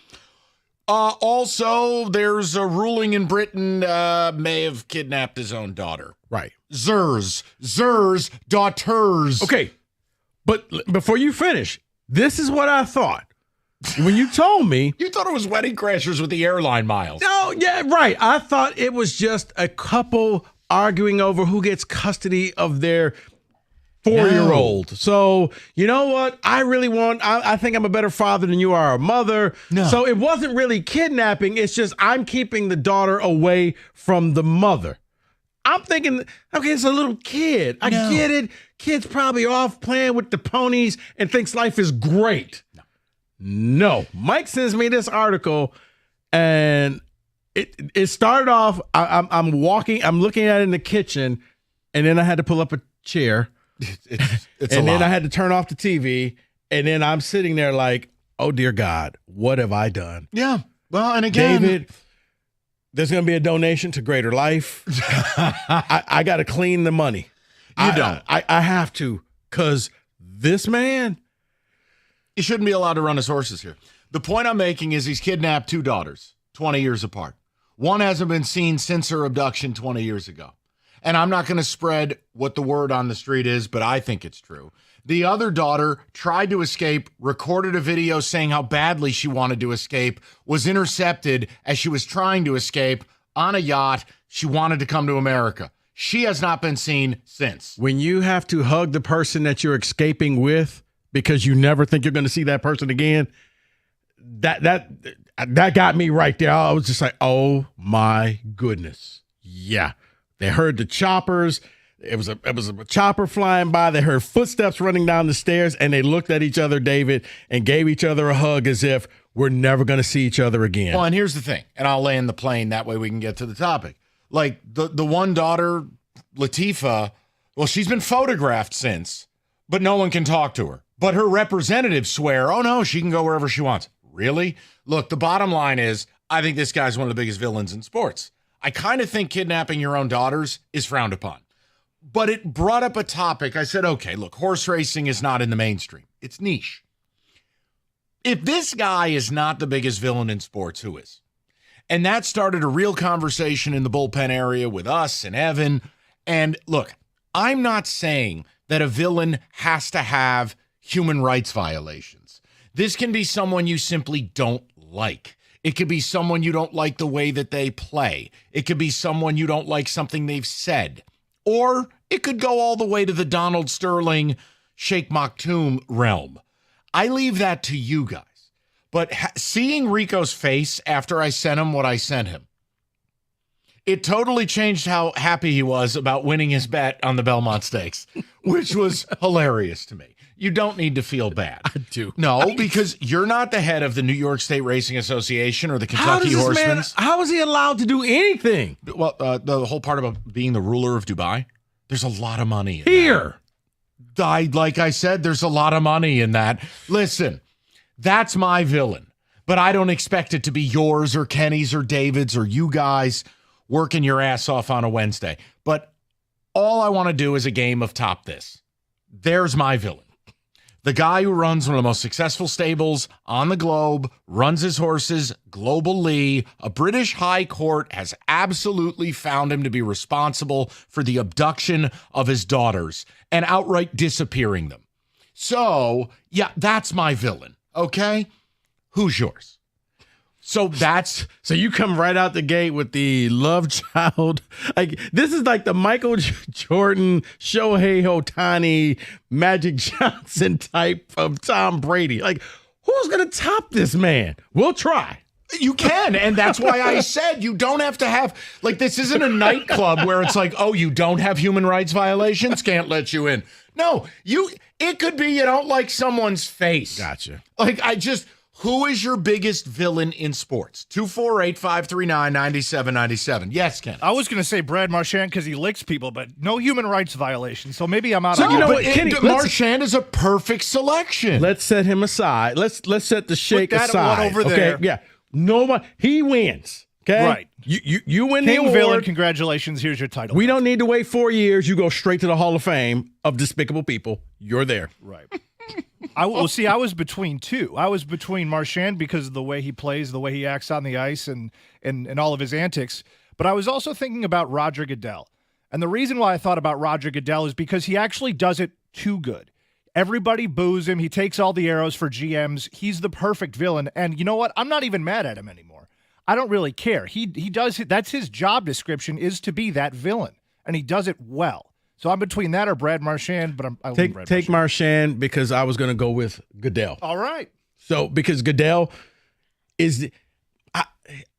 also there's a ruling in Britain, may have kidnapped his own daughter. Right. Zers, daughters. Okay, but before you finish, this is what I thought. When you told me... You thought it was Wedding Crashers with the airline miles. No, yeah, right. I thought it was just a couple arguing over who gets custody of their 4-year-old. No. So, you know what? I think I'm a better father than you are a mother. No. So it wasn't really kidnapping. It's just I'm keeping the daughter away from the mother. I'm thinking, okay, it's a little kid. I get it. Kid's probably off playing with the ponies and thinks life is great. No. Mike sends me this article, and it started off, I'm looking at it in the kitchen, and then I had to pull up a chair. It's and then I had to turn off the TV, and then I'm sitting there like, oh, dear God, what have I done? Yeah. Well, and again, David, there's going to be a donation to Greater Life. I got to clean the money. I have to, because this man... He shouldn't be allowed to run his horses here. The point I'm making is he's kidnapped 2 daughters, 20 years apart. One hasn't been seen since her abduction 20 years ago. And I'm not going to spread what the word on the street is, but I think it's true. The other daughter tried to escape, recorded a video saying how badly she wanted to escape, was intercepted as she was trying to escape on a yacht. She wanted to come to America. She has not been seen since. When you have to hug the person that you're escaping with, because you never think you're going to see that person again, that got me right there. I was just like, oh my goodness. Yeah. They heard the choppers. It was a chopper flying by. They heard footsteps running down the stairs, and they looked at each other, David, and gave each other a hug as if we're never going to see each other again. Well, and here's the thing, and I'll land the plane. That way we can get to the topic. Like the one daughter, Latifah, well, she's been photographed since, but no one can talk to her. But her representatives swear, oh, no, she can go wherever she wants. Really? Look, the bottom line is I think this guy's one of the biggest villains in sports. I kind of think kidnapping your own daughters is frowned upon. But it brought up a topic. I said, okay, look, horse racing is not in the mainstream. It's niche. If this guy is not the biggest villain in sports, who is? And that started a real conversation in the bullpen area with us and Evan. And look, I'm not saying that a villain has to have human rights violations. This can be someone you simply don't like. It could be someone you don't like the way that they play. It could be someone you don't like something they've said. Or it could go all the way to the Donald Sterling, Sheikh Maktoum realm. I leave that to you guys. But seeing Rico's face after I sent him what I sent him, it totally changed how happy he was about winning his bet on the Belmont Stakes, which was hilarious to me. You don't need to feel bad. I do. No, because you're not the head of the New York State Racing Association or the Kentucky Horsemen. How is he allowed to do anything? Well, the whole part about being the ruler of Dubai, there's a lot of money in Here. Like I said, there's a lot of money in that. Listen, that's my villain, but I don't expect it to be yours or Kenny's or David's or you guys working your ass off on a Wednesday. But all I want to do is a game of Top This. There's my villain. The guy who runs one of the most successful stables on the globe, runs his horses globally. A British high court has absolutely found him to be responsible for the abduction of his daughters and outright disappearing them. So, yeah, that's my villain. Okay? Who's yours? So you come right out the gate with the love child. Like, this is like the Michael Jordan, Shohei Ohtani, Magic Johnson type of Tom Brady. Like, who's going to top this man? We'll try. You can, and that's why I said you don't have to have, like, this isn't a nightclub where it's like, oh, you don't have human rights violations, can't let you in. No, it could be you don't like someone's face. Gotcha. Like, who is your biggest villain in sports? 248-539-9797. Yes, Ken. I was going to say Brad Marchand because he licks people, but no human rights violation. So maybe I'm out So of you know it. what, Kenny, Marchand is a perfect selection. Let's set him aside. Let's set the Sheik Put that aside. one over there. Okay, yeah. Nobody. He wins. Okay, Right. You win King the award. villain, congratulations. Here's your title. We don't need to wait 4 years. You go straight to the Hall of Fame of Despicable People. You're there. Right. I was between two. I was between Marchand because of the way he plays, the way he acts on the ice, and all of his antics. But I was also thinking about Roger Goodell. And the reason why I thought about Roger Goodell is because he actually does it too good. Everybody boos him. He takes all the arrows for GMs. He's the perfect villain. And you know what? I'm not even mad at him anymore. I don't really care. He does it. That's his job description, is to be that villain. And he does it well. So I'm between that or Brad Marchand, but I take Marchand because I was going to go with Goodell. All right. So because Goodell is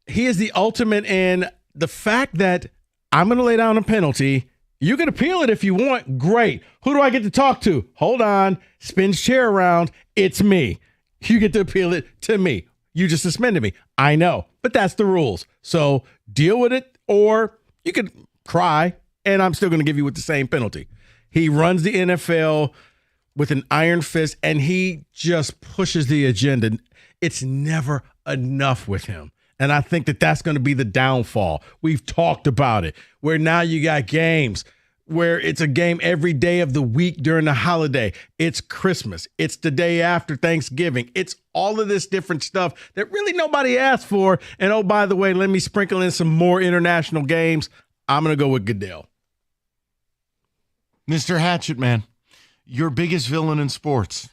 he is the ultimate in the fact that I'm going to lay down a penalty. You can appeal it if you want. Great. Who do I get to talk to? Hold on. Spins chair around. It's me. You get to appeal it to me. You just suspended me. I know, but that's the rules. So deal with it, or you could cry, and I'm still going to give you with the same penalty. He runs the NFL with an iron fist, and he just pushes the agenda. It's never enough with him. And I think that that's going to be the downfall. We've talked about it, where now you got games where it's a game every day of the week during the holiday. It's Christmas. It's the day after Thanksgiving. It's all of this different stuff that really nobody asked for. And oh, by the way, let me sprinkle in some more international games. I'm going to go with Goodell. Mr. Hatchet Man, your biggest villain in sports.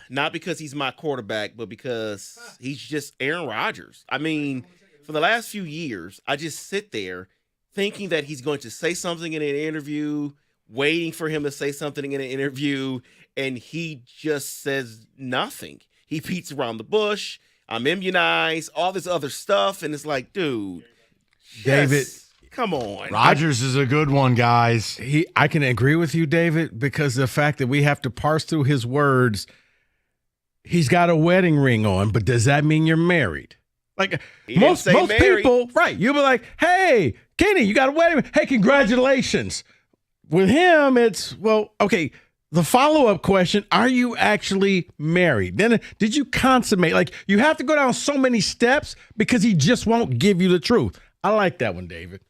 Not because he's my quarterback, but because he's just Aaron Rodgers. I mean, for the last few years, I just sit there thinking that he's going to say something in an interview, waiting for him to say something in an interview, and he just says nothing. He beats around the bush. I'm immunized, all this other stuff, and it's like, dude, David, come on. Rodgers is a good one, guys. I can agree with you, David, because the fact that we have to parse through his words. He's got a wedding ring on, but does that mean you're married? Like most people, right? You'll be like, "Hey, Kenny, you got a wedding ring. Hey, congratulations." With him, it's well, okay. The follow-up question: are you actually married? Then, did you consummate? Like, you have to go down so many steps because he just won't give you the truth. I like that one, David.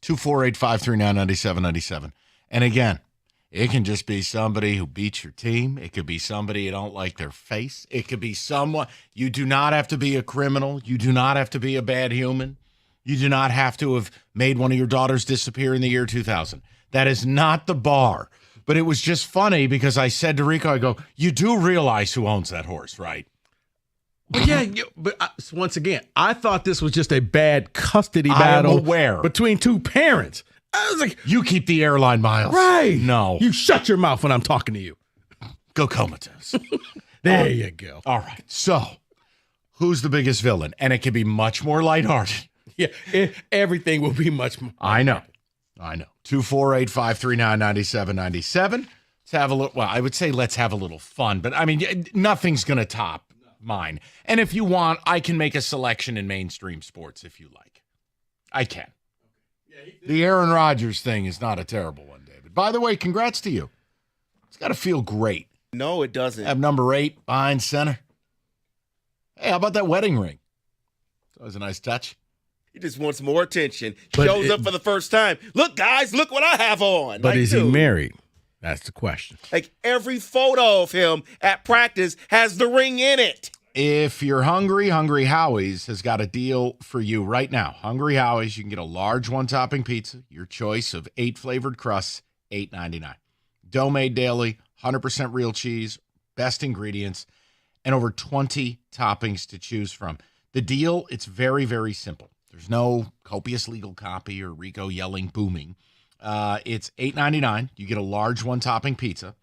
248-539-9797. And again, It can just be somebody who beats your team. It could be somebody you don't like their face. It could be someone. You do not have to be a criminal. You do not have to be a bad human. You do not have to have made one of your daughters disappear in the year 2000. That is not the bar. But it was just funny because I said to Rico, I go, you do realize who owns that horse, right? But yeah, once again, I thought this was just a bad custody battle I am aware. between two parents. I was like, you keep the airline miles. Right. No. You shut your mouth when I'm talking to you. Go comatose. There you go. All right. So, who's the biggest villain? And it can be much more lighthearted. Yeah, everything will be much more. I know. 248-539-9797. Let's have a little, well, I would say let's have a little fun, but I mean, nothing's going to top mine. And if you want, I can make a selection in mainstream sports if you like. I can. The Aaron Rodgers thing is not a terrible one, David. By the way, congrats to you. It's got to feel great. No, it doesn't. Have number 8 behind center. Hey, how about that wedding ring? That was a nice touch. He just wants more attention. But Shows up for the first time. Look, guys, look what I have on. But Like, is he dude, married? That's the question. Like every photo of him at practice has the ring in it. If you're hungry, Hungry Howie's has got a deal for you right now. Hungry Howie's, you can get a large one-topping pizza, your choice of 8 flavored crusts, $8.99. Dough made daily, 100% real cheese, best ingredients, and over 20 toppings to choose from. The deal, it's very, very simple. There's no copious legal copy or Rico yelling, booming. It's $8.99. You get a large one-topping pizza,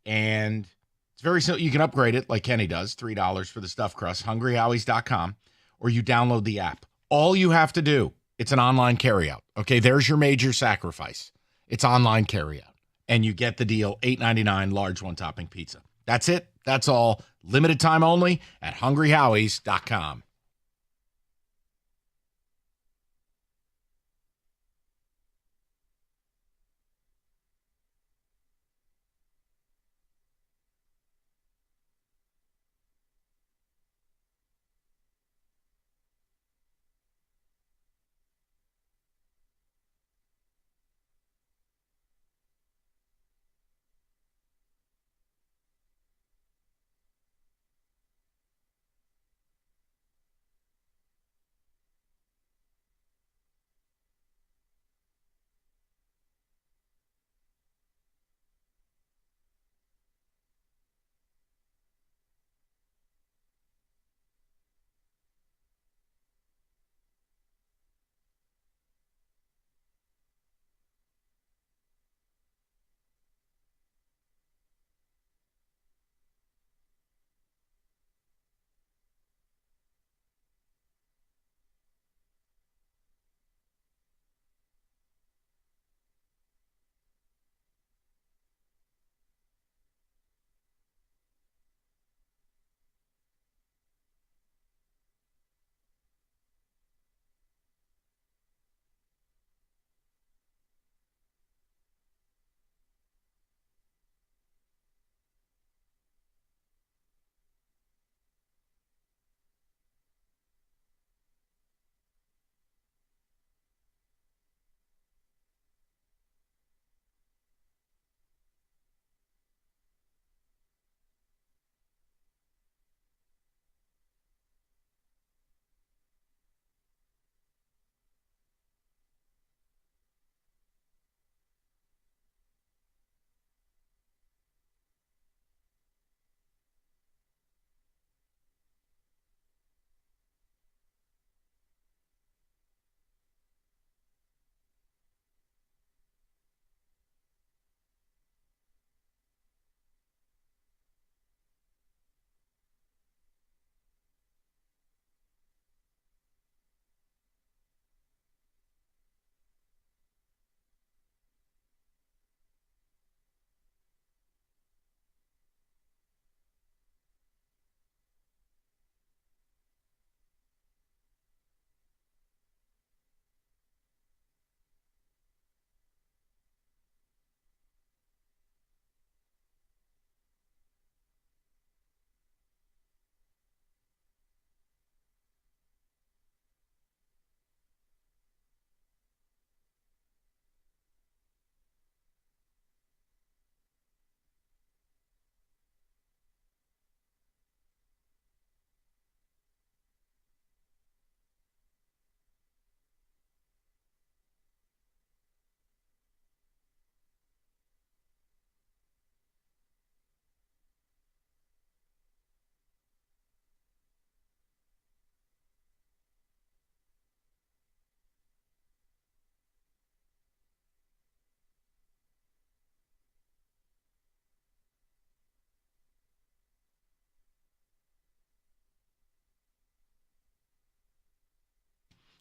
and it's very simple. You can upgrade it like Kenny does, $3 for the stuffed crust, hungryhowies.com, or you download the app. All you have to do, it's an online carryout. Okay, there's your major sacrifice. It's online carryout, and you get the deal, $8.99, large one-topping pizza. That's it. That's all. Limited time only at hungryhowies.com.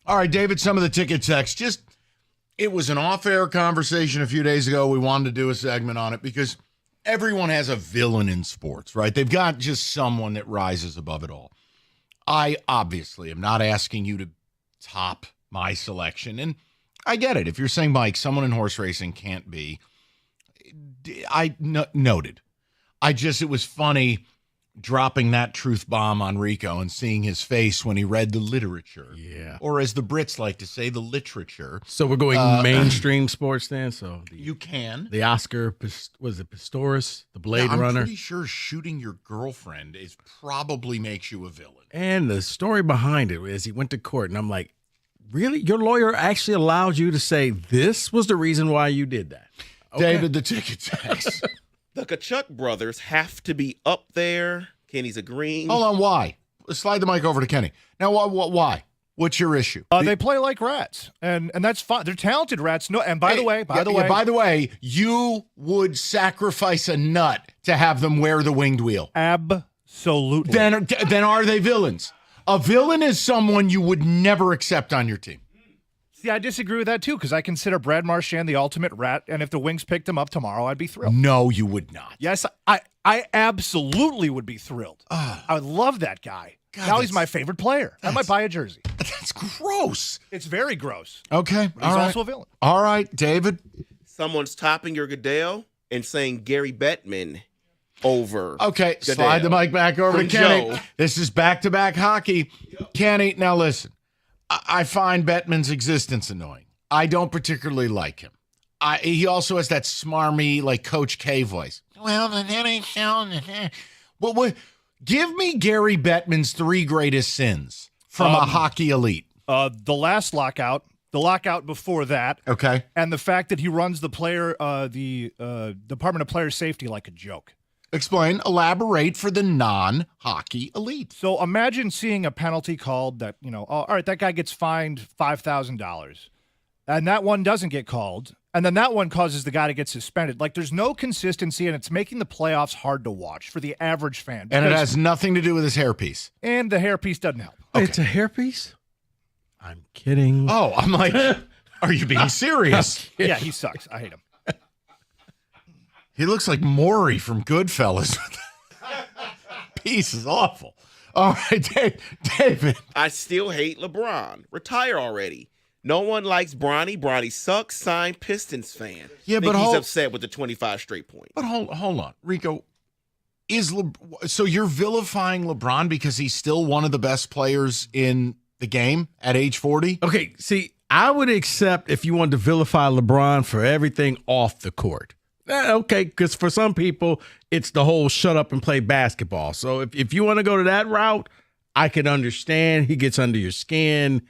All right, David, some of the ticket text. It was an off-air conversation a few days ago. We wanted to do a segment on it because everyone has a villain in sports, right? They've got just someone that rises above it all. I obviously am not asking you to top my selection, and I get it. If you're saying, Mike, someone in horse racing can't be, noted. It was funny dropping that truth bomb on Rico and seeing his face when he read the literature. Yeah. Or as the Brits like to say, the literature. So we're going mainstream sports then? So you can. The Oscar, was it Pistorius, the Blade I'm Runner? I'm pretty sure shooting your girlfriend probably makes you a villain. And the story behind it is he went to court, and I'm like, really? Your lawyer actually allowed you to say this was the reason why you did that? Okay. David, the ticket tax. The Kachuk brothers have to be up there. Kenny's agreeing. Hold on, why? Slide the mic over to Kenny. Now, why? What's your issue? They play like rats, and that's fine. They're talented rats. No, and by the way, you would sacrifice a nut to have them wear the winged wheel. Absolutely. Then are they villains? A villain is someone you would never accept on your team. See, I disagree with that, too, because I consider Brad Marchand the ultimate rat, and if the Wings picked him up tomorrow, I'd be thrilled. No, you would not. Yes, I absolutely would be thrilled. I would love that guy. God, now he's my favorite player. I might buy a jersey. That's gross. It's very gross. Okay. But he's also a villain. All right, David. Someone's topping your Goodell and saying Gary Bettman over. Okay, Goodell. slide the mic back over From to Kenny. Joe. This is back-to-back hockey. Kenny, now listen. I find Bettman's existence annoying. I don't particularly like him. He also has that smarmy, like Coach K voice. Well, the NHL. Well, give me Gary Bettman's 3 greatest sins from a hockey elite. The last lockout, the lockout before that, okay, and the fact that he runs the Department of Player Safety like a joke. Explain, elaborate for the non-hockey elite. So imagine seeing a penalty called that, all right, that guy gets fined $5,000, and that one doesn't get called, and then that one causes the guy to get suspended. Like, there's no consistency, and it's making the playoffs hard to watch for the average fan. And it has nothing to do with his hairpiece. And the hairpiece doesn't help. Okay. It's a hairpiece? I'm kidding. Oh, I'm like, are you being serious? Yeah, he sucks. I hate him. He looks like Maury from Goodfellas. Piece is awful. All right, David. I still hate LeBron. Retire already. No one likes Bronny. Bronny sucks. Signed Pistons fan. Yeah, but he's upset with the 25 straight points. But hold on, Rico. So you're vilifying LeBron because he's still one of the best players in the game at age 40? Okay, see, I would accept if you wanted to vilify LeBron for everything off the court. Okay, because for some people, it's the whole shut up and play basketball. So if you want to go to that route, I can understand. He gets under your skin.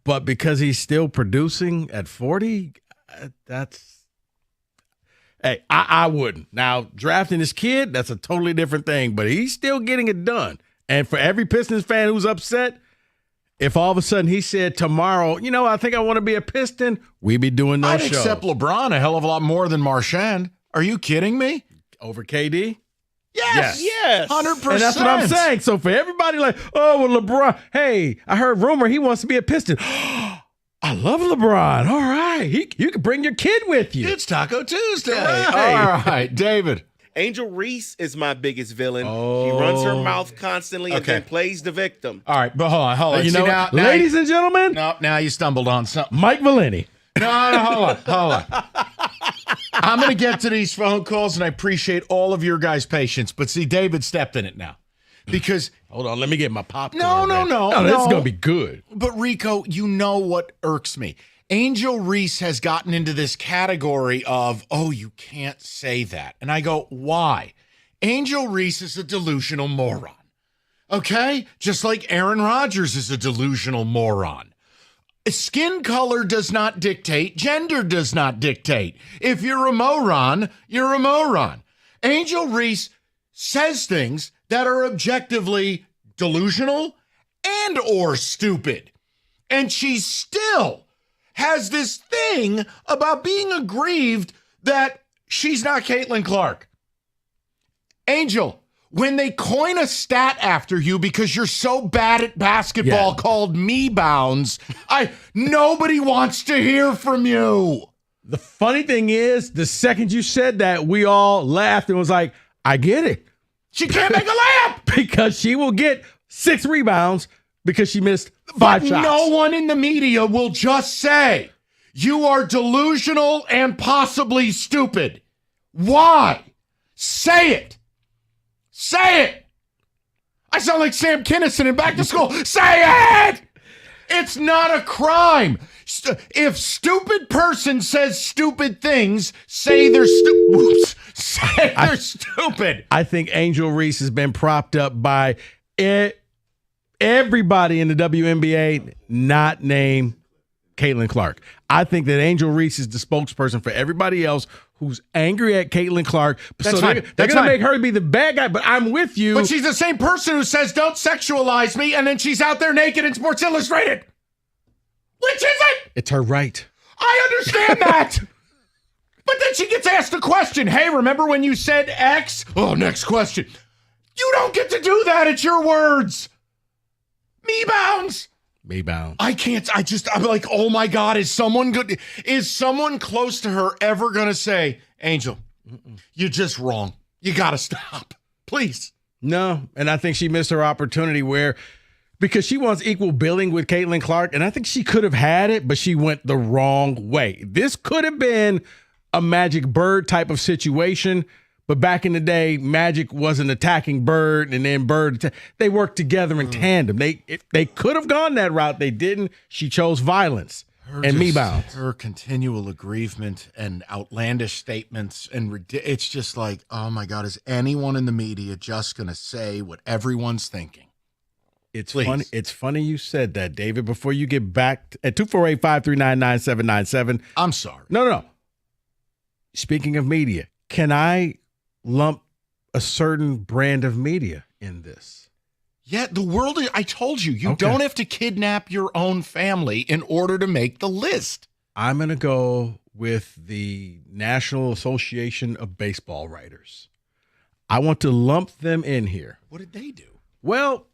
But because he's still producing at 40, hey, I wouldn't. Now, drafting his kid, that's a totally different thing. But he's still getting it done. And for every Pistons fan who's upset, if all of a sudden he said tomorrow, I think I want to be a Piston, we'd be doing those shows. I'd accept LeBron a hell of a lot more than Marchand. Are you kidding me? Over KD? Yes. 100%. And that's what I'm saying. So for everybody like, oh, well, LeBron, hey, I heard rumor he wants to be a Piston. I love LeBron. All right. You can bring your kid with you. It's Taco Tuesday. Right. All right, David. Angel Reese is my biggest villain. She runs her mouth constantly and then plays the victim. All right, but hold on. You know what? Ladies and gentlemen. No, now you stumbled on something. Mike Valeni. No, hold on. I'm going to get to these phone calls, and I appreciate all of your guys' patience. But see, David stepped in it now. Because hold on, let me get my popcorn. No, this is going to be good. But Rico, you know what irks me. Angel Reese has gotten into this category of, oh, you can't say that. And I go, why? Angel Reese is a delusional moron. Okay? Just like Aaron Rodgers is a delusional moron. Skin color does not dictate. Gender does not dictate. If you're a moron, you're a moron. Angel Reese says things that are objectively delusional and or stupid. And she still has this thing about being aggrieved that she's not Caitlin Clark. Angel, When they coin a stat after you because you're so bad at basketball called me bounds, nobody wants to hear from you. The funny thing is, the second you said that, we all laughed and was like, I get it. She can't make a layup because she will get 6 rebounds because she missed 5 shots. No one in the media will just say, you are delusional and possibly stupid. Why? Say it. Say it. I sound like Sam Kinison in Back to School. Say it. It's not a crime. If stupid person says stupid things, say they're stupid. Say they're stupid. I think Angel Reese has been propped up by everybody in the WNBA, not named Caitlin Clark. I think that Angel Reese is the spokesperson for everybody else who's angry at Caitlin Clark. That's so fine. They're going to make her be the bad guy, but I'm with you. But she's the same person who says, don't sexualize me, and then she's out there naked in Sports Illustrated. Which is it? It's her right. I understand that. But then she gets asked a question. Hey, remember when you said X? Oh, next question. You don't get to do that. It's your words. Me bounds. Me bounds. I'm like, oh my God, is someone close to her ever going to say, Angel, you're just wrong. You got to stop. Please. No, and I think she missed her opportunity because she wants equal billing with Caitlin Clark, and I think she could have had it, but she went the wrong way. This could have been a Magic Bird type of situation, but back in the day, Magic wasn't attacking Bird, and then Bird, they worked together in tandem. They could have gone that route. They didn't. She chose violence and me bounds. Her continual aggrievement and outlandish statements, and it's just like, oh my God, is anyone in the media just going to say what everyone's thinking? It's funny. It's funny you said that, David. Before you get back at 248-539-9797. I'm sorry. No. Speaking of media, can I lump a certain brand of media in this? Yeah, the world, I told you, don't have to kidnap your own family in order to make the list. I'm going to go with the National Association of Baseball Writers. I want to lump them in here. What did they do? Well,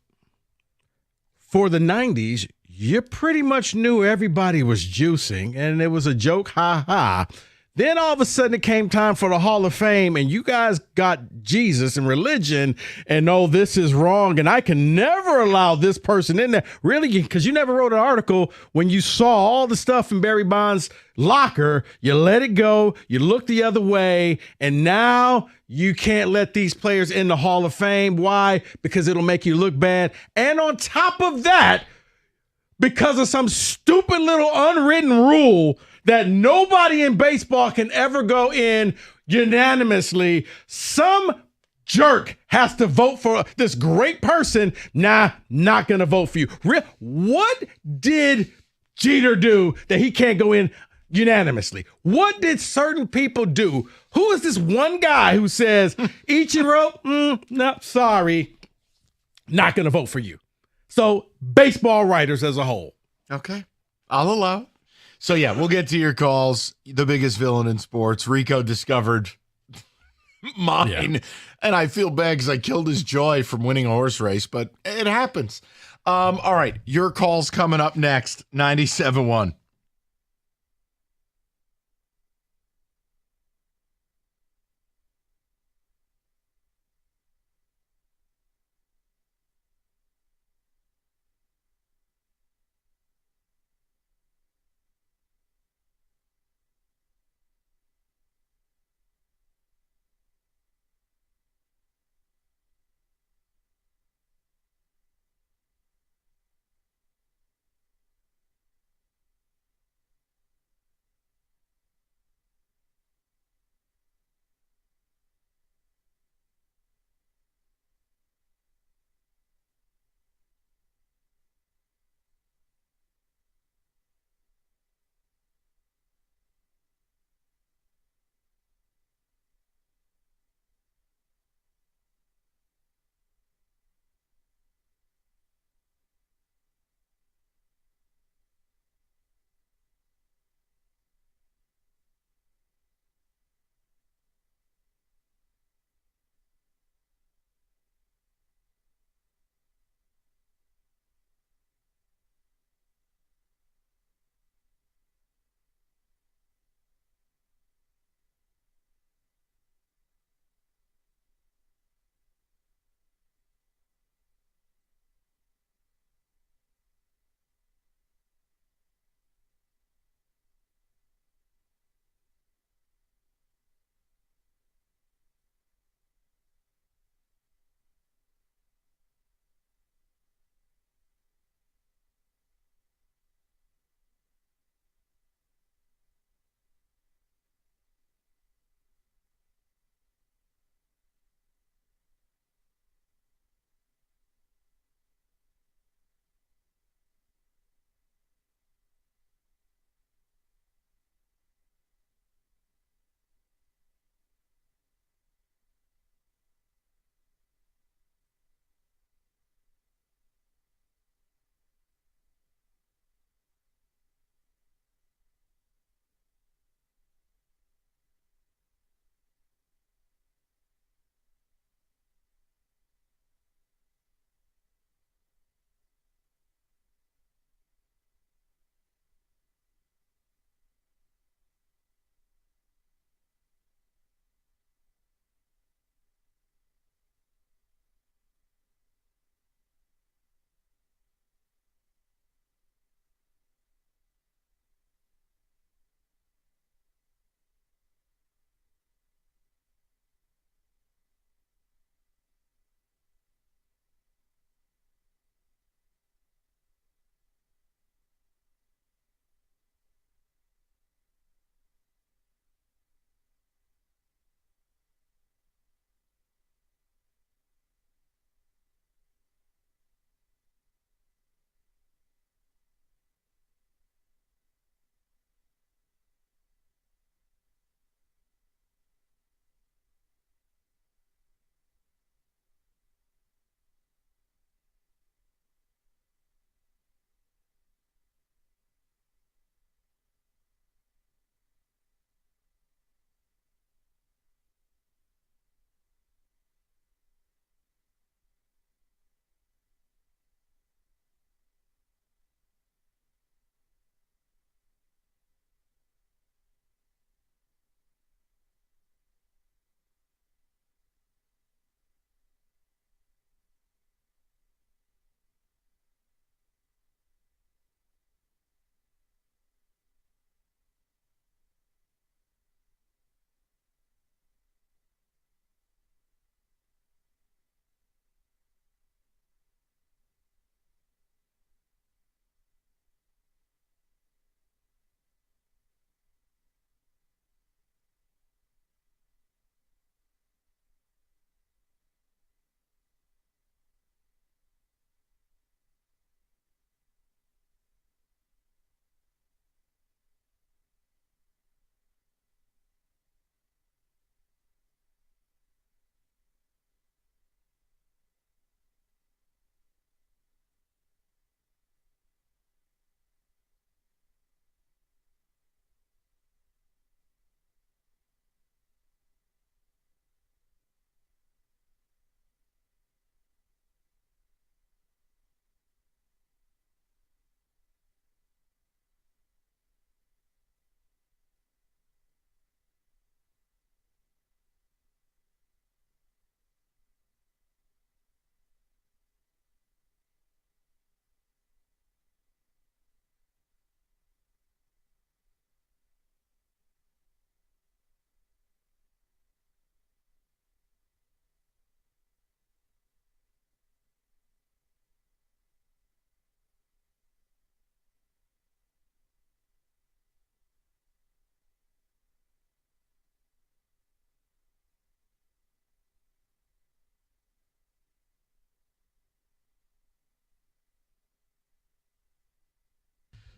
for the 90s, you pretty much knew everybody was juicing, and it was a joke, ha ha. Then all of a sudden it came time for the Hall of Fame, and you guys got Jesus and religion, and no, this is wrong, and I can never allow this person in there. Really, because you never wrote an article when you saw all the stuff in Barry Bonds' locker, you let it go, you looked the other way, and now you can't let these players in the Hall of Fame. Why? Because it'll make you look bad. And on top of that, because of some stupid little unwritten rule that nobody in baseball can ever go in unanimously, some jerk has to vote for this great person. Nah, not going to vote for you. What did Jeter do that he can't go in unanimously? What did certain people do? Who is this one guy who says, Ichiro, no, sorry, not going to vote for you? So baseball writers as a whole. Okay, I'll allow it. So, yeah, we'll get to your calls. The biggest villain in sports. Rico discovered mine. Yeah. And I feel bad because I killed his joy from winning a horse race, but it happens. All right, your call's coming up next. 97.1.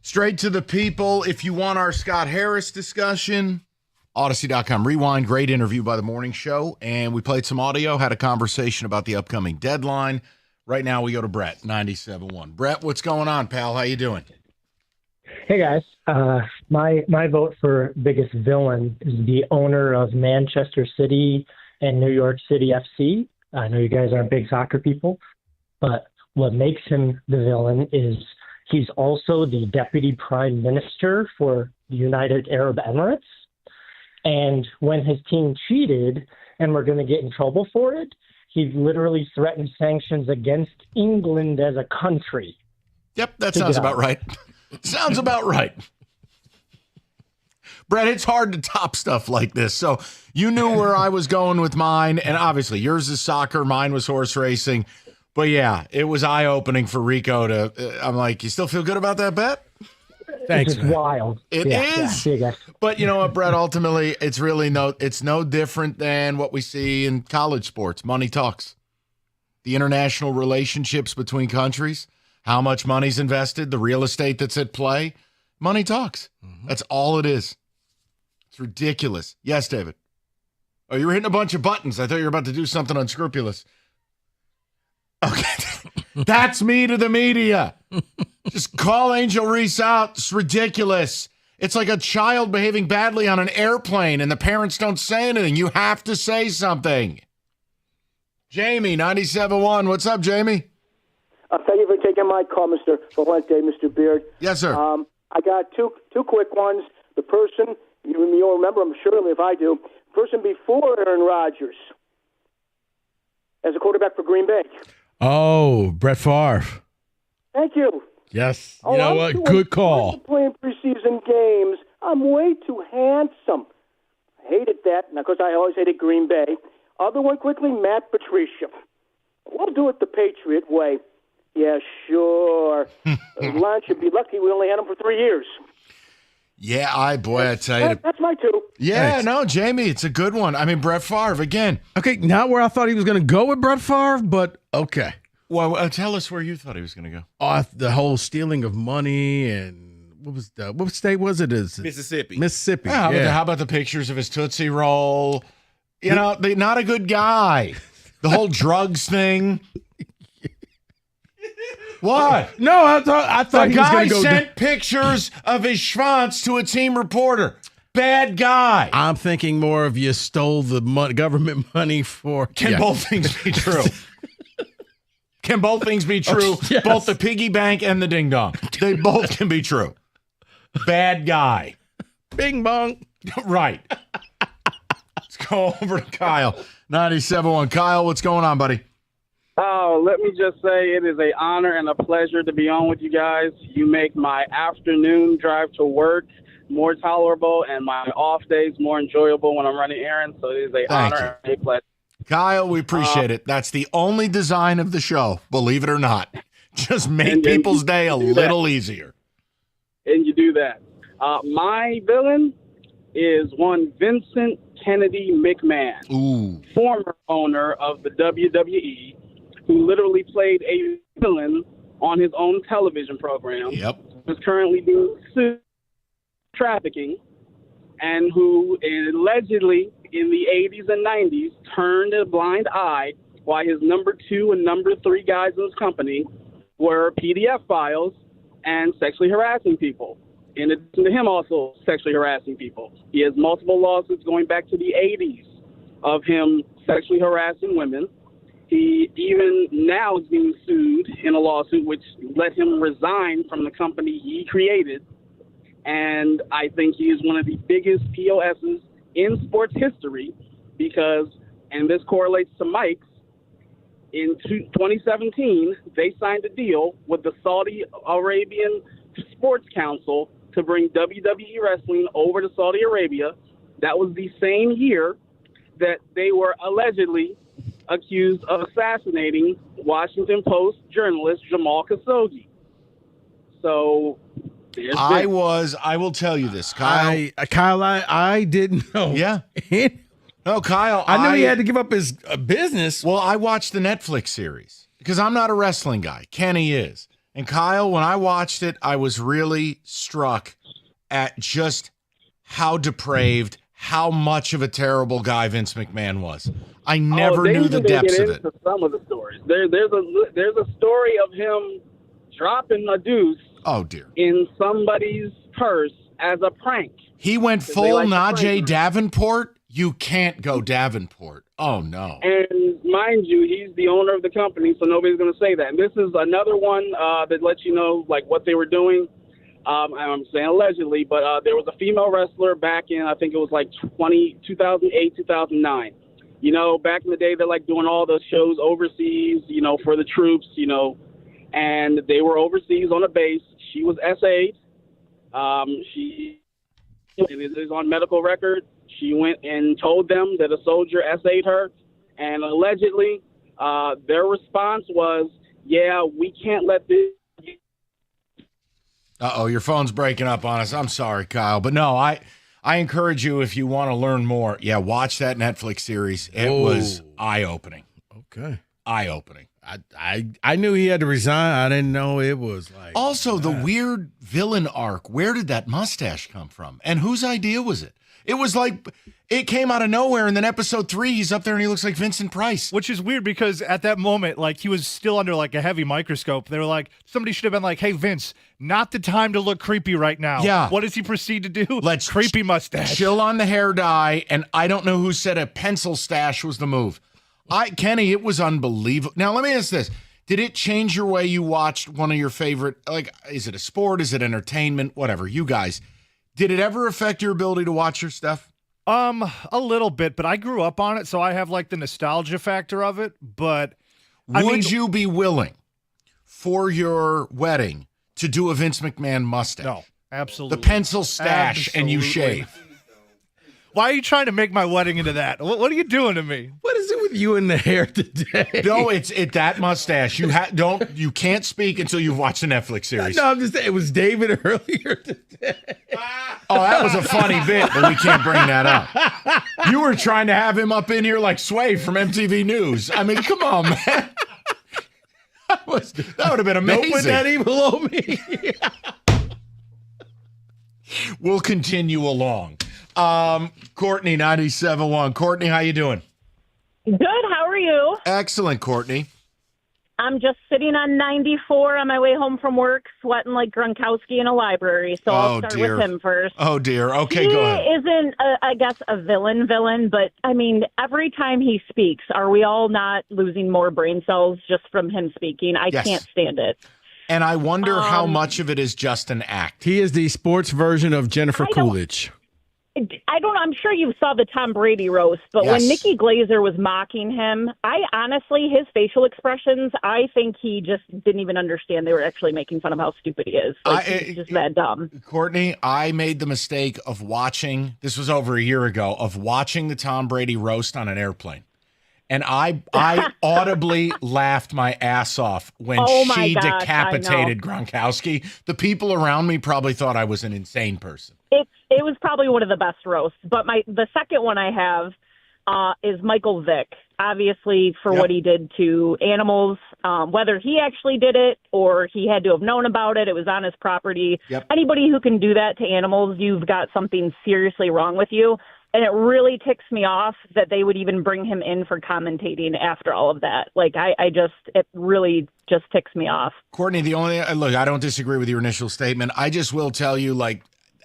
Straight to the people. If you want our Scott Harris discussion, Odyssey.com Rewind. Great interview by the morning show. And we played some audio, had a conversation about the upcoming deadline. Right now we go to Brett, 97.1. Brett, what's going on, pal? How you doing? Hey, guys. My vote for biggest villain is the owner of Manchester City and New York City FC. I know you guys aren't big soccer people, but what makes him the villain is he's also the deputy prime minister for the United Arab Emirates. And when his team cheated and we're going to get in trouble for it, he literally threatened sanctions against England as a country. Yep, that sounds about right. Sounds about right. Brett, it's hard to top stuff like this. So you knew where I was going with mine, and obviously yours is soccer, mine was horse racing. But yeah, it was eye-opening for Rico to I'm like, you still feel good about that bet? Thanks. It's wild. It is. Yeah. But you know what, Brett, ultimately it's no different than what we see in college sports. Money talks. The international relationships between countries, how much money's invested, the real estate that's at play, money talks. Mm-hmm. That's all it is. It's ridiculous. Yes, David. Oh, you were hitting a bunch of buttons. I thought you were about to do something unscrupulous. Okay. That's me to the media. Just call Angel Reese out. It's ridiculous. It's like a child behaving badly on an airplane and the parents don't say anything. You have to say something. Jamie, 97.1. What's up, Jamie? Thank you for taking my call, Mr. Valente, Mr. Beard. Yes, sir. I got two quick ones. The person, you'll remember him surely if I do, person before Aaron Rodgers as a quarterback for Green Bay. Oh, Brett Favre. Thank you. Yes. You know what? Good call. Playing preseason games. I'm way too handsome. I hated that. And, of course, I always hated Green Bay. Other one quickly, Matt Patricia. We'll do it the Patriot way. Yeah, sure. Lon should be lucky we only had him for 3 years. Yeah, I tell you. That's my two. Yeah, Thanks. No, Jamie, it's a good one. I mean, Brett Favre, again. Okay, not where I thought he was going to go with Brett Favre, but okay. Well, tell us where you thought he was going to go. Oh, the whole stealing of money and what state was it? Mississippi. Mississippi. How about the pictures of his Tootsie Roll? You know, not a good guy. The whole drugs thing. What? No, I thought he was going to go. The guy sent pictures of his schwanz to a team reporter. Bad guy. I'm thinking more of you stole the government money for. Can both things be true? Can both things be true? Yes. Both the piggy bank and the ding dong. They both can be true. Bad guy. Bing bong. Right. Let's go over to Kyle. 97.1. Kyle, what's going on, buddy? Oh, let me just say it is an honor and a pleasure to be on with you guys. You make my afternoon drive to work more tolerable and my off days more enjoyable when I'm running errands. So it is an honor and a pleasure. Kyle, we appreciate it. That's the only design of the show, believe it or not. Just make people's day a little easier. And you do that. My villain is one Vincent Kennedy McMahon, former owner of the WWE, who literally played a villain on his own television program. Yep. Who's currently being sued for trafficking, and who allegedly in the 80s and 90s turned a blind eye while his number 2 and number 3 guys in his company were PDF files and sexually harassing people. In addition to him also sexually harassing people. He has multiple lawsuits going back to the 80s of him sexually harassing women. He even now is being sued in a lawsuit which let him resign from the company he created. And I think he is one of the biggest POSs in sports history because, and this correlates to Mike's, in 2017, they signed a deal with the Saudi Arabian Sports Council to bring WWE wrestling over to Saudi Arabia. That was the same year that they were allegedly accused of assassinating Washington Post journalist Jamal Khashoggi. So I will tell you this, Kyle. I didn't know. Yeah. No, Kyle. I knew he had to give up his business. Well, I watched the Netflix series because I'm not a wrestling guy. Kenny is. And Kyle, when I watched it, I was really struck at just how depraved, how much of a terrible guy Vince McMahon was. I never knew the depths of it. Some of the stories. There's a story of him dropping a deuce. Oh dear. In somebody's purse as a prank. He went full Najee Davenport. You can't go Davenport. Oh no. And mind you, he's the owner of the company, so nobody's going to say that. And this is another one that lets you know like what they were doing. I'm saying allegedly, but there was a female wrestler back in, I think it was like 2008, 2009. You know, back in the day, they're like doing all those shows overseas, you know, for the troops, you know, and they were overseas on a base. She was SA'd. And it is on medical record. She went and told them that a soldier SA'd her, and allegedly their response was, yeah, we can't let this. Uh-oh, your phone's breaking up on us. I'm sorry, Kyle. But no, I encourage you, if you want to learn more, watch that Netflix series. It was eye-opening. Okay. Eye-opening. I knew he had to resign. I didn't know it was like. Also, the weird villain arc. Where did that mustache come from? And whose idea was it? It was like it came out of nowhere, and then episode 3, he's up there and he looks like Vincent Price. Which is weird because at that moment, like he was still under like a heavy microscope. They were like, somebody should have been like, hey, Vince, not the time to look creepy right now. Yeah. What does he proceed to do? Let's creepy mustache. Chill on the hair dye, and I don't know who said a pencil stash was the move. Kenny, it was unbelievable. Now, let me ask this. Did it change your way you watched one of your favorite, like, is it a sport? Is it entertainment? Whatever, you guys. Did it ever affect your ability to watch your stuff? A little bit, but I grew up on it, so I have like the nostalgia factor of it. But would you be willing for your wedding to do a Vince McMahon mustache? No, absolutely. The pencil stash and you shave. Why are you trying to make my wedding into that? What are you doing to me? What is it with you and the hair today? No, it's that mustache. You can't speak until you've watched the Netflix series. No, I'm just saying, it was David earlier today. Oh, that was a funny bit, but we can't bring that up. You were trying to have him up in here like Sway from MTV News. I mean, come on, man. That would have been amazing. Don't put that evil on me. We'll continue along. Courtney, 97.1. Courtney, how you doing? Good. How are you? Excellent, Courtney. I'm just sitting on 94 on my way home from work, sweating like Gronkowski in a library. So I'll start with him first. Oh, dear. Okay, go ahead. He isn't, I guess, a villain, but, I mean, every time he speaks, are we all not losing more brain cells just from him speaking? I can't stand it. And I wonder how much of it is just an act. He is the sports version of Jennifer Coolidge. I'm sure you saw the Tom Brady roast, but when Nikki Glaser was mocking him, his facial expressions, I think he just didn't even understand they were actually making fun of how stupid he is. He's just that dumb. Courtney, I made the mistake of watching, this was over a year ago, of watching the Tom Brady roast on an airplane. And I audibly laughed my ass off when she decapitated Gronkowski. The people around me probably thought I was an insane person. It was probably one of the best roasts. But the second one I have is Michael Vick, obviously for what he did to animals, whether he actually did it or he had to have known about it. It was on his property. Anybody who can do that to animals, you've got something seriously wrong with you. And it really ticks me off that they would even bring him in for commentating after all of that. It really just ticks me off. Courtney, I don't disagree with your initial statement. I just will tell you,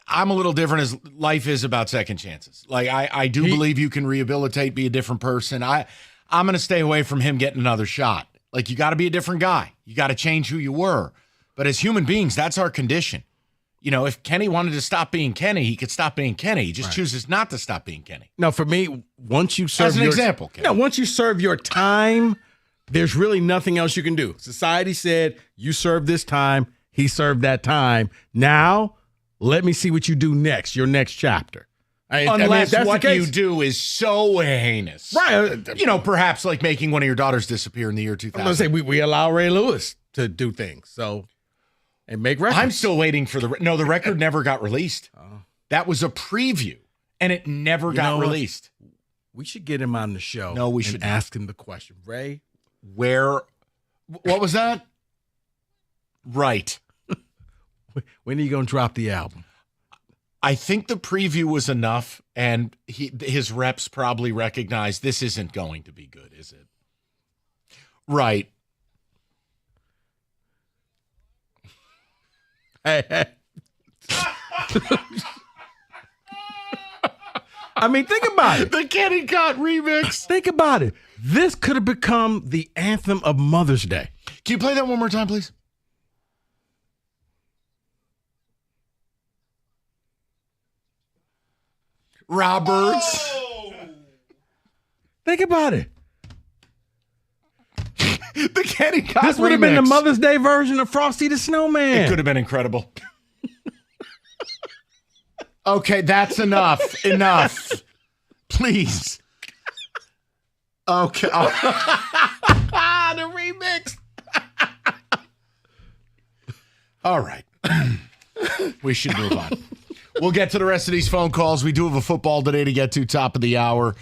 I'm a little different as life is about second chances. I do believe you can rehabilitate, be a different person. I'm going to stay away from him getting another shot. You got to be a different guy. You got to change who you were. But as human beings, that's our condition. You know, if Kenny wanted to stop being Kenny, he could stop being Kenny. He just chooses not to stop being Kenny. No, for me, once you serve as an example, Kenny. No, once you serve your time, there's really nothing else you can do. Society said you served this time, he served that time. Now, let me see what you do next. Your next chapter. Unless what you do is so heinous, right? Perhaps like making one of your daughters disappear in the year 2000. I'm gonna say we allow Ray Lewis to do things. So. And make records. I'm still waiting for the record never got released. That was a preview, and it never got released. We should get him on the show. No, we should ask him the question. Ray, what was that? Right. When are you going to drop the album? I think the preview was enough, and his reps probably recognized this isn't going to be good, is it? Right. Hey. I mean, think about it. The Kenny Cott remix. Think about it. This could have become the anthem of Mother's Day. Can you play that one more time, please? Roberts. Oh. Think about it. The Kenny Cott This would have been the Mother's Day version of Frosty the Snowman. It could have been incredible. Okay, that's enough. Enough. Please. Okay. The remix. All right. We should move on. We'll get to the rest of these phone calls. We do have a football today to get to, top of the hour.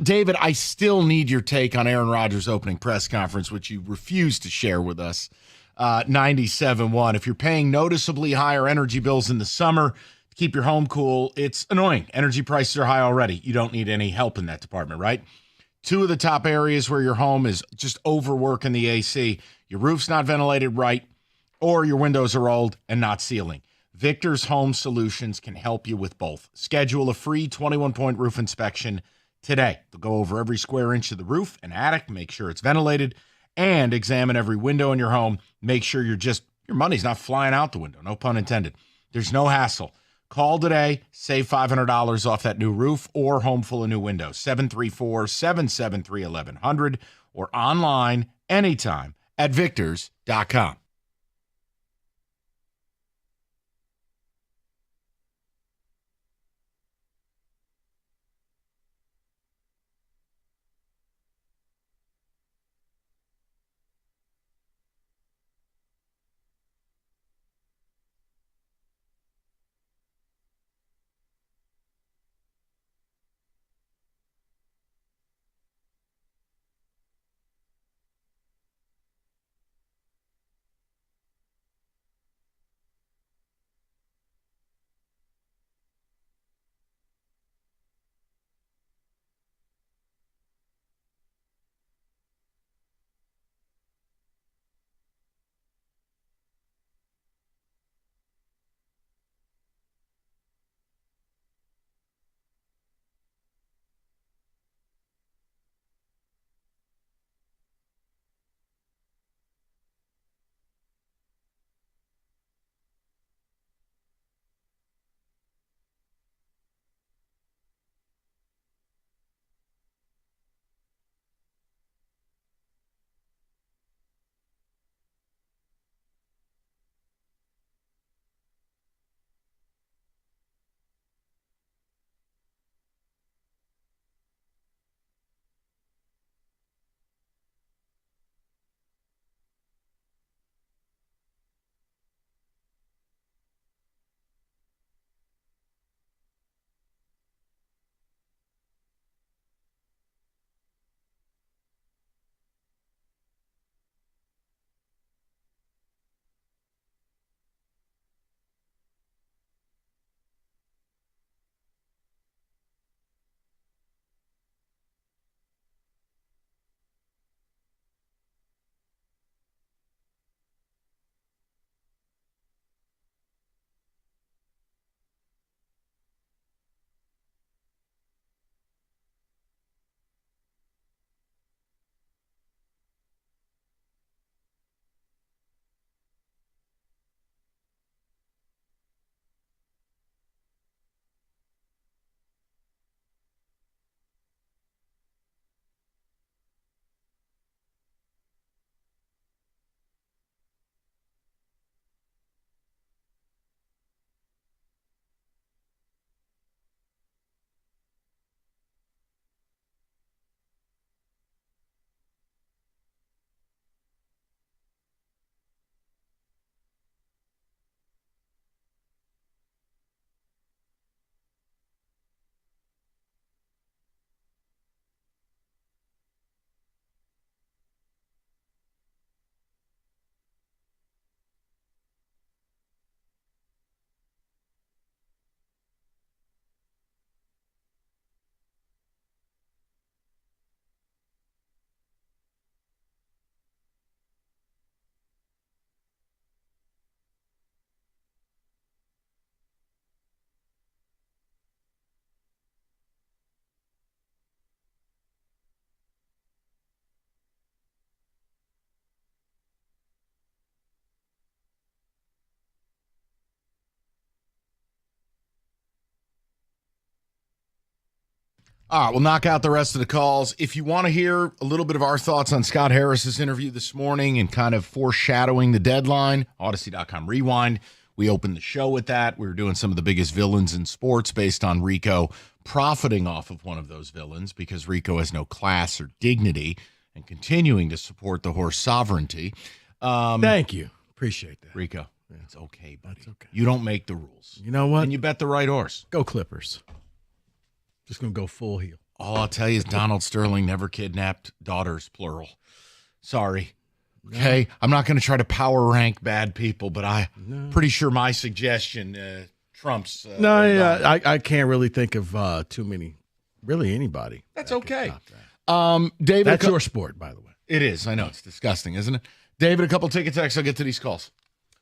David, I still need your take on Aaron Rodgers' opening press conference, which you refused to share with us. 97.1. If you're paying noticeably higher energy bills in the summer to keep your home cool, it's annoying. Energy prices are high already. You don't need any help in that department, right? Two of the top areas where your home is just overworking the AC. Your roof's not ventilated right, or your windows are old and not sealing. Victor's Home Solutions can help you with both. Schedule a free 21-point roof inspection today. They'll go over every square inch of the roof and attic, make sure it's ventilated, and examine every window in your home. Make sure your money's not flying out the window. No pun intended. There's no hassle. Call today, save $500 off that new roof or home full of new windows. 734-773-1100 or online anytime at victors.com. All right, we'll knock out the rest of the calls. If you want to hear a little bit of our thoughts on Scott Harris's interview this morning and kind of foreshadowing the deadline, Odyssey.com Rewind. We opened the show with that. We were doing some of the biggest villains in sports based on Rico profiting off of one of those villains because Rico has no class or dignity and continuing to support the horse sovereignty. Thank you. Appreciate that. Rico, it's okay, buddy. That's okay. You don't make the rules. You know what? And you bet the right horse. Go Clippers. Just going to go full heel. All I'll tell you is Donald Sterling never kidnapped daughters, plural. Sorry. Okay? I'm not going to try to power rank bad people, but I'm pretty sure my suggestion trumps. I can't really think of too many, really anybody. That's okay. David, That's your sport, by the way. It is. I know. It's disgusting, isn't it? David, a couple ticket texts. I'll get to these calls.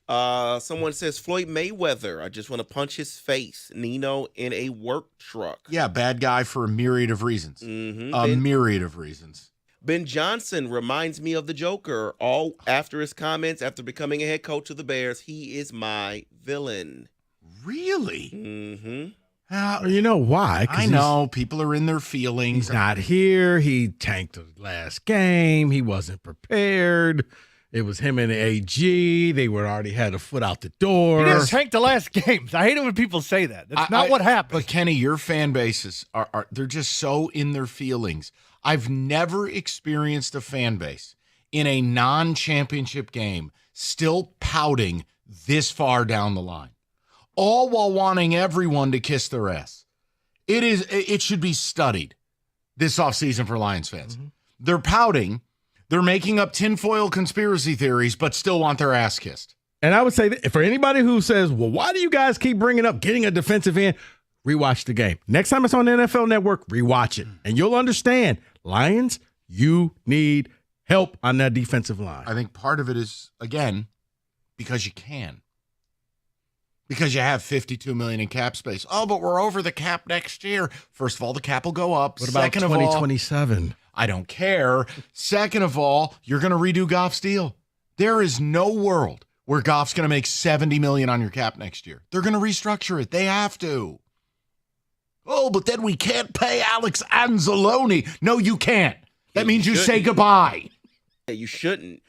Someone says Floyd Mayweather. I just want to punch his face. Nino in a work truck. Yeah, bad guy for a myriad of reasons. Mm-hmm. Myriad of reasons. Ben Johnson reminds me of the Joker. All after his comments after becoming a head coach of the Bears, he is my villain. Really? Mm-hmm. You know why? I know. People are in their feelings. He's not here. He tanked the last game. He wasn't prepared. It was him and the AG. They were already had a foot out the door. He didn't tank the last games. I hate it when people say that. That's not what happened. But Kenny, your fan bases are they're just so in their feelings. I've never experienced a fan base in a non-championship game still pouting this far down the line, all while wanting everyone to kiss their ass. It should be studied this offseason for Lions fans. Mm-hmm. They're pouting. They're making up tinfoil conspiracy theories, but still want their ass kissed. And I would say that for anybody who says, well, why do you guys keep bringing up getting a defensive end? Rewatch the game. Next time it's on the NFL Network, rewatch it. And you'll understand, Lions, you need help on that defensive line. I think part of it is, again, because you can. Because you have $52 million in cap space. Oh, but we're over the cap next year. First of all, the cap will go up. What about 2027? I don't care. Second of all, you're going to redo Goff's deal. There is no world where Goff's going to make $70 million on your cap next year. They're going to restructure it. They have to. Oh, but then we can't pay Alex Anzalone. No, you can't. That means you say goodbye. Yeah, you shouldn't.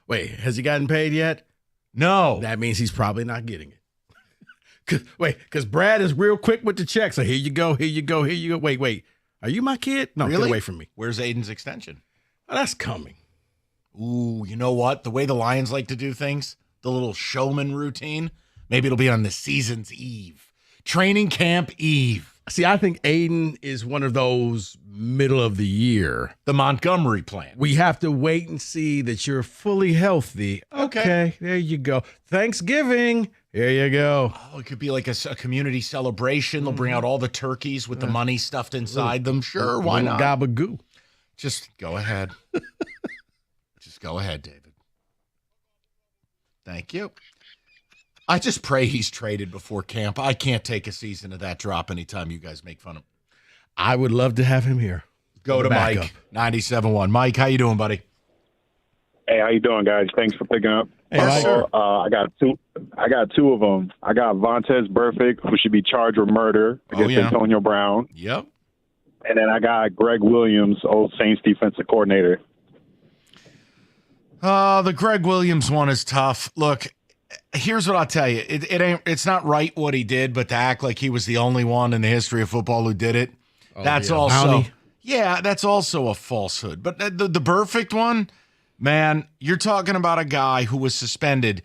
Wait, has he gotten paid yet? No. That means he's probably not getting it. Because Brad is real quick with the checks. So here you go, here you go, here you go. Wait. Are you my kid? No, really? Get away from me. Where's Aiden's extension? Oh, that's coming. Ooh, you know what? The way the Lions like to do things, the little showman routine, maybe it'll be on the season's eve. Training camp eve. See, I think Aiden is one of those middle of the year. The Montgomery plan. We have to wait and see that you're fully healthy. Okay, there you go. Thanksgiving. Here you go. Oh, it could be like a community celebration. They'll bring out all the turkeys with the money stuffed inside them. Sure, why not? Gabagoo. Just go ahead. Just go ahead, David. Thank you. I just pray he's traded before camp. I can't take a season of that drop anytime you guys make fun of him. I would love to have him here. Go to Mike, 97.1. Mike, how you doing, buddy? Hey, how you doing, guys? Thanks for picking up. Hey, sir. I got two of them. I got Vontaze Burfict, who should be charged with murder against Antonio Brown. Yep. And then I got Greg Williams, old Saints defensive coordinator. The Greg Williams one is tough. Look, here's what I'll tell you. It's not right what he did, but to act like he was the only one in the history of football who did it, that's also that's also a falsehood. But the Burfict one, man, you're talking about a guy who was suspended,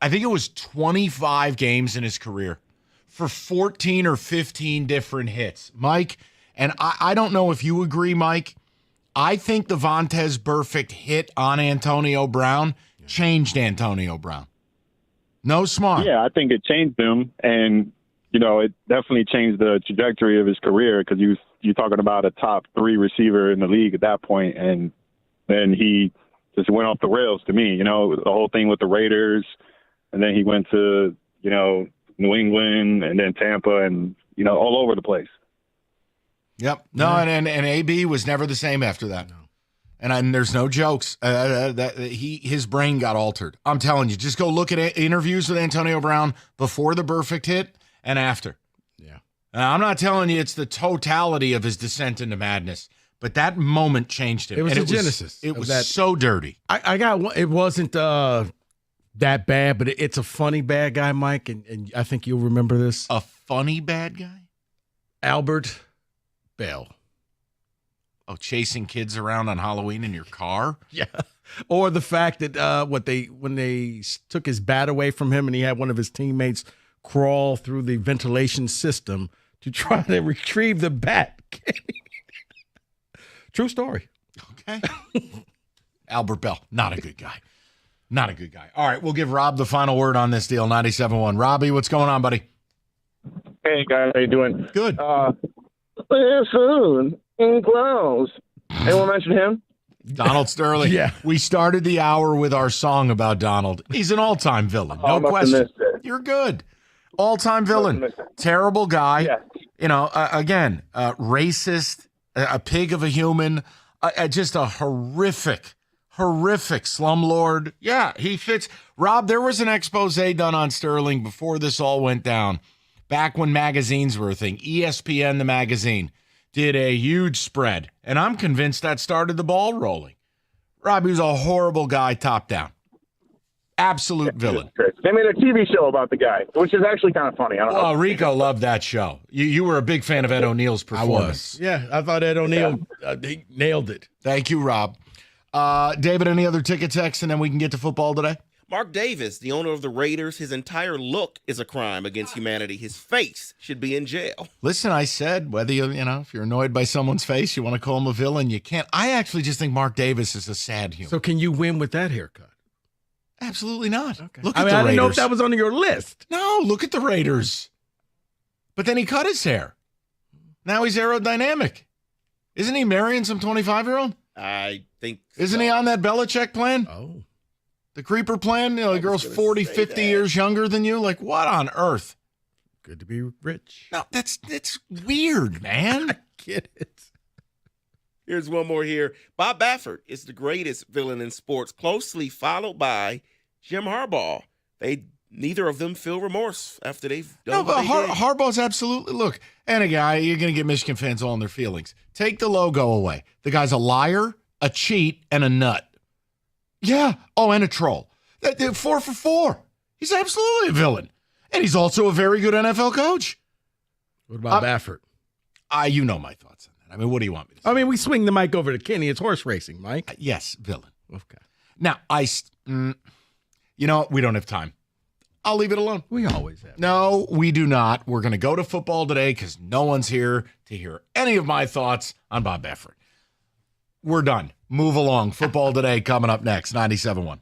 I think it was 25 games in his career for 14 or 15 different hits. Mike, and I don't know if you agree, Mike, I think the Vontaze Burfict hit on Antonio Brown changed Antonio Brown. No smart. Yeah, I think it changed him, and, it definitely changed the trajectory of his career because you're talking about a top 3 receiver in the league at that point, and then he just went off the rails to me, the whole thing with the Raiders, and then he went to, New England and then Tampa and, all over the place. Yep. No, and AB was never the same after that. No. And there's no jokes. His brain got altered. I'm telling you, just go look at interviews with Antonio Brown before the Burfict hit and after. Yeah. I'm not telling you it's the totality of his descent into madness, but that moment changed him. It was and the genesis. It was that. so dirty. I got one. It wasn't that bad, but it's a funny bad guy, Mike, and I think you'll remember this. A funny bad guy? Albert Bell. Oh, chasing kids around on Halloween in your car? Yeah. Or the fact that when they took his bat away from him and he had one of his teammates crawl through the ventilation system to try to retrieve the bat. True story. Okay. Albert Bell, not a good guy. Not a good guy. All right, we'll give Rob the final word on this deal, 97.1. Robbie, what's going on, buddy? Hey, guys. How you doing? Good. Food in clothes. Anyone mention him? Donald Sterling. Yeah. We started the hour with our song about Donald. He's an all-time villain. No question. You're good. All-time villain. Terrible guy. Yeah. You know, again, racist, a pig of a human, just a horrific slumlord. Yeah, he fits. Rob, there was an expose done on Sterling before this all went down, back when magazines were a thing. ESPN, the magazine, did a huge spread, and I'm convinced that started the ball rolling. Rob, he was a horrible guy top down. Absolute villain. They made a TV show about the guy, which is actually kind of funny. I don't know. Rico loved that show. You were a big fan of Ed O'Neill's performance. Yeah, I thought Ed O'Neill he nailed it. Thank you, Rob. David, any other ticket text, and then we can get to football today? Mark Davis, the owner of the Raiders, his entire look is a crime against humanity. His face should be in jail. Listen, I said whether if you're annoyed by someone's face, you want to call him a villain, you can't. I actually just think Mark Davis is a sad human. So can you win with that haircut? Absolutely not. Okay. Look at the I Raiders. didn't know if that was on your list. No, look at the Raiders. But then he cut his hair. Now he's aerodynamic. Isn't he marrying some 25-year-old? I think Isn't he on that Belichick plan? Oh. The creeper plan? The girl's 40, 50 years younger than you? Like, what on earth? Good to be rich. No, that's weird, man. I get it. Here's one more here. Bob Baffert is the greatest villain in sports, closely followed by Jim Harbaugh. Neither of them feel remorse after they've done what they did. Harbaugh's absolutely, look, and a guy, you're going to get Michigan fans all in their feelings. Take the logo away. The guy's a liar, a cheat, and a nut. Yeah. Oh, and a troll. 4 for 4. He's absolutely a villain. And he's also a very good NFL coach. What about Baffert? You know my thoughts on that. I mean, what do you want me to say? I mean, we swing the mic over to Kenny. It's horse racing, Mike. Yes, villain. Okay. Now, you know what? We don't have time. I'll leave it alone. We always have. No, we do not. We're going to go to football today because no one's here to hear any of my thoughts on Bob Baffert. We're done. Move along. Football today coming up next, 97.1.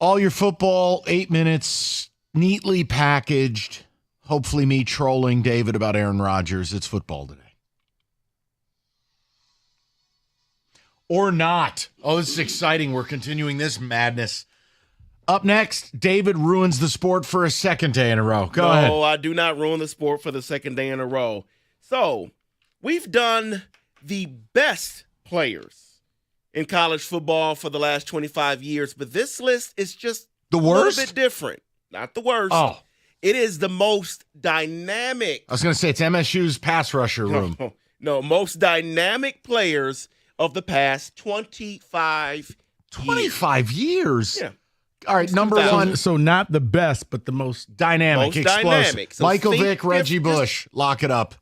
All your football, 8 minutes, neatly packaged. Hopefully me trolling David about Aaron Rodgers. It's football today. Or not. Oh, this is exciting. We're continuing this madness. Up next, David ruins the sport for a second day in a row. Go ahead. No, I do not ruin the sport for the second day in a row. So, we've done the best players in college football for the last 25 years, but this list is just the worst? A little bit different. Not the worst. Oh. It is the most dynamic. I was going to say it's MSU's pass rusher room. No, most dynamic players of the past 25 years? Yeah. All right, number one. So not the best, but the most dynamic, explosive. Dynamic. So Michael Vick, Reggie Bush. Lock it up.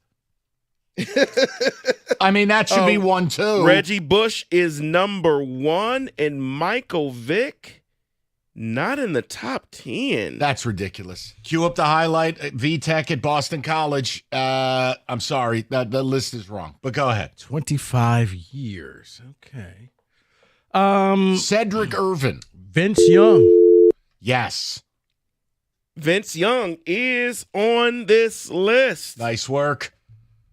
I mean, that should be 1, 2. Reggie Bush is number 1, and Michael Vick not in the top 10. That's ridiculous. Cue up the highlight. VTech at Boston College. I'm sorry. The list is wrong, but go ahead. 25 years. Okay. Cedric Irvin. Vince Young. Yes. Vince Young is on this list. Nice work.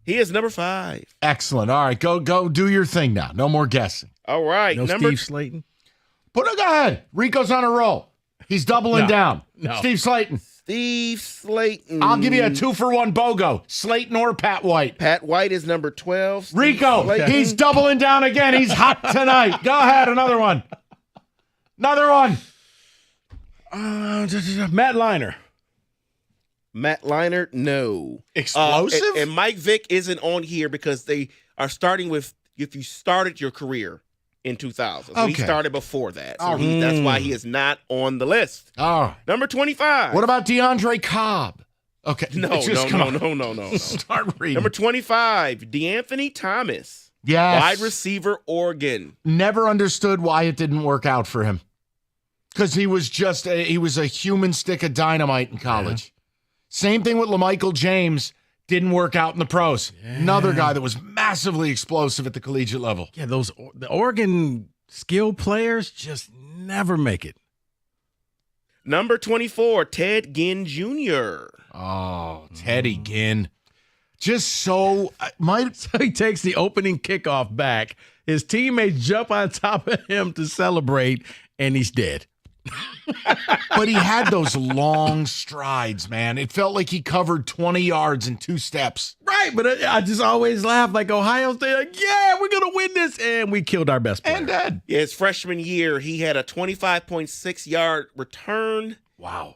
He is number 5. Excellent. All right, go do your thing now. No more guessing. All right. No Steve Slayton. Go ahead. Rico's on a roll. He's doubling down. No. Steve Slayton. Steve Slayton. I'll give you a 2-for-1 BOGO. Slayton or Pat White. Pat White is number 12. Steve Rico, Slayton. he's doubling down again. He's hot tonight. Go ahead, another one. Another one. Matt Leinart. Matt Leinart, no. Explosive? And Mike Vick isn't on here because they are starting with if you started your career in 2000. So he started before that. So that's why he is not on the list. Oh. Number 25. What about DeAndre Cobb? Okay. No. Start reading. Number 25, DeAnthony Thomas. Yes. Wide receiver, Oregon. Never understood why it didn't work out for him. Because he was he was a human stick of dynamite in college. Yeah. Same thing with LaMichael James. Didn't work out in the pros. Yeah. Another guy that was massively explosive at the collegiate level. Yeah, the Oregon skill players just never make it. Number 24, Ted Ginn Jr. Oh, Teddy Ginn. Just so he takes the opening kickoff back. His teammates jump on top of him to celebrate, and he's dead. But he had those long strides, man. It felt like he covered 20 yards in 2 steps. Right, but I just always laugh like Ohio State, like, yeah, we're going to win this. And we killed our best player. And dead. Yeah, his freshman year, he had a 25.6-yard return. Wow.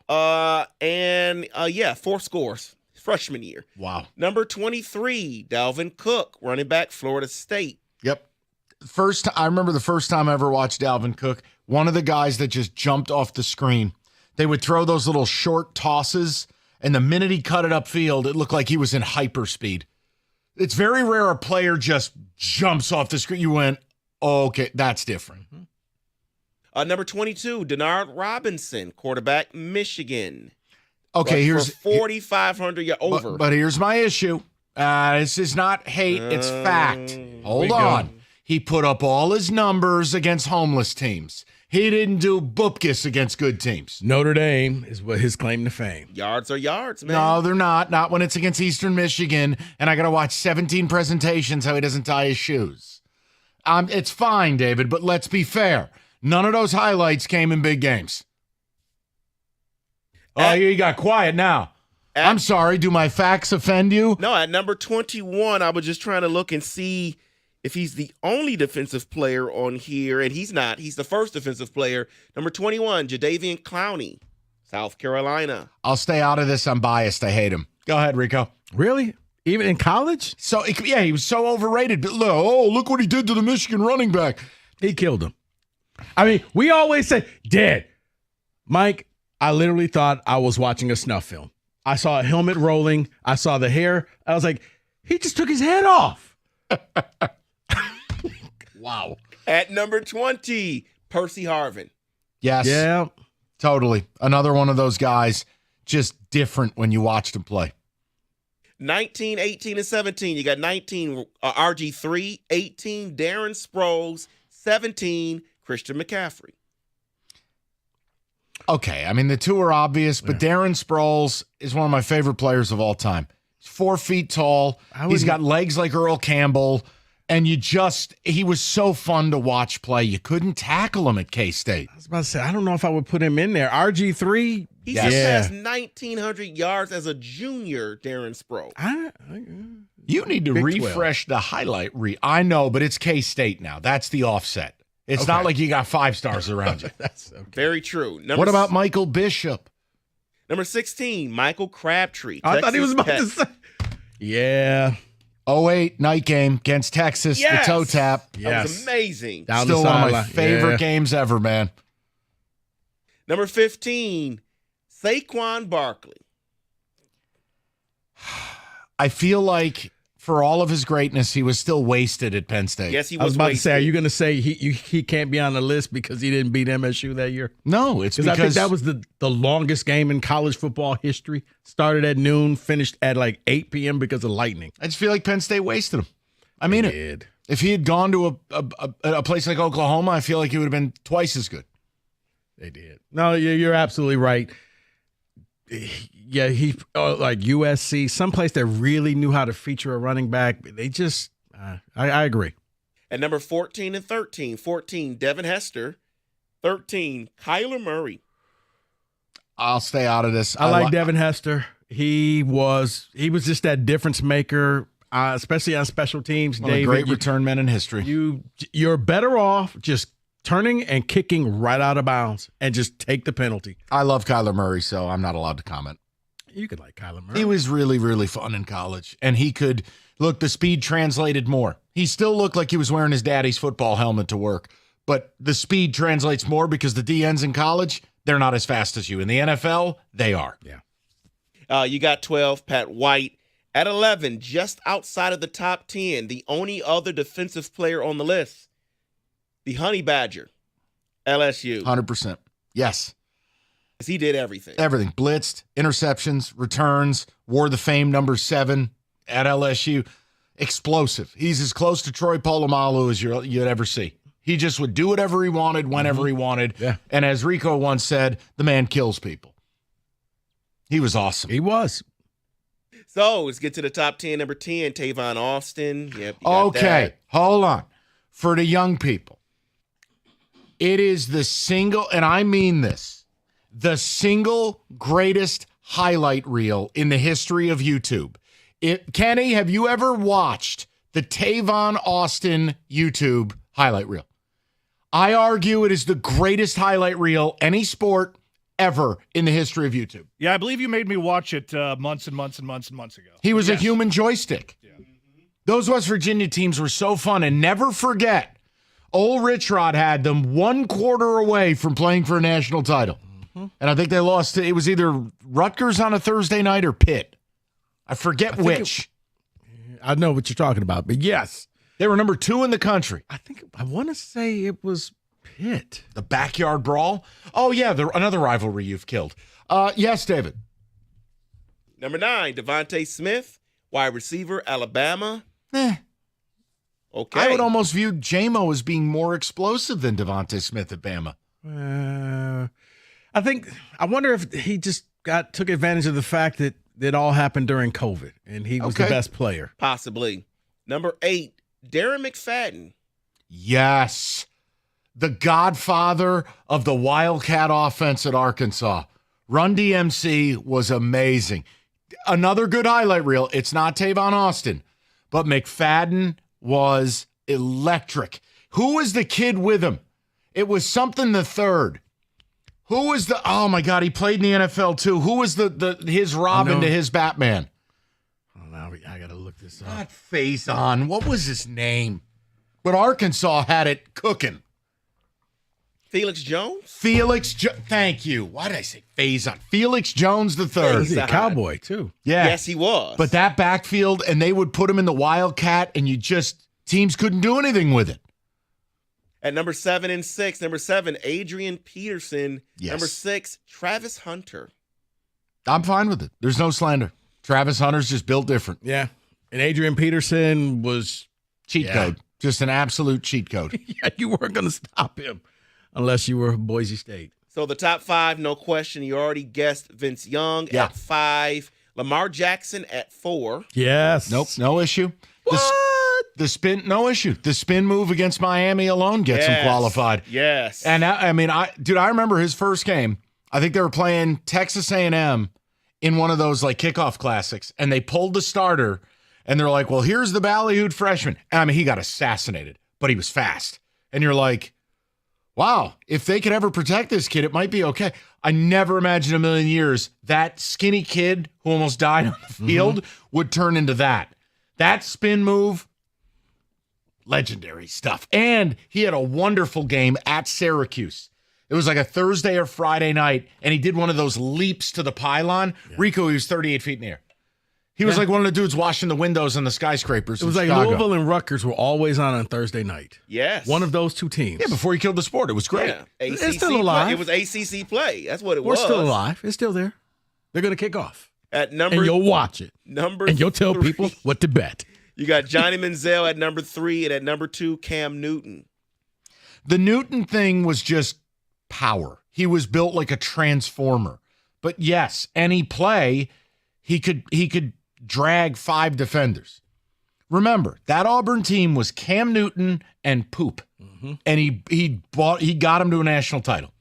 4 scores. Freshman year. Wow. Number 23, Dalvin Cook, running back, Florida State. Yep. I remember the first time I ever watched Dalvin Cook, one of the guys that just jumped off the screen. They would throw those little short tosses, and the minute he cut it upfield, it looked like he was in hyperspeed. It's very rare a player just jumps off the screen. You went, oh, okay, that's different. Number 22, Denard Robinson, quarterback, Michigan. Okay, here's 4,500 yards over. But here's my issue. This is not hate, it's fact. Hold on. He put up all his numbers against homeless teams. He didn't do bupkis against good teams. Notre Dame is what his claim to fame. Yards are yards, man. No, they're not. Not when it's against Eastern Michigan, and I got to watch 17 presentations how he doesn't tie his shoes. It's fine, David, but let's be fair. None of those highlights came in big games. You got quiet now. I'm sorry. Do my facts offend you? No, at number 21, I was just trying to look and see if he's the only defensive player on here, and he's not. He's the first defensive player. Number 21, Jadeveon Clowney, South Carolina. I'll stay out of this. I'm biased. I hate him. Go ahead, Rico. Really? Even in college? So, yeah, he was so overrated. But look what he did to the Michigan running back. He killed him. I mean, we always say, dead. Mike, I literally thought I was watching a snuff film. I saw a helmet rolling. I saw the hair. I was like, he just took his head off. Wow. At number 20, Percy Harvin. Yes. Yeah. Totally. Another one of those guys, just different when you watched him play. 19, 18, and 17. You got 19, RG3, 18, Darren Sproles, 17, Christian McCaffrey. Okay, I mean, the two are obvious, but Darren Sproles is one of my favorite players of all time. He's 4 feet tall. He's got legs like Earl Campbell. And he was so fun to watch play. You couldn't tackle him at K-State. I was about to say, I don't know if I would put him in there. RG3. He surpassed 1,900 yards as a junior, Darren Sproles. You need to refresh the highlight reel. I know, but it's K-State now. That's the offset. It's not like you got 5 stars around you. That's okay. Very true. What about Michael Bishop? Number 16, Michael Crabtree. I thought he was about to say. Yeah. 08 night game against Texas, the toe tap. That was amazing. Still one of my favorite games ever, man. Number 15, Saquon Barkley. I feel like for all of his greatness, he was still wasted at Penn State. Yes, he was I was about wasted. to say, are you going to say he can't be on the list because he didn't beat MSU that year? No, it's because I think that was the longest game in college football history. Started at noon, finished at like 8 p.m. because of lightning. I just feel like Penn State wasted him. I mean it. If he had gone to a place like Oklahoma, I feel like he would have been twice as good. They did. No, you're absolutely right. Yeah, he like USC, someplace that really knew how to feature a running back. They just, I agree. At number 14 and 13, 14, Devin Hester. 13, Kyler Murray. I'll stay out of this. I like Devin Hester. He was just that difference maker, especially on special teams. One of the great return men in history. You're better off just turning and kicking right out of bounds and just take the penalty. I love Kyler Murray, so I'm not allowed to comment. You could like Kyler Murray. He was really, really fun in college, and he could look. The speed translated more. He still looked like he was wearing his daddy's football helmet to work, but the speed translates more because the DNs in college, they're not as fast as you. In the NFL, they are. Yeah. You got 12, Pat White. At 11, just outside of the top 10, the only other defensive player on the list, the Honey Badger, LSU. 100%. Yes. He did everything. Everything. Blitzed, interceptions, returns, wore the fame number 7 at LSU. Explosive. He's as close to Troy Polamalu as you'd ever see. He just would do whatever he wanted, whenever he wanted. Yeah. And as Rico once said, the man kills people. He was awesome. He was. So let's get to the top 10. Number 10, Tavon Austin. Yep. Okay. Hold on. For the young people, it is the single, and I mean this, the single greatest highlight reel in the history of YouTube. Kenny, have you ever watched the Tavon Austin YouTube highlight reel? I argue it is the greatest highlight reel any sport ever in the history of YouTube. Yeah, I believe you made me watch it months and months and months and months ago. He was a human joystick. Yeah. Those West Virginia teams were so fun. And never forget, old Rich Rod had them 1 quarter away from playing for a national title. Mm-hmm. And I think they lost it was either Rutgers on a Thursday night or Pitt. I forget which. I know what you're talking about, but yes. They were number 2 in the country. I want to say it was Pitt. The backyard brawl? Oh, yeah, another rivalry you've killed. Yes, David. Number 9, Devontae Smith, wide receiver, Alabama. Okay. I would almost view J-Mo as being more explosive than Devontae Smith at Bama. I wonder if he just took advantage of the fact that it all happened during COVID and he was the best player. Possibly. Number 8, Darren McFadden. Yes. The godfather of the Wildcat offense at Arkansas. Run DMC was amazing. Another good highlight reel. It's not Tavon Austin, but McFadden was electric. Who was the kid with him? It was something the third. Who was the? Oh my God, he played in the NFL too. Who was his Robin to his Batman? Oh, now I gotta look this up. Not Faison. What was his name? But Arkansas had it cooking. Felix Jones? Thank you. Why did I say Faison? Felix Jones III. He's a cowboy, too. Yeah. Yes, he was. But that backfield, and they would put him in the Wildcat, and teams couldn't do anything with it. At number 7 and 6, number 7, Adrian Peterson. Yes. Number 6, Travis Hunter. I'm fine with it. There's no slander. Travis Hunter's just built different. Yeah. And Adrian Peterson was cheat code. Just an absolute cheat code. Yeah, you weren't going to stop him. Unless you were Boise State. So the top 5, no question. You already guessed Vince Young at 5. Lamar Jackson at 4. Yes. Nope, no issue. The spin, no issue. The spin move against Miami alone gets him qualified. Yes. And I remember his first game. I think they were playing Texas A&M in one of those like kickoff classics, and they pulled the starter, and they're like, well, here's the ballyhooed freshman. And I mean, he got assassinated, but he was fast. And you're like, wow, if they could ever protect this kid, it might be okay. I never imagined a million years that skinny kid who almost died on the field would turn into that. That spin move, legendary stuff. And he had a wonderful game at Syracuse. It was like a Thursday or Friday night, and he did one of those leaps to the pylon. Yeah. Rico, he was 38 feet in the air. He was like one of the dudes washing the windows in the skyscrapers. It was like Chicago. Louisville and Rutgers were always on Thursday night. Yes. One of those two teams. Yeah, before he killed the sport. It was great. Yeah. It's still alive. Play. It was ACC play. That's what it We're was. We're still alive. It's still there. They're going to kick off. At number, and you'll watch it. And you'll tell people what to bet. You got Johnny Manziel at number 3, and at number 2, Cam Newton. The Newton thing was just power. He was built like a transformer. But yes, any play, he could drag 5 defenders. Remember, that Auburn team was Cam Newton and Poop. And he got him to a national title.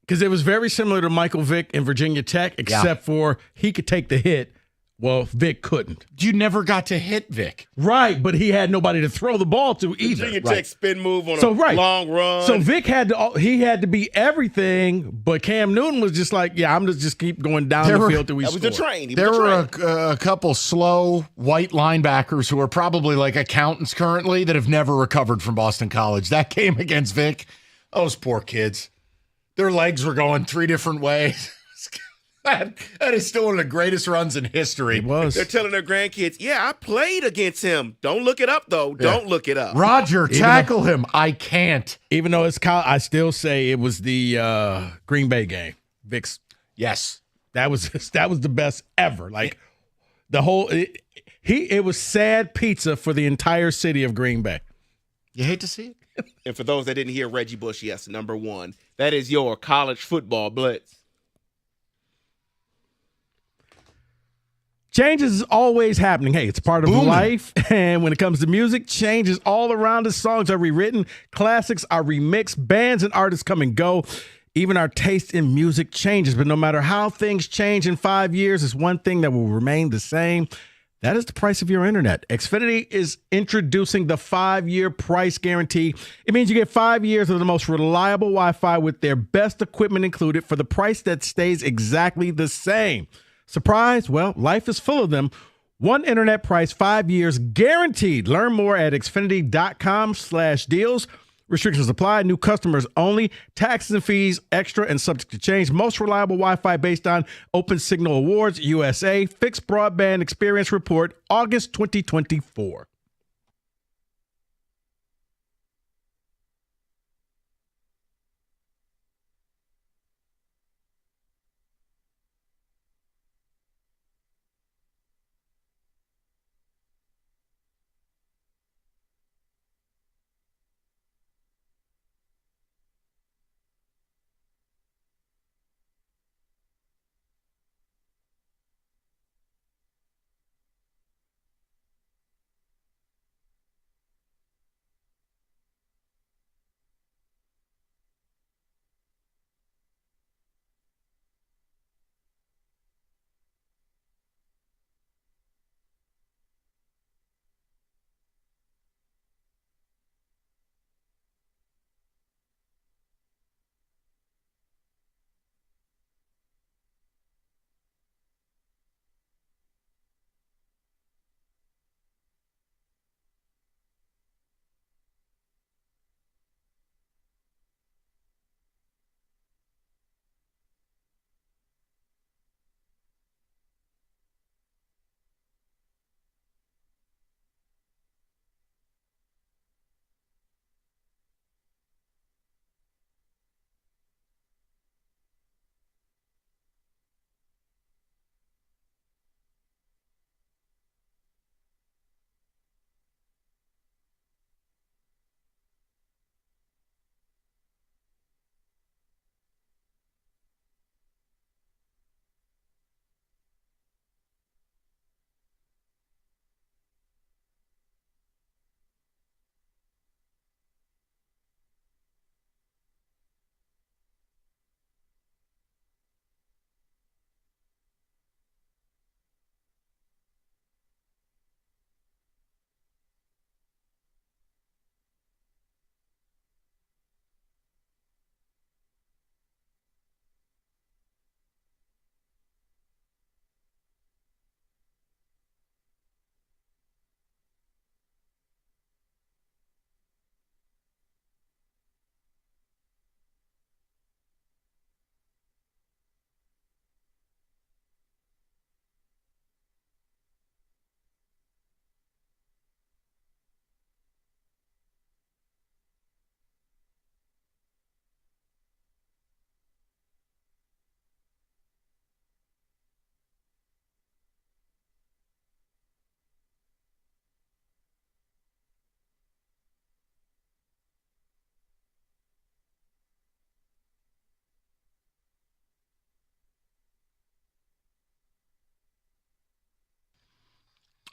Because it was very similar to Michael Vick in Virginia Tech, except for he could take the hit. Well, Vic couldn't. You never got to hit Vic. Right, but he had nobody to throw the ball to either. Virginia Tech spin move on a long run. So Vic had to be everything, but Cam Newton was just like, yeah, I'm just keep going down the field till we score. That was the train. There were a couple slow white linebackers who are probably like accountants currently that have never recovered from Boston College. That game against Vic, those poor kids. Their legs were going 3 different ways. That is still one of the greatest runs in history. It was. They're telling their grandkids, yeah, I played against him. Don't look it up, though. Yeah. Don't look it up. Roger, tackle him. I can't. Even though it's I still say it was the Green Bay game. Vic's. Yes. That was the best ever. Like the whole it was sad pizza for the entire city of Green Bay. You hate to see it. And for those that didn't hear Reggie Bush, yes, number 1. That is your college football blitz. Change is always happening. Hey, it's part of life. And when it comes to music, change is all around us. Songs are rewritten, classics are remixed, bands and artists come and go. Even our taste in music changes. But no matter how things change in 5 years, there's one thing that will remain the same. That is the price of your internet. Xfinity is introducing the 5-year price guarantee. It means you get 5 years of the most reliable Wi-Fi with their best equipment included for the price that stays exactly the same. Surprise? Well, life is full of them. One internet price, 5 years guaranteed. Learn more at xfinity.com/deals. Restrictions apply. New customers only. Taxes and fees extra and subject to change. Most reliable Wi-Fi based on Open Signal Awards USA. Fixed Broadband Experience Report, August 2024.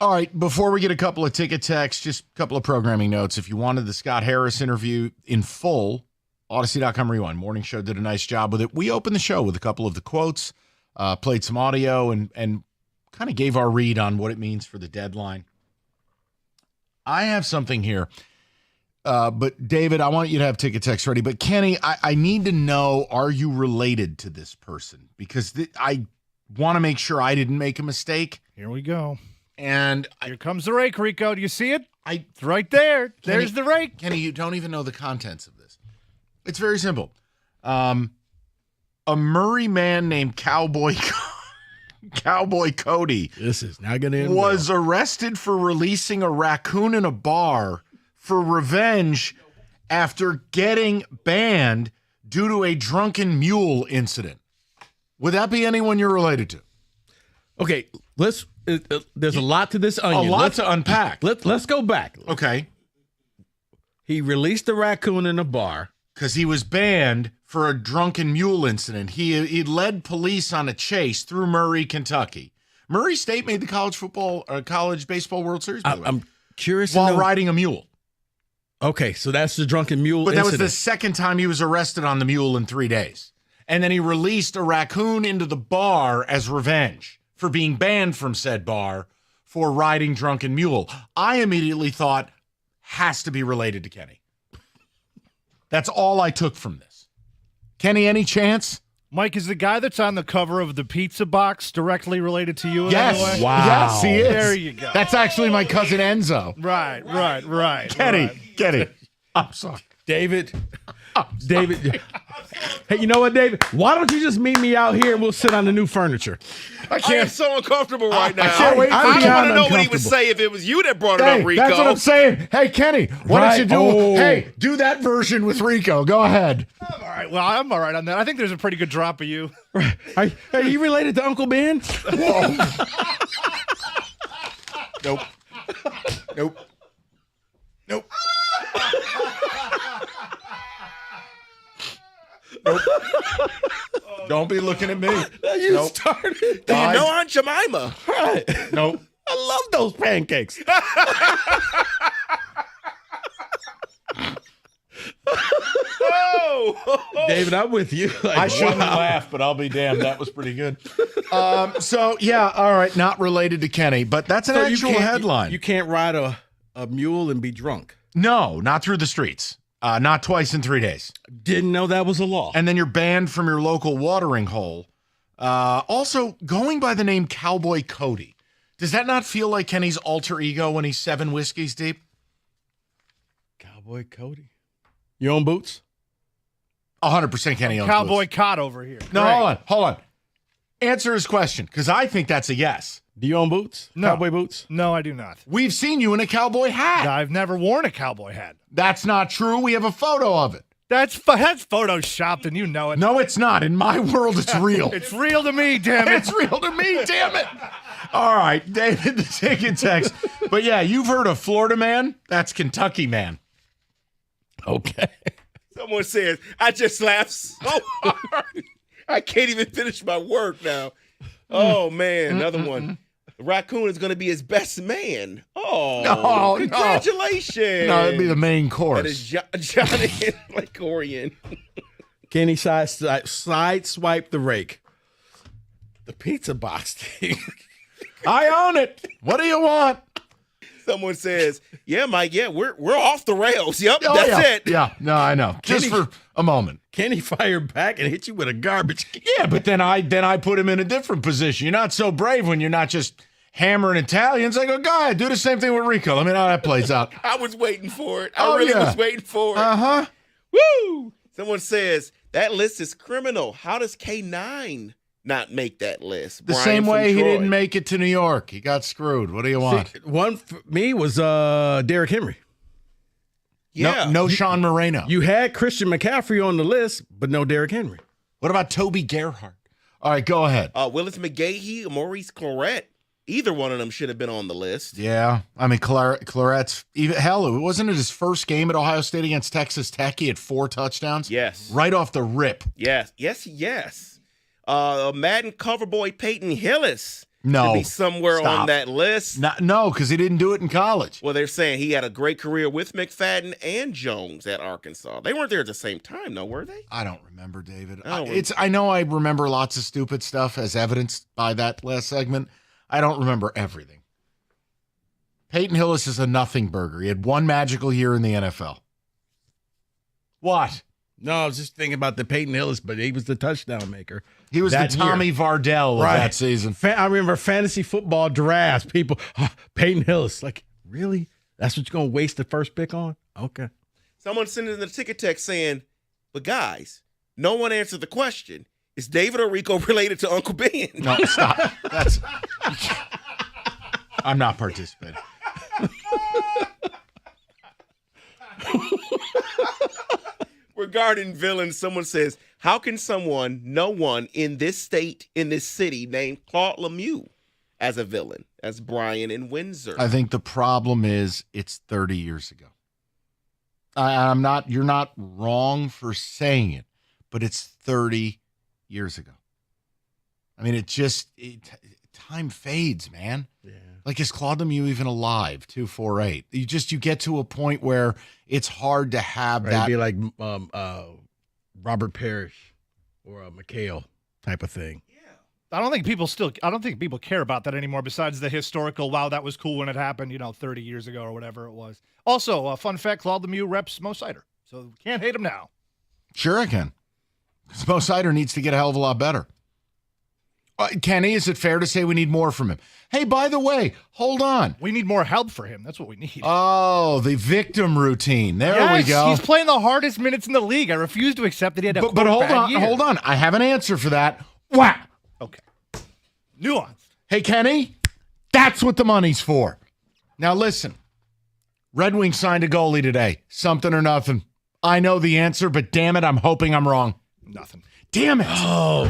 All right, before we get a couple of ticket texts, just a couple of programming notes. If you wanted the Scott Harris interview in full, Odyssey.com Rewind. Morning Show did a nice job with it. We opened the show with a couple of the quotes, played some audio, and kind of gave our read on what it means for the deadline. I have something here. But, David, I want you to have ticket text ready. But, Kenny, I need to know, are you related to this person? Because I want to make sure I didn't make a mistake. Here we go. And here comes the rake, Rico. Do you see it? It's right there. There's the rake. Kenny, you don't even know the contents of this. It's very simple. A Murray man named Cowboy Cody. This is not going to end was arrested for releasing a raccoon in a bar for revenge after getting banned due to a drunken mule incident. Would that be anyone you're related to? Okay, there's a lot to this onion. A lot to unpack. Let's go back. Okay. He released a raccoon in a bar because he was banned for a drunken mule incident. He led police on a chase through Murray, Kentucky. Murray State made the college baseball World Series. By the way, I'm curious while riding a mule. Okay, so that's the drunken mule But that incident. was the second time he was arrested on the mule in 3 days. And then he released a raccoon into the bar as revenge for being banned from said bar for riding drunken mule. I immediately thought, has to be related to Kenny. That's all I took from this. Kenny, any chance? Mike, is the guy that's on the cover of the pizza box directly related to you? Yes. In any way? Wow. Yes, he is. There you go. That's actually my cousin Enzo. Right. Kenny. I'm sorry. David. Hey, you know what, David? Why don't you just meet me out here and we'll sit on the new furniture? I am so uncomfortable right now. I can't wait. I want to know what he would say if it was you that brought it up, Rico. That's what I'm saying. Hey, Kenny, why don't you do? Hey, do that version with Rico. Go ahead. All right. Well, I'm all right on that. I think there's a pretty good drop of you. Are you related to Uncle Ben? Nope. Nope. Don't be looking at me. You started. Do you know Aunt Jemima? Right. Nope. I love those pancakes. David, I'm with you. I shouldn't laugh, but I'll be damned. That was pretty good. So, yeah, all right, not related to Kenny, but that's an actual headline. You can't ride a mule and be drunk. No, not through the streets. Not twice in 3 days. Didn't know that was a law. And then you're banned from your local watering hole. Also, going by the name Cowboy Cody. Does that not feel like Kenny's alter ego when he's 7 whiskeys deep? Cowboy Cody. You own boots? 100% Kenny owns Cowboy boots. Cod over here. No, Great. hold on. Answer his question, because I think that's a yes. Do you own boots? No. Cowboy boots? No, I do not. We've seen you in a cowboy hat. I've never worn a cowboy hat. That's not true. We have a photo of it. That's photoshopped, and you know it. No, it's not. In my world, it's real. It's real to me, damn it. It's real to me, damn it. All right, David, the ticket text. But yeah, you've heard of Florida man. That's Kentucky man. Okay. Someone says, I just laughed so hard. I can't even finish my work now. Oh, man, another one. The raccoon is going to be his best man. Oh, no, congratulations. No, it'd be the main course. That is Johnny and Lycorian. Kenny side-swipe the rake. The pizza box thing. I own it. What do you want? Someone says, yeah, Mike, yeah, we're off the rails. Yep, that's it. Yeah, no, I know. Just for a moment. Kenny fired back and hit you with a garbage can. Yeah, but then I put him in a different position. You're not so brave when you're not just hammering Italians. I go, go ahead, do the same thing with Rico. Let me know how that plays out. I was waiting for it. I really was waiting for it. Uh-huh. Woo! Someone says, that list is criminal. How does K9 not make that list? The Brian same from way he Troy. didn't make it to New York. He got screwed. What do you want? See, one for me was Derrick Henry. Yeah. No Sean Moreno. You had Christian McCaffrey on the list, but no Derrick Henry. What about Toby Gerhardt? All right, go ahead. Willis McGahee, Maurice Clarett. Either one of them should have been on the list. Yeah, I mean, Claret's even hell. Wasn't it his first game at Ohio State against Texas Tech? He had 4 touchdowns. Yes, right off the rip. Yes. Madden cover boy Peyton Hillis No. to be somewhere Stop. on that list? No, because he didn't do it in college. Well, they're saying he had a great career with McFadden and Jones at Arkansas. They weren't there at the same time, though, were they? I don't remember, David. Oh, I know I remember lots of stupid stuff as evidenced by that last segment. I don't remember everything. Peyton Hillis is a nothing burger. He had one magical year in the NFL. What? No, I was just thinking about the Peyton Hillis, but he was the touchdown maker. He was the that Tommy year. Vardell of that season. I remember fantasy football drafts. People, Peyton Hillis. Like, really? That's what you're going to waste the first pick on? Okay. Someone sent in the ticket text saying, but guys, no one answered the question. Is David Orico related to Uncle Ben? No, stop. I'm not participating. Regarding villains, someone says, how can no one in this state, in this city, name Claude Lemieux as a villain, as Brian in Windsor? I think the problem is it's 30 years ago. You're not wrong for saying it, but it's 30 years ago. I mean, time fades, man. Yeah. Like, is Claude Lemieux even alive? 248. You get to a point where it's hard to have that. It'd be like Robert Parrish or McHale type of thing. I don't think people care about that anymore. Besides the historical, wow, that was cool when it happened, 30 years ago or whatever it was. Also, a fun fact: Claude Lemieux reps Mo Sider, so can't hate him now. Sure, I can. Because Mo Sider needs to get a hell of a lot better. Kenny, is it fair to say we need more from him? Hey, by the way, hold on. We need more help for him. That's what we need. Oh, the victim routine. There we go. He's playing the hardest minutes in the league. I refuse to accept that he had a But hold bad on, year. hold on. I have an answer for that. Wow. Okay. Nuanced. Hey, Kenny, that's what the money's for. Now, listen. Red Wings signed a goalie today. Something or nothing. I know the answer, but damn it, I'm hoping I'm wrong. Nothing. Damn it. Oh.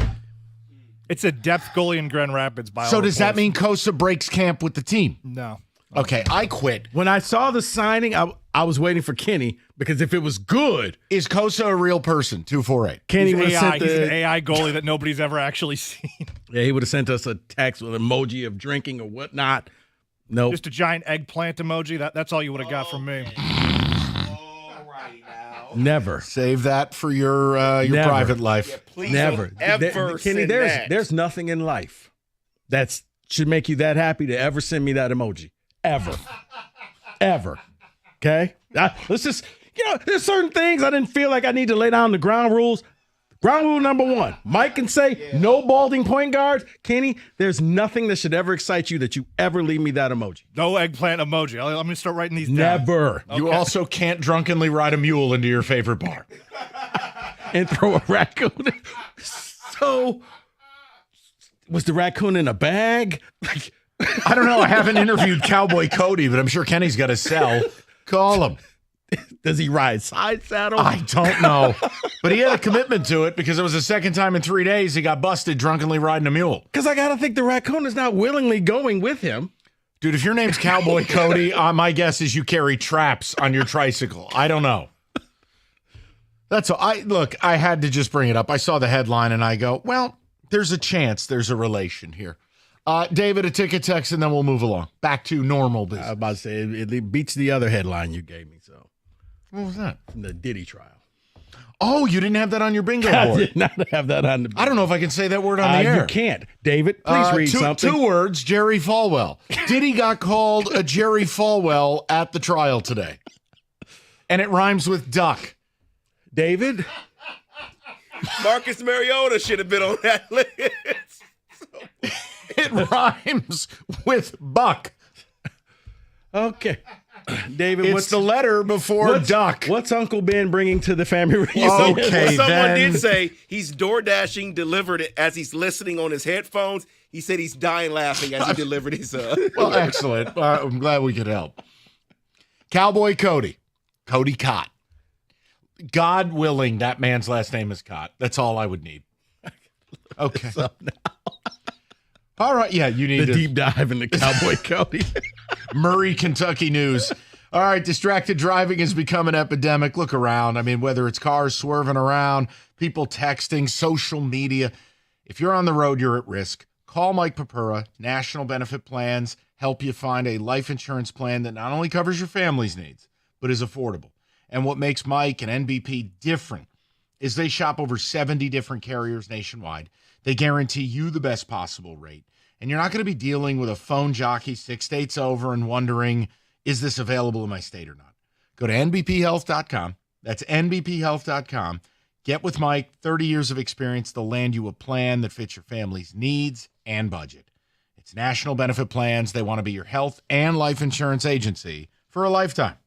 It's a depth goalie in Grand Rapids. So does that mean Kosa breaks camp with the team? No. Okay, I quit. When I saw the signing, I was waiting for Kenny because if it was good. Is Kosa a real person? 248. Kenny would have He's an AI goalie that nobody's ever actually seen. Yeah, he would have sent us a text with an emoji of drinking or whatnot. Nope. Just a giant eggplant emoji. That's all you would have got from me. Never. Save that for your private life. Yeah, please Never. don't ever Kenny, send that. there's nothing in life that should make you that happy to ever send me that emoji. Ever. Ever. Okay? Let's just, there's certain things I didn't feel like I need to lay down the ground rules. Ground rule number 1, Mike can say no balding point guards. Kenny, there's nothing that should ever excite you that you ever leave me that emoji. No eggplant emoji. I'm going to start writing these down. Never. Okay. You also can't drunkenly ride a mule into your favorite bar. And throw a raccoon. So, was the raccoon in a bag? I don't know. I haven't interviewed Cowboy Cody, but I'm sure Kenny's got a cell. Call him. Does he ride side saddle? I don't know. But he had a commitment to it because it was the second time in 3 days he got busted drunkenly riding a mule. Because I got to think the raccoon is not willingly going with him. Dude, if your name's Cowboy Cody, my guess is you carry traps on your tricycle. I don't know. That's all. I had to just bring it up. I saw the headline and I go, well, there's a chance there's a relation here. David, a ticket text, and then we'll move along. Back to normal business. I was about to say, it beats the other headline you gave me. So, what was that? The Diddy trial. Oh, you didn't have that on your bingo board. I did not have that on the bingo. I don't know if I can say that word on the air. You can't. David, please read something. 2 words, Jerry Falwell. Diddy got called a Jerry Falwell at the trial today. And it rhymes with duck. David? Marcus Mariota should have been on that list. It rhymes with buck. Okay. David, it's the letter before duck. What's Uncle Ben bringing to the family reunion? Okay, someone did say he's door dashing delivered it as he's listening on his headphones. He said he's dying laughing as he delivered his. Well, excellent. I'm glad we could help. Cowboy Cody Cott. God willing, that man's last name is Cott. That's all I would need. Okay. All right. Yeah, you need the deep dive into Cowboy Cody. Murray, Kentucky news. All right, distracted driving has become an epidemic. Look around. I mean, whether it's cars swerving around, people texting, social media. If you're on the road, you're at risk. Call Mike Papura. National Benefit Plans help you find a life insurance plan that not only covers your family's needs, but is affordable. And what makes Mike and NBP different is they shop over 70 different carriers nationwide. They guarantee you the best possible rate. And you're not going to be dealing with a phone jockey 6 states over and wondering, is this available in my state or not? Go to nbphealth.com. That's nbphealth.com. Get with Mike, 30 years of experience. They'll land you a plan that fits your family's needs and budget. It's National Benefit Plans. They want to be your health and life insurance agency for a lifetime.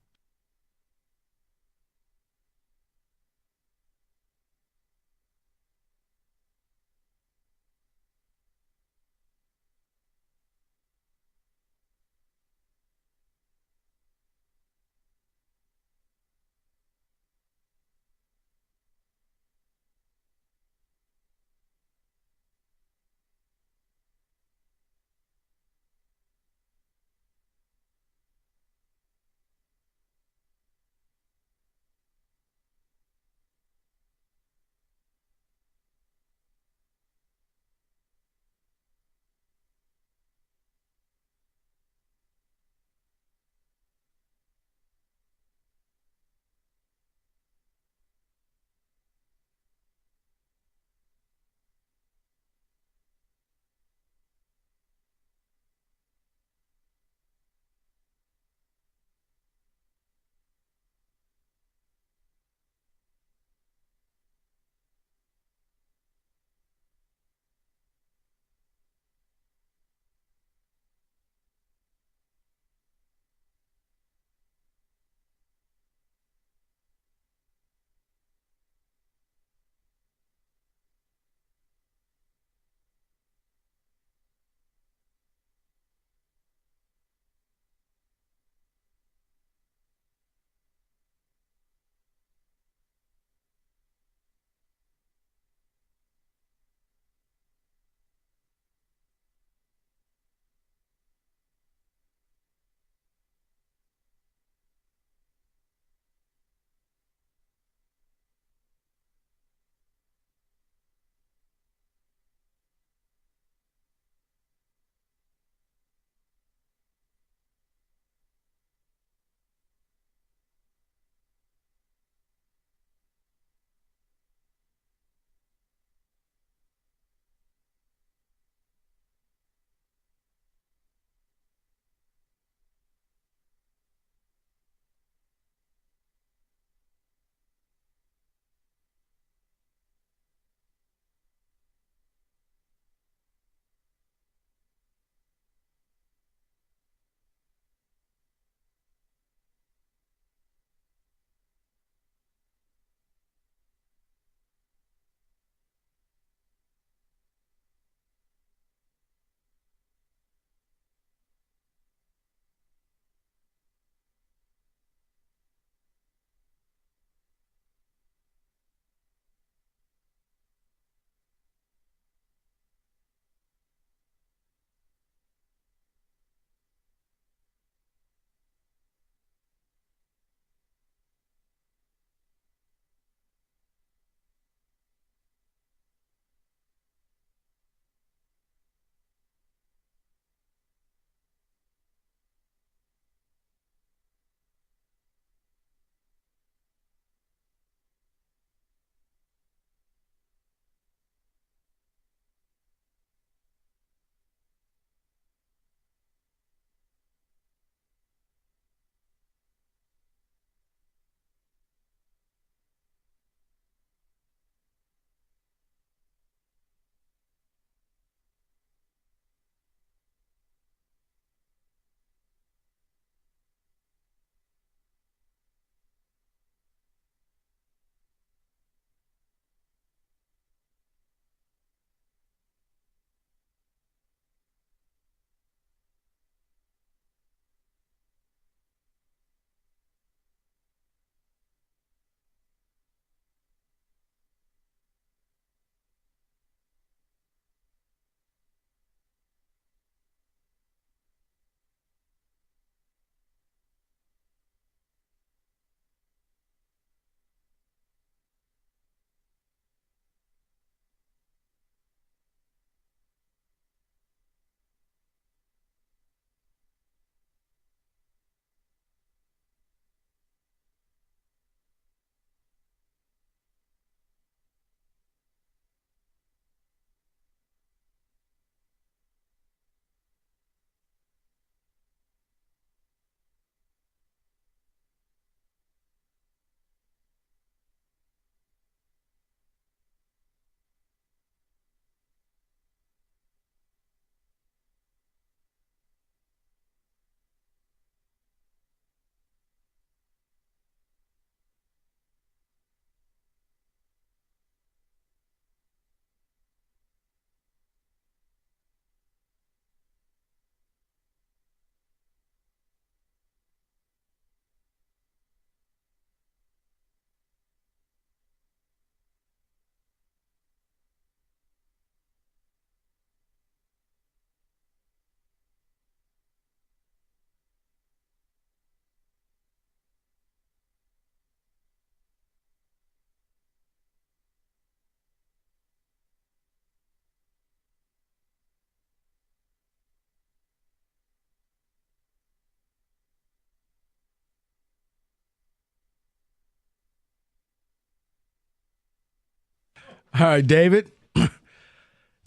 All right, David.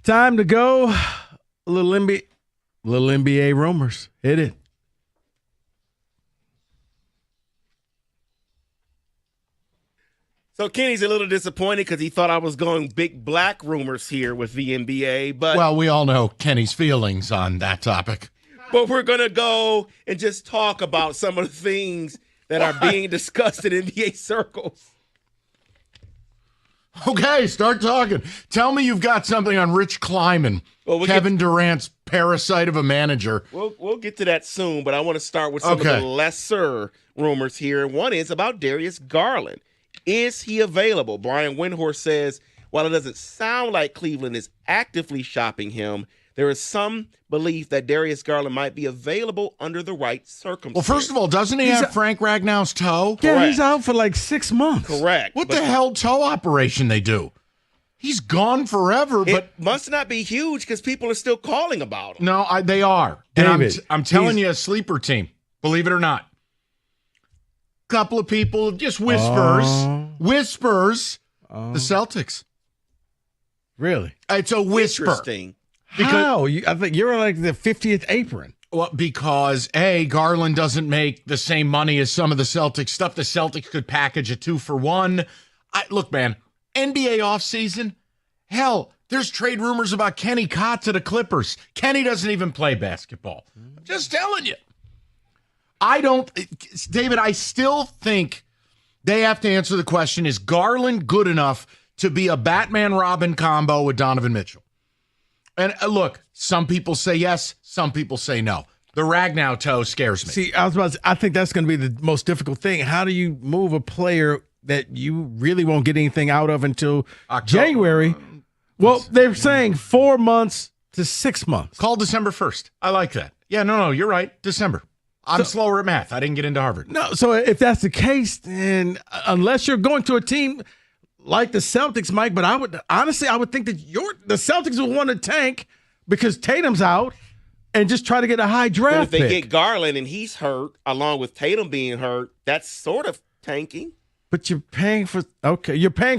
Time to go. A little NBA rumors. Hit it. So Kenny's a little disappointed because he thought I was going big black rumors here with the NBA. But Well, we all know Kenny's feelings on that topic. But we're going to go and just talk about some of the things that are being discussed in NBA circles. Okay, start talking. Tell me you've got something on Rich Kleiman, Kevin Durant's parasite of a manager. We'll get to that soon, but I want to start with some of the lesser rumors here. One is about Darius Garland. Is he available? Brian Windhorst says, while it doesn't sound like Cleveland is actively shopping him, there is some belief that Darius Garland might be available under the right circumstances. Well, first of all, doesn't he have Frank Ragnow's toe? Yeah, Correct. he's out for like 6 months. Correct. What the hell toe operation they do? He's gone forever, but it must not be huge because people are still calling about him. No, they are. David, and I'm telling you, a sleeper team, believe it or not. Couple of people, just whispers. The Celtics. Really? It's a whisper. Interesting. How? I think you're like the 50th apron. Well, because Garland doesn't make the same money as some of the Celtics stuff. The Celtics could package a 2-for-1. Look, man, NBA offseason, hell, there's trade rumors about Kenny Cott to the Clippers. Kenny doesn't even play basketball. I'm just telling you. David, I still think they have to answer the question, is Garland good enough to be a Batman-Robin combo with Donovan Mitchell? And look, some people say yes, some people say no. The Ragnow toe scares me. See, I think that's going to be the most difficult thing. How do you move a player that you really won't get anything out of until January? Well, they're saying 4 months to 6 months. Call December 1st. I like that. Yeah, no, you're right. December. I'm slower at math. I didn't get into Harvard. No, so if that's the case, then unless you're going to a team like the Celtics, Mike, but I would think that the Celtics will want to tank because Tatum's out and just try to get a high draft pick. If they pick. get Garland and he's hurt, along with Tatum being hurt, that's sort of tanking. But you're paying for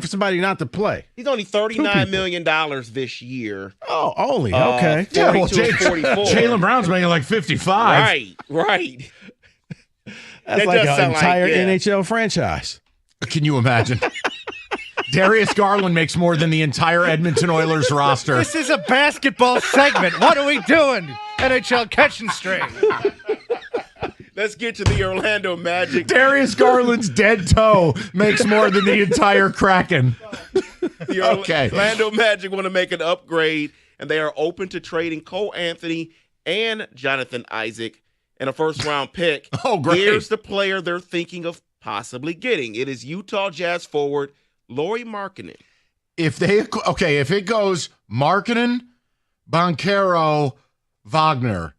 somebody not to play. He's only $39 million this year. Oh, only okay. Yeah, well, Jaylen Brown's making like 55. Right. That's like an entire NHL franchise. Can you imagine? Darius Garland makes more than the entire Edmonton Oilers roster. This is a basketball segment. What are we doing? NHL catching strain. Let's get to the Orlando Magic. Darius Garland's dead toe makes more than the entire Kraken. The Orlando Magic want to make an upgrade, and they are open to trading Cole Anthony and Jonathan Isaac and a first-round pick. Oh, great. Here's the player they're thinking of possibly getting. It is Utah Jazz forward Lauri Markkanen. If it goes Markkanen, Banchero, Wagner,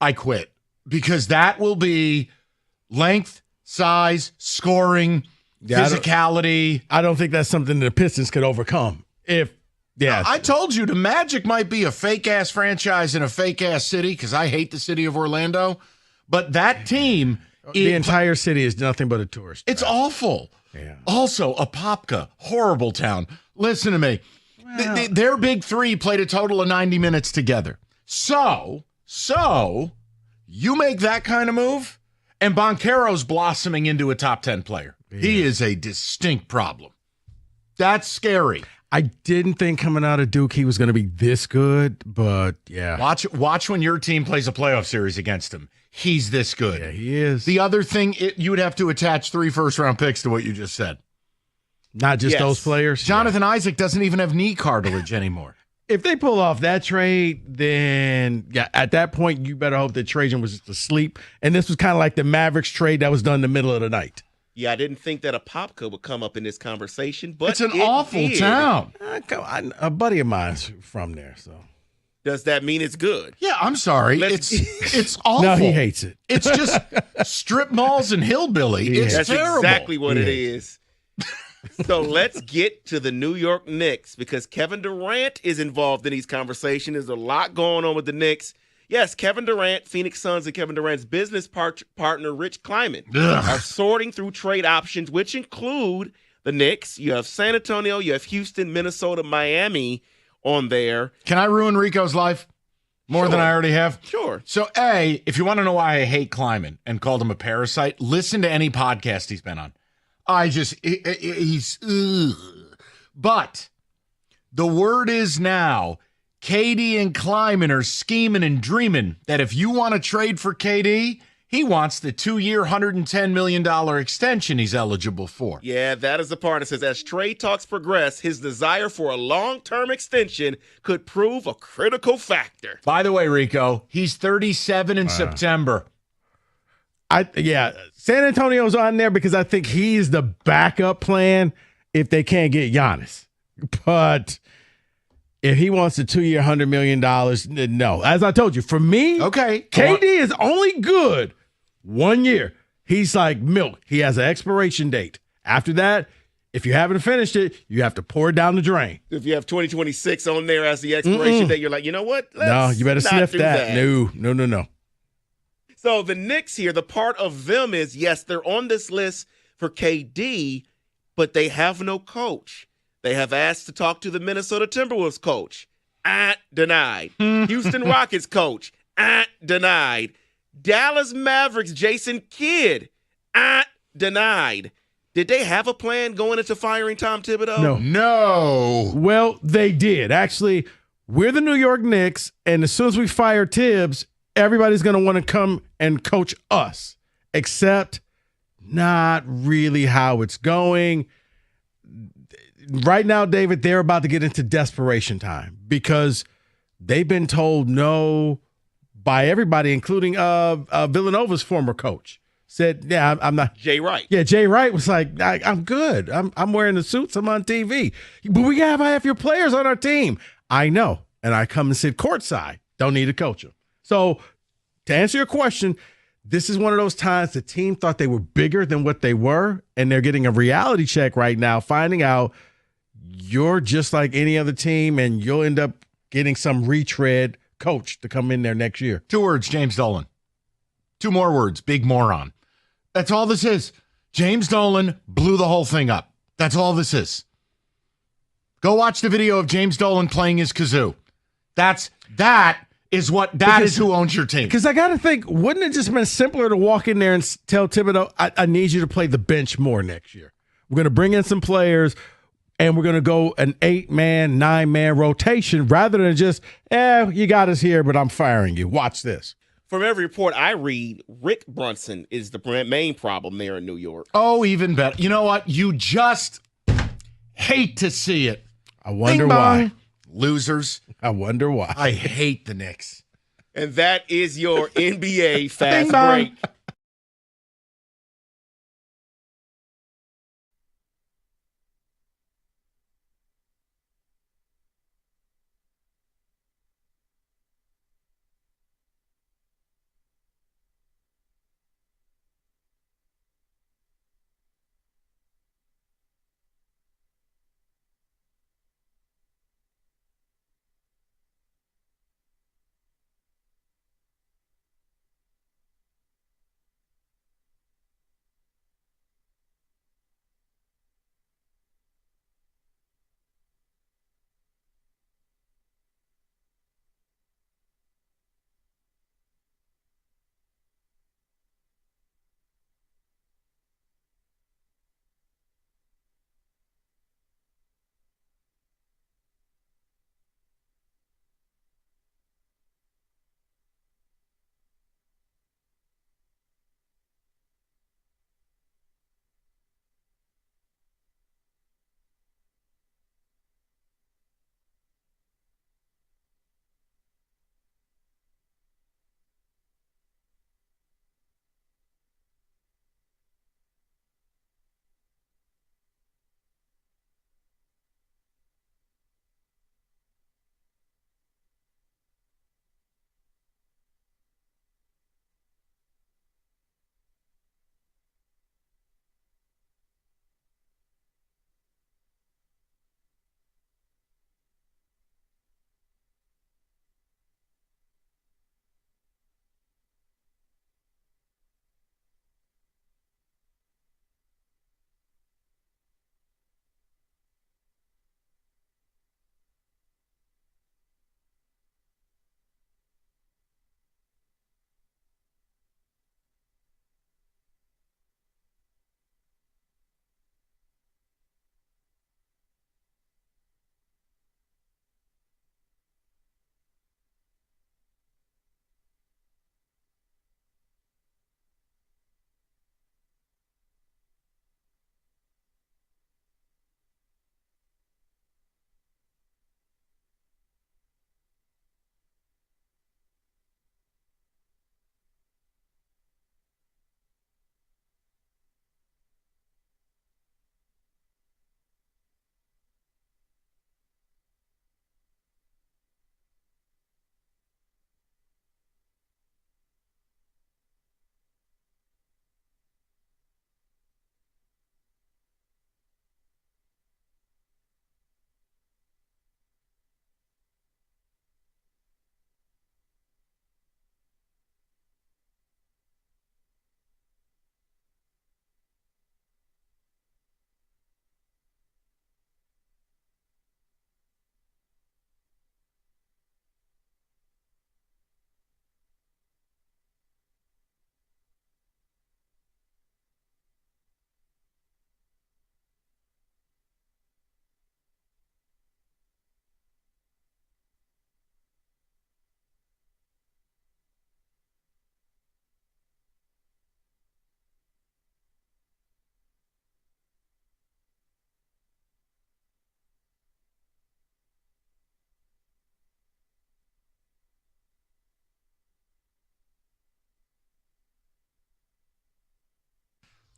I quit. Because that will be length, size, scoring, physicality. I don't think that's something the Pistons could overcome. I told you the Magic might be a fake-ass franchise in a fake-ass city because I hate the city of Orlando. But that team... The entire city is nothing but a tourist trap. It's awful. Yeah. Also, Apopka, horrible town. Listen to me. Well, their big three played a total of 90 minutes together. So... You make that kind of move, and Banchero's blossoming into a top 10 player. Yeah. He is a distinct problem. That's scary. I didn't think coming out of Duke he was going to be this good, but yeah. Watch when your team plays a playoff series against him. He's this good. Yeah, he is. The other thing, you would have to attach 3 first-round picks to what you just said. Not just those players. Jonathan Isaac doesn't even have knee cartilage anymore. If they pull off that trade, then at that point, you better hope that Trajan was just asleep. And this was kind of like the Mavericks trade that was done in the middle of the night. Yeah, I didn't think that Apopka would come up in this conversation, but it's an awful town. A buddy of mine's from there, so. Does that mean it's good? Yeah, I'm sorry. It's awful. No, he hates it. It's just strip malls and hillbilly. Yeah. That's terrible. Exactly what it is. So let's get to the New York Knicks because Kevin Durant is involved in these conversations. There's a lot going on with the Knicks. Yes, Kevin Durant, Phoenix Suns, and Kevin Durant's business partner, Rich Kleiman, are sorting through trade options, which include the Knicks, you have San Antonio, you have Houston, Minnesota, Miami on there. Can I ruin Rico's life more than I already have? Sure. So, A, if you want to know why I hate Kleiman and called him a parasite, listen to any podcast he's been on. He's, ugh. But the word is now, KD and Kleiman are scheming and dreaming that if you want to trade for KD, he wants the 2-year, $110 million extension he's eligible for. Yeah, that is the part that says, as trade talks progress, his desire for a long-term extension could prove a critical factor. By the way, Rico, he's 37 in September. San Antonio's on there because I think he's the backup plan if they can't get Giannis. But if he wants a 2-year, $100 million, no. As I told you, for me, KD is only good 1 year. He's like milk. He has an expiration date. After that, if you haven't finished it, you have to pour it down the drain. If you have 2026 on there as the expiration date, you're like, you know what? No, you better sniff that. No. So the Knicks here, the part of them is, yes, they're on this list for KD, but they have no coach. They have asked to talk to the Minnesota Timberwolves coach. Denied. Houston Rockets coach. Denied. Dallas Mavericks Jason Kidd. Denied. Did they have a plan going into firing Tom Thibodeau? No. Well, they did. Actually, we're the New York Knicks, and as soon as we fire Tibbs, everybody's going to want to come and coach us, except not really how it's going. Right now, David, they're about to get into desperation time because they've been told no by everybody, including Villanova's former coach. Said, yeah, I'm not. Jay Wright. Yeah, Jay Wright was like, I'm good. I'm wearing the suits. I'm on TV. But we have half your players on our team. I know. And I come and sit courtside. Don't need to coach them. So to answer your question, this is one of those times the team thought they were bigger than what they were, and they're getting a reality check right now, finding out you're just like any other team, and you'll end up getting some retread coach to come in there next year. 2 words, James Dolan. 2 more words, big moron. That's all this is. James Dolan blew the whole thing up. That's all this is. Go watch the video of James Dolan playing his kazoo. That is who owns your team. Because I got to think, wouldn't it just been simpler to walk in there and tell Thibodeau, I need you to play the bench more next year. We're going to bring in some players, and we're going to go an 8-man, 9-man rotation rather than just, you got us here, but I'm firing you. Watch this. From every report I read, Rick Brunson is the main problem there in New York. Oh, even better. You know what? You just hate to see it. I wonder why. Losers. I wonder why. I hate the Knicks. And that is your NBA Fast Break.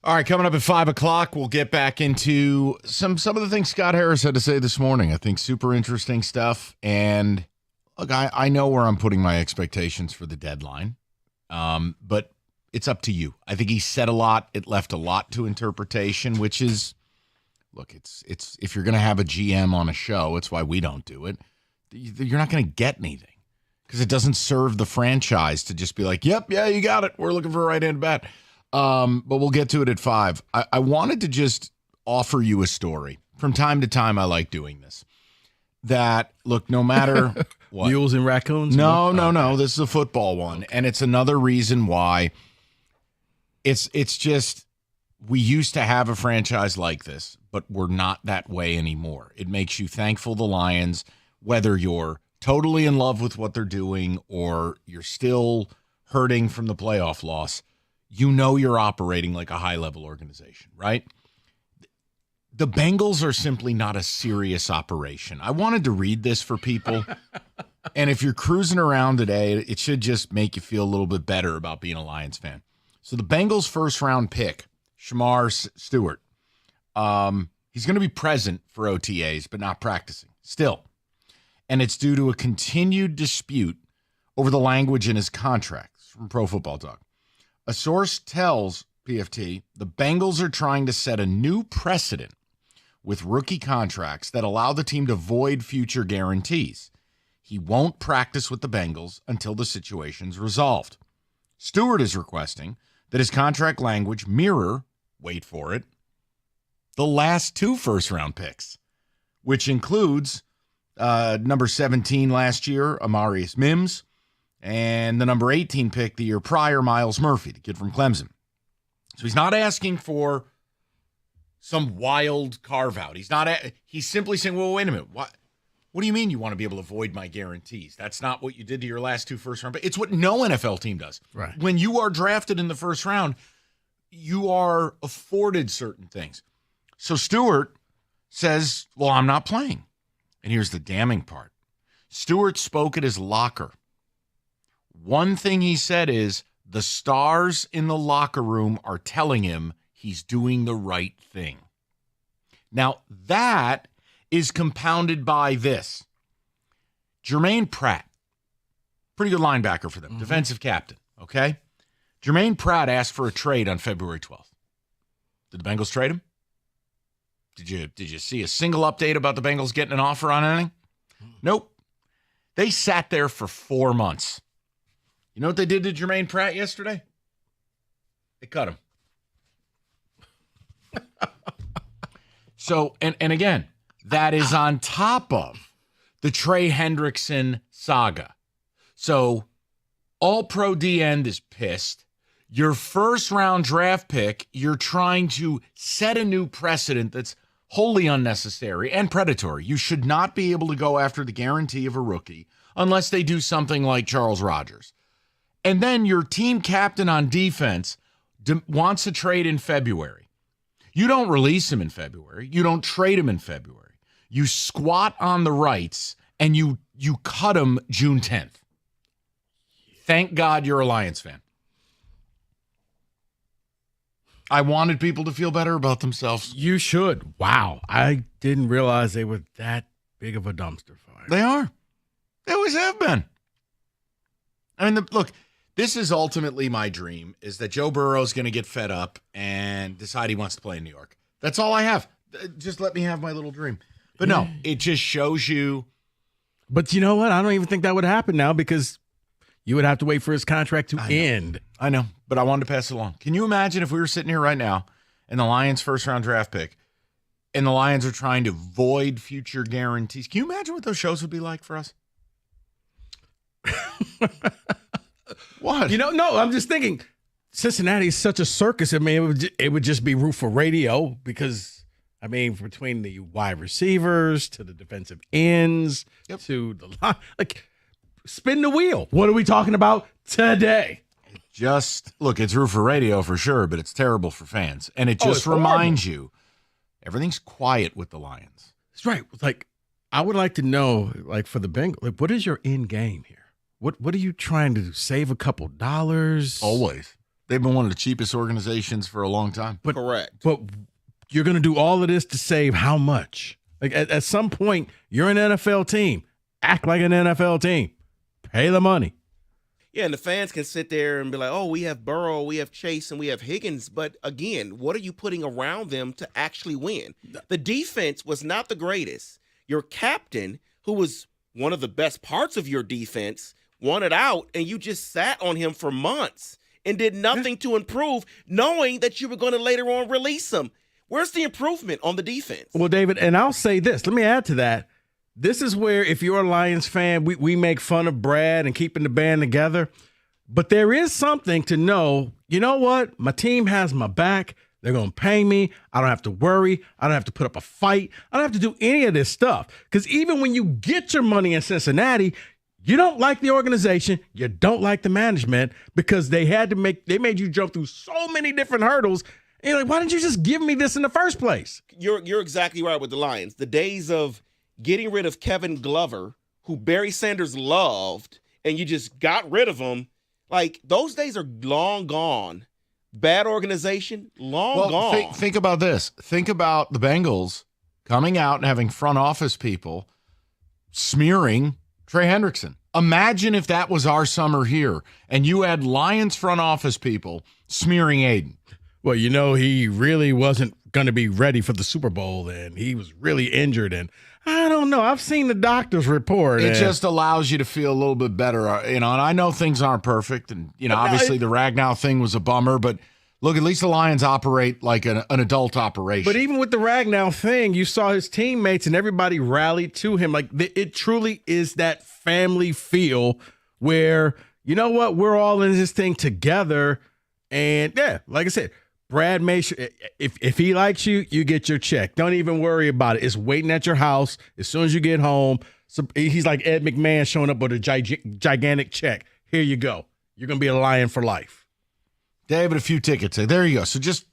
All right, coming up at 5 o'clock, we'll get back into some of the things Scott Harris had to say this morning. I think super interesting stuff. And look, I know where I'm putting my expectations for the deadline, but it's up to you. I think he said a lot. It left a lot to interpretation, which is, look, it's if you're going to have a GM on a show, it's why we don't do it. You're not going to get anything because it doesn't serve the franchise to just be like, yep, yeah, you got it. We're looking for a right-handed bat. But we'll get to it at 5. I wanted to just offer you a story. From time to time, I like doing this. That, look, no matter what. Mules and raccoons? No. This is a football one. And it's another reason why it's just we used to have a franchise like this, but we're not that way anymore. It makes you thankful the Lions, whether you're totally in love with what they're doing or you're still hurting from the playoff loss. You know you're operating like a high-level organization, right? The Bengals are simply not a serious operation. I wanted to read this for people, and if you're cruising around today, it should just make you feel a little bit better about being a Lions fan. So the Bengals' first-round pick, Shamar Stewart, he's going to be present for OTAs, but not practicing, still. And it's due to a continued dispute over the language in his contract, from Pro Football Talk. A source tells PFT the Bengals are trying to set a new precedent with rookie contracts that allow the team to void future guarantees. He won't practice with the Bengals until the situation's resolved. Stewart is requesting that his contract language mirror, wait for it, the last 2 first-round picks, which includes number 17 last year, Amarius Mims, and the number 18 pick the year prior, Miles Murphy, the kid from Clemson. So he's not asking for some wild carve-out. He's simply saying, well, wait a minute. What do you mean you want to be able to void my guarantees? That's not what you did to your last 2 first-round picks. It's what no NFL team does. Right. When you are drafted in the first round, you are afforded certain things. So Stewart says, well, I'm not playing. And here's the damning part. Stewart spoke at his locker. One thing he said is the stars in the locker room are telling him he's doing the right thing. Now, that is compounded by this. Jermaine Pratt, pretty good linebacker for them, defensive captain, okay? Jermaine Pratt asked for a trade on February 12th. Did the Bengals trade him? Did you see a single update about the Bengals getting an offer on anything? Nope. They sat there for 4 months. You know what they did to Jermaine Pratt yesterday? They cut him. So, and again, that is on top of the Trey Hendrickson saga. So, all-pro D-end is pissed. Your first-round draft pick, you're trying to set a new precedent that's wholly unnecessary and predatory. You should not be able to go after the guarantee of a rookie unless they do something like Charles Rogers. And then your team captain on defense wants a trade in February. You don't release him in February. You don't trade him in February. You squat on the rights and you cut him June 10th. Thank God you're a Lions fan. I wanted people to feel better about themselves. You should. Wow. I didn't realize they were that big of a dumpster fire. They are. They always have been. I mean, look, this is ultimately my dream, is that Joe Burrow is going to get fed up and decide he wants to play in New York. That's all I have. Just let me have my little dream. But no, it just shows you. But you know what? I don't even think that would happen now because you would have to wait for his contract to end. I know, but I wanted to pass it along. Can you imagine if we were sitting here right now and the Lions' first-round draft pick and the Lions are trying to void future guarantees? Can you imagine what those shows would be like for us? What? No, I'm just thinking Cincinnati is such a circus. I mean, it would just be root for radio because, I mean, between the wide receivers to the defensive ends to the line, like, spin the wheel. What are we talking about today? Just, look, it's root for radio for sure, but it's terrible for fans. And it just reminds you, everything's quiet with the Lions. That's right. Like, I would like to know, like, for the Bengals, like, what is your end game here? What are you trying to do? Save a couple dollars? Always. They've been one of the cheapest organizations for a long time. But, Correct. But you're going to do all of this to save how much? Like at some point, you're an NFL team. Act like an NFL team. Pay the money. Yeah, and the fans can sit there and be like, oh, we have Burrow, we have Chase, and we have Higgins. But again, what are you putting around them to actually win? The defense was not the greatest. Your captain, who was one of the best parts of your defense, wanted out, and you just sat on him for months and did nothing to improve, knowing that you were going to later on release him. Where's the improvement on the defense? Well, David, and I'll say this. Let me add to that. This is where, if you're a Lions fan, we make fun of Brad and keeping the band together. But there is something to know, you know what? My team has my back. They're going to pay me. I don't have to worry. I don't have to put up a fight. I don't have to do any of this stuff. Because even when you get your money in Cincinnati, you don't like the organization. You don't like the management because they made you jump through so many different hurdles. And you're like, why didn't you just give me this in the first place? You're exactly right with the Lions. The days of getting rid of Kevin Glover, who Barry Sanders loved, and you just got rid of him, like those days are long gone. Bad organization, long gone. Think about this. Think about the Bengals coming out and having front office people smearing Trey Hendrickson. Imagine if that was our summer here and you had Lions front office people smearing Aiden. Well, you know, he really wasn't going to be ready for the Super Bowl, and he was really injured. And I don't know. I've seen the doctor's report. It just allows you to feel a little bit better, and I know things aren't perfect, and obviously the Ragnow thing was a bummer, but look, at least the Lions operate like an adult operation. But even with the Ragnow thing, you saw his teammates and everybody rallied to him. Like it truly is that family feel where, you know what, we're all in this thing together. And yeah, like I said, Brad made sure if he likes you, you get your check. Don't even worry about it. It's waiting at your house as soon as you get home. So he's like Ed McMahon showing up with a gigantic check. Here you go. You're going to be a Lion for life. David, a few tickets. There you go. So just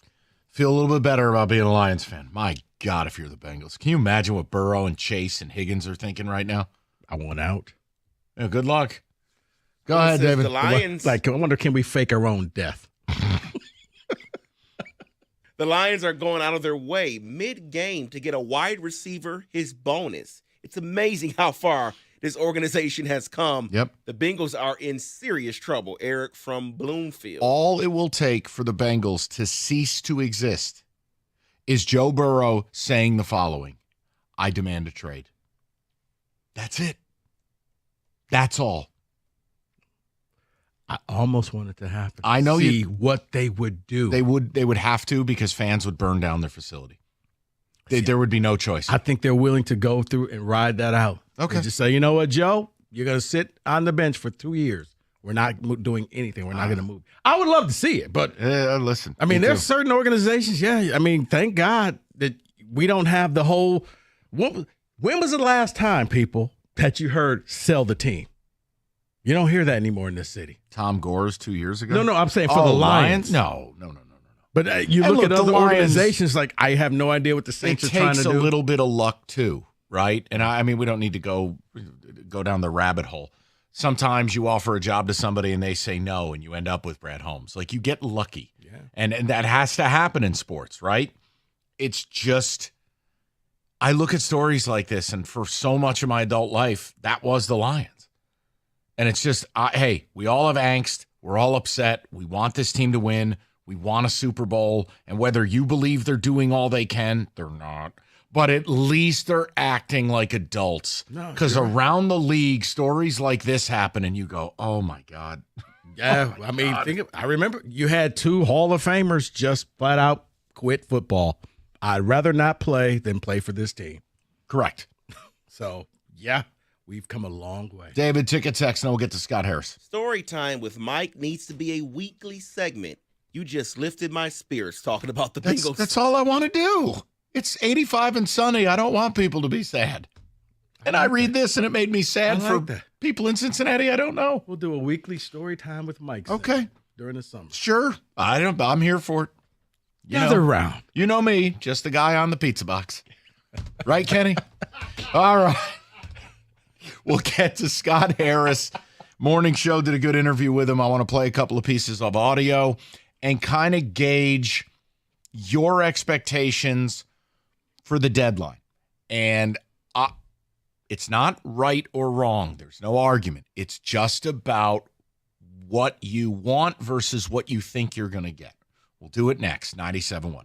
feel a little bit better about being a Lions fan. My God, if you're the Bengals. Can you imagine what Burrow and Chase and Higgins are thinking right now? I want out. Yeah, good luck. Go ahead, David. The Lions. I wonder, can we fake our own death? The Lions are going out of their way mid-game to get a wide receiver his bonus. It's amazing how far this organization has come. Yep. The Bengals are in serious trouble. Eric from Bloomfield. All it will take for the Bengals to cease to exist is Joe Burrow saying the following: I demand a trade. That's it. That's all. I almost want it to happen. I know See what they would do. They would have to, because fans would burn down their facility. There would be no choice. I think they're willing to go through and ride that out. Okay. And just say, you know what, Joe? You're going to sit on the bench for 2 years. We're not doing anything. We're not going to move. I would love to see it, but listen. I mean, there's certain organizations. Yeah, I mean, thank God that we don't have the whole. When was the last time, people, that you heard sell the team? You don't hear that anymore in this city. Tom Gore's 2 years ago? No, I'm saying for the Lions. No. But you look at other organizations, like I have no idea what the Saints are trying to do. It takes a little bit of luck too, right? And I mean, we don't need to go down the rabbit hole. Sometimes you offer a job to somebody and they say no, and you end up with Brad Holmes. Like, you get lucky. Yeah. And that has to happen in sports, right? It's just, I look at stories like this, and for so much of my adult life, that was the Lions. And it's just, hey, we all have angst. We're all upset. We want this team to win. We want a Super Bowl. And whether you believe they're doing all they can, they're not. But at least they're acting like adults. Because around the league, stories like this happen, and you go, oh, my God. Yeah, I mean, I remember you had 2 Hall of Famers just flat out quit football. I'd rather not play than play for this team. Correct. So, yeah. We've come a long way. David, ticket text, and we'll get to Scott Harris. Story time with Mike needs to be a weekly segment. You just lifted my spirits talking about the Bengals. That's all I want to do. It's 85 and sunny. I don't want people to be sad. And I read this, and it made me sad for people in Cincinnati I don't know. We'll do a weekly story time with Mike. Okay. During the summer. Sure. I'm here for it. Gather round. You know me, just the guy on the pizza box. Right, Kenny? All right. We'll get to Scott Harris. Morning Show did a good interview with him. I want to play a couple of pieces of audio. and kind of gauge your expectations for the deadline. And it's not right or wrong. There's no argument. It's just about what you want versus what you think you're going to get. We'll do it next. 97.1.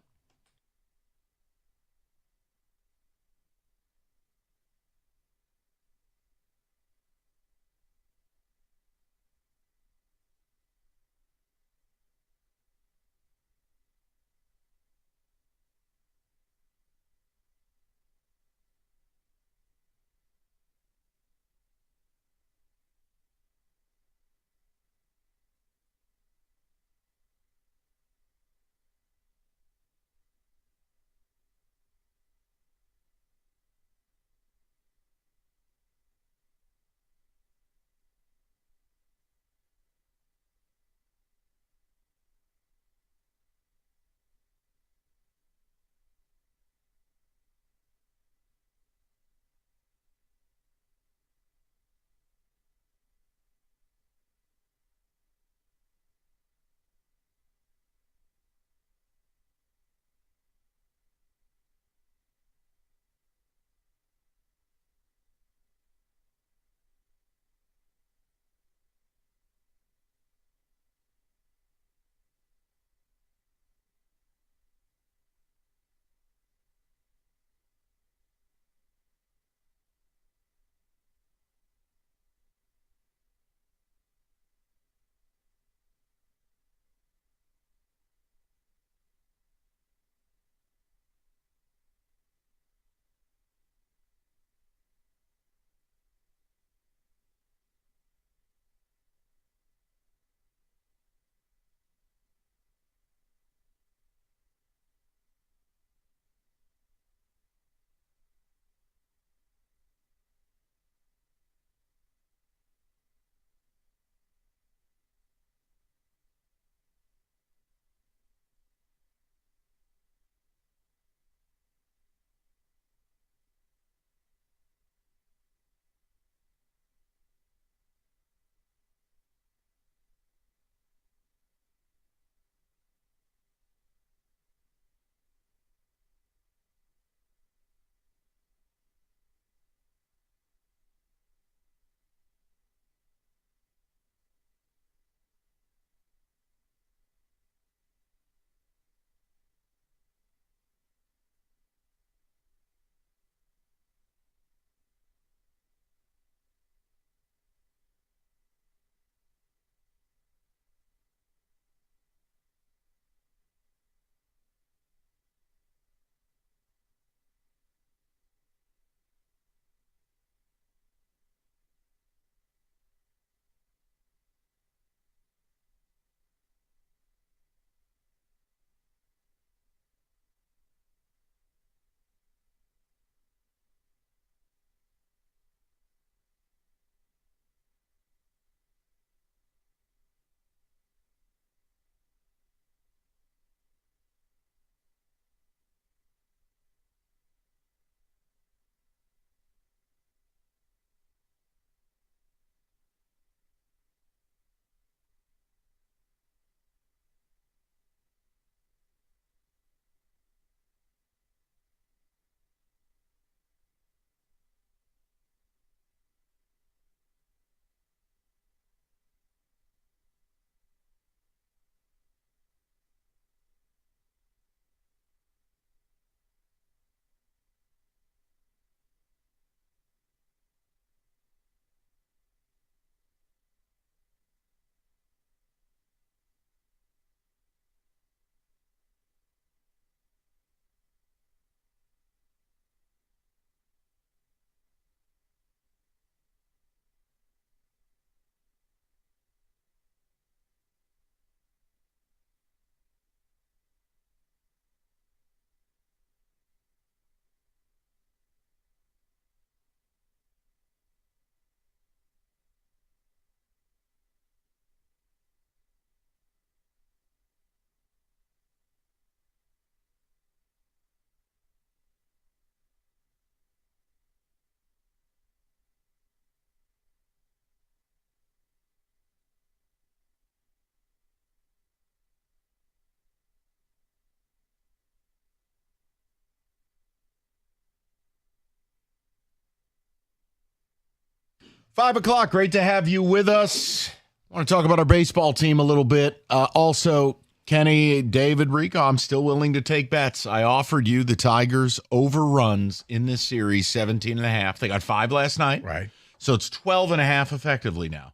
5 o'clock. Great to have you with us. I want to talk about our baseball team a little bit. Also, Kenny, David, Rico, I'm still willing to take bets. I offered you the Tigers overruns in this series, 17.5. They got 5 last night. Right. So it's 12.5 effectively now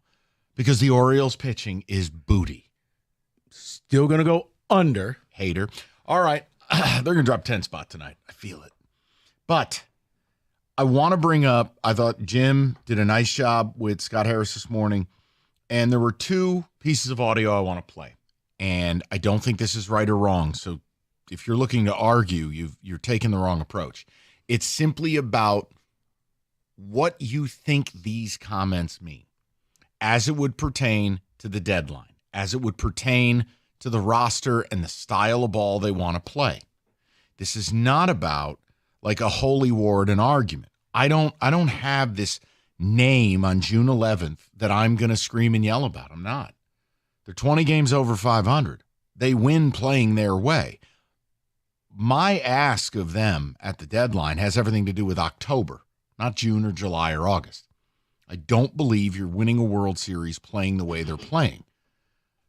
because the Orioles pitching is booty. Still going to go under. Hater. All right. They're going to drop 10 spot tonight. I feel it. But I want to bring up, I thought Jim did a nice job with Scott Harris this morning, and there were 2 pieces of audio I want to play. And I don't think this is right or wrong. So if you're looking to argue, you're taking the wrong approach. It's simply about what you think these comments mean as it would pertain to the deadline, as it would pertain to the roster and the style of ball they want to play. This is not about like a holy war and an argument. I don't have this name on June 11th that I'm going to scream and yell about. I'm not. They're 20 games over 500. They win playing their way. My ask of them at the deadline has everything to do with October, not June or July or August. I don't believe you're winning a World Series playing the way they're playing.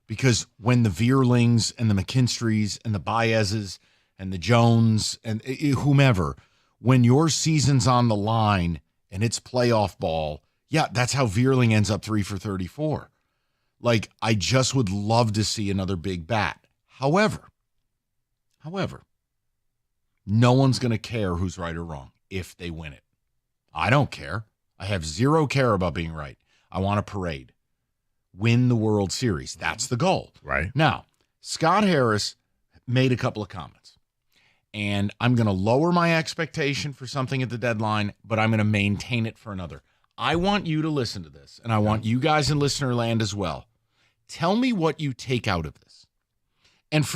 Because when the Vierlings and the McKinstries and the Baezes and the Jones and whomever, when your season's on the line and it's playoff ball, yeah, that's how Vierling ends up 3 for 34. Like, I just would love to see another big bat. However, no one's going to care who's right or wrong if they win it. I don't care. I have zero care about being right. I want a parade. Win the World Series. That's the goal. Right. Now, Scott Harris made a couple of comments, and I'm going to lower my expectation for something at the deadline, but I'm going to maintain it for another. I want you to listen to this, and I want you guys in listener land as well. Tell me what you take out of this. And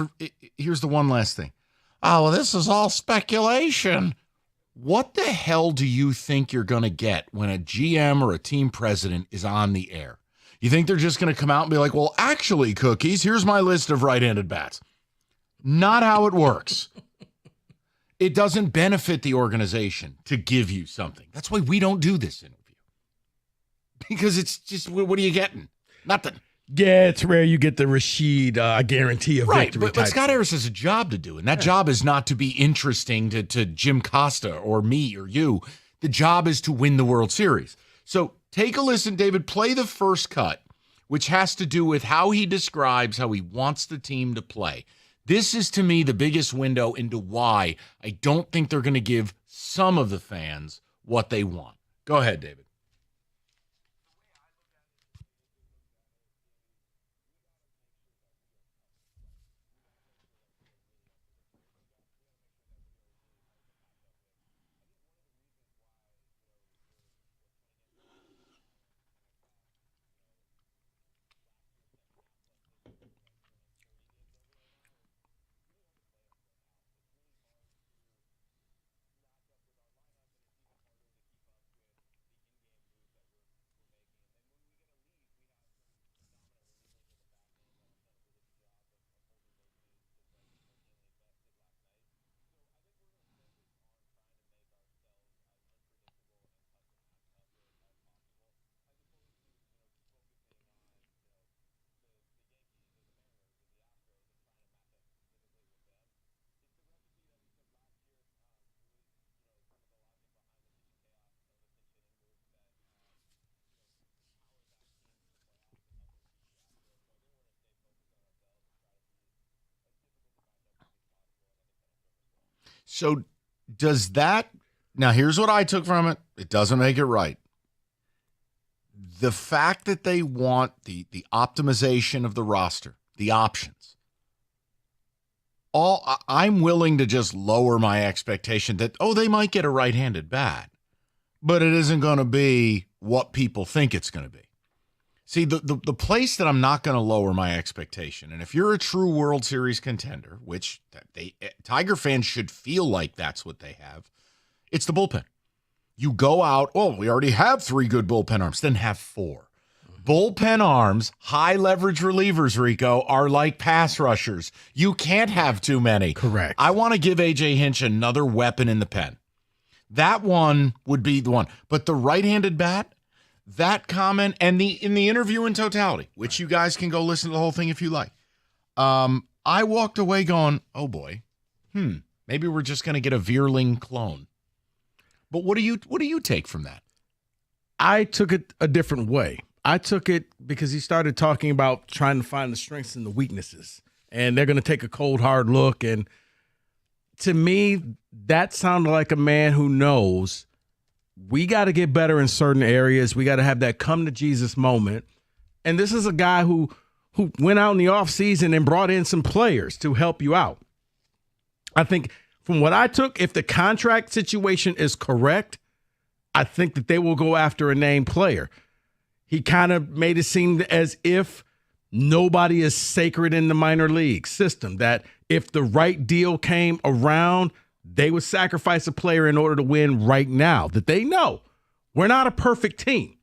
here's the one last thing. Oh, well, this is all speculation. What the hell do you think you're going to get when a GM or a team president is on the air? You think they're just going to come out and be like, well, actually, Cookies, here's my list of right-handed bats. Not how it works. It doesn't benefit the organization to give you something. That's why we don't do this interview. Because it's just, what are you getting? Nothing. Yeah, it's rare you get the Rashid guarantee of right, victory. But Scott Harris has a job to do, and that job is not to be interesting to Jim Costa or me or you. The job is to win the World Series. So take a listen, David. Play the first cut, which has to do with how he describes how he wants the team to play. This is, to me, the biggest window into why I don't think they're going to give some of the fans what they want. Go ahead, David. So does that, now here's what I took from it. It doesn't make it right. The fact that they want the optimization of the roster, the options, I'm willing to just lower my expectation that, they might get a right-handed bat, but it isn't going to be what people think it's going to be. See, the place that I'm not going to lower my expectation, and if you're a true World Series contender, which Tiger fans should feel like that's what they have, it's the bullpen. You go out, we already have 3 good bullpen arms, then have 4. Bullpen arms, high leverage relievers, Rico, are like pass rushers. You can't have too many. Correct. I want to give A.J. Hinch another weapon in the pen. That one would be the one. But the right-handed bat, that comment and in the interview in totality, which you guys can go listen to the whole thing if you like. I walked away going, oh boy, maybe we're just going to get a Veerling clone. But what do you take from that? I took it a different way. I took it because he started talking about trying to find the strengths and the weaknesses, and they're going to take a cold, hard look. And to me, that sounded like a man who knows we got to get better in certain areas. We got to have that come to Jesus moment. And this is a guy who went out in the offseason and brought in some players to help you out. I think from what I took, if the contract situation is correct, I think that they will go after a named player. He kind of made it seem as if nobody is sacred in the minor league system, that if the right deal came around, they would sacrifice a player in order to win right now, that they know we're not a perfect team.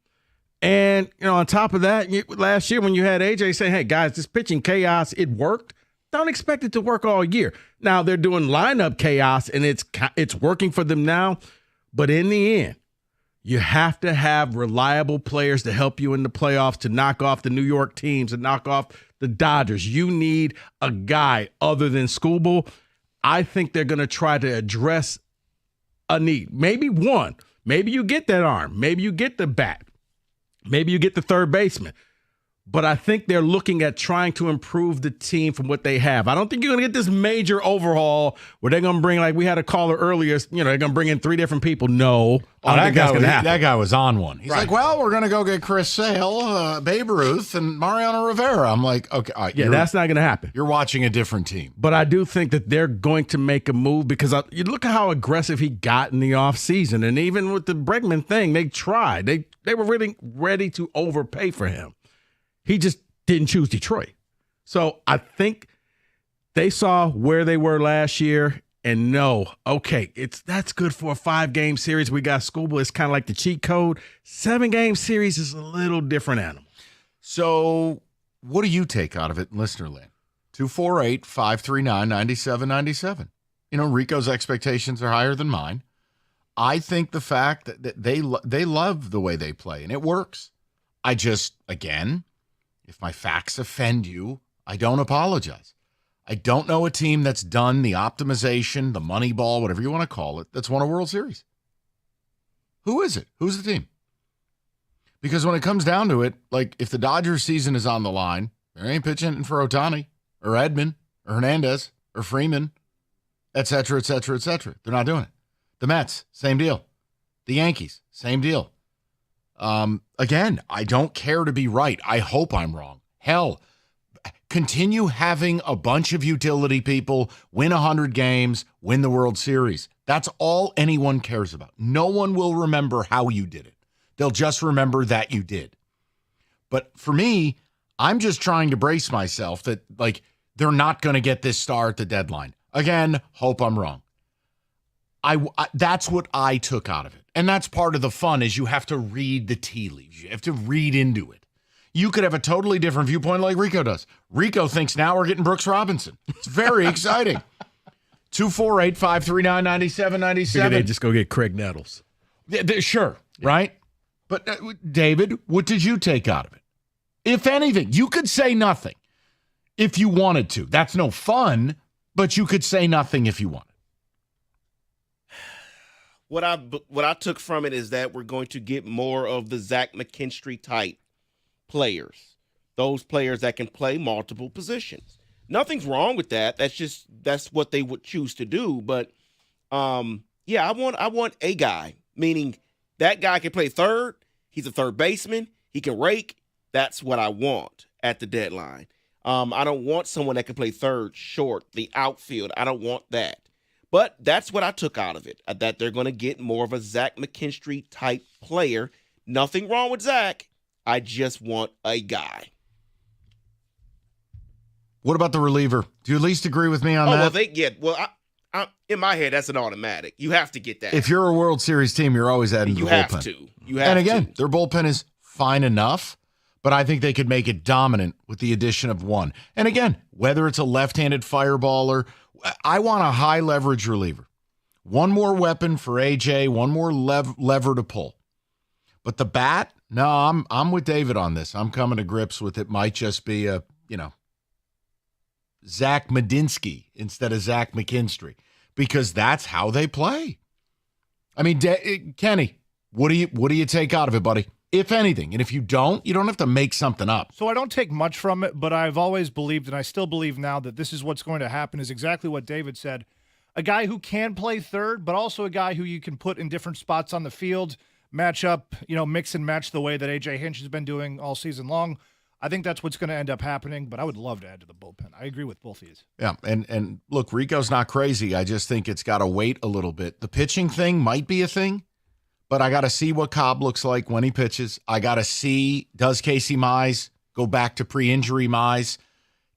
And, on top of that, last year when you had AJ say, hey, guys, this pitching chaos, it worked. Don't expect it to work all year. Now they're doing lineup chaos, and it's working for them now. But in the end, you have to have reliable players to help you in the playoffs, to knock off the New York teams, to knock off the Dodgers. You need a guy other than Skubal. I think they're going to try to address a need. Maybe one. Maybe you get that arm. Maybe you get the bat. Maybe you get the third baseman. But I think they're looking at trying to improve the team from what they have. I don't think you're going to get this major overhaul where they're going to bring, like we had a caller earlier, they're going to bring in 3 different people. No. That guy was on one. He's like, well, we're going to go get Chris Sale, Babe Ruth, and Mariano Rivera. I'm like, okay. All right, that's not going to happen. You're watching a different team. But I do think that they're going to make a move because you look at how aggressive he got in the offseason. And even with the Bregman thing, they tried. They were really ready to overpay for him. He just didn't choose Detroit. So I think they saw where they were last year and know, okay, that's good for a 5-game series. We got Skubal. It's kind of like the cheat code. 7-game series is a little different animal. So what do you take out of it in listener land? 248-539-9797. Rico's expectations are higher than mine. I think the fact that they love the way they play, and it works. I just, again, if my facts offend you, I don't apologize. I don't know a team that's done the optimization, the money ball, whatever you want to call it, that's won a World Series. Who is it? Who's the team? Because when it comes down to it, like if the Dodgers season is on the line, they ain't pitching for Ohtani or Edman or Hernandez or Freeman, et cetera, et cetera, et cetera. They're not doing it. The Mets, same deal. The Yankees, same deal. Again, I don't care to be right. I hope I'm wrong. Hell, continue having a bunch of utility people win 100 games, win the World Series. That's all anyone cares about. No one will remember how you did it. They'll just remember that you did. But for me, I'm just trying to brace myself that, they're not going to get this star at the deadline. Again, hope I'm wrong. That's what I took out of it. And that's part of the fun is you have to read the tea leaves. You have to read into it. You could have a totally different viewpoint like Rico does. Rico thinks now we're getting Brooks Robinson. It's very exciting. 248-539-9797. Figured they'd just go get Craig Nettles. Sure, right? But David, what did you take out of it? If anything, you could say nothing if you wanted to. That's no fun, but you could say nothing if you wanted. What I took from it is that we're going to get more of the Zach McKinstry type players, those players that can play multiple positions. Nothing's wrong with that. That's what they would choose to do. But I want a guy, meaning that guy can play third. He's a third baseman. He can rake. That's what I want at the deadline. I don't want someone that can play third, short, the outfield. I don't want that. But that's what I took out of it, that they're going to get more of a Zach McKinstry type player. Nothing wrong with Zach. I just want a guy. What about the reliever? Do you at least agree with me on that? I in my head, that's an automatic. You have to get that. If you're a World Series team, you're always adding to the bullpen. You have to. Their bullpen is fine enough, but I think they could make it dominant with the addition of one. And again, whether it's a left-handed fireballer, I want a high leverage reliever. One more weapon for AJ, one more lever to pull. But the bat, No, I'm with David on this. I'm coming to grips with it. Might just be a, Zach Medinsky instead of Zach McKinstry, because that's how they play. I mean, Kenny, what do you take out of it, buddy? If anything, and if you don't have to make something up. So I don't take much from it, but I've always believed, and I still believe now, that this is what's going to happen, is exactly what David said. A guy who can play third, but also a guy who you can put in different spots on the field, match up, mix and match the way that A.J. Hinch has been doing all season long. I think that's what's going to end up happening, but I would love to add to the bullpen. I agree with both of these. Yeah, and look, Rico's not crazy. I just think it's got to wait a little bit. The pitching thing might be a thing, but I got to see what Cobb looks like when he pitches. I got to see, does Casey Mize go back to pre-injury Mize?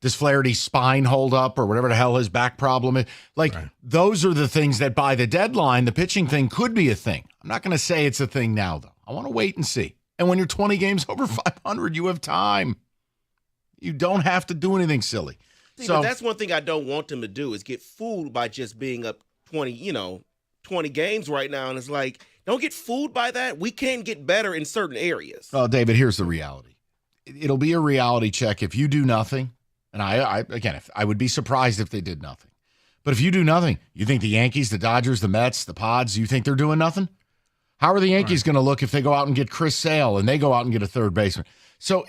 Does Flaherty's spine hold up or whatever the hell his back problem is? Those are the things that by the deadline, the pitching thing could be a thing. I'm not going to say it's a thing now, though. I want to wait and see. And when you're 20 games over 500, you have time. You don't have to do anything silly. See, but that's one thing I don't want them to do is get fooled by just being up 20 games right now. And it's like, don't get fooled by that. We can get better in certain areas. Well, David, here's the reality. It'll be a reality check if you do nothing. And I would be surprised if they did nothing. But if you do nothing, you think the Yankees, the Dodgers, the Mets, the Pods, you think they're doing nothing? How are the Yankees going to look if they go out and get Chris Sale and they go out and get a third baseman? So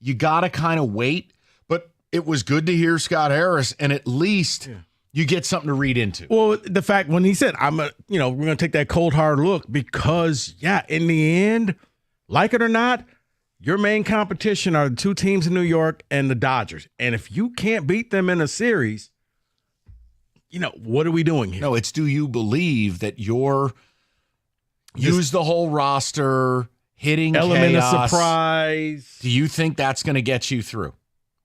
you got to kind of wait. But it was good to hear Scott Harris, and at least you get something to read into. Well, the fact when he said, we're going to take that cold hard look because, in the end, like it or not, your main competition are the two teams in New York and the Dodgers. And if you can't beat them in a series, what are we doing here? No, it's do you believe that use the whole roster, hitting element chaos, of surprise. Do you think that's going to get you through?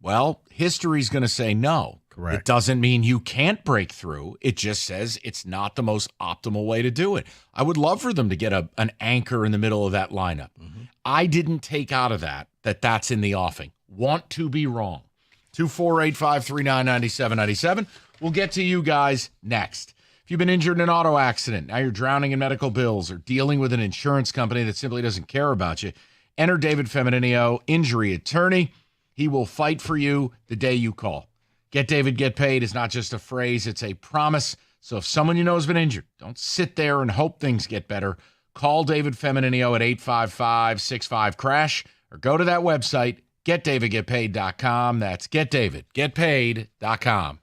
Well, history's going to say no. Correct. It doesn't mean you can't break through. It just says it's not the most optimal way to do it. I would love for them to get an anchor in the middle of that lineup. Mm-hmm. I didn't take out of that's in the offing. Want to be wrong. 248-539-9797. We'll get to you guys next. If you've been injured in an auto accident, now you're drowning in medical bills or dealing with an insurance company that simply doesn't care about you, enter David Femininio, injury attorney. He will fight for you the day you call. Get David, get paid is not just a phrase, it's a promise. So if someone you know has been injured, don't sit there and hope things get better. Call David Femininio at 855-65-CRASH or go to that website, getdavidgetpaid.com. That's getdavidgetpaid.com.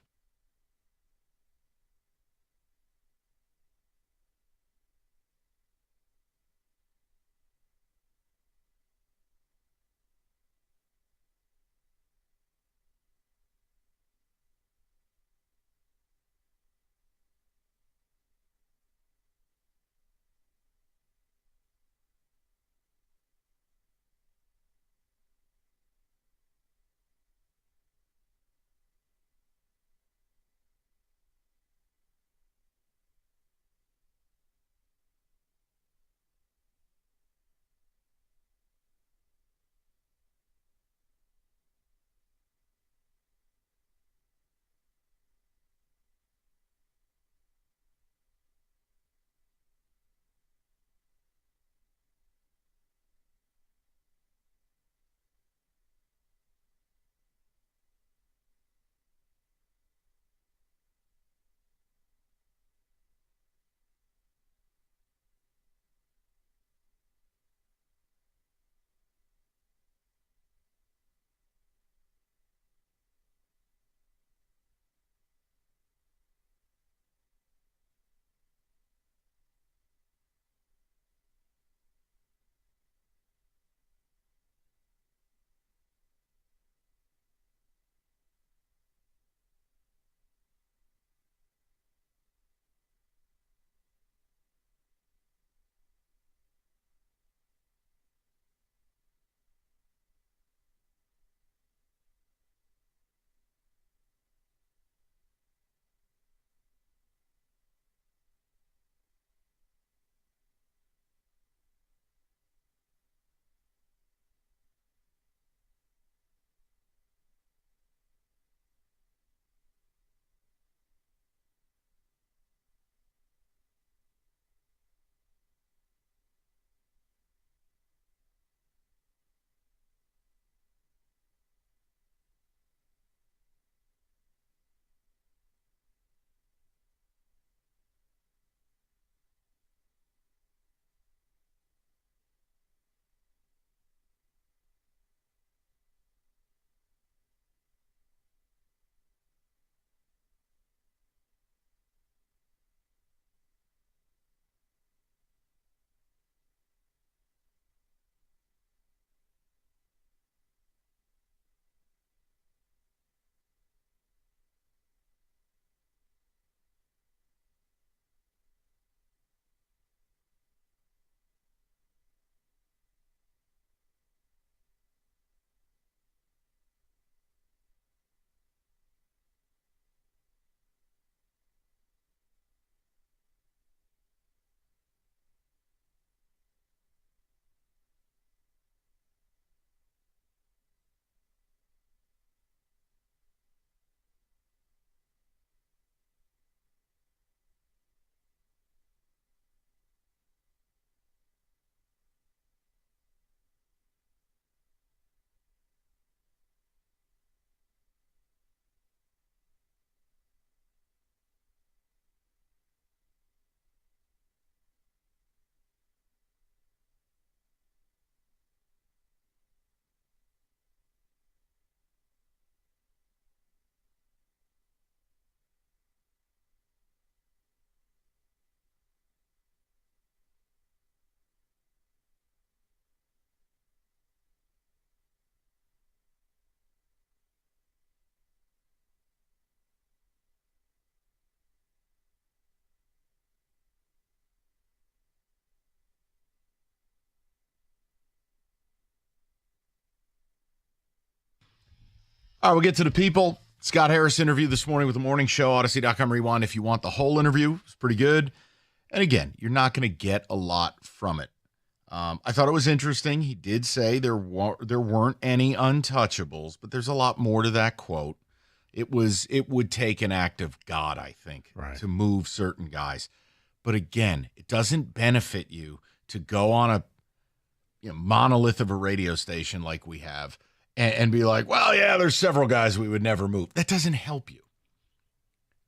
All right, we'll get to the people. Scott Harris interview this morning with the morning show, Odyssey.com rewind if you want the whole interview. It's pretty good. And again, you're not going to get a lot from it. I thought it was interesting. He did say there weren't any untouchables, but there's a lot more to that quote. It would take an act of God, I think, to move certain guys. But again, it doesn't benefit you to go on a monolith of a radio station like we have and be like, well, yeah, there's several guys we would never move. That doesn't help you.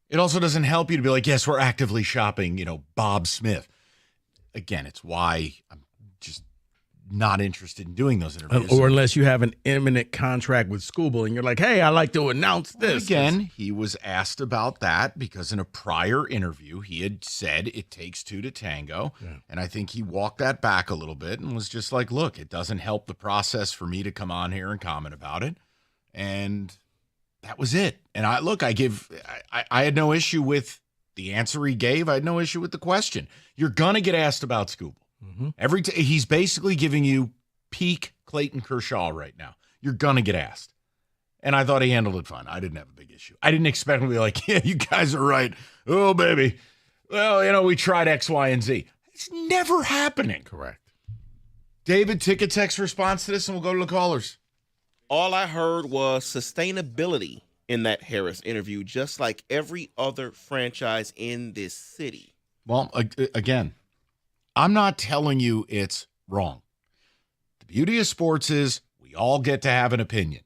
It also doesn't help you to be like, yes, we're actively shopping, Bob Smith. Again, it's why I'm just not interested in doing those interviews. Or unless you have an imminent contract with Scooble and you're like, hey, I'd like to announce this. Again, he was asked about that because in a prior interview, he had said it takes two to tango. Yeah. And I think he walked that back a little bit and was just like, look, it doesn't help the process for me to come on here and comment about it. And that was it. And I had no issue with the answer he gave. I had no issue with the question. You're going to get asked about Scooble. Mm-hmm. He's basically giving you peak Clayton Kershaw right now. You're going to get asked. And I thought he handled it fine. I didn't have a big issue. I didn't expect him to be like, yeah, you guys are right. Oh, baby. Well, we tried X, Y, and Z. It's never happening. Correct. David, ticket text response to this, and we'll go to the callers. All I heard was sustainability in that Harris interview, just like every other franchise in this city. Well, again, I'm not telling you it's wrong. The beauty of sports is we all get to have an opinion.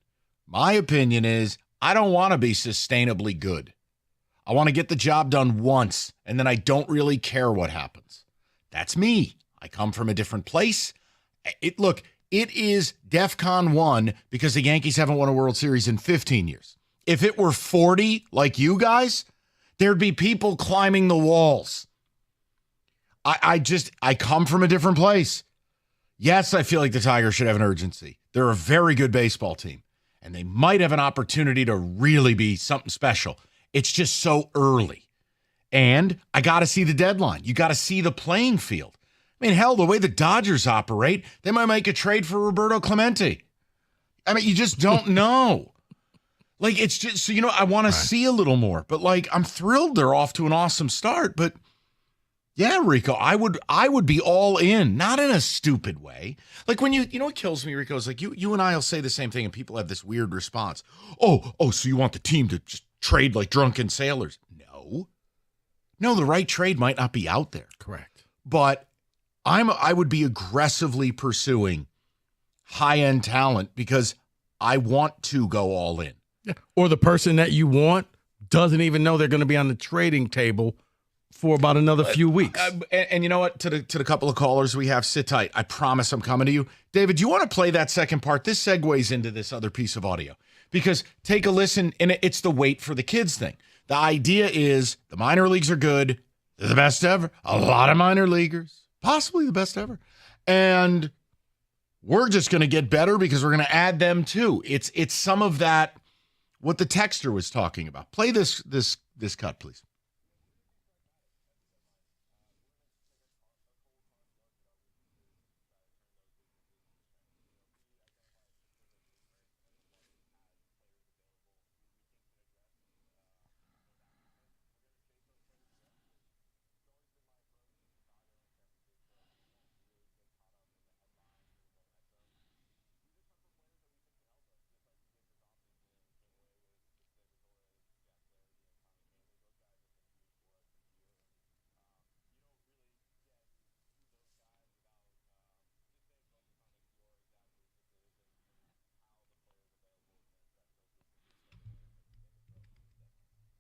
My opinion is I don't want to be sustainably good. I want to get the job done once, and then I don't really care what happens. That's me. I come from a different place. It is DEFCON 1 because the Yankees haven't won a World Series in 15 years. If it were 40 like you guys, there'd be people climbing the walls. I come from a different place. Yes, I feel like the Tigers should have an urgency. They're a very good baseball team, and they might have an opportunity to really be something special. It's just so early. And I got to see the deadline. You got to see the playing field. I mean, hell, the way the Dodgers operate, they might make a trade for Roberto Clemente. I mean, you just don't know. Like, it's just, so, I want to see a little more. But, I'm thrilled they're off to an awesome start, but yeah, Rico, I would be all in, not in a stupid way. Like when you know what kills me, Rico, is like you and I will say the same thing and people have this weird response. Oh, so you want the team to just trade like drunken sailors? No, the right trade might not be out there. Correct. But I would be aggressively pursuing high-end talent because I want to go all in. Yeah. Or the person that you want doesn't even know they're going to be on the trading table for about another few weeks. And you know what? To the couple of callers we have, sit tight. I promise I'm coming to you. David, do you want to play that second part? This segues into this other piece of audio. Because take a listen, and it's the wait for the kids thing. The idea is the minor leagues are good. They're the best ever. A lot of minor leaguers. Possibly the best ever. And we're just going to get better because we're going to add them too. It's some of that, what the texter was talking about. Play this cut, please.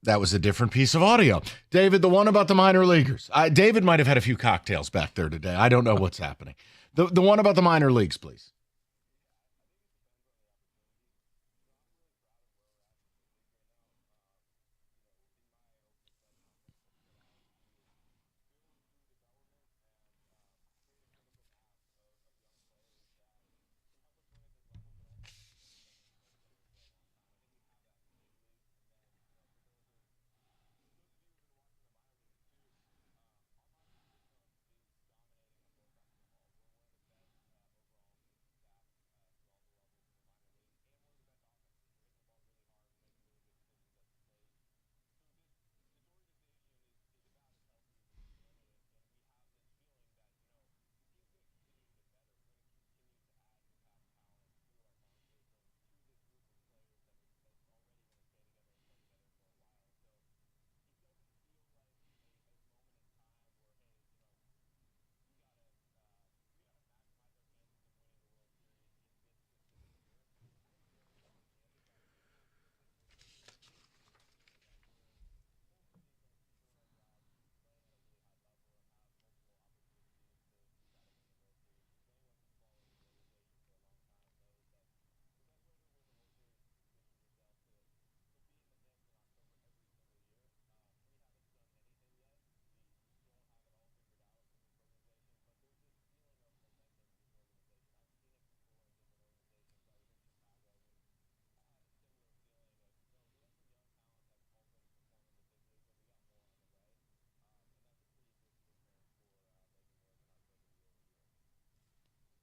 That was a different piece of audio. David, the one about the minor leaguers. David might have had a few cocktails back there today. I don't know what's happening. The one about the minor leagues, please.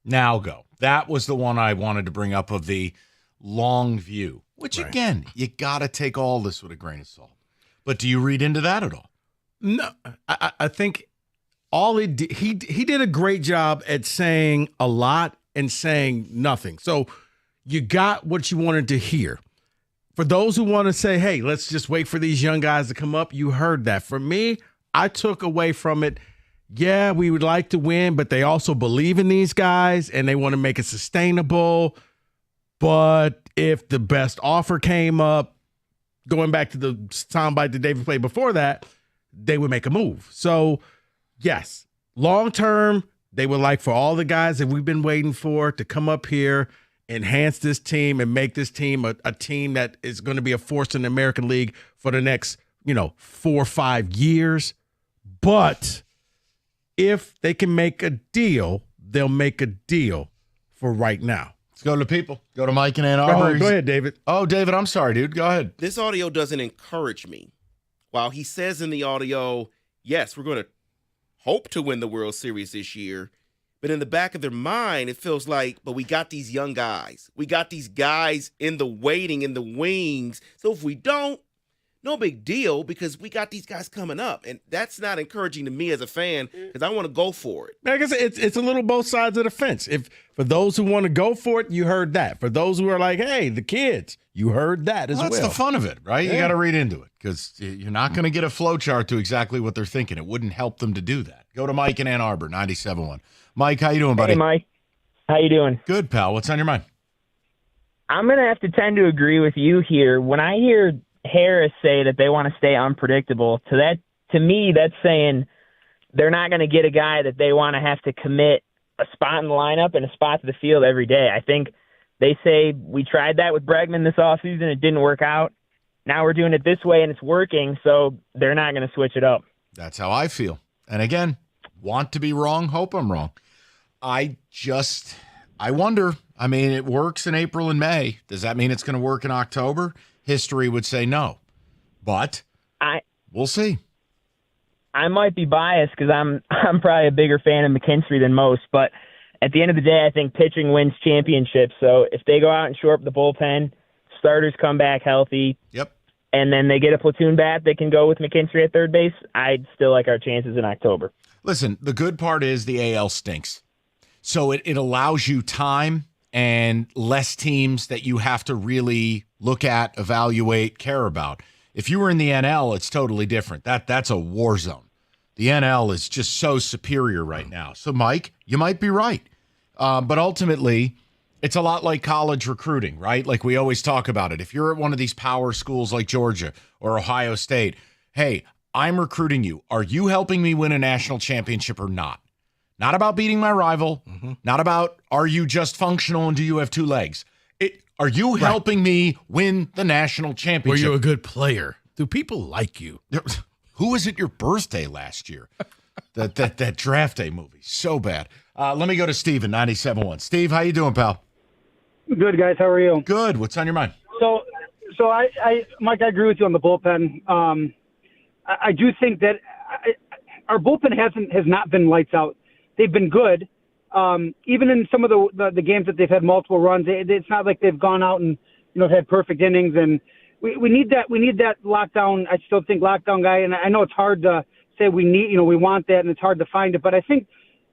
Now go. That was the one I wanted to bring up of the long view, which, again, you got to take all this with a grain of salt. But do you read into that at all? No, I think all he did a great job at saying a lot and saying nothing. So you got what you wanted to hear. For those who want to say, hey, let's just wait for these young guys to come up, you heard that. For me, I took away from it, yeah, we would like to win, but they also believe in these guys and they want to make it sustainable. But if the best offer came up, going back to the soundbite that David played before that, they would make a move. So, yes, long term, they would like for all the guys that we've been waiting for to come up here, enhance this team, and make this team a team that is going to be a force in the American League for the next, 4 or 5 years. But if they can make a deal, they'll make a deal for right now. Let's go to people. Go to Mike in Ann Arbor. Go ahead, David. Oh, David, I'm sorry, dude. Go ahead. This audio doesn't encourage me. While he says in the audio, yes, we're going to hope to win the World Series this year, but in the back of their mind, it feels like, but we got these young guys. We got these guys in the waiting, in the wings. So if we don't, no big deal, because we got these guys coming up. And that's not encouraging to me as a fan, because I want to go for it. I guess it's a little both sides of the fence. If for those who want to go for it, you heard that. For those who are like, hey, the kids, you heard that as well. That's the fun of it, right? Yeah. You got to read into it, because you're not going to get a flow chart to exactly what they're thinking. It wouldn't help them to do that. Go to Mike in Ann Arbor, 97.1. Mike, how you doing, buddy? Hey, Mike. How you doing? Good, pal. What's on your mind? I'm going to have to tend to agree with you here. When I hear Harris say that they want to stay unpredictable, to me, that's saying they're not going to get a guy that they want to have to commit a spot in the lineup and a spot to the field every day. I think they say we tried that with Bregman this offseason. It didn't work out. Now we're doing it this way and it's working, so they're not going to switch it up. That's how I feel. And again, want to be wrong, hope I'm wrong. I wonder. I mean, it works in April and May. Does that mean it's going to work in October? History would say no. But we'll see. I might be biased because I'm probably a bigger fan of McKinstry than most, but at the end of the day, I think pitching wins championships. So if they go out and shore up the bullpen, starters come back healthy, and then they get a platoon bat they can go with McKinstry at third base, I'd still like our chances in October. Listen, the good part is the AL stinks. So it allows you time and less teams that you have to really look at, evaluate, care about. If you were in the NL, it's totally different. That's a war zone. The NL is just so superior right now. So, Mike, you might be right. But ultimately, it's a lot like college recruiting, right? Like we always talk about it. If you're at one of these power schools like Georgia or Ohio State, hey, I'm recruiting you. Are you helping me win a national championship or not? Not about beating my rival. Not about are you just functional and do you have two legs? Are you helping me win the national championship? Were you a good player? Do people like you? Who was at your birthday last year? that draft day movie. So bad. Let me go to Steve in 97.1. Steve, how you doing, pal? Good, guys. How are you? Good. What's on your mind? So Mike, I agree with you on the bullpen. I do think that our bullpen has not been lights out. They've been good. Even in some of the games that they've had multiple runs, it's not like they've gone out and had perfect innings. And we need that. We need that lockdown. I still think lockdown guy. And I know it's hard to say we need. We want that, and it's hard to find it. But I think,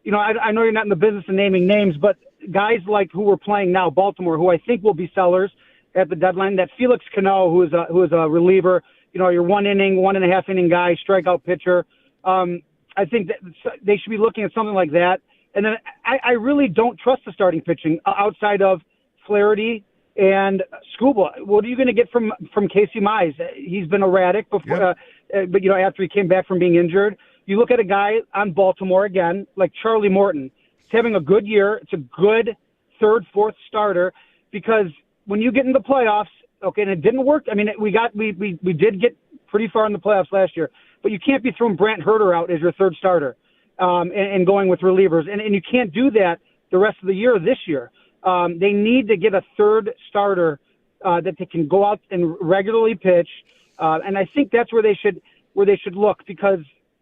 I know you're not in the business of naming names, but guys like who we're playing now, Baltimore, who I think will be sellers at the deadline. That Felix Cano, who is a reliever. Your 1 inning, 1.5 inning guy, strikeout pitcher. I think that they should be looking at something like that. And then I really don't trust the starting pitching outside of Flaherty and Scuba. What are you going to get from Casey Mize? He's been erratic before, but after he came back from being injured. You look at a guy on Baltimore again, like Charlie Morton. He's having a good year. It's a good third, fourth starter, because when you get in the playoffs, okay, and it didn't work. I mean, we did get pretty far in the playoffs last year, but you can't be throwing Brant Herter out as your third starter. And going with relievers. And you can't do that the rest of the year this year. They need to get a third starter that they can go out and regularly pitch. And I think that's where they should look, because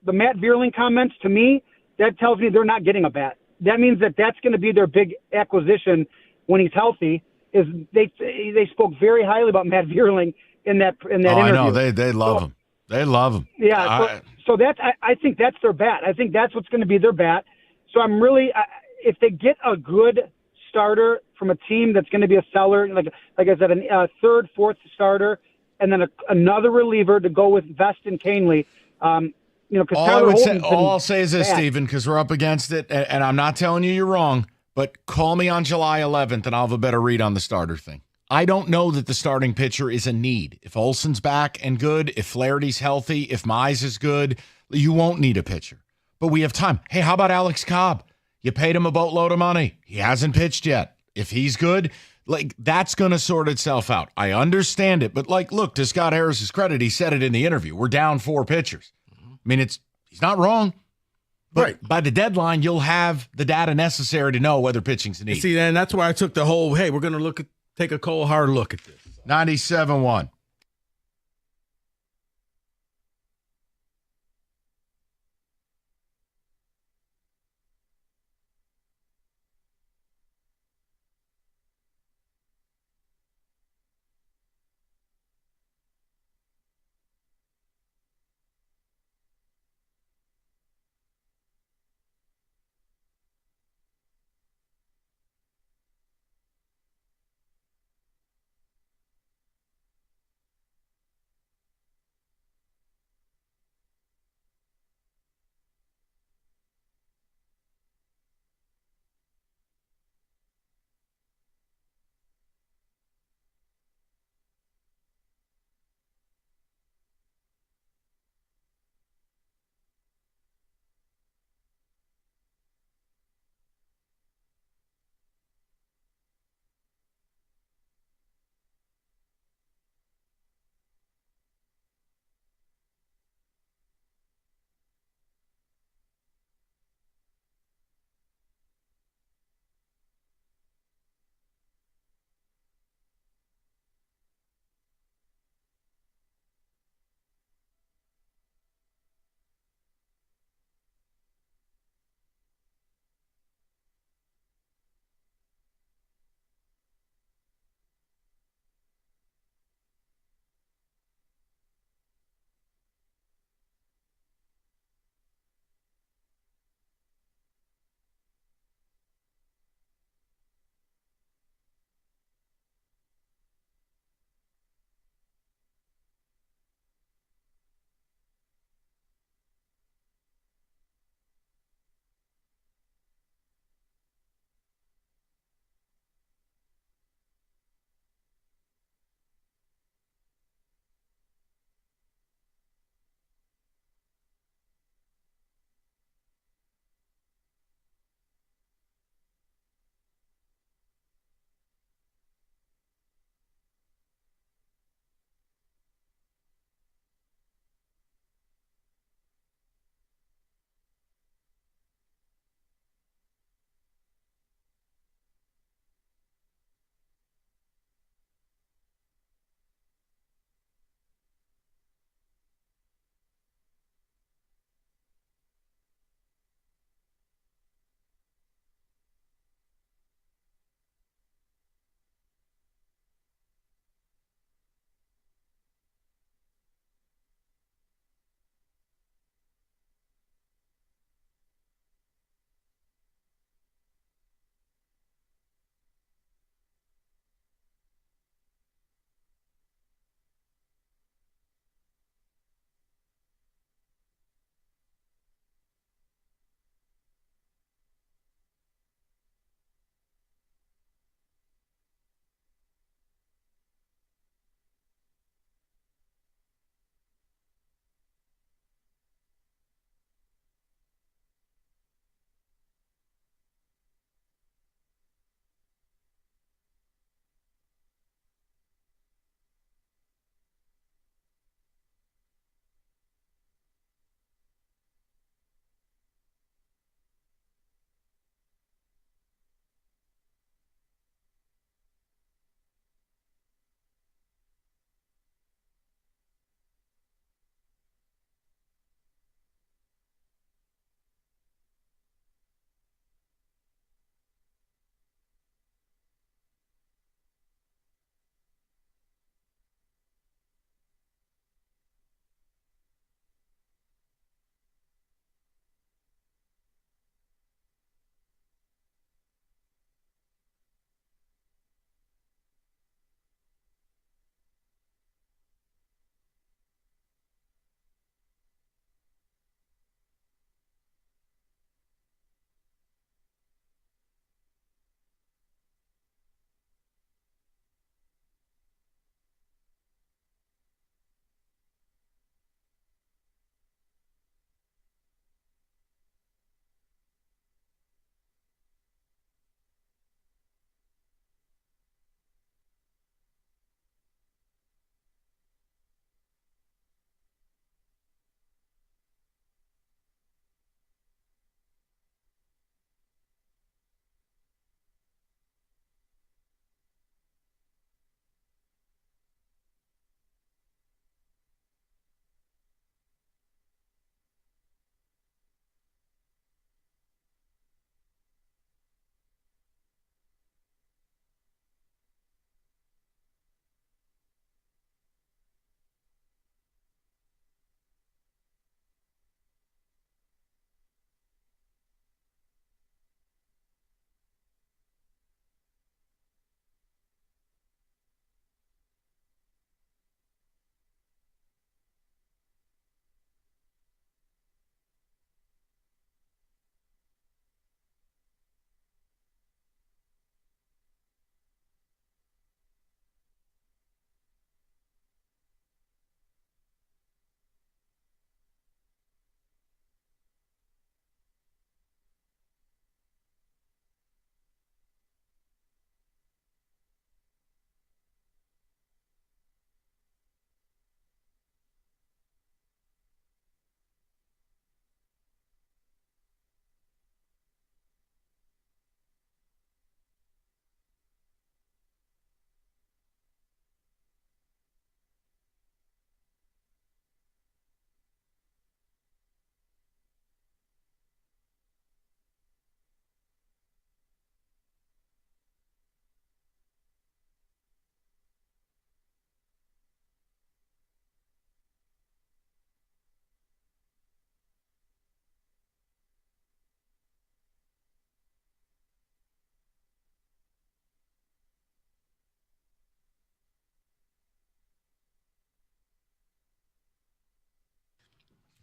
the Matt Vierling comments, to me, that tells me they're not getting a bat. that means that's going to be their big acquisition when he's healthy. Is they spoke very highly about Matt Vierling in that interview. I know they love him. They love him. Yeah, so that's I think that's their bat. I think that's what's going to be their bat. So I'm really if they get a good starter from a team that's going to be a seller, like I said, a third, fourth starter, and then another reliever to go with Vest and Canely. Because all I'll say is this, Steven, because we're up against it, and I'm not telling you you're wrong, but call me on July 11th, and I'll have a better read on the starter thing. I don't know that the starting pitcher is a need. If Olson's back and good, if Flaherty's healthy, if Mize is good, you won't need a pitcher. But we have time. Hey, how about Alex Cobb? You paid him a boatload of money. He hasn't pitched yet. If he's good, that's going to sort itself out. I understand it, but look, to Scott Harris's credit, he said it in the interview. We're down 4 pitchers. I mean, he's not wrong. But by the deadline, you'll have the data necessary to know whether pitching's needed. See, and that's why I took the whole, hey, we're going to take a cold, hard look at this. 97-1.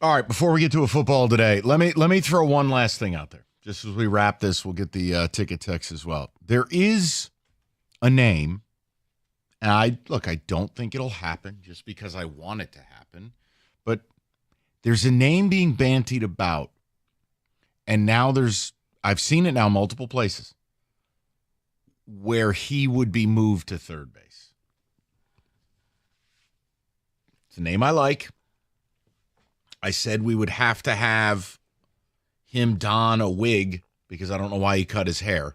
All right, before we get to a football today, let me throw one last thing out there. Just as we wrap this, we'll get the ticket text as well. There is a name, and I don't think it'll happen just because I want it to happen, but there's a name being bantied about, and now I've seen it now multiple places where he would be moved to third base. It's a name I like. I said we would have to have him don a wig because I don't know why he cut his hair.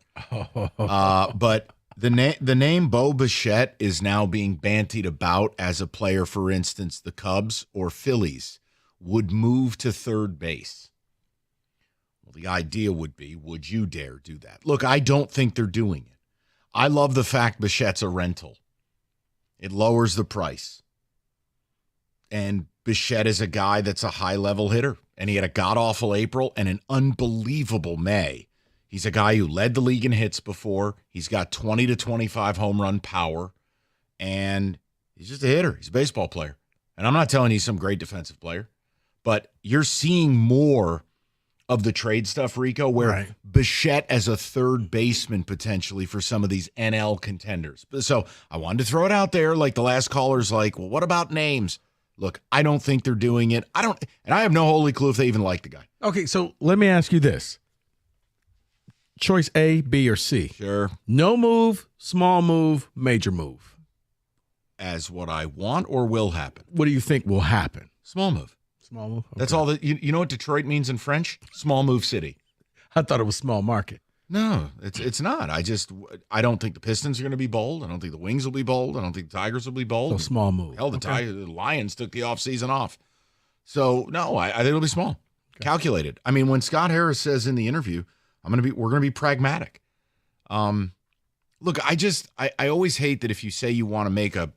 But the name Bo Bichette is now being bantied about as a player, for instance, the Cubs or Phillies would move to third base. Well, the idea would be, would you dare do that? Look, I don't think they're doing it. I love the fact Bichette's a rental. It lowers the price. And Bichette is a guy that's a high-level hitter, and he had a god-awful April and an unbelievable May. He's a guy who led the league in hits before. He's got 20 to 25 home run power, and he's just a hitter. He's a baseball player. And I'm not telling you he's some great defensive player, but you're seeing more of the trade stuff, Rico, where Bichette as a third baseman potentially for some of these NL contenders. So I wanted to throw it out there, like the last caller's like, well, what about names? Look, I don't think they're doing it. And I have no holy clue if they even like the guy. Okay, so let me ask you this. Choice A, B, or C? Sure. No move, small move, major move. As what I want or will happen? What do you think will happen? Small move. Small move? Okay. That's all that you know what Detroit means in French? Small move city. I thought it was small market. No, it's not. I don't think the Pistons are going to be bold. I don't think the Wings will be bold. I don't think the Tigers will be bold. So small move. Hell, the Lions took the offseason off. So no, I think it'll be small, calculated. I mean, when Scott Harris says in the interview, we're going to be pragmatic. Look, I always hate that if you say you want to make a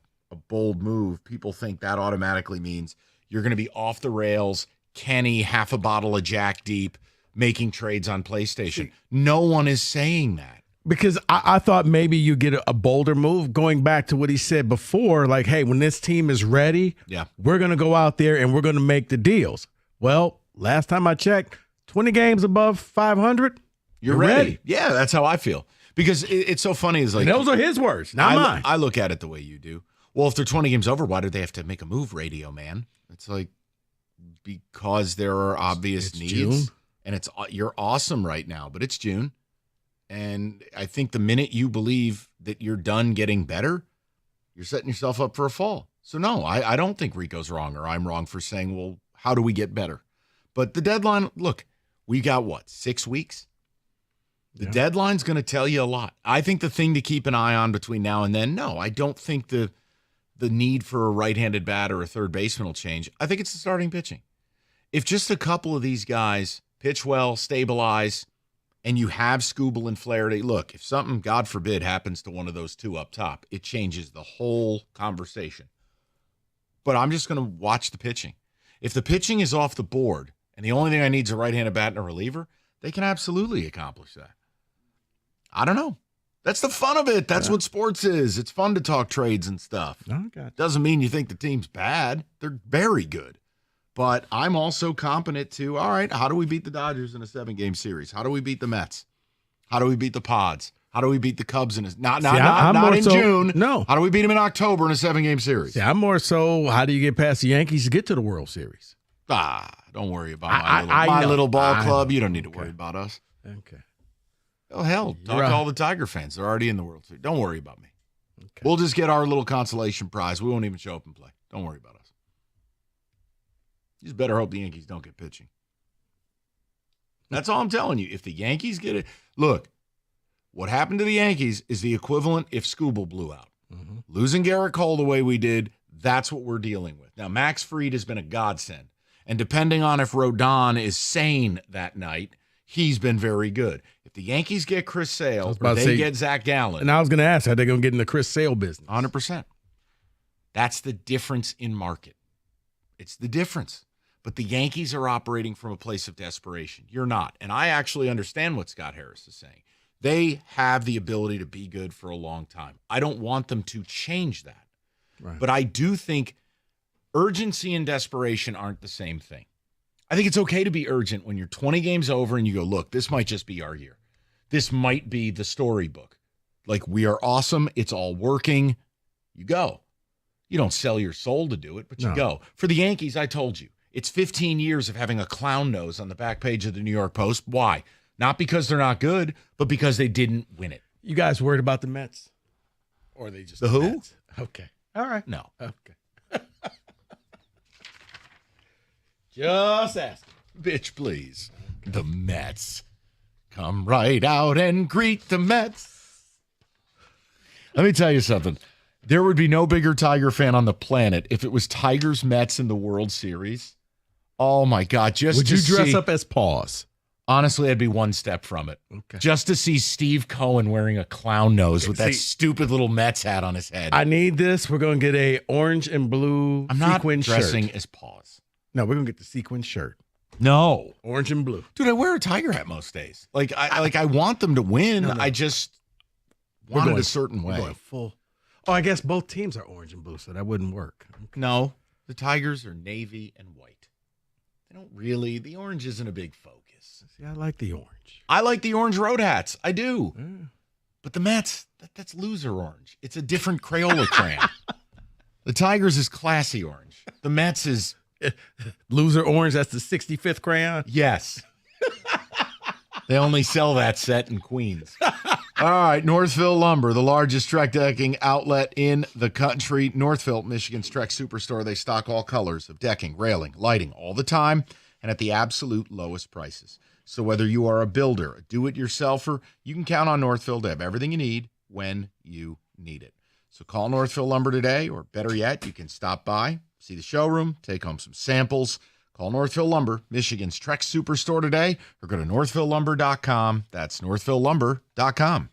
bold move, people think that automatically means you're going to be off the rails, Kenny, half a bottle of Jack Deep, making trades on PlayStation. No one is saying that. Because I thought maybe you get a bolder move, going back to what he said before, like, hey, when this team is ready, we're going to go out there and we're going to make the deals. Well, last time I checked, 20 games above 500, you're ready. Yeah, that's how I feel. Because it's so funny. Is like, and those are his words, not mine. I look at it the way you do. Well, if they're 20 games over, why do they have to make a move, radio man? It's like, because there are obvious needs. June. And you're awesome right now, but it's June. And I think the minute you believe that you're done getting better, you're setting yourself up for a fall. So no, I don't think Rico's wrong or I'm wrong for saying, well, how do we get better? But the deadline, look, we got 6 weeks? The deadline's going to tell you a lot. I think the thing to keep an eye on between now and then, no, I don't think the need for a right-handed bat or a third baseman will change. I think it's the starting pitching. If just a couple of these guys pitch well, stabilize, and you have Skubal and Flaherty. Look, if something, God forbid, happens to one of those two up top, it changes the whole conversation. But I'm just going to watch the pitching. If the pitching is off the board, and the only thing I need is a right-handed bat and a reliever, they can absolutely accomplish that. I don't know. That's the fun of it. That's what sports is. It's fun to talk trades and stuff. Doesn't mean you think the team's bad. They're very good. But I'm also competent to, all right, how do we beat the Dodgers in a 7-game series? How do we beat the Mets? How do we beat the Pods? How do we beat the Cubs in not in June? No. How do we beat them in October in a 7-game series? Yeah, I'm more so, how do you get past the Yankees to get to the World Series? Don't worry about my little ball club. You don't need to worry about us. Okay. Oh, hell, talk to all the Tiger fans. They're already in the World Series. Don't worry about me. Okay. We'll just get our little consolation prize. We won't even show up and play. Don't worry about us. You just better hope the Yankees don't get pitching. That's all I'm telling you. If the Yankees get it, look, what happened to the Yankees is the equivalent if Skubal blew out. Mm-hmm. Losing Garrett Cole the way we did, that's what we're dealing with. Now, Max Fried has been a godsend. And depending on if Rodon is sane that night, he's been very good. If the Yankees get Chris Sale, or they get Zach Gallen. And I was going to ask, how they going to get in the Chris Sale business? 100%. That's the difference in market. It's the difference. But the Yankees are operating from a place of desperation. You're not. And I actually understand what Scott Harris is saying. They have the ability to be good for a long time. I don't want them to change that. Right. But I do think urgency and desperation aren't the same thing. I think it's okay to be urgent when you're 20 games over and you go, look, this might just be our year. This might be the storybook. Like, we are awesome. It's all working. You go. You don't sell your soul to do it, but you go. For the Yankees, I told you, it's 15 years of having a clown nose on the back page of the New York Post. Why? Not because they're not good, but because they didn't win it. You guys worried about the Mets? Or are they just the who? Mets? Okay. All right. No. Okay. Just ask. Bitch, please. The Mets. Come right out and greet the Mets. Let me tell you something. There would be no bigger Tiger fan on the planet if it was Tigers Mets in the World Series. Oh my God! Would you dress up as Paws? Honestly, I'd be one step from it. Okay. Just to see Steve Cohen wearing a clown nose with that stupid little Mets hat on his head. I need this. We're going to get a orange and blue sequin shirt. Dressing as Paws. No, we're going to get the sequin shirt. No. Orange and blue. Dude, I wear a Tiger hat most days. I want them to win. No. I just want it a certain way. We're going full. Oh, I guess both teams are orange and blue, so that wouldn't work. Okay. No, the Tigers are navy and white. They don't really. The orange isn't a big focus. See, I like the orange. I like the orange road hats. I do. Yeah. But the Mets, that's loser orange. It's a different Crayola crayon. The Tigers is classy orange. The Mets is loser orange. That's the 65th crayon. Yes. They only sell that set in Queens. All right, Northville Lumber, the largest Trek decking outlet in the country. Northville, Michigan's Trek Superstore. They stock all colors of decking, railing, lighting all the time and at the absolute lowest prices. So whether you are a builder, a do-it-yourselfer, you can count on Northville to have everything you need when you need it. So call Northville Lumber today, or better yet, you can stop by, see the showroom, take home some samples. Call Northville Lumber, Michigan's Trek Superstore today, or go to northvillelumber.com. That's northvillelumber.com.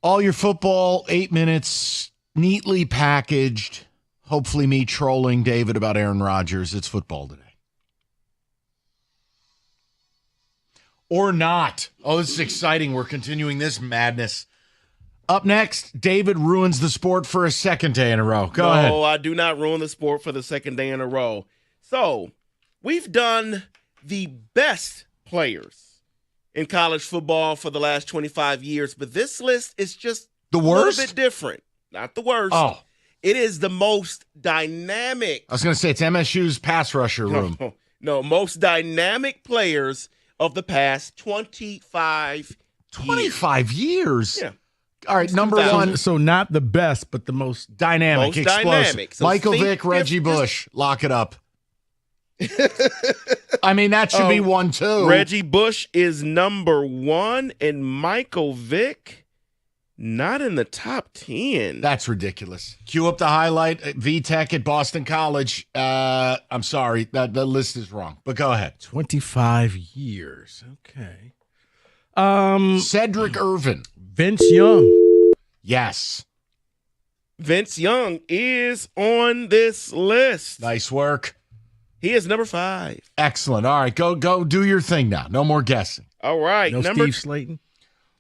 All your football, 8 minutes, neatly packaged. Hopefully me trolling David about Aaron Rodgers. It's football today. Or not. Oh, this is exciting. We're continuing this madness. Up next, David ruins the sport for a second day in a row. Go ahead. No, I do not ruin the sport for the second day in a row. So, we've done the best players in college football for the last 25 years, but this list is just the worst? A little bit different. Not the worst. Oh. It is the most dynamic. I was going to say, it's MSU's pass rusher room. No, most dynamic players of the past 25 years? Yeah. All right, number one. So not the best, but the most dynamic, explosive. So Michael Vick, Reggie Bush. Lock it up. I mean, that should be 1, 2. Reggie Bush is number 1, and Michael Vick not in the top 10. That's ridiculous. Cue up the highlight. VTech at Boston College. I'm sorry. The list is wrong, but go ahead. 25 years. Okay. Cedric Irvin. Vince Young. Yes. Vince Young is on this list. Nice work. He is number 5. Excellent. All right, go do your thing now. No more guessing. All right. No Steve Slayton?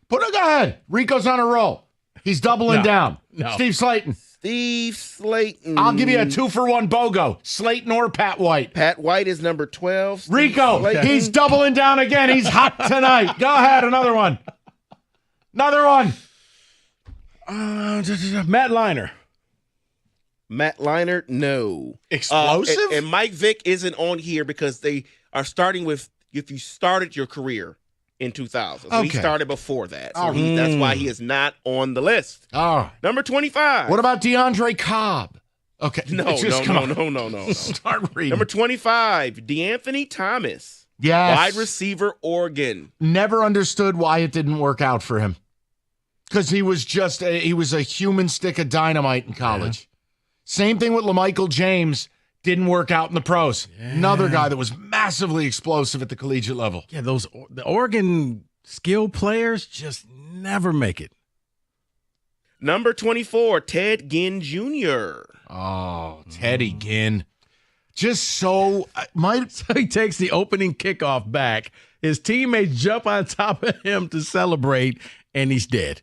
Go ahead. Rico's on a roll. He's doubling down. No. Steve Slayton. Steve Slayton. I'll give you a 2-for-1 BOGO. Slayton or Pat White. Pat White is number 12. Steve Rico, Slayton. he's doubling down again. He's hot tonight. Go ahead, another one. Another one. Matt Leinart. Matt Leinart, no. Explosive? And Mike Vick isn't on here because they are starting with if you started your career in 2000. So he started before that. So that's why he is not on the list. Oh. Number 25. What about DeAndre Cobb? Okay. No. Start reading. Number 25, DeAnthony Thomas. Yes. Wide receiver, Oregon. Never understood why it didn't work out for him. Because he was just he was a human stick of dynamite in college. Yeah. Same thing with LaMichael James. Didn't work out in the pros. Yeah. Another guy that was massively explosive at the collegiate level. Yeah, the Oregon skill players just never make it. Number 24, Ted Ginn Jr. Oh, Teddy Ginn. Just so he takes the opening kickoff back. His teammates jump on top of him to celebrate, and he's dead.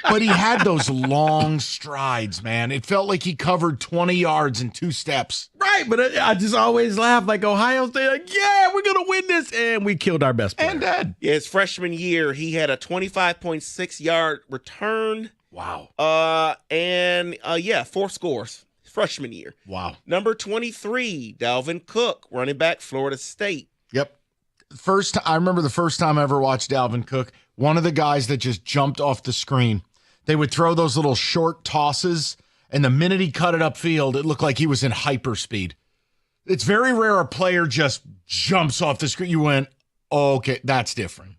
But he had those long strides, man. It felt like he covered 20 yards in 2 steps. Right, but I just always laugh like Ohio State, like, yeah, we're going to win this. And we killed our best player. And dead. Yeah, his freshman year, he had a 25.6-yard return. Wow. 4 scores. Freshman year. Wow. Number 23, Dalvin Cook, running back, Florida State. Yep. I remember the first time I ever watched Dalvin Cook, one of the guys that just jumped off the screen. They would throw those little short tosses, and the minute he cut it upfield, it looked like he was in hyperspeed. It's very rare a player just jumps off the screen. You went, oh, okay, that's different.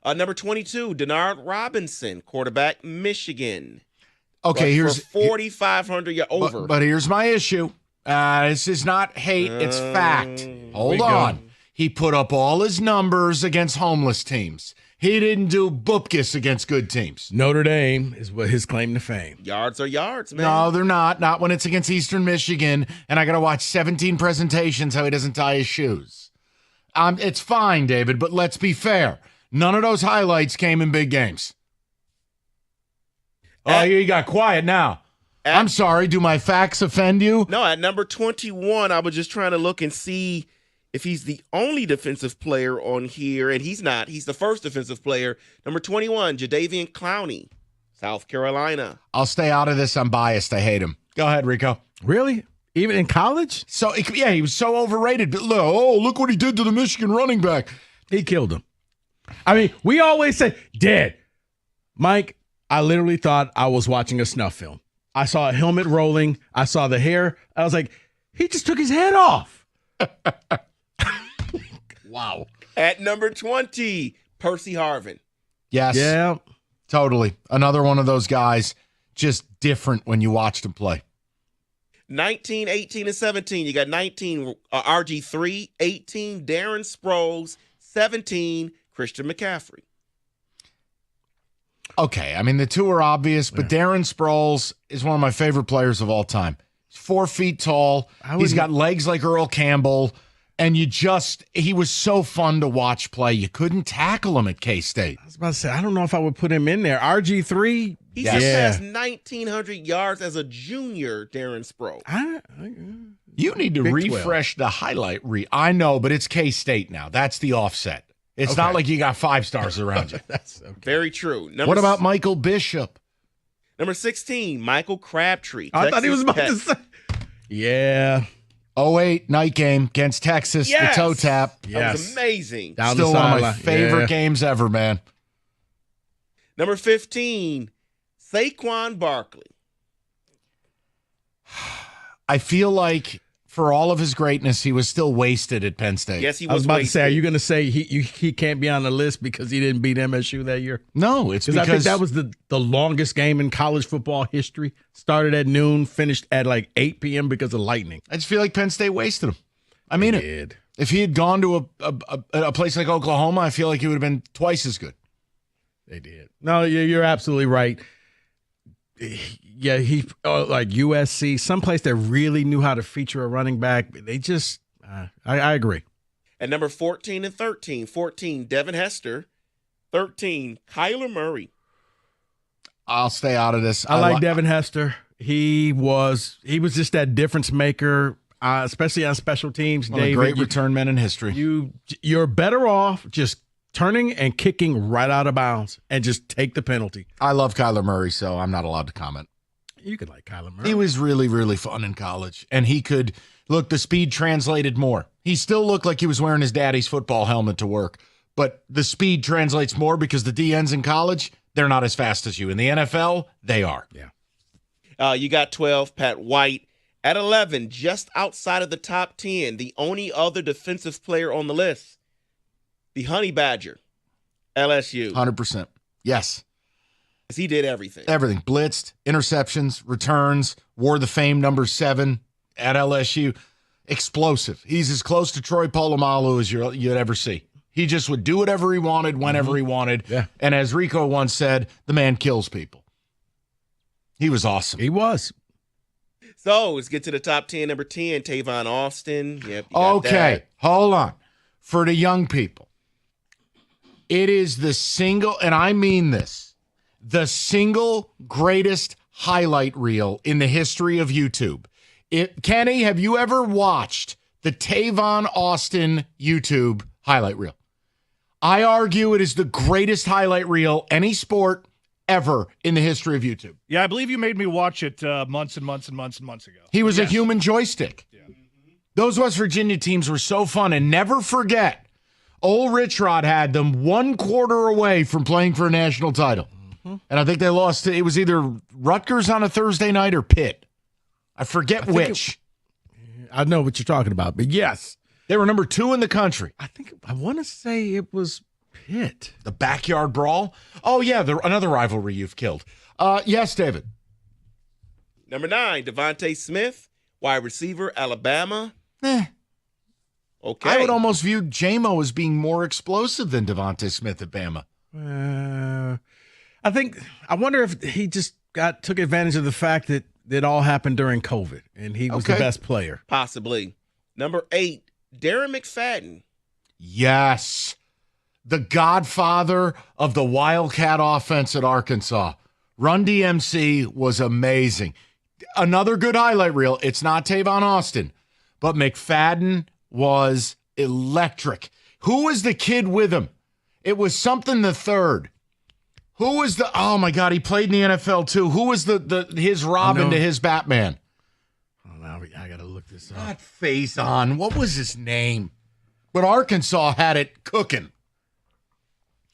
Number 22, Denard Robinson, quarterback, Michigan. Okay, here's 4,500 yards over. But here's my issue. This is not hate, it's fact. Hold on. He put up all his numbers against homeless teams. He didn't do bupkis against good teams. Notre Dame is what his claim to fame. Yards are yards, man. No, they're not. Not when it's against Eastern Michigan, and I got to watch 17 presentations how he doesn't tie his shoes. It's fine, David, but let's be fair. None of those highlights came in big games. You got quiet now. I'm sorry. Do my facts offend you? No, at number 21, I was just trying to look and see if he's the only defensive player on here, and he's not. He's the first defensive player. Number 21, Jadeveon Clowney, South Carolina. I'll stay out of this. I'm biased. I hate him. Go ahead, Rico. Really? Even in college? So, yeah, he was so overrated. But look what he did to the Michigan running back. He killed him. I mean, we always say, dead. Mike, I literally thought I was watching a snuff film. I saw a helmet rolling. I saw the hair. I was like, he just took his head off. Wow. At number 20, Percy Harvin. Yes. Yeah. Totally. Another one of those guys, just different when you watched him play. 19, 18, and 17. You got 19, RG3, 18, Darren Sproles, 17, Christian McCaffrey. Okay, I mean, the two are obvious, but Darren Sproles is one of my favorite players of all time. He's 4 feet tall. He's got legs like Earl Campbell. And he was so fun to watch play. You couldn't tackle him at K-State. I was about to say, I don't know if I would put him in there. RG3. He surpassed 1,900 yards as a junior, Darren Sproul. You need to refresh the highlight I know, but it's K-State now. That's the offset. It's not like you got 5 stars around you. That's okay. Very true. What about Michael Bishop? Number 16, Michael Crabtree. I thought he was about to say. Yeah. 08 night game against Texas, Yes. the toe tap. That was amazing. Still one of my favorite games ever, man. Number 15, Saquon Barkley. I feel like for all of his greatness, he was still wasted at Penn State. Yes, he was I was about wasted. to say, are you going to say he can't be on the list because he didn't beat MSU that year? No, it's because I think that was the longest game in college football history. Started at noon, finished at like 8 p.m. because of lightning. I just feel like Penn State wasted him. I mean it. If he had gone to a place like Oklahoma, I feel like he would have been twice as good. They did. No, you're absolutely right. Yeah, he like USC, someplace that really knew how to feature a running back. They just, I agree. At number 14 and 13, 14, Devin Hester. 13, Kyler Murray. I'll stay out of this. I like Devin Hester. He was just that difference maker, especially on special teams. One of the great return men in history. You're better off just turning and kicking right out of bounds and just take the penalty. I love Kyler Murray, so I'm not allowed to comment. You could like Kyler Murray. He was really, really fun in college, and he could look. The speed translated more. He still looked like he was wearing his daddy's football helmet to work, but the speed translates more because the DNs in college, they're not as fast as you. In the NFL, they are. Yeah. You got 12, Pat White. At 11, just outside of the top 10, the only other defensive player on the list, the Honey Badger, LSU. 100%. Yes. He did everything. Everything. Blitzed, interceptions, returns, wore the famed number 7 at LSU. Explosive. He's as close to Troy Polamalu as you'd ever see. He just would do whatever he wanted, whenever he wanted. Yeah. And as Rico once said, the man kills people. He was awesome. He was. So let's get to the top 10. Number 10, Tavon Austin. Yep. You got Okay. that. Hold on. For the young people, it is the single, and I mean this, the single greatest highlight reel in the history of YouTube. Kenny, have you ever watched the Tavon Austin YouTube highlight reel? I argue it is the greatest highlight reel any sport ever in the history of YouTube. Yeah, I believe you made me watch it months and months and months and months ago. He was a human joystick. Yeah. Those West Virginia teams were so fun. And never forget, old Rich Rod had them 1 quarter away from playing for a national title. Mm-hmm. And I think they lost it was either Rutgers on a Thursday night or Pitt. I forget which. I know what you're talking about, but yes. They were number 2 in the country. I want to say it was Pitt. The backyard brawl? Oh, yeah, another rivalry you've killed. Yes, David. Number 9, Devontae Smith, wide receiver, Alabama. Okay. Okay. I would almost view J-Mo as being more explosive than Devontae Smith at Bama. I wonder if he just took advantage of the fact that it all happened during COVID and he was the best player. Possibly. Number 8, Darren McFadden. Yes. The godfather of the Wildcat offense at Arkansas. Run DMC was amazing. Another good highlight reel. It's not Tavon Austin, but McFadden was electric. Who was the kid with him? It was something the third. Who was the? Oh my God, he played in the NFL too. Who was his Robin to his Batman? Oh, now I gotta look this up. Not Faison. What was his name? But Arkansas had it cooking.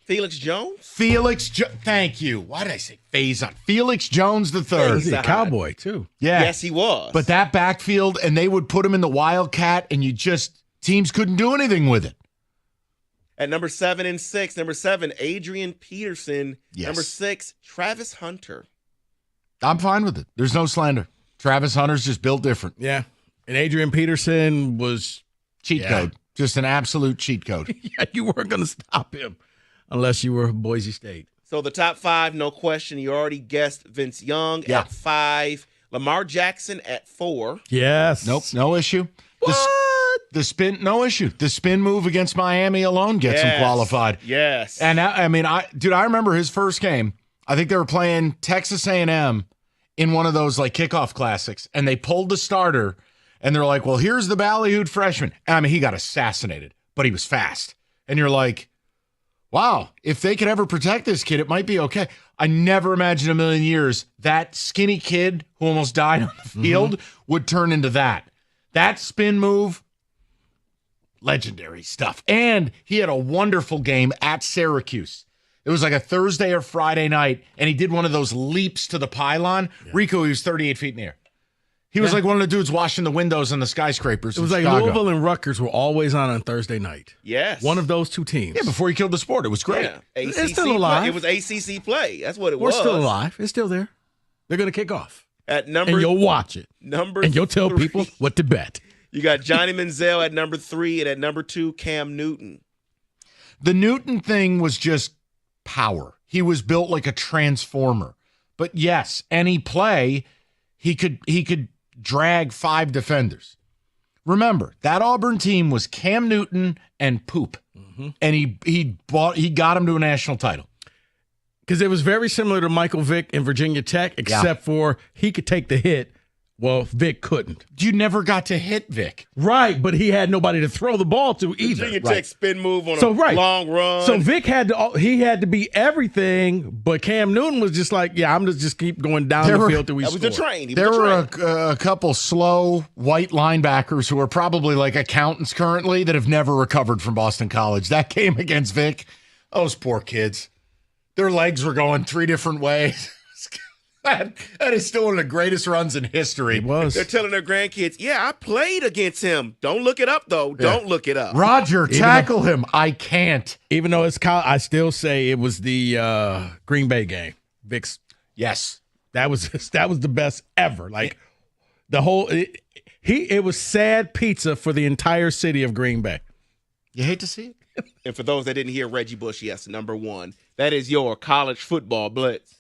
Felix Jones? Thank you. Why did I say Faison? Felix Jones the third. He's a cowboy too. Yeah. Yes, he was. But that backfield, and they would put him in the Wildcat, and teams couldn't do anything with it. At number 7 and 6, number 7, Adrian Peterson. Yes. Number 6, Travis Hunter. I'm fine with it. There's no slander. Travis Hunter's just built different. Yeah. And Adrian Peterson was cheat code. Just an absolute cheat code. Yeah, you weren't going to stop him unless you were Boise State. So the top 5, no question. You already guessed Vince Young at 5. Lamar Jackson at 4. Yes. Nope, no issue. What? The spin, no issue. The spin move against Miami alone gets him qualified. Yes. And I mean, I remember his first game. I think they were playing Texas A&M in one of those like kickoff classics, and they pulled the starter, and they're like, well, here's the ballyhooed freshman. And I mean, he got assassinated, but he was fast. And you're like, wow, if they could ever protect this kid, it might be okay. I never imagined a million years that skinny kid who almost died on the field would turn into that. That spin move, legendary stuff. And he had a wonderful game at Syracuse. It was like a Thursday or Friday night, and he did one of those leaps to the pylon. Yeah. Rico, he was 38 feet in the air. He was like one of the dudes washing the windows in the skyscrapers. It was like Chicago. Louisville and Rutgers were always on Thursday night. Yes. One of those two teams. Yeah, before he killed the sport. It was great. Yeah. It's still alive. It was ACC play. That's what it We're was. We're still alive. It's still there. They're going to kick off. At number, and you'll watch it. And you'll tell people what to bet. You got Johnny Manziel at number 3, and at number 2, Cam Newton. The Newton thing was just power. He was built like a transformer. But yes, any play, he could drag 5 defenders. Remember, that Auburn team was Cam Newton and Poop. And he got him to a national title. Because it was very similar to Michael Vick in Virginia Tech, except for he could take the hit. Well, Vic couldn't. You never got to hit Vic. Right, but he had nobody to throw the ball to either. Virginia Tech spin move on a long run. So Vic had to be everything, but Cam Newton was just like, I'm just keep going down the field till we score. There were a couple slow white linebackers who are probably like accountants currently that have never recovered from Boston College. That game against Vic, those poor kids. Their legs were going 3 different ways. That is still one of the greatest runs in history. It was. They're telling their grandkids, I played against him. Don't look it up, though. Yeah. Don't look it up. Roger, tackle him. I can't. Even though it's I still say it was the Green Bay game. Vic's. Yes. That was the best ever. Like the whole it was sad pizza for the entire city of Green Bay. You hate to see it. And for those that didn't hear Reggie Bush, yes, number 1. That is your college football blitz.